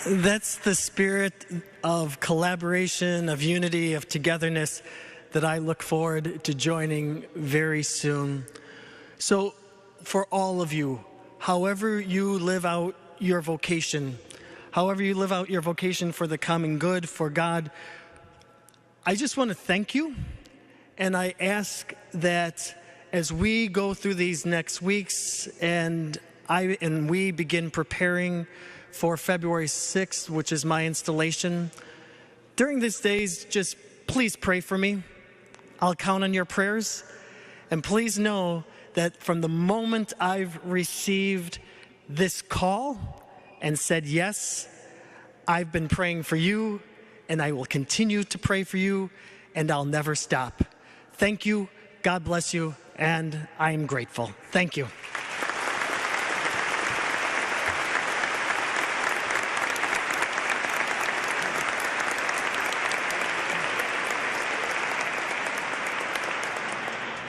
Speaker 3: That's the spirit of collaboration, of unity, of togetherness that I look forward to joining very soon. So for all of you, however you live out your vocation, however you live out your vocation for the common good, for God, I just want to thank you. And I ask that as we go through these next weeks and we begin preparing for February 6th, which is my installation, during these days, just please pray for me. I'll count on your prayers. And please know that from the moment I've received this call and said yes, I've been praying for you, and I will continue to pray for you, and I'll never stop. Thank you, God bless you, and I am grateful. Thank you.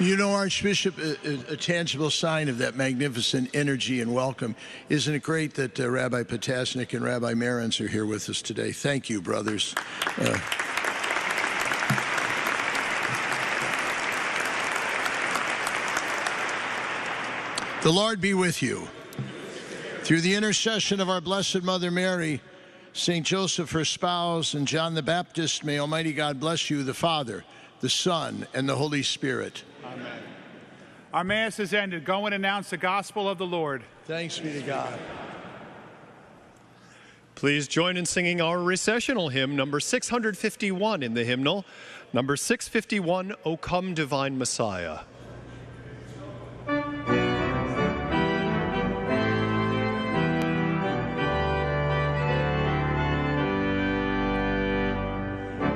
Speaker 9: You know, Archbishop, a tangible sign of that magnificent energy and welcome. Isn't it great that Rabbi Potasnik and Rabbi Marans are here with us today? Thank you, brothers. The Lord be with you. Through the intercession of our Blessed Mother Mary, St. Joseph, her spouse, and John the Baptist, may Almighty God bless you, the Father, the Son, and the Holy Spirit.
Speaker 11: Amen. Our Mass is ended. Go and announce the gospel of the Lord.
Speaker 9: Thanks be to God.
Speaker 18: Please join in singing our recessional hymn, number 651 in the hymnal. Number 651, O Come Divine Messiah.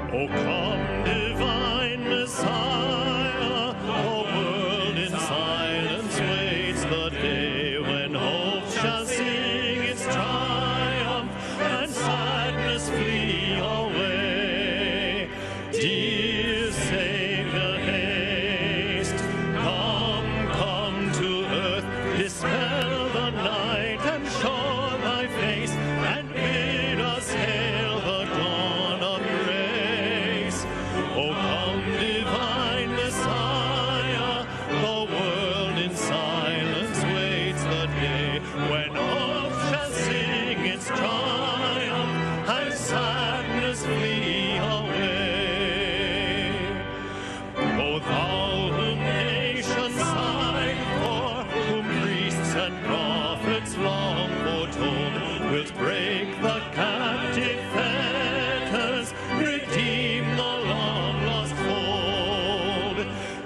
Speaker 18: O come, divine Messiah, the world in silence waits the day when hope shall sing its triumph and sadness flee away. Dear Savior, haste, come to earth, dispel the night and show thy face, and bid us hail the dawn of grace. O come, divine Messiah, the world in silence waits the day when hope shall sing its triumph and sadness flee away. O thou whom nations sigh for, whom priests and prophets long foretold, wilt break the captive fetters, redeem the long-lost fold.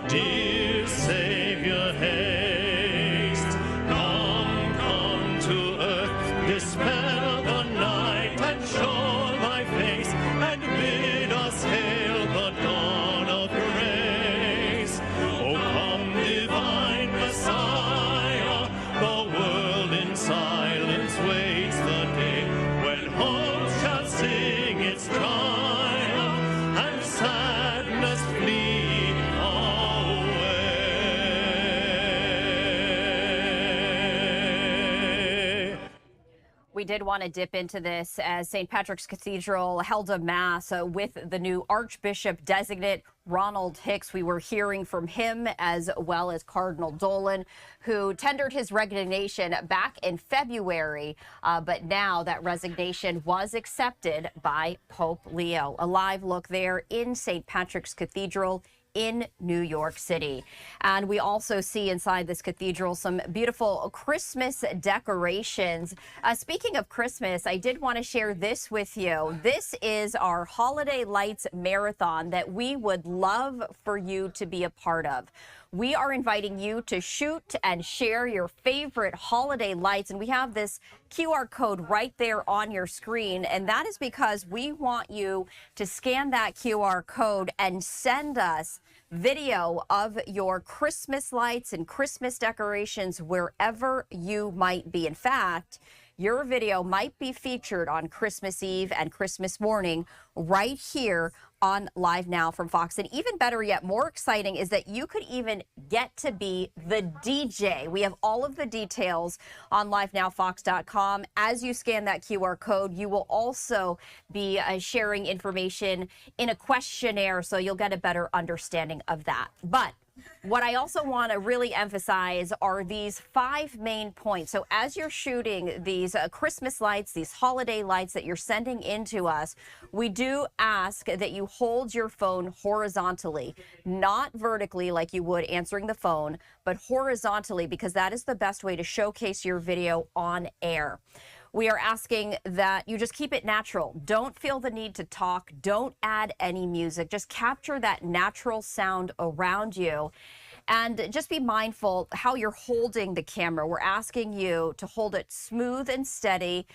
Speaker 18: Dear Savior, haste, come to earth, dispel the night and show thy face, and bid us hail the dawn of grace. O come, divine Messiah, the world in silence waits the day when hope shall sing its triumph and sadness flee away.
Speaker 20: We did want to dip into this as St. Patrick's Cathedral held a mass with the new Archbishop designate, Ronald Hicks. We were hearing from him as well as Cardinal Dolan, who tendered his resignation back in February, but now that resignation was accepted by Pope Leo. A live look there in St. Patrick's Cathedral in New York City. And we also see inside this cathedral some beautiful Christmas decorations. Speaking of Christmas, I did want to share this with you. This is our Holiday Lights Marathon that we would love for you to be a part of. We are inviting you to shoot and share your favorite holiday lights, and we have this QR code right there on your screen, and that is because we want you to scan that QR code and send us video of your Christmas lights and Christmas decorations wherever you might be. In fact, your video might be featured on Christmas Eve and Christmas morning right here on Live Now from Fox. And even better yet, more exciting is that you could even get to be the DJ. We have all of the details on livenowfox.com. As you scan that QR code, you will also be sharing information in a questionnaire, so you'll get a better understanding of that. But what I also want to really emphasize are these 5 main points. So as you're shooting these Christmas lights, these holiday lights that you're sending into us, we do ask that you hold your phone horizontally, not vertically like you would answering the phone, but horizontally, because that is the best way to showcase your video on air. We are asking that you just keep it natural. Don't feel the need to talk. Don't add any music. Just capture that natural sound around you. And just be mindful how you're holding the camera. We're asking you to hold it smooth and steady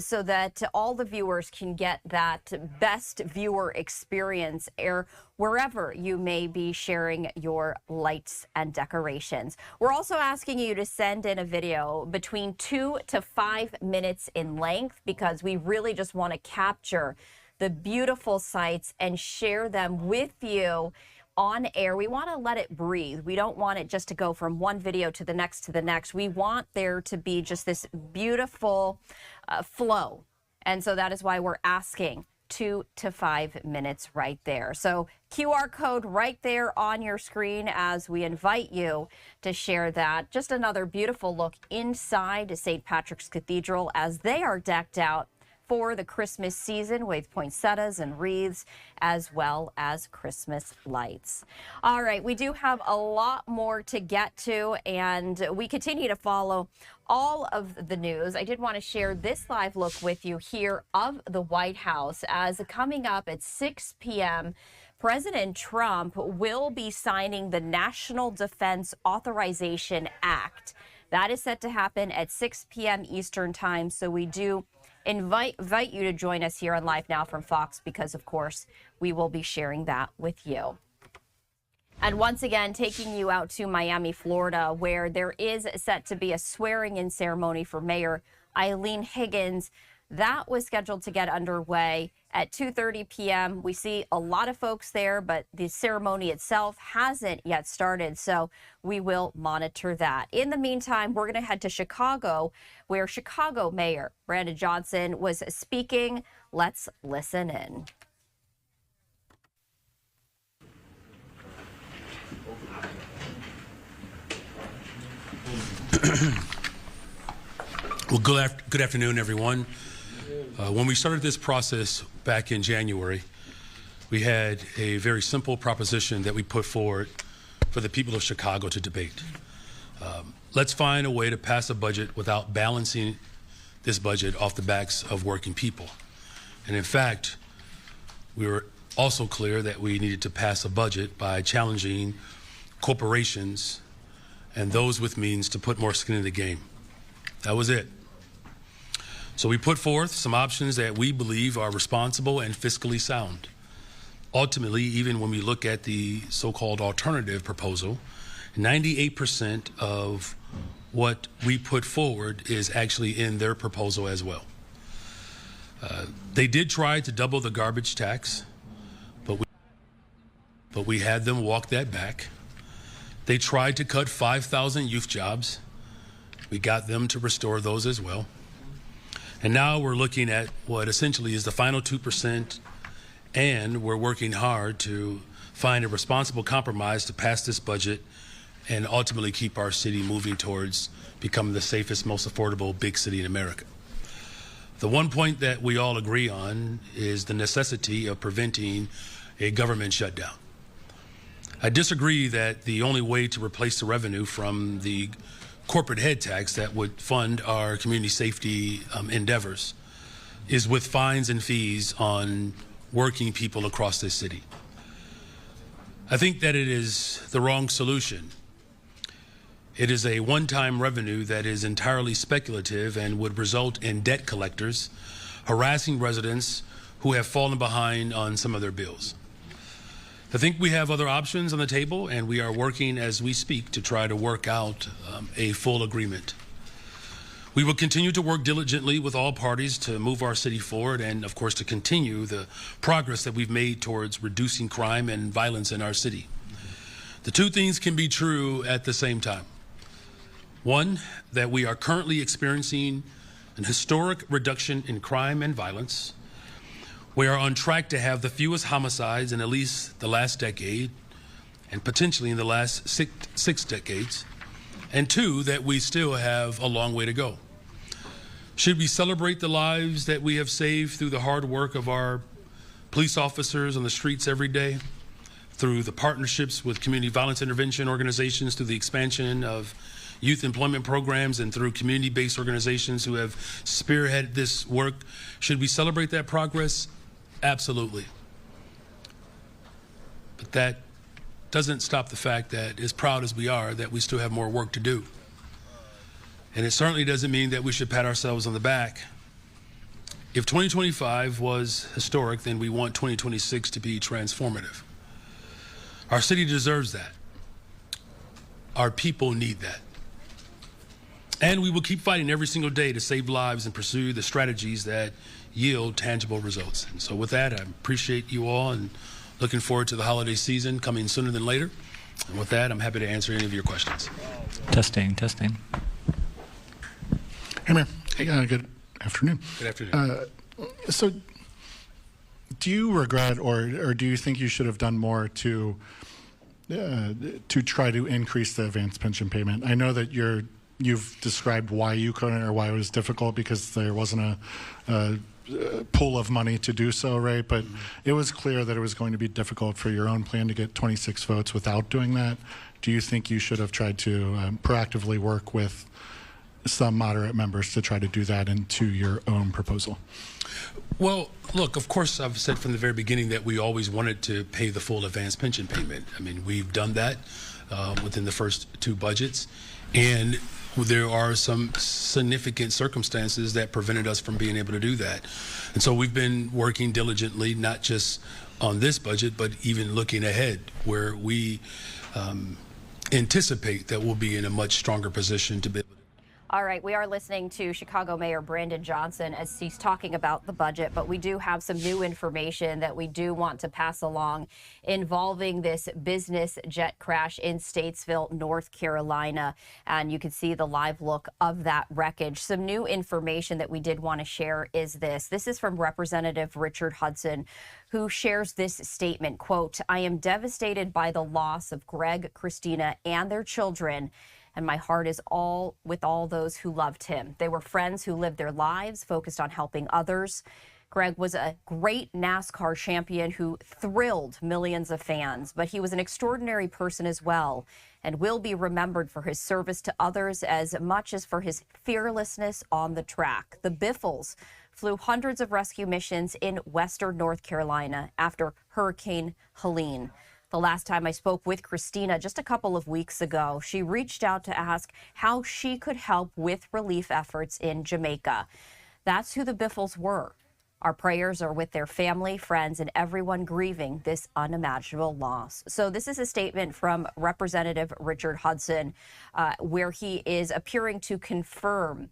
Speaker 20: so that all the viewers can get that best viewer experience wherever you may be sharing your lights and decorations. We're also asking you to send in a video between 2 to 5 minutes in length, because we really just want to capture the beautiful sights and share them with you on air. We want to let it breathe. We don't want it just to go from one video to the next to the next. We want there to be just this beautiful flow. And so that is why we're asking 2 to 5 minutes right there. So QR code right there on your screen as we invite you to share that. Just another beautiful look inside St. Patrick's Cathedral as they are decked out for the Christmas season with poinsettias and wreaths, as well as Christmas lights. All right, we do have a lot more to get to, and we continue to follow all of the news. I did want to share this live look with you here of the White House, as coming up at 6 p.m., President Trump will be signing the National Defense Authorization Act. That is set to happen at 6 p.m. Eastern Time, so we do invite you to join us here on Live Now from Fox, because, of course, we will be sharing that with you. And once again, taking you out to Miami, Florida, where there is set to be a swearing-in ceremony for Mayor Eileen Higgins. That was scheduled to get underway at 2:30 p.m. We see a lot of folks there, but the ceremony itself hasn't yet started, so we will monitor that. In the meantime, we're going to head to Chicago, where Chicago Mayor Brandon Johnson was speaking. Let's listen in.
Speaker 15: Well, good afternoon, everyone. When we started this process back in January, we had a very simple proposition that we put forward for the people of Chicago to debate. Let's find a way to pass a budget without balancing this budget off the backs of working people. And in fact, we were also clear that we needed to pass a budget by challenging corporations and those with means to put more skin in the game. That was it. So we put forth some options that we believe are responsible and fiscally sound. Ultimately, even when we look at the so-called alternative proposal, 98% of what we put forward is actually in their proposal as well. They did try to double the garbage tax, but we had them walk that back. They tried to cut 5,000 youth jobs. We got them to restore those as well. And now we're looking at what essentially is the final 2%, and we're working hard to find a responsible compromise to pass this budget and ultimately keep our city moving towards becoming the safest, most affordable big city in America. The one point that we all agree on is the necessity of preventing a government shutdown. I disagree that the only way to replace the revenue from the corporate head tax that would fund our community safety endeavors is with fines and fees on working people across this city. I think that it is the wrong solution. It is a one-time revenue that is entirely speculative and would result in debt collectors harassing residents who have fallen behind on some of their bills. I think we have other options on the table, and we are working as we speak to try to work out a full agreement. We will continue to work diligently with all parties to move our city forward and, of course, to continue the progress that we've made towards reducing crime and violence in our city. The two things can be true at the same time. One, that we are currently experiencing an historic reduction in crime and violence. We are on track to have the fewest homicides in at least the last decade and potentially in the last six decades. And two, that we still have a long way to go. Should we celebrate the lives that we have saved through the hard work of our police officers on the streets every day, through the partnerships with community violence intervention organizations, through the expansion of youth employment programs, and through community-based organizations who have spearheaded this work, should we celebrate that progress? Absolutely. But that doesn't stop the fact that, as proud as we are, that we still have more work to do. And it certainly doesn't mean that we should pat ourselves on the back. If 2025 was historic, then we want 2026 to be transformative. Our city deserves that. Our people need that. And we will keep fighting every single day to save lives and pursue the strategies that yield tangible results. And so with that, I appreciate you all and looking forward to the holiday season coming sooner than later. And with that, I'm happy to answer any of your questions.
Speaker 2: Testing.
Speaker 16: Hey, Mayor. Hey, good afternoon.
Speaker 15: Good afternoon.
Speaker 16: So do you regret or do you think you should have done more to try to increase the advanced pension payment? I know that you've described why you couldn't or why it was difficult because there wasn't a pool of money to do so, right? But it was clear that it was going to be difficult for your own plan to get 26 votes without doing that. Do you think you should have tried to proactively work with some moderate members to try to do that into your own proposal?
Speaker 15: Well, look, of course, I've said from the very beginning that we always wanted to pay the full advanced pension payment. I mean, we've done that within the first two budgets, and there are some significant circumstances that prevented us from being able to do that. And so we've been working diligently, not just on this budget, but even looking ahead, where we anticipate that we'll be in a much stronger position to be able to.
Speaker 20: All right, we are listening to Chicago Mayor Brandon Johnson as he's talking about the budget, but we do have some new information that we do want to pass along involving this business jet crash in Statesville, North Carolina. And you can see the live look of that wreckage. Some new information that we did want to share is this. This is from Representative Richard Hudson, who shares this statement, quote, "I am devastated by the loss of Greg, Christina, and their children, and my heart is all with all those who loved him. They were friends who lived their lives focused on helping others. Greg was a great NASCAR champion who thrilled millions of fans, but he was an extraordinary person as well and will be remembered for his service to others as much as for his fearlessness on the track." The Biffles flew hundreds of rescue missions in western North Carolina after Hurricane Helene. The last time I spoke with Christina just a couple of weeks ago, she reached out to ask how she could help with relief efforts in Jamaica. That's who the Biffles were. Our prayers are with their family, friends, and everyone grieving this unimaginable loss. So this is a statement from Representative Richard Hudson, where he is appearing to confirm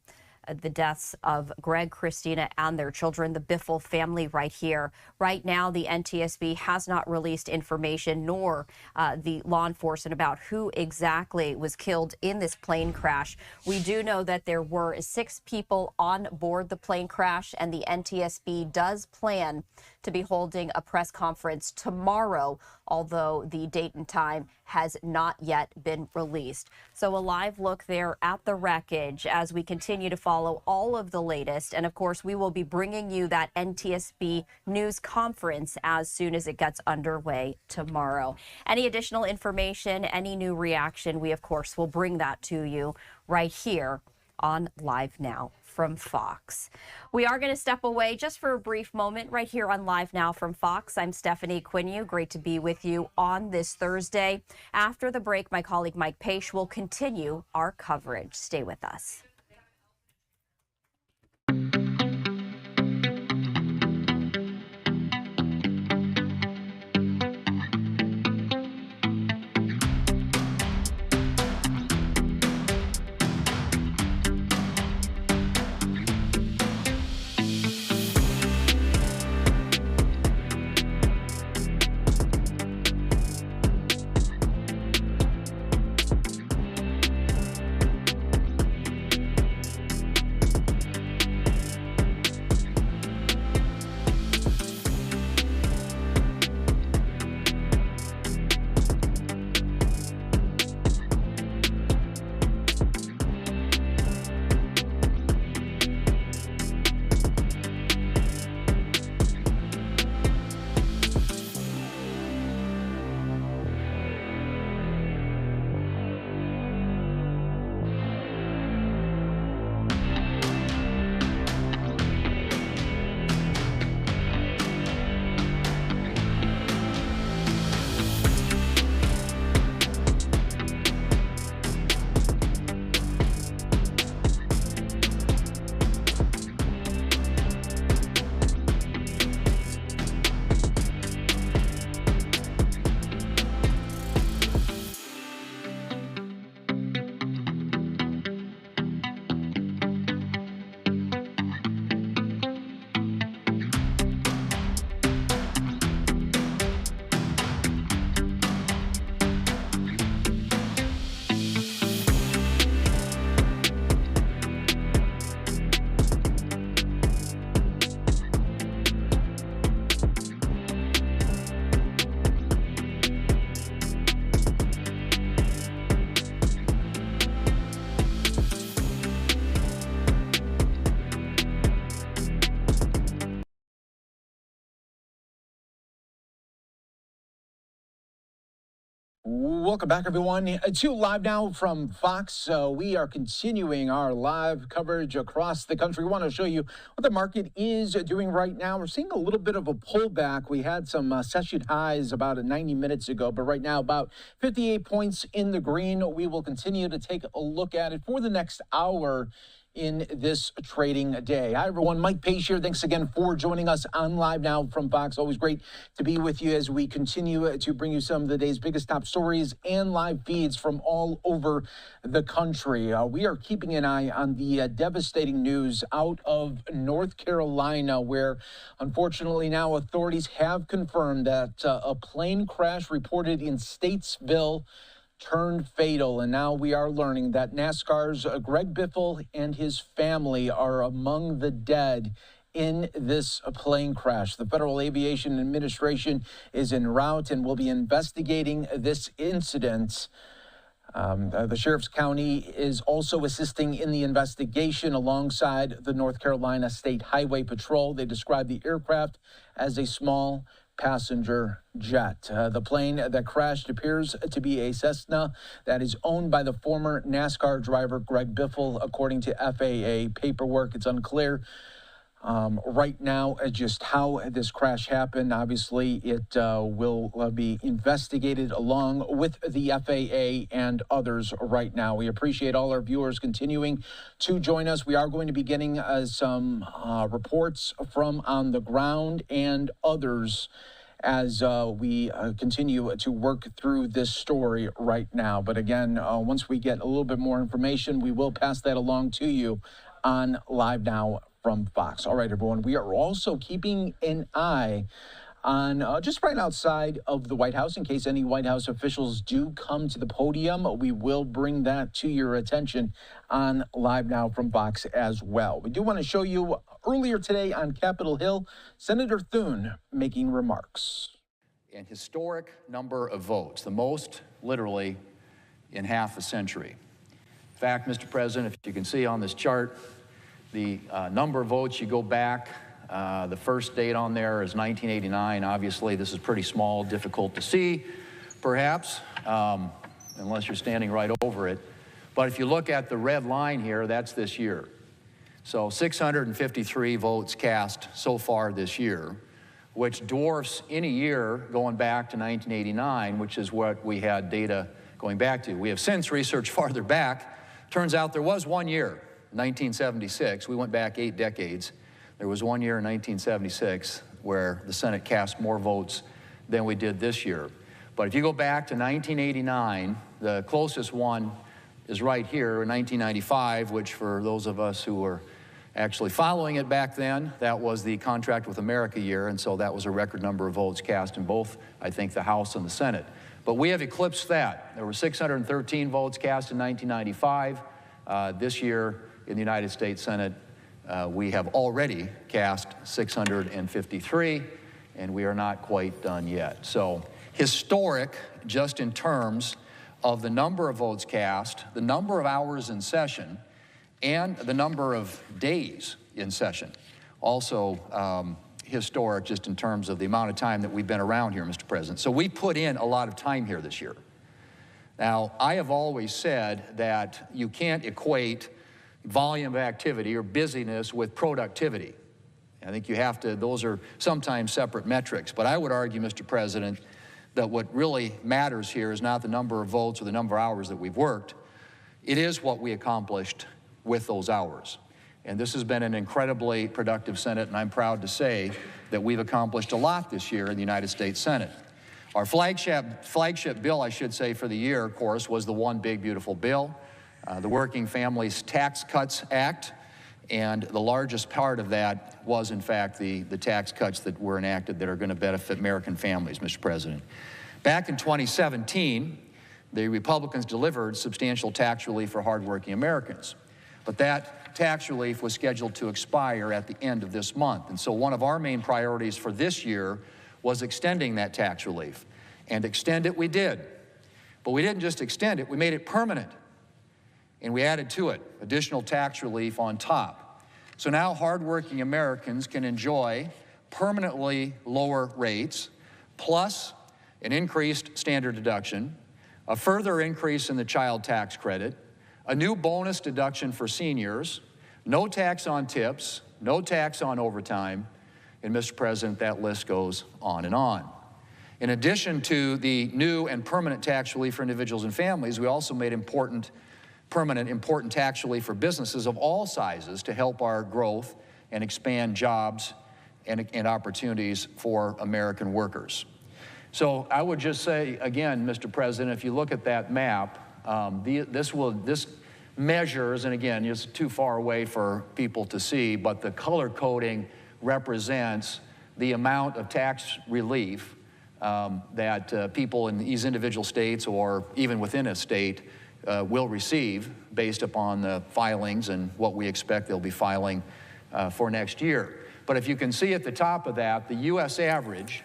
Speaker 20: the deaths of Greg, Christina, and their children, the Biffle family right here. Right now, the NTSB has not released information, nor the law enforcement, about who exactly was killed in this plane crash. We do know that there were 6 people on board the plane crash, and the NTSB does plan to be holding a press conference tomorrow, although the date and time has not yet been released. So a live look there at the wreckage as we continue to follow all of the latest. And of course, we will be bringing you that NTSB news conference as soon as it gets underway tomorrow. Any additional information, any new reaction, we of course will bring that to you right here on Live Now from Fox. We are going to step away just for a brief moment right here on Live Now from Fox. I'm Stephanie Quinu. Great to be with you on this Thursday. After the break, my colleague Mike Page will continue our coverage. Stay with us.
Speaker 2: welcome back, everyone, to Live Now from Fox. We are continuing our live coverage across the country. We want to show you what the market is doing right now. We're seeing a little bit of a pullback. We had some session highs about 90 minutes ago, but right now about 58 points in the green. We will continue to take a look at it for the next hour in this trading day. Hi, everyone. Mike Pace here. Thanks again for joining us on Live Now from Fox. Always great to be with you as we continue to bring you some of the day's biggest top stories and live feeds from all over the country. We are keeping an eye on the devastating news out of North Carolina, where unfortunately now authorities have confirmed that a plane crash reported in Statesville turned fatal, and now we are learning that NASCAR's Greg Biffle and his family are among the dead in this plane crash. The Federal Aviation Administration is en route and will be investigating this incident. The Sheriff's County is also assisting in the investigation alongside the North Carolina State Highway Patrol. They describe the aircraft as a small passenger jet. The plane that crashed appears to be a Cessna that is owned by the former NASCAR driver Greg Biffle, according to FAA paperwork. It's unclear right now just how this crash happened. Obviously, it will be investigated along with the FAA and others right now. We appreciate all our viewers continuing to join us. We are going to be getting some reports from on the ground and others as we continue to work through this story right now. But again, once we get a little bit more information, we will pass that along to you on Live Now from Fox. All right, everyone, we are also keeping an eye on just right outside of the White House in case any White House officials do come to the podium. We will bring that to your attention on Live Now from Fox as well. We do want to show you earlier today on Capitol Hill, Senator Thune making remarks.
Speaker 21: An historic number of votes, the most literally in half a century. In fact, Mr. President, if you can see on this chart, the number of votes, you go back, the first date on there is 1989. Obviously, this is pretty small, difficult to see, perhaps, unless you're standing right over it. But if you look at the red line here, that's this year. So 653 votes cast so far this year, which dwarfs any year going back to 1989, which is what we had data going back to. We have since researched farther back. Turns out there was one year, 1976. We went back 8 decades. There was one year in 1976 where the Senate cast more votes than we did this year. But if you go back to 1989, the closest one is right here in 1995, which for those of us who were actually following it back then, that was the Contract with America year, and so that was a record number of votes cast in both, I think, the House and the Senate. But we have eclipsed that. There were 613 votes cast in 1995. This year in the United States Senate, we have already cast 653, and we are not quite done yet. So historic, just in terms of the number of votes cast, the number of hours in session, and the number of days in session. Also historic just in terms of the amount of time that we've been around here, Mr. President. So we put in a lot of time here this year. Now, I have always said that you can't equate volume of activity or busyness with productivity. I think you have to, those are sometimes separate metrics. But I would argue, Mr. President, that what really matters here is not the number of votes or the number of hours that we've worked. It is what we accomplished with those hours. And this has been an incredibly productive Senate, and I'm proud to say that we've accomplished a lot this year in the United States Senate. Our flagship bill, I should say, for the year, of course, was the One Big Beautiful Bill, the Working Families Tax Cuts Act, and the largest part of that was, in fact, the tax cuts that were enacted that are going to benefit American families, Mr. President. Back in 2017, the Republicans delivered substantial tax relief for hardworking Americans. But that tax relief was scheduled to expire at the end of this month. And so one of our main priorities for this year was extending that tax relief. And extend it we did. But we didn't just extend it, we made it permanent. And we added to it additional tax relief on top. So now hardworking Americans can enjoy permanently lower rates, plus an increased standard deduction, a further increase in the child tax credit, a new bonus deduction for seniors, no tax on tips, no tax on overtime, and Mr. President, that list goes on and on. In addition to the new and permanent tax relief for individuals and families, we also made important tax relief for businesses of all sizes to help our growth and expand jobs and opportunities for American workers. So I would just say, again, Mr. President, if you look at that map, this measures, and again, it's too far away for people to see, but the color coding represents the amount of tax relief that people in these individual states or even within a state will receive based upon the filings and what we expect they'll be filing for next year. But if you can see at the top of that, the U.S. average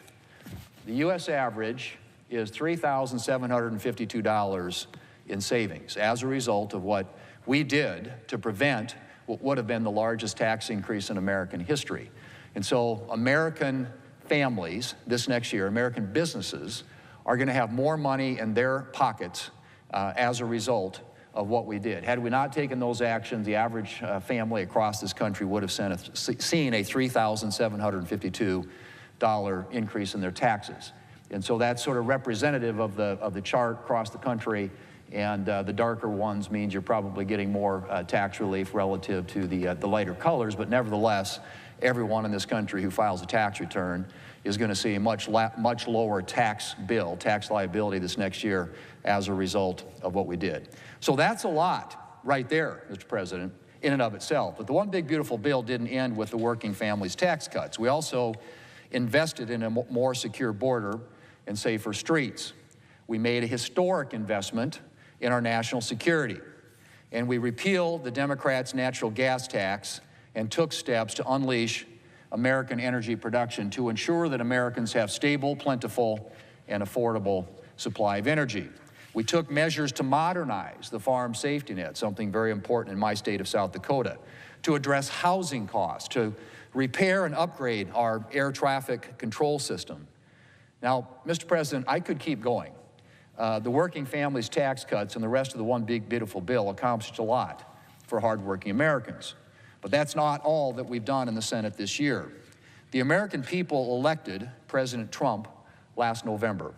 Speaker 21: is $3,752 in savings as a result of what we did to prevent what would have been the largest tax increase in American history. And so American families this next year, American businesses, are going to have more money in their pockets as a result of what we did. Had we not taken those actions, the average family across this country would have seen a $3,752 increase in their taxes. And so that's sort of representative of the chart across the country, and the darker ones means you're probably getting more tax relief relative to the lighter colors, but nevertheless, everyone in this country who files a tax return is going to see a much lower tax bill, tax liability this next year as a result of what we did. So that's a lot right there, Mr. President, in and of itself. But the one big beautiful bill didn't end with the working families tax cuts. We also invested in a more secure border and safer streets. We made a historic investment in our national security. And we repealed the Democrats' natural gas tax and took steps to unleash American energy production to ensure that Americans have stable, plentiful, and affordable supply of energy. We took measures to modernize the farm safety net, something very important in my state of South Dakota, to address housing costs, to repair and upgrade our air traffic control system. Now, Mr. President, I could keep going. The working families tax cuts and the rest of the one big beautiful bill accomplished a lot for hardworking Americans. But that's not all that we've done in the Senate this year. The American people elected President Trump last November.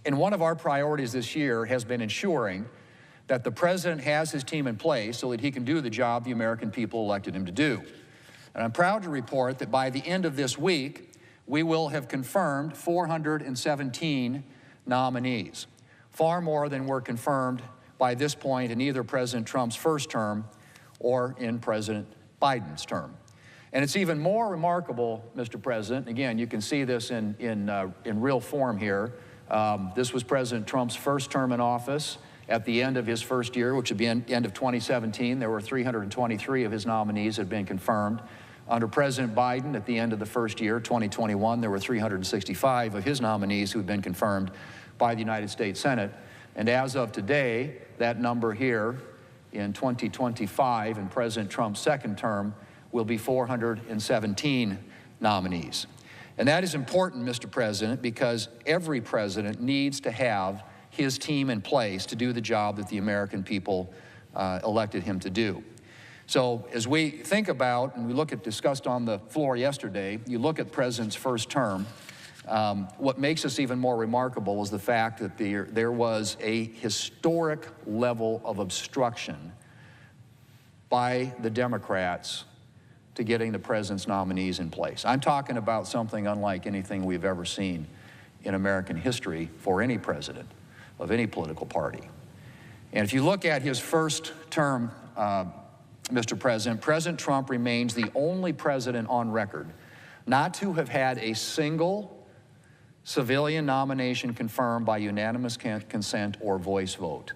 Speaker 21: And one of our priorities this year has been ensuring that the president has his team in place so that he can do the job the American people elected him to do. And I'm proud to report that by the end of this week, we will have confirmed 417 nominees, far more than were confirmed by this point in either President Trump's first term or in President Biden's term. And it's even more remarkable, Mr. President, again, you can see this in real form here. This was President Trump's first term in office. At the end of his first year, which would be end of 2017, there were 323 of his nominees had been confirmed. Under President Biden, at the end of the first year, 2021, there were 365 of his nominees who had been confirmed by the United States Senate. And as of today, that number here in 2025, in President Trump's second term, will be 417 nominees. And that is important, Mr. President, because every president needs to have his team in place to do the job that the American people elected him to do. So as we think about, and we look at, discussed on the floor yesterday, you look at the president's first term, what makes this even more remarkable is the fact that there was a historic level of obstruction by the Democrats to getting the president's nominees in place. I'm talking about something unlike anything we've ever seen in American history for any president of any political party. And if you look at his first term, Mr. President, President Trump remains the only president on record not to have had a single civilian nomination confirmed by unanimous consent or voice vote.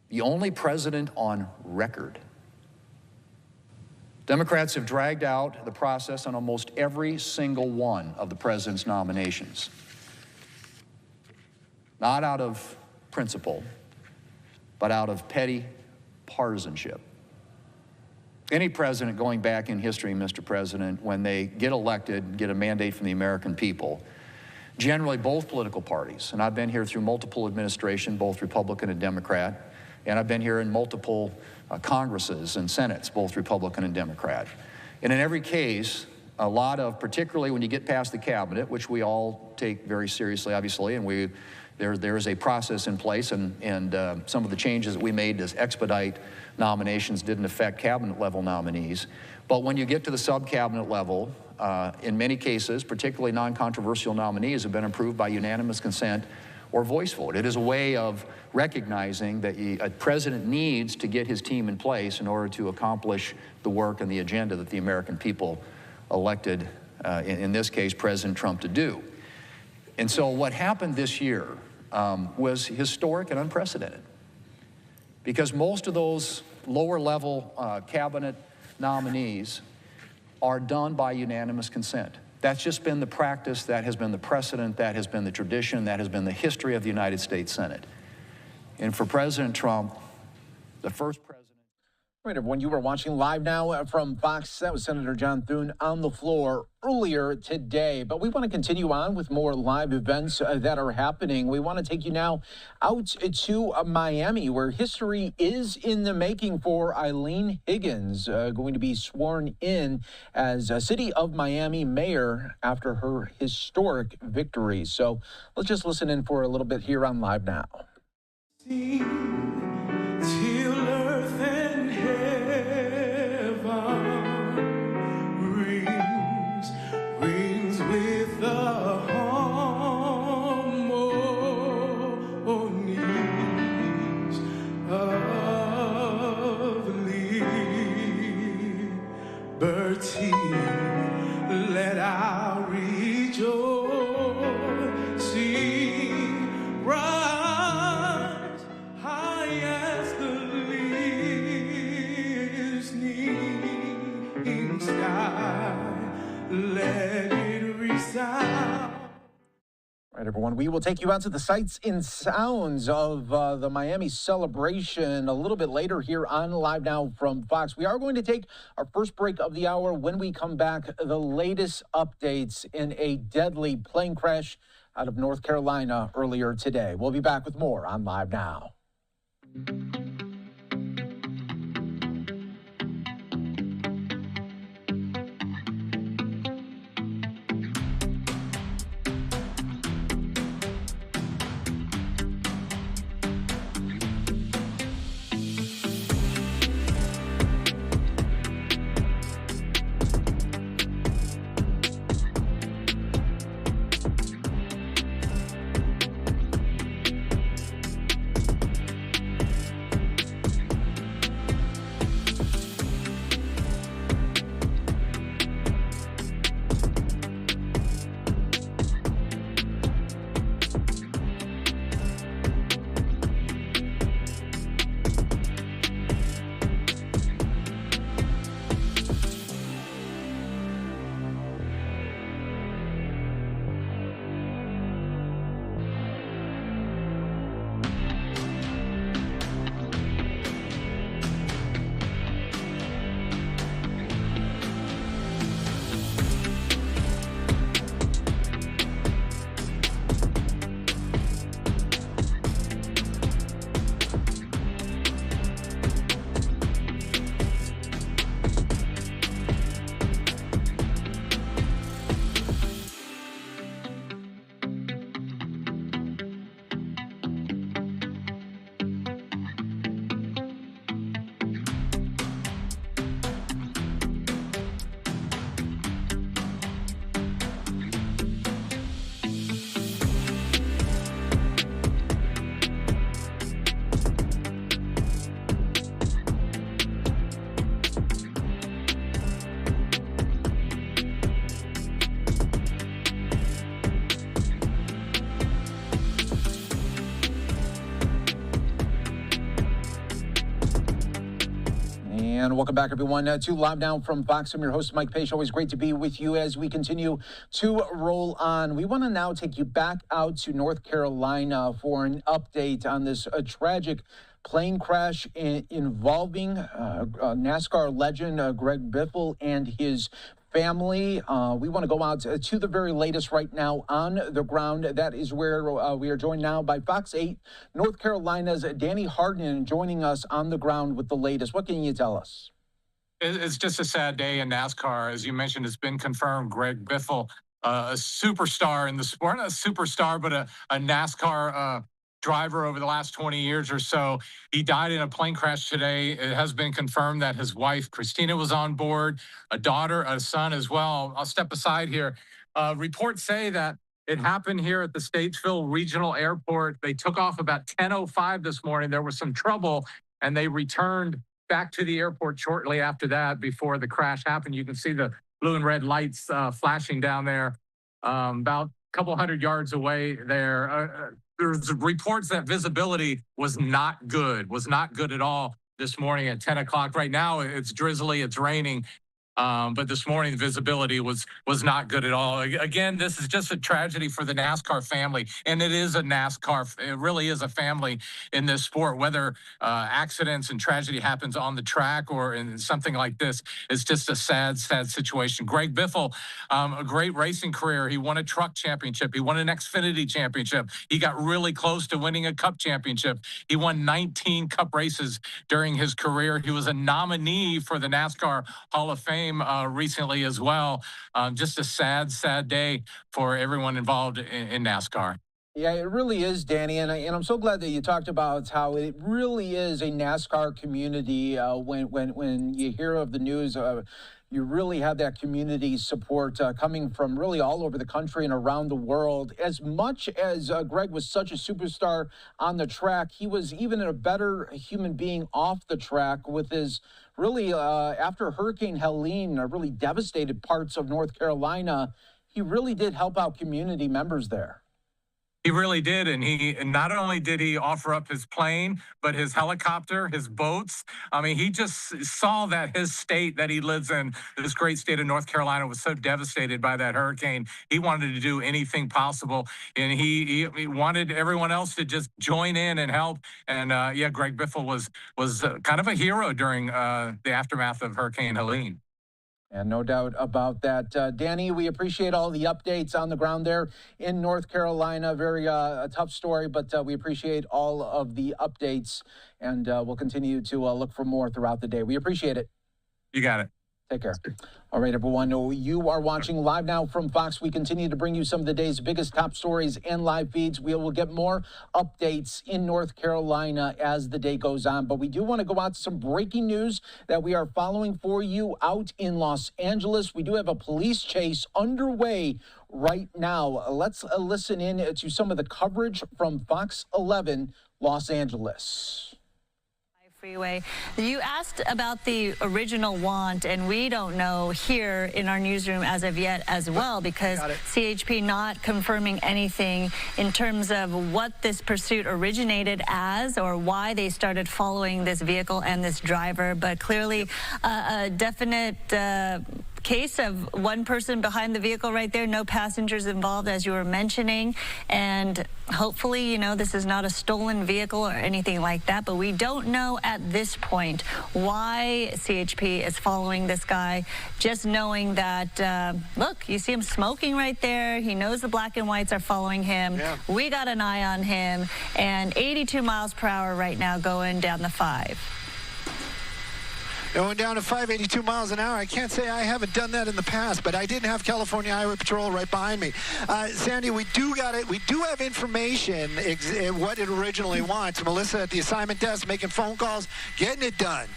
Speaker 21: The only president on record. Democrats have dragged out the process on almost every single one of the president's nominations. Not out of principle, but out of petty partisanship. Any president going back in history, Mr. President, when they get elected, get a mandate from the American people, generally both political parties, and I've been here through multiple administrations, both Republican and Democrat, and I've been here in multiple Congresses and Senates, both Republican and Democrat. And in every case, a lot of, particularly when you get past the cabinet, which we all take very seriously, obviously, and there is a process in place, and some of the changes that we made to expedite nominations didn't affect cabinet-level nominees. But when you get to the sub-cabinet level, in many cases, particularly non-controversial nominees have been approved by unanimous consent or voice vote. It is a way of recognizing that a president needs to get his team in place in order to accomplish the work and the agenda that the American people elected, in this case, President Trump to do. And so what happened this year was historic and unprecedented, because most of those lower-level cabinet nominees are done by unanimous consent. That's just been the practice, that has been the precedent, that has been the tradition, that has been the history of the United States Senate. And for President Trump, the first president...
Speaker 2: Right, everyone, you were watching Live Now from Fox. That was Senator John Thune on the floor earlier today. But we want to continue on with more live events that are happening. We want to take you now out to Miami, where history is in the making for Eileen Higgins, going to be sworn in as a City of Miami mayor after her historic victory. So let's just listen in for a little bit here on Live Now.
Speaker 12: Till earth and rings with the harmonies of liberty. Let our rejoicing rise high as the listening sky. Let it resound.
Speaker 2: All right, everyone, we will take you out to the sights and sounds of the Miami celebration a little bit later here on Live Now from Fox. We are going to take our first break of the hour. When we come back, the latest updates in a deadly plane crash out of North Carolina earlier today. We'll be back with more on Live Now. And welcome back, everyone, to Live Now from Fox. I'm your host, Mike Page. Always great to be with you as we continue to roll on. We want to now take you back out to North Carolina for an update on this tragic plane crash involving NASCAR legend Greg Biffle and his family. We want to go out to the very latest right now on the ground. That is where we are joined now by Fox 8 North Carolina's Danny Hardin joining us on the ground with the latest. What can you tell us?
Speaker 4: It's just a sad day in NASCAR. As you mentioned, it's been confirmed Greg Biffle, a superstar in the sport, not a superstar, but a NASCAR driver over the last 20 years or so. He died in a plane crash today. It has been confirmed that his wife, Christina, was on board, a daughter, a son as well. I'll step aside here. Reports say that it happened here at the Statesville Regional Airport. They took off about 10:05 this morning. There was some trouble, and they returned back to the airport shortly after that before the crash happened. You can see the blue and red lights flashing down there about a couple hundred yards away there. There's reports that visibility was not good at all this morning at 10 o'clock. Right now, it's drizzly, it's raining. But this morning, the visibility was not good at all. Again, this is just a tragedy for the NASCAR family, and it is a NASCAR. It really is a family in this sport. Whether accidents and tragedy happens on the track or in something like this, it's just a sad, sad situation. Greg Biffle, a great racing career. He won a truck championship. He won an Xfinity championship. He got really close to winning a Cup championship. He won 19 Cup races during his career. He was a nominee for the NASCAR Hall of Fame recently as well. Just a sad, sad day for everyone involved in NASCAR.
Speaker 2: Yeah, it really is, Danny, and I'm so glad that you talked about how it really is a NASCAR community. When you hear of the news, you really have that community support coming from really all over the country and around the world. As much as Greg was such a superstar on the track, he was even a better human being off the track with his really, after Hurricane Helene really devastated parts of North Carolina. He really did help out community members there.
Speaker 4: He really did, and not only did he offer up his plane, but his helicopter, his boats. I mean, he just saw that his state that he lives in, this great state of North Carolina, was so devastated by that hurricane. He wanted to do anything possible, and he wanted everyone else to just join in and help. And yeah, Greg Biffle was kind of a hero during the aftermath of Hurricane Helene.
Speaker 2: And no doubt about that. Danny, we appreciate all the updates on the ground there in North Carolina. Very a tough story, but we appreciate all of the updates, and we'll continue to look for more throughout the day. We appreciate it.
Speaker 4: You got it.
Speaker 2: Take care. All right, everyone. You are watching Live Now from Fox. We continue to bring you some of the day's biggest top stories and live feeds. We will get more updates in North Carolina as the day goes on. But we do want to go out to some breaking news that we are following for you out in Los Angeles. We do have a police chase underway right now. Let's listen in to some of the coverage from Fox 11 Los Angeles.
Speaker 13: Freeway. You asked about the original want, and we don't know here in our newsroom as of yet as well, because CHP not confirming anything in terms of what this pursuit originated as or why they started following this vehicle and this driver, but clearly a definite case of one person behind the vehicle right there, no passengers involved, as you were mentioning, and hopefully, you know, this is not a stolen vehicle or anything like that, but we don't know at this point why CHP is following this guy, just knowing that, look, you see him smoking right there. He knows the black and whites are following him. Yeah. We got an eye on him, and 82 miles per hour right now going down the 5.
Speaker 23: Going down to 582 miles an hour. I can't say I haven't done that in the past, but I didn't have California Highway Patrol right behind me. Sandy, we do have information what it originally wants. Melissa at the assignment desk making phone calls, getting it done.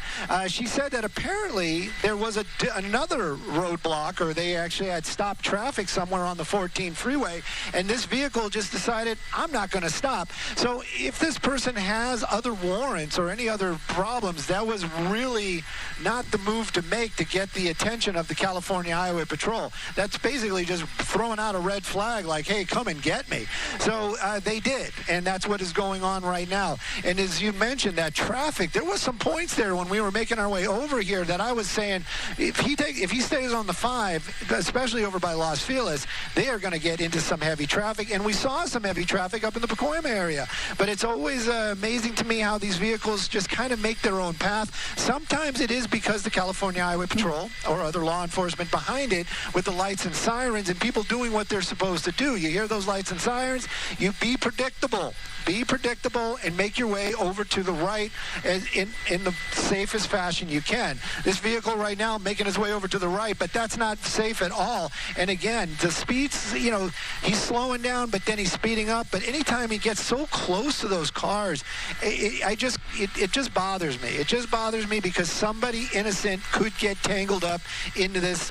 Speaker 23: She said that apparently there was another roadblock, or they actually had stopped traffic somewhere on the 14 freeway, and this vehicle just decided, I'm not going to stop. So if this person has other warrants or any other problems, that was really not the move to make to get the attention of the California Highway Patrol. That's basically just throwing out a red flag like, hey, come and get me. So they did, and that's what is going on right now. And as you mentioned, that traffic, there was some points there when we were making our way over here that I was saying, if he stays on the 5, especially over by Los Feliz, they are going to get into some heavy traffic. And we saw some heavy traffic up in the Pacoima area. But it's always amazing to me how these vehicles just kind of make their own path. Sometimes it is because the California Highway Patrol or other law enforcement behind it with the lights and sirens and people doing what they're supposed to do. You hear those lights and sirens, you be predictable. Be predictable and make your way over to the right in the safest fashion you can. This vehicle right now making his way over to the right, but that's not safe at all. And again, the speeds, you know, he's slowing down, but then he's speeding up. But anytime he gets so close to those cars, it just bothers me. It just bothers me because somebody innocent could get tangled up into this,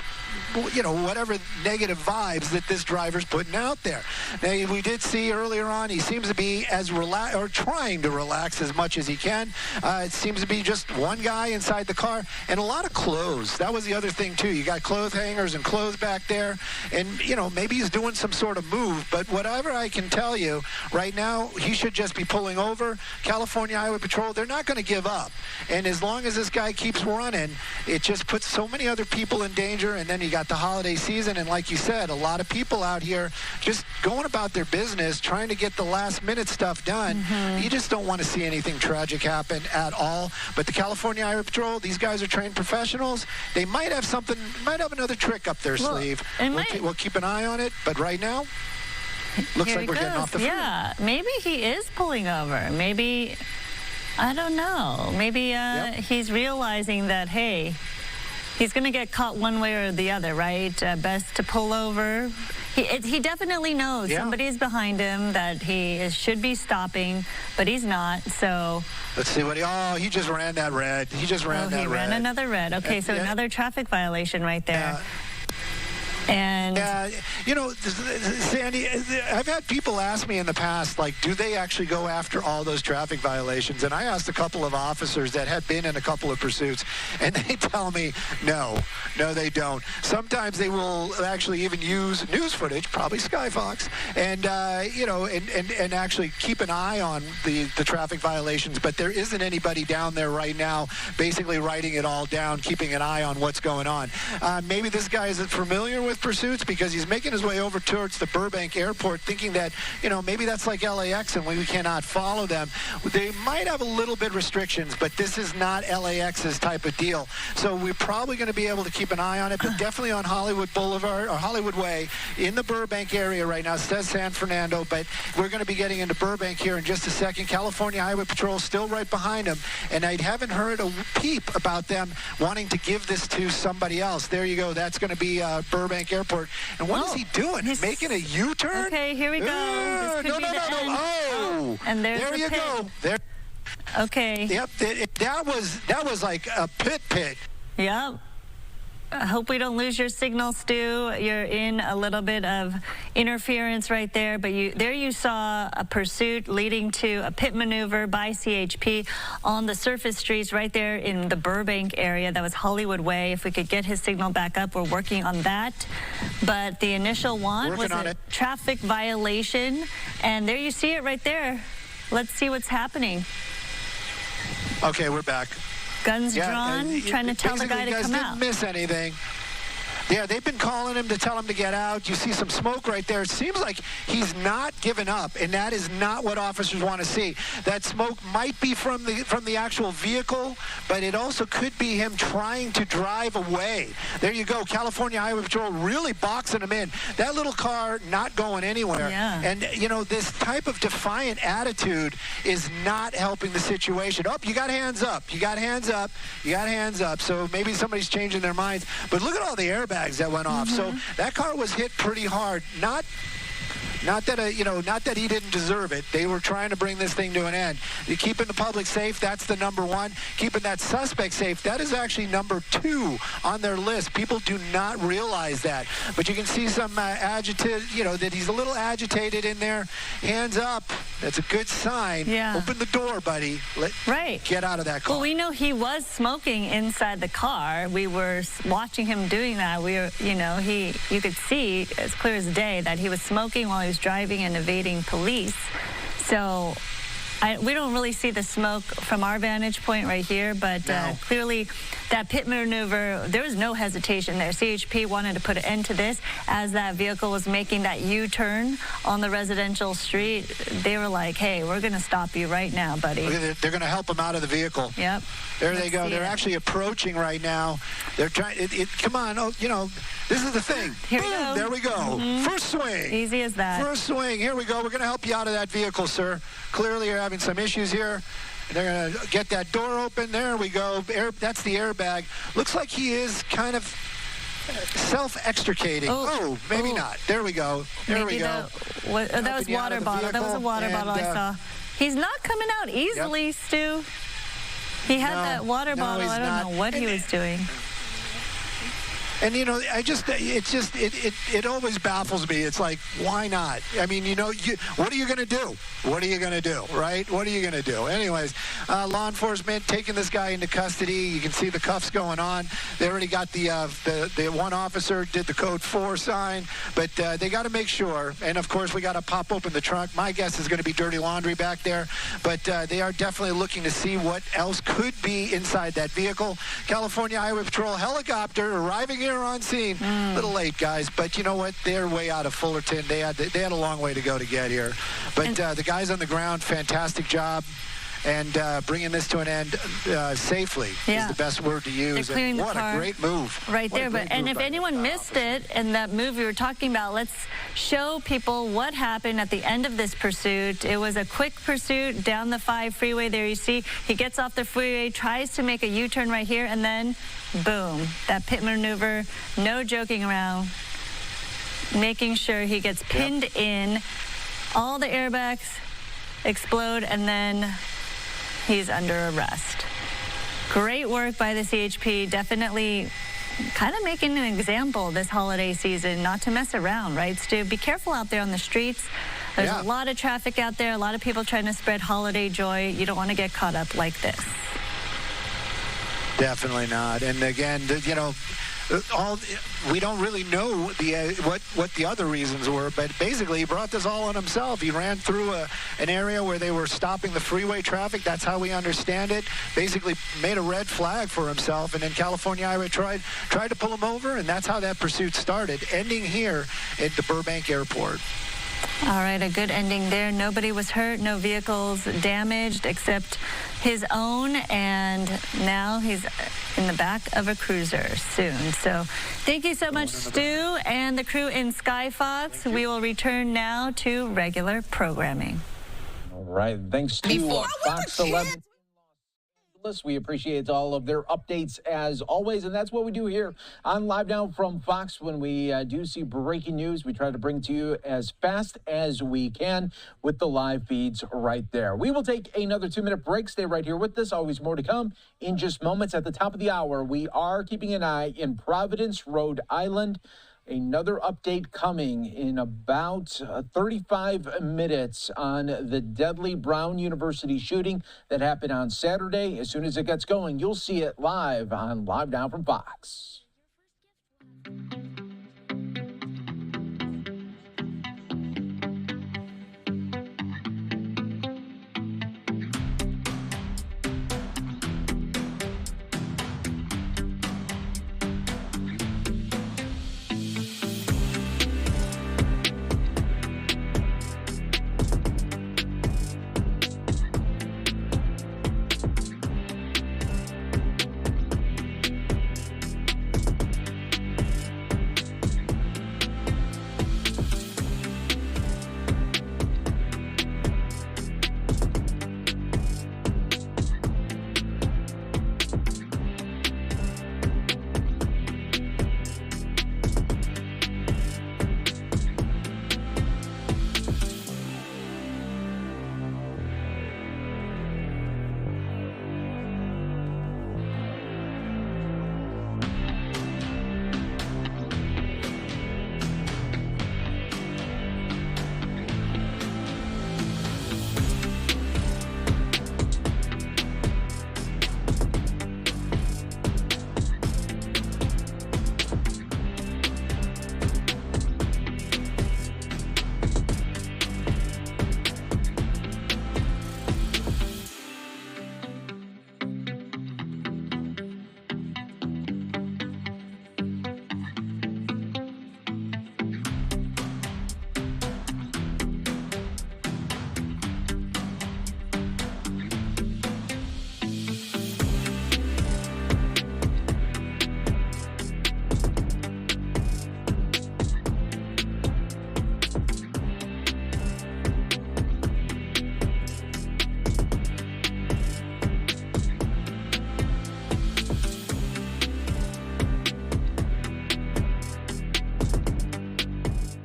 Speaker 23: you know, whatever negative vibes that this driver's putting out there. Now, we did see earlier on, he seems to be as relaxed, or trying to relax as much as he can. It seems to be just one guy inside the car and a lot of clothes. That was the other thing, too. You got clothes hangers and clothes back there. And, you know, maybe he's doing some sort of move. But whatever I can tell you, right now, he should just be pulling over. California Highway Patrol, they're not going to give up. And as long as this guy keeps running, it just puts so many other people in danger. And then you got the holiday season, and like you said, a lot of people out here just going about their business, trying to get the last-minute stuff done. You just don't want to see anything tragic happen at all. But the California Highway Patrol, these guys are trained professionals. They might have something, might have another trick up their sleeve. We'll keep an eye on it, but right now, looks like we're getting off the freeway.
Speaker 13: Yeah, maybe he is pulling over. Maybe, I don't know. Maybe he's realizing that, hey, he's going to get caught one way or the other, right? Best to pull over. He definitely knows somebody's behind him, that he should be stopping, but he's not, so...
Speaker 23: Let's see what he just ran that red. He just ran that red.
Speaker 13: He ran another red. Okay, so another traffic violation right there. And
Speaker 23: you know, Sandy, I've had people ask me in the past, like, do they actually go after all those traffic violations? And I asked a couple of officers that had been in a couple of pursuits, and they tell me, no, they don't. Sometimes they will actually even use news footage, probably Skyfox, and you know, and actually keep an eye on the traffic violations. But there isn't anybody down there right now, basically writing it all down, keeping an eye on what's going on. Maybe this guy isn't familiar with pursuits because he's making his way over towards the Burbank airport, thinking that, you know, maybe that's like LAX and we cannot follow them. They might have a little bit restrictions, but this is not LAX's type of deal. So we're probably going to be able to keep an eye on it, but definitely on Hollywood Boulevard or Hollywood Way in the Burbank area right now. It says San Fernando, but we're going to be getting into Burbank here in just a second. California Highway Patrol still right behind him, and I haven't heard a peep about them wanting to give this to somebody else. There you go. That's going to be Burbank Airport. And what is he doing? He's making a U-turn?
Speaker 13: Okay, here we go. This could be the end.
Speaker 23: Oh,
Speaker 13: and there's
Speaker 23: there you
Speaker 13: pit.
Speaker 23: go. There.
Speaker 13: Okay.
Speaker 23: Yep, that was like a pit.
Speaker 13: Yep. I hope we don't lose your signal, Stu. You're in a little bit of interference right there, but there you saw a pursuit leading to a pit maneuver by CHP on the surface streets right there in the Burbank area. That was Hollywood Way. If we could get his signal back up, we're working on that. But the initial one was a traffic violation, and there you see it right there. Let's see what's happening.
Speaker 23: Okay, we're back.
Speaker 13: Guns drawn, trying to tell the guy to come out.
Speaker 23: Didn't miss anything. Yeah, they've been calling him to tell him to get out. You see some smoke right there. It seems like he's not giving up, and that is not what officers want to see. That smoke might be from the actual vehicle, but it also could be him trying to drive away. There you go. California Highway Patrol really boxing him in. That little car not going anywhere.
Speaker 13: Yeah.
Speaker 23: And, you know, this type of defiant attitude is not helping the situation. Oh, you got hands up. You got hands up. You got hands up. So maybe somebody's changing their minds. But look at all the airbags that went off. So that car was hit pretty hard. Not that he didn't deserve it. They were trying to bring this thing to an end. Keeping the public safe, that's the number one. Keeping that suspect safe, that is actually number 2 on their list. People do not realize that. But you can see some agitated, you know, that he's a little agitated in there. Hands up. That's a good sign.
Speaker 13: Yeah.
Speaker 23: Open the door, buddy. Get out of that car.
Speaker 13: Well, we know he was smoking inside the car. We were watching him doing that. You could see as clear as day that he was smoking while he was driving and evading police. So We don't really see the smoke from our vantage point right here, but clearly that pit maneuver, there was no hesitation there. CHP wanted to put an end to this as that vehicle was making that U-turn on the residential street. They were like, hey, we're going to stop you right now, buddy.
Speaker 23: They're going to help him out of the vehicle.
Speaker 13: Yep.
Speaker 23: There they go. They're actually approaching right now. They're trying. Come on. Oh, you know, this is the thing.
Speaker 13: Here
Speaker 23: Boom,
Speaker 13: we go.
Speaker 23: There we go. First swing.
Speaker 13: Easy as that.
Speaker 23: First swing. Here we go. We're going to help you out of that vehicle, sir. Clearly, you're having some issues here. They're going to get that door open. There we go. That's the airbag. Looks like he is kind of self-extricating. Oh, maybe not. There we go. There we go.
Speaker 13: That was water bottle. That was a water bottle I saw. He's not coming out easily, Stu. He had that water bottle. I don't know what he was doing.
Speaker 23: And, you know, it always baffles me. It's like, why not? I mean, you know, what are you going to do? What are you going to do, right? What are you going to do? Anyways, law enforcement taking this guy into custody. You can see the cuffs going on. They already got the one officer did the code 4 sign, but they got to make sure. And, of course, we got to pop open the trunk. My guess is going to be dirty laundry back there, but they are definitely looking to see what else could be inside that vehicle. California Highway Patrol helicopter arriving here on scene. A little late, guys, but you know what? They're way out of Fullerton. They had a long way to go to get here. But the guys on the ground, fantastic job. And bringing this to an end safely is the best word to use. And what a great move.
Speaker 13: Right there. And if anyone missed it in that move we were talking about, let's show people what happened at the end of this pursuit. It was a quick pursuit down the 5 freeway. There you see he gets off the freeway, tries to make a U-turn right here, and then boom, that pit maneuver, no joking around, making sure he gets pinned in. All the airbags explode, and then he's under arrest. Great work by the CHP. Definitely kind of making an example this holiday season, not to mess around, right, Stu? Be careful out there on the streets. There's a lot of traffic out there, a lot of people trying to spread holiday joy. You don't want to get caught up like this.
Speaker 23: Definitely not. And again, you know, we don't really know what the other reasons were, but basically he brought this all on himself. He ran through an area where they were stopping the freeway traffic. That's how we understand it. Basically made a red flag for himself, and then California Highway tried to pull him over, and that's how that pursuit started, ending here at the Burbank Airport.
Speaker 13: All right, a good ending there. Nobody was hurt, no vehicles damaged except his own, and now he's in the back of a cruiser soon. So thank you so much, Stu, and the crew in Skyfox. We will return now to regular programming.
Speaker 2: All right, thanks to Fox 11. We appreciate all of their updates as always, and that's what we do here on Live Now from Fox. When we do see breaking news, we try to bring to you as fast as we can with the live feeds right there. We will take another 2-minute break. Stay right here with us. Always more to come in just moments. At the top of the hour, we are keeping an eye in Providence, Rhode Island. Another update coming in about 35 minutes on the deadly Brown University shooting that happened on Saturday. As soon as it gets going, you'll see it live on Live Now from Fox.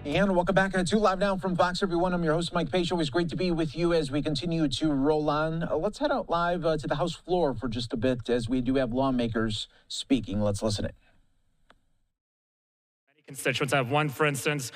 Speaker 2: And welcome back to Live Now from Fox, everyone. I'm your host, Mike Page. Always great to be with you as we continue to roll on. Let's head out live to the House floor for just a bit as we do have lawmakers speaking. Let's listen in.
Speaker 10: Constituents. I have one, for instance,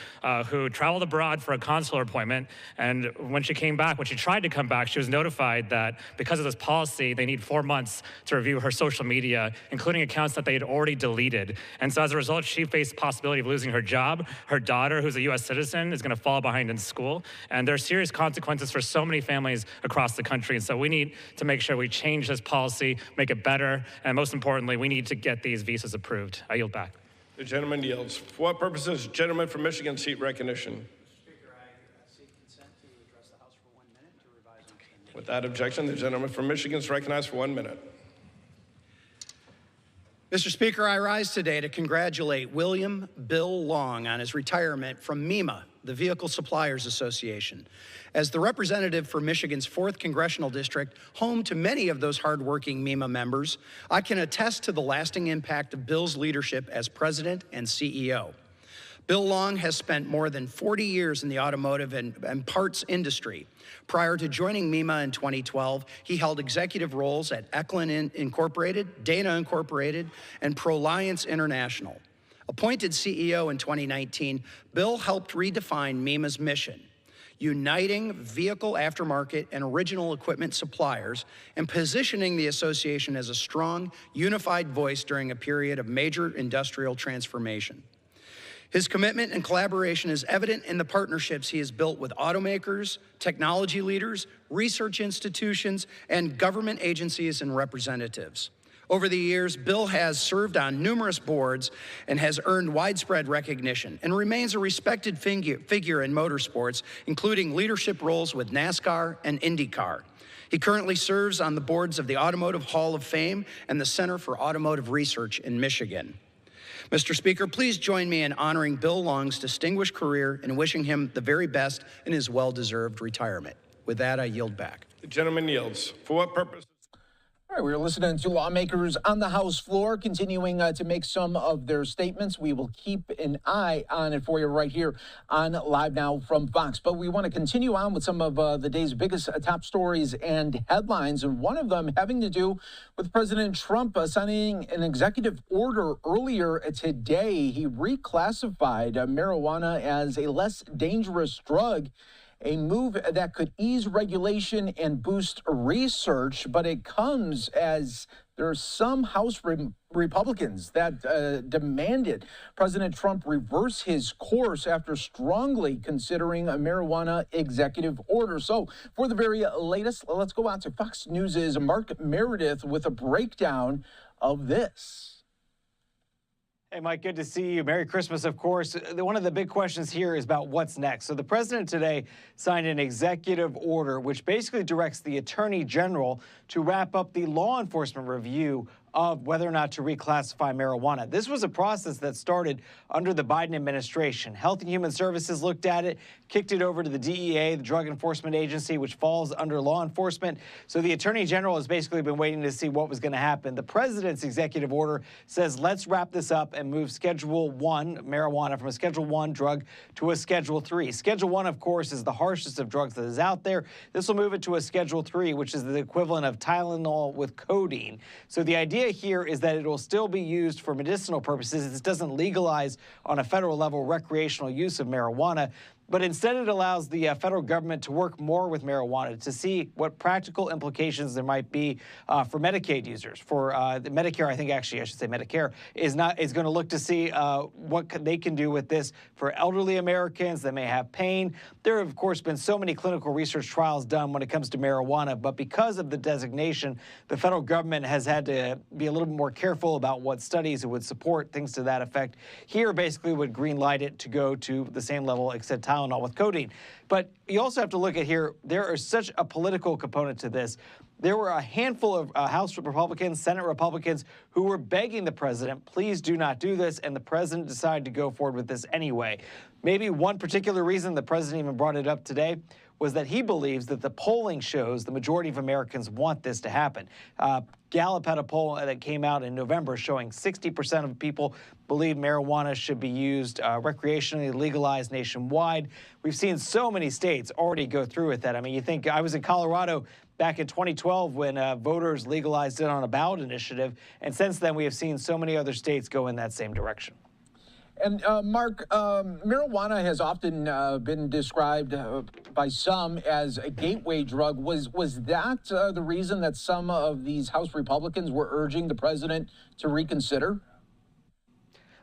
Speaker 10: who traveled abroad for a consular appointment, and when she came back, when she tried to come back, she was notified that because of this policy, they need 4 months to review her social media, including accounts that they had already deleted. And so as a result, she faced the possibility of losing her job. Her daughter, who's a U.S. citizen, is going to fall behind in school, and there are serious consequences for so many families across the country. And so we need to make sure we change this policy, make it better, and most importantly, we need to get these visas approved. I yield back.
Speaker 17: The gentleman yields. For what purposes, gentleman from Michigan seek recognition?
Speaker 7: Speaker, I seek consent to address the House for 1 minute to revise and change.
Speaker 17: Without objection, the gentleman from Michigan is recognized for 1 minute.
Speaker 22: Mr. Speaker, I rise today to congratulate William Bill Long on his retirement from MEMA, the Vehicle Suppliers Association. As the representative for Michigan's 4th Congressional District, home to many of those hardworking MEMA members, I can attest to the lasting impact of Bill's leadership as president and CEO. Bill Long has spent more than 40 years in the automotive and parts industry. Prior to joining MEMA in 2012, he held executive roles at Eklund Incorporated, Dana Incorporated, and Proliance International. Appointed CEO in 2019, Bill helped redefine MEMA's mission, uniting vehicle aftermarket and original equipment suppliers and positioning the association as a strong, unified voice during a period of major industrial transformation. His commitment and collaboration is evident in the partnerships he has built with automakers, technology leaders, research institutions, and government agencies and representatives. Over the years, Bill has served on numerous boards and has earned widespread recognition and remains a respected figure in motorsports, including leadership roles with NASCAR and IndyCar. He currently serves on the boards of the Automotive Hall of Fame and the Center for Automotive Research in Michigan. Mr. Speaker, please join me in honoring Bill Long's distinguished career and wishing him the very best in his well-deserved retirement. With that, I yield back.
Speaker 17: The gentleman yields. For what purpose?
Speaker 2: All right, we're listening to lawmakers on the House floor continuing to make some of their statements. We will keep an eye on it for you right here on Live Now from Fox. But we want to continue on with some of the day's biggest top stories and headlines, and one of them having to do with President Trump signing an executive order earlier today. He reclassified marijuana as a less dangerous drug, a move that could ease regulation and boost research, but it comes as there are some House Republicans that demanded President Trump reverse his course after strongly considering a marijuana executive order. So for the very latest, let's go out to Fox News' Mark Meredith with a breakdown of this.
Speaker 24: Hey, Mike, good to see you. Merry Christmas, of course. One of the big questions here is about what's next. So the president today signed an executive order which basically directs the attorney general to wrap up the law enforcement review of whether or not to reclassify marijuana. This was a process that started under the Biden administration. Health and Human Services looked at it, kicked it over to the DEA, the Drug Enforcement Agency, which falls under law enforcement. So the Attorney General has basically been waiting to see what was going to happen. The president's executive order says, let's wrap this up and move Schedule 1 marijuana from a Schedule 1 drug to a Schedule 3. Schedule 1, of course, is the harshest of drugs that is out there. This will move it to a Schedule 3, which is the equivalent of Tylenol with codeine. So the idea here is that it will still be used for medicinal purposes. This doesn't legalize on a federal level recreational use of marijuana, but instead it allows the federal government to work more with marijuana to see what practical implications there might be for Medicaid users. For Medicare, I think actually I should say Medicare is going to look to see what they can do with this for elderly Americans that may have pain. There have, of course, been so many clinical research trials done when it comes to marijuana, but because of the designation, the federal government has had to be a little bit more careful about what studies it would support, things to that effect. Here, basically, would green light it to go to the same level, except Tylenol with codeine. But you also have to look at here, there is such a political component to this. There were a handful of House Republicans, Senate Republicans who were begging the president, please do not do this, and the president decided to go forward with this anyway. Maybe one particular reason the president even brought it up today was that he believes that the polling shows the majority of Americans want this to happen. Gallup had a poll that came out in November showing 60% of people believe marijuana should be used recreationally, legalized nationwide. We've seen so many states already go through with that. I mean, you think I was in Colorado back in 2012 when voters legalized it on a ballot initiative, and since then we have seen so many other states go in that same direction.
Speaker 2: And Mark, marijuana has often been described by some as a gateway drug. Was that the reason that some of these House Republicans were urging the president to reconsider?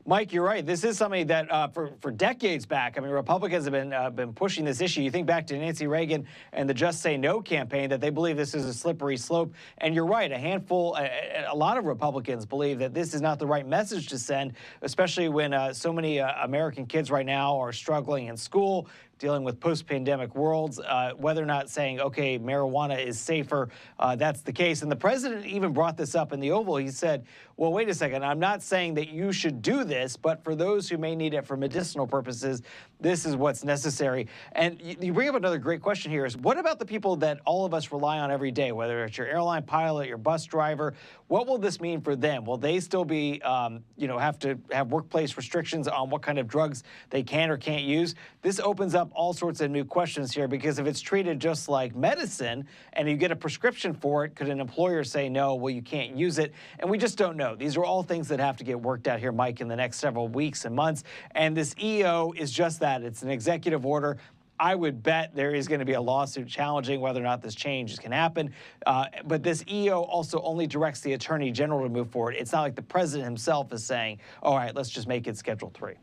Speaker 24: Mike, you're right. This is something that for decades back, I mean, Republicans have been pushing this issue. You think back to Nancy Reagan and the Just Say No campaign, that they believe this is a slippery slope. And you're right, a lot of Republicans believe that this is not the right message to send, especially when so many American kids right now are struggling in school, dealing with post-pandemic worlds, whether or not saying, okay, marijuana is safer, that's the case. And the president even brought this up in the Oval. He said, well, wait a second, I'm not saying that you should do this, but for those who may need it for medicinal purposes, this is what's necessary. And you bring up another great question here is, what about the people that all of us rely on every day, whether it's your airline pilot, your bus driver? What will this mean for them? Will they still be, have to have workplace restrictions on what kind of drugs they can or can't use? This opens up all sorts of new questions here, because if it's treated just like medicine and you get a prescription for it, could an employer say, no, well, you can't use it? And we just don't know. These are all things that have to get worked out here, Mike, in the next several weeks and months. And this EO is just that. It's an executive order. I would bet there is going to be a lawsuit challenging whether or not this change can happen. But this EO also only directs the Attorney General to move forward. It's not like the president himself is saying, all right, let's just make it Schedule 3.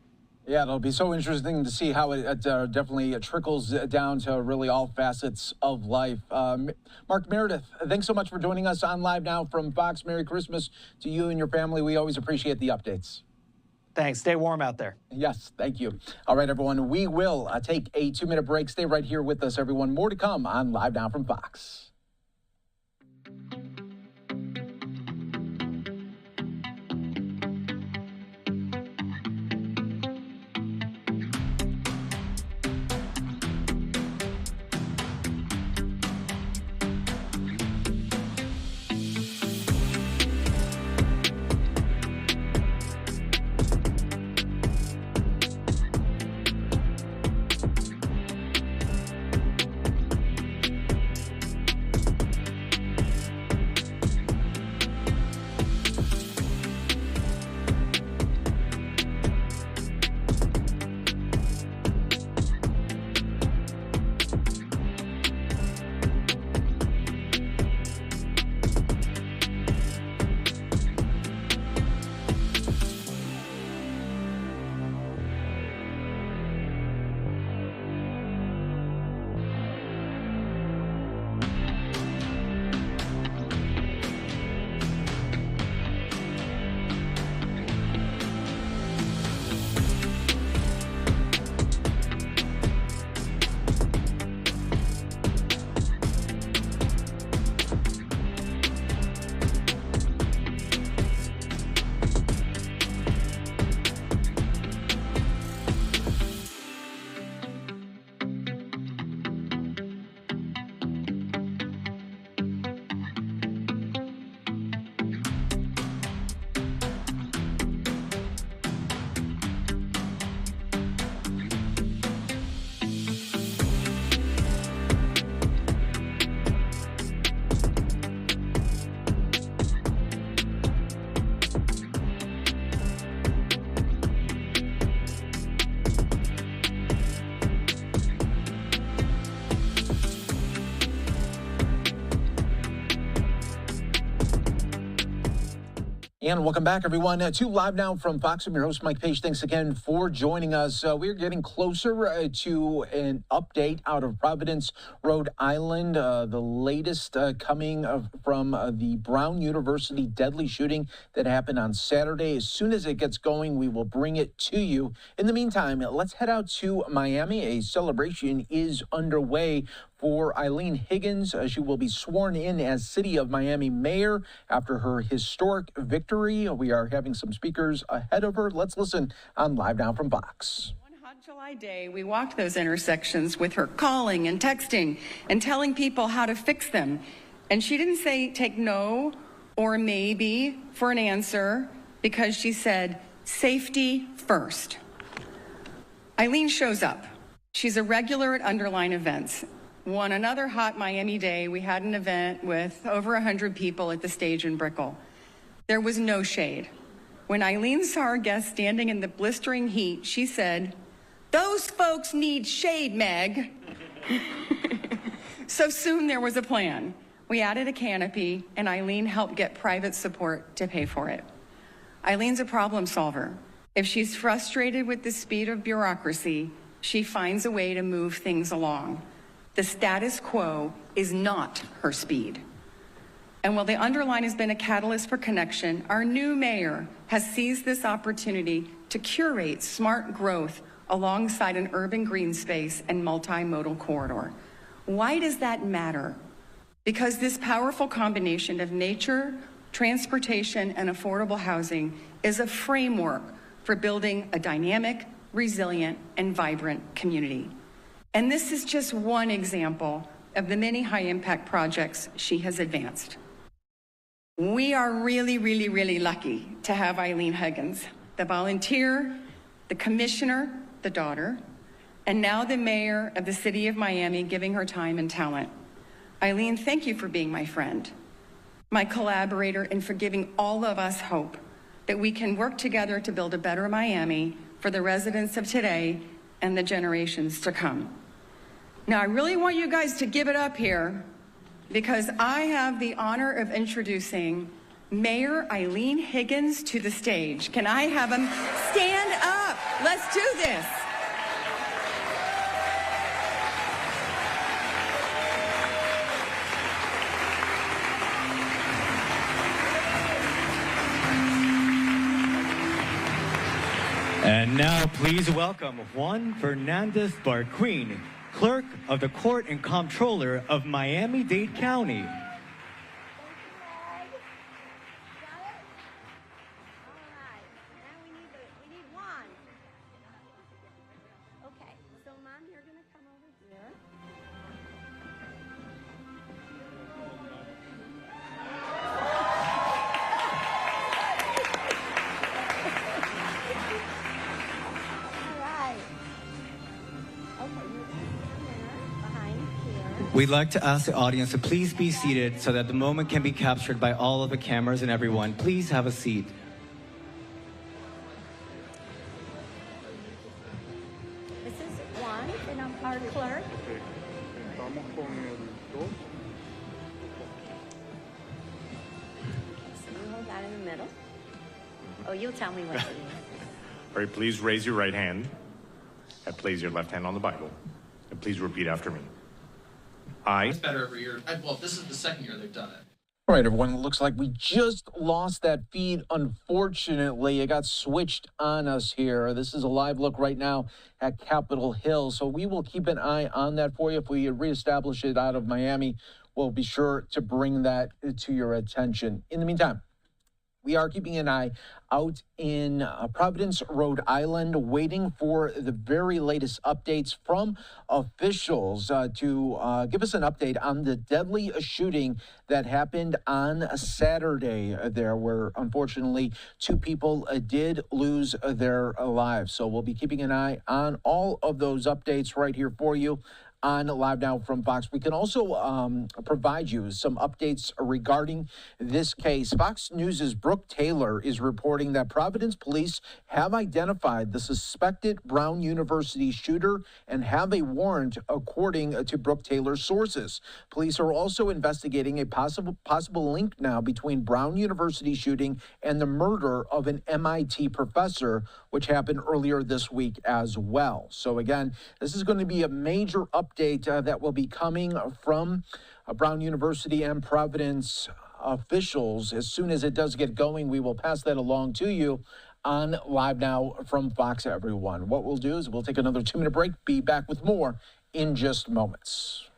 Speaker 2: Yeah, it'll be so interesting to see how it definitely trickles down to really all facets of life. Mark Meredith, thanks so much for joining us on Live Now from Fox. Merry Christmas to you and your family. We always appreciate the updates.
Speaker 24: Thanks. Stay warm out there.
Speaker 2: Yes, thank you. All right, everyone, we will take a 2-minute break. Stay right here with us, everyone. More to come on Live Now from Fox. And welcome back, everyone, to Live Now from Fox. I'm your host, Mike Page. Thanks again for joining us. We're getting closer to an update out of Providence, Rhode Island. The latest coming from the Brown University deadly shooting that happened on Saturday. As soon as it gets going, we will bring it to you. In the meantime, let's head out to Miami. A celebration is underway for Eileen Higgins. She will be sworn in as City of Miami Mayor after her historic victory. We are having some speakers ahead of her. Let's listen on Live Now from Fox.
Speaker 6: July day, we walked those intersections with her calling and texting and telling people how to fix them. And she didn't say take no or maybe for an answer because she said safety first. Eileen shows up. She's a regular at underline events. One another hot Miami day, we had an event with over 100 people at the stage in Brickell. There was no shade. When Eileen saw our guests standing in the blistering heat, she said, "Those folks need shade, Meg." So soon there was a plan. We added a canopy, and Eileen helped get private support to pay for it. Eileen's a problem solver. If she's frustrated with the speed of bureaucracy, she finds a way to move things along. The status quo is not her speed. And while the underline has been a catalyst for connection, our new mayor has seized this opportunity to curate smart growth alongside an urban green space and multimodal corridor. Why does that matter? Because this powerful combination of nature, transportation, and affordable housing is a framework for building a dynamic, resilient, and vibrant community. And this is just one example of the many high-impact projects she has advanced. We are really, really, really lucky to have Eileen Higgins, the volunteer, the commissioner, the daughter, and now the mayor of the city of Miami, giving her time and talent. Eileen, thank you for being my friend, my collaborator, and for giving all of us hope that we can work together to build a better Miami for the residents of today and the generations to come. Now, I really want you guys to give it up here because I have the honor of introducing Mayor Eileen Higgins to the stage. Can I have him stand up? Let's do this.
Speaker 8: And now please welcome Juan Fernandez Barquin, Clerk of the Court and Comptroller of Miami-Dade County. We'd like to ask the audience to please be seated so that the moment can be captured by all of the cameras and everyone. Please have a seat.
Speaker 6: This is Juan, and I'm our clerk. So you hold that in the middle. Oh, you'll tell me what to do.
Speaker 14: All right, please raise your right hand and place your left hand on the Bible. And please repeat after me.
Speaker 19: It's better every year. Well, this is the second year they've done it.
Speaker 2: All right, everyone, it looks like we just lost that feed. Unfortunately, it got switched on us here. This is a live look right now at Capitol Hill, so we will keep an eye on that for you. If we reestablish it out of Miami, we'll be sure to bring that to your attention. In the meantime, we are keeping an eye out in Providence, Rhode Island, waiting for the very latest updates from officials to give us an update on the deadly shooting that happened on Saturday there, where unfortunately 2 people did lose their lives. So we'll be keeping an eye on all of those updates right here for you on Live Now from Fox. We can also provide you some updates regarding this case. Fox News' Brooke Taylor is reporting that Providence police have identified the suspected Brown University shooter and have a warrant, according to Brooke Taylor's sources. Police are also investigating a possible link now between Brown University shooting and the murder of an MIT professor, which happened earlier this week as well. So again, this is going to be a major update that will be coming from Brown University and Providence officials. As soon as it does get going, we will pass that along to you on Live Now from Fox, everyone. What we'll do is we'll take another 2-minute break, be back with more in just moments.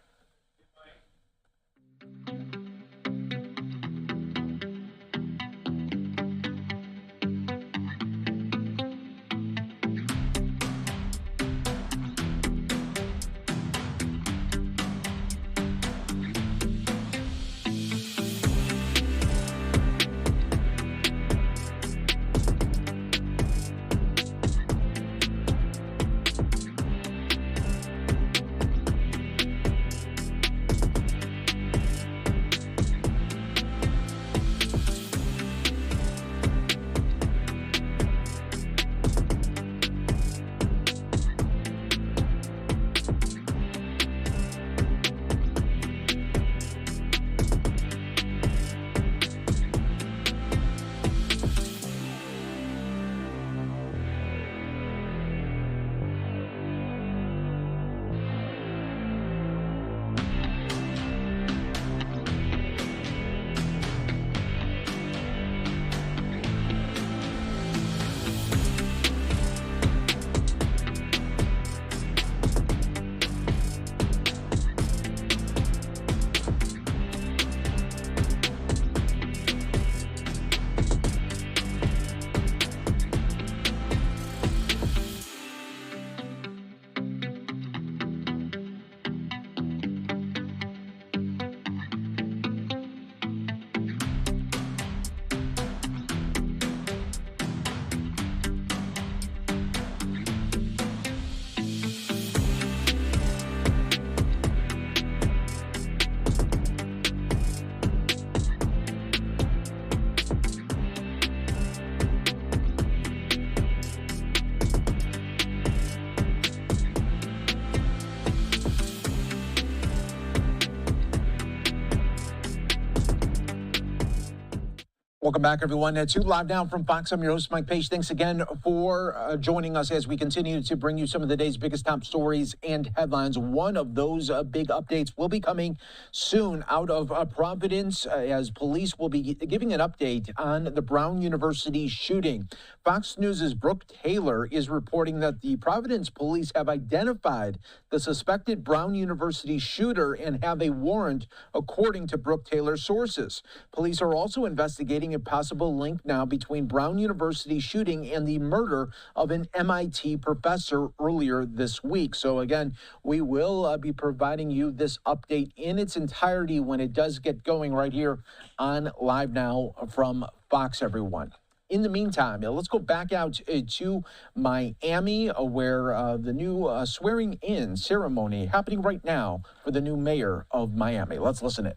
Speaker 2: Welcome back, everyone, to Live Now from Fox. I'm your host, Mike Page. Thanks again for joining us as we continue to bring you some of the day's biggest top stories and headlines. One of those big updates will be coming soon out of Providence as police will be giving an update on the Brown University shooting. Fox News' Brooke Taylor is reporting that the Providence police have identified the suspected Brown University shooter and have a warrant, according to Brooke Taylor's sources. Police are also investigating a possible link now between Brown University shooting and the murder of an MIT professor earlier this week. So again, we will be providing you this update in its entirety when it does get going right here on Live Now from Fox, everyone. In the meantime, let's go back out to Miami, where the new swearing-in ceremony happening right now for the new mayor of Miami. Let's listen in.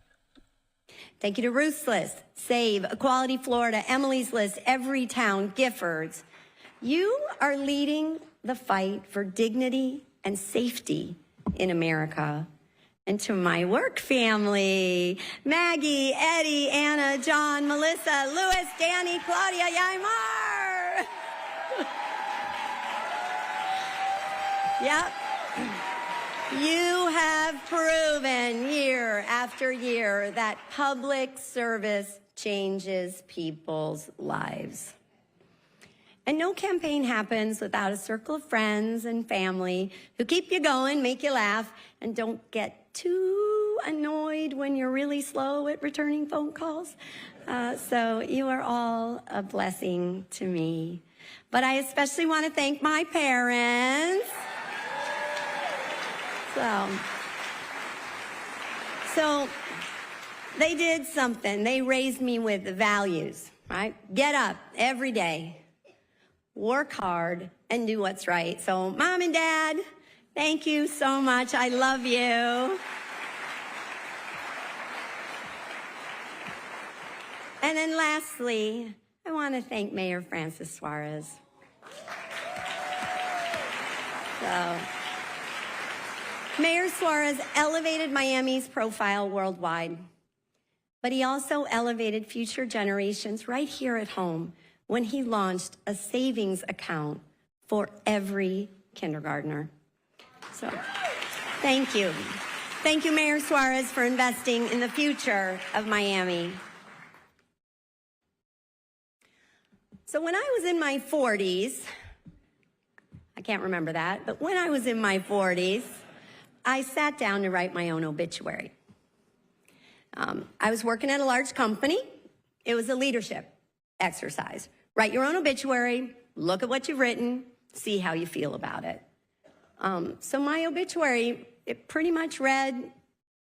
Speaker 1: Thank you to Ruth's List, Save, Equality Florida, Emily's List, Everytown, Giffords. You are leading the fight for dignity and safety in America. And to my work family, Maggie, Eddie, Anna, John, Melissa, Louis, Danny, Claudia, Yaimar. Yep. You have proven year after year that public service changes people's lives. And no campaign happens without a circle of friends and family who keep you going, make you laugh, and don't get too annoyed when you're really slow at returning phone calls. So you are all a blessing to me. But I especially want to thank my parents. So they did something. They raised me with the values, right? Get up every day, work hard, and do what's right. So Mom and Dad, thank you so much. I love you. And then lastly, I want to thank Mayor Francis Suarez. Mayor Suarez elevated Miami's profile worldwide, but he also elevated future generations right here at home when he launched a savings account for every kindergartner. So, thank you. Thank you, Mayor Suarez, for investing in the future of Miami. So when I was in my 40s, I can't remember that, but when I was in my 40s, I sat down to write my own obituary. I was working at a large company. It was a leadership exercise. Write your own obituary, look at what you've written, see how you feel about it. So my obituary, it pretty much read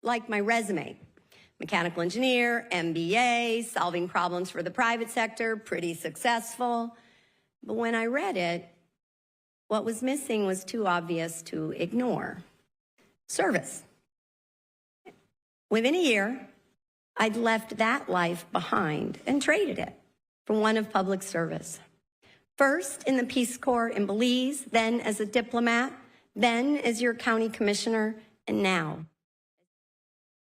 Speaker 1: like my resume. Mechanical engineer, MBA, solving problems for the private sector, pretty successful. But when I read it, what was missing was too obvious to ignore. Service. Within a year, I'd left that life behind and traded it for one of public service. First in the Peace Corps in Belize, then as a diplomat, then as your county commissioner, and now.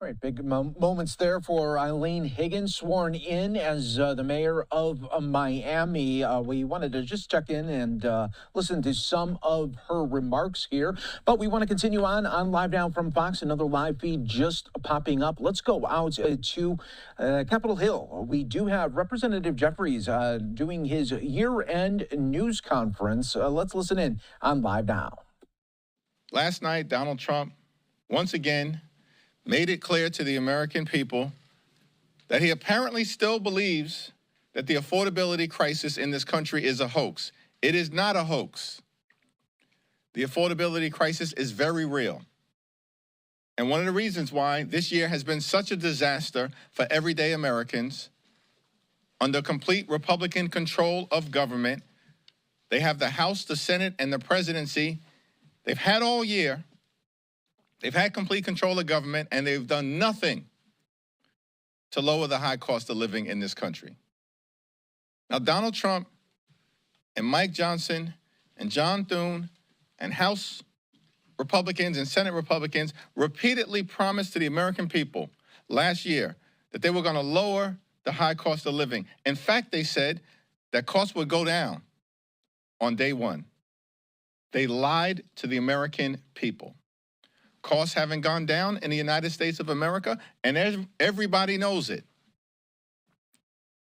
Speaker 2: All right, big moments there for Eileen Higgins, sworn in as the mayor of Miami. We wanted to just check in and listen to some of her remarks here, but we want to continue on Live Now from Fox, another live feed just popping up. Let's go out to Capitol Hill. We do have Representative Jeffries doing his year-end news conference. Let's listen in on Live Now.
Speaker 3: Last night, Donald Trump, once again, made it clear to the American people that he apparently still believes that the affordability crisis in this country is a hoax. It is not a hoax. The affordability crisis is very real. And one of the reasons why this year has been such a disaster for everyday Americans, under complete Republican control of government, they have the House, the Senate, and the presidency. They've had all year. They've had complete control of government, and they've done nothing to lower the high cost of living in this country. Now, Donald Trump and Mike Johnson and John Thune and House Republicans and Senate Republicans repeatedly promised to the American people last year that they were going to lower the high cost of living. In fact, they said that costs would go down on day one. They lied to the American people. Costs haven't gone down in the United States of America, and everybody knows it.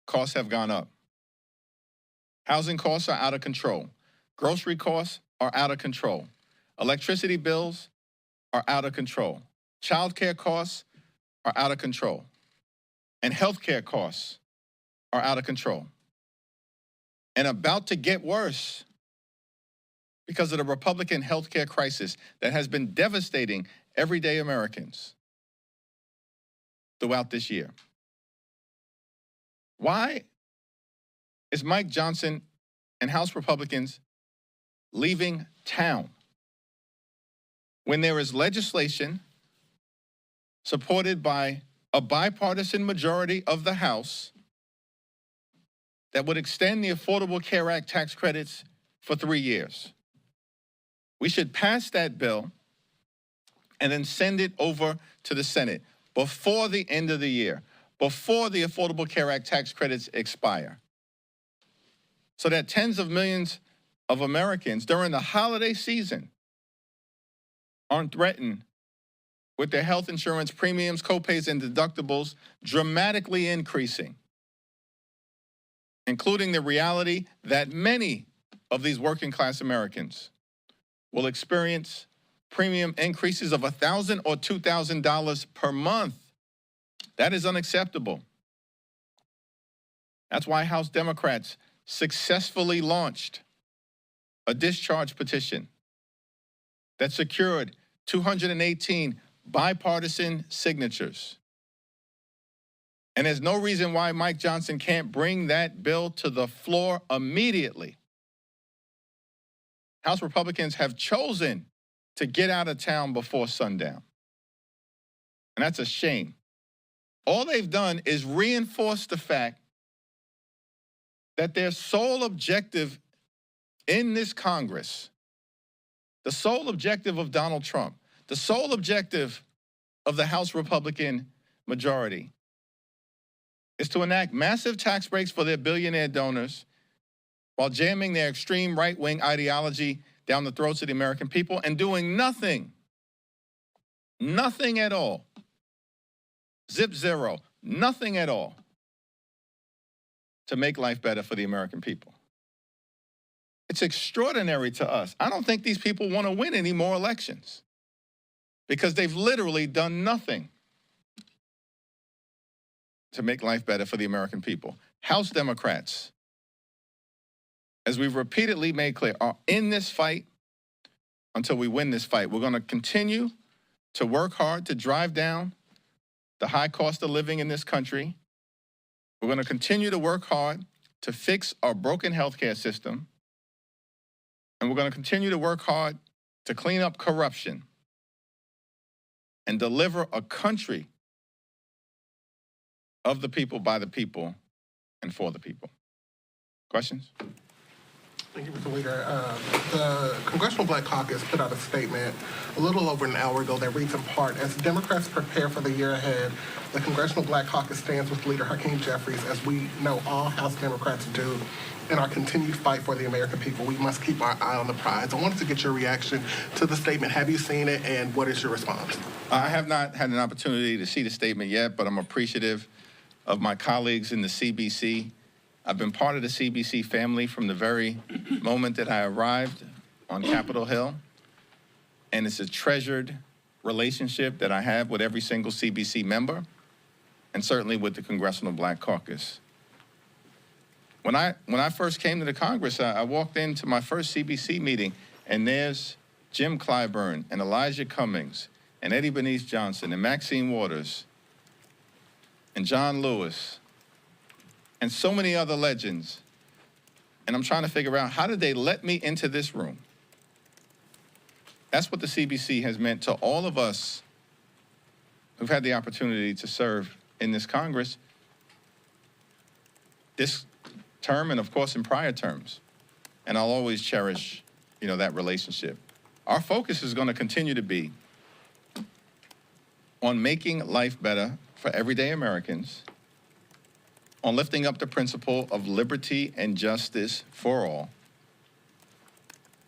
Speaker 3: Costs have gone up. Housing costs are out of control. Grocery costs are out of control. Electricity bills are out of control. Childcare costs are out of control. And healthcare costs are out of control. And about to get worse because of the Republican healthcare crisis that has been devastating everyday Americans throughout this year. Why is Mike Johnson and House Republicans leaving town when there is legislation supported by a bipartisan majority of the House that would extend the Affordable Care Act tax credits for 3 years? We should pass that bill and then send it over to the Senate before the end of the year, before the Affordable Care Act tax credits expire, so that tens of millions of Americans during the holiday season aren't threatened with their health insurance premiums, copays, and deductibles dramatically increasing, including the reality that many of these working class Americans will experience premium increases of $1,000 or $2,000 per month. That is unacceptable. That's why House Democrats successfully launched a discharge petition that secured 218 bipartisan signatures. And there's no reason why Mike Johnson can't bring that bill to the floor immediately. House Republicans have chosen to get out of town before sundown. And that's a shame. All they've done is reinforce the fact that their sole objective in this Congress, the sole objective of Donald Trump, the sole objective of the House Republican majority, is to enact massive tax breaks for their billionaire donors while jamming their extreme right-wing ideology down the throats of the American people and doing nothing at all, zip zero, nothing at all to make life better for the American people. It's extraordinary to us. I don't think these people want to win any more elections because they've literally done nothing to make life better for the American people. House Democrats, as we've repeatedly made clear, are in this fight until we win this fight. We're going to continue to work hard to drive down the high cost of living in this country. We're going to continue to work hard to fix our broken healthcare system. And we're going to continue to work hard to clean up corruption and deliver a country of the people, by the people, and for the people. Questions?
Speaker 5: Thank you, Mr. Leader. The Congressional Black Caucus put out a statement a little over an hour ago that reads in part, as Democrats prepare for the year ahead, the Congressional Black Caucus stands with Leader Hakeem Jeffries, as we know all House Democrats do, in our continued fight for the American people. We must keep our eye on the prize. I wanted to get your reaction to the statement. Have you seen it, and what is your response?
Speaker 3: I have not had an opportunity to see the statement yet, but I'm appreciative of my colleagues in the CBC. I've been part of the CBC family from the very moment that I arrived on Capitol Hill, and it's a treasured relationship that I have with every single CBC member, and certainly with the Congressional Black Caucus. When I first came to the Congress, I walked into my first CBC meeting, and there's Jim Clyburn and Elijah Cummings and Eddie Bernice Johnson and Maxine Waters and John Lewis and so many other legends. And I'm trying to figure out, how did they let me into this room? That's what the CBC has meant to all of us who've had the opportunity to serve in this Congress this term and, of course, in prior terms. And I'll always cherish, that relationship. Our focus is going to continue to be on making life better for everyday Americans on lifting up the principle of liberty and justice for all,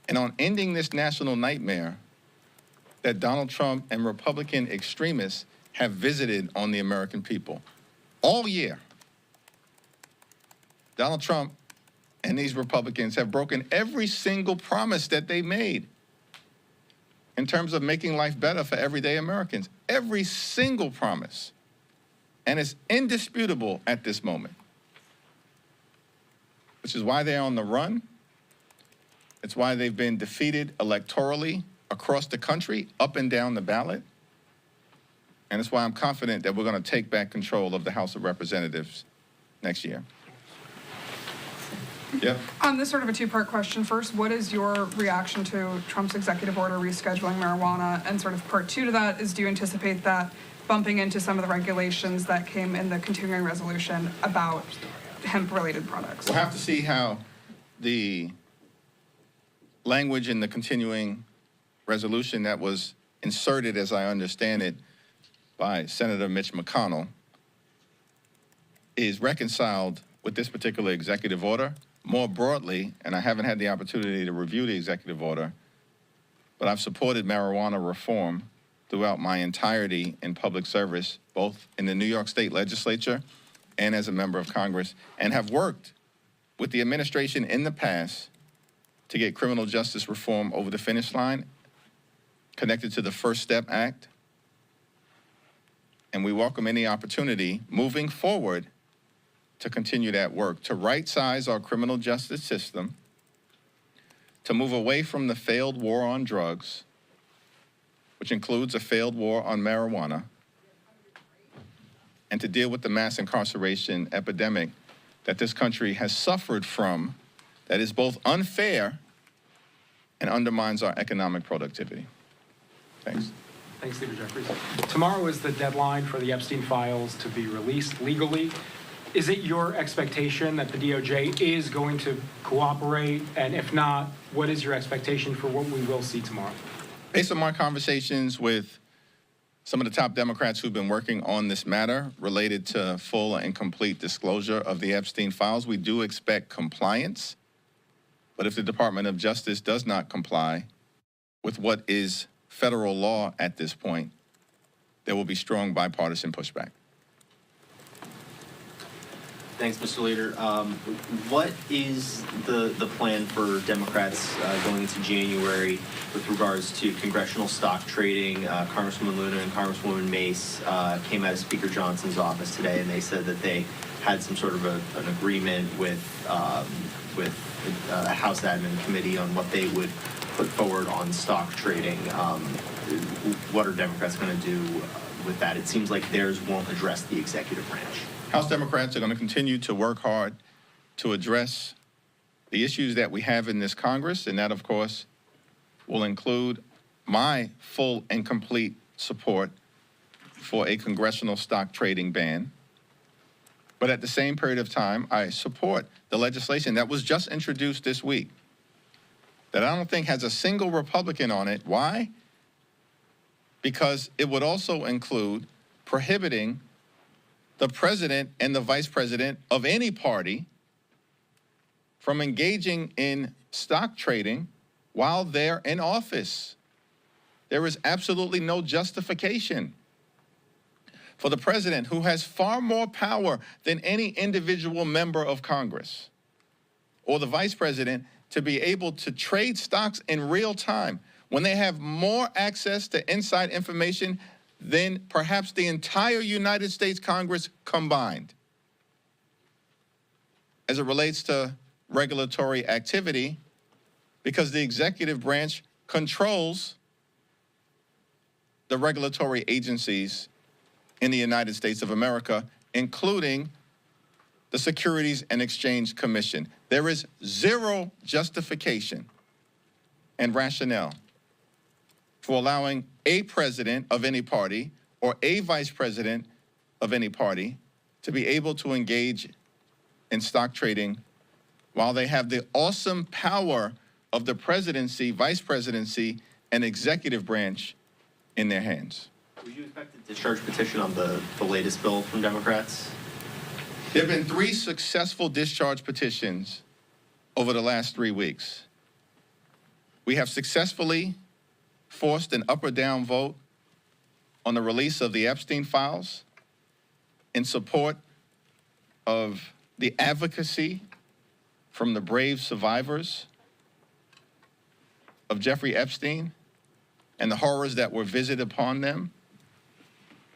Speaker 3: and on ending this national nightmare that Donald Trump and Republican extremists have visited on the American people all year. Donald Trump and these Republicans have broken every single promise that they made in terms of making life better for everyday Americans. Every single promise. And it's indisputable at this moment, which is why they're on the run. It's why they've been defeated electorally across the country, up and down the ballot. And it's why I'm confident that we're going to take back control of the House of Representatives next year. Yeah.
Speaker 9: This is sort of a two-part question. First, what is your reaction to Trump's executive order rescheduling marijuana? And sort of part two to that is, do you anticipate that bumping into some of the regulations that came in the continuing resolution about hemp-related products?
Speaker 3: We'll have to see how the language in the continuing resolution that was inserted, as I understand it, by Senator Mitch McConnell is reconciled with this particular executive order. More broadly, and I haven't had the opportunity to review the executive order, but I've supported marijuana reform throughout my entirety in public service, both in the New York State Legislature and as a member of Congress, and have worked with the administration in the past to get criminal justice reform over the finish line, connected to the First Step Act. And we welcome any opportunity moving forward to continue that work, to right-size our criminal justice system, to move away from the failed war on drugs, which includes a failed war on marijuana, and to deal with the mass incarceration epidemic that this country has suffered from, that is both unfair and undermines our economic productivity. Thanks.
Speaker 7: Thanks, Leader Jeffries. Tomorrow is the deadline for the Epstein files to be released legally. Is it your expectation that the DOJ is going to cooperate? And if not, what is your expectation for what we will see tomorrow?
Speaker 3: Based on my conversations with some of the top Democrats who've been working on this matter related to full and complete disclosure of the Epstein files, we do expect compliance. But if the Department of Justice does not comply with what is federal law at this point, there will be strong bipartisan pushback.
Speaker 11: Thanks, Mr. Leader. What is the plan for Democrats going into January with regards to congressional stock trading? Congresswoman Luna and Congresswoman Mace came out of Speaker Johnson's office today, and they said that they had some sort of an agreement with a House Admin Committee on what they would put forward on stock trading. What are Democrats going to do with that? It seems like theirs won't address the executive branch.
Speaker 3: House Democrats are going to continue to work hard to address the issues that we have in this Congress, and that, of course, will include my full and complete support for a congressional stock trading ban. But at the same period of time, I support the legislation that was just introduced this week that I don't think has a single Republican on it. Why? Because it would also include prohibiting the president and the vice president of any party from engaging in stock trading while they're in office. There is absolutely no justification for the president, who has far more power than any individual member of Congress, or the vice president, to be able to trade stocks in real time when they have more access to inside information than perhaps the entire United States Congress combined. As it relates to regulatory activity, because the executive branch controls the regulatory agencies in the United States of America, including the Securities and Exchange Commission. There is zero justification and rationale for allowing a president of any party or a vice president of any party to be able to engage in stock trading while they have the awesome power of the presidency, vice presidency, and executive branch in their hands.
Speaker 11: Would you expect a discharge petition on the latest bill from Democrats?
Speaker 3: There have been 3 successful discharge petitions over the last 3 weeks. We have successfully forced an up or down vote on the release of the Epstein files in support of the advocacy from the brave survivors of Jeffrey Epstein and the horrors that were visited upon them.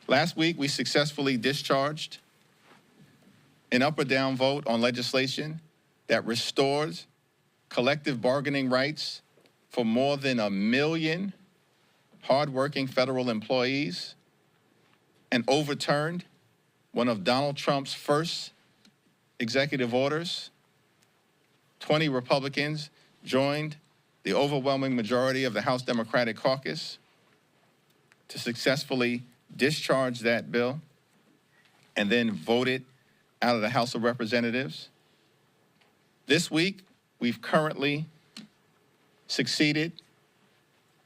Speaker 3: Last week, we successfully discharged an up or down vote on legislation that restores collective bargaining rights for more than 1 million hardworking federal employees and overturned one of Donald Trump's first executive orders. 20 Republicans joined the overwhelming majority of the House Democratic Caucus to successfully discharge that bill and then vote it out of the House of Representatives. This week, we've currently succeeded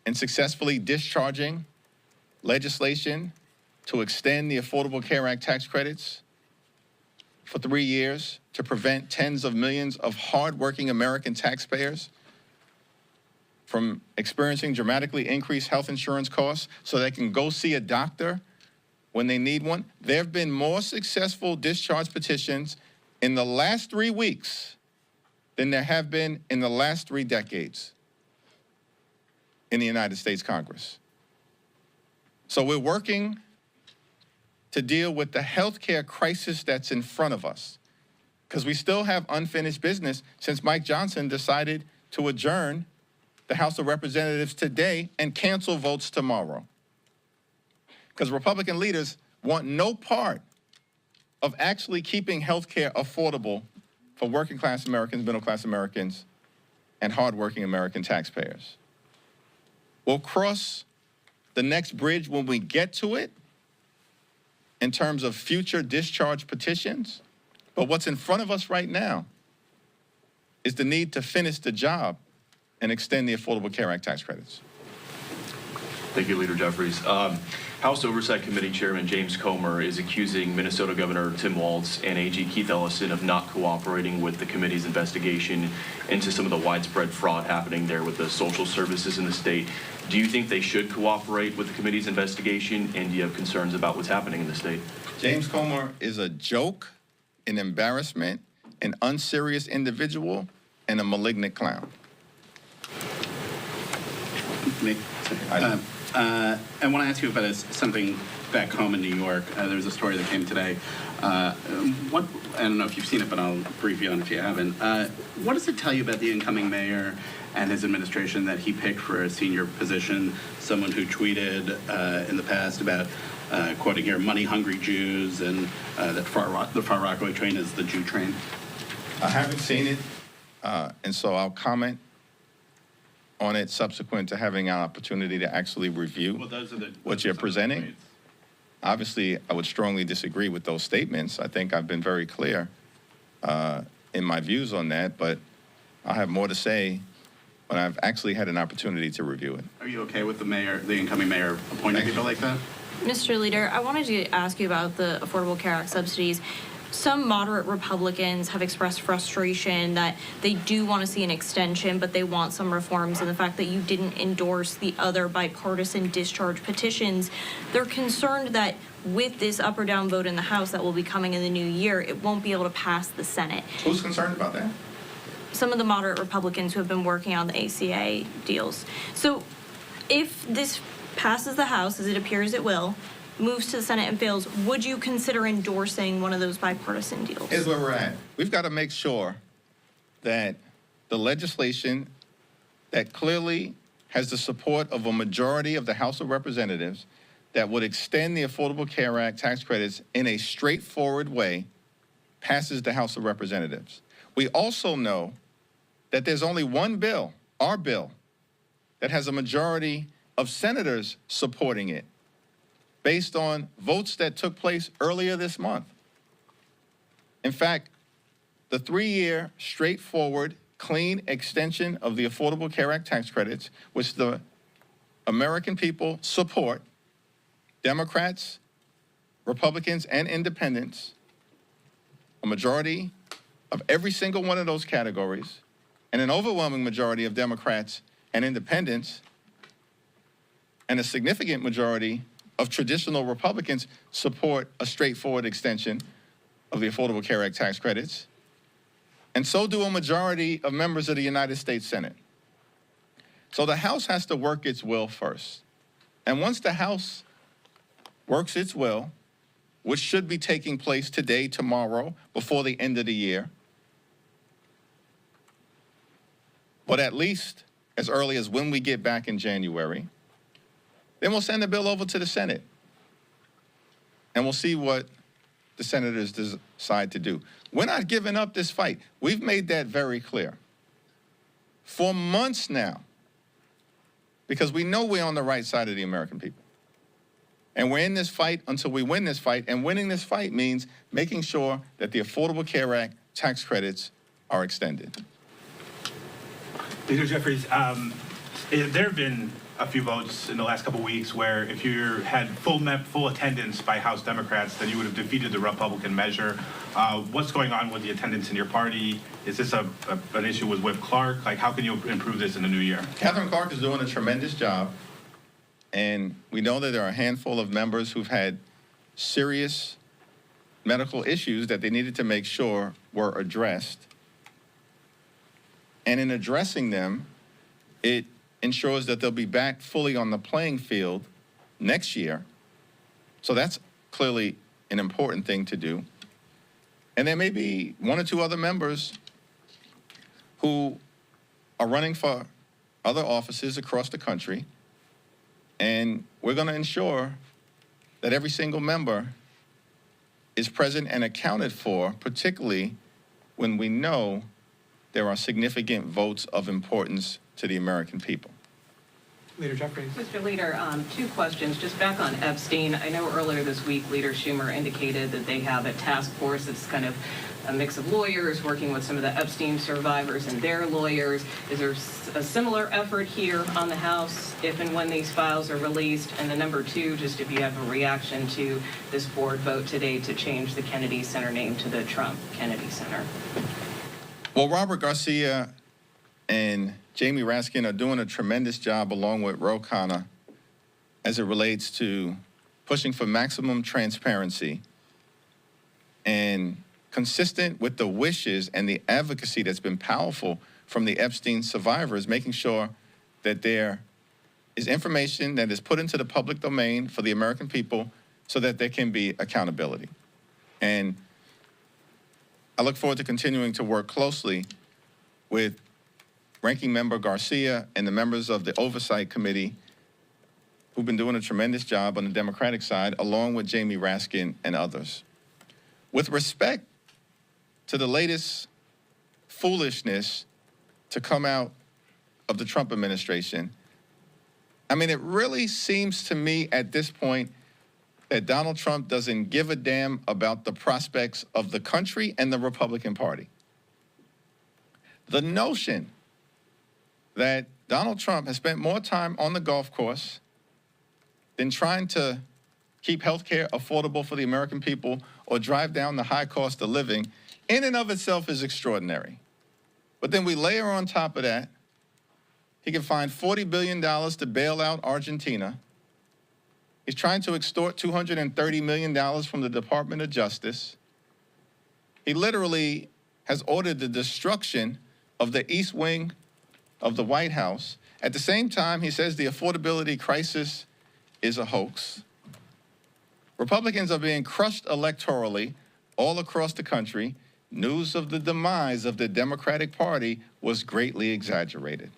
Speaker 3: in successfully discharging legislation to extend the Affordable Care Act tax credits for 3 years to prevent tens of millions of hardworking American taxpayers from experiencing dramatically increased health insurance costs so they can go see a doctor when they need one. There have been more successful discharge petitions in the last 3 weeks than there have been in the last 3 decades in the United States Congress. So we're working to deal with the healthcare crisis that's in front of us, because we still have unfinished business since Mike Johnson decided to adjourn the House of Representatives today and cancel votes tomorrow. Because Republican leaders want no part of actually keeping healthcare affordable for working class Americans, middle class Americans, and hardworking American taxpayers. We'll cross the next bridge when we get to it in terms of future discharge petitions. But what's in front of us right now is the need to finish the job and extend the Affordable Care Act tax credits.
Speaker 15: Thank you, Leader Jeffries. House Oversight Committee Chairman James Comer is accusing Minnesota Governor Tim Walz and AG Keith Ellison of not cooperating with the committee's investigation into some of the widespread fraud happening there with the social services in the state. Do you think they should cooperate with the committee's investigation, and do you have concerns about what's happening in the state?
Speaker 3: James Comer is a joke, an embarrassment, an unserious individual, and a malignant clown.
Speaker 16: I want to ask you about something back home in New York. There was a story that came today. I don't know if you've seen it, but I'll brief you on it if you haven't. What does it tell you about the incoming mayor and his administration that he picked for a senior position, someone who tweeted in the past about, quoting here, money-hungry Jews, and that the Far Rockaway train is the Jew train?
Speaker 3: I haven't seen it, and so I'll comment on it subsequent to having an opportunity to actually review what you're presenting. Obviously, I would strongly disagree with those statements. I think I've been very clear in my views on that, but I'll have more to say when I've actually had an opportunity to review it.
Speaker 16: Are you okay with the incoming mayor appointing people like that?
Speaker 18: Mr. Leader, I wanted to ask you about the Affordable Care Act subsidies. Some moderate Republicans have expressed frustration that they do want to see an extension, but they want some reforms, and the fact that you didn't endorse the other bipartisan discharge petitions. They're concerned that with this up or down vote in the House that will be coming in the new year, it won't be able to pass the Senate.
Speaker 3: Who's concerned about that?
Speaker 18: Some of the moderate Republicans who have been working on the ACA deals. So if this passes the House, as it appears it will, moves to the Senate and fails, would you consider endorsing one of those bipartisan deals?
Speaker 3: Here's where we're at. We've got to make sure that the legislation that clearly has the support of a majority of the House of Representatives that would extend the Affordable Care Act tax credits in a straightforward way passes the House of Representatives. We also know that there's only one bill, our bill, that has a majority of senators supporting it, based on votes that took place earlier this month. In fact, the 3-year, straightforward, clean extension of the Affordable Care Act tax credits, which the American people support, Democrats, Republicans, and independents, a majority of every single one of those categories, and an overwhelming majority of Democrats and independents, and a significant majority of traditional Republicans support a straightforward extension of the Affordable Care Act tax credits, and so do a majority of members of the United States Senate. So the House has to work its will first. And once the House works its will, which should be taking place today, tomorrow, before the end of the year, but at least as early as when we get back in January, then we'll send the bill over to the Senate. And we'll see what the senators decide to do. We're not giving up this fight. We've made that very clear for months now, because we know we're on the right side of the American people. And we're in this fight until we win this fight, and winning this fight means making sure that the Affordable Care Act tax credits are extended.
Speaker 4: Leader Jeffries, there have been a few votes in the last couple of weeks where if you had full attendance by House Democrats, then you would have defeated the Republican measure. What's going on with the attendance in your party? Is this an issue with Whip Clark? Like, how can you improve this in the new year?
Speaker 3: Catherine Clark is doing a tremendous job, and we know that there are a handful of members who've had serious medical issues that they needed to make sure were addressed. And in addressing them, it ensures that they'll be back fully on the playing field next year. So that's clearly an important thing to do. And there may be one or two other members who are running for other offices across the country, and we're going to ensure that every single member is present and accounted for, particularly when we know there are significant votes of importance to the American people.
Speaker 7: Leader Jeffries.
Speaker 12: Mr. Leader, two questions. Just back on Epstein, I know earlier this week Leader Schumer indicated that they have a task force that's kind of a mix of lawyers working with some of the Epstein survivors and their lawyers. Is there a similar effort here on the House if and when these files are released? And then number two, just if you have a reaction to this board vote today to change the Kennedy Center name to the Trump Kennedy Center.
Speaker 3: Well, Robert Garcia and Jamie Raskin are doing a tremendous job along with Ro Khanna as it relates to pushing for maximum transparency and consistent with the wishes and the advocacy that's been powerful from the Epstein survivors, making sure that there is information that is put into the public domain for the American people so that there can be accountability. And I look forward to continuing to work closely with Ranking Member Garcia and the members of the Oversight Committee who've been doing a tremendous job on the Democratic side, along with Jamie Raskin and others. With respect to the latest foolishness to come out of the Trump administration, I mean, it really seems to me at this point that Donald Trump doesn't give a damn about the prospects of the country and the Republican Party. The notion that Donald Trump has spent more time on the golf course than trying to keep health care affordable for the American people or drive down the high cost of living in and of itself is extraordinary. But then we layer on top of that, he can find $40 billion to bail out Argentina. He's trying to extort $230 million from the Department of Justice. He literally has ordered the destruction of the East Wing of the White House. At the same time, he says the affordability crisis is a hoax. Republicans are being crushed electorally all across the country. News of the demise of the Democratic Party was greatly exaggerated.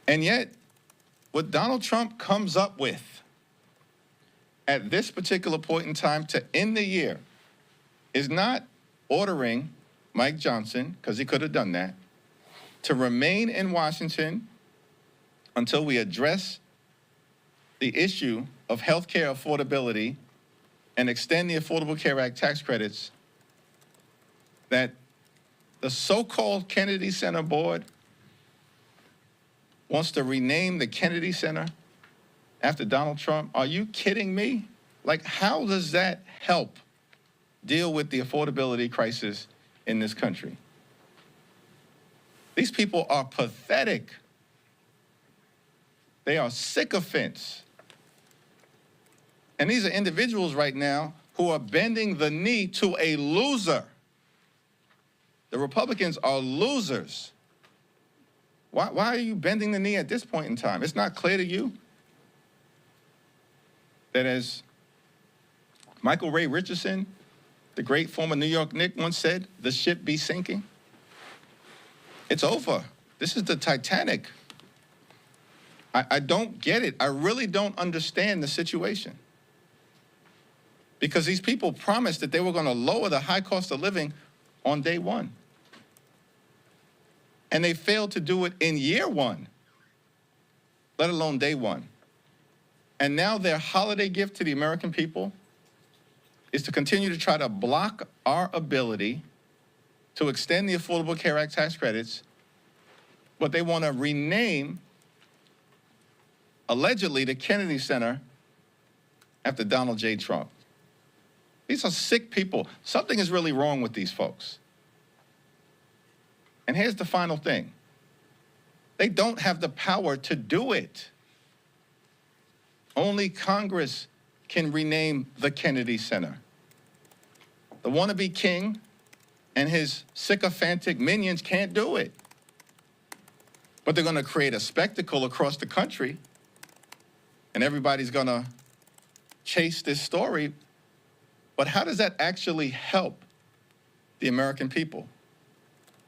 Speaker 3: And yet, what Donald Trump comes up with at this particular point in time to end the year is not ordering Mike Johnson, because he could have done that, to remain in Washington until we address the issue of health care affordability and extend the Affordable Care Act tax credits, that the so-called Kennedy Center board wants to rename the Kennedy Center after Donald Trump. Are you kidding me? Like, how does that help deal with the affordability crisis in this country. These people are pathetic. They are sycophants. And these are individuals right now who are bending the knee to a loser. The Republicans are losers. Why are you bending the knee at this point in time? It's not clear to you that, as Michael Ray Richardson, the great former New York Knick, once said, the ship be sinking? It's over. This is the Titanic. I don't get it. I really don't understand the situation. Because these people promised that they were going to lower the high cost of living on day one. And they failed to do it in year one, let alone day one. And now their holiday gift to the American people is to continue to try to block our ability to extend the Affordable Care Act tax credits, but they want to rename, allegedly, the Kennedy Center after Donald J. Trump. These are sick people. Something is really wrong with these folks. And here's the final thing. They don't have the power to do it. Only Congress can rename the Kennedy Center. The wannabe king and his sycophantic minions can't do it. But they're going to create a spectacle across the country, and everybody's going to chase this story. But how does that actually help the American people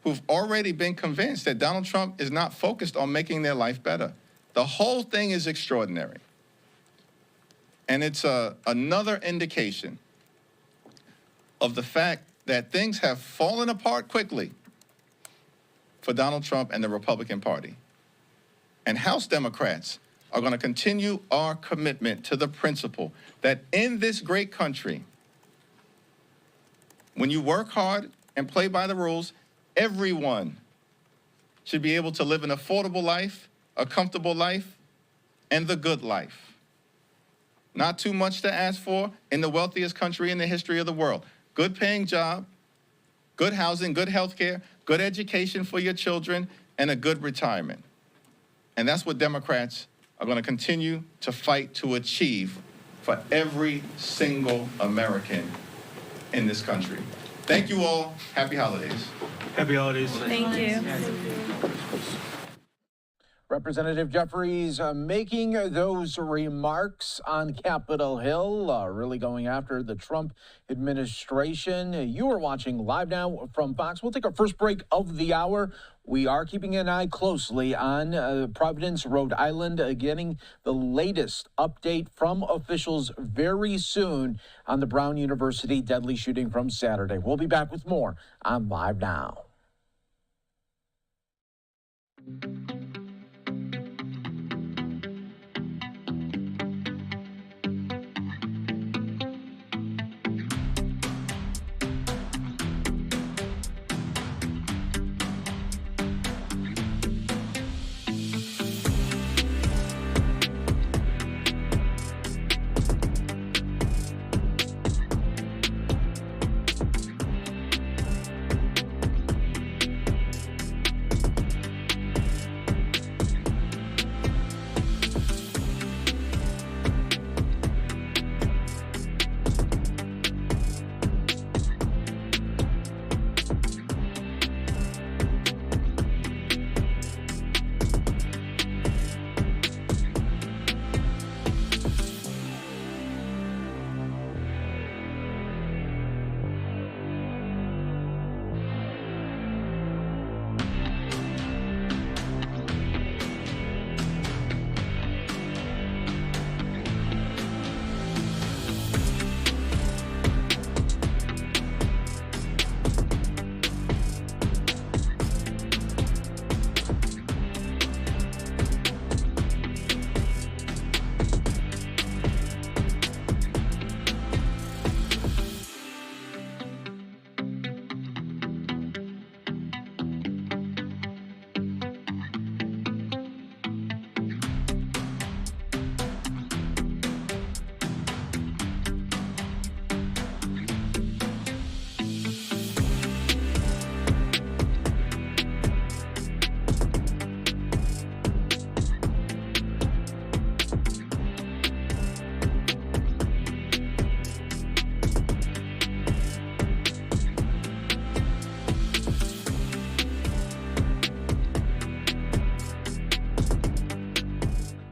Speaker 3: who've already been convinced that Donald Trump is not focused on making their life better? The whole thing is extraordinary. And it's another indication of the fact that things have fallen apart quickly for Donald Trump and the Republican Party. And House Democrats are going to continue our commitment to the principle that in this great country, when you work hard and play by the rules, everyone should be able to live an affordable life, a comfortable life, and the good life. Not too much to ask for in the wealthiest country in the history of the world. Good paying job, good housing, good health care, good education for your children, and a good retirement. And that's what Democrats are going to continue to fight to achieve for every single American in this country. Thank you all. Happy holidays.
Speaker 4: Happy holidays.
Speaker 1: Thank you.
Speaker 2: Representative Jeffries making those remarks on Capitol Hill, really going after the Trump administration. You are watching Live Now from Fox. We'll take our first break of the hour. We are keeping an eye closely on Providence, Rhode Island, getting the latest update from officials very soon on the Brown University deadly shooting from Saturday. We'll be back with more on Live Now.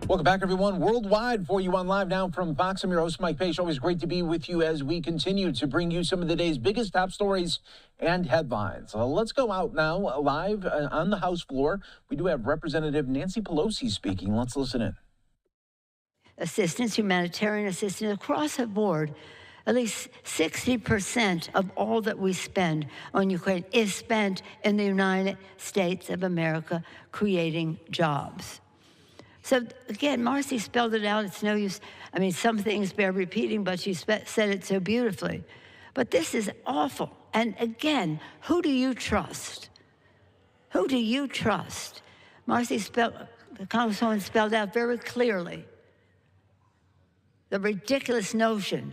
Speaker 2: Welcome back, everyone, worldwide for you on Live Now from Fox. I'm your host, Mike Page. Always great to be with you as we continue to bring you some of the day's biggest top stories and headlines. Let's go out now live on the House floor. We do have Representative Nancy Pelosi speaking. Let's listen in.
Speaker 13: Assistance, humanitarian assistance across the board. At least 60% of all that we spend on Ukraine is spent in the United States of America creating jobs. So again, Marcy spelled it out. It's no use. I mean, some things bear repeating, but she said it so beautifully. But this is awful. And again, who do you trust? Who do you trust? Marcy the Congresswoman spelled out very clearly the ridiculous notion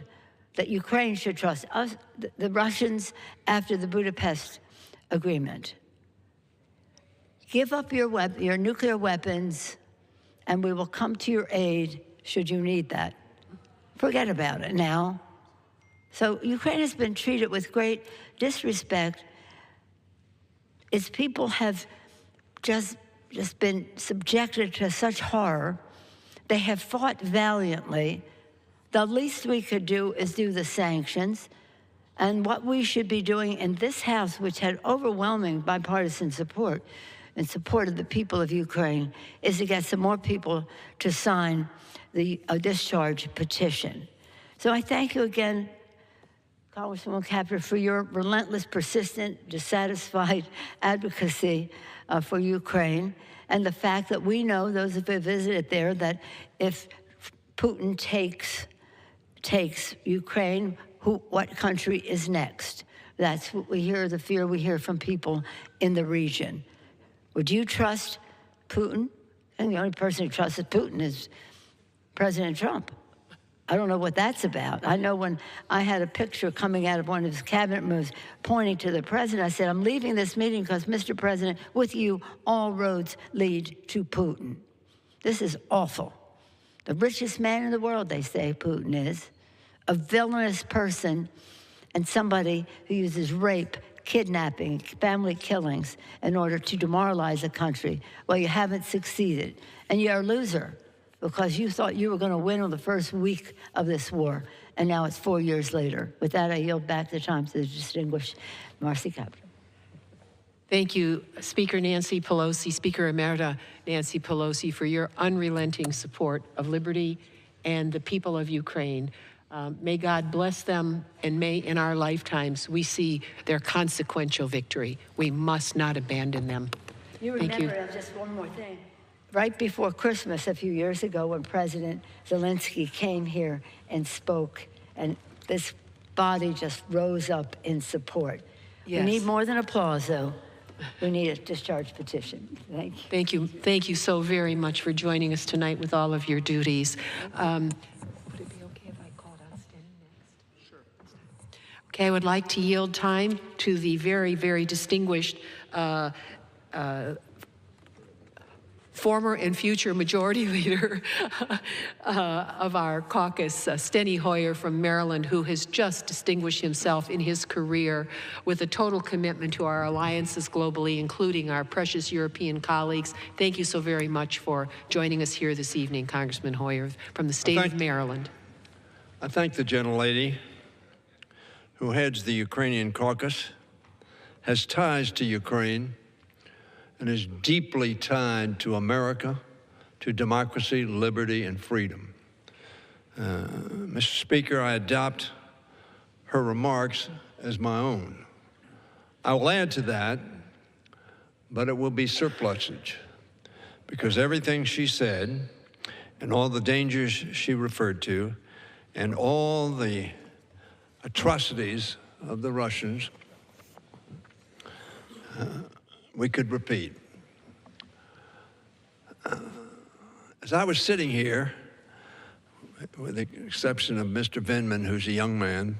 Speaker 13: that Ukraine should trust us, the Russians, after the Budapest Agreement. Give up your nuclear weapons, and we will come to your aid should you need that. Forget about it now. So Ukraine has been treated with great disrespect. Its people have just been subjected to such horror. They have fought valiantly. The least we could do is do the sanctions. And what we should be doing in this House, which had overwhelming bipartisan support in support of the people of Ukraine, is to get some more people to sign the discharge petition. So I thank you again, Congresswoman Capper, for your relentless, persistent, dissatisfied advocacy for Ukraine, and the fact that we know, those of you who visited there, that if Putin takes Ukraine, what country is next? That's what we hear, the fear we hear from people in the region. Would you trust Putin? And the only person who trusts Putin is President Trump. I don't know what that's about. I know when I had a picture coming out of one of his cabinet moves pointing to the president, I said, I'm leaving this meeting because, Mr. President, with you, all roads lead to Putin. This is awful. The richest man in the world, they say Putin is, a villainous person, and somebody who uses rape, kidnapping, family killings in order to demoralize a country. Well, you haven't succeeded, and you're a loser because you thought you were going to win on the first week of this war, and now it's 4 years later. With that, I yield back the time to the distinguished Marcy Kaplan.
Speaker 20: Thank you, Speaker Nancy Pelosi, Speaker Emerita Nancy Pelosi, for your unrelenting support of liberty and the people of Ukraine. May God bless them, and may in our lifetimes we see their consequential victory. We must not abandon them.
Speaker 13: You
Speaker 20: Thank you.
Speaker 13: remember, just one more thing. Right before Christmas a few years ago, when President Zelenskyy came here and spoke, and this body just rose up in support.
Speaker 20: Yes.
Speaker 13: We need more than applause, though. We need a discharge petition. Thank you.
Speaker 20: Thank you. Thank you so very much for joining us tonight with all of your duties. Would it be okay if I called out Stenny next? Sure. Okay, I would like to yield time to the very, very distinguished former and future majority leader of our caucus, Steny Hoyer from Maryland, who has just distinguished himself in his career with a total commitment to our alliances globally, including our precious European colleagues. Thank you so very much for joining us here this evening, Congressman Hoyer from the state of Maryland.
Speaker 21: I thank the gentlelady who heads the Ukrainian caucus, has ties to Ukraine, and is deeply tied to America, to democracy, liberty, and freedom. Mr. Speaker, I adopt her remarks as my own. I will add to that, but it will be surplusage, because everything she said and all the dangers she referred to and all the atrocities of the Russians we could repeat. As I was sitting here, with the exception of Mr. Vindman, who's a young man,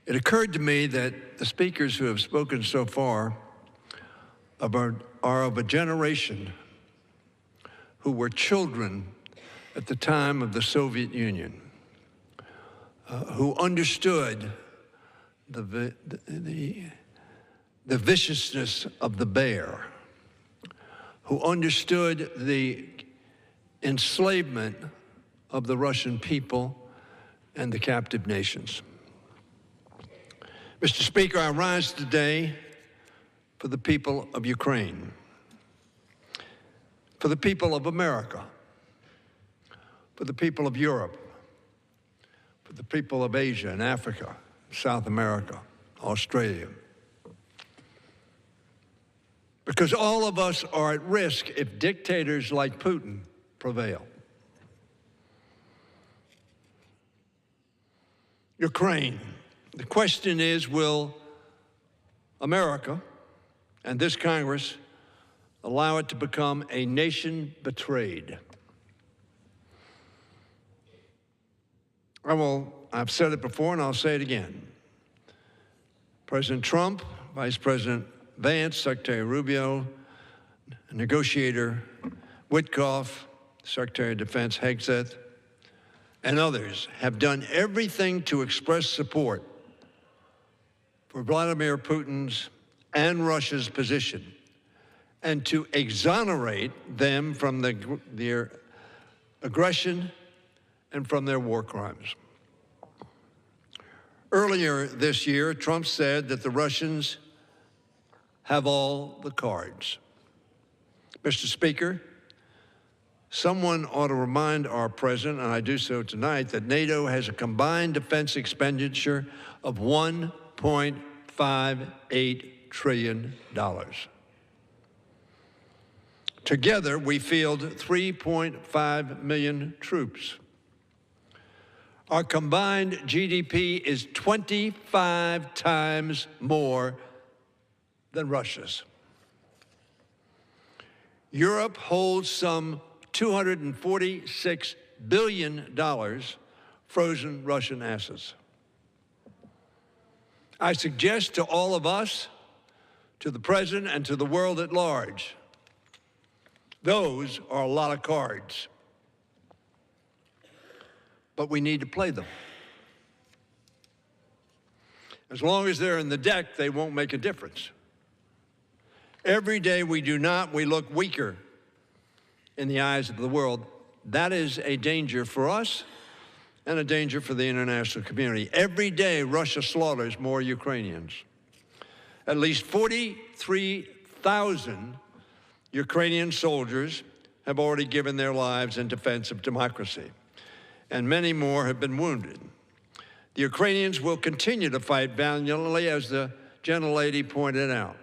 Speaker 21: it occurred to me that the speakers who have spoken so far are of a generation who were children at the time of the Soviet Union, who understood the viciousness of the bear, who understood the enslavement of the Russian people and the captive nations. Mr. Speaker, I rise today for the people of Ukraine, for the people of America, for the people of Europe, for the people of Asia and Africa, South America, Australia. Because all of us are at risk if dictators like Putin prevail. Ukraine. The question is, will America and this Congress allow it to become a nation betrayed? I've said it before and I'll say it again. President Trump, Vice President Vance, Secretary Rubio, Negotiator Witkoff, Secretary of Defense Hegseth, and others have done everything to express support for Vladimir Putin's and Russia's position and to exonerate them from their aggression and from their war crimes. Earlier this year, Trump said that the Russians have all the cards. Mr. Speaker, someone ought to remind our president, and I do so tonight, that NATO has a combined defense expenditure of $1.58 trillion. Together, we field 3.5 million troops. Our combined GDP is 25 times more than Russia's. Europe holds some $246 billion frozen Russian assets. I suggest to all of us, to the President and to the world at large, those are a lot of cards. But we need to play them. As long as they're in the deck, they won't make a difference. Every day we do not, we look weaker in the eyes of the world. That is a danger for us and a danger for the international community. Every day, Russia slaughters more Ukrainians. At least 43,000 Ukrainian soldiers have already given their lives in defense of democracy, and many more have been wounded. The Ukrainians will continue to fight valiantly, as the gentlelady pointed out,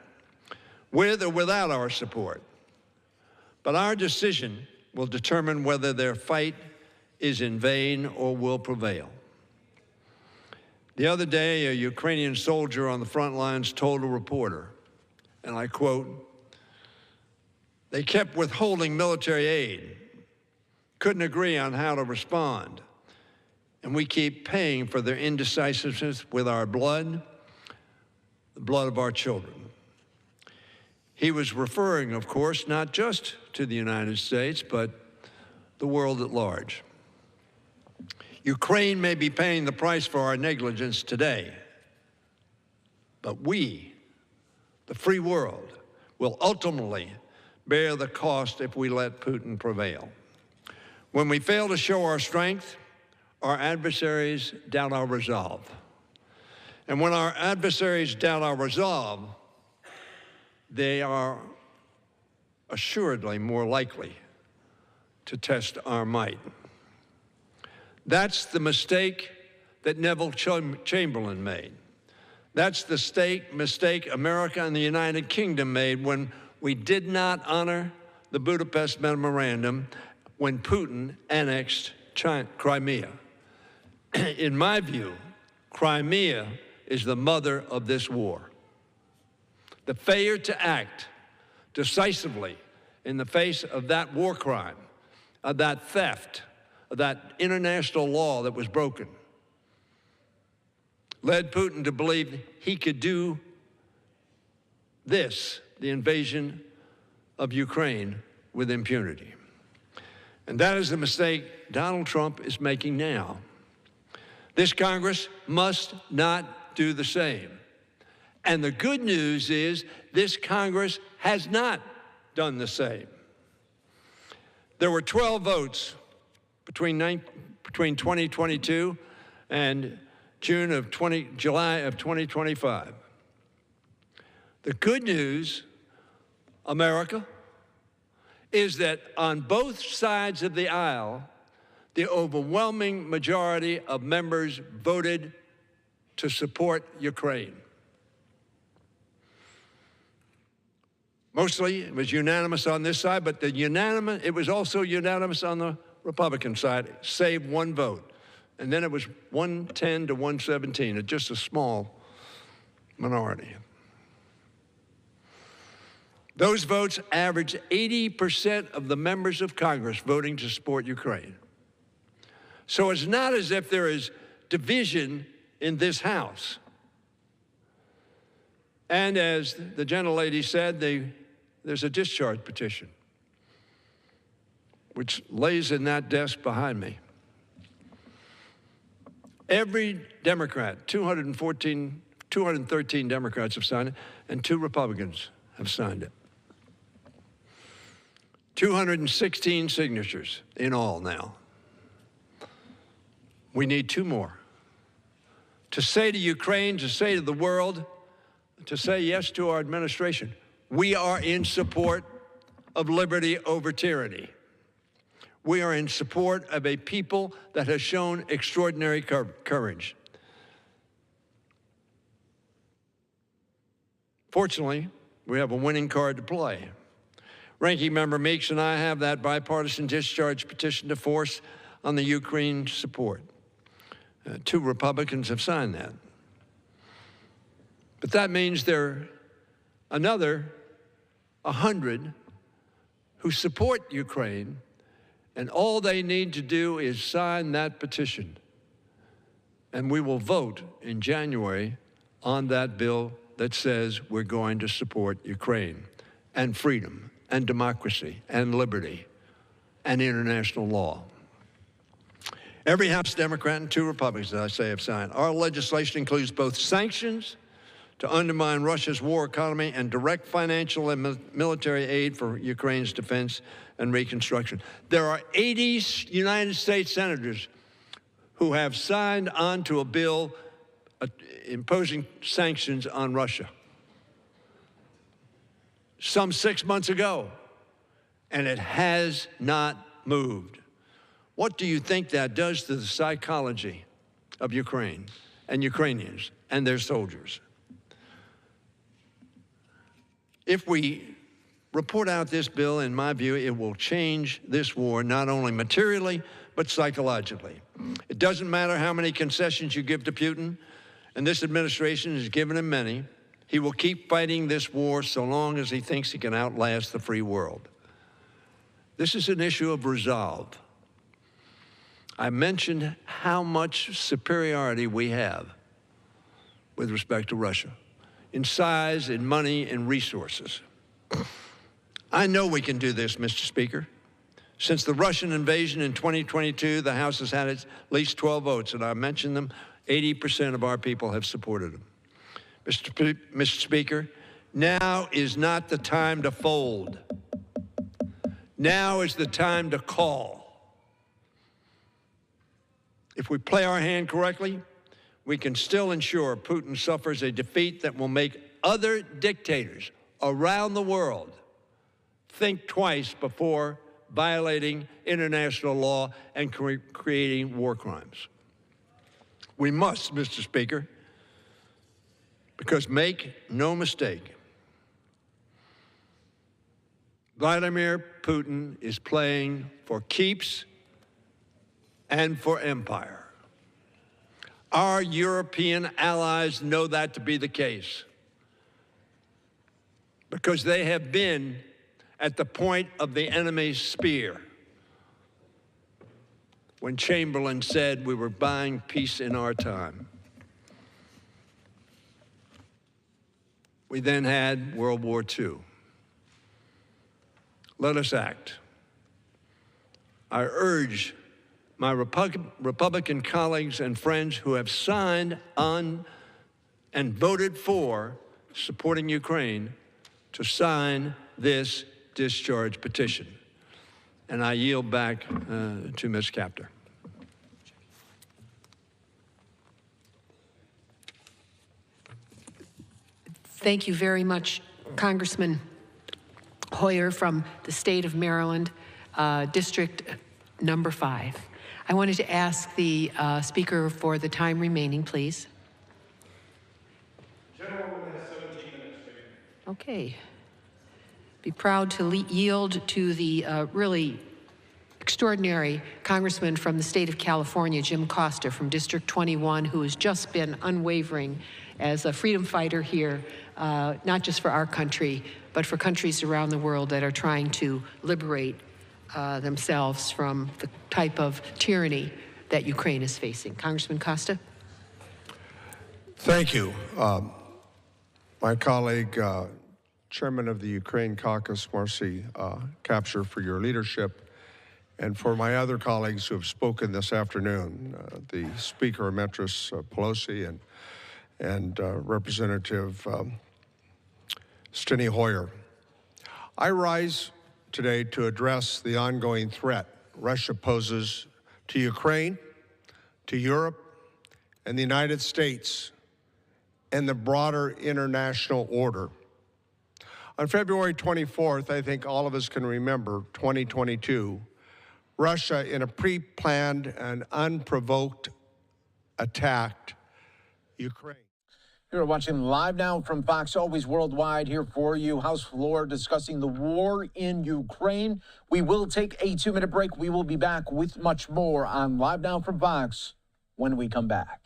Speaker 21: with or without our support. But our decision will determine whether their fight is in vain or will prevail. The other day, a Ukrainian soldier on the front lines told a reporter, and I quote, "They kept withholding military aid, couldn't agree on how to respond, and we keep paying for their indecisiveness with our blood, the blood of our children." He was referring, of course, not just to the United States, but the world at large. Ukraine may be paying the price for our negligence today, but we, the free world, will ultimately bear the cost if we let Putin prevail. When we fail to show our strength, our adversaries doubt our resolve. And when our adversaries doubt our resolve, they are assuredly more likely to test our might. That's the mistake that Neville Chamberlain made. That's the mistake America and the United Kingdom made when we did not honor the Budapest Memorandum when Putin annexed Crimea. In my view, Crimea is the mother of this war. The failure to act decisively in the face of that war crime, of that theft, of that international law that was broken, led Putin to believe he could do this, the invasion of Ukraine, with impunity. And that is the mistake Donald Trump is making now. This Congress must not do the same. And the good news is this Congress has not done the same. There were 12 votes between 2022 and July of 2025. The good news, America, is that on both sides of the aisle, the overwhelming majority of members voted to support Ukraine. Mostly it was unanimous on this side, but it was also unanimous on the Republican side, save one vote. And then it was 110 to 117, just a small minority. Those votes averaged 80% of the members of Congress voting to support Ukraine. So it's not as if there is division in this House. And as the gentlelady said, there's a discharge petition, which lays in that desk behind me. Every Democrat, 213 Democrats have signed it, and 2 Republicans have signed it. 216 signatures in all now. We need 2 more. To say to Ukraine, to say to the world, to say yes to our administration, we are in support of liberty over tyranny. We are in support of a people that has shown extraordinary courage. Fortunately, we have a winning card to play. Ranking Member Meeks and I have that bipartisan discharge petition to force on the Ukraine support. 2 Republicans have signed that. But that means there are another 100 who support Ukraine, and all they need to do is sign that petition. And we will vote in January on that bill that says we're going to support Ukraine and freedom and democracy and liberty and international law. Every House Democrat and 2 Republicans, as I say, have signed. Our legislation includes both sanctions to undermine Russia's war economy and direct financial and military aid for Ukraine's defense and reconstruction. There are 80 United States senators who have signed on to a bill imposing sanctions on Russia. Some 6 months ago, and it has not moved. What do you think that does to the psychology of Ukraine and Ukrainians and their soldiers? If we report out this bill, in my view, it will change this war not only materially, but psychologically. It doesn't matter how many concessions you give to Putin, and this administration has given him many. He will keep fighting this war so long as he thinks he can outlast the free world. This is an issue of resolve. I mentioned how much superiority we have with respect to Russia, in size, in money, in resources. I know we can do this, Mr. Speaker. Since the Russian invasion in 2022, the House has had at least 12 votes, and I mentioned them. 80% of our people have supported them. Mr. Speaker, now is not the time to fold. Now is the time to call. If we play our hand correctly, we can still ensure Putin suffers a defeat that will make other dictators around the world think twice before violating international law and creating war crimes. We must, Mr. Speaker, because make no mistake, Vladimir Putin is playing for keeps and for empire. Our European allies know that to be the case because they have been at the point of the enemy's spear when Chamberlain said we were buying peace in our time. We then had World War II. Let us act. I urge my Republican colleagues and friends who have signed on and voted for supporting Ukraine to sign this discharge petition. and I yield back to Ms. Capter.
Speaker 20: Thank you very much, Congressman Hoyer from the state of Maryland, District number 5. I wanted to ask the Speaker for the time remaining, please.
Speaker 14: Gentlewoman has 17 minutes.
Speaker 20: Okay. Be proud to yield to the really extraordinary Congressman from the state of California, Jim Costa from District 21, who has just been unwavering as a freedom fighter here, not just for our country, but for countries around the world that are trying to liberate themselves from the type of tyranny that Ukraine is facing. Congressman Costa?
Speaker 10: Thank you. My colleague, Chairman of the Ukraine Caucus, Marcy Kaptur, for your leadership, and for my other colleagues who have spoken this afternoon, the Speaker Emeritus Pelosi and Representative Steny Hoyer. I rise today to address the ongoing threat Russia poses to Ukraine, to Europe, and the United States, and the broader international order. On February 24th, I think all of us can remember, 2022, Russia, in a pre-planned and unprovoked attack, Ukraine.
Speaker 2: You're watching Live Now from Fox, always worldwide, here for you. House floor discussing the war in Ukraine. We will take a 2-minute break. We will be back with much more on Live Now from Fox when we come back.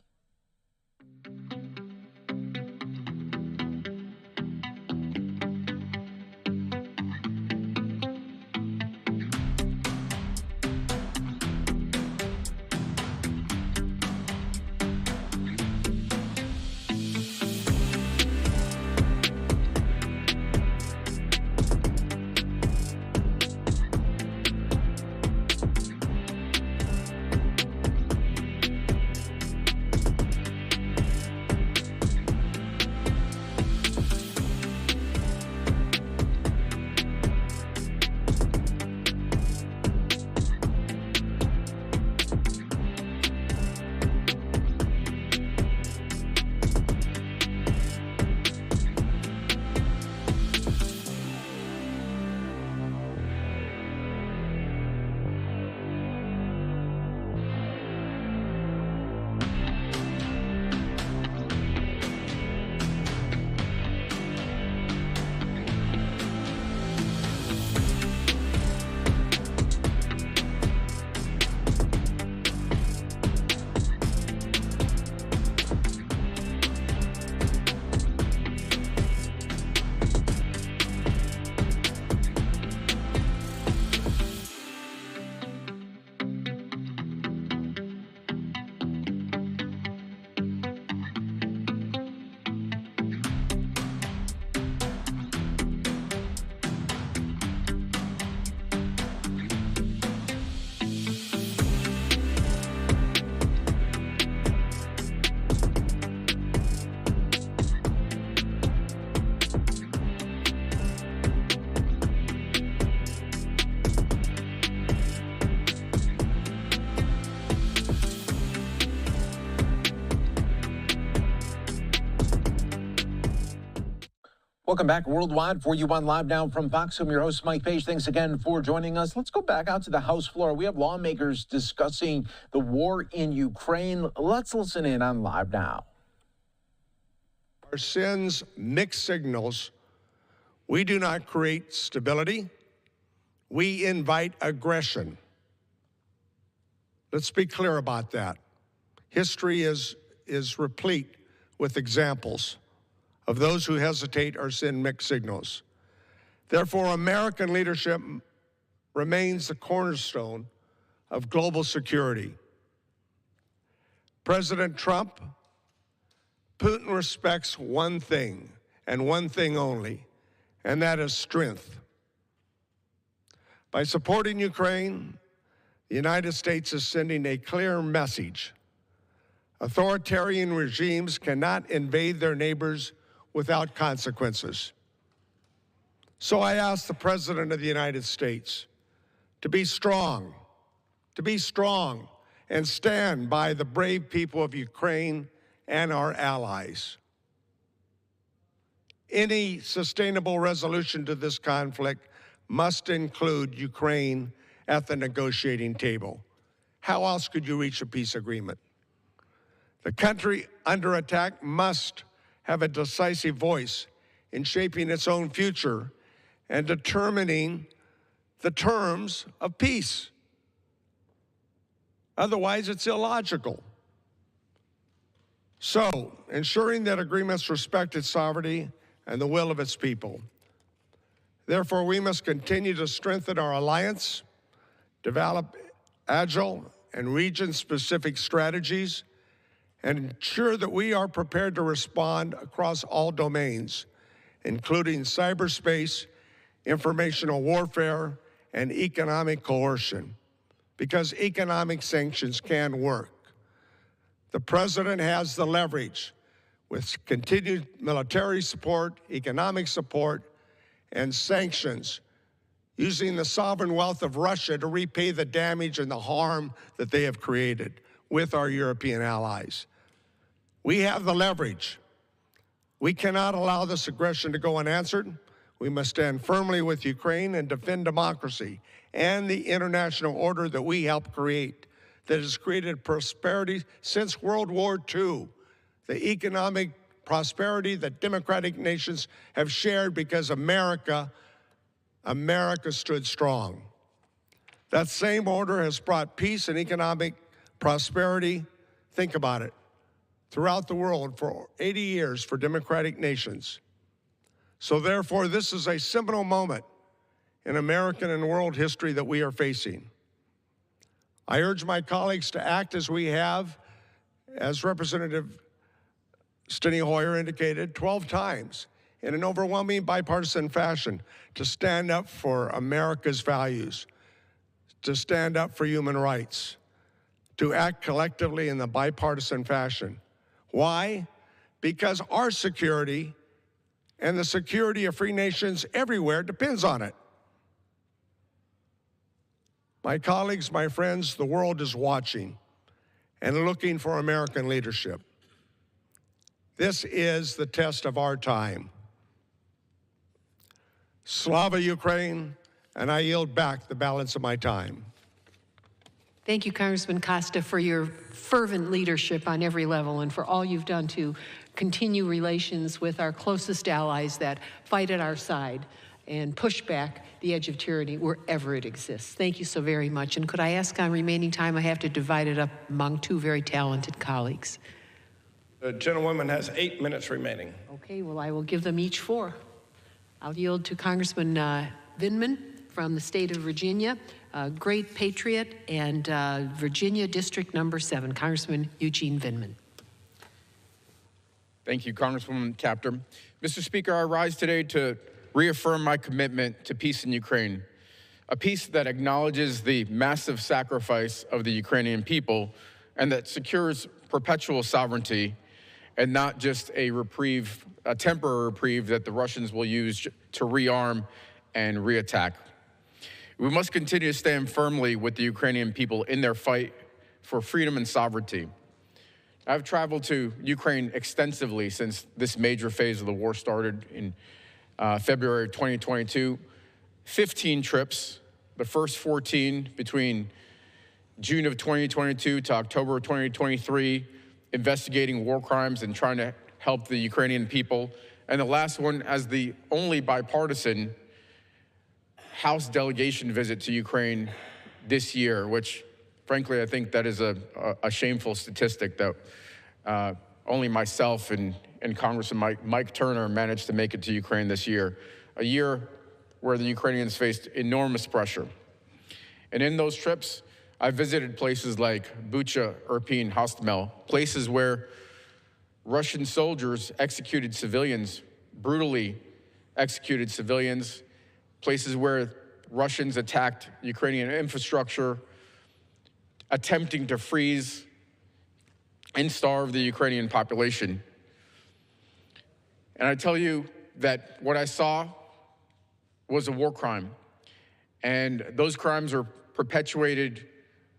Speaker 2: Welcome back worldwide for you on Live Now from Fox. I'm your host, Mike Page. Thanks again for joining us. Let's go back out to the House floor. We have lawmakers discussing the war in Ukraine. Let's listen in on Live Now.
Speaker 10: Our sins mixed signals. We do not create stability. We invite aggression. Let's be clear about that. History is replete with examples of those who hesitate or send mixed signals. Therefore, American leadership remains the cornerstone of global security. President Trump, Putin respects one thing and one thing only, and that is strength. By supporting Ukraine, the United States is sending a clear message. Authoritarian regimes cannot invade their neighbors without consequences. So I ask the President of the United States to be strong, and stand by the brave people of Ukraine and our allies. Any sustainable resolution to this conflict must include Ukraine at the negotiating table. How else could you reach a peace agreement? The country under attack must have a decisive voice in shaping its own future and determining the terms of peace. Otherwise, it's illogical. So, ensuring that agreements respect its sovereignty and the will of its people. Therefore, we must continue to strengthen our alliance, develop agile and region-specific strategies, and ensure that we are prepared to respond across all domains, including cyberspace, informational warfare, and economic coercion, because economic sanctions can work. The president has the leverage with continued military support, economic support, and sanctions, using the sovereign wealth of Russia to repay the damage and the harm that they have created with our European allies. We have the leverage. We cannot allow this aggression to go unanswered. We must stand firmly with Ukraine and defend democracy and the international order that we helped create, that has created prosperity since World War II, the economic prosperity that democratic nations have shared because America stood strong. That same order has brought peace and economic prosperity, think about it, throughout the world for 80 years for democratic nations. So therefore, this is a seminal moment in American and world history that we are facing. I urge my colleagues to act as we have, as Representative Steny Hoyer indicated, 12 times in an overwhelming bipartisan fashion, to stand up for America's values, to stand up for human rights, to act collectively in the bipartisan fashion. Why? Because our security and the security of free nations everywhere depends on it. My colleagues, my friends, the world is watching and looking for American leadership. This is the test of our time. Slava Ukraine, and I yield back the balance of my time.
Speaker 20: Thank you, Congressman Costa, for your fervent leadership on every level and for all you've done to continue relations with our closest allies that fight at our side and push back the edge of tyranny wherever it exists. Thank you so very much. And could I ask on remaining time, I have to divide it up among two very talented colleagues.
Speaker 17: The gentlewoman has 8 minutes remaining.
Speaker 20: Okay, well, I will give them each 4. I'll yield to Congressman Vindman from the state of Virginia, a great patriot, and Virginia District Number 7, Congressman Eugene Vindman.
Speaker 22: Thank you, Congresswoman Capter. Mr. Speaker, I rise today to reaffirm my commitment to peace in Ukraine, a peace that acknowledges the massive sacrifice of the Ukrainian people and that secures perpetual sovereignty and not just a reprieve, a temporary reprieve that the Russians will use to rearm and reattack. We must continue to stand firmly with the Ukrainian people in their fight for freedom and sovereignty. I've traveled to Ukraine extensively since this major phase of the war started in February 2022. 15 trips, the first 14 between June of 2022 to October of 2023, investigating war crimes and trying to help the Ukrainian people. And the last one as the only bipartisan House delegation visit to Ukraine this year, which frankly, I think that is a shameful statistic that only myself and Congressman Mike Turner managed to make it to Ukraine this year, a year where the Ukrainians faced enormous pressure. And in those trips, I visited places like Bucha, Irpin, Hostomel, places where Russian soldiers executed civilians, brutally executed civilians, places where Russians attacked Ukrainian infrastructure, attempting to freeze and starve the Ukrainian population. And I tell you that what I saw was a war crime. And those crimes are perpetuated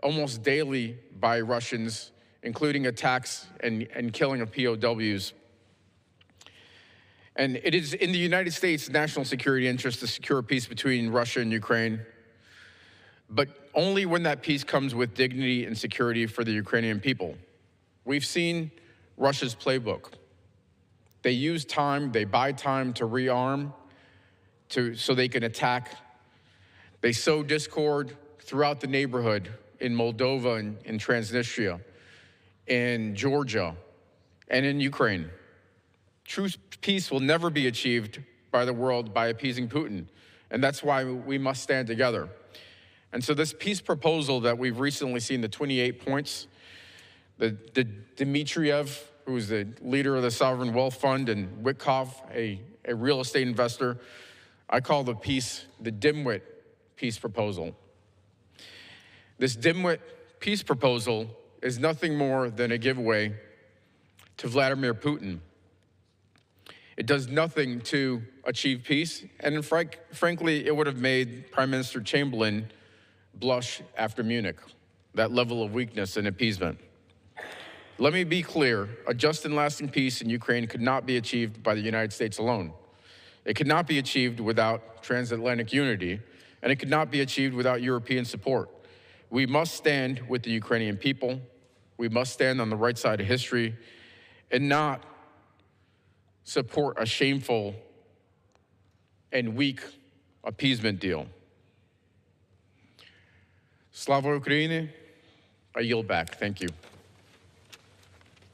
Speaker 22: almost daily by Russians, including attacks and killing of POWs. And it is in the United States' national security interest to secure peace between Russia and Ukraine, but only when that peace comes with dignity and security for the Ukrainian people. We've seen Russia's playbook. They use time, they buy time to rearm, so they can attack. They sow discord throughout the neighborhood in Moldova and in Transnistria, in Georgia, and in Ukraine. True peace will never be achieved by the world by appeasing Putin, and that's why we must stand together. And so this peace proposal that we've recently seen, the 28 points, the Dmitriev, who is the leader of the Sovereign Wealth Fund, and Witkoff, a real estate investor, I call the dimwit peace proposal. This dimwit peace proposal is nothing more than a giveaway to Vladimir Putin. It does nothing to achieve peace, and frankly, it would have made Prime Minister Chamberlain blush after Munich, that level of weakness and appeasement. Let me be clear, a just and lasting peace in Ukraine could not be achieved by the United States alone. It could not be achieved without transatlantic unity, and it could not be achieved without European support. We must stand with the Ukrainian people. We must stand on the right side of history and not support a shameful and weak appeasement deal. Slava Ukraini, I yield back. Thank you.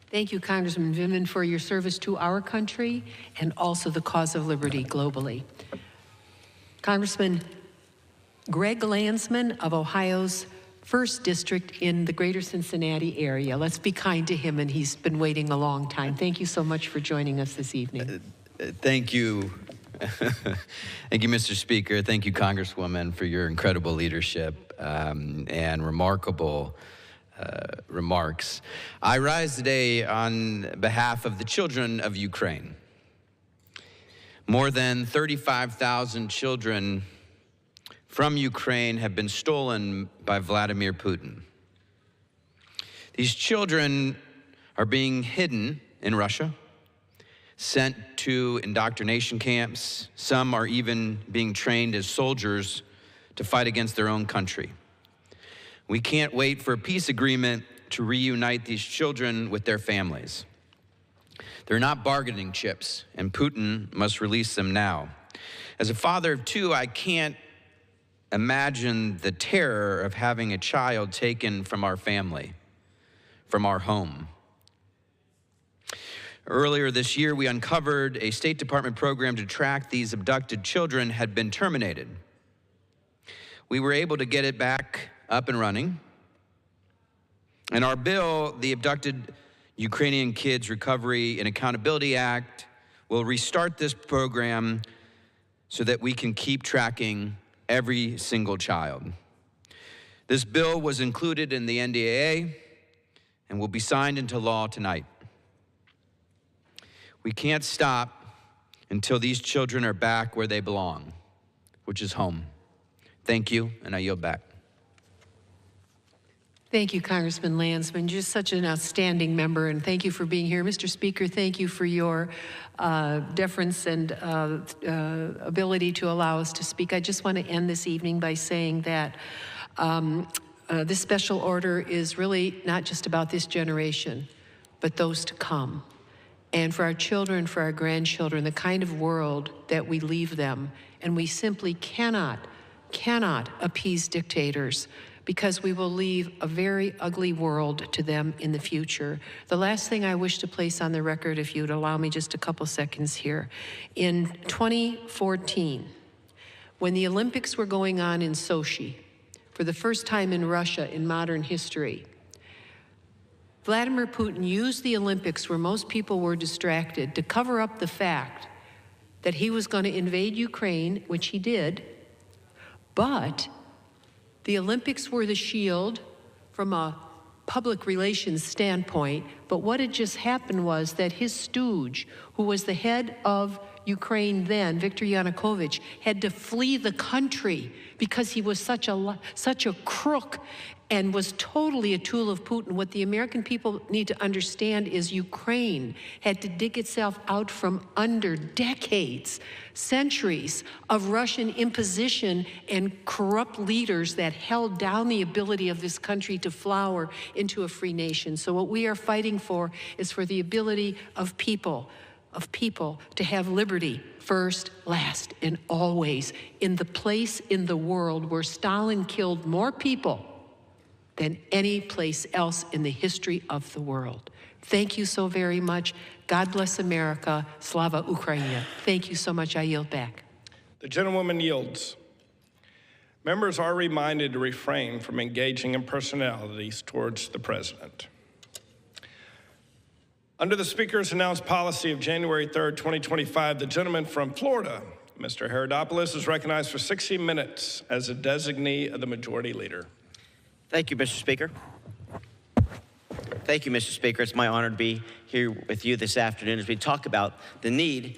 Speaker 20: Thank you, Congressman Vindman, for your service to our country and also the cause of liberty globally. Congressman Greg Landsman of Ohio's 1st District in the greater Cincinnati area. Let's be kind to him, and he's been waiting a long time. Thank you so much for joining us this evening.
Speaker 6: Thank you. Thank you, Mr. Speaker. Thank you, Congresswoman, for your incredible leadership and remarkable remarks. I rise today on behalf of the children of Ukraine. More than 35,000 children from Ukraine have been stolen by Vladimir Putin. These children are being hidden in Russia, sent to indoctrination camps. Some are even being trained as soldiers to fight against their own country. We can't wait for a peace agreement to reunite these children with their families. They're not bargaining chips, and Putin must release them now. As a father of 2, I can't imagine the terror of having a child taken from our family, from our home. Earlier this year, we uncovered a State Department program to track these abducted children had been terminated. We were able to get it back up and running. And our bill, the Abducted Ukrainian Kids Recovery and Accountability Act, will restart this program so that we can keep tracking every single child. This bill was included in the NDAA and will be signed into law tonight. We can't stop until these children are back where they belong, which is home. Thank you, and I yield back.
Speaker 20: Thank you, Congressman Landsman. You're such an outstanding member, and thank you for being here. Mr. Speaker, thank you for your deference and ability to allow us to speak. I just want to end this evening by saying that this special order is really not just about this generation, but those to come. And for our children, for our grandchildren, the kind of world that we leave them. And we simply cannot appease dictators, because we will leave a very ugly world to them in the future. The last thing I wish to place on the record, if you'd allow me just a couple seconds here. In 2014, when the Olympics were going on in Sochi, for the first time in Russia in modern history, Vladimir Putin used the Olympics, where most people were distracted, to cover up the fact that he was going to invade Ukraine, which he did, but the Olympics were the shield from a public relations standpoint, but what had just happened was that his stooge, who was the head of Ukraine then, Viktor Yanukovych, had to flee the country because he was such a crook and was totally a tool of Putin. What the American people need to understand is Ukraine had to dig itself out from under decades, centuries of Russian imposition and corrupt leaders that held down the ability of this country to flower into a free nation. So what we are fighting for is for the ability of people to have liberty first, last, and always in the place in the world where Stalin killed more people than any place else in the history of the world. Thank you so very much. God bless America. Slava Ukraina. Thank you so much. I yield back.
Speaker 17: The gentlewoman yields. Members are reminded to refrain from engaging in personalities towards the president. Under the Speaker's announced policy of January 3rd, 2025, the gentleman from Florida, Mr. Herodopoulos, is recognized for 60 minutes as a designee of the Majority Leader.
Speaker 8: Thank you, Mr. Speaker. Thank you, Mr. Speaker. It's my honor to be here with you this afternoon as we talk about the need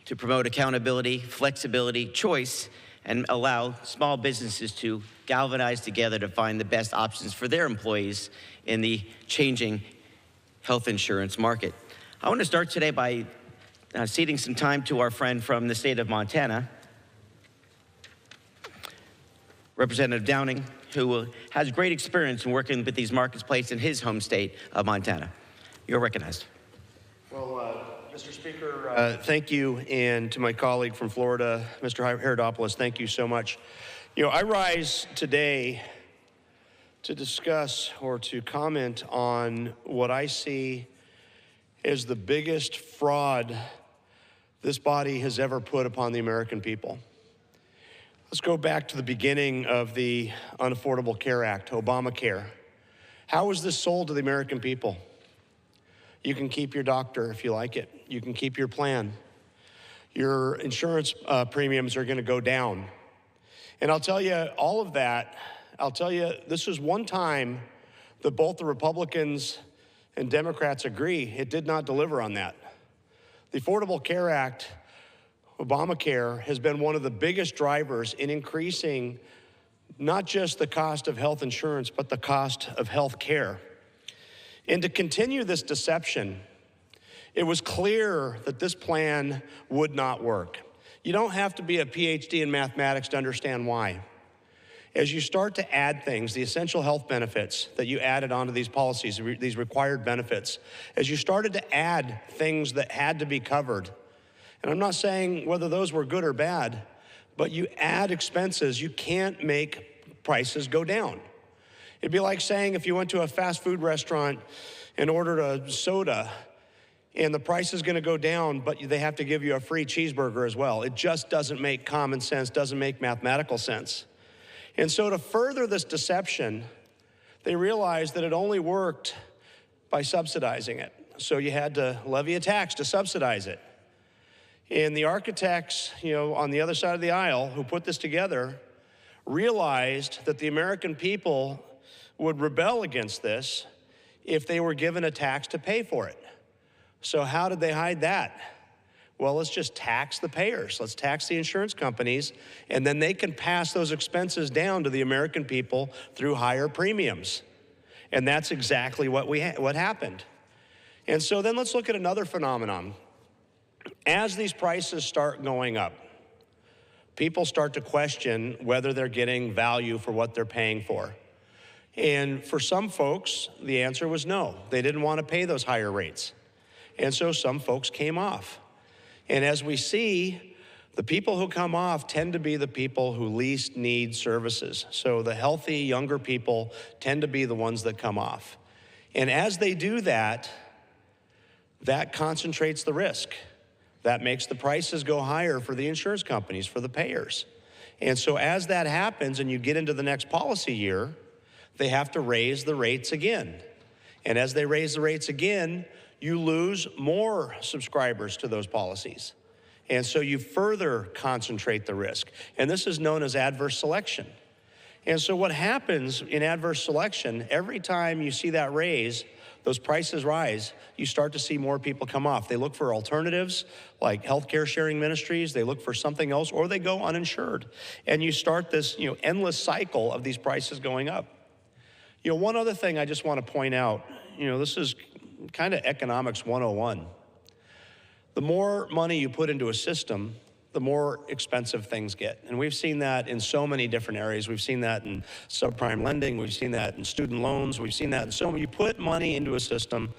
Speaker 8: to promote accountability, flexibility, choice, and allow small businesses to galvanize together to find the best options for their employees in the changing health insurance market. I want to start today by ceding some time to our friend from the state of Montana, Representative Downing, who has great experience in working with these marketplaces in his home state of Montana. You're recognized.
Speaker 19: Well, Mr. Speaker, thank you, and to my colleague from Florida, Mr. Herodopoulos, thank you so much. You know, I rise today to discuss or to comment on what I see as the biggest fraud this body has ever put upon the American people. Let's go back to the beginning of the Unaffordable Care Act, Obamacare. How was this sold to the American people? You can keep your doctor if you like it. You can keep your plan. Your insurance premiums are going to go down. And I'll tell you, all of that, this is one time that both the Republicans and Democrats agree it did not deliver on that. The Affordable Care Act, Obamacare, has been one of the biggest drivers in increasing not just the cost of health insurance, but the cost of health care. And to continue this deception, it was clear that this plan would not work. You don't have to be a PhD in mathematics to understand why. As you start to add things, the essential health benefits that you added onto these policies, these required benefits, as you started to add things that had to be covered, and I'm not saying whether those were good or bad, but you add expenses, you can't make prices go down. It'd be like saying if you went to a fast food restaurant and ordered a soda and the price is gonna go down, but they have to give you a free cheeseburger as well. It just doesn't make common sense, doesn't make mathematical sense. And so to further this deception, they realized that it only worked by subsidizing it. So you had to levy a tax to subsidize it. And the architects, on the other side of the aisle who put this together realized that the American people would rebel against this if they were given a tax to pay for it. So how did they hide that? Well, let's just tax the payers. Let's tax the insurance companies, and then they can pass those expenses down to the American people through higher premiums. And that's exactly what happened. And so then let's look at another phenomenon. As these prices start going up, people start to question whether they're getting value for what they're paying for. And for some folks, the answer was no. They didn't want to pay those higher rates. And so some folks came off. And as we see, the people who come off tend to be the people who least need services. So the healthy, younger people tend to be the ones that come off. And as they do that, that concentrates the risk. That makes the prices go higher for the insurance companies, for the payers. And so as that happens and you get into the next policy year, they have to raise the rates again. And as they raise the rates again, you lose more subscribers to those policies. And so you further concentrate the risk. And this is known as adverse selection. And so what happens in adverse selection, every time you see that raise, those prices rise, you start to see more people come off. They look for alternatives like healthcare sharing ministries, they look for something else, or they go uninsured. And you start this, endless cycle of these prices going up. One other thing I just want to point out, this is kind of economics 101. The more money you put into a system, the more expensive things get. And we've seen that in so many different areas. We've seen that in subprime lending. We've seen that in student loans. We've seen that in so many. You put money into a system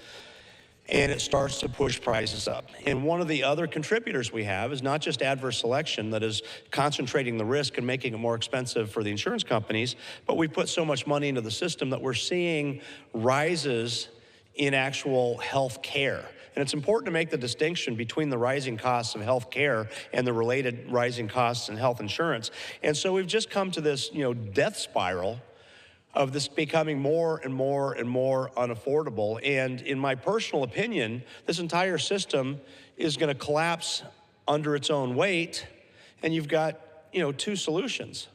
Speaker 19: and it starts to push prices up. And one of the other contributors we have is not just adverse selection that is concentrating the risk and making it more expensive for the insurance companies, but we put so much money into the system that we're seeing rises in actual health care. And it's important to make the distinction between the rising costs of health care and the related rising costs in health insurance. And so we've just come to this, death spiral of this becoming more and more and more unaffordable. And in my personal opinion, this entire system is going to collapse under its own weight. And you've got, two solutions.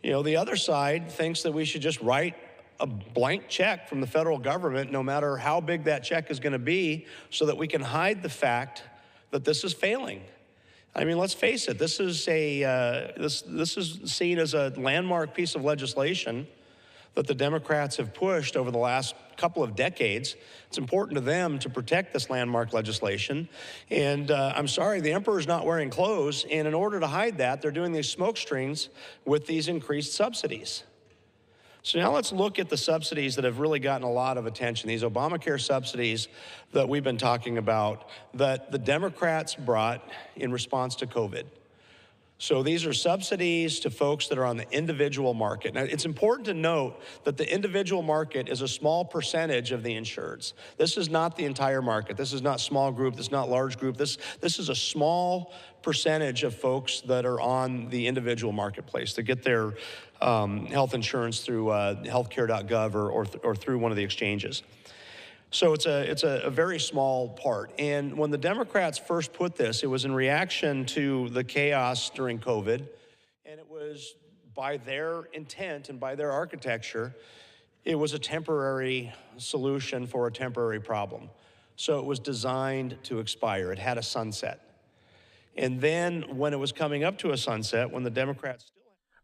Speaker 19: The other side thinks that we should just write a blank check from the federal government, no matter how big that check is going to be, so that we can hide the fact that this is failing. I mean, let's face it, this is this is seen as a landmark piece of legislation that the Democrats have pushed over the last couple of decades. It's important to them to protect this landmark legislation. And I'm sorry, the emperor's not wearing clothes, and in order to hide that, they're doing these smoke screens with these increased subsidies. So now let's look at the subsidies that have really gotten a lot of attention, these Obamacare subsidies that we've been talking about that the Democrats brought in response to COVID. So these are subsidies to folks that are on the individual market. Now, it's important to note that the individual market is a small percentage of the insureds. This is not the entire market. This is not small group. This is not large group. This is a small percentage of folks that are on the individual marketplace to get their health insurance through healthcare.gov or through one of the exchanges. So it's a very small part. And when the Democrats first put this, it was in reaction to the chaos during COVID. And it was by their intent and by their architecture, it was a temporary solution for a temporary problem. So it was designed to expire. It had a sunset. And then when it was coming up to a sunset, when the Democrats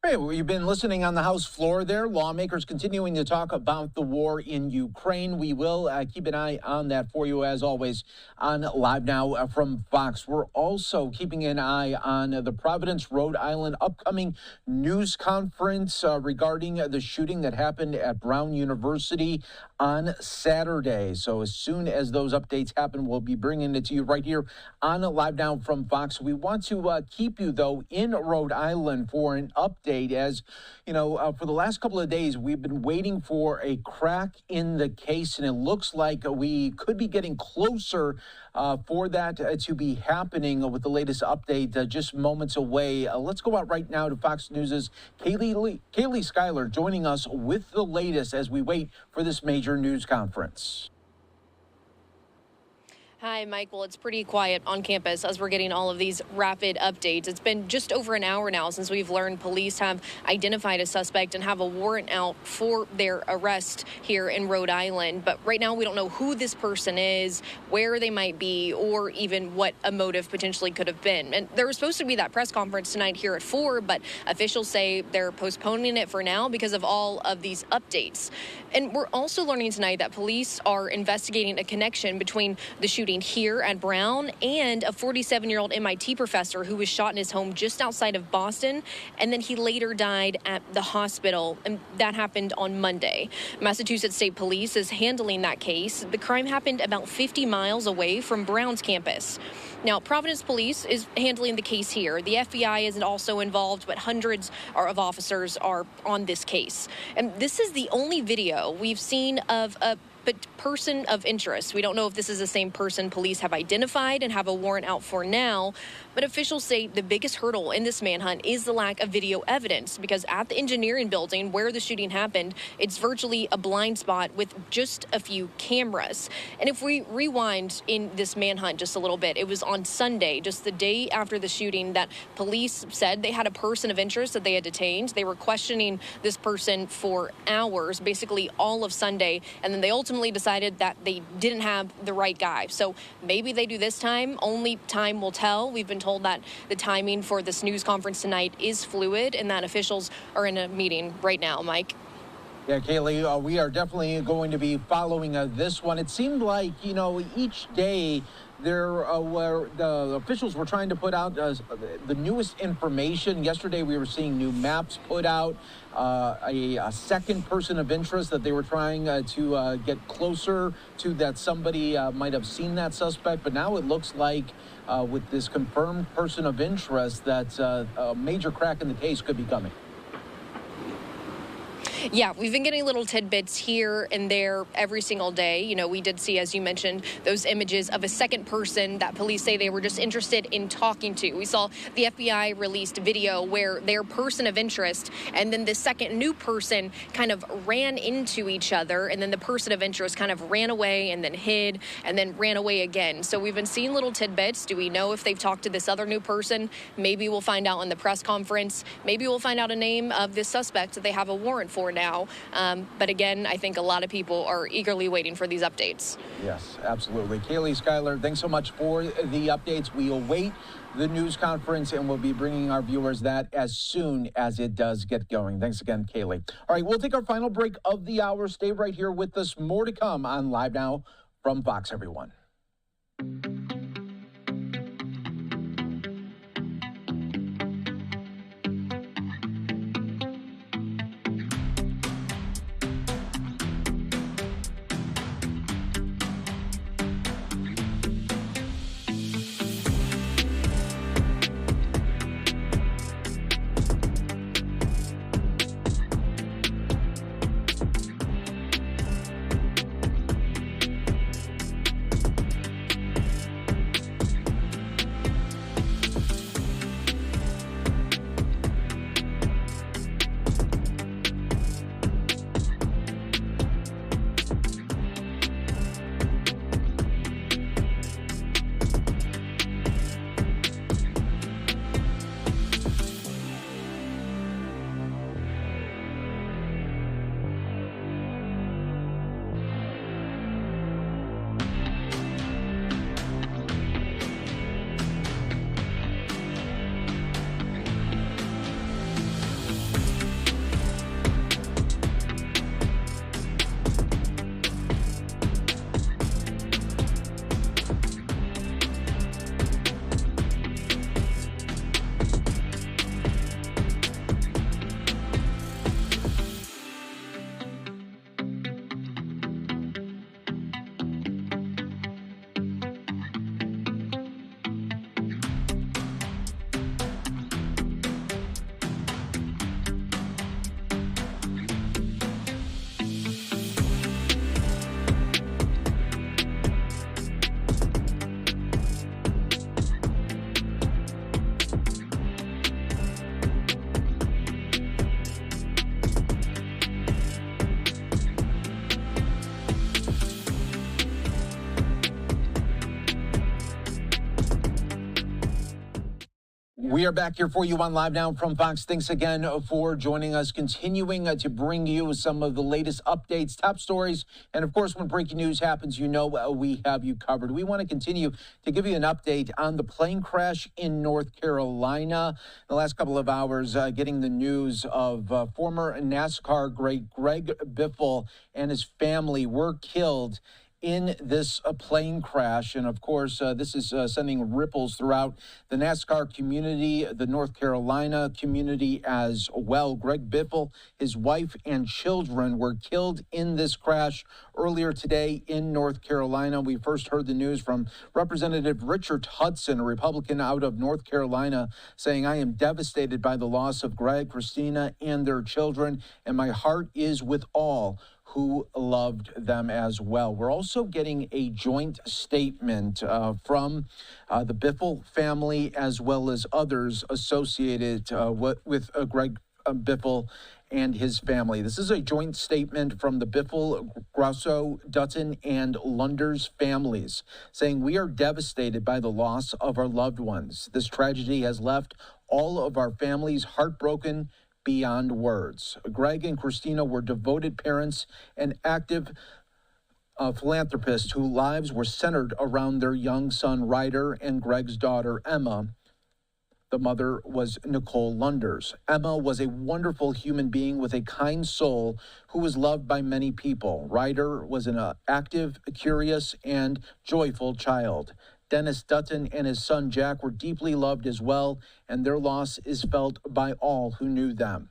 Speaker 2: Hey, we've been listening on the House floor there. Lawmakers continuing to talk about the war in Ukraine. We will keep an eye on that for you, as always, on Live Now from Fox. We're also keeping an eye on the Providence, Rhode Island upcoming news conference regarding the shooting that happened at Brown University on Saturday. So as soon as those updates happen, we'll be bringing it to you right here on Live Now from Fox. We want to keep you, though, in Rhode Island for an update. As you know, for the last couple of days, we've been waiting for a crack in the case, and it looks like we could be getting closer for that to be happening with the latest update just moments away. Let's go out right now to Fox News' Kaylee Schuyler joining us with the latest as we wait for this major news conference.
Speaker 5: Hi, Michael. It's pretty quiet on campus as we're getting all of these rapid updates. It's been just over an hour now since we've learned police have identified a suspect and have a warrant out for their arrest here in Rhode Island. But right now, we don't know who this person is, where they might be, or even what a motive potentially could have been. And there was supposed to be that press conference tonight here at 4, but officials say they're postponing it for now because of all of these updates. And we're also learning tonight that police are investigating a connection between the shooting here at Brown and a 47-year-old MIT professor who was shot in his home just outside of Boston, and then he later died at the hospital, and that happened on Monday. Massachusetts State Police is handling that case. The crime happened about 50 miles away from Brown's campus. Now, Providence Police is handling the case here. The FBI isn't also involved, but hundreds of officers are on this case. And this is the only video we've seen of a person of interest. We don't know if this is the same person police have identified and have a warrant out for now, but officials say the biggest hurdle in this manhunt is the lack of video evidence, because at the engineering building where the shooting happened, it's virtually a blind spot with just a few cameras. And if we rewind in this manhunt just a little bit, it was on Sunday, just the day after the shooting, that police said they had a person of interest that they had detained. They were questioning this person for hours, basically all of Sunday, and then they ultimately ultimately decided that they didn't have the right guy. So maybe they do this time. Only time will tell. We've been told that the timing for this news conference tonight is fluid and that officials are in a meeting right now, Mike.
Speaker 2: Yeah, Kaylee, we are definitely going to be following this one. It seemed like, each day the officials were trying to put out the newest information. Yesterday, we were seeing new maps put out, a second person of interest that they were trying to get closer to, that somebody might have seen that suspect. But now it looks like with this confirmed person of interest that a major crack in the case could be coming.
Speaker 5: Yeah, we've been getting little tidbits here and there every single day. We did see, as you mentioned, those images of a second person that police say they were just interested in talking to. We saw the FBI released video where their person of interest and then the second new person kind of ran into each other, and then the person of interest kind of ran away and then hid and then ran away again. So we've been seeing little tidbits. Do we know if they've talked to this other new person? Maybe we'll find out in the press conference. Maybe we'll find out a name of this suspect that they have a warrant for now. But again, I think a lot of people are eagerly waiting for these updates.
Speaker 2: Yes, absolutely. Kaylee, Skyler, thanks so much for the updates. We await the news conference, and we'll be bringing our viewers that as soon as it does get going. Thanks again, Kaylee. All right, we'll take our final break of the hour. Stay right here with us. More to come on Live Now from Fox, everyone. We are back here for you on Live Now from Fox. Thanks again for joining us, continuing to bring you some of the latest updates, top stories, and of course, when breaking news happens, we have you covered. We want to continue to give you an update on the plane crash in North Carolina. The last couple of hours, getting the news of former NASCAR great Greg Biffle and his family were killed in this plane crash. And of course, this is sending ripples throughout the NASCAR community, the North Carolina community as well. Greg Biffle, his wife and children were killed in this crash earlier today in North Carolina. We first heard the news from Representative Richard Hudson, a Republican out of North Carolina, saying, "I am devastated by the loss of Greg, Christina, and their children, and my heart is with all who loved them as well." We're also getting a joint statement from the Biffle family as well as others associated with Greg Biffle and his family. This is a joint statement from the Biffle, Grosso, Dutton, and Lunders families saying, "We are devastated by the loss of our loved ones. This tragedy has left all of our families heartbroken beyond words. Greg and Christina were devoted parents and active philanthropists whose lives were centered around their young son, Reiner, and Greg's daughter, Emma. The mother was Nicole Lunders. Emma was a wonderful human being with a kind soul who was loved by many people. Reiner was an active, curious, and joyful child. Dennis Dutton and his son Jack were deeply loved as well, and their loss is felt by all who knew them.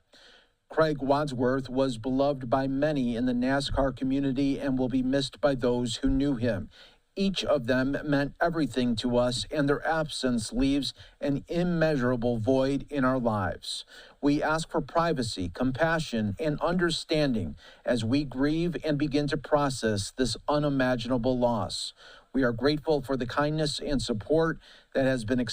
Speaker 2: Craig Wadsworth was beloved by many in the NASCAR community and will be missed by those who knew him. Each of them meant everything to us, and their absence leaves an immeasurable void in our lives. We ask for privacy, compassion, and understanding as we grieve and begin to process this unimaginable loss. We are grateful for the kindness and support that has been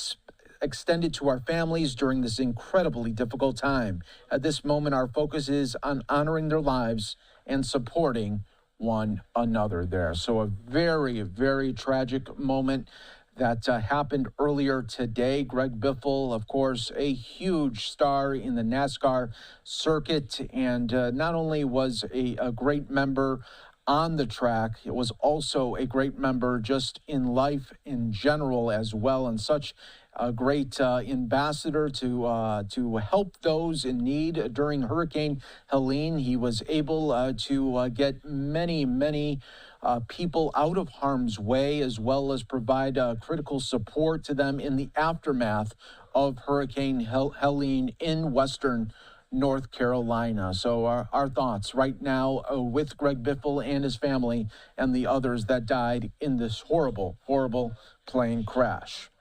Speaker 2: extended to our families during this incredibly difficult time. At this moment, our focus is on honoring their lives and supporting one another there. So a very, very tragic moment that happened earlier today. Greg Biffle, of course, a huge star in the NASCAR circuit, and not only was a great member on the track, it was also a great member just in life in general as well, and such a great ambassador to help those in need during Hurricane Helene. He was able to get many people out of harm's way, as well as provide critical support to them in the aftermath of Hurricane Helene in Western North Carolina. So our thoughts right now with Greg Biffle and his family and the others that died in this horrible plane crash.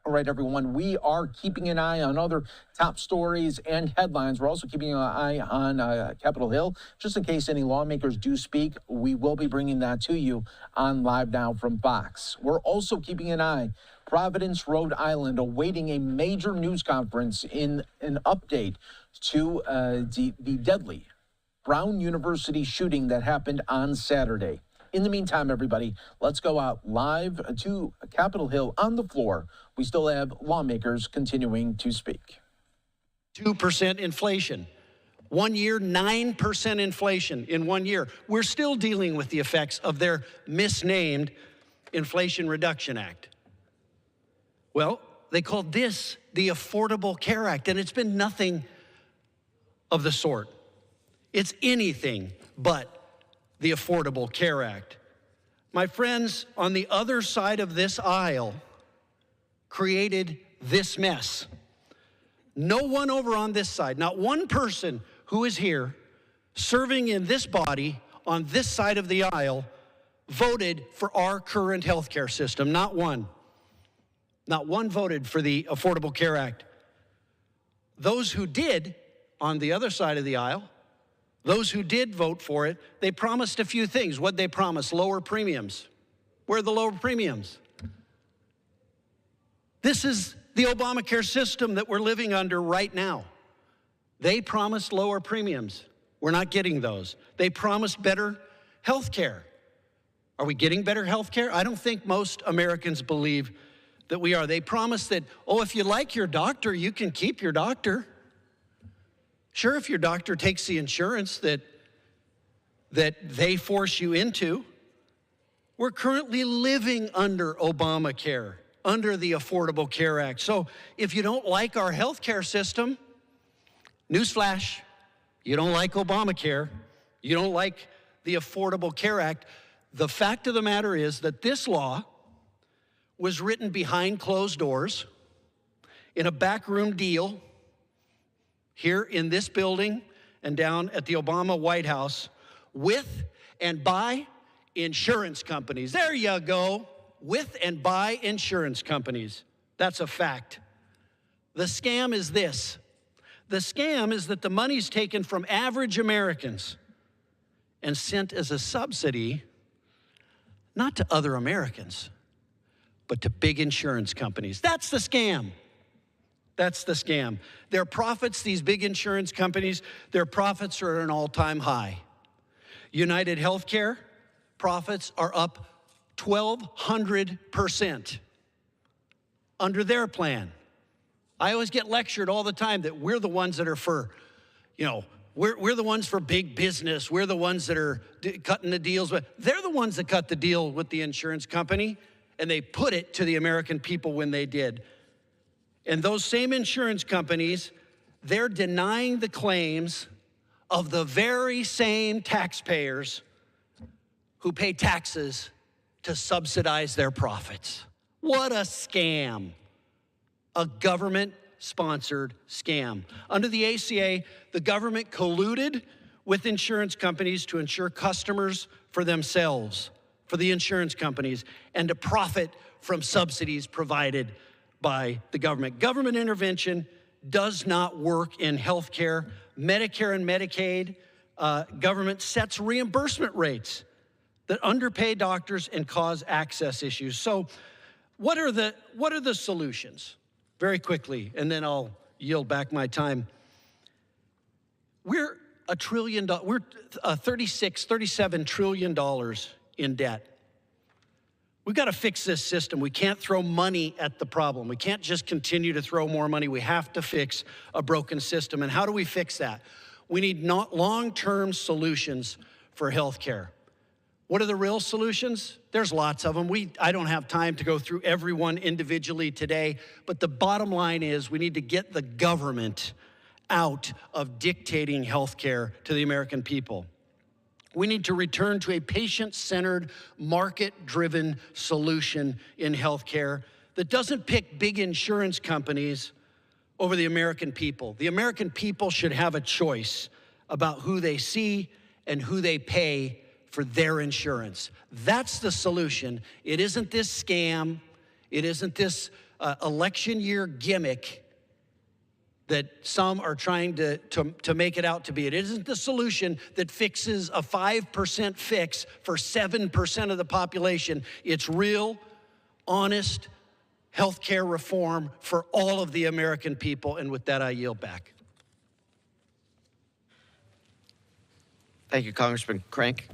Speaker 2: All right, everyone, we are keeping an eye on other top stories and headlines. We're also keeping an eye on Capitol Hill. Just in case any lawmakers do speak, we will be bringing that to you on Live Now from Fox. We're also keeping an eye Providence, Rhode Island, awaiting a major news conference in an update to the deadly Brown University shooting that happened on Saturday. In the meantime, everybody, let's go out live to Capitol Hill on the floor. We still have lawmakers continuing to speak.
Speaker 9: 2% inflation. 1 year, 9% inflation in 1 year. We're still dealing with the effects of their misnamed Inflation Reduction Act. Well, they called this the Affordable Care Act, and it's been nothing of the sort. It's anything but the Affordable Care Act. My friends on the other side of this aisle created this mess. No one over on this side, not one person who is here serving in this body on this side of the aisle voted for our current healthcare system. Not one. Not one voted for the Affordable Care Act. Those who did on the other side of the aisle, those who did vote for it, they promised a few things. What'd they promise? Lower premiums. Where are the lower premiums? This is the Obamacare system that we're living under right now. They promised lower premiums. We're not getting those. They promised better health care. Are we getting better health care? I don't think most Americans believe that we are. They promised that, oh, if you like your doctor, you can keep your doctor. Sure, if your doctor takes the insurance that they force you into. We're currently living under Obamacare, under the Affordable Care Act. So if you don't like our health care system, newsflash, you don't like Obamacare, you don't like the Affordable Care Act. The fact of the matter is that this law was written behind closed doors in a backroom deal here in this building and down at the Obama White House with and by insurance companies. There you go. With and by insurance companies. That's a fact. The scam is this. The scam is that the money's taken from average Americans and sent as a subsidy, not to other Americans, but to big insurance companies. That's the scam. That's the scam. Their profits, these big insurance companies, their profits are at an all-time high. United Healthcare profits are up 1,200% under their plan. I always get lectured all the time that we're the ones that are for, We're the ones for big business. We're the ones that are cutting the deals. But they're the ones that cut the deal with the insurance company, and they put it to the American people when they did. And those same insurance companies, they're denying the claims of the very same taxpayers who pay taxes to subsidize their profits. What a scam. A government-sponsored scam. Under the ACA, the government colluded with insurance companies to insure customers for themselves, for the insurance companies, and to profit from subsidies provided by the government. Government intervention does not work in healthcare. Medicare and Medicaid, government sets reimbursement rates that underpay doctors and cause access issues. So what are the solutions? Very quickly, and then I'll yield back my time. We're $1 trillion, we're $37 trillion in debt. We've got to fix this system. We can't throw money at the problem. We can't just continue to throw more money. We have to fix a broken system. And how do we fix that? We need long-term solutions for healthcare. What are the real solutions? There's lots of them. I don't have time to go through every one individually today, but the bottom line is we need to get the government out of dictating healthcare to the American people. We need to return to a patient-centered, market-driven solution in healthcare that doesn't pick big insurance companies over the American people. The American people should have a choice about who they see and who they pay for their insurance. That's the solution. It isn't this scam. It isn't this election year gimmick that some are trying to make it out to be. It isn't the solution that fixes a 5% fix for 7% of the population. It's real, honest healthcare reform for all of the American people. And with that, I yield back.
Speaker 8: Thank you, Congressman Crank.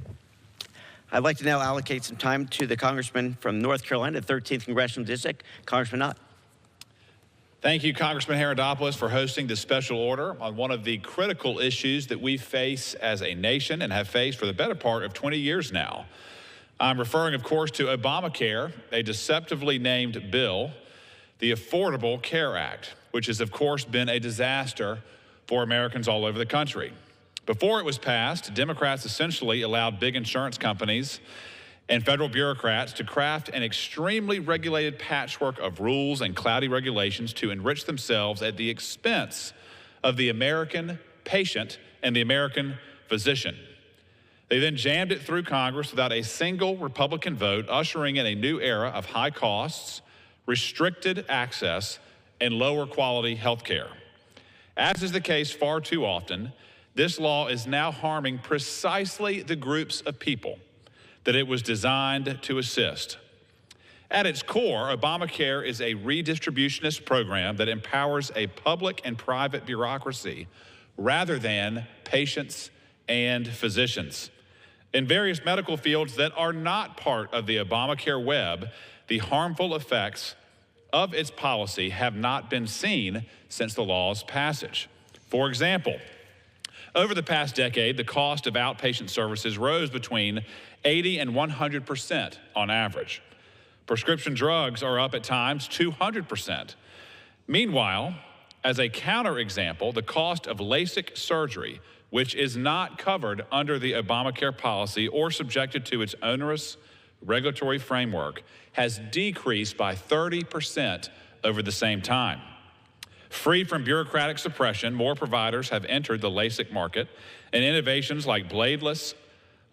Speaker 8: I'd like to now allocate some time to the congressman from North Carolina, 13th Congressional District, Congressman Ott.
Speaker 11: Thank you, Congressman Herodopoulos, for hosting this special order on one of the critical issues that we face as a nation and have faced for the better part of 20 years now. I'm referring, of course, to Obamacare, a deceptively named bill, the Affordable Care Act, which has, of course, been a disaster for Americans all over the country. Before it was passed, Democrats essentially allowed big insurance companies and federal bureaucrats to craft an extremely regulated patchwork of rules and cloudy regulations to enrich themselves at the expense of the American patient and the American physician. They then jammed it through Congress without a single Republican vote, ushering in a new era of high costs, restricted access, and lower quality health care. As is the case far too often, this law is now harming precisely the groups of people that it was designed to assist. At its core, Obamacare is a redistributionist program that empowers a public and private bureaucracy rather than patients and physicians. In various medical fields that are not part of the Obamacare web, the harmful effects of its policy have not been seen since the law's passage. For example, over the past decade, the cost of outpatient services rose between 80 and 100% on average. Prescription drugs are up at times 200%. Meanwhile, as a counterexample, the cost of LASIK surgery, which is not covered under the Obamacare policy or subjected to its onerous regulatory framework, has decreased by 30% over the same time. Free from bureaucratic suppression, more providers have entered the LASIK market, and innovations like bladeless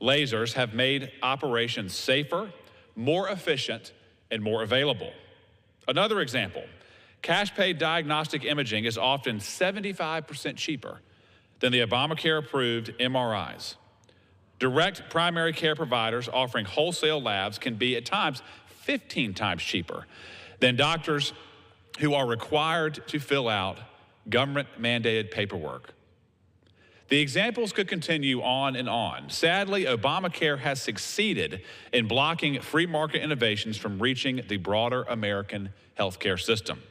Speaker 11: lasers have made operations safer, more efficient, and more available. Another example, cash-paid diagnostic imaging is often 75% cheaper than the Obamacare-approved MRIs. Direct primary care providers offering wholesale labs can be at times 15 times cheaper than doctors who are required to fill out government-mandated paperwork. The examples could continue on and on. Sadly, Obamacare has succeeded in blocking free market innovations from reaching the broader American healthcare system.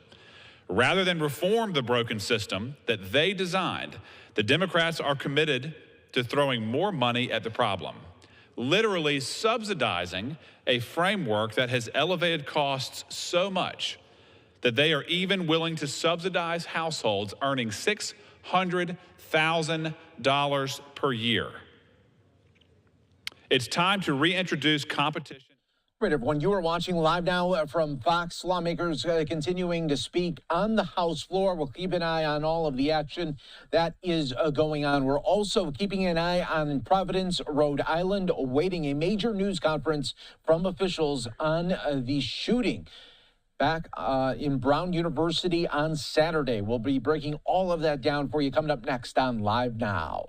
Speaker 11: Rather than reform the broken system that they designed, the Democrats are committed to throwing more money at the problem, literally subsidizing a framework that has elevated costs so much that they are even willing to subsidize households earning $600,000 per year. It's time to reintroduce competition.
Speaker 2: Right, everyone, you are watching Live Now from Fox. Lawmakers continuing to speak on the House floor. We'll keep an eye on all of the action that is going on. We're also keeping an eye on Providence, Rhode Island, awaiting a major news conference from officials on the shooting back in Brown University on Saturday. We'll be breaking all of that down for you coming up next on Live Now.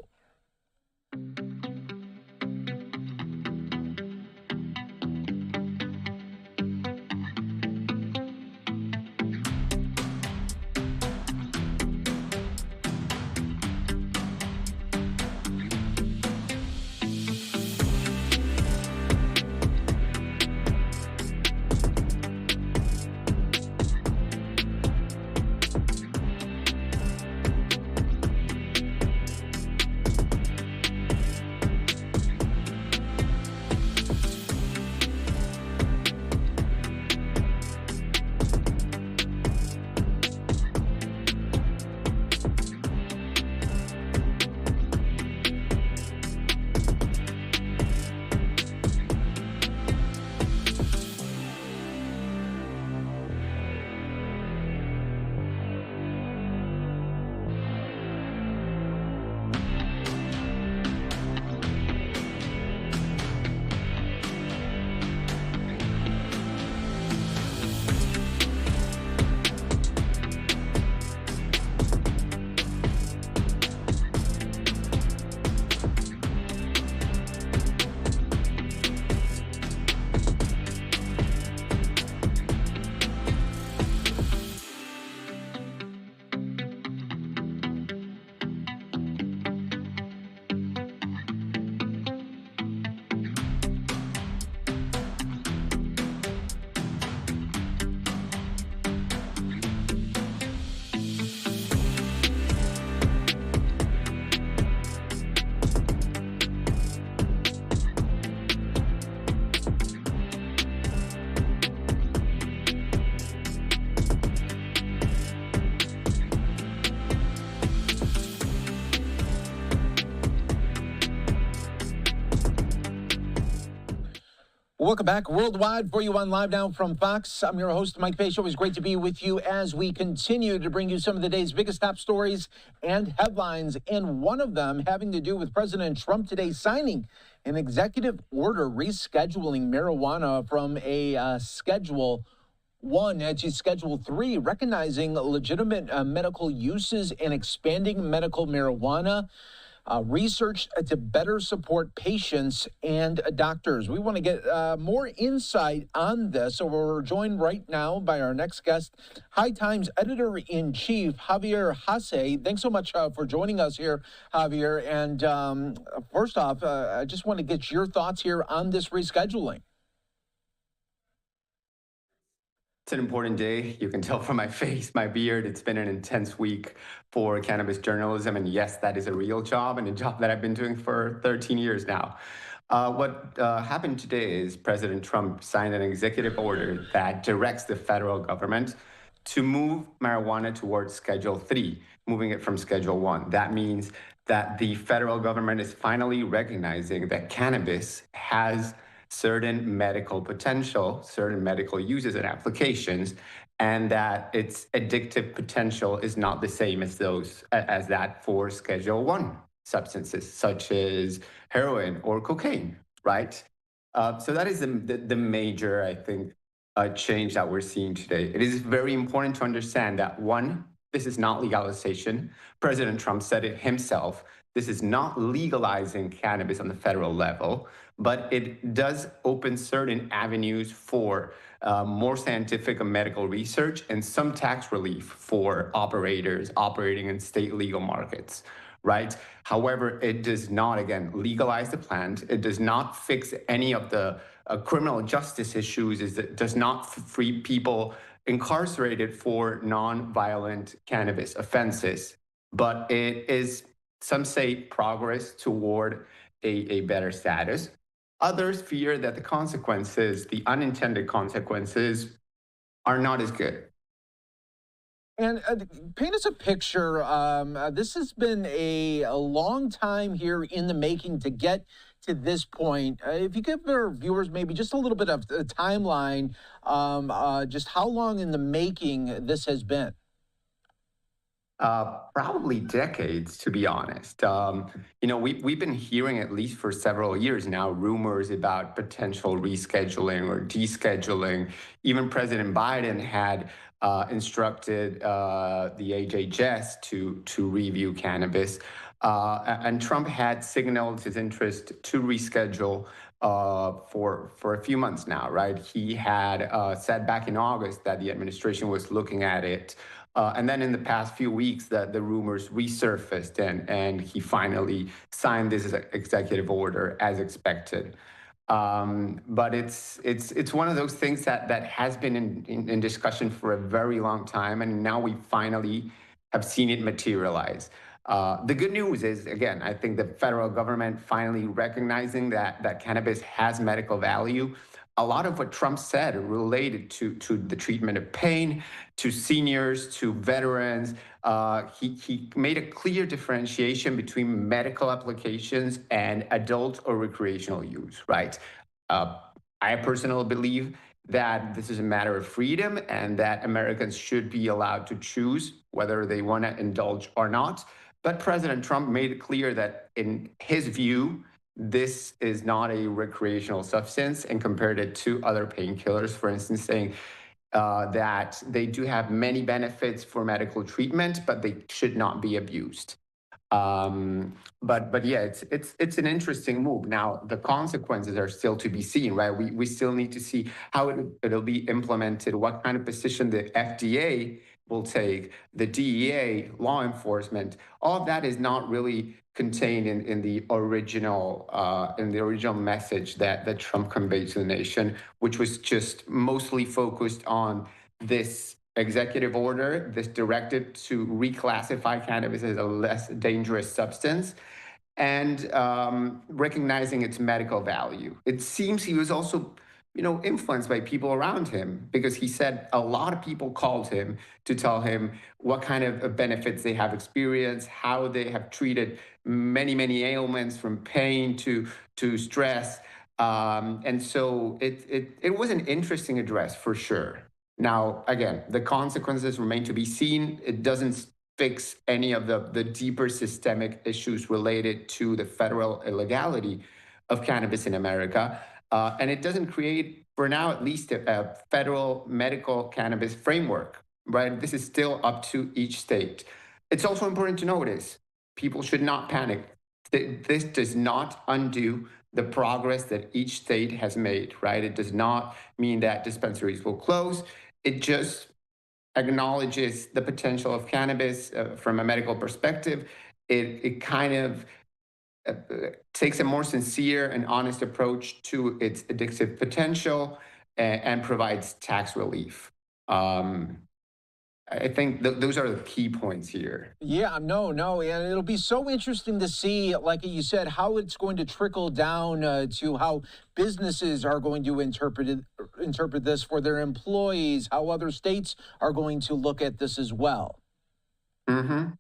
Speaker 2: Welcome back worldwide for you on Live Now from Fox. I'm your host, Mike Pace. Always great to be with you as we continue to bring you some of the day's biggest top stories and headlines, and one of them having to do with President Trump today signing an executive order rescheduling marijuana from a Schedule 1 to Schedule 3, recognizing legitimate medical uses and expanding medical marijuana research to better support patients and doctors. We want to get more insight on this, so we're joined right now by our next guest, High Times Editor-in-Chief, Javier Hasse. Thanks so much for joining us here, Javier. And first off, I just want to get your thoughts here on this rescheduling.
Speaker 15: It's an important day. You can tell from my face, my beard. It's been an intense week for cannabis journalism. And yes, that is a real job and a job that I've been doing for 13 years now. What happened today is President Trump signed an executive order that directs the federal government to move marijuana towards Schedule 3, moving it from Schedule 1. That means that the federal government is finally recognizing that cannabis has certain medical potential, certain medical uses and applications, and that its addictive potential is not the same as that for Schedule 1 substances, such as heroin or cocaine, right? So that is the major, I think, change that we're seeing today. It is very important to understand that, one, this is not legalization. President Trump said it himself. This is not legalizing cannabis on the federal level, but it does open certain avenues for more scientific and medical research and some tax relief for operators operating in state legal markets, right? However, it does not, again, legalize the plant. It does not fix any of the criminal justice issues. It does not free people incarcerated for non-violent cannabis offenses, but it is, some say, progress toward a better status. Others fear that the consequences, the unintended consequences, are not as good.
Speaker 2: And paint us a picture. This has been a long time here in the making to get to this point. If you give our viewers maybe just a little bit of a timeline, just how long in the making this has been.
Speaker 15: Probably decades, to be honest. We've been hearing, at least for several years now, rumors about potential rescheduling or descheduling. Even President Biden had instructed the HHS to review cannabis. And Trump had signaled his interest to reschedule for a few months now, right? He had said back in August that the administration was looking at it. And then in the past few weeks, the rumors resurfaced, and he finally signed this executive order as expected. But it's one of those things that has been in discussion for a very long time, and now we finally have seen it materialize. The good news is, again, I think the federal government finally recognizing that cannabis has medical value. A lot of what Trump said related to the treatment of pain, to seniors, to veterans. He made a clear differentiation between medical applications and adult or recreational use, right? I personally believe that this is a matter of freedom and that Americans should be allowed to choose whether they want to indulge or not. But President Trump made it clear that in his view, this is not a recreational substance, and compared it to other painkillers, for instance, saying that they do have many benefits for medical treatment, but they should not be abused. But yeah, it's an interesting move. Now, the consequences are still to be seen, right? We still need to see how it'll be implemented, what kind of position the FDA will take, the DEA, law enforcement. All of that is not really contained in the original message that Trump conveyed to the nation, which was just mostly focused on this executive order, this directive to reclassify cannabis as a less dangerous substance, and recognizing its medical value. It seems he was also influenced by people around him, because he said a lot of people called him to tell him what kind of benefits they have experienced, how they have treated many ailments, from pain to stress. And so it was an interesting address for sure. Now, again, the consequences remain to be seen. It doesn't fix any of the deeper systemic issues related to the federal illegality of cannabis in America. And it doesn't create, for now at least, a federal medical cannabis framework, right? This is still up to each state. It's also important to notice, people should not panic. This does not undo the progress that each state has made, right? It does not mean that dispensaries will close. It just acknowledges the potential of cannabis from a medical perspective. It kind of takes a more sincere and honest approach to its addictive potential and provides tax relief. I think those are the key points here.
Speaker 2: Yeah, no, and it'll be so interesting to see, like you said, how it's going to trickle down to how businesses are going to interpret this for their employees, how other states are going to look at this as well.
Speaker 15: Mm-hmm.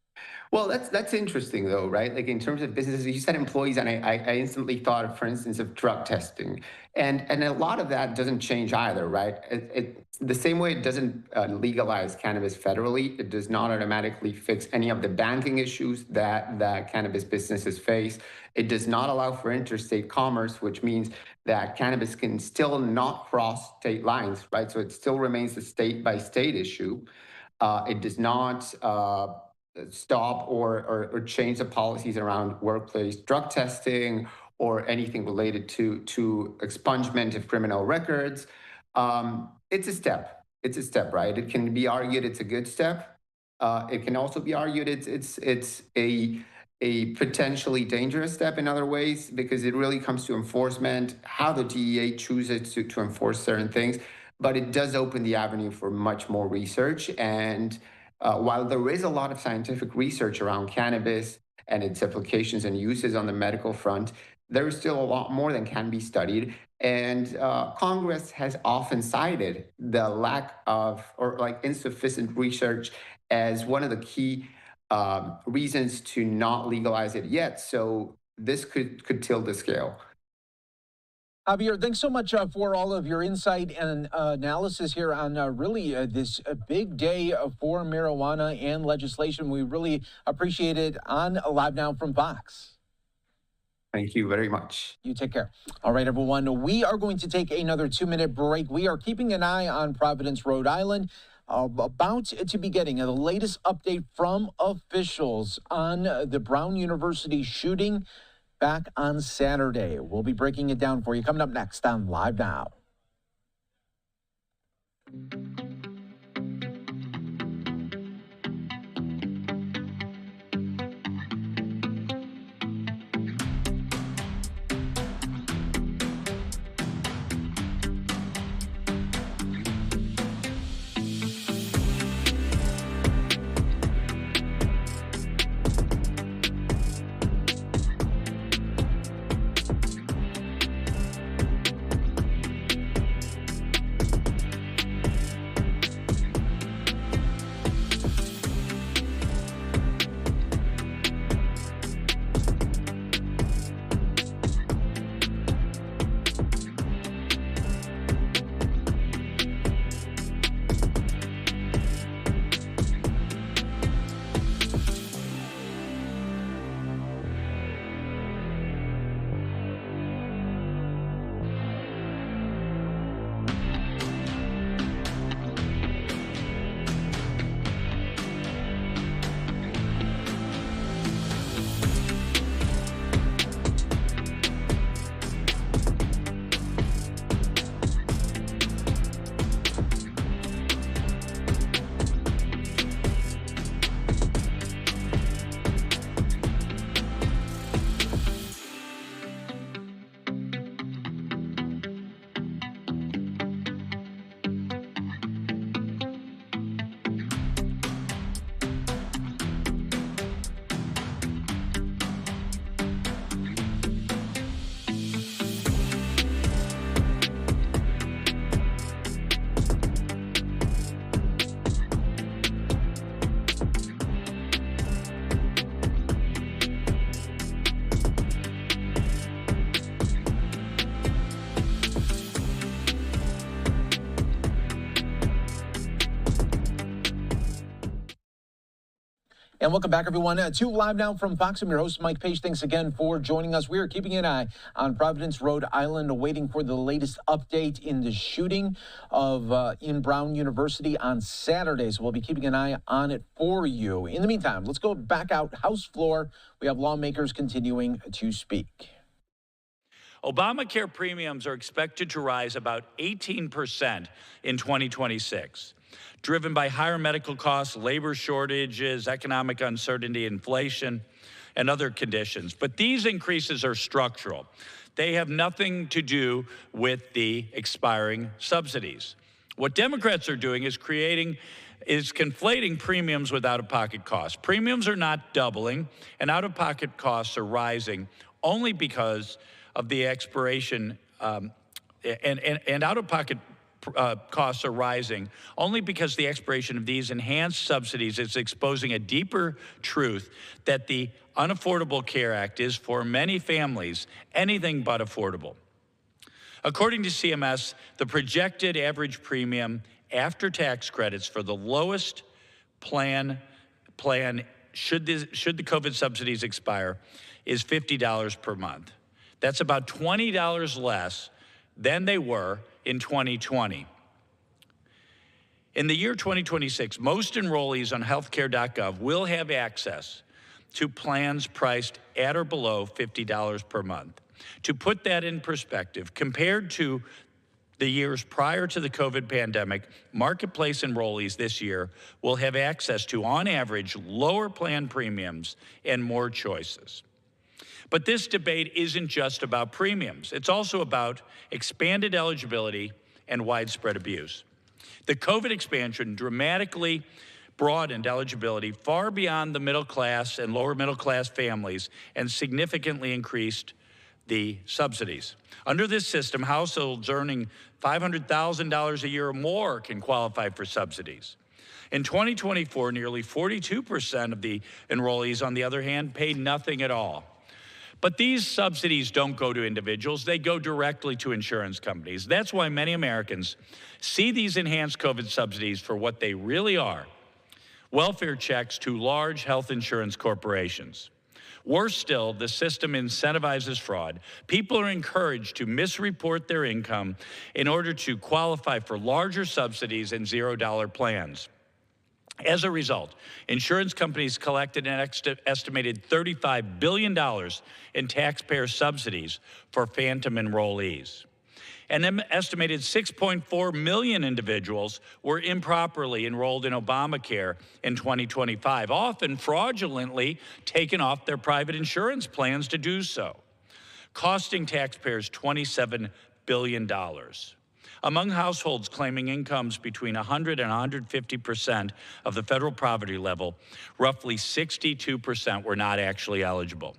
Speaker 15: Well, that's interesting, though, right? Like, in terms of businesses, you said employees, and I instantly thought, for instance, of drug testing. And a lot of that doesn't change either, right? The same way it doesn't legalize cannabis federally, it does not automatically fix any of the banking issues that cannabis businesses face. It does not allow for interstate commerce, which means that cannabis can still not cross state lines, right? So it still remains a state-by-state issue. It does not stop or change the policies around workplace drug testing or anything related to expungement of criminal records. It's a step. It's a step, right? It can be argued it's a good step. It can also be argued it's a potentially dangerous step in other ways, because it really comes to enforcement, how the DEA chooses to enforce certain things. but it does open the avenue for much more research. And while there is a lot of scientific research around cannabis and its applications and uses on the medical front, there is still a lot more that can be studied. And Congress has often cited the lack of or like insufficient research as one of the key reasons to not legalize it yet. So this could tilt the scale.
Speaker 2: Javier, thanks so much for all of your insight and analysis here on really this big day for marijuana and legislation. We really appreciate it on Live Now from Fox.
Speaker 15: Thank you very much.
Speaker 2: You take care. All right, everyone. We are going to take another 2-minute break. We are keeping an eye on Providence, Rhode Island. About to be getting the latest update from officials on the Brown University shooting back on Saturday. We'll be breaking it down for you coming up next on Live Now. And welcome back, everyone, to Live Now from Fox. I'm your host, Mike Page. Thanks again for joining us. We are keeping an eye on Providence, Rhode Island, waiting for the latest update in the shooting of in Brown University on Saturday. So we'll be keeping an eye on it for you. In the meantime, let's go back out House floor. We have lawmakers continuing to speak.
Speaker 16: Obamacare premiums are expected to rise about 18% in 2026. Driven by higher medical costs, labor shortages, economic uncertainty, inflation, and other conditions. But these increases are structural. They have nothing to do with the expiring subsidies. What Democrats are doing is conflating premiums with out-of-pocket costs. Premiums are not doubling, and out-of-pocket costs are rising only because of the expiration, and out-of-pocket costs are rising only because the expiration of these enhanced subsidies is exposing a deeper truth that the Unaffordable Care Act is, for many families, anything but affordable. According to CMS, the projected average premium after tax credits for the lowest plan should the COVID subsidies expire is $50 per month. That's about $20 less than they were in 2020. In the year 2026, most enrollees on healthcare.gov will have access to plans priced at or below $50 per month. To put that in perspective, compared to the years prior to the COVID pandemic, Marketplace enrollees this year will have access to, on average, lower plan premiums and more choices. But this debate isn't just about premiums. It's also about expanded eligibility and widespread abuse. The COVID expansion dramatically broadened eligibility far beyond the middle class and lower middle class families and significantly increased the subsidies. Under this system, households earning $500,000 a year or more can qualify for subsidies. In 2024, nearly 42% of the enrollees, on the other hand, paid nothing at all. But these subsidies don't go to individuals, they go directly to insurance companies. That's why many Americans see these enhanced COVID subsidies for what they really are: welfare checks to large health insurance corporations. Worse still, the system incentivizes fraud. People are encouraged to misreport their income in order to qualify for larger subsidies and $0 plans. As a result, insurance companies collected an estimated $35 billion in taxpayer subsidies for phantom enrollees. An estimated 6.4 million individuals were improperly enrolled in Obamacare in 2025, often fraudulently taken off their private insurance plans to do so, costing taxpayers $27 billion. Among households claiming incomes between 100 and 150% of the federal poverty level, roughly 62% were not actually eligible.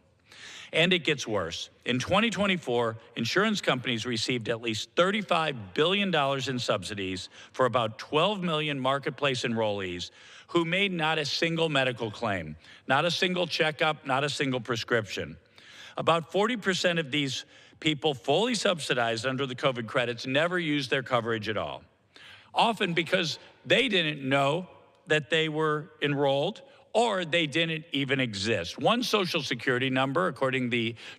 Speaker 16: And it gets worse. In 2024, insurance companies received at least $35 billion in subsidies for about 12 million marketplace enrollees who made not a single medical claim, not a single checkup, not a single prescription. About 40% of these people fully subsidized under the COVID credits never used their coverage at all, often because they didn't know that they were enrolled or they didn't even exist. One Social Security number, according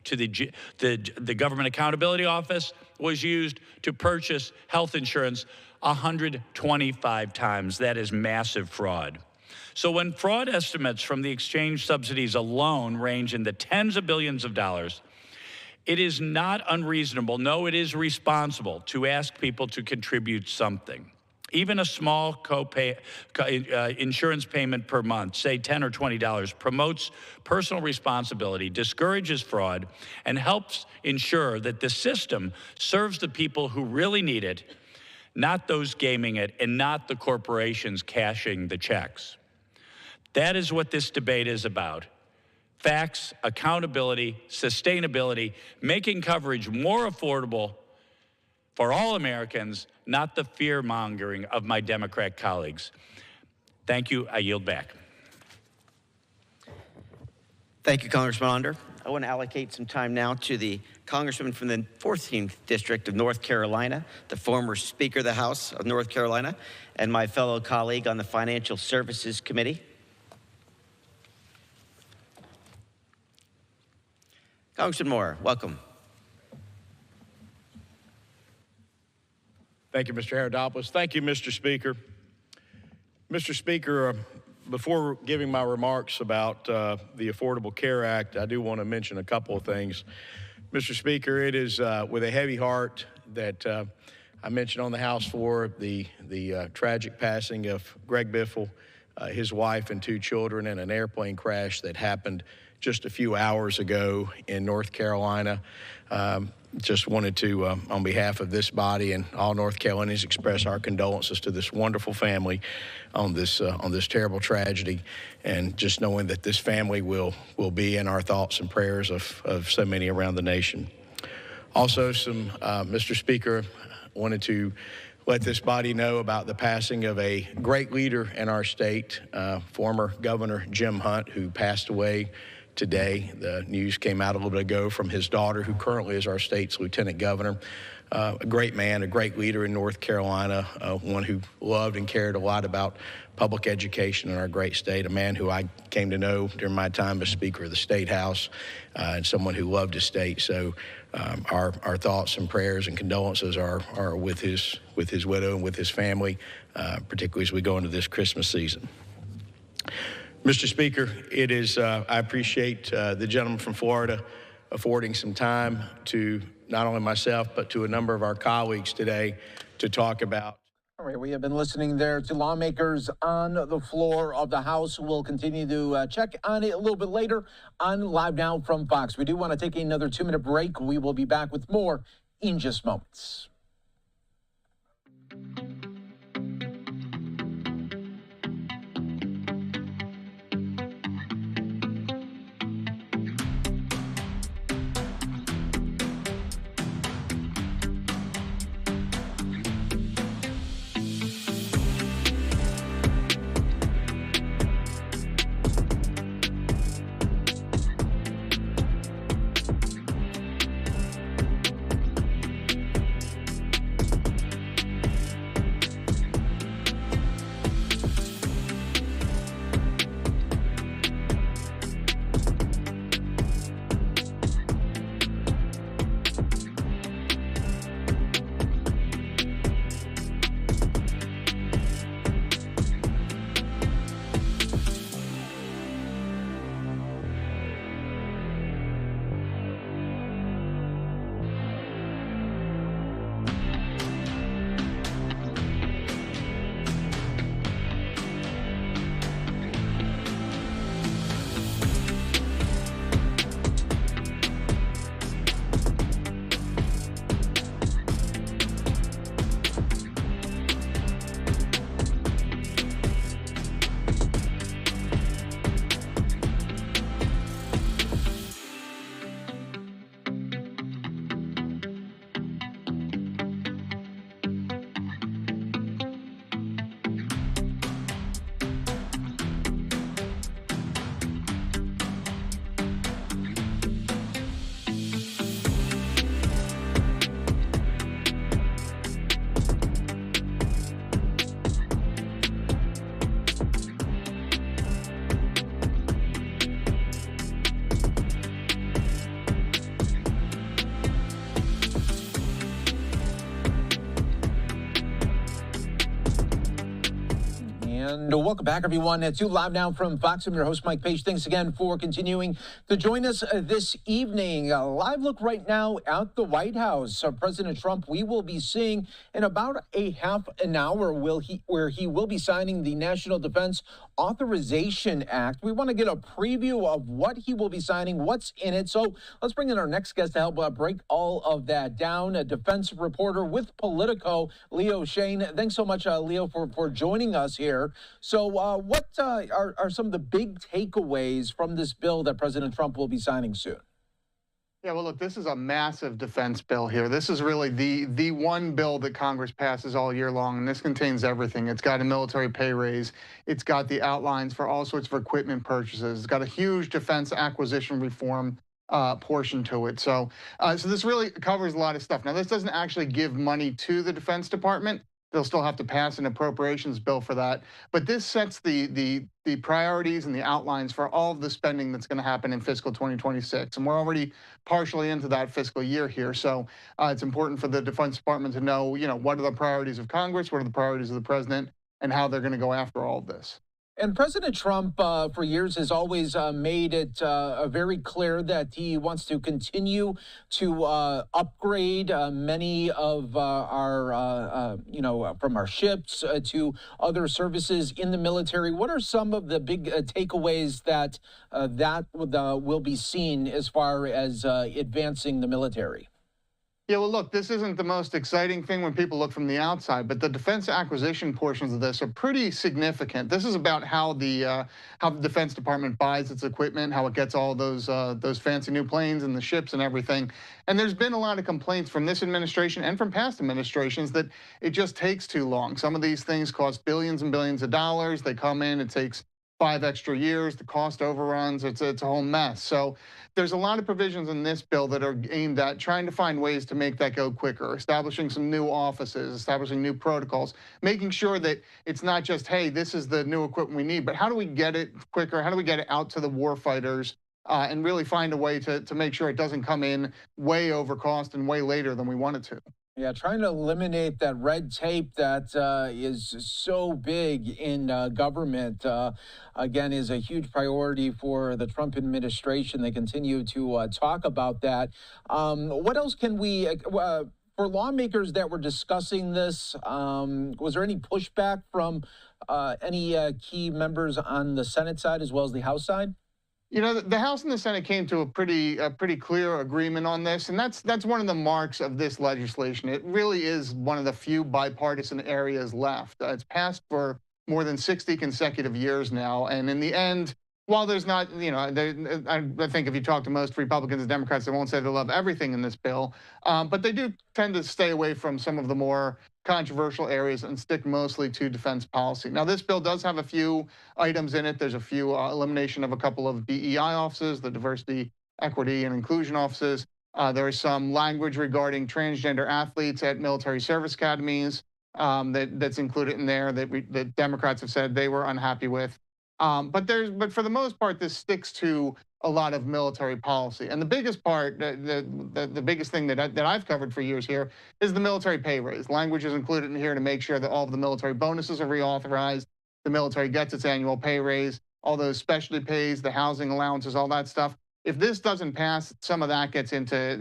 Speaker 16: to the Government Accountability Office, was used to purchase health insurance 125 times. That is massive fraud. So when fraud estimates from the exchange subsidies alone range in the tens of billions of dollars, it is not unreasonable, no, it is responsible to ask people to contribute something. Even a small copay, insurance payment per month, say $10 or $20, promotes personal responsibility, discourages fraud, and helps ensure that the system serves the people who really need it, not those gaming it, and not the corporations cashing the checks. That is what this debate is about. Facts, accountability, sustainability, making coverage more affordable for all Americans, not the fear-mongering of my Democrat colleagues. Thank you. I yield back.
Speaker 8: Thank you, Congressman Onder. I want to allocate some time now to the Congressman from the 14th District of North Carolina, the former Speaker of the House of North Carolina, and my fellow colleague on the Financial Services Committee. Congressman Moore, welcome.
Speaker 7: Thank you, Mr. Herodopoulos. Thank you, Mr. Speaker. Mr. Speaker, before giving my remarks about the Affordable Care Act, I do want to mention a couple of things. Mr. Speaker, it is with a heavy heart that I mentioned on the House floor the tragic passing of Greg Biffle, his wife and 2 children in an airplane crash that happened just a few hours ago in North Carolina. Just wanted to, on behalf of this body and all North Carolinians, express our condolences to this wonderful family on this terrible tragedy, and just knowing that this family will be in our thoughts and prayers of so many around the nation. Also, Mr. Speaker, wanted to let this body know about the passing of a great leader in our state, former Governor Jim Hunt, who passed away today. The news came out a little bit ago from his daughter, who currently is our state's lieutenant governor. A great man, a great leader in North Carolina, one who loved and cared a lot about public education in our great state, a man who I came to know during my time as Speaker of the State House, and someone who loved his state. So our thoughts and prayers and condolences are with his widow and with his family, particularly as we go into this Christmas season. Mr. Speaker, it is, I appreciate the gentleman from Florida affording some time to not only myself, but to a number of our colleagues today to talk about.
Speaker 2: All right, we have been listening there to lawmakers on the floor of the House. We'll continue to check on it a little bit later on Live Now from Fox. We do want to take another 2-minute break. We will be back with more in just moments. And welcome back, everyone, to Live Now from Fox. I'm your host, Mike Page. Thanks again for continuing to join us this evening. A live look right now at the White House. President Trump, we will be seeing in about a half an hour where he will be signing the National Defense Authorization Act. We want to get a preview of what he will be signing, what's in it. So let's bring in our next guest to help break all of that down. A defense reporter with Politico, Leo Shane. Thanks so much, Leo, for joining us here. So what are some of the big takeaways from this bill that President Trump will be signing soon?
Speaker 12: Yeah, well, look, this is a massive defense bill here. This is really the one bill that Congress passes all year long, and this contains everything. It's got a military pay raise. It's got the outlines for all sorts of equipment purchases. It's got a huge defense acquisition reform portion to it. So this really covers a lot of stuff. Now, this doesn't actually give money to the Defense Department. They'll still have to pass an appropriations bill for that. But this sets the priorities and the outlines for all of the spending that's going to happen in fiscal 2026. And we're already partially into that fiscal year here. So it's important for the Defense Department to know, what are the priorities of Congress, what are the priorities of the president, and how they're going to go after all of this.
Speaker 2: And President Trump, for years, has always made it very clear that he wants to continue to upgrade many of our, from our ships to other services in the military. What are some of the big takeaways that will be seen as far as advancing the military?
Speaker 12: Yeah, well, look, this isn't the most exciting thing when people look from the outside, but the defense acquisition portions of this are pretty significant. This is about how the Defense Department buys its equipment, how it gets all those fancy new planes and the ships and everything. And there's been a lot of complaints from this administration and from past administrations that it just takes too long. Some of these things cost billions and billions of dollars. They come in, it takes 5 extra years, the cost overruns, it's a whole mess. So there's a lot of provisions in this bill that are aimed at trying to find ways to make that go quicker, establishing some new offices, establishing new protocols, making sure that it's not just, hey, this is the new equipment we need, but how do we get it quicker? How do we get it out to the war fighters and really find a way to make sure it doesn't come in way over cost and way later than we want it to?
Speaker 2: Yeah, trying to eliminate that red tape that is so big in government, again, is a huge priority for the Trump administration. They continue to talk about that. What else can we, for lawmakers that were discussing this, was there any pushback from any key members on the Senate side as well as the House side?
Speaker 12: You know, the House and the Senate came to a pretty clear agreement on this, and that's one of the marks of this legislation. It really is one of the few bipartisan areas left. It's passed for more than 60 consecutive years now, and in the end, while there's not, you know, I think if you talk to most Republicans and Democrats, they won't say they love everything in this bill, but they do tend to stay away from some of the more controversial areas and stick mostly to defense policy. Now, this bill does have a few items in it. There's a few elimination of a couple of DEI offices, the diversity, equity, and inclusion offices. There is some language regarding transgender athletes at military service academies that's included in there that Democrats have said they were unhappy with. But for the most part, this sticks to a lot of military policy. And the biggest part, the biggest thing that I've covered for years here is the military pay raise. Language is included in here to make sure that all of the military bonuses are reauthorized, the military gets its annual pay raise, all those specialty pays, the housing allowances, all that stuff. If this doesn't pass, some of that gets into,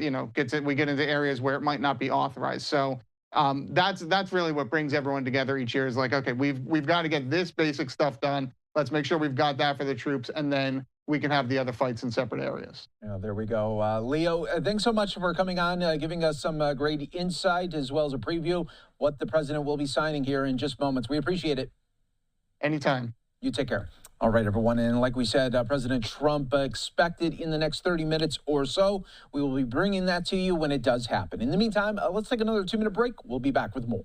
Speaker 12: we get into areas where it might not be authorized. So that's really what brings everyone together each year is like, okay, we've got to get this basic stuff done. Let's make sure we've got that for the troops, and then we can have the other fights in separate areas.
Speaker 2: Yeah, there we go. Leo, thanks so much for coming on, giving us some great insight as well as a preview what the president will be signing here in just moments. We appreciate it.
Speaker 12: Anytime.
Speaker 2: You take care. All right, everyone. And like we said, President Trump expected in the next 30 minutes or so. We will be bringing that to you when it does happen. In the meantime, let's take another 2-minute break. We'll be back with more.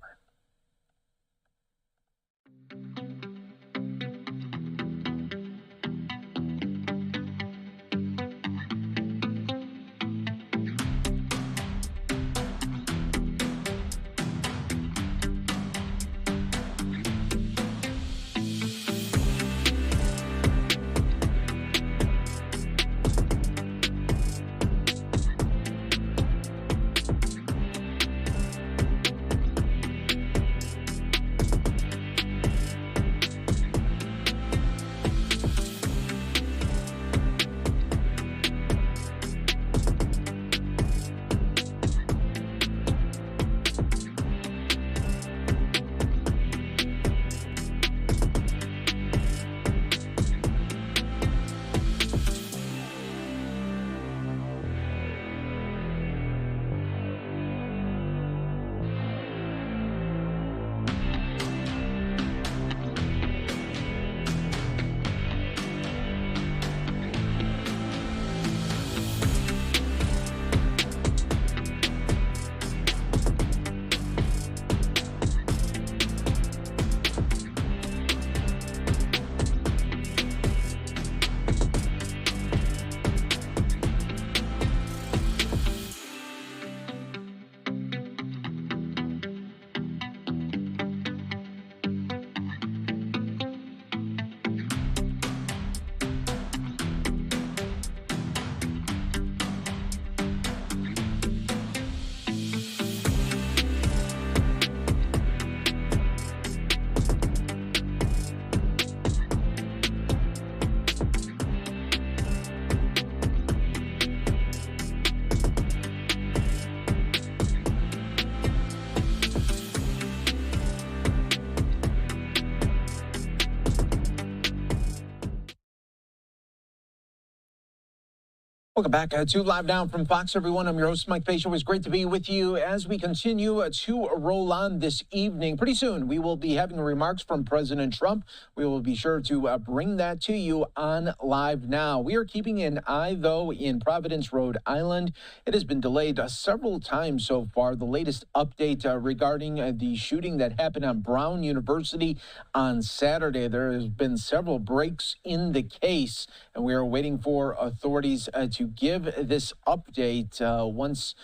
Speaker 2: Welcome back to Live Now from Fox, everyone. I'm your host, Mike Pace. It was great to be with you as we continue to roll on this evening. Pretty soon, we will be having remarks from President Trump. We will be sure to bring that to you on Live Now. We are keeping an eye, though, in Providence, Rhode Island. It has been delayed several times so far. The latest update regarding the shooting that happened on Brown University on Saturday. There has been several breaks in the case, and we are waiting for authorities to give this update. Once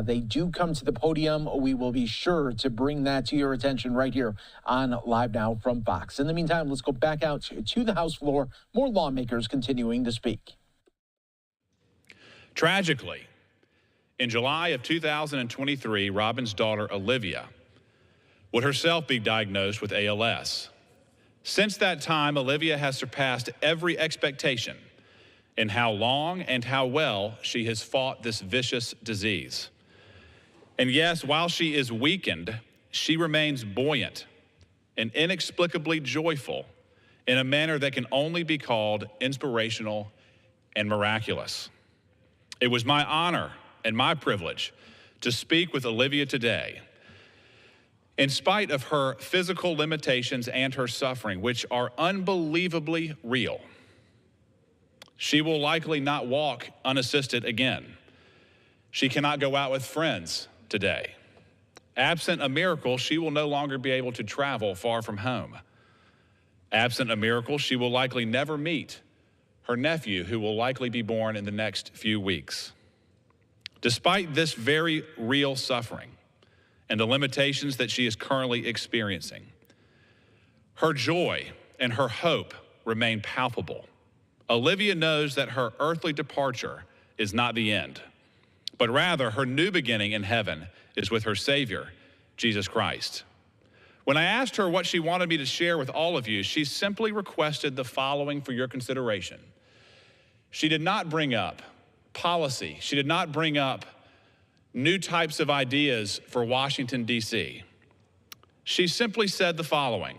Speaker 2: they do come to the podium, we will be sure to bring that to your attention right here on Live Now from Fox. In the meantime, let's go back out to the House floor. More lawmakers continuing to speak.
Speaker 11: Tragically, in July of 2023, Robin's daughter, Olivia, would herself be diagnosed with ALS. Since that time, Olivia has surpassed every expectation in how long and how well she has fought this vicious disease. And yes, while she is weakened, she remains buoyant and inexplicably joyful in a manner that can only be called inspirational and miraculous. It was my honor and my privilege to speak with Olivia today. In spite of her physical limitations and her suffering, which are unbelievably real, she will likely not walk unassisted again. She cannot go out with friends today. Absent a miracle, she will no longer be able to travel far from home. Absent a miracle, she will likely never meet her nephew, who will likely be born in the next few weeks. Despite this very real suffering and the limitations that she is currently experiencing, her joy and her hope remain palpable. Olivia knows that her earthly departure is not the end, but rather her new beginning in heaven is with her Savior, Jesus Christ. When I asked her what she wanted me to share with all of you, she simply requested the following for your consideration. She did not bring up policy. She did not bring up new types of ideas for Washington, D.C. She simply said the following: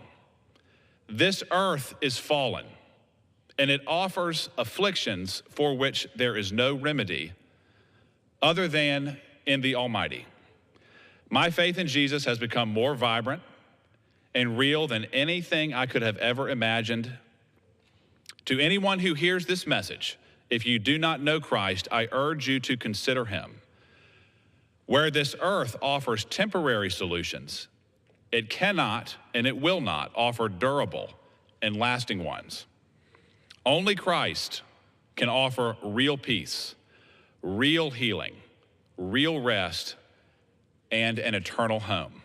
Speaker 11: this earth is fallen, and it offers afflictions for which there is no remedy other than in the Almighty. My faith in Jesus has become more vibrant and real than anything I could have ever imagined. To anyone who hears this message, if you do not know Christ, I urge you to consider him. Where this earth offers temporary solutions, it cannot and it will not offer durable and lasting ones. Only Christ can offer real peace, real healing, real rest, and an eternal home.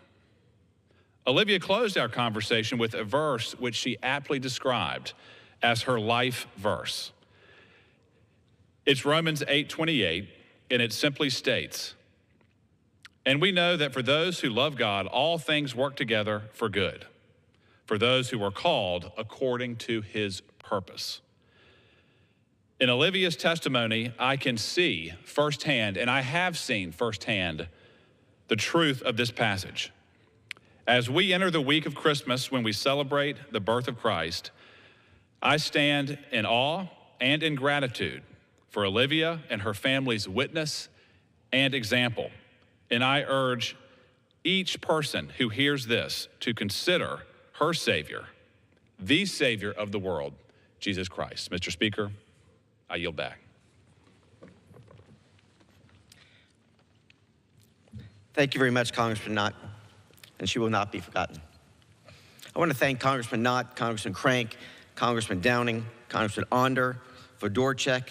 Speaker 11: Olivia closed our conversation with a verse which she aptly described as her life verse. It's Romans 8:28, and it simply states, and we know that for those who love God, all things work together for good, for those who are called according to his purpose. In Olivia's testimony, I can see firsthand, and I have seen firsthand, the truth of this passage. As we enter the week of Christmas, when we celebrate the birth of Christ, I stand in awe and in gratitude for Olivia and her family's witness and example. And I urge each person who hears this to consider her Savior, the Savior of the world, Jesus Christ. Mr. Speaker, I yield back.
Speaker 8: Thank you very much, Congressman Knott, and she will not be forgotten. I want to thank Congressman Knott, Congressman Crank, Congressman Downing, Congressman Onder, Fedorchak,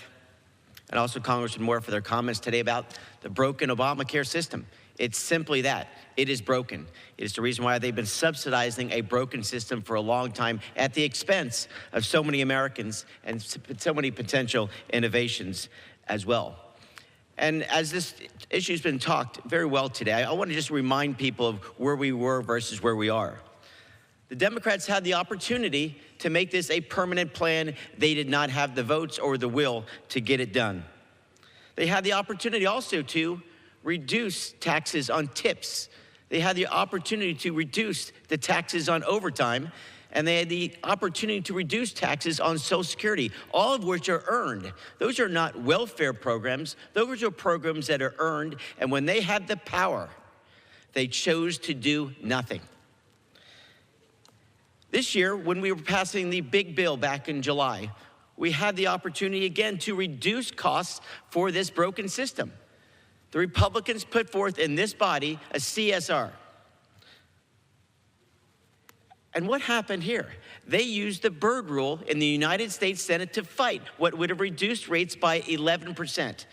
Speaker 8: and also Congressman Moore for their comments today about the broken Obamacare system. It's simply that. It is broken. It's the reason why they've been subsidizing a broken system for a long time at the expense of so many Americans and so many potential innovations as well. And as this issue's been talked very well today, I want to just remind people of where we were versus where we are. The Democrats had the opportunity to make this a permanent plan. They did not have the votes or the will to get it done. They had the opportunity also to reduce taxes on tips. They had the opportunity to reduce the taxes on overtime, and they had the opportunity to reduce taxes on Social Security, all of which are earned. Those are not welfare programs. Those are programs that are earned, and when they had the power, they chose to do nothing. This year, when we were passing the big bill back in July, we had the opportunity again to reduce costs for this broken system. The Republicans put forth in this body a CSR. And what happened here? They used the Byrd rule in the United States Senate to fight what would have reduced rates by 11%.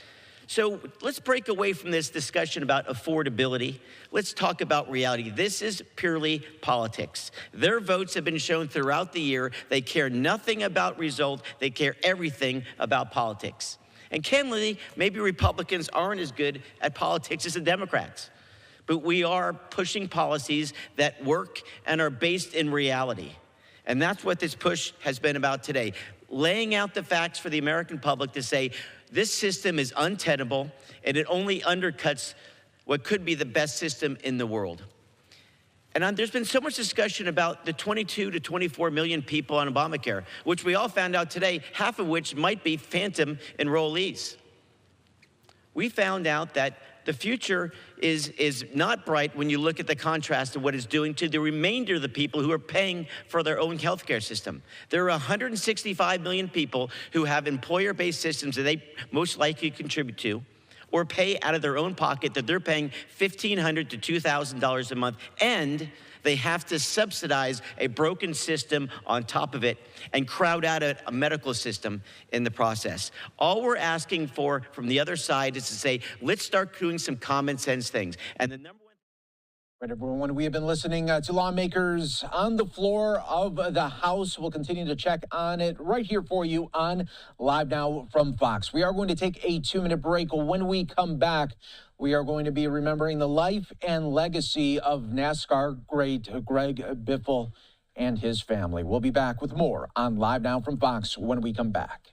Speaker 8: So let's break away from this discussion about affordability. Let's talk about reality. This is purely politics. Their votes have been shown throughout the year. They care nothing about result. They care everything about politics. And candidly, maybe Republicans aren't as good at politics as the Democrats. But we are pushing policies that work and are based in reality. And that's what this push has been about today. Laying out the facts for the American public to say, this system is untenable, and it only undercuts what could be the best system in the world. And there's been so much discussion about the 22 to 24 million people on Obamacare, which we all found out today, half of which might be phantom enrollees. We found out that the future is not bright when you look at the contrast of what it's doing to the remainder of the people who are paying for their own healthcare system. There are 165 million people who have employer-based systems that they most likely contribute to or pay out of their own pocket, that they're paying $1,500 to $2,000 a month, and they have to subsidize a broken system on top of it and crowd out a medical system in the process. All we're asking for from the other side is to say, let's start doing some common sense things. And the number one.
Speaker 2: Right, everyone, we have been listening to lawmakers on the floor of the House. We'll continue to check on it right here for you on Live Now from Fox. We are going to take a 2-minute break. When we come back, we are going to be remembering the life and legacy of NASCAR great Greg Biffle and his family. We'll be back with more on Live Now from Fox when we come back.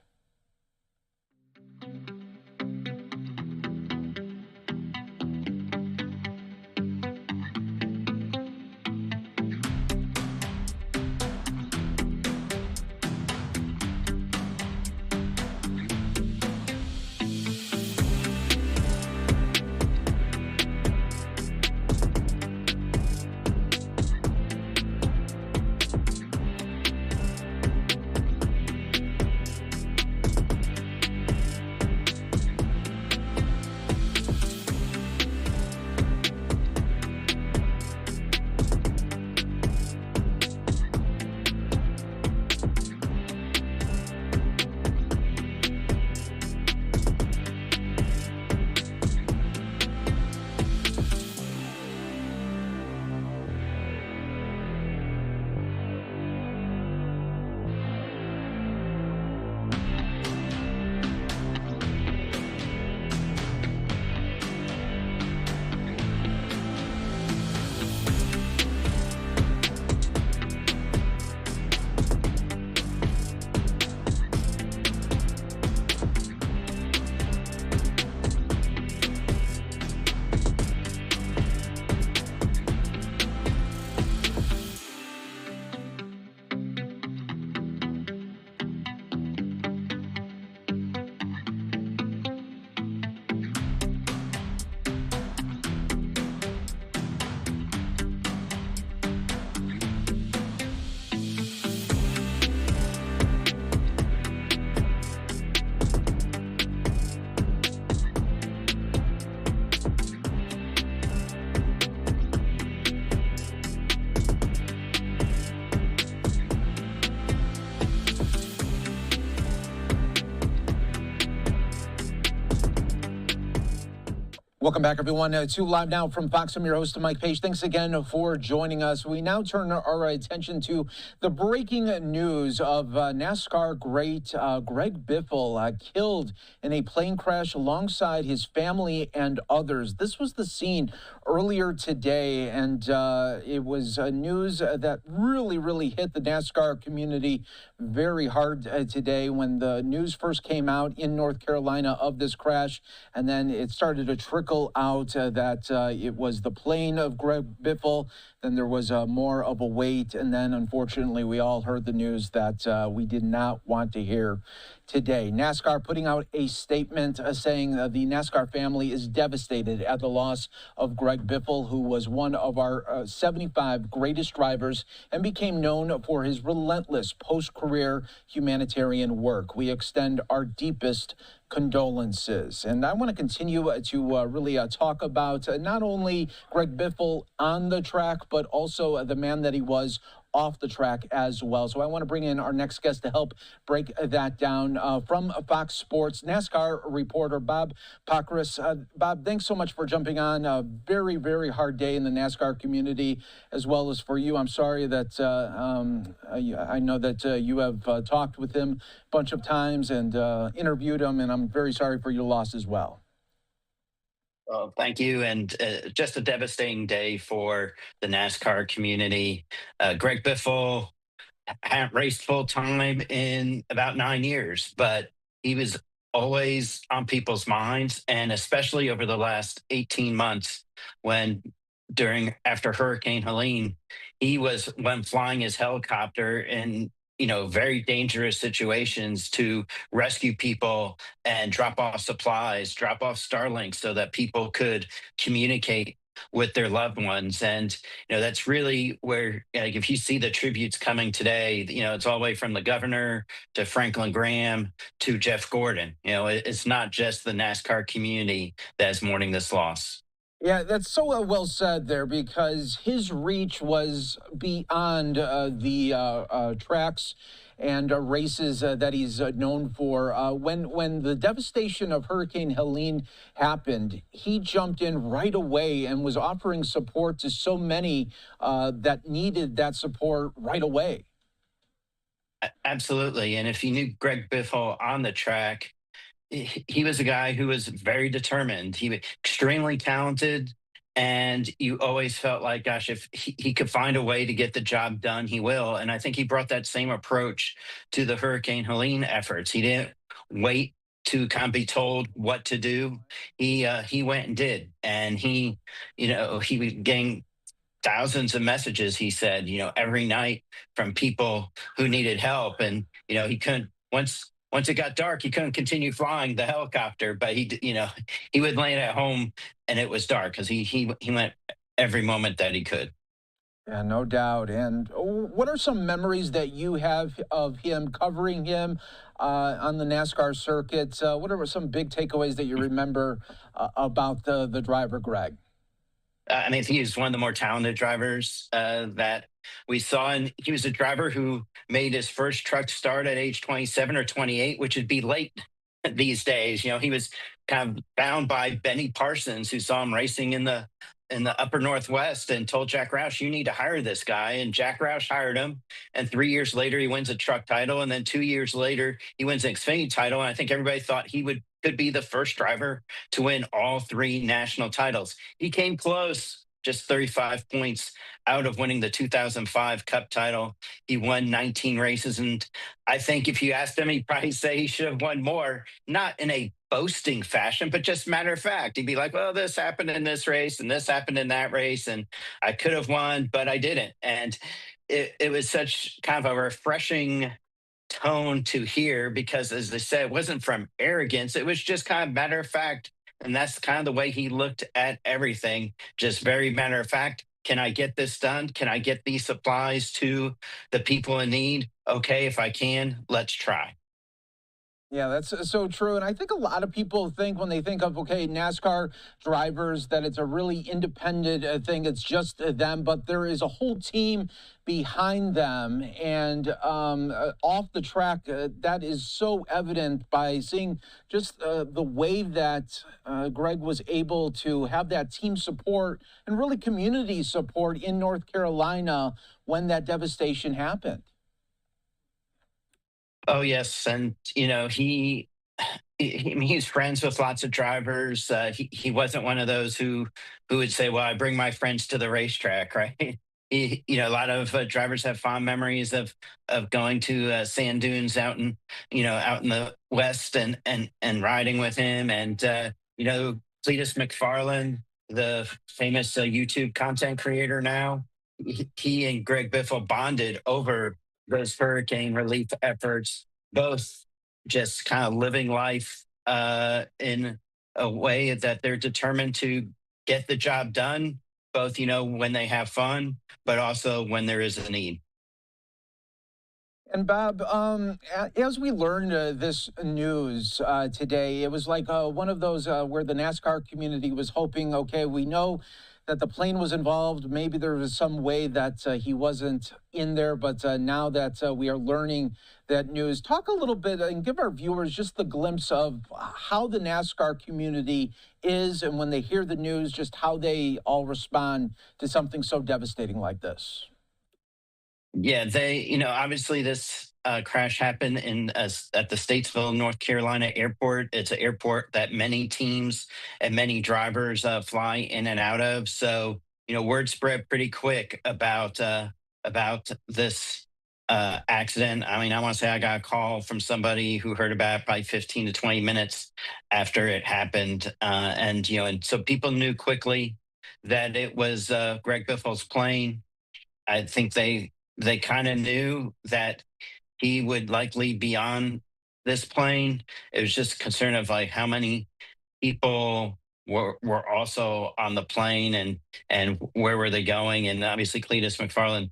Speaker 2: Welcome back, everyone, to Live Now from Fox. I'm your host, Mike Page. Thanks again for joining us. We now turn our attention to the breaking news of NASCAR great Greg Biffle killed in a plane crash alongside his family and others. This was the scene earlier today, and it was news that really hit the NASCAR community very hard today when the news first came out in North Carolina of this crash, and then it started to trickle out that it was the plane of Greg Biffle. Then there was more of a wait, and then unfortunately we all heard the news that we did not want to hear today. NASCAR putting out a statement saying the NASCAR family is devastated at the loss of Greg Biffle, who was one of our 75 greatest drivers and became known for his relentless post-career humanitarian work. We extend our deepest condolences. And I want to continue to really talk about not only Greg Biffle on the track, but also the man that he was off the track as well. So I want to bring in our next guest to help break that down from Fox Sports, NASCAR reporter Bob Pockrass. Bob, thanks so much for jumping on. A very hard day in the NASCAR community, as well as for you. I'm sorry that I know that you have talked with him a bunch of times and interviewed him, and I'm very sorry for your loss as well.
Speaker 3: Well, thank you. And just a devastating day for the NASCAR community. Greg Biffle hadn't raced full time in about 9 years, but he was always on people's minds, and especially over the last 18 months when after Hurricane Helene, he was when flying his helicopter in very dangerous situations to rescue people and drop off supplies, drop off Starlink so that people could communicate with their loved ones. And that's really where, like, if you see the tributes coming today, it's all the way from the governor to Franklin Graham to Jeff Gordon. It's not just the NASCAR community that's mourning this loss.
Speaker 2: Yeah, that's so well said there, because his reach was beyond the tracks and races that he's known for. When the devastation of Hurricane Helene happened, he jumped in right away and was offering support to so many that needed that support right away.
Speaker 3: Absolutely. And if you knew Greg Biffle on the track, he was a guy who was very determined. He was extremely talented, and you always felt like, gosh, if he could find a way to get the job done, he will. And I think he brought that same approach to the Hurricane Helene efforts. He didn't wait to kind of be told what to do. He went and did, and he was getting thousands of messages, he said, every night from people who needed help. And, he couldn't, once it got dark, he couldn't continue flying the helicopter, but he would land at home and it was dark because he went every moment that he could.
Speaker 2: Yeah, no doubt. And what are some memories that you have of him, covering him on the NASCAR circuit? What are some big takeaways that you remember about the driver, Greg?
Speaker 3: I mean, he was one of the more talented drivers that we saw. And he was a driver who made his first truck start at age 27 or 28, which would be late these days. He was kind of bound by Benny Parsons, who saw him racing in the upper Northwest and told Jack Roush, you need to hire this guy. And Jack Roush hired him. And 3 years later, he wins a truck title. And then 2 years later, he wins an Xfinity title. And I think everybody thought he could be the first driver to win all 3 national titles. He came close, just 35 points out of winning the 2005 Cup title. He won 19 races. And I think if you asked him, he'd probably say he should have won more, not in a boasting fashion, but just matter of fact. He'd be like, well, this happened in this race and this happened in that race, and I could have won, but I didn't. And it was such kind of a refreshing tone to hear, because, as they said, it wasn't from arrogance. It was just kind of matter of fact. And that's kind of the way he looked at everything. Just very matter of fact. Can I get this done? Can I get these supplies to the people in need? Okay, if I can, let's try.
Speaker 2: Yeah, that's so true. And I think a lot of people think, when they think of, okay, NASCAR drivers, that it's a really independent thing. It's just them, but there is a whole team behind them. And off the track, that is so evident by seeing just the way that Greg was able to have that team support and really community support in North Carolina when that devastation happened.
Speaker 3: Oh yes, and he's friends with lots of drivers. He wasn't one of those who would say, "Well, I bring my friends to the racetrack," right? A lot of drivers have fond memories of going to sand dunes out in the west and riding with him. And Cletus McFarland, the famous YouTube content creator now, he and Greg Biffle bonded over those hurricane relief efforts, both just kind of living life in a way that they're determined to get the job done, both, when they have fun, but also when there is a need.
Speaker 2: And Bob, as we learned this news today, it was like one of those where the NASCAR community was hoping, okay, we know that the plane was involved. Maybe there was some way that he wasn't in there, but now that we are learning that news, talk a little bit and give our viewers just the glimpse of how the NASCAR community is, and when they hear the news, just how they all respond to something so devastating like this.
Speaker 3: Yeah, they, obviously this crash happened at the Statesville, North Carolina airport. It's an airport that many teams and many drivers fly in and out of. So, word spread pretty quick about this accident. I mean, I want to say I got a call from somebody who heard about it probably 15 to 20 minutes after it happened. And so people knew quickly. that it was Greg Biffle's plane. I think they kind of knew that he would likely be on this plane. It was just a concern of like how many people were also on the plane and where were they going. And obviously Cletus McFarland,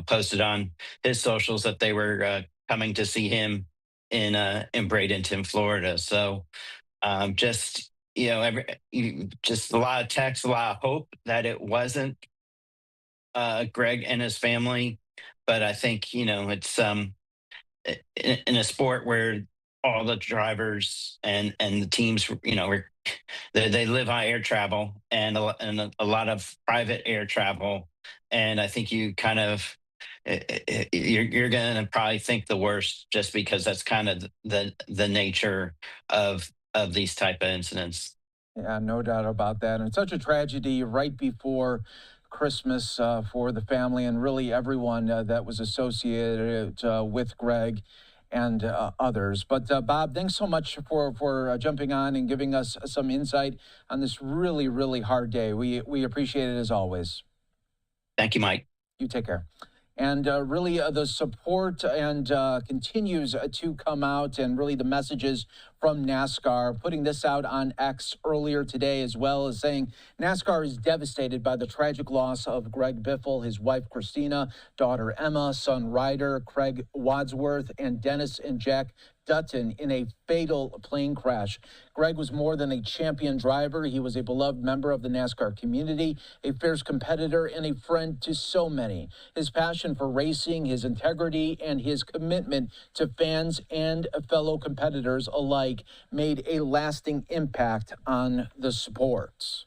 Speaker 3: posted on his socials that they were coming to see him in Bradenton, Florida. So just just a lot of text, a lot of hope that it wasn't Greg and his family. But I think it's in a sport where all the drivers and the teams, they live on air travel and a lot of private air travel, and I think you kind of you're going to probably think the worst just because that's kind of the nature of these type of incidents.
Speaker 2: Yeah, no doubt about that. And it's such a tragedy right before Christmas for the family and really everyone that was associated with Greg and others. But Bob, thanks so much for jumping on and giving us some insight on this really, really hard day. We appreciate it as always.
Speaker 3: Thank you, Mike.
Speaker 2: You take care. And really the support and continues to come out, and really the messages from NASCAR, putting this out on X earlier today, as well as saying NASCAR is devastated by the tragic loss of Greg Biffle, his wife Christina, daughter Emma, son Ryder, Craig Wadsworth, and Dennis and Jack Dutton in a fatal plane crash. Greg was more than a champion driver. He was a beloved member of the NASCAR community, a fierce competitor, and a friend to so many. His passion for racing, his integrity, and his commitment to fans and fellow competitors alike made a lasting impact on the sport.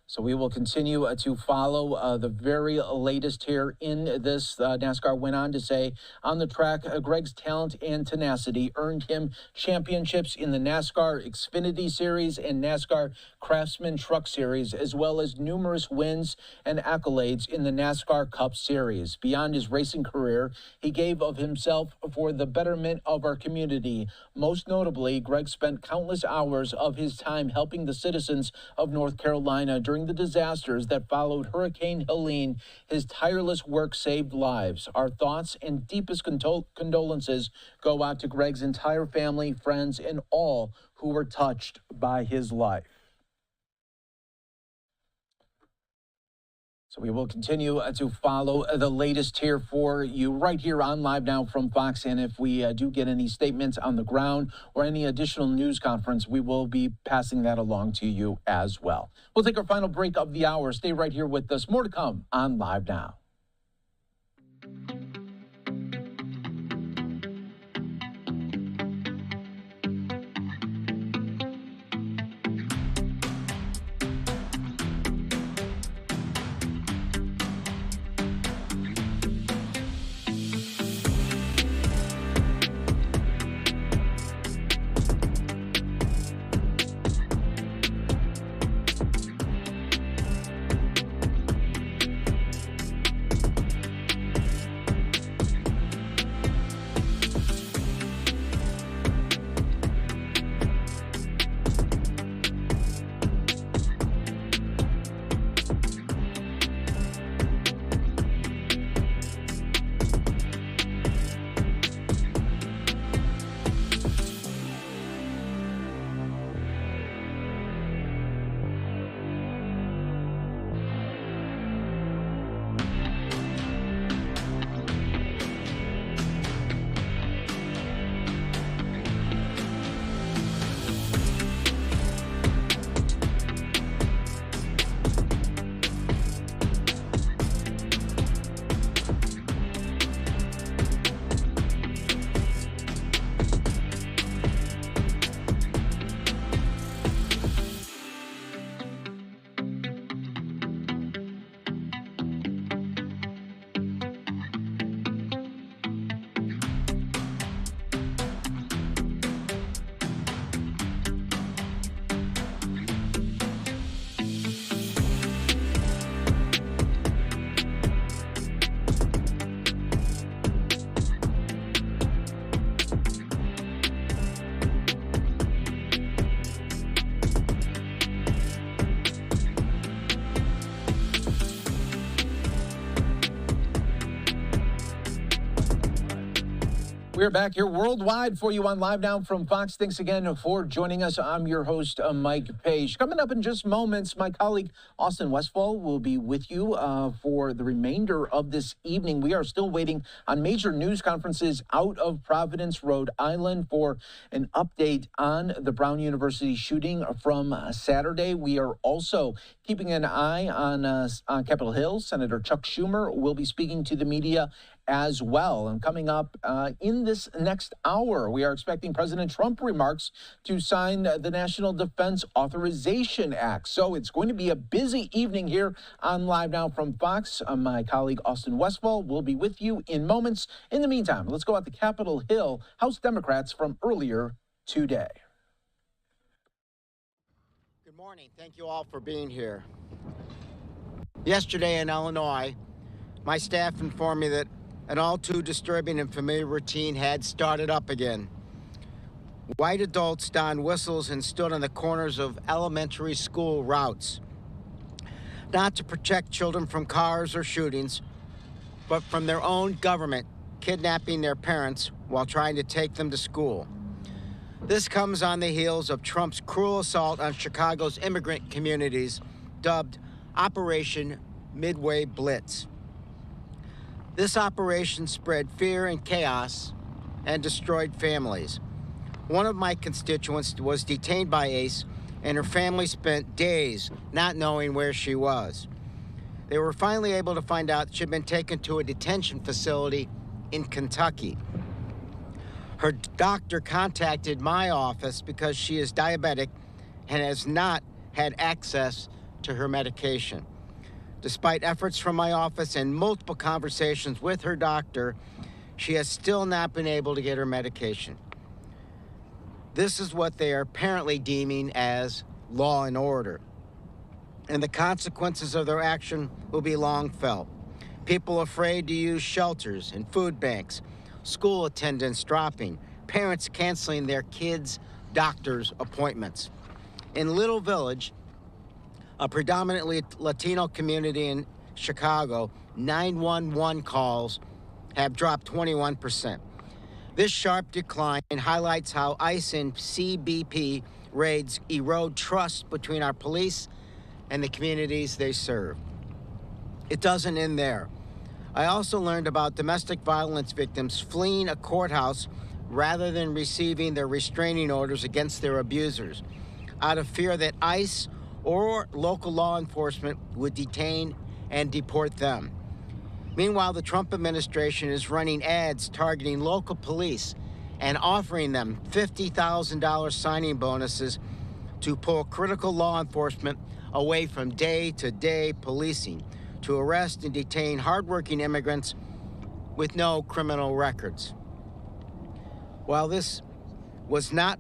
Speaker 2: So we will continue to follow the very latest here in this. NASCAR went on to say, on the track, Greg's talent and tenacity earned him championships in the NASCAR Xfinity Series and NASCAR Craftsman Truck Series, as well as numerous wins and accolades in the NASCAR Cup Series. Beyond his racing career, he gave of himself for the betterment of our community. Most notably, Greg spent countless hours of his time helping the citizens of North Carolina during the disasters that followed Hurricane Helene. His tireless work saved lives. Our thoughts and deepest condolences go out to Greg's entire family, friends, and all who were touched by his life. So we will continue to follow the latest here for you right here on Live Now from Fox. And if we do get any statements on the ground or any additional news conference, we will be passing that along to you as well. We'll take our final break of the hour. Stay right here with us. More to come on Live Now. We're back here worldwide for you on Live Now from Fox. Thanks again for joining us. I'm your host, Mike Page. Coming up in just moments, my colleague Austin Westfall will be with you for the remainder of this evening. We are still waiting on major news conferences out of Providence, Rhode Island for an update on the Brown University shooting from Saturday. We are also keeping an eye on Capitol Hill. Senator Chuck Schumer will be speaking to the media as well. And coming up in this next hour, we are expecting President Trump remarks to sign the National Defense Authorization Act. So it's going to be a busy evening here on Live Now from Fox. My colleague Austin Westfall will be with you in moments. In the meantime, let's go out to Capitol Hill. House Democrats from earlier today.
Speaker 4: Good morning. Thank you all for being here. Yesterday in Illinois, my staff informed me that an all too disturbing and familiar routine had started up again. White adults donned whistles and stood on the corners of elementary school routes, not to protect children from cars or shootings, but from their own government kidnapping their parents while trying to take them to school. This comes on the heels of Trump's cruel assault on Chicago's immigrant communities, dubbed Operation Midway Blitz. This operation spread fear and chaos and destroyed families. One of my constituents was detained by ICE, and her family spent days not knowing where she was. They were finally able to find out she'd been taken to a detention facility in Kentucky. Her doctor contacted my office because she is diabetic and has not had access to her medication. Despite efforts from my office and multiple conversations with her doctor, she has still not been able to get her medication. This is what they are apparently deeming as law and order. And the consequences of their action will be long felt. People afraid to use shelters and food banks, school attendance dropping, parents canceling their kids' doctor's appointments. In Little Village, a predominantly Latino community in Chicago, 911 calls have dropped 21%. This sharp decline highlights how ICE and CBP raids erode trust between our police and the communities they serve. It doesn't end there. I also learned about domestic violence victims fleeing a courthouse rather than receiving their restraining orders against their abusers, out of fear that ICE or local law enforcement would detain and deport them. Meanwhile, the Trump administration is running ads targeting local police and offering them $50,000 signing bonuses to pull critical law enforcement away from day-to-day policing, to arrest and detain hardworking immigrants with no criminal records. While this was not